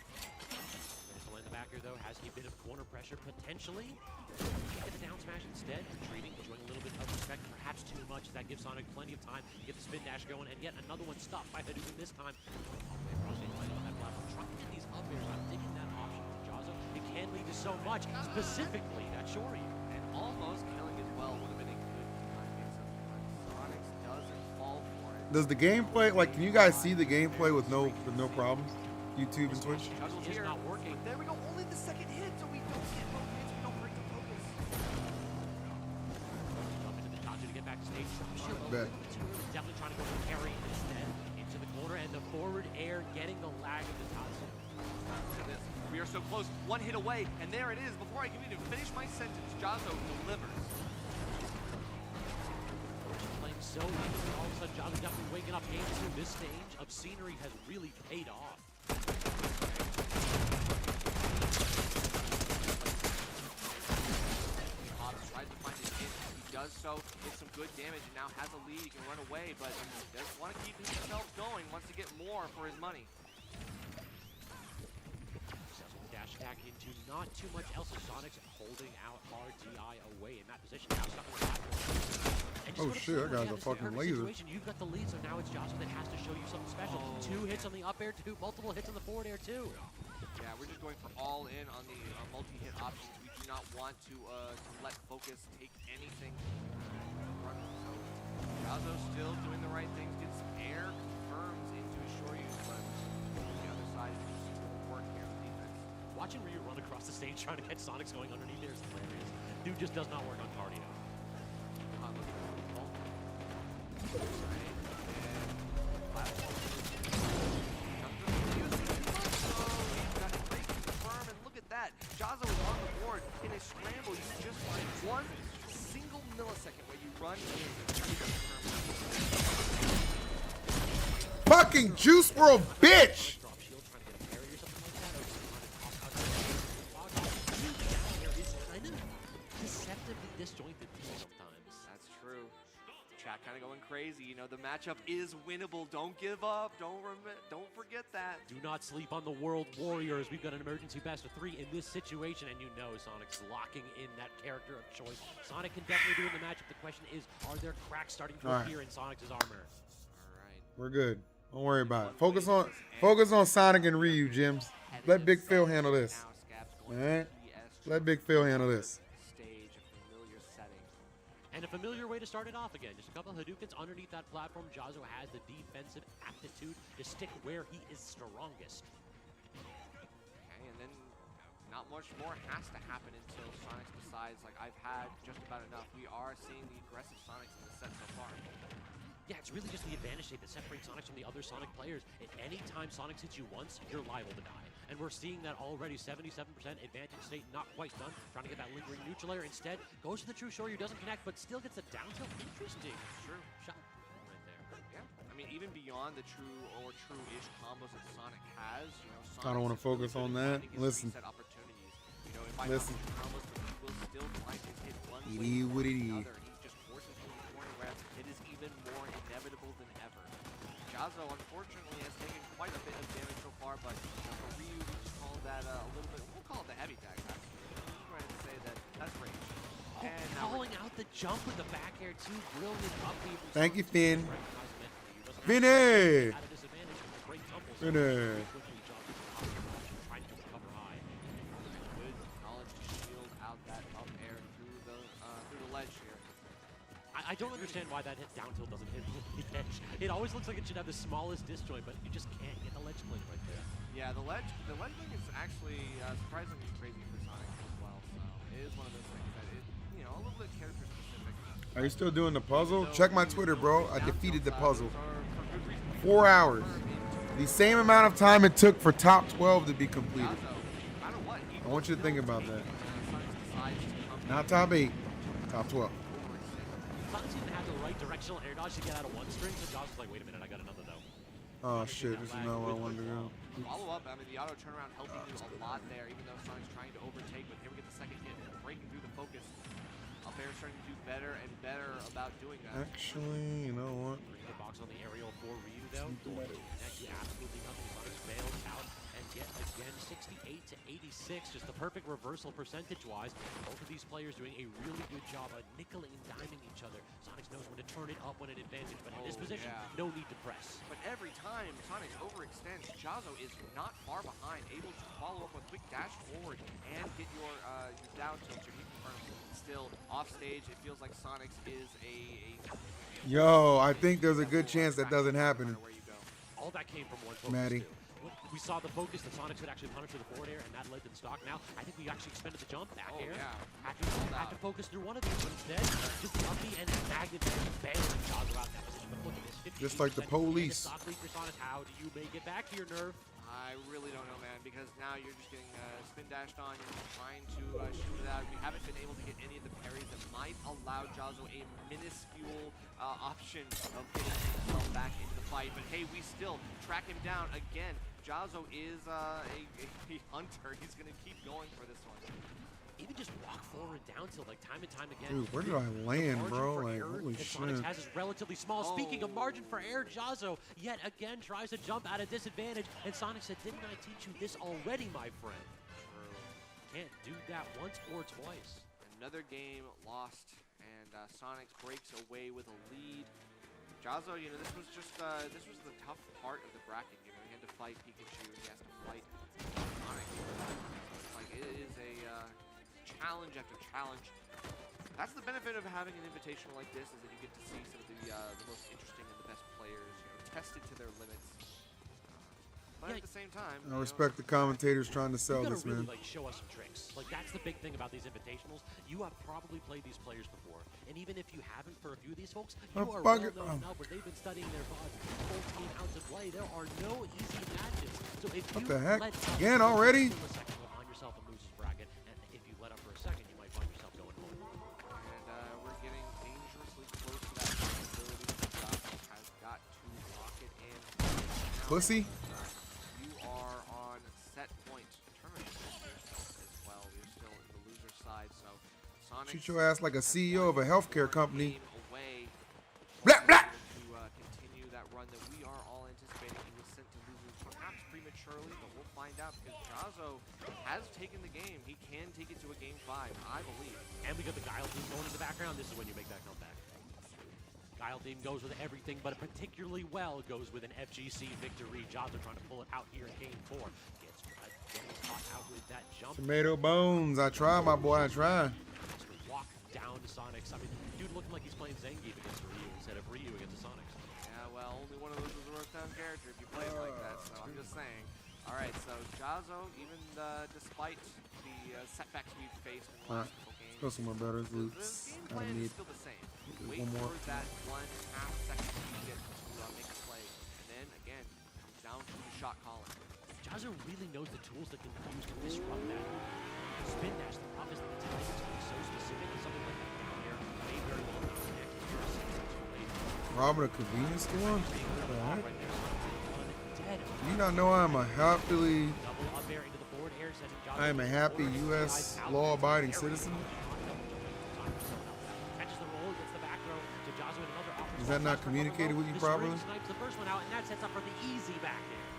Still in the back here though, has a bit of corner pressure potentially. Get the down smash instead, retreating, enjoying a little bit of respect, perhaps too much. That gives Sonic plenty of time to get the spin dash going, and yet another one stopped by Hadouken this time. Trying to get these up airs. I'm thinking that option for Jazzo, it can lead to so much, specifically that Shoryu. And almost killing as well would have been a good timing. Sonics doesn't fall for it. Does the gameplay, like, can you guys see the gameplay with no problems? YouTube and Twitch? Juggle's here. Not working. There we go. Only the second hit, so we don't get both hits. We don't break the focus. Jump into the Jazzo to get back to stage. Bet. Definitely trying to go for carry instead into the corner, and the forward air getting the lag of the Jazzo. We are so close. One hit away, and there it is. Before I can even finish my sentence, Jazzo delivers. Playing so easy, all of a sudden Jazzo definitely waking up. Game 2, this stage of scenery has really paid off. Hobbs tries to find his hit. He does so, gets some good damage, and now has a lead. He can run away, but does want to keep himself going, wants to get more for his money. Dash attack into not too much else. Sonics holding out RTI away in that position. Now stuck on the platform. Oh shit, that guy's a fucking laser. You've got the lead, so now it's Jazzo that has to show you something special. 2 hits on the up air, multiple hits on the forward air too. Yeah, we're just going for all in on the multi-hit options. We do not want to let focus take anything. So Jazzo still doing the right things, gets some air, confirms into a Shoryu, but the other side is just work here with defense. Watching Ryu run across the stage trying to catch Sonics going underneath there is hilarious. Dude just does not work on cardio. Jazzo is on the board. In a scramble, you just find 1 single millisecond where you run in. Fucking Juice WRLD, bitch! Deceptively disjointed sometimes. That's true. Chat kind of going crazy. You know, the matchup is winnable. Don't give up. Don't forget that. Do not sleep on the World Warriors. We've got an emergency best of 3 in this situation, and you know Sonic's locking in that character of choice. Sonic can definitely do in the matchup. The question is, are there cracks starting to appear in Sonic's armor? We're good. Don't worry about it. Focus on Sonic and Ryu, Jims. Let Big Phil handle this. Alright? Let Big Phil handle this. And a familiar way to start it off again. Just a couple of Hadoukens underneath that platform. Jazzo has the defensive aptitude to stick where he is strongest. Okay, and then not much more has to happen until Sonics decides, like, I've had just about enough. We are seeing the aggressive Sonics in the set so far. Yeah, it's really just the advantage state that separates Sonics from the other Sonic players. At any time Sonics hits you once, you're liable to die. And we're seeing that already. 77% advantage state, not quite done. Trying to get that lingering neutral layer. Instead, goes to the true Shoryu, doesn't connect, but still gets a down tilt. Interesting. True. Shot right there. Yeah. I mean, even beyond the true or true-ish combos that Sonic has, you know, Sonic I don't want to focus on that. Listen. You know, if Listen. combos, but he will still find his hit one It is what it is. He just forces him to the corner where it is even more inevitable than ever. Jazzo, unfortunately, has taken quite a bit of damage so far, but for Ryu, we just call that a little bit, we'll call it the heavy tag, actually. I'm going to say that that's range. And calling out the jump with the back air, too. Brilliant up here. Thank you, Finn. Finny! Finny! I don't understand why that hit down tilt doesn't hit the edge. It always looks like it should have the smallest disjoint, but you just can't get the ledge blink right there. Yeah, the ledge blink is actually surprisingly crazy for Sonic as well. So it is one of those things that is, you know, a little bit character specific. Are you still doing the puzzle? Check my Twitter, bro. I defeated the puzzle. 4 hours. The same amount of time it took for top 12 to be completed. I want you to think about that. Sonic decides to come Not top 8, top 12. Sonic's even had the right directional air dodge to get out of one string, so Jazzo's like, wait a minute, I got another though. Oh shit, this is not what I wanted to do. Follow up, I mean, the auto turnaround helping you a lot there, even though Sonic's trying to overtake, but here we get the second hit, breaking through the focus. Up air starting to do better and better about doing that. Actually, you know what? The box on the aerial for Ryu though. Connect absolutely nothing. Sonic bails out, and yet again 68 to 86, just the perfect reversal percentage-wise. Both of these players doing a really good job of nickeling and diming each other. Sonic knows when to turn it up when an advantage, but in this position, no need to press. But every time Sonic overextends, Jazzo is not far behind, able to follow up with quick dash forward and get your down tilt. Your still off stage. It feels like Sonic's is a Yo, I think there's a good chance that doesn't happen. All that came from one focus. Maddie. We saw the focus that Sonic could actually punish to the forward air, and that led to the stock. Now, I think we actually expended the jump, back air. Had to focus through one of these, but instead, just the uppy and magnet bailing Jazzo out in that position. But look at this, Just like the police. Stock lead for Sonic. How do you make it back to your nerve? I really don't know, man, because now you're just getting spin dashed on, you're just trying to shoot it out. We haven't been able to get any of the parries that might allow Jazzo a minuscule option of getting himself back into the fight. But hey, we still track him down again. Jazzo is a hunter. He's going to keep going for this one. Even just walk forward down till like time and time again. Dude, where did I land, bro? Like, holy shit. Sonic has is relatively small. Speaking of margin for error, Jazzo yet again tries to jump at a disadvantage, and Sonic said, "Didn't I teach you this already, my friend?" Can't do that once or twice. Another game lost, and Sonic breaks away with a lead. Jazzo, you know, this was the tough part of the bracket. You know, he had to fight Pikachu, he has to fight Sonic. Like, it is a challenge after challenge. That's the benefit of having an invitational like this, is that you get to see some of the most interesting and the best players, you know, tested to their limits. But at the same time, I respect the commentators trying to sell this, really, man. like, show us some tricks. Like, that's the big thing about these invitationals. You have probably played these players before, and even if you haven't for a few of these folks, you are well known enough where they've been studying their body. 14 ounces of play. There are no easy matches. So if What you the heck? let Again already? a second, you'll find yourself in losers bracket, and if you let up for a second, you might find yourself going home. And we're getting dangerously close to that possibility. Jazzo has got to lock it in. Pussy. You are on set point tournament as well. You're still in the loser side, so Sonic Shoot your ass like a CEO of a healthcare company. away Blah, blah. to continue that run that we are all anticipating. He was sent to losers perhaps prematurely, but we'll find out, because Jazzo has taken the game. He can take it to a game 5, I believe. And we got the Guile team going in the background. This is when you make that comeback. Guile team goes with everything, but particularly well goes with an FGC victory. Jazzo trying to pull it out here in game 4. Gets caught out with that jump. Tomato bones. I try, my boy. I try. Walk down to Sonics. I mean, dude looking like he's playing Zangief against Ryu instead of Ryu against the Sonics. Yeah, well, only one of those is a Rotown character if you play it like that, so I'm just saying. All right, so Jazzo, even despite the setbacks we've faced in the last couple games, Go somewhere better. the Loops. game I plan need is still the same. Wait one more. for that 1/2 second to get to make a play, and then again, comes down to the shot calling. Jazzo really knows the tools that can be used to disrupt that. Spin dash, the problem is that the timing is going to be so specific, and something like that down here may very well not connect here successfully. Robert a convenience store? What the heck? Dead. Do you not know I'm a happily, Double up air into the forward air, setting Jazzo I am a happy U.S. law-abiding citizen? Catches the roll, gets the back throw to Jazzo with another offensive Is that not communicated with you properly? Snipes the first one out, and that sets up for the easy back air.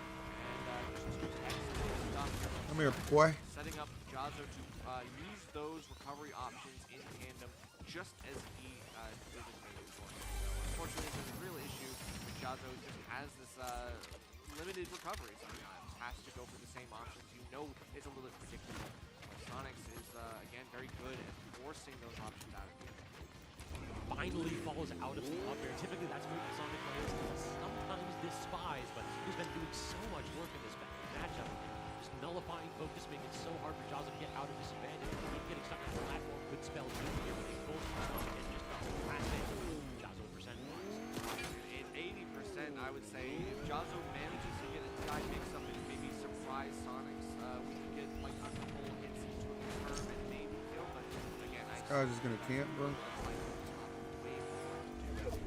Come here, boy. Setting up Jazzo to use those recovery options in tandem, just as he designated for him. Unfortunately, there's a real issue with Jazzo. Just has this limited recovery sometimes. Has to go for the same options. You know it's a little bit predictable. Sonic is, again, very good at forcing those options out of you. Finally falls out of the up air. Typically, that's what Sonic players sometimes despise, but he's been doing so much work in this matchup. Just nullifying focus, making it so hard for Jazzo to get out of this advantage. Even getting stuck on the platform could spell doom here with a goal from Sonic and just the last hit. Jazzo percent-wise. At 80%, I would say, if Jazzo manages to get a tie mix-up and maybe surprise Sonics, we could get like a couple hits into a curve and maybe kill, but again, I guy's just gonna camp, bro.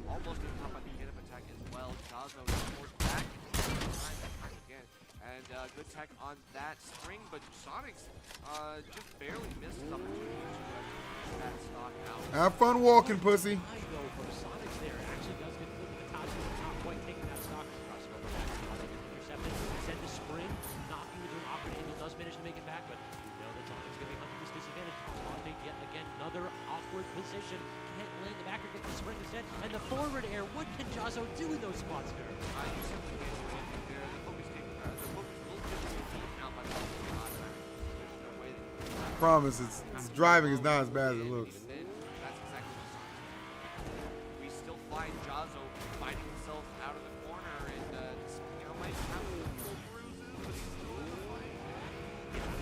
Almost in top on the hit attack as well. Jazzo forced back. Attack again. And good tech on that string, but Sonics just barely missed his opportunity to get that stock out. Have fun walking, pussy. Sonics there actually does get good with the top, not quite taking that stock. Crossing over back, intercepted, send the spring, knocking into an awkward angle, does manage to make it back, but you know that Sonic's going to be hunting this disadvantage. Monte yet again, another awkward position. Can't land the backer, get the spring instead, and the forward air. What can Jazzo do in those spots there? You simply can't do anything there. The focus taking the focus will just be out by the there's no way that I promise, it's driving is not as bad as it looks. that's exactly what Sonic's doing. We still find Jazzo fighting himself out of the corner and might have a little bruises, but he's still fighting.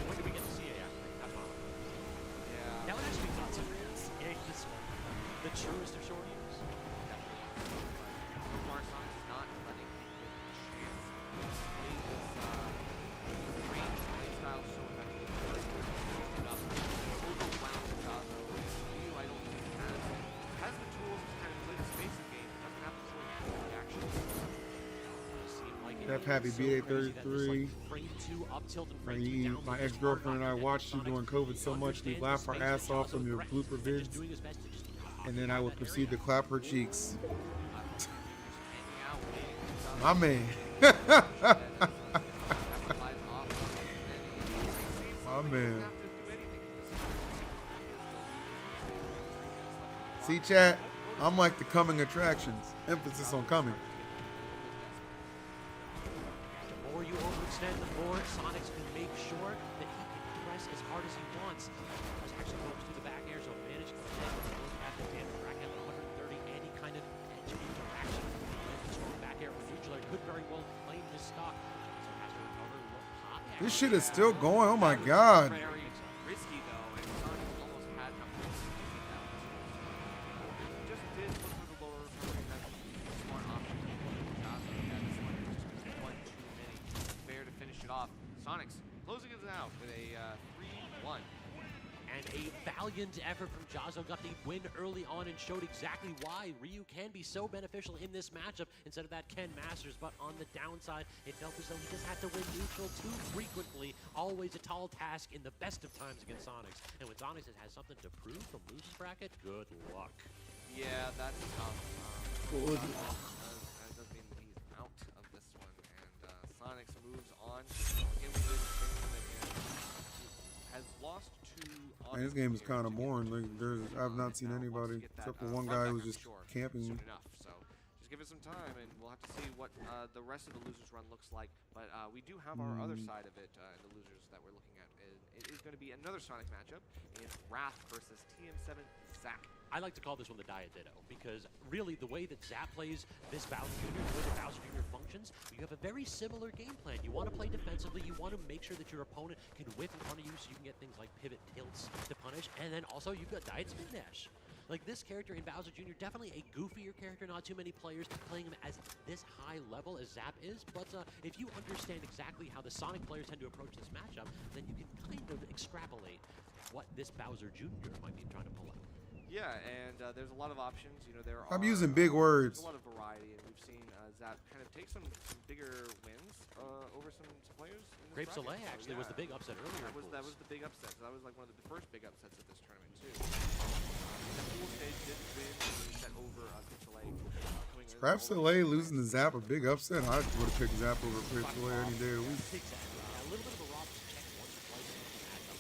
When do we get to see it after? Yeah. That would actually be nuts. This one. The truest of short years. Sonic is not letting him get a chance. Playing this range play style so effectively. Overwhelmed Jazzo. I don't think has the tools to kind of play the spacing game. Doesn't have the sort of reaction. Def Happy BDay 33. My ex-girlfriend and I watched you during COVID so much we laughed our ass off from your blooper vids, and then I would proceed to clap her cheeks. My man. My man. See, chat, I'm like the coming attractions. Emphasis on coming. The more you overextend, the more Sonics can make sure that he can press as hard as he wants. He's actually goes through the back air, so managed to take the look at the damage rack at 130. Any kind of edge interaction with the strong back air with neutral could very well claim his stock. So has to recover. This shit is still going. Oh my god. Very risky though, and Sonic almost had nothing to do with that. Just did look for the lower recovery. That's a smart option. Jazzo had this one. Just one too many. Fair to finish it off. Sonics closing it out with a 3-1. And a valiant effort from Jazzo got the win early on and showed exactly why Ryu can be so beneficial in this matchup instead of that Ken Masters. But on the downside, it felt as though he just had to win neutral too frequently. Always a tall task in the best of times against Sonics. And when Sonics has something to prove from losers bracket, good luck. Yeah, that's tough. That does mean that he's out of this one. And Sonics moves on. Again, we did has lost to... Man, this game is kind of boring. Like, I've not seen anybody except for one guy who's just camping. Soon enough, so just give it some time, and we'll have to see what the rest of the losers run looks like. But we do have our other side of it, the losers that we're looking at. It is going to be another Sonic matchup in Wrath versus TM7 Zap. I like to call this one the Ditto because really the way that Zap plays this Bowser Jr., the way that Bowser Jr. functions, you have a very similar game plan. You want to play defensively, you want to make sure that your opponent can whiff in front of you so you can get things like pivot tilts to punish, and then also you've got Diet Spin Dash. Like this character in Bowser Jr., definitely a goofier character, not too many players playing him as this high level as Zap is, but if you understand exactly how the Sonic players tend to approach this matchup, then you can kind of extrapolate what this Bowser Jr. might be trying to pull out. Yeah, and there's a lot of options. You know, I'm using big words. There's a lot of variety, and we've seen Zap kind of take some bigger wins over some players. In this Grape Soleil actually was the big upset earlier. That was the big upset. So that was like one of the first big upsets of this tournament too. The pool stage did win set over Grape Soleil. Grape Soleil losing to Zap, a big upset. I would have picked Zap over Grape Soleil any day of the week. Exactly. A little bit of a Rob's check once or twice in the matchup.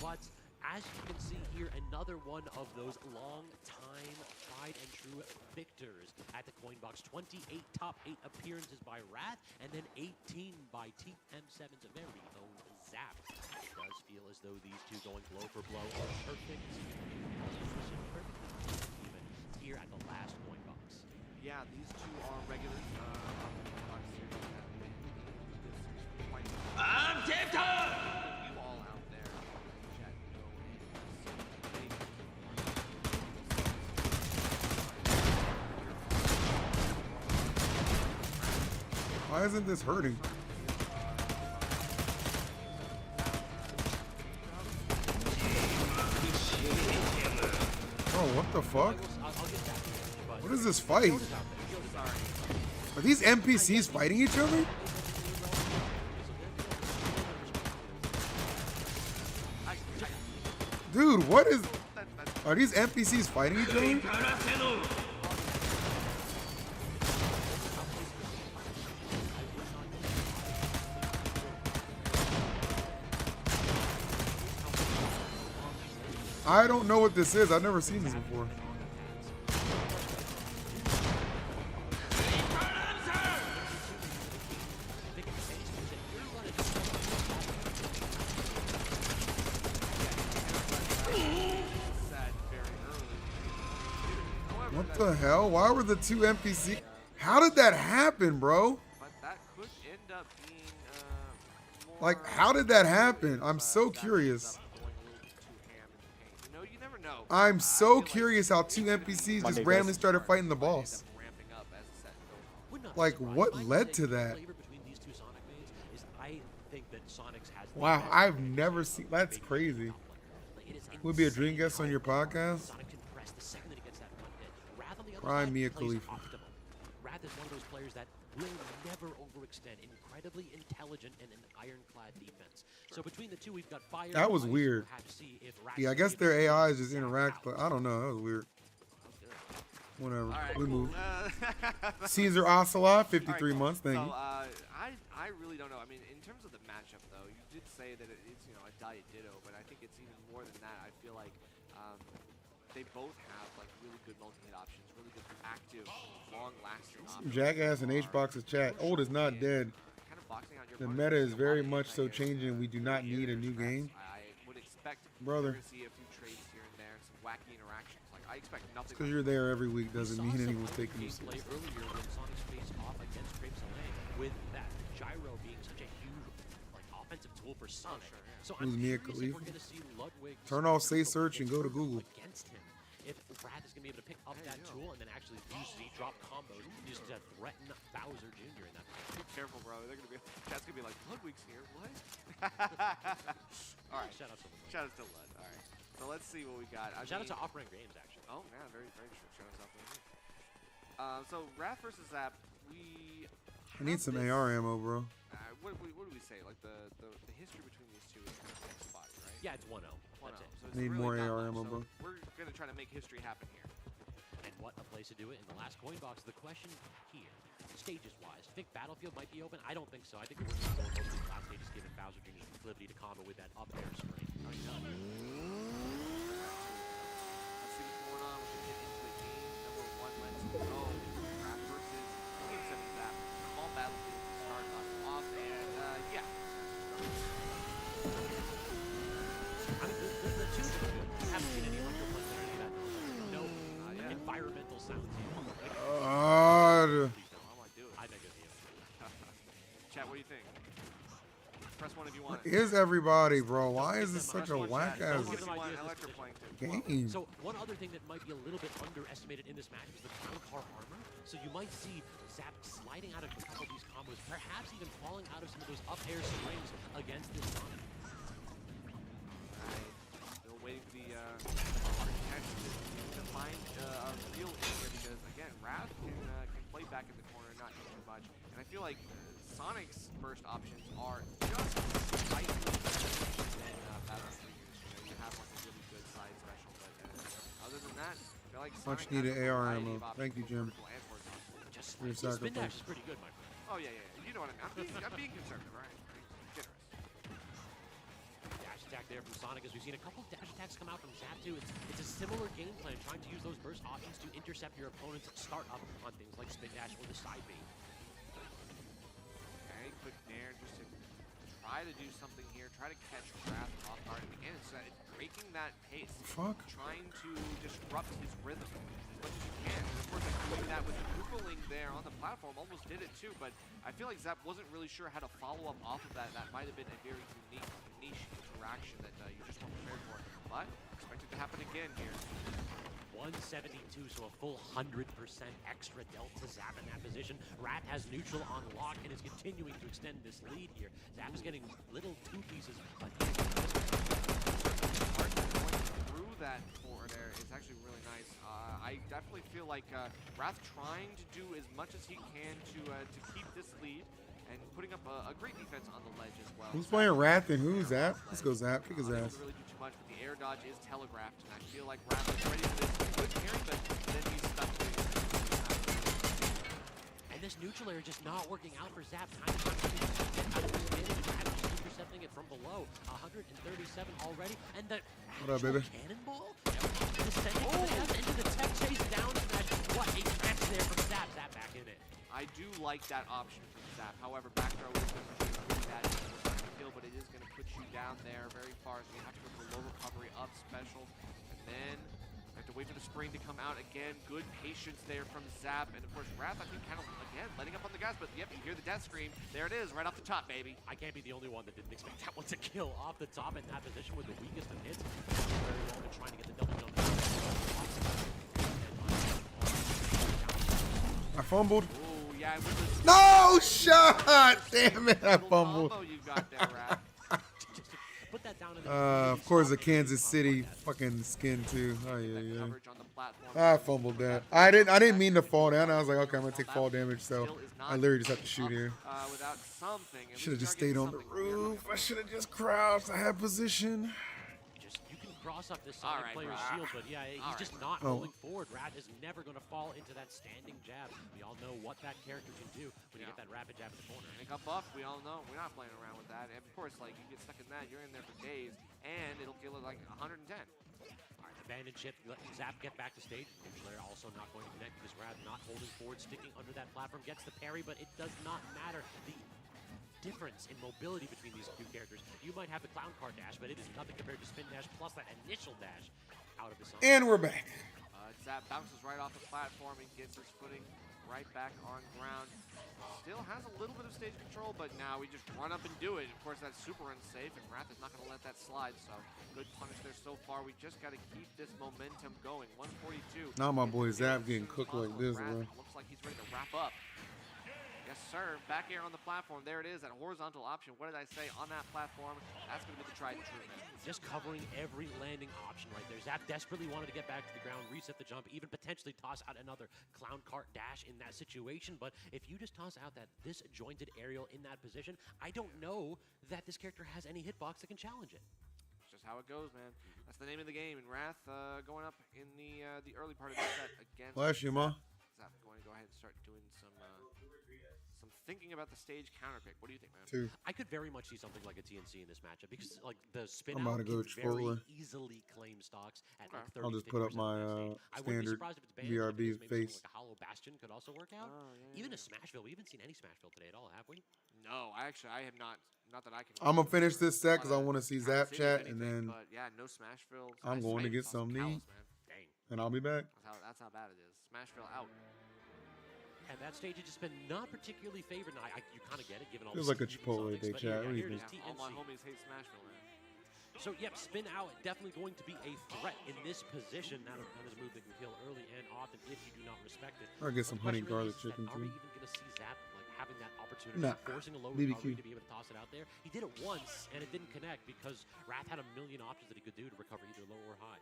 But as you can see here, another one of those long-time, tried-and-true victors at the COINBOX. 28 top 8 appearances by Wrath, and then 18 by TM7's very own Zap. It does feel as though these two going blow for blow are perfect. Even here at the last COINBOX. Yeah, these two are regulars. I'm Tipton! You all out there in the chat know Why isn't this hurting? Oh, what the fuck? What is this fight? Are these NPCs fighting each other? Dude, what is... Are these NPCs fighting each other? I don't know what this is. I've never seen this before. What the hell? Why were the two NPCs? How did that happen, bro? But that could end up being Like, how did that happen? I'm so curious. You never know. I'm so curious how two NPCs just randomly started fighting the boss. Like, what led to that? Wow, I've never seen. That's crazy. Would be a dream guest on your podcast? Prime Mia Khalifa. Wrath is one of those players that will never overextend. Incredibly intelligent and an ironclad defense. So between the two, we've got fire. That was weird. Yeah, I guess their AIs just interact, but I don't know. That was weird. Whatever. Right, we cool. move. Caesar Ocelot, 53 months. Thank you. I really don't know. I mean, in terms of the matchup, though, you did say that it's a diet ditto, but I think it's even more than that. I feel like they both have like really good multi-hit options, really good active, long-lasting options. Jackass and H-Box's chat. Old is not dead. Kind of boxing out your The meta is very much so changing. We do not need a new game. I would expect Brother. to see a few trades here and there, some wacky interactions. Like I expect nothing. Because you're there every week doesn't mean anyone's taking you seriously. Earlier when Sonic's faced off against Crepes with that gyro being such a huge offensive tool for Sonic. So Who's I'm Mia curious if Khalifa? we're going to see Ludwig Turn off Say Search and go to Google. against him. If Wrath is going to be able to pick up that tool and then actually use Z-drop combos just to threaten Bowser Jr. in that fight. Be careful, bro. They're gonna be. That's gonna be like Ludwig's here. What? All right. Shout out to Lud. Shout out to Lud. All right. So let's see what we got. Shout out to Off-Rank Games, actually. Oh man, very very true. Shout out to Off-Rank Games. So Wrath versus Zap, we. I need some AR ammo, bro. What do we say? Like the history between these two is kind of next spot, right? Yeah, it's 1-0. 1-0. That's it. So it's Need really more not AR much. ammo, So bro. We're gonna try to make history happen here. And what a place to do it in the last COINBOX. The question here, stages-wise, think Battlefield might be open? I don't think so. I think we're going to go over these last stages, given Bowser Jr.'s proclivity to combo with that up air spring. Let's see what's going on. We're gonna get into the game. Number one, let's go. Wrath versus Game 7 Zap. All Battlefield to start us off, and yeah. I mean, the two are good. I haven't seen any electro punch or any of that. No environmental sounds here. God. I think it's you. Chat, what do you think? Press one if you want What is everybody, bro? Why is this such a Press one, whack chat. ass What if you want Electro playing too? game? So one other thing that might be a little bit underestimated in this match is the counterpart armor. So you might see Zap sliding out of a couple of these combos, perhaps even falling out of some of those up air springs against this Sonic. Still waiting for the architect to find a field in here because again, Wrath can play back in the corner, not do too much. And I feel like Sonic's first options are just slightly better than Battlefield. You have like a really good side special, but other than that, I feel like Much Sonic needed has a AR variety ammo. of options Thank you, for Jim. vertical and horizontal. Just For your spin dash sacrifice. is pretty good, my friend. Oh yeah. You know what I mean. I'm being conservative, all right? Generous. Dash attack there from Sonic, as we've seen a couple dash attacks come out from Zap too. It's a similar game plan, trying to use those burst options to intercept your opponent's start up on things like spin dash or the side B. Okay, quick nair just to try to do something here, try to catch Wrath off guard. And again, it's breaking that pace. Fuck. Trying to disrupt his rhythm as much as you can. And of course, like, doing that with the Koopaling there on the platform almost did it too, but I feel like Zap wasn't really sure how to follow up off of that. That might have been a very unique, niche interaction that you just weren't prepared for. But expect it to happen again here. 172, so a full 100% extra delta Zap in that position. Rat has neutral on lock and is continuing to extend this lead here. Zap is getting little two pieces. But through that forward air is actually really nice. I definitely feel like Wrath trying to do as much as he can to keep this lead and putting up a great defense on the ledge as well. Who's playing Wrath and who's Zap? Let's go Zap. Kick his ass. Doesn't really do too much, but the air dodge is telegraphed, and I feel like Wrath is ready for this. Good carry, but then he's stuck doing it. And this neutral air just not working out for Zap. Time to get out of this advantage. Intercepting it from below. 137 already. And the what up, baby? Cannonball? Descending into the tech chase down smash. What a catch there from Zap. Zap back in it. I do like that option from Zap. However, back throw is going to be really bad kill, but it is going to put you down there very far. So you have to go for a low recovery up special. And then have to wait for the spring to come out again. Good patience there from Zap. And of course, Wrath, I think, kind of, again, letting up on the gas. But yep, you hear the death scream. There it is, right off the top, baby. I can't be the only one that didn't expect that one to kill off the top in that position with the weakest of hits. Very well been trying to get the double jump. I fumbled. Oh, yeah. No shot! Damn it, I fumbled. You got there, Wrath. Put that down in the Of course, the Kansas City fucking skin too. Oh yeah. I fumbled that. I didn't mean to fall down. I was like, okay, I'm gonna take fall damage, so I literally just have to shoot here. Should have just stayed on the roof. I should have just crouched. I had position. You can cross up this Sonic player's shield, but yeah, he's just not rolling forward. Rat is never going to fall into that standing jab. We all know what that character can do when you get that rapid jab in the corner. And it got buffed, we all know. We're not playing around with that. And of course, like, you get stuck in that, you're in there for days, and it'll kill it like 110. Alright, abandoned ship, letting Zap get back to stage. Slayer also not going to connect because Rat not holding forward, sticking under that platform, gets the parry, but it does not matter. The difference in mobility between these two characters. You might have the clown car dash, but it is nothing compared to spin dash plus that initial dash out of the sun. And we're back. Zap bounces right off the platform and gets his footing right back on ground. Still has a little bit of stage control, but now we just run up and do it. Of course, that's super unsafe, and Wrath is not going to let that slide, so good punish there so far. We just got to keep this momentum going. 142. Now my boy Zap getting cooked like this, bro. Looks like he's ready to wrap up. Yes, sir. Back air on the platform. There it is, that horizontal option. What did I say on that platform? That's going to be the tried and true, man. Just covering every landing option right there. Zap desperately wanted to get back to the ground, reset the jump, even potentially toss out another clown cart dash in that situation. But if you just toss out that disjointed aerial in that position, I don't know that this character has any hitbox that can challenge it. That's just how it goes, man. That's the name of the game. And Wrath going up in the early part of the set against Flash you, Ma. Zap going to go ahead and start doing some thinking about the stage counter pick. What do you think, man? I could very much see something like a TNC in this matchup because like the spin I'm about out to go can very Chipotle. easily claim stocks at like 30, I'll just put up my standard BRB face. Like a Hollow Bastion could also work out. Even a Smashville. We haven't seen any Smashville today at all, have we? No, I have not. Not that I can. I'm gonna finish this set because I want to see Zap chat, and then but yeah, no Smashville. I'm going to get some to eat, and I'll be back. That's how bad it is. Smashville out. And that stage has just been not particularly favored. Now, you kind of get it, given all Feels the like a Chipotle day chat. What do you think? All my homies hate Smashville, man. So, yep, spin out definitely going to be a threat in this position. That is a move that can kill early and often if you do not respect it. I'll get some honey garlic chicken too. Are we even going to see Zap like having that opportunity, forcing a low recovery to be able to toss it out there? He did it once and it didn't connect because Wrath had a million options that he could do to recover either low or high.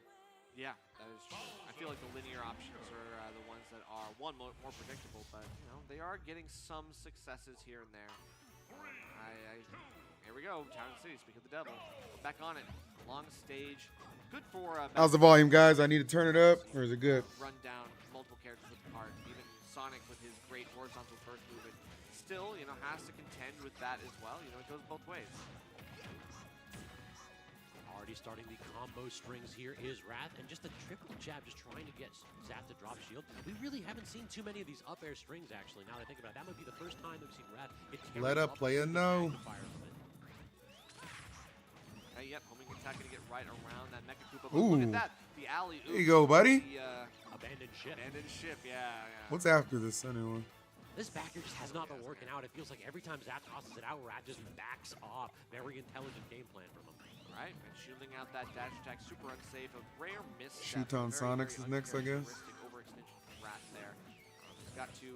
Yeah, that is true. I feel like the linear options are the ones that are, more predictable, but, you know, they are getting some successes here and there. Here we go, Town City, speak of the devil. Back on it, long stage. Good for... How's the volume, guys? I need to turn it up, or is it good? Run down multiple characters with the part. Even Sonic with his great horizontal burst movement. Still, you know, has to contend with that as well. You know, it goes both ways. Already starting the combo strings here is Wrath, and just a triple jab, just trying to get Zap to drop shield. We really haven't seen too many of these up air strings, actually, now that I think about it. That might be the first time that we've seen Wrath get let up, player, no. Hey, yep, homing attack gonna get right around that Mecha Koopa. Ooh. Look at that, the alley. There you go, buddy. Abandoned ship. Abandoned ship, yeah. What's after this anyway? This back here just has not been working out. It feels like every time Zap tosses it out, Wrath just backs off. Very intelligent game plan from him. Right, and shielding out that dash attack, super unsafe. A rare miss. Shoot on Sonics is next, I guess. Overextension from Wrath there. He's got to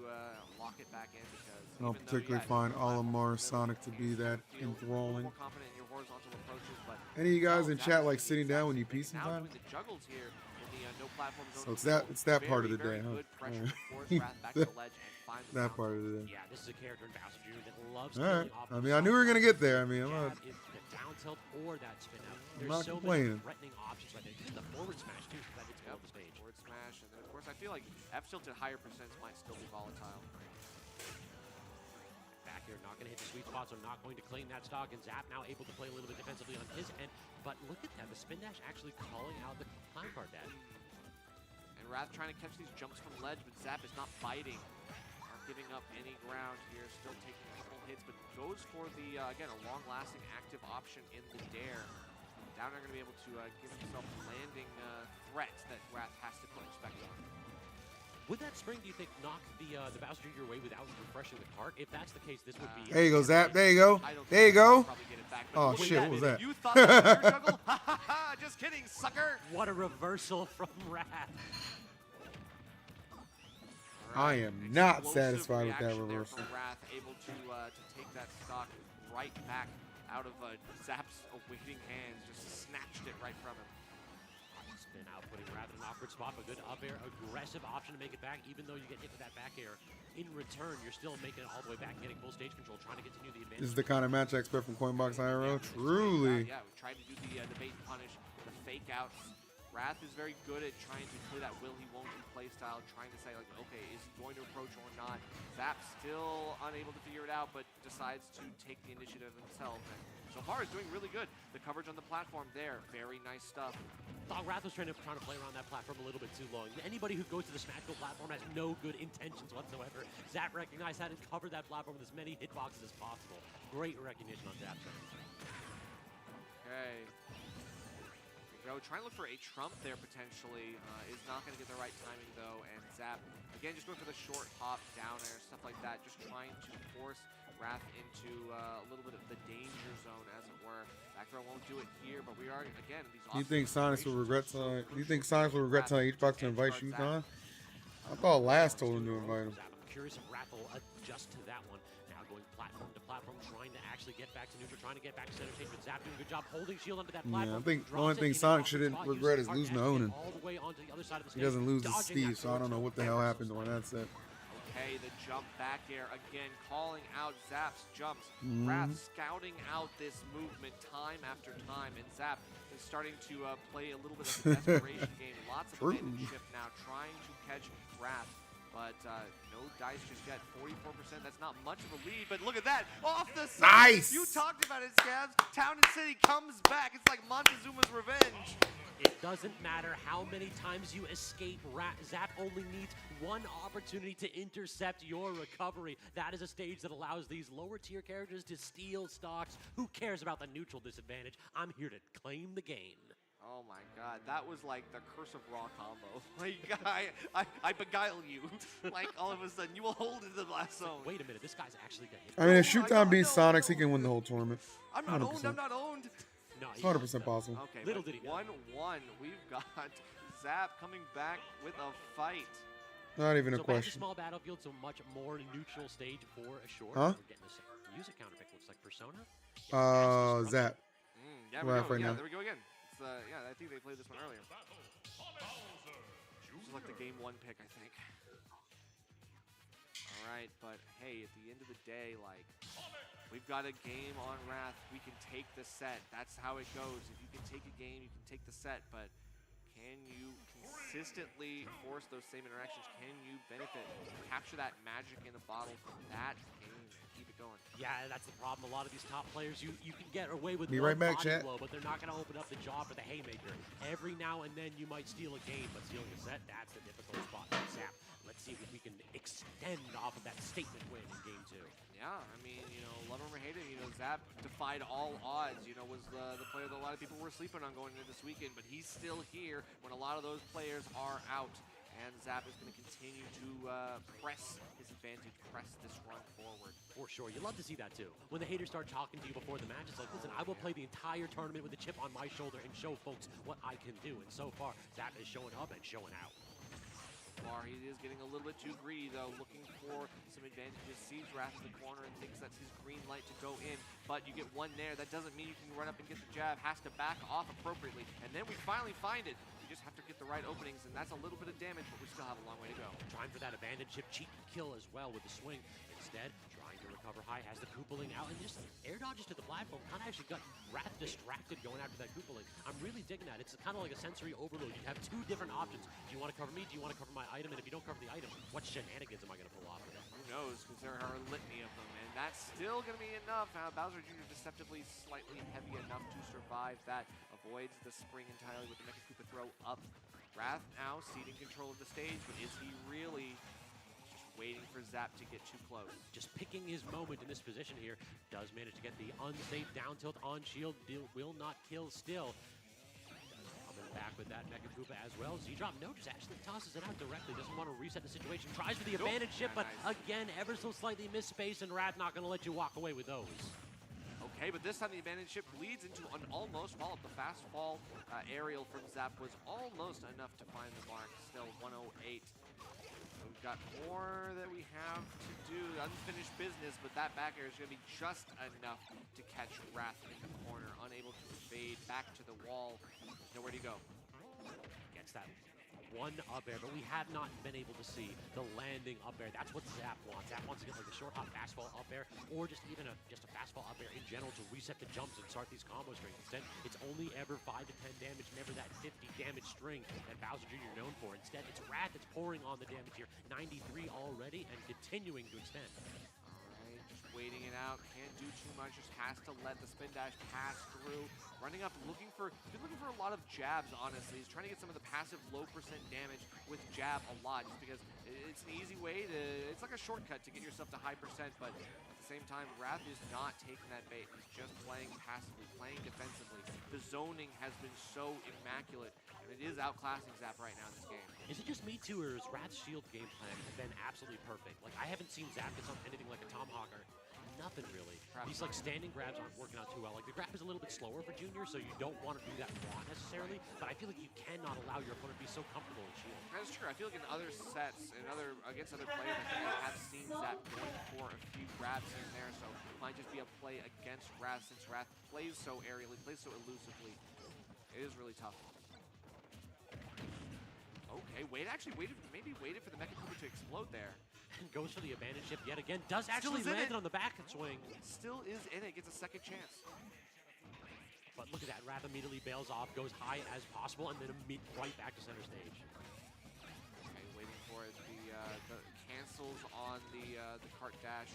lock it back in because I don't particularly find Olimar Sonic to be that enthralling. More confident in your horizontal approaches, but any of you guys in chat like sitting down when you pee sometimes? The juggles here in the no platform zone. So it's that part of the day, huh? Good pressure to force Wrath back to the ledge and find the that part of the day. Yeah, this is a character in Bowser Jr. that loves All right. killing off I mean, I knew we were gonna get there. I mean, I'm not. the down tilt or that spin out. I'm There's not so complaining. many threatening options right there. Even the forward smash too, because that hits below the stage. Forward smash, and then of course I feel like F tilt at higher percents might still be volatile. Back here, not going to hit the sweet spot, so not going to claim that stock. And Zap now able to play a little bit defensively on his end. But look at that, the spin dash actually calling out the time card dash. And Wrath trying to catch these jumps from ledge, but Zap is not biting. Not giving up any ground here, still taking a couple hits, but goes for the, again, a long-lasting active option in the dare. Downer going to be able to give himself landing threats that Wrath has to put respect on. Would that spring, do you think, knock the Bowser Jr. away without refreshing the cart? If that's the case, this would be... There you go, Zap. There you go. There you go. Oh, shit. What was that? You thought that was your juggle? Ha ha ha! Just kidding, sucker! What a reversal from Wrath. I am not satisfied with that reversal. Wrath able to take that stock right back out of Zap's awaiting hands. Just snatched it right from him. Spin out, putting Wrath in an awkward spot, but good up air, aggressive option to make it back, even though you get hit with that back air. In return, you're still making it all the way back, getting full stage control, trying to continue the advantage. This is the kind of match I expect from COINBOX IRL. Truly. Yeah, we tried to do the bait and punish, the fake outs. Wrath is very good at trying to play that will he won't he play style, trying to say like, okay, is he going to approach or not? Zap still unable to figure it out, but decides to take the initiative himself. And so far, is doing really good. The coverage on the platform there, very nice stuff. Thought Wrath was trying to play around that platform a little bit too long. Anybody who goes to the Smashbros platform has no good intentions whatsoever. Zap recognized that and covered that platform with as many hitboxes as possible. Great recognition on Zap's end. Okay. Trying to look for a trump there potentially. Is not going to get the right timing though. And Zap, again, just going for the short hop, down air, stuff like that. Just trying to force Wrath into a little bit of the danger zone, as it were. Back throw won't do it here, but we are, again, these Do you think Sonics will regret telling HBox to invite Shuton? I thought last told him to invite him. I'm curious if Wrath will adjust to that one. Now going platform to platform, trying to actually get back to neutral, trying to get back to center stage, but Zap doing a good job holding shield onto that platform. Yeah, I think the only thing Sonic shouldn't regret is losing to Onin. He doesn't lose to Steve, so I don't know what the hell happened when that set. Okay, the jump back air again, calling out Zap's jumps. Wrath scouting out this movement time after time, and Zap is starting to play a little bit of a desperation game. Lots of advantage shift now, trying to catch Wrath, but no dice just yet. 44%, that's not much of a lead, but look at that, off the side. Nice! You talked about it, Scabs. Town and City comes back. It's like Montezuma's revenge. It doesn't matter how many times you escape, Zap only needs one opportunity to intercept your recovery. That is a stage that allows these lower tier characters to steal stocks. Who cares about the neutral disadvantage? I'm here to claim the game. Oh my god, that was like the curse of raw combo. Like, I beguile you. Like, all of a sudden, you will hold into the blast zone. Wait a minute, this guy's actually gonna hit. I mean, if Shuton beats Sonics, he can win the whole tournament. I'm not owned, I'm not owned. No, it's 100% possible. Okay, little did he know. 1-1. We've got Zap coming back with a fight. Not even a so question. Small battlefield, so much more neutral stage for a short. Huh? We're getting a music counter pick. Looks like Persona. Zap. Yeah, right now. There we go again. It's, yeah, I think they played this one earlier. This is like the game 1 pick, I think. All right, but hey, at the end of the day, like, we've got a game on Wrath. We can take the set. That's how it goes. If you can take a game, you can take the set. But can you consistently force those same interactions? Can you benefit? Capture that magic in a bottle from that game. Keep it going. Yeah, that's the problem. A lot of these top players, you can get away with Be one right back, body chat. blow, but they're not going to open up the jaw for the haymaker. Every now and then you might steal a game, but stealing a set, that's the difficult spot. Zap. Let's see if we can extend off of that statement win in game 2. Yeah, I mean, you know, love him or hate him, you know, Zap defied all odds, you know, was the player that a lot of people were sleeping on going into this weekend, but he's still here when a lot of those players are out, and Zap is going to continue to press his advantage, press this run forward. For sure, you love to see that too. When the haters start talking to you before the match, it's like, listen, I will play the entire tournament with a chip on my shoulder and show folks what I can do, and so far, Zap is showing up and showing out. He is getting a little bit too greedy, though, looking for some advantages. Sees Wrath in the corner and thinks that's his green light to go in, but you get one there. That doesn't mean you can run up and get the jab. Has to back off appropriately, and then we finally find it. just have to get the right openings, and that's a little bit of damage, but we still have a long way to go. Trying for that abandoned chip, cheat kill as well with the swing. Instead, trying to recover high, has the Koopaling out, and just air dodges to the platform. Kind of actually got Wrath distracted going after that Koopaling. I'm really digging that. It's kind of like a sensory overload. You have two different options. Do you want to cover me? Do you want to cover my item? And if you don't cover the item, what shenanigans am I going to pull off with that? Who knows, because there are a litany of them, and that's still going to be enough. Bowser Jr. deceptively slightly heavy enough to survive that. Avoids the spring entirely with the Mecha Koopa throw up. Wrath now ceding control of the stage, but is he really just waiting for Zap to get too close? Just picking his moment in this position here. Does manage to get the unsafe down tilt on shield. Will not kill still. Coming back with that Mecha Koopa as well. Z-Drop, no, just actually tosses it out directly. Doesn't want to reset the situation. Tries for the abandoned ship, but again, ever so slightly missed space, and Wrath not going to let you walk away with those. Okay, but this time the abandoned ship leads into an almost follow-up. The fast fall aerial from Zap was almost enough to find the mark. Still 108. We've got more that we have to do. Unfinished business, but that back air is going to be just enough to catch Wrath in the corner. Unable to evade back to the wall. Nowhere to go. Gets that one up air, but we have not been able to see the landing up air. That's what Zap wants. Zap wants to get like a short hop fast fall up air, or just even just a fast fall up air in general to reset the jumps and start these combo strings. Instead, it's only ever 5 to 10 damage, never that 50 damage string that Bowser Jr. known for. Instead, it's Wrath that's pouring on the damage here. 93 already and continuing to extend. Alright, just waiting it out. Can't do too much, just has to let the spin dash pass through. Running up, looking for a lot of jabs, honestly. He's trying to get some of the passive low percent damage with jab a lot, just because it's an easy way to, it's like a shortcut to get yourself to high percent, but at the same time, Wrath is not taking that bait. He's just playing passively, playing defensively. The zoning has been so immaculate, and it is outclassing Zap right now in this game. Is it just me too, or is Wrath's shield game plan have been absolutely perfect? Like, I haven't seen Zap get anything like a Tomahawk or nothing really. These like standing grabs aren't working out too well. Like the grab is a little bit slower for Junior, so you don't want to do that raw necessarily, but I feel like you cannot allow your opponent to be so comfortable in shield. That's true. I feel like in other sets, against other players, I think I have seen Zap going for a few grabs in there, so it might just be a play against Wrath since Wrath plays so aerially, plays so elusively. It is really tough. Okay, maybe waited for the Mecha Koopa to explode there. And goes for the abandoned ship yet again. Does actually land it on the back swing. Still is in it. Gets a second chance. But look at that. Wrath immediately bails off, goes high as possible, and then right back to center stage. Okay, waiting for it. The cancels on the cart dash.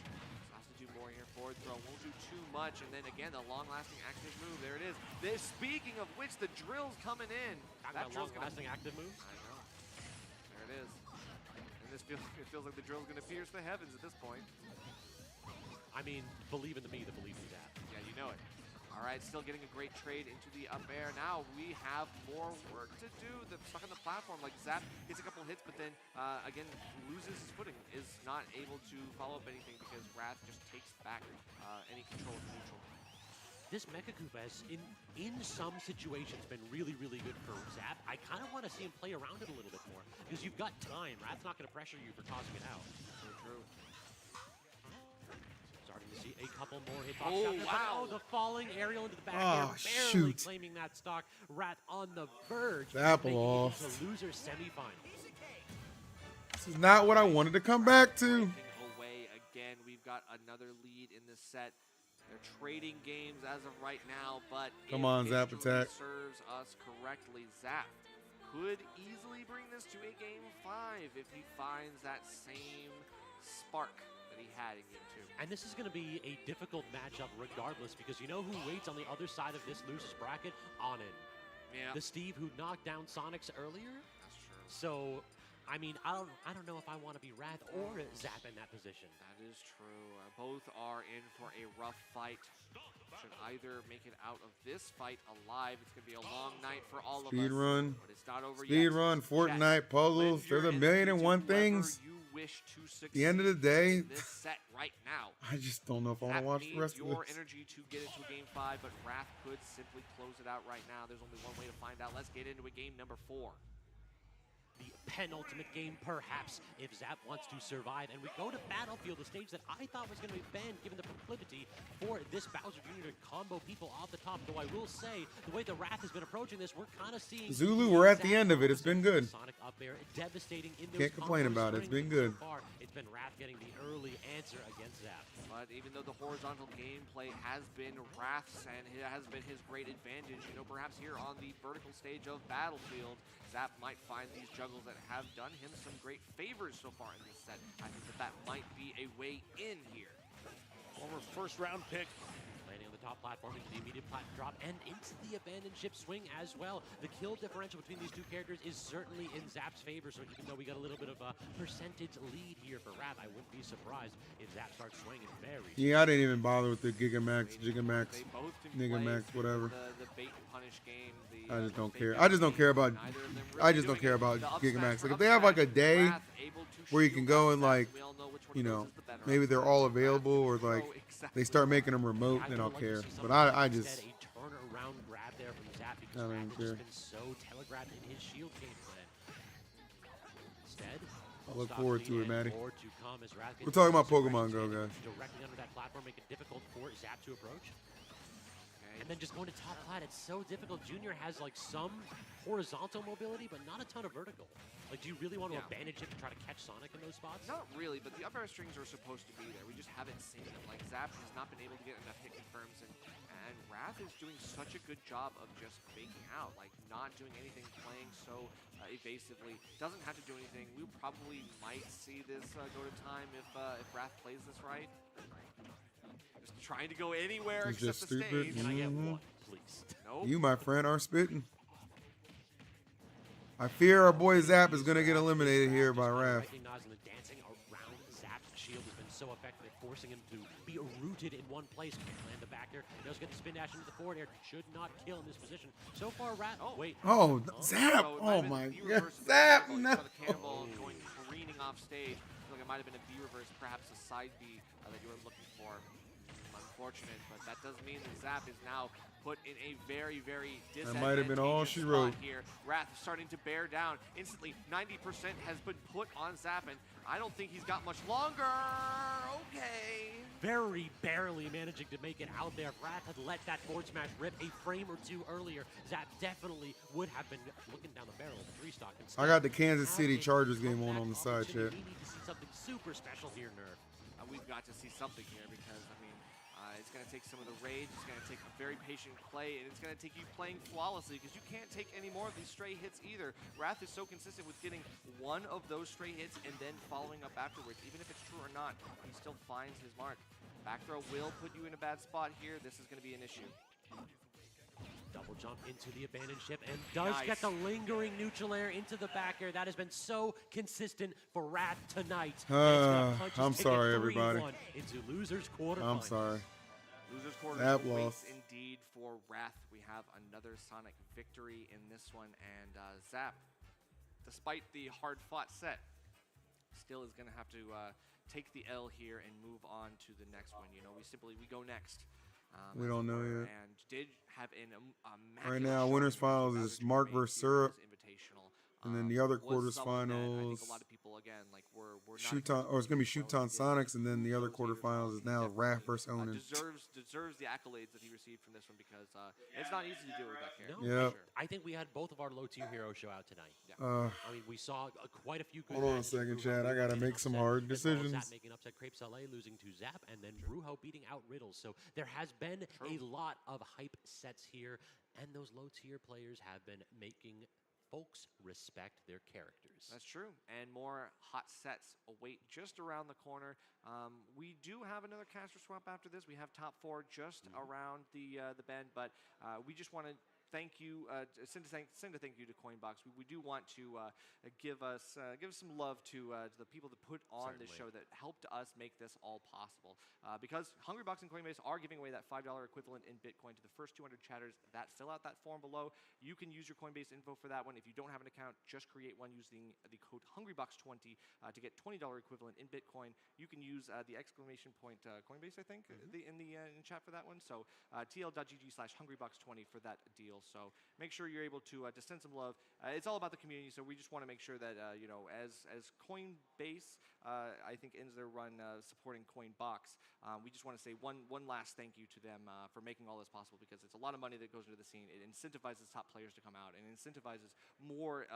Has to do more here. Forward throw won't do too much. And then again, the long-lasting active move. There it is. Speaking of which, the drill's coming in. That long-lasting active move? I know. There it is. It feels like the drill's going to pierce the heavens at this point. I mean, believe in the me that believes in that. Yeah, you know it. All right, still getting a great trade into the up air. Now we have more work to do. The stuck on the platform, like Zap gets a couple hits, but then again loses his footing. Is not able to follow up anything because Wrath just takes back any control of neutral. This Mecha Koopa has, in some situations, been really, really good for Zap. I kind of want to see him play around it a little bit more, because you've got time. Wrath's not going to pressure you for tossing it out. So true. Starting to see a couple more hitboxes. Oh, wow. Oh, the falling aerial into the back Oh, air, barely shoot. claiming that stock. Wrath on the verge. Apple making off. it to loser semifinals. This is not what I wanted to come back to. Away again. We've got another lead in this set. They're trading games as of right now, but Come on, Zap attack. Serves us correctly. Zap could easily bring this to a game 5 if he finds that same spark that he had in game 2. And this is going to be a difficult matchup regardless, because you know who waits on the other side of this losers bracket? Onin. Yeah. The Steve who knocked down Sonics earlier. That's true. So, I mean, I don't know if I want to be Wrath or Zap in that position. That is true. Both are in for a rough fight. Should either make it out of this fight alive. It's going to be a long night for all of us. Speed run. But it's not over Speed yet. run, Fortnite, puzzles. There's a million and one things. You wish to At the end of the day, this set right now. I just don't know if I want to watch the rest of your this. energy to get into a game 5, but Wrath could simply close it out right now. There's only one way to find out. Let's get into a game number 4. The penultimate game, perhaps, if Zap wants to survive. And we go to Battlefield, a stage that I thought was going to be banned given the proclivity for this Bowser Jr. to combo people off the top. Though I will say, the way the Wrath has been approaching this, we're kind of seeing Zulu, we're at the end of it. It's been good. Sonic up there, devastating in those Can't complain about it. It's been good. So far, it's been Wrath getting the early answer against Zap. But even though the horizontal gameplay has been Wrath's and it has been his great advantage, you know, perhaps here on the vertical stage of Battlefield, Zap might find these juggles that have done him some great favors so far in this set. I think that might be a way in here. Former first-round pick. Landing on the top platform into the immediate plat drop and into the abandoned ship swing as well. The kill differential between these two characters is certainly in Zap's favor, so even though we got a little bit of a percentage lead here for Wrath, I wouldn't be surprised if Zap starts swinging very. Yeah, I didn't even bother with the Gigamax, whatever. The bait and punish game. I just don't care. I just don't care about Gigamax. Like if they have like a day where you can go and like, you know, maybe they're all available or like they start making them remote, then I'll care. But I just. Turnaround grab there from Zap because I don't Wrath has care. been so telegraphed in his shield game plan. Instead, I look forward to it, Maddie. more to come as Wrath We're talking about Pokemon Go, guys. Directly under that platform, make it difficult for Zap to approach. And then just going to top plat, it's so difficult. Junior has like some horizontal mobility, but not a ton of vertical. Like, do you really want to abandon him to try to catch Sonic in those spots? Not really, but the up air strings are supposed to be there. We just haven't seen them. Like, Zap has not been able to get enough hit confirms, and Wrath is doing such a good job of just faking out, like not doing anything, playing so evasively. Doesn't have to do anything. We probably might see this go to time if Wrath plays this right. Just trying to go anywhere It's except just the stupid. stage. Can I get one, please? Nope. You, my friend, are spitting. I fear our boy Zap is going to get eliminated here by Wrath. Recognizing the dancing around Zap's shield has been so effective, forcing him to be rooted in one place. Can't land the back air. Does get the spin dash into the forward air. Should not kill in this position. So far, Wrath. Oh, wait. Oh, Zap! Oh my God, Zap! No. The cannonball going careening off stage. I feel like it might have been a B reverse, perhaps a side B that you were looking for. Unfortunate, but that does mean that Zap is now put in a very, very disadvantageous That might have been all she wrote. here. Wrath is starting to bear down. Instantly, 90% has been put on Zap, and I don't think he's got much longer. Okay. Very barely managing to make it out there. Wrath had let that forward smash rip a frame or two earlier. Zap definitely would have been looking down the barrel of the 3-stock. I got the Kansas City Chargers game on the side, chat. We need to see something super special here, Nerf. We've got to see something here because, I mean, it's going to take some of the rage, it's going to take a very patient play, and it's going to take you playing flawlessly because you can't take any more of these stray hits either. Wrath is so consistent with getting one of those stray hits and then following up afterwards. Even if it's true or not, he still finds his mark. Back throw will put you in a bad spot here. This is going to be an issue. Double jump into the abandoned ship and does get the lingering neutral air into the back air. That has been so consistent for Wrath tonight. I'm sorry, everybody. Into losers quarter. I'm sorry. Losers quarter lost. Indeed for Wrath. We have another Sonic victory in this one, and Zap, despite the hard-fought set, still is going to have to take the L here and move on to the next one. You know, we go next. We don't know yet. And did have a right now, winners finals is Mark versus Syrup, and then the other quarters finals. I think a lot of people again like we're Shuton, or it's gonna be Shuton Sonics, and then the other quarterfinals is now Wrath versus Onin. Deserves the accolades that he received from this one because it's not easy to do with that character. Yeah. Sure. I think we had both of our low-tier heroes show out tonight. I mean, we saw quite a few good Hold on a matches. second, Bruho Chad. I gotta make some hard decisions. Zap making upset Crepe Saleh, losing to Zap, and then Bruho beating out Riddles. So there has been a lot of hype sets here, and those low-tier players have been making folks respect their characters. That's true, and more hot sets await just around the corner. We do have another caster swap after this. We have top 4 just around the bend, but we just want to thank you, send a thank you to COINBOX. We do want to give some love to the people that put on this show that helped us make this all possible. Because Hungrybox and Coinbase are giving away that $5 equivalent in Bitcoin to the first 200 chatters that fill out that form below. You can use your Coinbase info for that one. If you don't have an account, just create one using the code Hungrybox20 to get $20 equivalent in Bitcoin. You can use the exclamation point Coinbase, I think, in the chat for that one. So TL.gg/Hungrybox20 for that deal. deal. So make sure you're able to send some love. It's all about the community, so we just want to make sure that, as Coinbase, I think, ends their run supporting COINBOX, we just want to say one last thank you to them for making all this possible, because it's a lot of money that goes into the scene. It incentivizes top players to come out, and incentivizes more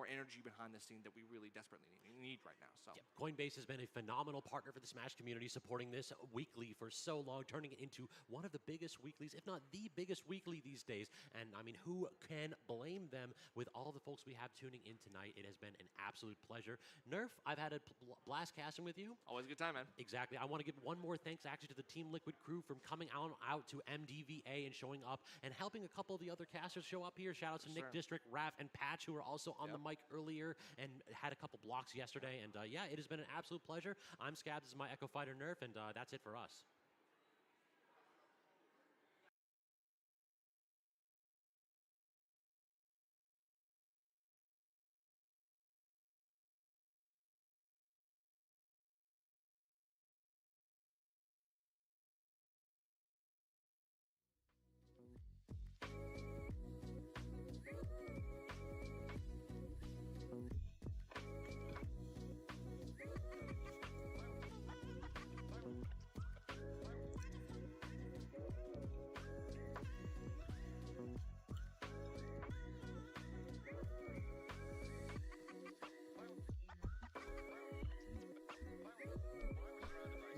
energy behind the scene that we really desperately need right now. So Coinbase has been a phenomenal partner for the Smash community, supporting this weekly for so long, turning it into one of the biggest weeklies, if not the biggest weekly these days. And I mean, who can blame them with all the folks we have tuning in tonight? It has been an absolute pleasure. Nerf, I've had a blast casting with you. Always a good time, man. Exactly. I want to give one more thanks actually to the Team Liquid crew from coming out to MDVA and showing up and helping a couple of the other casters show up here. Shout out to Nick District, Raph, and Patch, who were also on the mic earlier and had a couple blocks yesterday. And yeah, it has been an absolute pleasure. I'm Scabs, this is my Echo Fighter Nerf, and that's it for us.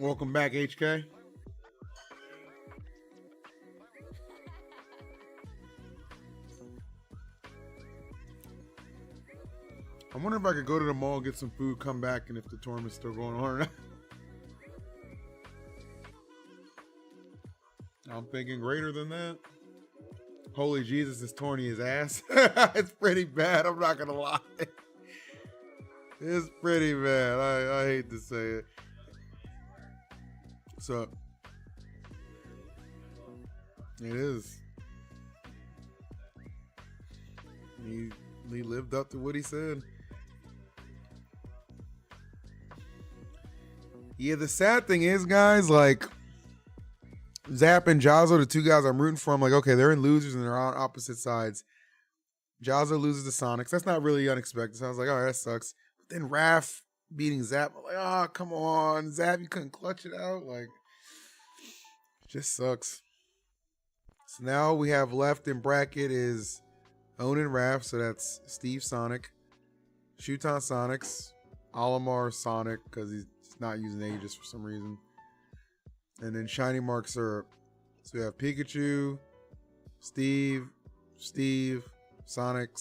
Welcome back, HK. I wonder if I could go to the mall, get some food, come back, and if the tournament's still going on or not. I'm thinking greater than that. Holy Jesus, this tourney is ass. It's pretty bad, I'm not gonna lie. It's pretty bad. I hate to say it. What's up? It is. He lived up to what he said. Yeah, the sad thing is, guys, like Zap and Jahzzo, the two guys I'm rooting for, I'm like, okay, they're in losers and they're on opposite sides. Jahzzo loses to Sonics. That's not really unexpected. So I was like, all right, that sucks. But then Raph beating Zap, I'm like, oh, come on, Zap, you couldn't clutch it out. Like, it just sucks. So now all we have left in bracket is Onin Raph, so that's Steve Sonic, Shuton Sonics, Olimar Sonic, because he's not using Aegis for some reason, and then Shiny Mark Syrup. So we have Pikachu, Steve, Sonic,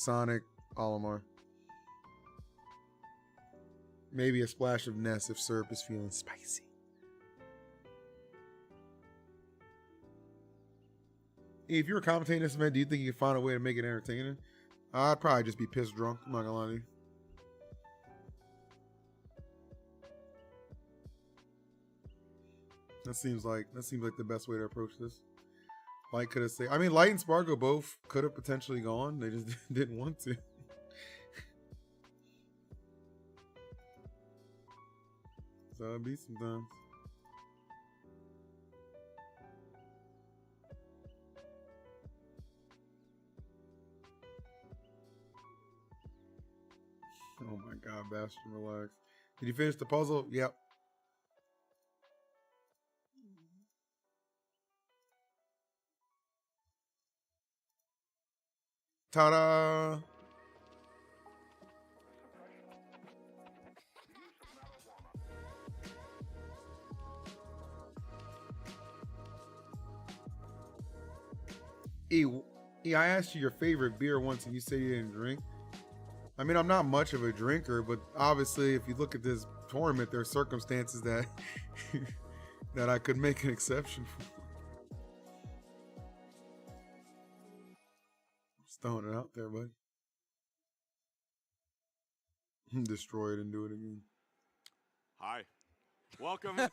Olimar. Maybe a splash of Ness if Syrup is feeling spicy. If you were commentating this event, do you think you could find a way to make it entertaining? I'd probably just be pissed drunk. I'm not gonna lie to you. That seems like the best way to approach this. Light could have said. I mean, Light and Spargo both could have potentially gone. They just didn't want to. So it'd be sometimes. Oh my God, Bastion, relax. Did you finish the puzzle? Yep. Ta-da! I asked you your favorite beer once and you said you didn't drink. I mean, I'm not much of a drinker, but obviously if you look at this tournament, there are circumstances that that I could make an exception for. Just throwing it out there, bud. Destroy it and do it again. Hi. Welcome to,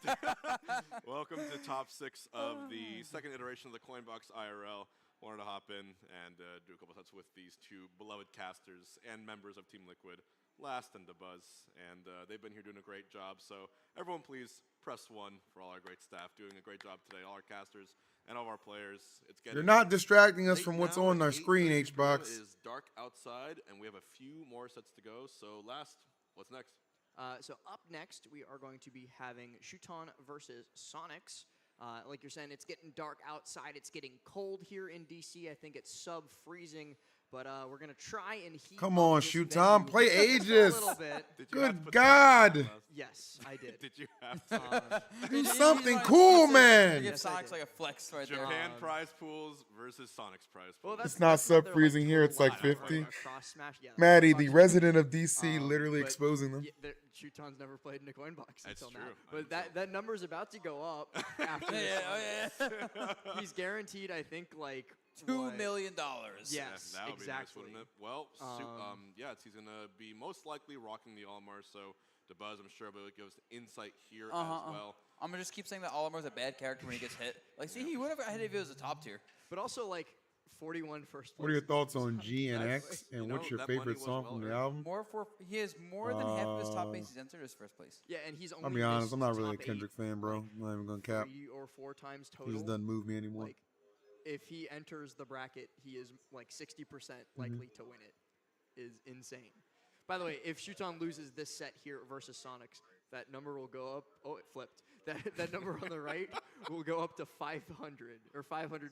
welcome to top 6 of the second iteration of the COINBOX IRL. Wanted to hop in and do a couple of touches with these two beloved casters and members of Team Liquid, Last and DeBuzz, and they've been here doing a great job. So everyone please press 1 for all our great staff doing a great job today, all our casters and all of our players. It's getting. You're not distracting us late from what's now on at our screen, 8:30 p.m. HBox. Is dark outside, and we have a few more sets to go. So last, what's next? So up next, we are going to be having Chon versus Sonics. Like you're saying, it's getting dark outside. It's getting cold here in DC. I think it's sub-freezing, but we're going to try and heat Come up on, this Chon, venue play just Aegis. a little bit. Good God. Yes, I did. Did you have to? Do something cool, man. Give Sonic's like a flex right there. Japan prize pools versus Sonic's prize pools. It's not sub-freezing here. It's like 50. Maddie, the resident of DC, literally exposing them. Chon's never played in a COINBOX That's until true. now. But that number's about to go up after this. He's guaranteed, I think, like $2 million. Yes, that would exactly. be nice, wouldn't it? Well, he's going to be most likely rocking the Olimar, so the Buzz, I'm sure, will give us insight here as well. I'm going to just keep saying that Olimar's a bad character when he gets hit. Like, see, he would have had it if he was a top tier. But also, like, 41 first place. What are your thoughts on G and X, and what's your favorite song from the album? He has more than half of his top bases entered as first place. Yeah, and he's only I'll be honest, I'm not really a top Kendrick fan, bro. I'm not even going to cap. 3 or 4 times total. He just doesn't move me anymore. Like, if he enters the bracket, he is like 60% likely to win it. Is insane. By the way, if Chon loses this set here versus Sonics, that number will go up. Oh, it flipped. That number on the right will go up to 500 or 550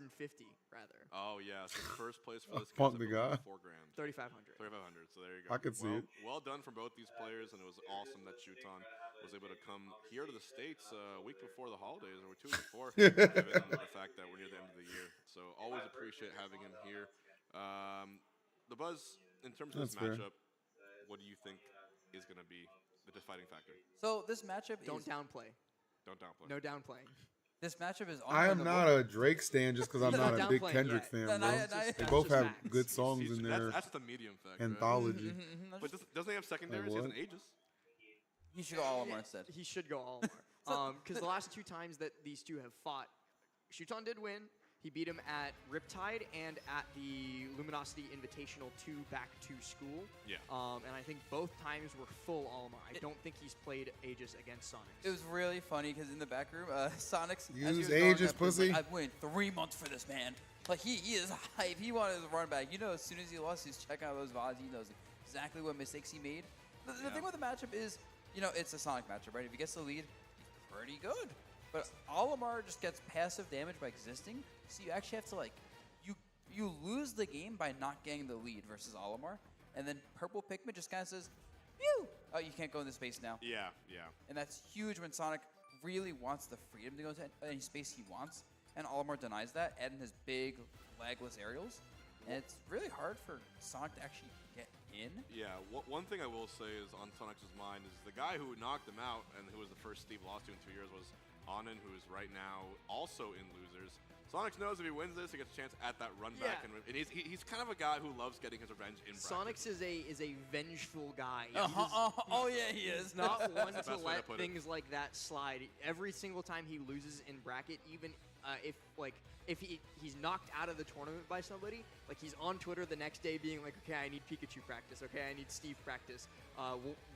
rather. Oh yeah, so first place for this Punk the guy. $4 grand. 3,500. 3,500. So there you go. I could see it. Well done from both these players, and it was awesome that Chon was able to come here to the States a week before the holidays, or 2 weeks before, given the fact that we're near the end of the year. So always appreciate having him here. The Buzz, in terms of this matchup, what do you think is going to be the defining factor? So this matchup Don't downplay. Don't downplay. No downplaying. This matchup is on I am not a Drake stan just because I'm not a big Kendrick fan, bro. They both have good songs in their that's the medium fact, anthology. Right? But doesn't he have secondaries? He has an Aegis. He should go Olimar instead. He should go Olimar. Because the last 2 times that these two have fought, Chon did win. He beat him at Riptide and at the Luminosity Invitational 2 back to school. Yeah. And I think both times were full Olimar. I don't think he's played Aegis against Sonics. It was really funny because in the back room, Sonics use Aegis, pussy. Like, I've waited 3 months for this man. Like he is hype. He wanted to run back. You know, as soon as he lost, he's checking out those VODs. He knows exactly what mistakes he made. The thing with the matchup is, you know, it's a Sonic matchup, right? If he gets the lead, he's pretty good. But Olimar just gets passive damage by existing, so you actually have to, like, you lose the game by not getting the lead versus Olimar, and then Purple Pikmin just kind of says, phew! Oh, you can't go in this space now. Yeah. And that's huge when Sonic really wants the freedom to go into any space he wants, and Olimar denies that, adding his big, lagless aerials, and it's really hard for Sonic to actually get in. Yeah, one thing I will say is on Sonic's mind is the guy who knocked him out and who was the first Steve lost to in 2 years was Onin, who is right now also in losers. Sonics knows if he wins this, he gets a chance at that run back, and he's kind of a guy who loves getting his revenge in bracket. Sonics is a vengeful guy. Oh yeah, he is. He's not one to let things like that slide. Every single time he loses in bracket, even if he's knocked out of the tournament by somebody, like he's on Twitter the next day being like, okay, I need Pikachu practice, okay, I need Steve practice.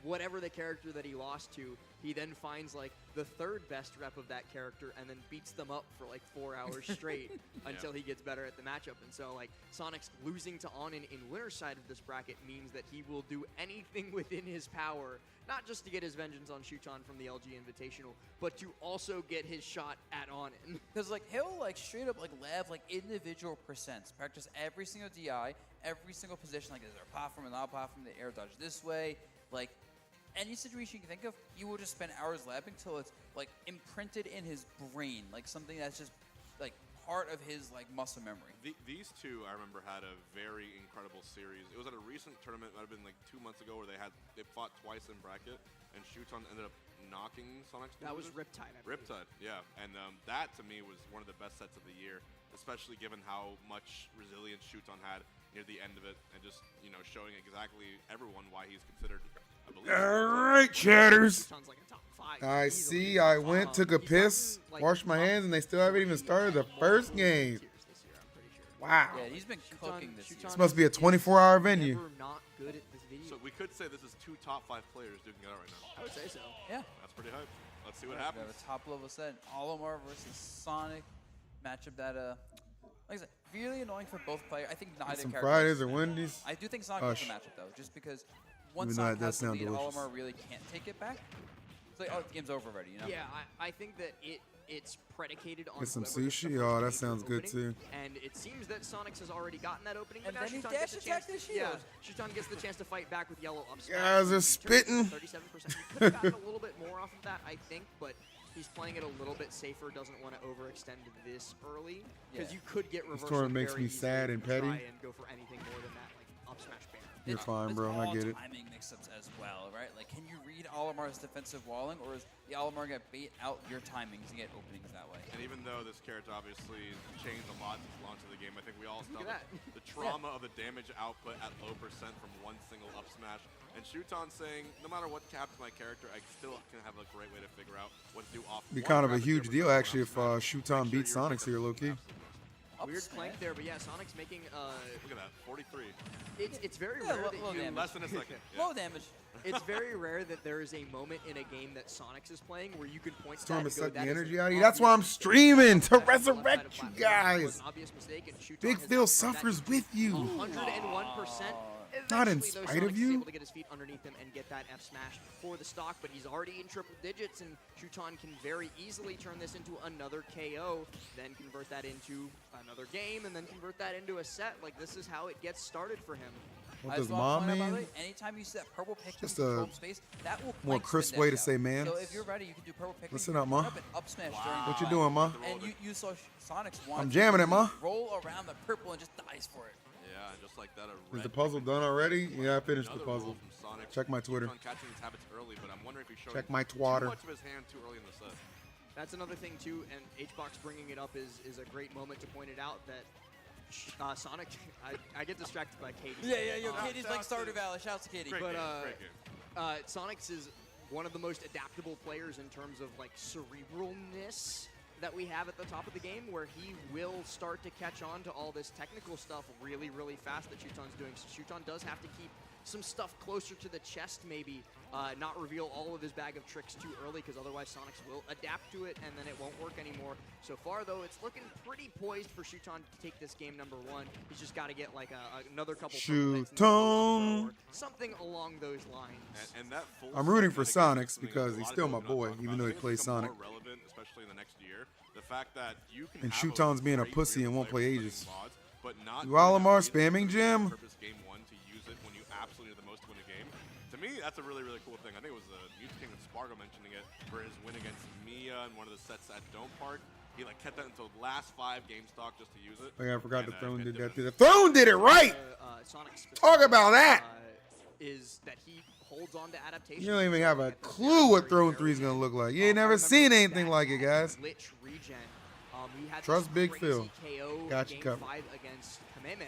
Whatever the character that he lost to, he then finds like the 3rd best rep of that character and then beats them up for like 4 hours straight until he gets better at the matchup. And so like Sonic's losing to Onin in winner's side of this bracket means that he will do anything within his power, not just to get his vengeance on Chon from the LG Invitational, but to also get his shot at Onin. Because like he'll like straight up like lab like individual percents, practice every single DI, every single position. Like is there a platform and not a platform? The air dodge this way, like any situation you can think of. He will just spend hours labbing till it's like imprinted in his brain, like something that's just like part of his like muscle memory. These two, I remember, had a very incredible series. It was at a recent tournament, might have been like 2 months ago, where they fought twice in bracket, and Chon ended up knocking Sonic's. That was Riptide. Riptide, yeah, and that to me was one of the best sets of the year, especially given how much resilience Chon had near the end of it, and just showing exactly everyone why he's considered. All right, chatters. Like a top 5 I see. I went, took a piss, washed my hands, and they still haven't even started the first game. Wow. Yeah, he's been cooking this year. This must be a 24-hour venue. Not good at this video. So we could say this is 2 top 5 players duking it out right now. I would say so. Yeah. That's pretty hype. Let's see what We happens. have a top level set. Olimar versus Sonic. matchup that, like I said, really annoying for both players. I think neither Some character. Fridays or Wendy's. I do think Sonic wins the matchup though, just because once Even though Sonic that has does the sound lead, delicious. Olimar really can't take it back. It's like, oh, the game's over already, you know? Yeah, I think that it's predicated on Get some whoever gets the sushi. first Oh, that major sounds good opening. too. And it seems that Sonics has already gotten that opening, but And now then he Shuton dash gets a chance. attacked his Yeah, shield. Shuton gets the chance to fight back with yellow up smash. Guys are He turns spitting. 37%. He could have gotten a little bit more off of that, I think, but he's playing it a little bit safer. Doesn't want to overextend this early because you could get reversal. This tournament makes very me easily sad if and you try petty. and go for anything more than that, like up smash bear. You're fine, bro. I get it. Timing mix-ups as well, right? Like, can you read Olimar's defensive walling, or is the Olimar gonna bait out your timings and get openings that way? And even though this character obviously changed a lot since launch of the game, I think we all still Look at have the trauma of the damage output at low percent from one single up smash. And Shuton saying, no matter what happens to my character, I still can have a great way to figure out what to do off. Be kind of a huge deal actually if Shuton beats Sonics here, low key. Weird clank there, but yeah, Sonic's making. Look at that, 43. It's very rare that low you damage. Less than a second. Low damage. It's very rare that there is a moment in a game that Sonics is playing where you can point Storm to has that and sucked go, the that is energy an out of you. That's why I'm obvious streaming to mistake. resurrect you It was guys. an obvious mistake, and Shuton Big has Phil output suffers that with you. 101%. Not in Eventually, though, spite of Sonic is you. able to get his feet underneath him and get that F smash for the stock, but he's already in triple digits, and Shuton can very easily turn this into another KO, then convert that into another game, and then convert that into a set. Like, this is how it gets started for him. What I does just wanna mom point out, by the mean? way, anytime you see that purple Pikmin Just control a space, that will more clank crisp spin way dash to say out. man. So if you're ready, you can do purple Pikmin. Listen up, Ma. Up and up smash during What the you doing, Ma? And you saw Sonic's one. I'm jamming it, Ma. Roll around the purple and just dies for it. Yeah, just like that. Is the puzzle done already? Yeah, I finished the puzzle. Check my Twitter. Catching his habits early, but I'm wondering if he's showing Check my too twatter. much of his hand too early in the set. That's another thing, too, and HBox bringing it up is a great moment to point it out that Sonic, I get distracted by Katie. Yo, Katie's like Stardew Valley. Shout out to Katie. But Sonic's is one of the most adaptable players in terms of like cerebralness that we have at the top of the game, where he will start to catch on to all this technical stuff really, really fast that Shuton's doing. So Shuton does have to keep some stuff closer to the chest, maybe not reveal all of his bag of tricks too early, because otherwise Sonics will adapt to it and then it won't work anymore. So far, though, it's looking pretty poised for Shuton to take this game number one. He's just got to get like another couple Shuton. something along those lines. And that full I'm rooting for set Sonics because he's still my boy, even though he plays Sonic. More relevant, especially in the next year. The fact that you can And have a Shuton's being a great pussy and won't play player Aegis. mods, but not You Olimar spamming Jim? purpose game one to use it when you absolutely need the most to win a game. To me, that's a really, really cool thing. I think it was Music King and Spargo mentioning it for his win against Mia in one of the sets at Dome Park. He like kept that until the last 5 game stock just to use it. Oh yeah, I forgot the And, Throne it did that. was- The Throne did it right. Sonic's Talk about that. Is that he holds on to adaptation. You don't even have a clue what Throne 3 is gonna look like. You ain't never seen anything like it, guys. Lich regen. He had Trust this Big crazy Phil. KO Got you game covered. 5 against Kameme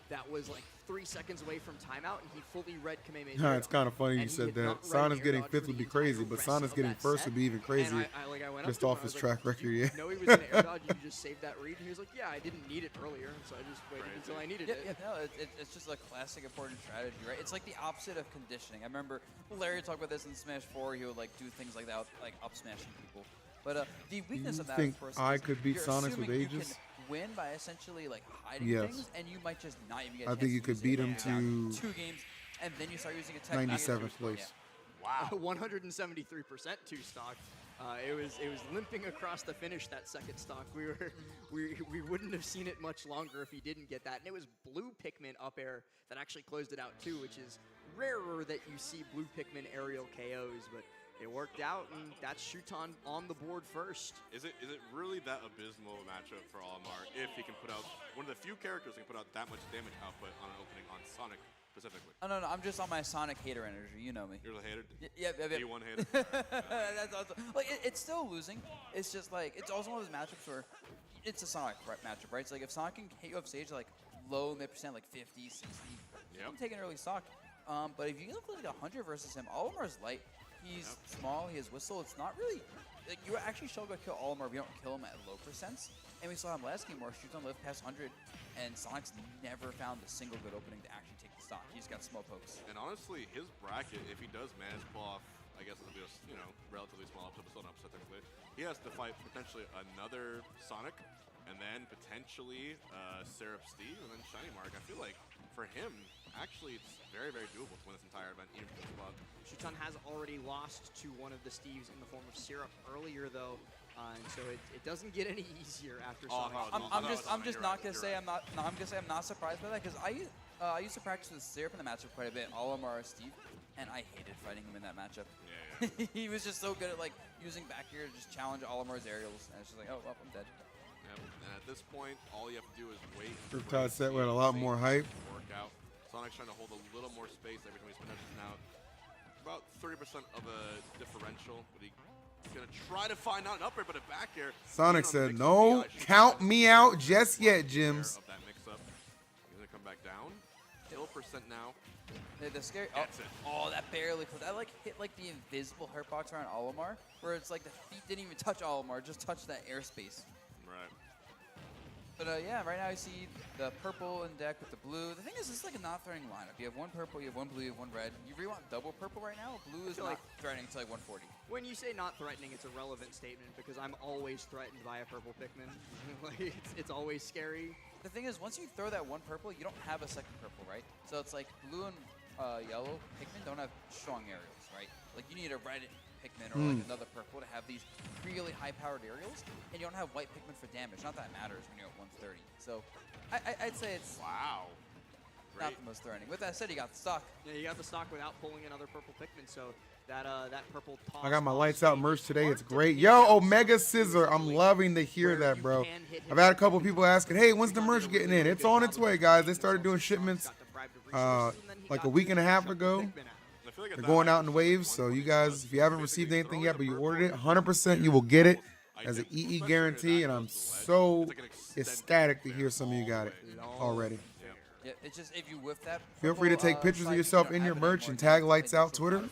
that was like 3 seconds away from timeout, and he fully read Kameme's Nah, air it's dodge. kind of funny you And he said had that. not read Sonic's air getting dodge 5th for would the be crazy, entire but rest Sonic's of getting that 1st set. would be even crazier. And I went up Just to him off and I his was track like, record, yeah. "Did you know he was in air dodge, and you just saved that read?" And he was like, "Yeah, I didn't need it earlier, so I just waited until I needed it." Yeah, no, it's just a classic important strategy, right? It's like the opposite of conditioning. I remember Larry talked about this in Smash 4. He would like do things like that, like up smashing people. But the weakness You of that, think of course, I is could beat you're Sonics with assuming you Aegis? can win by essentially like hiding Yes. things, and you might just not even get. I think you could beat him to 2 games, and then you start using a tech. 97th place. Wow, 173% 2 stock. It was limping across the finish, that second stock. We wouldn't have seen it much longer if he didn't get that. And it was blue Pikmin up air that actually closed it out too, which is rarer that you see blue Pikmin aerial KOs, but it worked out, and that's Shuton on the board first. Is it really that abysmal a matchup for Olimar if he can put out one of the few characters that can put out that much damage output on an opening on Sonic specifically? Oh, no, I'm just on my Sonic hater energy. You know me. You're the hater? Yeah. D1 hater? That's awesome. Like, it's still losing. It's just like, it's also one of those matchups where it's a Sonic matchup, right? It's like if Sonic can hit you off stage like low mid-percent, like 50, 60, you can take an early stock. But if you look like 100 versus him, Olimar's light. He's small, he has whistle. It's not really, like, you actually should go kill Olimar if you don't kill him at low percents. And we saw him last game where Shuton lived past 100, and Sonic's never found a single good opening to actually take the stock. He just got small pokes. And honestly, his bracket, if he does manage to pull off, I guess it'll be a relatively small upset, but still an upset technically, he has to fight potentially another Sonic and then potentially Syrup Steve, and then Shiny Mark. I feel like for him, actually, it's very, very doable to win this entire event, even from the spot. Chon has already lost to one of the Steves in the form of Syrup earlier, though, and so it doesn't get any easier after Sonic. I'm just not gonna say I'm not surprised by that, because I used to practice with Syrup in the matchup quite a bit. Olimar Steve, and I hated fighting him in that matchup. Yeah. He was just so good at like using back air to just challenge Olimar's aerials, and it's just like, oh well, I'm dead. Yeah, and at this point, all you have to do is wait. Riptide set with a lot more hype. Work out. Sonic's trying to hold a little more space every time he spins now. About 30% of a differential, but he's gonna try to find out an up air, but a back air. Sonic said, "No, count me out just yet, Jims." Of that mix-up. He's gonna come back down. Still percent now. The scary. That's it. Oh, that barely. That like hit like the invisible hurtbox around Olimar, where it's like the feet didn't even touch Olimar, just touched that airspace. Right. But yeah, right now you see the purple in deck with the blue. The thing is, this is like a not threatening lineup. You have one purple, you have one blue, you have one red. You really want double purple right now? Blue is not threatening until like 140. When you say not threatening, it's a relevant statement because I'm always threatened by a purple Pikmin. Like, it's always scary. The thing is, once you throw that one purple, you don't have a second purple, right? So it's like blue and yellow Pikmin don't have strong aerials, right? Like you need a red Pikmin or like another purple to have these really high-powered aerials, and you don't have white Pikmin for damage. Not that it matters when you're at 130. So I'd say it's not the most threatening. With that said, he got the stock. Yeah, you got the stock without pulling another purple Pikmin, so that purple toss. I got my lights out merch today. It's great. Yo, Omega Scissor. I'm loving to hear that, bro. I've had a couple people asking, hey, when's the merch getting in? It's on its way, guys. They started doing shipments like a week and a half ago. They're going out in waves, so you guys, if you haven't received anything yet, but you ordered it, 100% you will get it as an EE guarantee, and I'm so ecstatic to hear some of you got it already. Yeah, it's just if you whiff that. Feel free to take pictures of yourself in your merch and tag Lights Out Twitter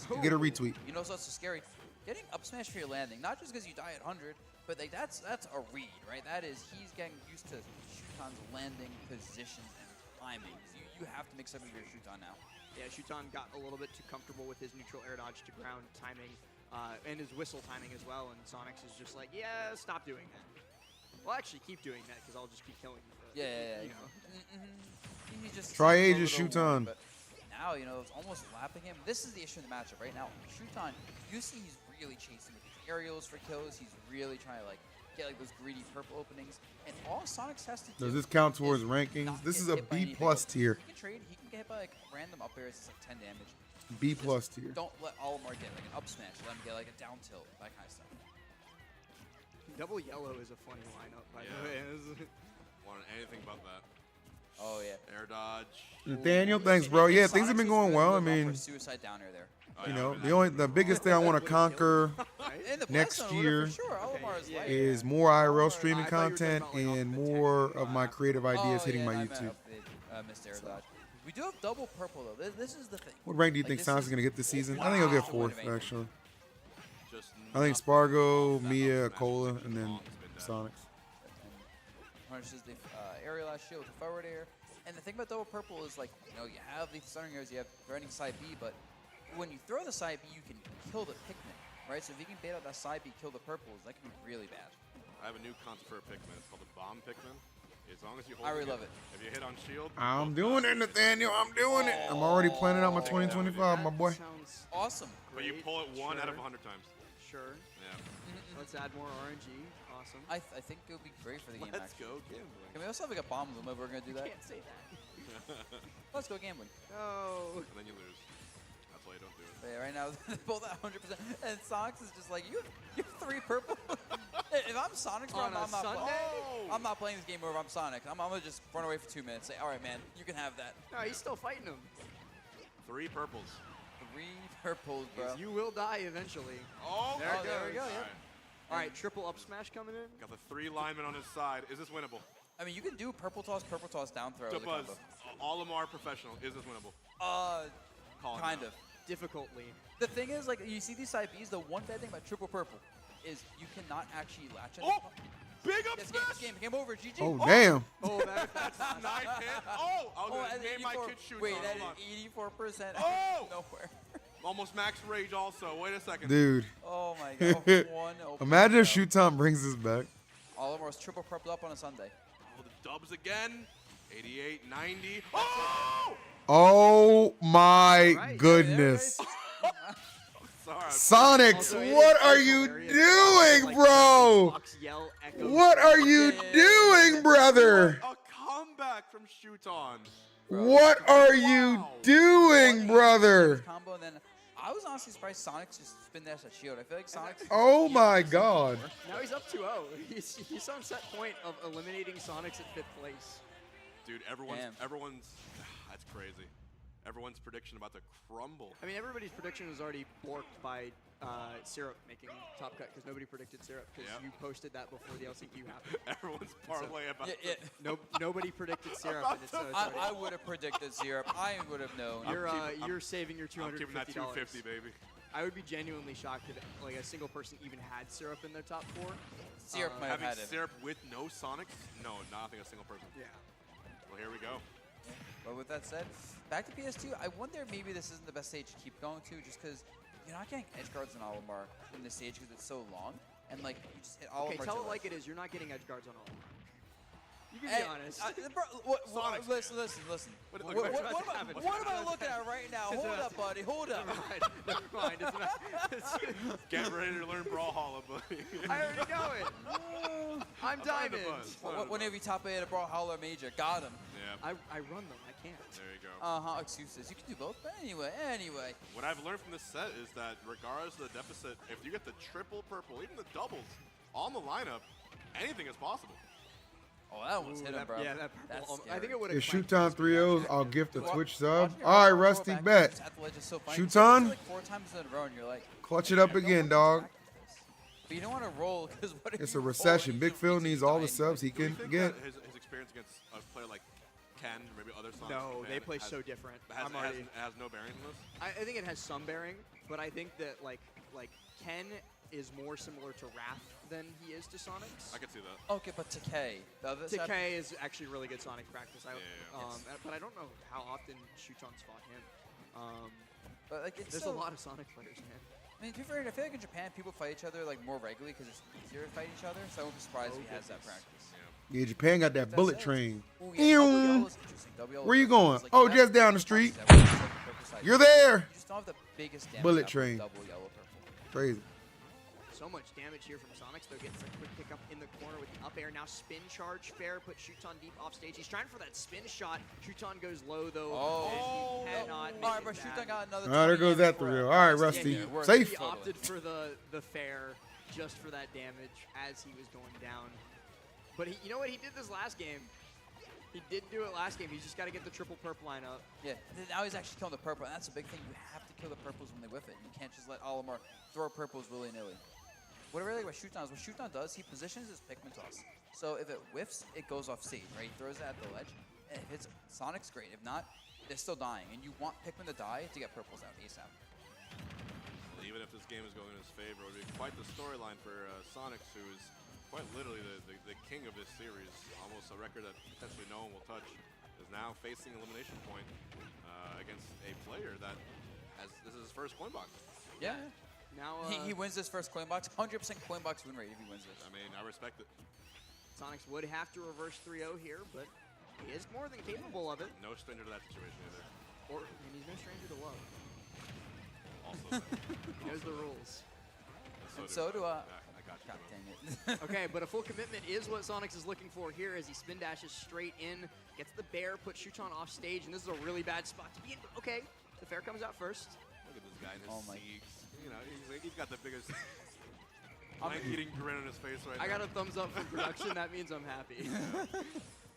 to get a retweet. You know what's so scary? Getting up smash for your landing, not just because you die at 100, but like that's a read, right? That is, he's getting used to Shuton's landing positions and timing. You have to mix up with your Shuton now. Yeah, Chon got a little bit too comfortable with his neutral air dodge to ground timing and his whistle timing as well, and Sonics is just like, yeah, stop doing that. Well, actually, keep doing that because I'll just keep killing you. Yeah. You know. He's just Tri-Ages Shuton. Now, you know, it's almost lapping him. This is the issue in the matchup right now. Shuton, you see he's really chasing with his aerials for kills. He's really trying to like get like those greedy purple openings. And all Sonics has to do. Does this count towards rankings? This is a B+ tier. He can trade. He can get hit by like random up airs. It's like 10 damage. B+ tier. Don't let Olimar get like an up smash. Let him get like a down tilt. That kind of stuff. Double yellow is a funny lineup, by the way. Wanted anything but that. Oh yeah. Air dodge. Nathaniel, thanks, bro. Yeah, things have been going well. I mean, suicide down air there. You know, the biggest thing I want to conquer next year is more IRL streaming content and more of my creative ideas hitting my YouTube. We do have double purple though. This is the thing. What rank do you think Sonic's gonna get this season? I think he'll get 4th, actually. I think Spargo, Mia, Cola, and then Sonics. Punishes the aerial last shield with the forward air. And the thing about double purple is, like, you know, you have the stunning airs, you have threatening side B, but when you throw the side B, you can kill the Pikmin, right? So if you can bait out that side B, kill the purples, that can be really bad. I have a new concept for a Pikmin. It's called a bomb Pikmin. As long as you hold I really love it. If you hit on shield. I'm doing it, Nathaniel. I'm doing it. I'm already planning out my 2025, my boy. Sounds awesome. But you pull it 1 out of 100 times. Sure. Yeah. Let's add more RNG. Awesome. I think it would be great for the game. Let's go gambling. Can we also have like a bomb loom if we're gonna do that? You can't say that. Let's go gambling. No. And then you lose. That's why you don't do it. But yeah, right now both at 100%, and Sonics is just like you have 3 purple. If I'm Sonics, bro, I'm not playing this game over. I'm Sonic. I'm gonna just run away for 2 minutes. Say, all right, man, you can have that. No, he's still fighting him. 3 purples. 3 purples, bro. You will die eventually. Oh, there we go. Yeah. All right, triple up smash coming in. Got the 3 linemen on his side. Is this winnable? I mean, you can do purple toss, down throw. Buzz, Olimar professional. Is this winnable? Kind of. Difficultly. The thing is, like, you see these side Bs, the one bad thing about triple purple is you cannot actually latch on. Oh! Big up smash! Game over, GG. Oh, damn. Oh, that's nice hit. Oh! I was going to name my kid shoot. Wait, that is 84% oh! nowhere. Almost max rage also. Wait a second. Dude. Oh, my God. Imagine if Shuton brings this back. Olimar was triple purple up on a Sunday. Oh, the dubs again. 88, 90. Oh! Oh my goodness. Sonics, what are you doing, bro? What are you doing, brother? A comeback from Chon. What are you doing, brother? Combo, and then I was honestly surprised Sonics just spin dash that shield. I feel like Sonics. Oh my god. Now he's up 2-0. He's on set point of eliminating Sonics at 5th place. Dude, everyone's that's crazy. Everyone's prediction about to crumble. I mean, everybody's prediction was already borked by Syrup making top cut because nobody predicted Syrup because you posted that before the LCQ happened. Everyone's parlay about nobody predicted Syrup. And it's, I would have predicted Syrup. I would have known. You're saving your $250. I'm keeping that $250, baby. I would be genuinely shocked if like a single person even had Syrup in their top 4. Syrup might have had it. Syrup with no Sonics? No, not a single person. Yeah. Well, here we go. But with that said, back to PS2, I wonder maybe this isn't the best stage to keep going to just because you're not getting edge guards on Olimar in this stage because it's so long. And, like, you just hit Olimar. Okay, tell it like it is. You're not getting edge guards on Olimar. You can be honest. Listen. What am I looking at right now? Hold up, buddy. Hold up. Never mind. Get ready to learn Brawlhalla, buddy. I already know it. I'm Diamond. Whenever you top 8 at a Brawlhalla Major, got him. Yeah. I run them. I can't. There you go. Excuses. You can do both. But anyway. What I've learned from this set is that regardless of the deficit, if you get the triple purple, even the doubles on the lineup, anything is possible. Oh, that almost hit him, bro. Yeah, that purple. I think it would have. If Shuton 3-0s, I'll gift a Twitch sub. All right, Rusty, bet. Shuton, like 4 times in a row, and you're like, clutch it up again, dog. But you don't want to roll because what if it's a recession. Big Phil needs all the subs he can get. His experience against a player like Ken, or maybe other Sonics. No, they play so different. It has no bearing in this. I think it has some bearing, but I think that like Ken is more similar to Wrath than he is to Sonics. I can see that. Okay, but Takei. Takei is actually really good Sonic practice. But I don't know how often Shuton's fought him. But like, there's a lot of Sonic players, man. I mean, to be fair, I feel like in Japan people fight each other like more regularly because it's easier to fight each other. So I won't be surprised if he has that practice. Yeah, Japan got that bullet train. Yeah, Where you going? Oh, just down the street. You're there. You just don't have the biggest damage. Bullet train. Double yellow purple. Crazy. So much damage here from Sonics, though. Gets a quick pick up in the corner with the up air. Now spin charge fair, put Shuton deep off stage. He's trying for that spin shot. Shuton goes low, though. Oh. And he cannot make all right, but Shuton got another. All right, there goes that 3-0. All right, Rusty. Safe. He opted for the fair just for that damage as he was going down. But you know what? He did this last game. He did do it last game. He's just got to get the triple purple line up. Yeah, now he's actually killing the purple, and that's a big thing. You have to kill the purples when they whiff it. You can't just let Olimar throw purples willy-nilly. What I really like about Shuton is what Shuton does, he positions his Pikmin toss. So if it whiffs, it goes off stage, right? He throws it at the ledge. And if it's Sonic's great. If not, they're still dying. And you want Pikmin to die to get purples out ASAP. Well, even if this game is going in his favor, it would be quite the storyline for Sonics, who is quite literally the king of this series. Almost a record that potentially no one will touch. Is now facing elimination point against a player that this is his first COINBOX. Yeah. Now he wins this first COINBOX. 100% COINBOX win rate if he wins this. I mean, I respect it. Sonics would have to reverse 3-0 here, but he is more than capable of it. No stranger to that situation either. And he's no stranger to love. Also, he knows the rules. And so do I. I got you. God dang it. Okay, but a full commitment is what Sonics is looking for here as he spin dashes straight in, gets the bear, puts Shuton off stage, and this is a really bad spot to be in. Okay, the fair comes out first. Look at this guy in his Siegs. You know, he's got the biggest eating grin on his face right now. I got a thumbs up from production. That means I'm happy.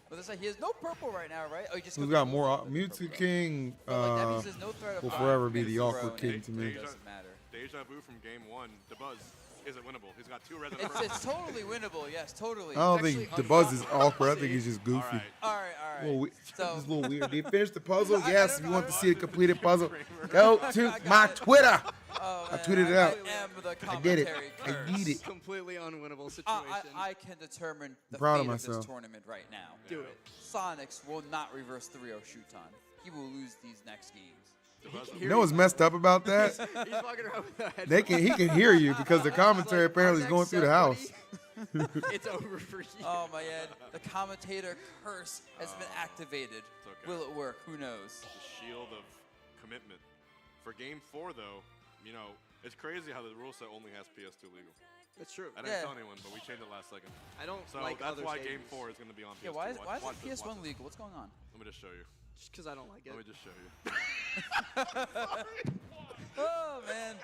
But it's like he has no purple right now, right? Oh, he just Who's got more? Mewtwo King will forever be the awkward king to me. Doesn't matter. Deja vu from game 1. The Buzz isn't winnable. He's got 2 reds. It's totally winnable. Yes, totally. I don't think the Buzz is awkward. I think he's just goofy. All right. It's a little weird. Did you finish the puzzle? Yes. If you want to see a completed puzzle, go to my Twitter. I tweeted it out. I did it. I did it. Completely unwinnable situation. I can determine the proud fate of of this myself. tournament right now. Do it. Sonics will not reverse 3-0 Shuton. He will lose these next games. You know what's messed up about that? He's walking around with a headphone. He can hear you because the commentary apparently is going through the house. It's over for you. Oh my god, the commentator curse has been activated. Okay. Will it work? Who knows? The shield of commitment. For Game 4, though, you know, it's crazy how the rule set only has PS2 legal. That's true. I didn't tell anyone, but we changed it last second. I don't so like that's other why stages. Game 4 is going to be on PS2. Yeah, why is Watch this, PS1 watch this. legal? What's going on? Let me just show you. Just because I don't like it. Let me just show you. Oh man.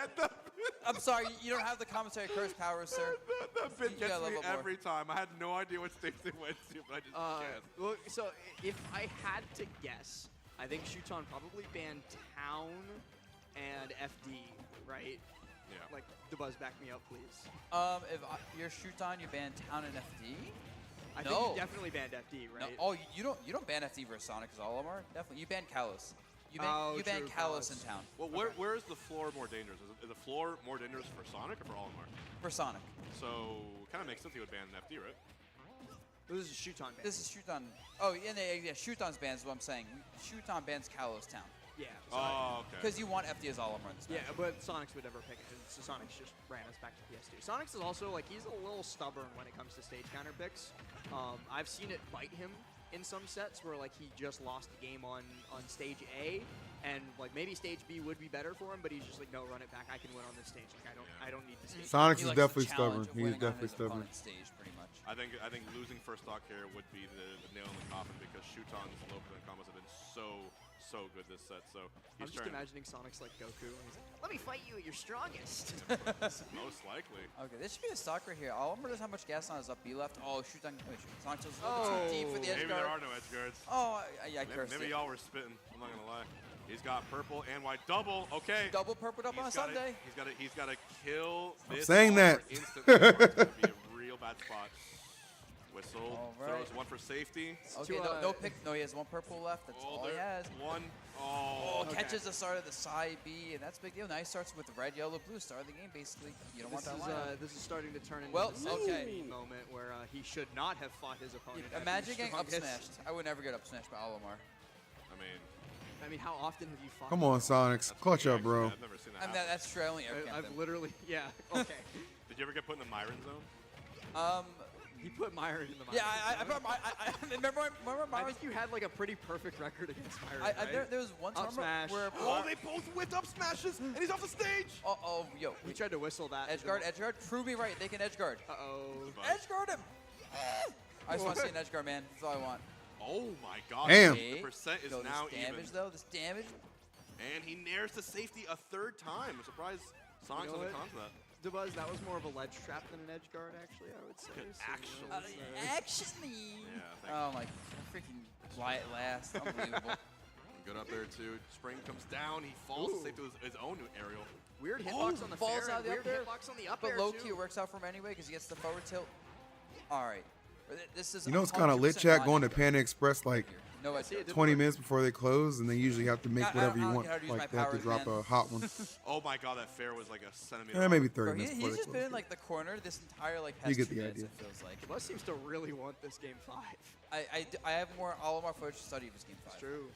I'm sorry, you don't have the commentary curse powers, sir. That bit You gets gotta me love it more. every time. I had no idea what stage they went to, but I just guessed. Well, so if I had to guess, I think Chon probably banned Town and FD, right? Yeah. Like, the buzz, back me up, please. If you're Shuton, you ban Town and FD? I think you definitely banned FD, No. right? Oh, you don't ban FD versus Sonic as Olimar? Definitely. You ban Kalos. You ban true, Kalos in Town. Well, where is the floor more dangerous? Is the floor more dangerous for Sonic or for Olimar? For Sonic. So, kind of makes sense he would ban FD, right? This is Shuton ban. This is Shuton. Oh, yeah, Shuton's bans is what I'm saying. Shuton bans Kalos Town. Yeah. Oh, okay. Because you want FD as Olimar in this match. Yeah, but Sonics would never pick it. So Sonics just ran us back to PS2. Sonics is also, like, he's a little stubborn when it comes to stage counter picks. I've seen it bite him in some sets where, like, he just lost the game on stage A, and, like, maybe stage B would be better for him, but he's just like, no, run it back. I can win on this stage. Like, I don't need this stage. Sonics is definitely stubborn. He is definitely stubborn. Stage, pretty much. I think losing first stock here would be the nail in the coffin because Shuton's low and combos have been so good this set. So I'm he's just imagining Sonic's like Goku, and he's like, let me fight you at your strongest. most likely. Okay, this should be a stock right here. Olimar doesn't have much gas on his up B left. Oh, Shuton. Sonic's a little bit too deep for the edge Maybe guard. there are no edge guards. Oh, I cursed Maybe it. y'all were spitting. I'm not gonna lie. He's got purple and white double. Okay. Double purpled up on a Sunday. He's got to kill this. saying that. Instantly. It's gonna be a real bad spot. Whistle. All right. Throws one for safety. Okay, no pick. No, he has one purple left. That's all he has. One. Oh, Okay. catches the start of the side B, and that's a big deal. Now he starts with the red, yellow, blue. Start of the game, basically. You don't want that lineup. This is starting to turn into Well, the okay. moment where he should not have fought his opponent. at Imagine his getting up strongest. smashed. I would never get up smashed by Olimar. I mean, how often have you fought? Come on, Sonics. Clutch up, bro. I've never seen that. I mean, that's true. I only air I've camped him. literally, yeah. Okay. Did you ever get put in the Myron zone? He put Myron in the Myron. Yeah, I remember I Myron. think you had like a pretty perfect record against Myron. There was one Up tournament smash. where they both whipped up smashes, and he's off the stage. oh, yo, He tried to whistle that. edge guard. Prove me right. They can edge guard. Uh-oh. Edge guard him. I just want to see an edge guard, man. That's all I want. Oh my God. Damn. The percent is Yo, now this damage even. though. This damage. And he nares the safety a third time. I'm surprised Sonic's You know on the what? cons of that. DeBuzz, that was more of a ledge trap than an edge guard, actually, I would say. Good So, action. Actually. Yeah, thank Oh my, freaking fly at last. Unbelievable. Good up there too. Spring comes down. He falls Ooh. safe to his own arrow. Weird hitbox on the falls fair out and the weird up air. hitbox on the up But air, low too. key, it works out for him anyway because he gets the forward tilt. All right. This is You know, it's kind of lit, chat, going to non-edge Panda Express like No, I see it. 20 minutes before they close, and they usually have to make I whatever you don't want. know how to use Like, my they have to powers, drop man. a hot one. Oh my God, that fair was like a centimeter. Maybe off. 30 Bro, minutes he's before they just close. been in like the corner this entire like past You get 2 the minutes, idea. it feels like. DeBuzz seems to really want this game 5. I have more all of my footage to study this game 5. It's true.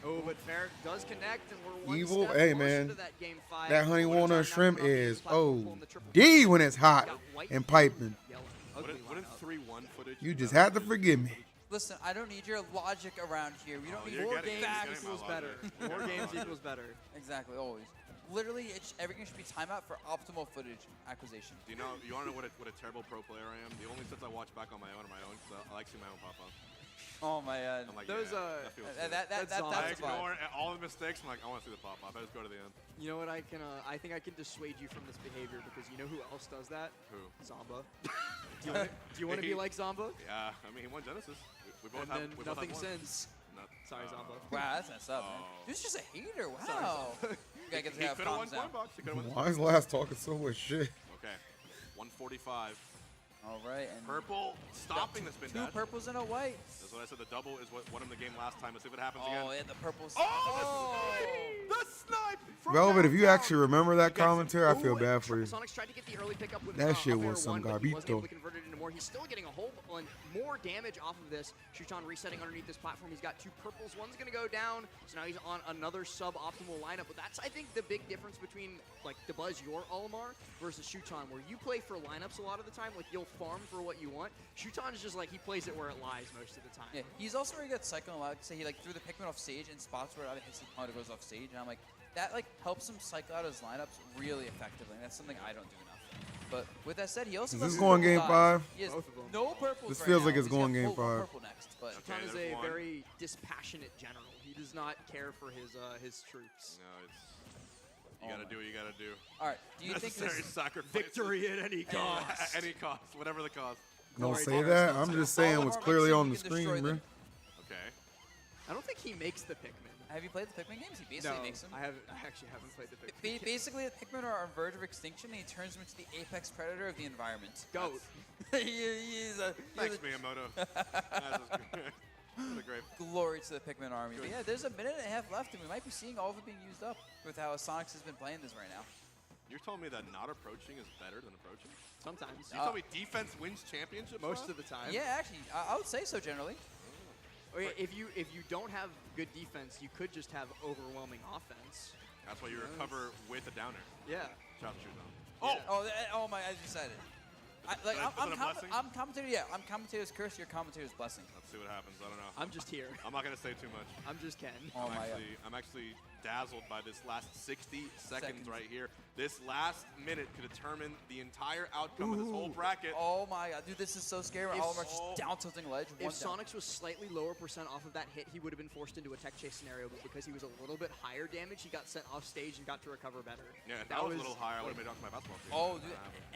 Oh, but fair does connect, and we're one Evil, step hey closer man, to that game 5. that honey What a walnut time shrimp now for is platform pulling the triple OD when it's hot Got white and piping. yellow. Ugly Wouldn't lineup. 3-1 footage? You just have to forgive me. Listen, I don't need your logic around here. We don't need you're more getting- games you're getting my equals better. logic. More games equals better. Exactly, always. Literally, everything should be timeout for optimal footage acquisition. Do you know? You want to know what a terrible pro player I am? The only sets I watch back on my own are my own. So I like seeing my own pop up. Oh my god. I'm like, Those, yeah, that feels good. that's I a vibe. ignore all the mistakes. I'm like, I want to see the pop up. I just go to the end. You know what? I think I can dissuade you from this behavior because you know who else does that? Who? Zamba. Do you want to be like Zamba? Yeah, I mean, he won Genesis. We both And have. then We both nothing have one. since. Not- Sorry, Zamba. Wow, that's messed up, man. Oh. Dude's just a hater. Wow. Sorry. You gotta get He to have could have won bombs now. COINBOX. He could have won. Why is Last talking so much shit? Okay, 145. All right, and Purple stopping the spin two dash. purples and a white. That's what I said. The double is what won him the game last time. Let's see what happens Oh, again. yeah, the purples. The snipe! From Velvet, if you downtown. actually remember that commentary, I feel bad for you. Sonics tried to get the early pickup with That shit up air was some 1, but he wasn't able garbito. to convert it into more. He's still getting a whole bunch more damage off of this. Shuton resetting underneath this platform. He's got 2 purples. One's going to go down, so now he's on another suboptimal lineup. But that's, I think, the big difference between like DeBuzz, your Olimar, versus Shuton, where you play for lineups a lot of the time. Like, you'll farm for what you want. Shuton is just like, he plays it where it lies most of the time. Yeah, he's also very good at cycling a lot. Say he like threw the Pikmin off stage in spots where it hits the opponent goes off stage, and I'm like, that like helps him cycle out his lineups really effectively. And that's something I don't do enough. But with that said, he also Is this going game 5? He has no purples. This right feels now. like it's He's going got game full 5. Purple next, but Chon is a very dispassionate general. He does not care for his troops. No, it's you gotta do what you gotta do. All right, do you think Necessary this sacrifices. Victory at any cost? At any cost, whatever the cost. Don't say that. I'm just saying what's clearly on the screen, man. Okay. I don't think he makes the Pikmin. Have you played the Pikmin games? He basically makes them. I actually haven't played the Pikmin. Basically, the Pikmin are on verge of extinction, and he turns them into the apex predator of the environment. Goat. He's a Thanks, Miyamoto. What a great. Glory to the Pikmin army. But yeah, there's a minute and a half left, and we might be seeing all of it being used up with how Sonics has been playing this right now. You're telling me that not approaching is better than approaching? Sometimes. You tell me defense wins championships? Most of the time. Yeah, actually, I would say so generally. Okay, if you don't have good defense, you could just have overwhelming offense. That's why you recover with a downer. Yeah. Chop shoot on. Oh my! I just said it. I'm commentator. Yeah, I'm commentator's curse. You're commentator's blessing. Let's see what happens. I don't know. I'm just here. I'm not gonna say too much. I'm just Ken. I'm actually dazzled by this last 60 seconds right here. This last minute could determine the entire outcome of this whole bracket. Oh my god, dude, this is so scary. All of them are just down tilting ledge. If Sonics was slightly lower percent off of that hit, he would have been forced into a tech chase scenario, but because he was a little bit higher damage, he got sent off stage and got to recover better. Yeah, if that was a little higher, I would have made it off my basketball team. Oh, dude,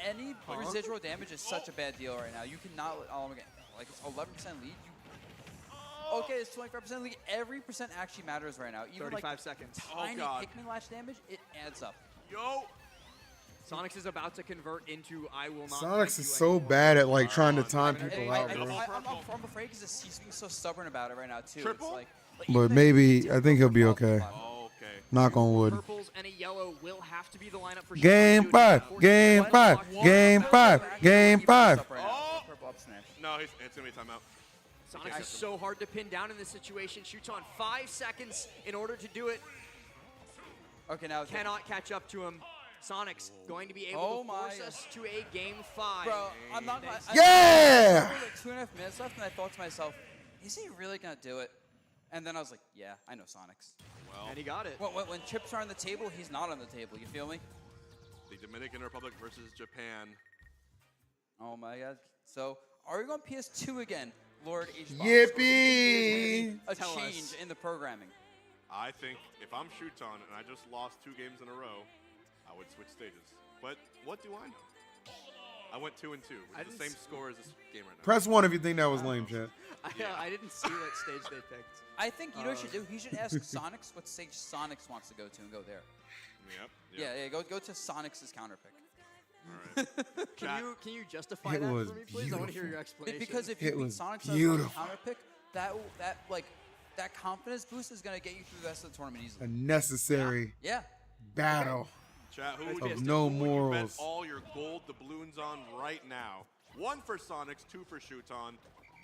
any residual damage is such a bad deal right now. You cannot let like it's 11% lead. Okay, it's 25% lead. Every percent actually matters right now. Even 35 like seconds. Tiny Pikmin latch damage, it adds up. Yo! Sonics is about to convert into I will not. Sonics is so bad at like trying to time people out, bro. I'm afraid because he's being so stubborn about it right now too. Triple? It's But maybe I think he'll be okay. Okay. Knock on wood. Purples and a yellow will have to be the lineup for Game 5. Game 5. Game 5. Game 5. No, it's gonna be timeout. Sonics is so hard to pin down in this situation. Shoots on 5 seconds in order to do it. Okay, now cannot catch up to him. Sonics going to be able to force us to a game 5. Bro, I'm not. Yeah! Like 2.5 minutes left, and I thought to myself, is he really gonna do it? And then I was like, yeah, I know Sonics. Well, and he got it. When chips are on the table, he's not on the table. You feel me? The Dominican Republic versus Japan. Oh my god. So, are we going PS2 again, Lord H-Box? Yippee! A change in the programming. I think if I'm Shuton and I just lost 2 games in a row, I would switch stages. But what do I know? I went 2-2, which is the same score as this game right now. Press 1 if you think that was lame, chat. I didn't see what stage they picked. I think you know what you should do? He should ask Sonics what stage Sonics wants to go to and go there. Yep. Yeah, go to Sonics' counter pick. All right. Can you justify that for me, please? I want to hear your explanation. Because if you beat Sonics on the counter pick, that confidence boost is gonna get you through the rest of the tournament easily. A necessary battle Chat, of no morals. You bet all your gold doubloons on right now. 1 for Sonics, 2 for Shuton.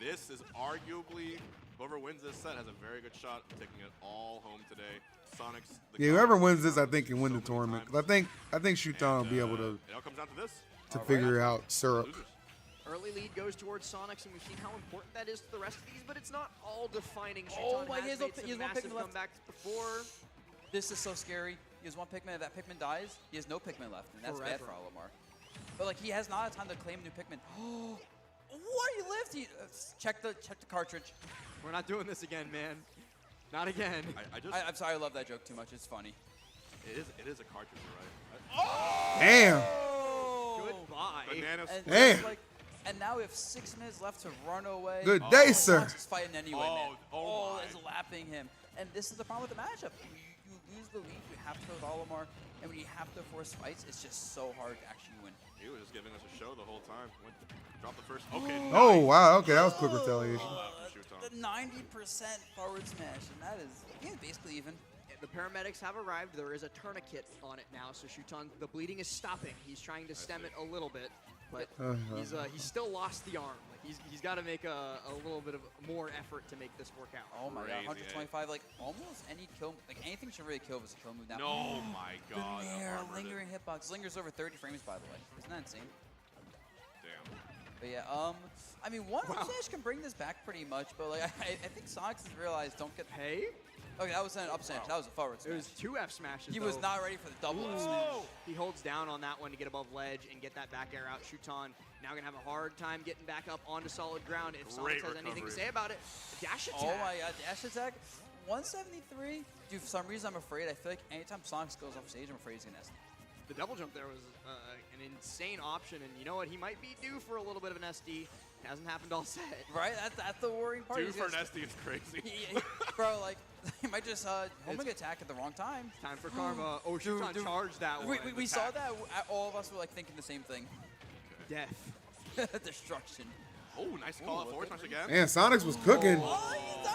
This is arguably, whoever wins this set has a very good shot of taking it all home today. Sonics. Yeah, whoever wins this, I think, can win the tournament. 'Cause I think Shuton will be able to. It all comes down to this. Figure out syrup. Early lead goes towards Sonics, and we've seen how important that is to the rest of these, but it's not all defining. Oh Shuton my, has made some massive comebacks before. This is so scary. He has 1 Pikmin. If that Pikmin dies, he has no Pikmin left, and that's bad for Olimar. But like, he has not had time to claim new Pikmin. Oh, what he lived? Check the cartridge. We're not doing this again, man. Not again. I'm sorry, I love that joke too much. It's funny. It is a cartridge, right? Oh! Damn. Goodbye. Bananas. Damn. And now we have 6 minutes left to run away. Good day, sir. Sonics is fighting anyway, man. Oh, is lapping him. And this is the problem with the matchup. You lose the lead, you have to go with Olimar, and when you have to force fights, it's just so hard to actually win. He was just giving us a show the whole time. Drop the first. Okay. Oh, wow. Okay, that was quick retaliation. The 90% forward smash, and that is basically even. The paramedics have arrived. There is a tourniquet on it now, so Shuton, the bleeding is stopping. He's trying to stem it a little bit, but he's still lost the arm. Like he's got to make a little bit of more effort to make this work out. Oh my god, 125, like almost any kill, like anything should really kill was a kill move now. No, my god. The lingering hitbox. Lingers over 30 frames, by the way. Isn't that insane? Damn. But yeah, I mean, one up smash can bring this back pretty much, but like I think Sonic has realized don't get. Hey. Okay, that was an up smash. That was a forward smash. It was 2 F smashes. He was not ready for the double up smash. He holds down on that one to get above ledge and get that back air out. Chon now going to have a hard time getting back up onto solid ground if Sonic has anything to say about it. Dash attack. Oh my god, dash attack. 173. Dude, for some reason I'm afraid. I feel like anytime Sonic goes off stage, I'm afraid he's going to SD. The double jump there was an insane option, and you know what? He might be due for a little bit of an SD. Hasn't happened all set. Right? That's the worrying part. Due for an SD is crazy. Bro, like, he might just homing attack at the wrong time. Time for karma. Oh, Chon charged that one. We saw that. All of us were like thinking the same thing. Death. Destruction. Oh, nice call out forward smash again. Man, Sonics was cooking.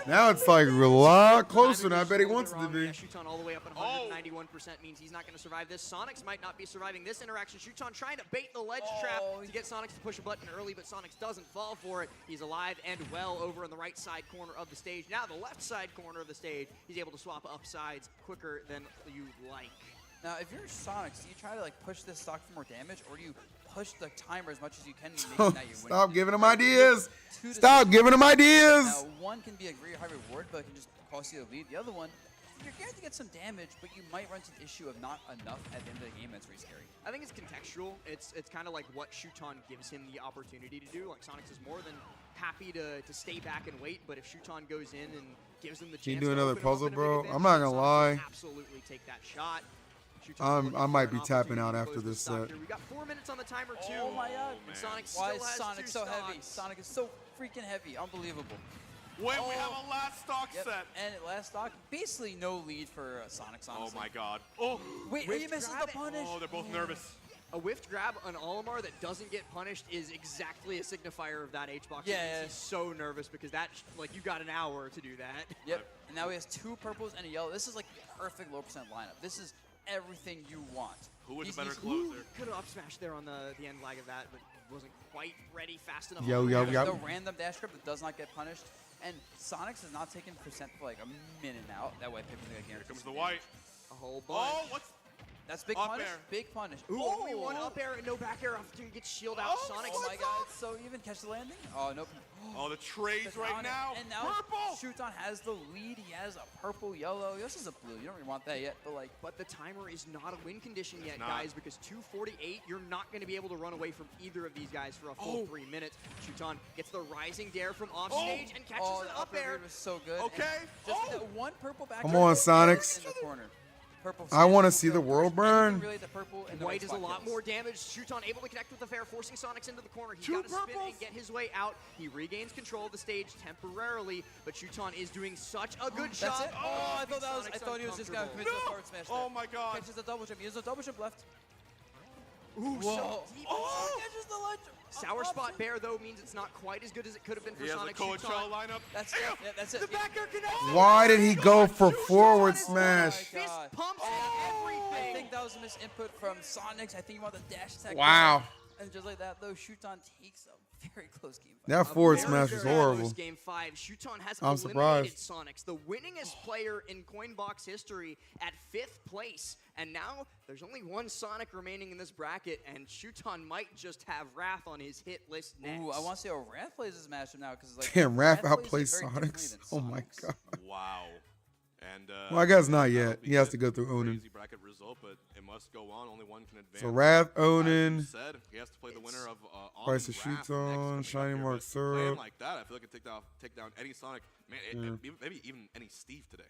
Now it's like a lot closer than I bet he wants it to be. Chon all the way up at 191% means he's not going to survive this. Sonics might not be surviving this interaction. Chon trying to bait the ledge trap to get Sonics to push a button early, but Sonics doesn't fall for it. He's alive and well over in the right side corner of the stage. Now the left side corner of the stage, he's able to swap up sides quicker than you like. Now, if you're Sonics, do you try to like push this stock for more damage, or do you push the timer as much as you can and make that you win? Stop giving him ideas. Stop giving him ideas. Now, one can be a very high reward, but it can just cost you the lead. The other one, you're going to get some damage, but you might run into the issue of not enough at the end of the game. That's very scary. I think it's contextual. It's kind of like what Chon gives him the opportunity to do. Like Sonics is more than happy to stay back and wait, but if Chon goes in and gives him the chance, Can you do another puzzle, bro? I'm not gonna lie. Absolutely take that shot. I might be tapping out after this set. We got 4 minutes on the timer too. Oh my god! Sonic Why is still has Sonic 2 so stocks. heavy? Sonic is so freaking heavy. Unbelievable. Wait, we have a last stock set. And last stock, basically no lead for Sonic. Oh my god. Oh! Wait, he misses the punish. Oh, they're both nervous. A whiffed grab on Olimar that doesn't get punished is exactly a signifier of that H-box. Yeah. He's so nervous because that, like, you got an hour to do that. Yep. And now he has 2 purples and a yellow. This is like perfect low percent lineup. This is everything you want. Who is a better closer? Could have up smashed there on the end lag of that, but wasn't quite ready fast enough. The random dash grip that does not get punished. And Sonics is not taking percent for like a minute now. That way, people think I can't. Here comes the white. A whole bunch. Oh, what's That's big up punish. air. Big punish. Ooh, only one up air and no back air opportunity to get shield out. Sonic. Oh my god, so even catch the landing? Oh, nope. Oh, the trades right now. And now purple. Chon has the lead. He has a purple, yellow. This is a blue. You don't really want that yet, but like. But the timer is not a win condition yet, guys, because 2:48, you're not going to be able to run away from either of these guys for a full 3 minutes. Chon gets the rising dare from off stage and catches an up air. It was so good. Okay. And just that one purple back. Come on, Sonics. In the corner. I want to see the world burn. White is a lot more damage. Chon able to connect with the fair, forcing Sonics into the corner. He's got to spin and get his way out. He regains control of the stage temporarily, but Chon is doing such a good That's job. it? Oh, I thought he was just going to commit to a forward smash. Oh my god. Catches the double jump. He has a double jump left. Ooh, Whoa. so deep. Catches the ledge. Sour spot bear though means it's not quite as good as it could have been for He has Sonic. a Coachella lineup. That's it. Yeah, that's it. The back air connects. Why did he go for forward smash? Fist pumps and everything. I think that was a misinput from Sonics. I think he wanted the dash attack. Wow. And just like that, though, Chon takes a very close game. That forward smash was horrible. Game 5. Chon has I'm eliminated surprised. Sonics, the winningest player in COINBOX history, at 5th place. And now there's only one Sonic remaining in this bracket, and Chon might just have Wrath on his hit list next. Ooh, I want to see how Wrath plays this matchup now because like Damn, Raph plays it outplays very differently Sonics. than Oh my Sonics. god. Wow. And Well, I guess not yet. He has to go through Onin. Crazy bracket result, but it must go on. Only one can advance. So Wrath, Onin. Said he has to play the winner of Price of Chon, Shiny Mark Syrup. Like that, I feel like it take down any Sonic, man. Maybe even any Steve today.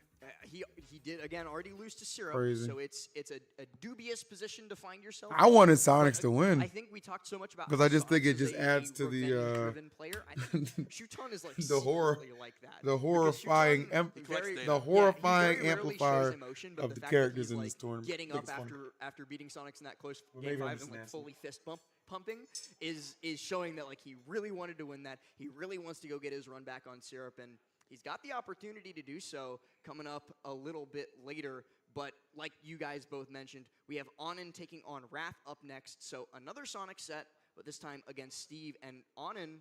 He did again already lose to Syrup, Crazy. so it's a dubious position to find yourself. I wanted Sonics to win. I think we talked so much about because I just Sonics think it is just a adds to the revenge-driven player. I think Chon is like the horror, like that. the horrifying, the horrifying he very rarely amplifier shows emotion, but of the the fact characters that he's, in this tournament. Getting I think up it's funny. after beating Sonics in that close Well, game maybe I'm 5 just and like nasty. fully fist pumping is showing that like he really wanted to win that. He really wants to go get his run back on Syrup, and he's got the opportunity to do so coming up a little bit later. But like you guys both mentioned, we have Onin taking on Wrath up next. So another Sonic set, but this time against Steve. And Onin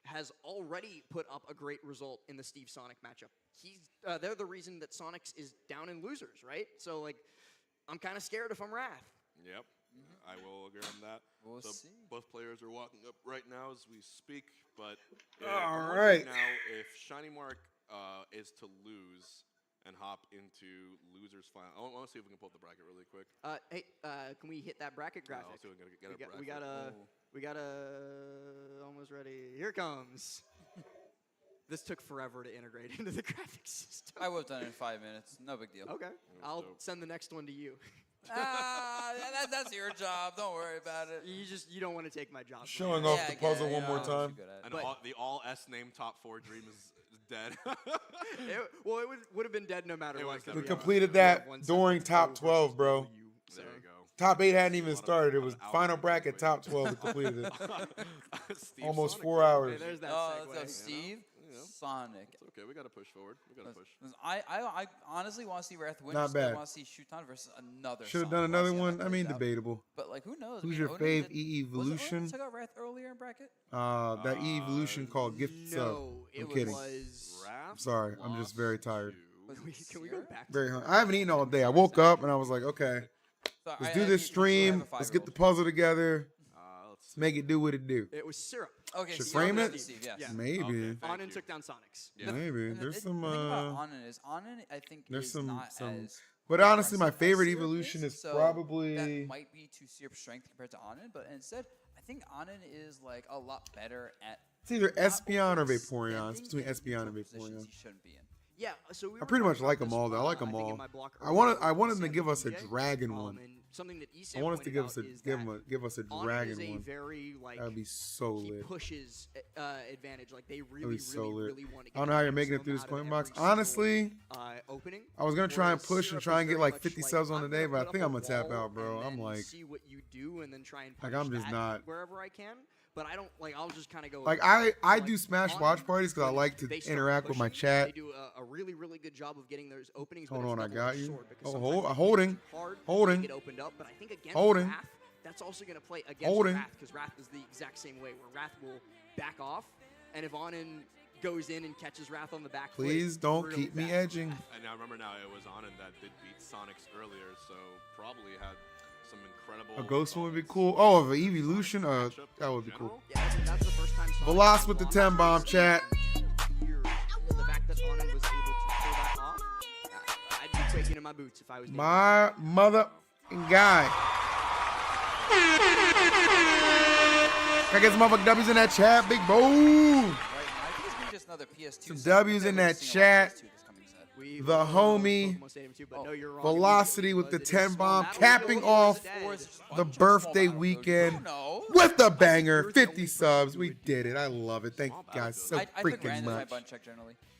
has already put up a great result in the Steve Sonic matchup. They're the reason that Sonics is down in losers, right? So like, I'm kind of scared if I'm Wrath. Yep. I will agree on that. We'll so see. Both players are walking up right now as we speak. But All I'm right. wondering now if Shiny Mark is to lose and hop into losers final. I want to see if we can pull up the bracket really quick. Hey, can we hit that bracket graphic? I'll see if we can get a bracket. We got almost ready. Here it comes. This took forever to integrate into the graphics system. I would have done it in 5 minutes. No big deal. Okay. I'll send the next one to you. That's your job. Don't worry about it. You don't want to take my job. Showing off the puzzle one more time. And the all S name top 4 dream is dead. it would have been dead no matter what. We completed that during top 12, bro. There you go. Top 8 hadn't even started. It was final bracket, top 12. We completed it. Almost 4 hours. Hey, there's that let's segue. go, Steve. Sonic. It's okay. We got to push forward. We got to push. I honestly want to see Wrath win. Not bad. I want to see Shuton versus another. Should have done another one. I mean, debatable. But like, who knows? Who's your fave E-Evolution? Was it Onin took out Wrath earlier in bracket? That E-Evolution called Gift Sub. I'm kidding. I'm sorry. I'm just very tired. Can we go back? Very hungry. I haven't eaten all day. I woke up and I was like, okay, let's do this stream. Let's get the puzzle together. Let's make it do what it do. It was Syrup. Okay, should frame it? Yeah. Maybe. Onin took down Sonics. Yeah. Maybe. There's some. The thing about Onin, I think, there's is some. not as. But honestly, my favorite Syrup evolution is so probably. That might be to Syrup's strength compared to Onin, but instead, I think Onin is like a lot better at. It's either Espeon or Vaporeon. It's between Espeon and Vaporeon. He shouldn't be in. Yeah, so we I pretty much like them all. Though I like them all. I wanted them to give us a dragon one. Something that I want us to give us a dragon one. That would be so lit. Pushes advantage, like they really want to get. I don't know how you're making it through this COINBOX. Honestly, opening. I was gonna try and push and try and get like 50 subs on the day, but I think I'm gonna tap out, bro. I'm like, see what you do and then try and like I'm just not wherever I can. But I don't like. I'll just kind of go. Like I do Smash watch parties because I like to interact with my chat. They do a really good job of getting those openings. Hold on, I got you. Oh, holding. Get opened up, but I think against Wrath, that's also going to play against Wrath because Wrath is the exact same way where Wrath will back off, and if Onin goes in and catches Wrath on the back, please don't keep me edging. And I remember now it was Onin that did beat Sonics earlier, so probably had some incredible. A ghost one would be cool. Oh, of an evolution, that would be cool. Yeah, that's the first time. Veloc with the 10 bomb chat. The fact that Onin was able to pull that off, I'd be quaking in my boots if I was. My mother guy. Can I get some motherfucking W's in that chat, big boom? Right, I think it's gonna be just another PS2. Some W's in that chat. The homie Velocity with the 10 bomb, capping off the birthday weekend with the banger. 50 subs. We did it. I love it. Thank you guys so freaking much.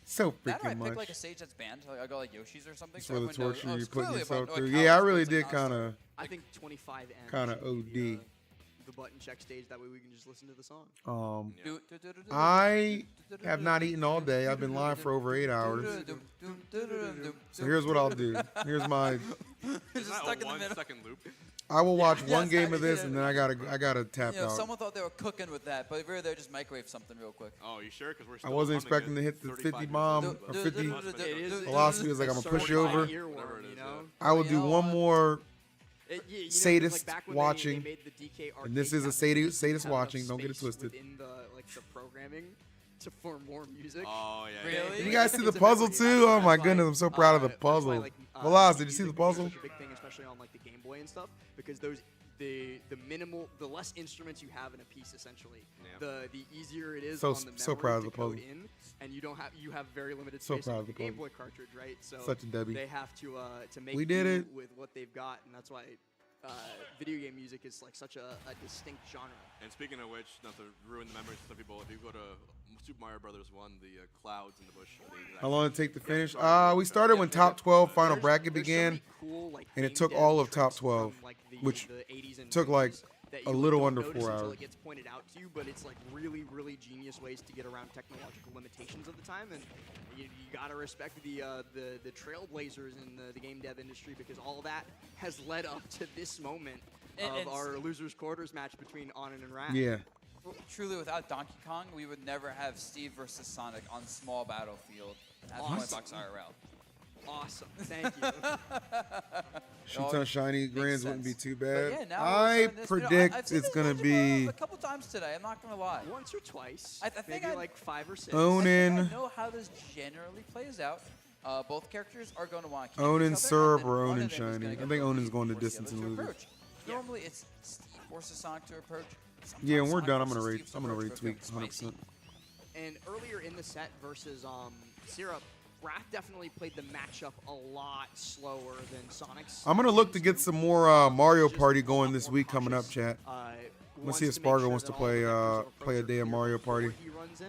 So freaking much. I pick like a stage that's banned. I go like Yoshi's or something. For the torture you put yourself through. Yeah, I really did kind of. I think 25 and kind of OD. The button check stage, that way we can just listen to the song. I have not eaten all day. I've been live for over 8 hours. So here's what I'll do. Here's my. Just stuck in the middle. 1 second loop. I will watch one game of this and then I gotta tap out. Someone thought they were cooking with that, but really they're just microwave something real quick. Oh, you sure? Because we're still I wasn't expecting to hit the 50 bomb or 50 velocity. Was like I'm gonna push you over. I will do one more. Sadist watching, and this is a sadist watching. Don't get it twisted. Within the programming to form more music. Oh yeah. Really? Did you guys see the puzzle too? Oh my goodness, I'm so proud of the puzzle. Veloc, did you see the puzzle? Such a big thing, especially on like the Game Boy and stuff, because the less instruments you have in a piece, essentially, the easier it is on the memory proud of the puzzle. And you have very limited space on the Game Boy cartridge, right? So such a Debbie. They have to make with what they've got, and that's why video game music is like such a distinct genre. And speaking of which, not to ruin the memories of some people, if you go to Super Mario Brothers 1, the clouds in the bush. How long did it take to finish? We started when top 12 final bracket began, and it took all of top 12, which took like a little under 4 hours. It gets pointed out to you, but it's like really genius ways to get around technological limitations of the time, and you gotta respect the trailblazers in the game dev industry, because all that has led up to this moment of our losers quarters match between Onin and Wrath. Yeah. Truly, without Donkey Kong, we would never have Steve versus Sonic on small battlefield at COINBOX IRL. awesome. Thank you. Shuton Shiny Grands wouldn't be too bad. Yeah, now I predict it's going to be a couple times today. I'm not going to lie. Once or twice. I think maybe like 5 or 6. Onin. I know how this generally plays out. Both characters are going to want to keep Onin each other, Syrup and then or one Onin of them is Shiny. gonna I get think forced Onin's going the to force distance other and to loses. approach. Normally, it's Steve forces Sonic to approach. Yeah, when we're Sometimes done, I'm Sonic gonna forces Steve I'm gonna to approach, retweet 100%. And earlier in the set versus Syrup, Wrath definitely played the matchup a lot slower than Sonic's. I'm gonna look to get some more Mario Party going this week coming up, chat. Let's see if Spargo wants to play a day of Mario Party. He runs in,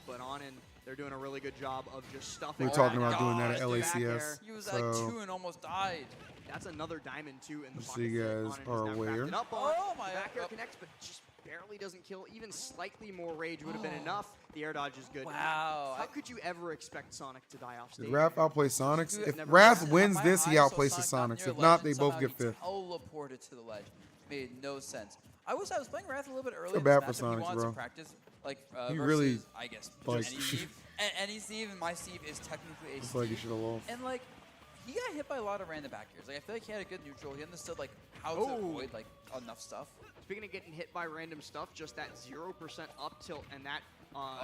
but Onin, they're doing a really good job of just stuffing. We're talking about doing that at LACS. He was like 2 and almost died. That's another diamond too in the So you guys are aware. Oh my! Back air connects, but just barely doesn't kill. Even slightly more rage would have been enough. The air dodge is good. Wow. How could you ever expect Sonic to die off stage? Did Wrath outplay Sonic? If Wrath wins this, he outplaces Sonic. If not, they both get 5th. Teleported to the ledge. Made no sense. I was playing Wrath a little bit earlier. Feel bad in this for matchup. Sonic, he wanted bro. to practice, like He versus, really, I guess, like, any Steve. And any Steve, and my Steve is technically a It's Steve. like he should have lost. And like, he got hit by a lot of random back airs. Like I feel like he had a good neutral. He understood like how to avoid like enough stuff. Speaking of getting hit by random stuff, just that 0% up tilt, and that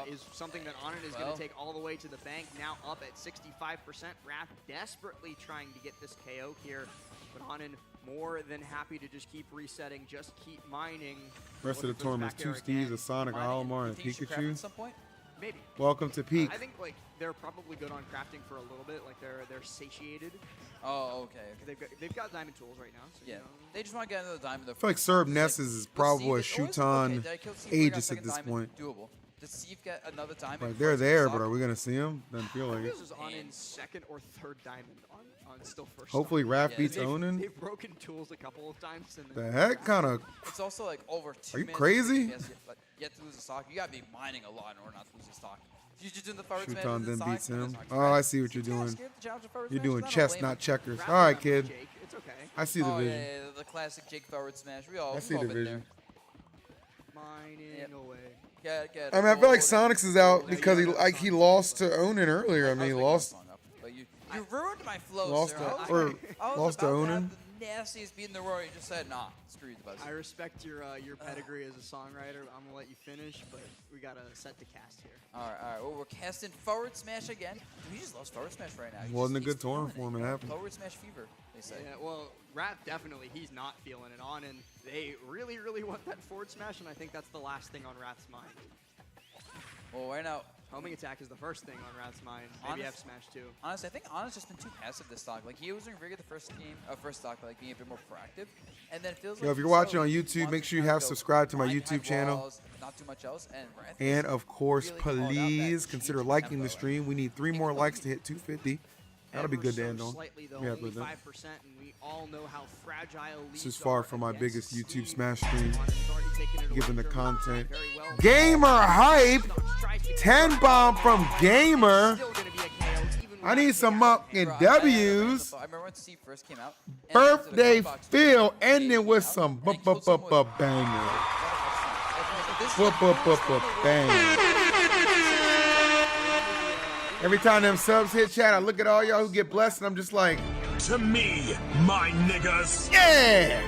is something that Onin is going to take all the way to the bank. Now up at 65%. Wrath desperately trying to get this KO here, but Onin more than happy to just keep resetting, just keep mining. Rest of the tournament is 2 Steves, a Sonic, a Olimar, and Pikachu. At some point? Maybe. Welcome to Peak. I think like they're probably good on crafting for a little bit. Like they're satiated. Oh, okay. They've got diamond tools right now. So, Yeah, you know. they just want to get another diamond. I feel like Serb Ness is probably a Shuton Aegis at this point. Doable. Did Steve get another diamond? Like they're there, but are we gonna see him? Doesn't feel like it. This is Onin's 2nd or 3rd diamond on still first. Hopefully Wrath beats they've, Onin. They've broken tools a couple of times. And The heck, kind of. It's also like over 2 Are you minutes. crazy? You have to lose a stock. You gotta be mining a lot in order not to lose a stock. If you just doing the forward smash Shuton with the then Sonic, beats him. that's not Oh, correct. I see what you're doing. Scared to challenge the forward You're smash, doing I don't chess, blame not him. checkers. All right, kid. Jake, it's okay. I see the Oh, vision. yeah, the classic Jake forward smash. We all I see we've all the been vision. there. Mining away. Get I mean, I feel like Sonic's is out because he lost to Onin earlier. I mean, he lost. But you ruined my flow, Lost sir. to- or I was lost to about to Onin. have the nastiest beat in the world. You just said, nah, screw you, the buzz. I respect your pedigree as a songwriter. I'm gonna let you finish, but we got a set to cast here. All right. Well, we're casting forward smash again. He just loves forward smash right now. He Wasn't a just good keeps tournament feeling for him. It happened. Forward smash fever, they say. Yeah, well, Wrath definitely, he's not feeling it on, and they really, really want that forward smash, and I think that's the last thing on Wrath's mind. Well, right now, homing attack is the first thing on Wrath's mind. Maybe F smash too. Honestly, I think Onin's just been too passive this stock. Like he was doing very good the first stock, but like being a bit more proactive. And then it feels like Yo, if you're watching on YouTube, make sure you have subscribed to my YouTube channel. Not too much else. And of course, please consider liking the stream. We need 3 more likes to hit 250. That'll be good to end on. Slightly though, Yeah, only but 5%, and we all know how fragile this is leads far are from my against biggest YouTube Steve. Smash stream. Given the away content. very well. Gamer hype! 10 bomb from Gamer. I need some fucking W's. I remember when Steve first came out. Birthday Phil ending with some banger. Bang. Every time them subs hit chat, I look at all y'all who get blessed and I'm just like, to me, my niggas. Yeah!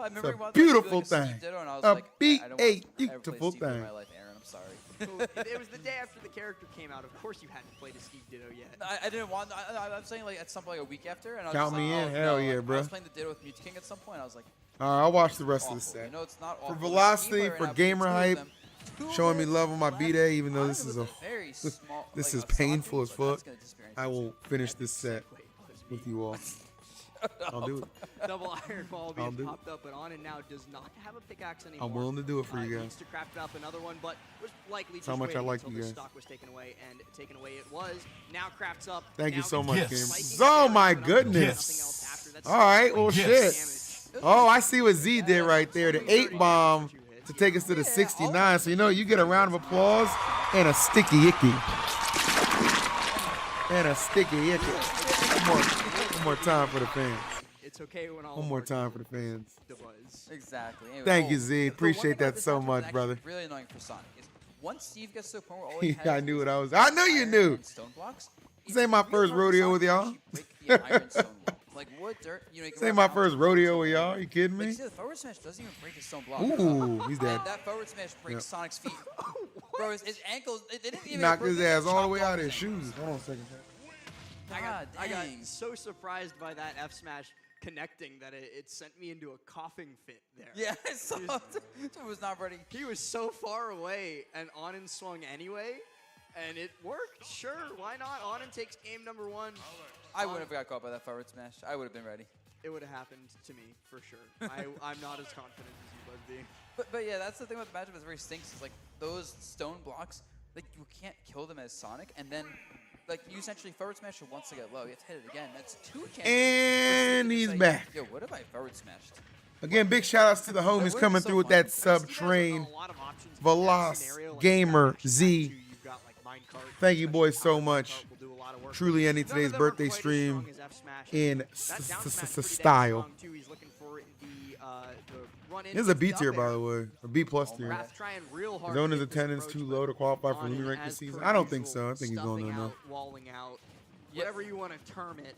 It's a beautiful thing. A beautiful thing. It was the day after the character came out. Of course you hadn't played a Steve Ditto yet. I didn't want. I'm saying like at some point like a week after, and I was Count just me like, in. oh, Hell no. yeah, Like, bro. I was playing the Ditto with Mute King at some point. I was like, All right, I'll watch the rest of the set. you know, it's not For awful. Velocity, Right for now, Gamer two of Hype, them. showing me love on my BDay, even though this is a very small, this like, is a soft painful beat, as but that's fuck. gonna disappear I will finish this set with you all. I'll do it. Double iron ball I'll being do it. popped up, but Onin now does not have a pickaxe anymore. I'm willing to do it for you Needs guys. to craft up another one, but was likely That's how just much I waiting like until you the guys. stock was taken away, and taken away it was. Now crafts up. Thank you now so gets much, the Game. spiking Oh damage, my but unfortunately goodness. nothing else after. That's All right, well damage. shit. Oh, I see what Z did right there. The 8 bomb to take us to the 69. So you know you get a round of applause and a sticky icky. And a sticky icky. One more time for the fans. It's okay when all One more time for the fans. Exactly. Anyway, Thank you, Z. the one Appreciate thing about that this so matchup much, that's brother. actually really annoying for Sonic is once Steve gets to a point where all he has I knew what I was. I knew you knew. Stone blocks. This ain't my first rodeo with y'all. Like wood, dirt. You know, This ain't my first rodeo with y'all. You kidding me? See, the forward smash doesn't even break his stone block. Ooh, he's dead. That forward smash breaks Sonic's feet. Bro, his ankles, they didn't even Knocked his ass all the way out of his shoes. Hold on a second. I got so surprised by that F smash connecting that it sent me into a coughing fit there. Yeah, I saw it. I was not ready. He was so far away, and Onin swung anyway, and it worked. Sure, why not? Onin takes game number 1. I would have got caught by that forward smash. I would have been ready. It would have happened to me, for sure. I'm not as confident as you would be. But yeah, that's the thing about the matchup. It's very stinks. Is like those stone blocks, like you can't kill them as Sonic, and then like you essentially forward smash it once to get low. You have to hit it again. That's 2 chances. And he's back. Yo, what if I forward smashed? Again, big shout outs to the homies coming through with that sub train. Veloz Gamer Z. Thank you, boys, so much. Truly ending today's birthday stream in style. This is a B tier, by the way. A B plus tier. Is Onin's attendance too low to qualify for Lumi rank this season? I don't think so. I think he's going to enough. Walling out, whatever you want to term it,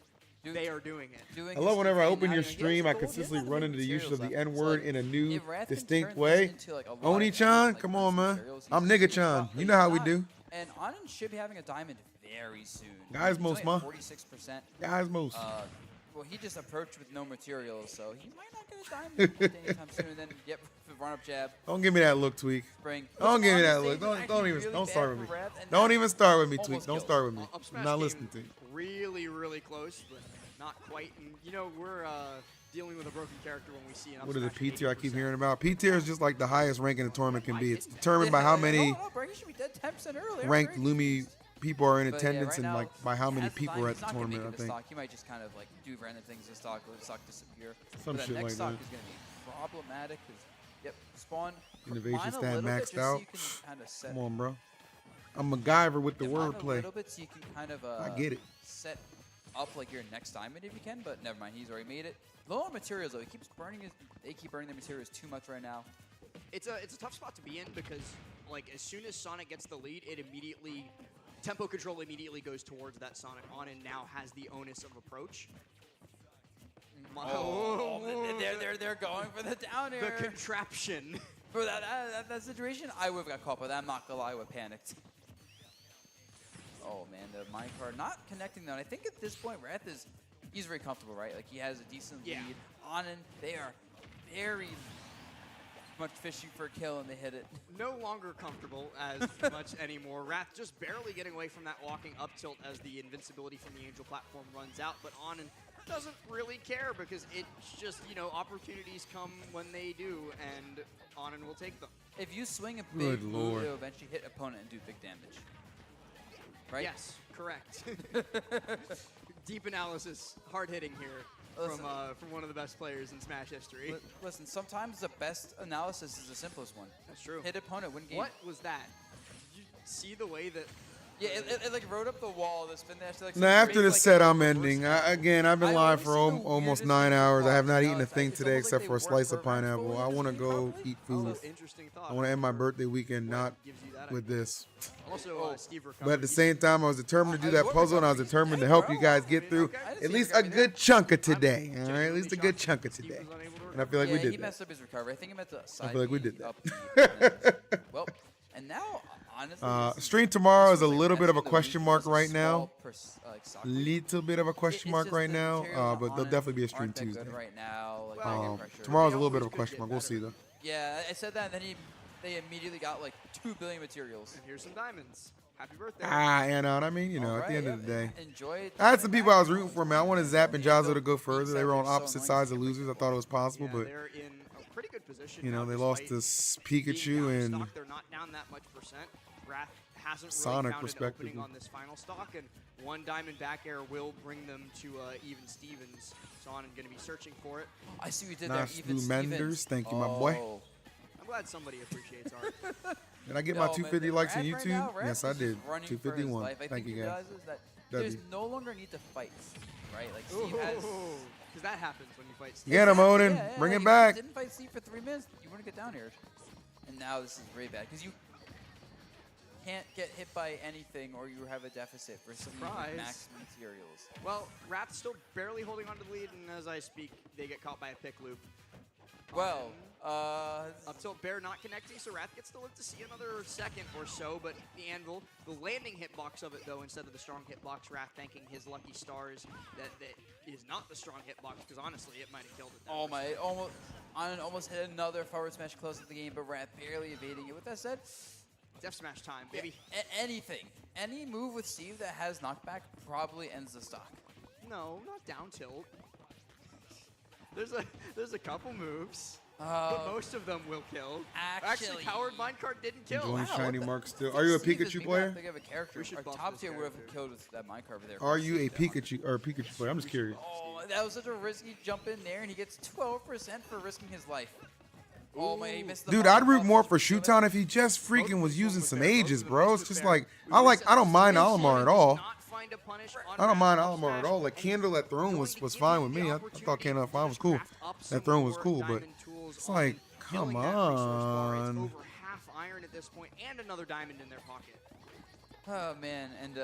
they are doing it. I love whenever I open your stream, I consistently run into the use of the N word in a new, distinct way. Oni-chan, come on, man. I'm Nigga-chan. You know how we do. And Onin should be having a diamond very soon. Guys most, ma. 46%. Guys most. Well, he just approached with no materials, so he might not get a diamond anytime soon. And then, yep, run up jab. Don't give me that look, Tweak. Spring. Don't give me that look. Don't start with me. Don't even start with me, Tweak. Don't start with me. I'm not listening to you. Really, really close, but not quite. And you know, we're dealing with a broken character when we see an up What is it, smash P tier I keep hearing about? P tier is just like the highest rank in the tournament can be. It's determined by how many ranked Lumi people are in attendance and like by how many people are at the tournament, I think. You might just kind of like do random things in stock, let the stock disappear. Some but shit next like stock that. is going to be problematic. Yep, spawn. Innovation stat maxed bit, out. So kind of Come on, bro. I'm MacGyver with the wordplay. A little bit so you can kind of I get it. set up like your next diamond if you can, but never mind. He's already made it. Low on materials though. He keeps burning his. They keep burning their materials too much right now. It's a tough spot to be in because like as soon as Sonic gets the lead, it immediately tempo control immediately goes towards that Sonic. Onin now has the onus of approach. They're going for the down air. The contraption. For that situation, I would have got caught, but I'm not gonna lie, I would have panicked. Oh man, the minecart not connecting though. And I think at this point, he's very comfortable, right? Like he has a decent lead. Onin, they are very much fishing for a kill, and they hit it. No longer comfortable as much anymore. Wrath just barely getting away from that walking up tilt as the invincibility from the Angel platform runs out, but Onin doesn't really care because it's just, you know, opportunities come when they do, and Onin will take them. If you swing a big move, it'll eventually hit opponent and do big damage. Right? Yes, correct. Deep analysis, hard hitting here from one of the best players in Smash history. Listen, sometimes the best analysis is the simplest one. That's true. Hit opponent, win game. What was that? Did you see the way that... Yeah, it like rode up the wall, the spin dash. Like, Now, after this set, I'm ending. Again, I've been live for almost 9 hours. I have not eaten a thing today except for a slice of pineapple. I want to go eat food. I want to end my birthday weekend not with this. Also, Steve but at the same time, I was determined to do that puzzle, and I was determined to help you guys get through at least a good chunk of today. All right, at least a good chunk of today. And I feel like we did he messed up his recovery. I think he meant to side I feel like we did that. Well, and now... Honestly, stream tomorrow is a little bit of a question mark right now. Little bit of a question mark right now, but there'll definitely be a stream Tuesday. Right now, tomorrow's a little bit of a question mark. We'll see though. Yeah, I said that, and then they immediately got like 2 billion materials. And here's some diamonds. Happy birthday. I mean, you know, at the end of the day, enjoy. I had some people I was rooting for, man. I wanted Zap and Jazzo to go further. They were on opposite sides of losers. I thought it was possible, but they're in a pretty good position. You know, they lost to Pikachu and they're not down that much percent. Wrath hasn't Sonic really found an opening perspective on this final stock, and one diamond back air will bring them to even Stevens. Sonin going to be searching for it. I see what you did there. Nice blue Menders. Thank you, my boy. I'm glad somebody appreciates art. Did I get my 250 likes on YouTube? Yes, I did. 251. Thank you, guys. There's no longer need to fight, right? Like Steve has. Because that happens when you fight Steve. Get him, Onin. Bring it back. If you didn't fight Steve for 3 minutes, you want to get down here. And now this is very bad because you. can't get hit by anything or you have a deficit for some max materials. Well, Wrath still barely holding on to the lead, and as I speak, they get caught by a pick loop. Well, up tilt Bear not connecting, so Wrath gets to live to see another second or so, but the Anvil, the landing hitbox of it though, instead of the strong hitbox, Wrath thanking his lucky stars that is not the strong hitbox, because honestly, it might have killed it. Oh my, almost hit another forward smash close to the game, but Wrath barely evading it. With that said, Def Smash time, baby. Anything. Any move with Steve that has knockback probably ends the stock. No, not down tilt. There's a couple moves, but most of them will kill. Actually, Coward Minecart didn't kill. Enjoying shiny mark still. Are you a Pikachu player? Think of a character. Our top tier would have killed with that Minecart over there. Are you a Pikachu player? I'm just curious. Oh, that was such a risky jump in there, and he gets 12% for risking his life. Oh my, he missed the Dude, I'd root more for Shuton if he just freaking was using some ages, bro. It's just like I don't mind Olimar at all. I don't mind Olimar at all. Like Candle at Throne was fine with me. I thought Candle at 5 was cool. That Throne was cool, but it's like, come on. Over half iron at this point, and another diamond in their pocket. Oh man, and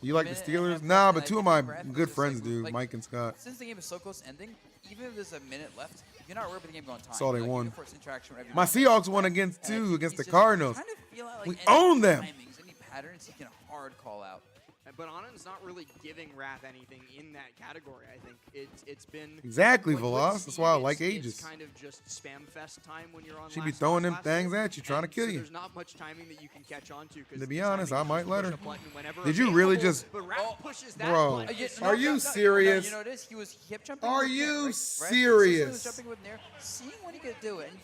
you like the Steelers? Nah, but two of my good friends do, Mike and Scott. Since the game is so close to ending, even if there's a minute left, you're not worried about the game going time. Saw they won. My My Seahawks won against the Cardinals. We own them. Any patterns he can hard call out. But Onin's not really giving Wrath anything in that category. I think it's been Exactly, Veloz. That's why I like Aegis. It's kind of just spam fest time when you're on. She be throwing them things at you, trying to kill you. There's not much timing that you can catch on to. To be honest, I might let her. Did you really just, bro? Are you serious? You know this? He kept jumping. Are with you Nair, right? serious? He was jumping with Nair, seeing when he could do it, and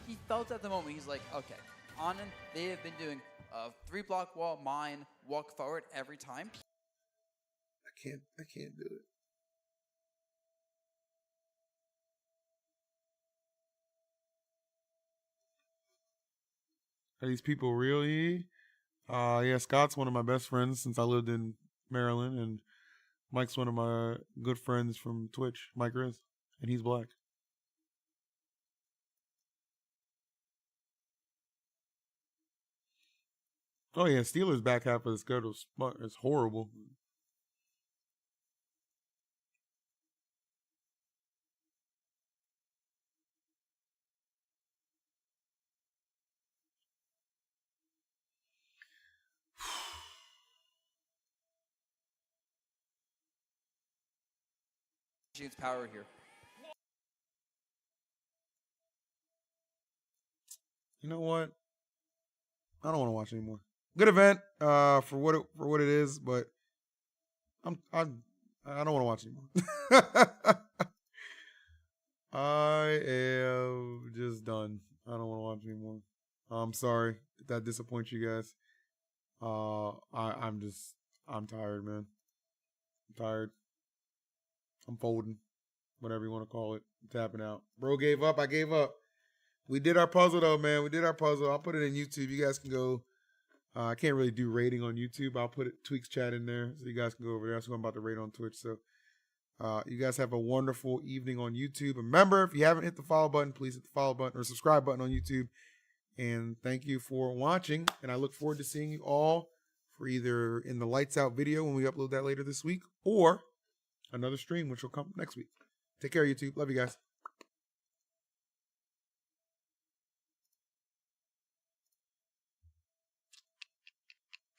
he felt at the moment. He's like, okay, Onin, they have been doing a 3-block wall, mine, walk forward every time. I can't do it. Are these people real? Yeah, Scott's one of my best friends since I lived in Maryland, and Mike's one of my good friends from Twitch. Mike Riz, and he's black. Oh yeah, Steelers back half of the schedule is horrible. Its power here. You know what? I don't want to watch anymore. Good event for what it is, but I don't want to watch anymore. I am just done. I don't want to watch anymore. I'm sorry if that disappoints you guys. I'm tired, man. I'm tired. I'm folding, whatever you want to call it. I'm tapping out. Bro gave up. I gave up. We did our puzzle, though, man. We did our puzzle. I'll put it in YouTube. You guys can go. I can't really do rating on YouTube. I'll put Tweaks chat in there so you guys can go over there. That's what I'm about to rate on Twitch. So you guys have a wonderful evening on YouTube. Remember, if you haven't hit the follow button, please hit the follow button or subscribe button on YouTube. And thank you for watching. And I look forward to seeing you all for either in the Lights Out video when we upload that later this week or another stream, which will come next week. Take care, YouTube. Love you guys.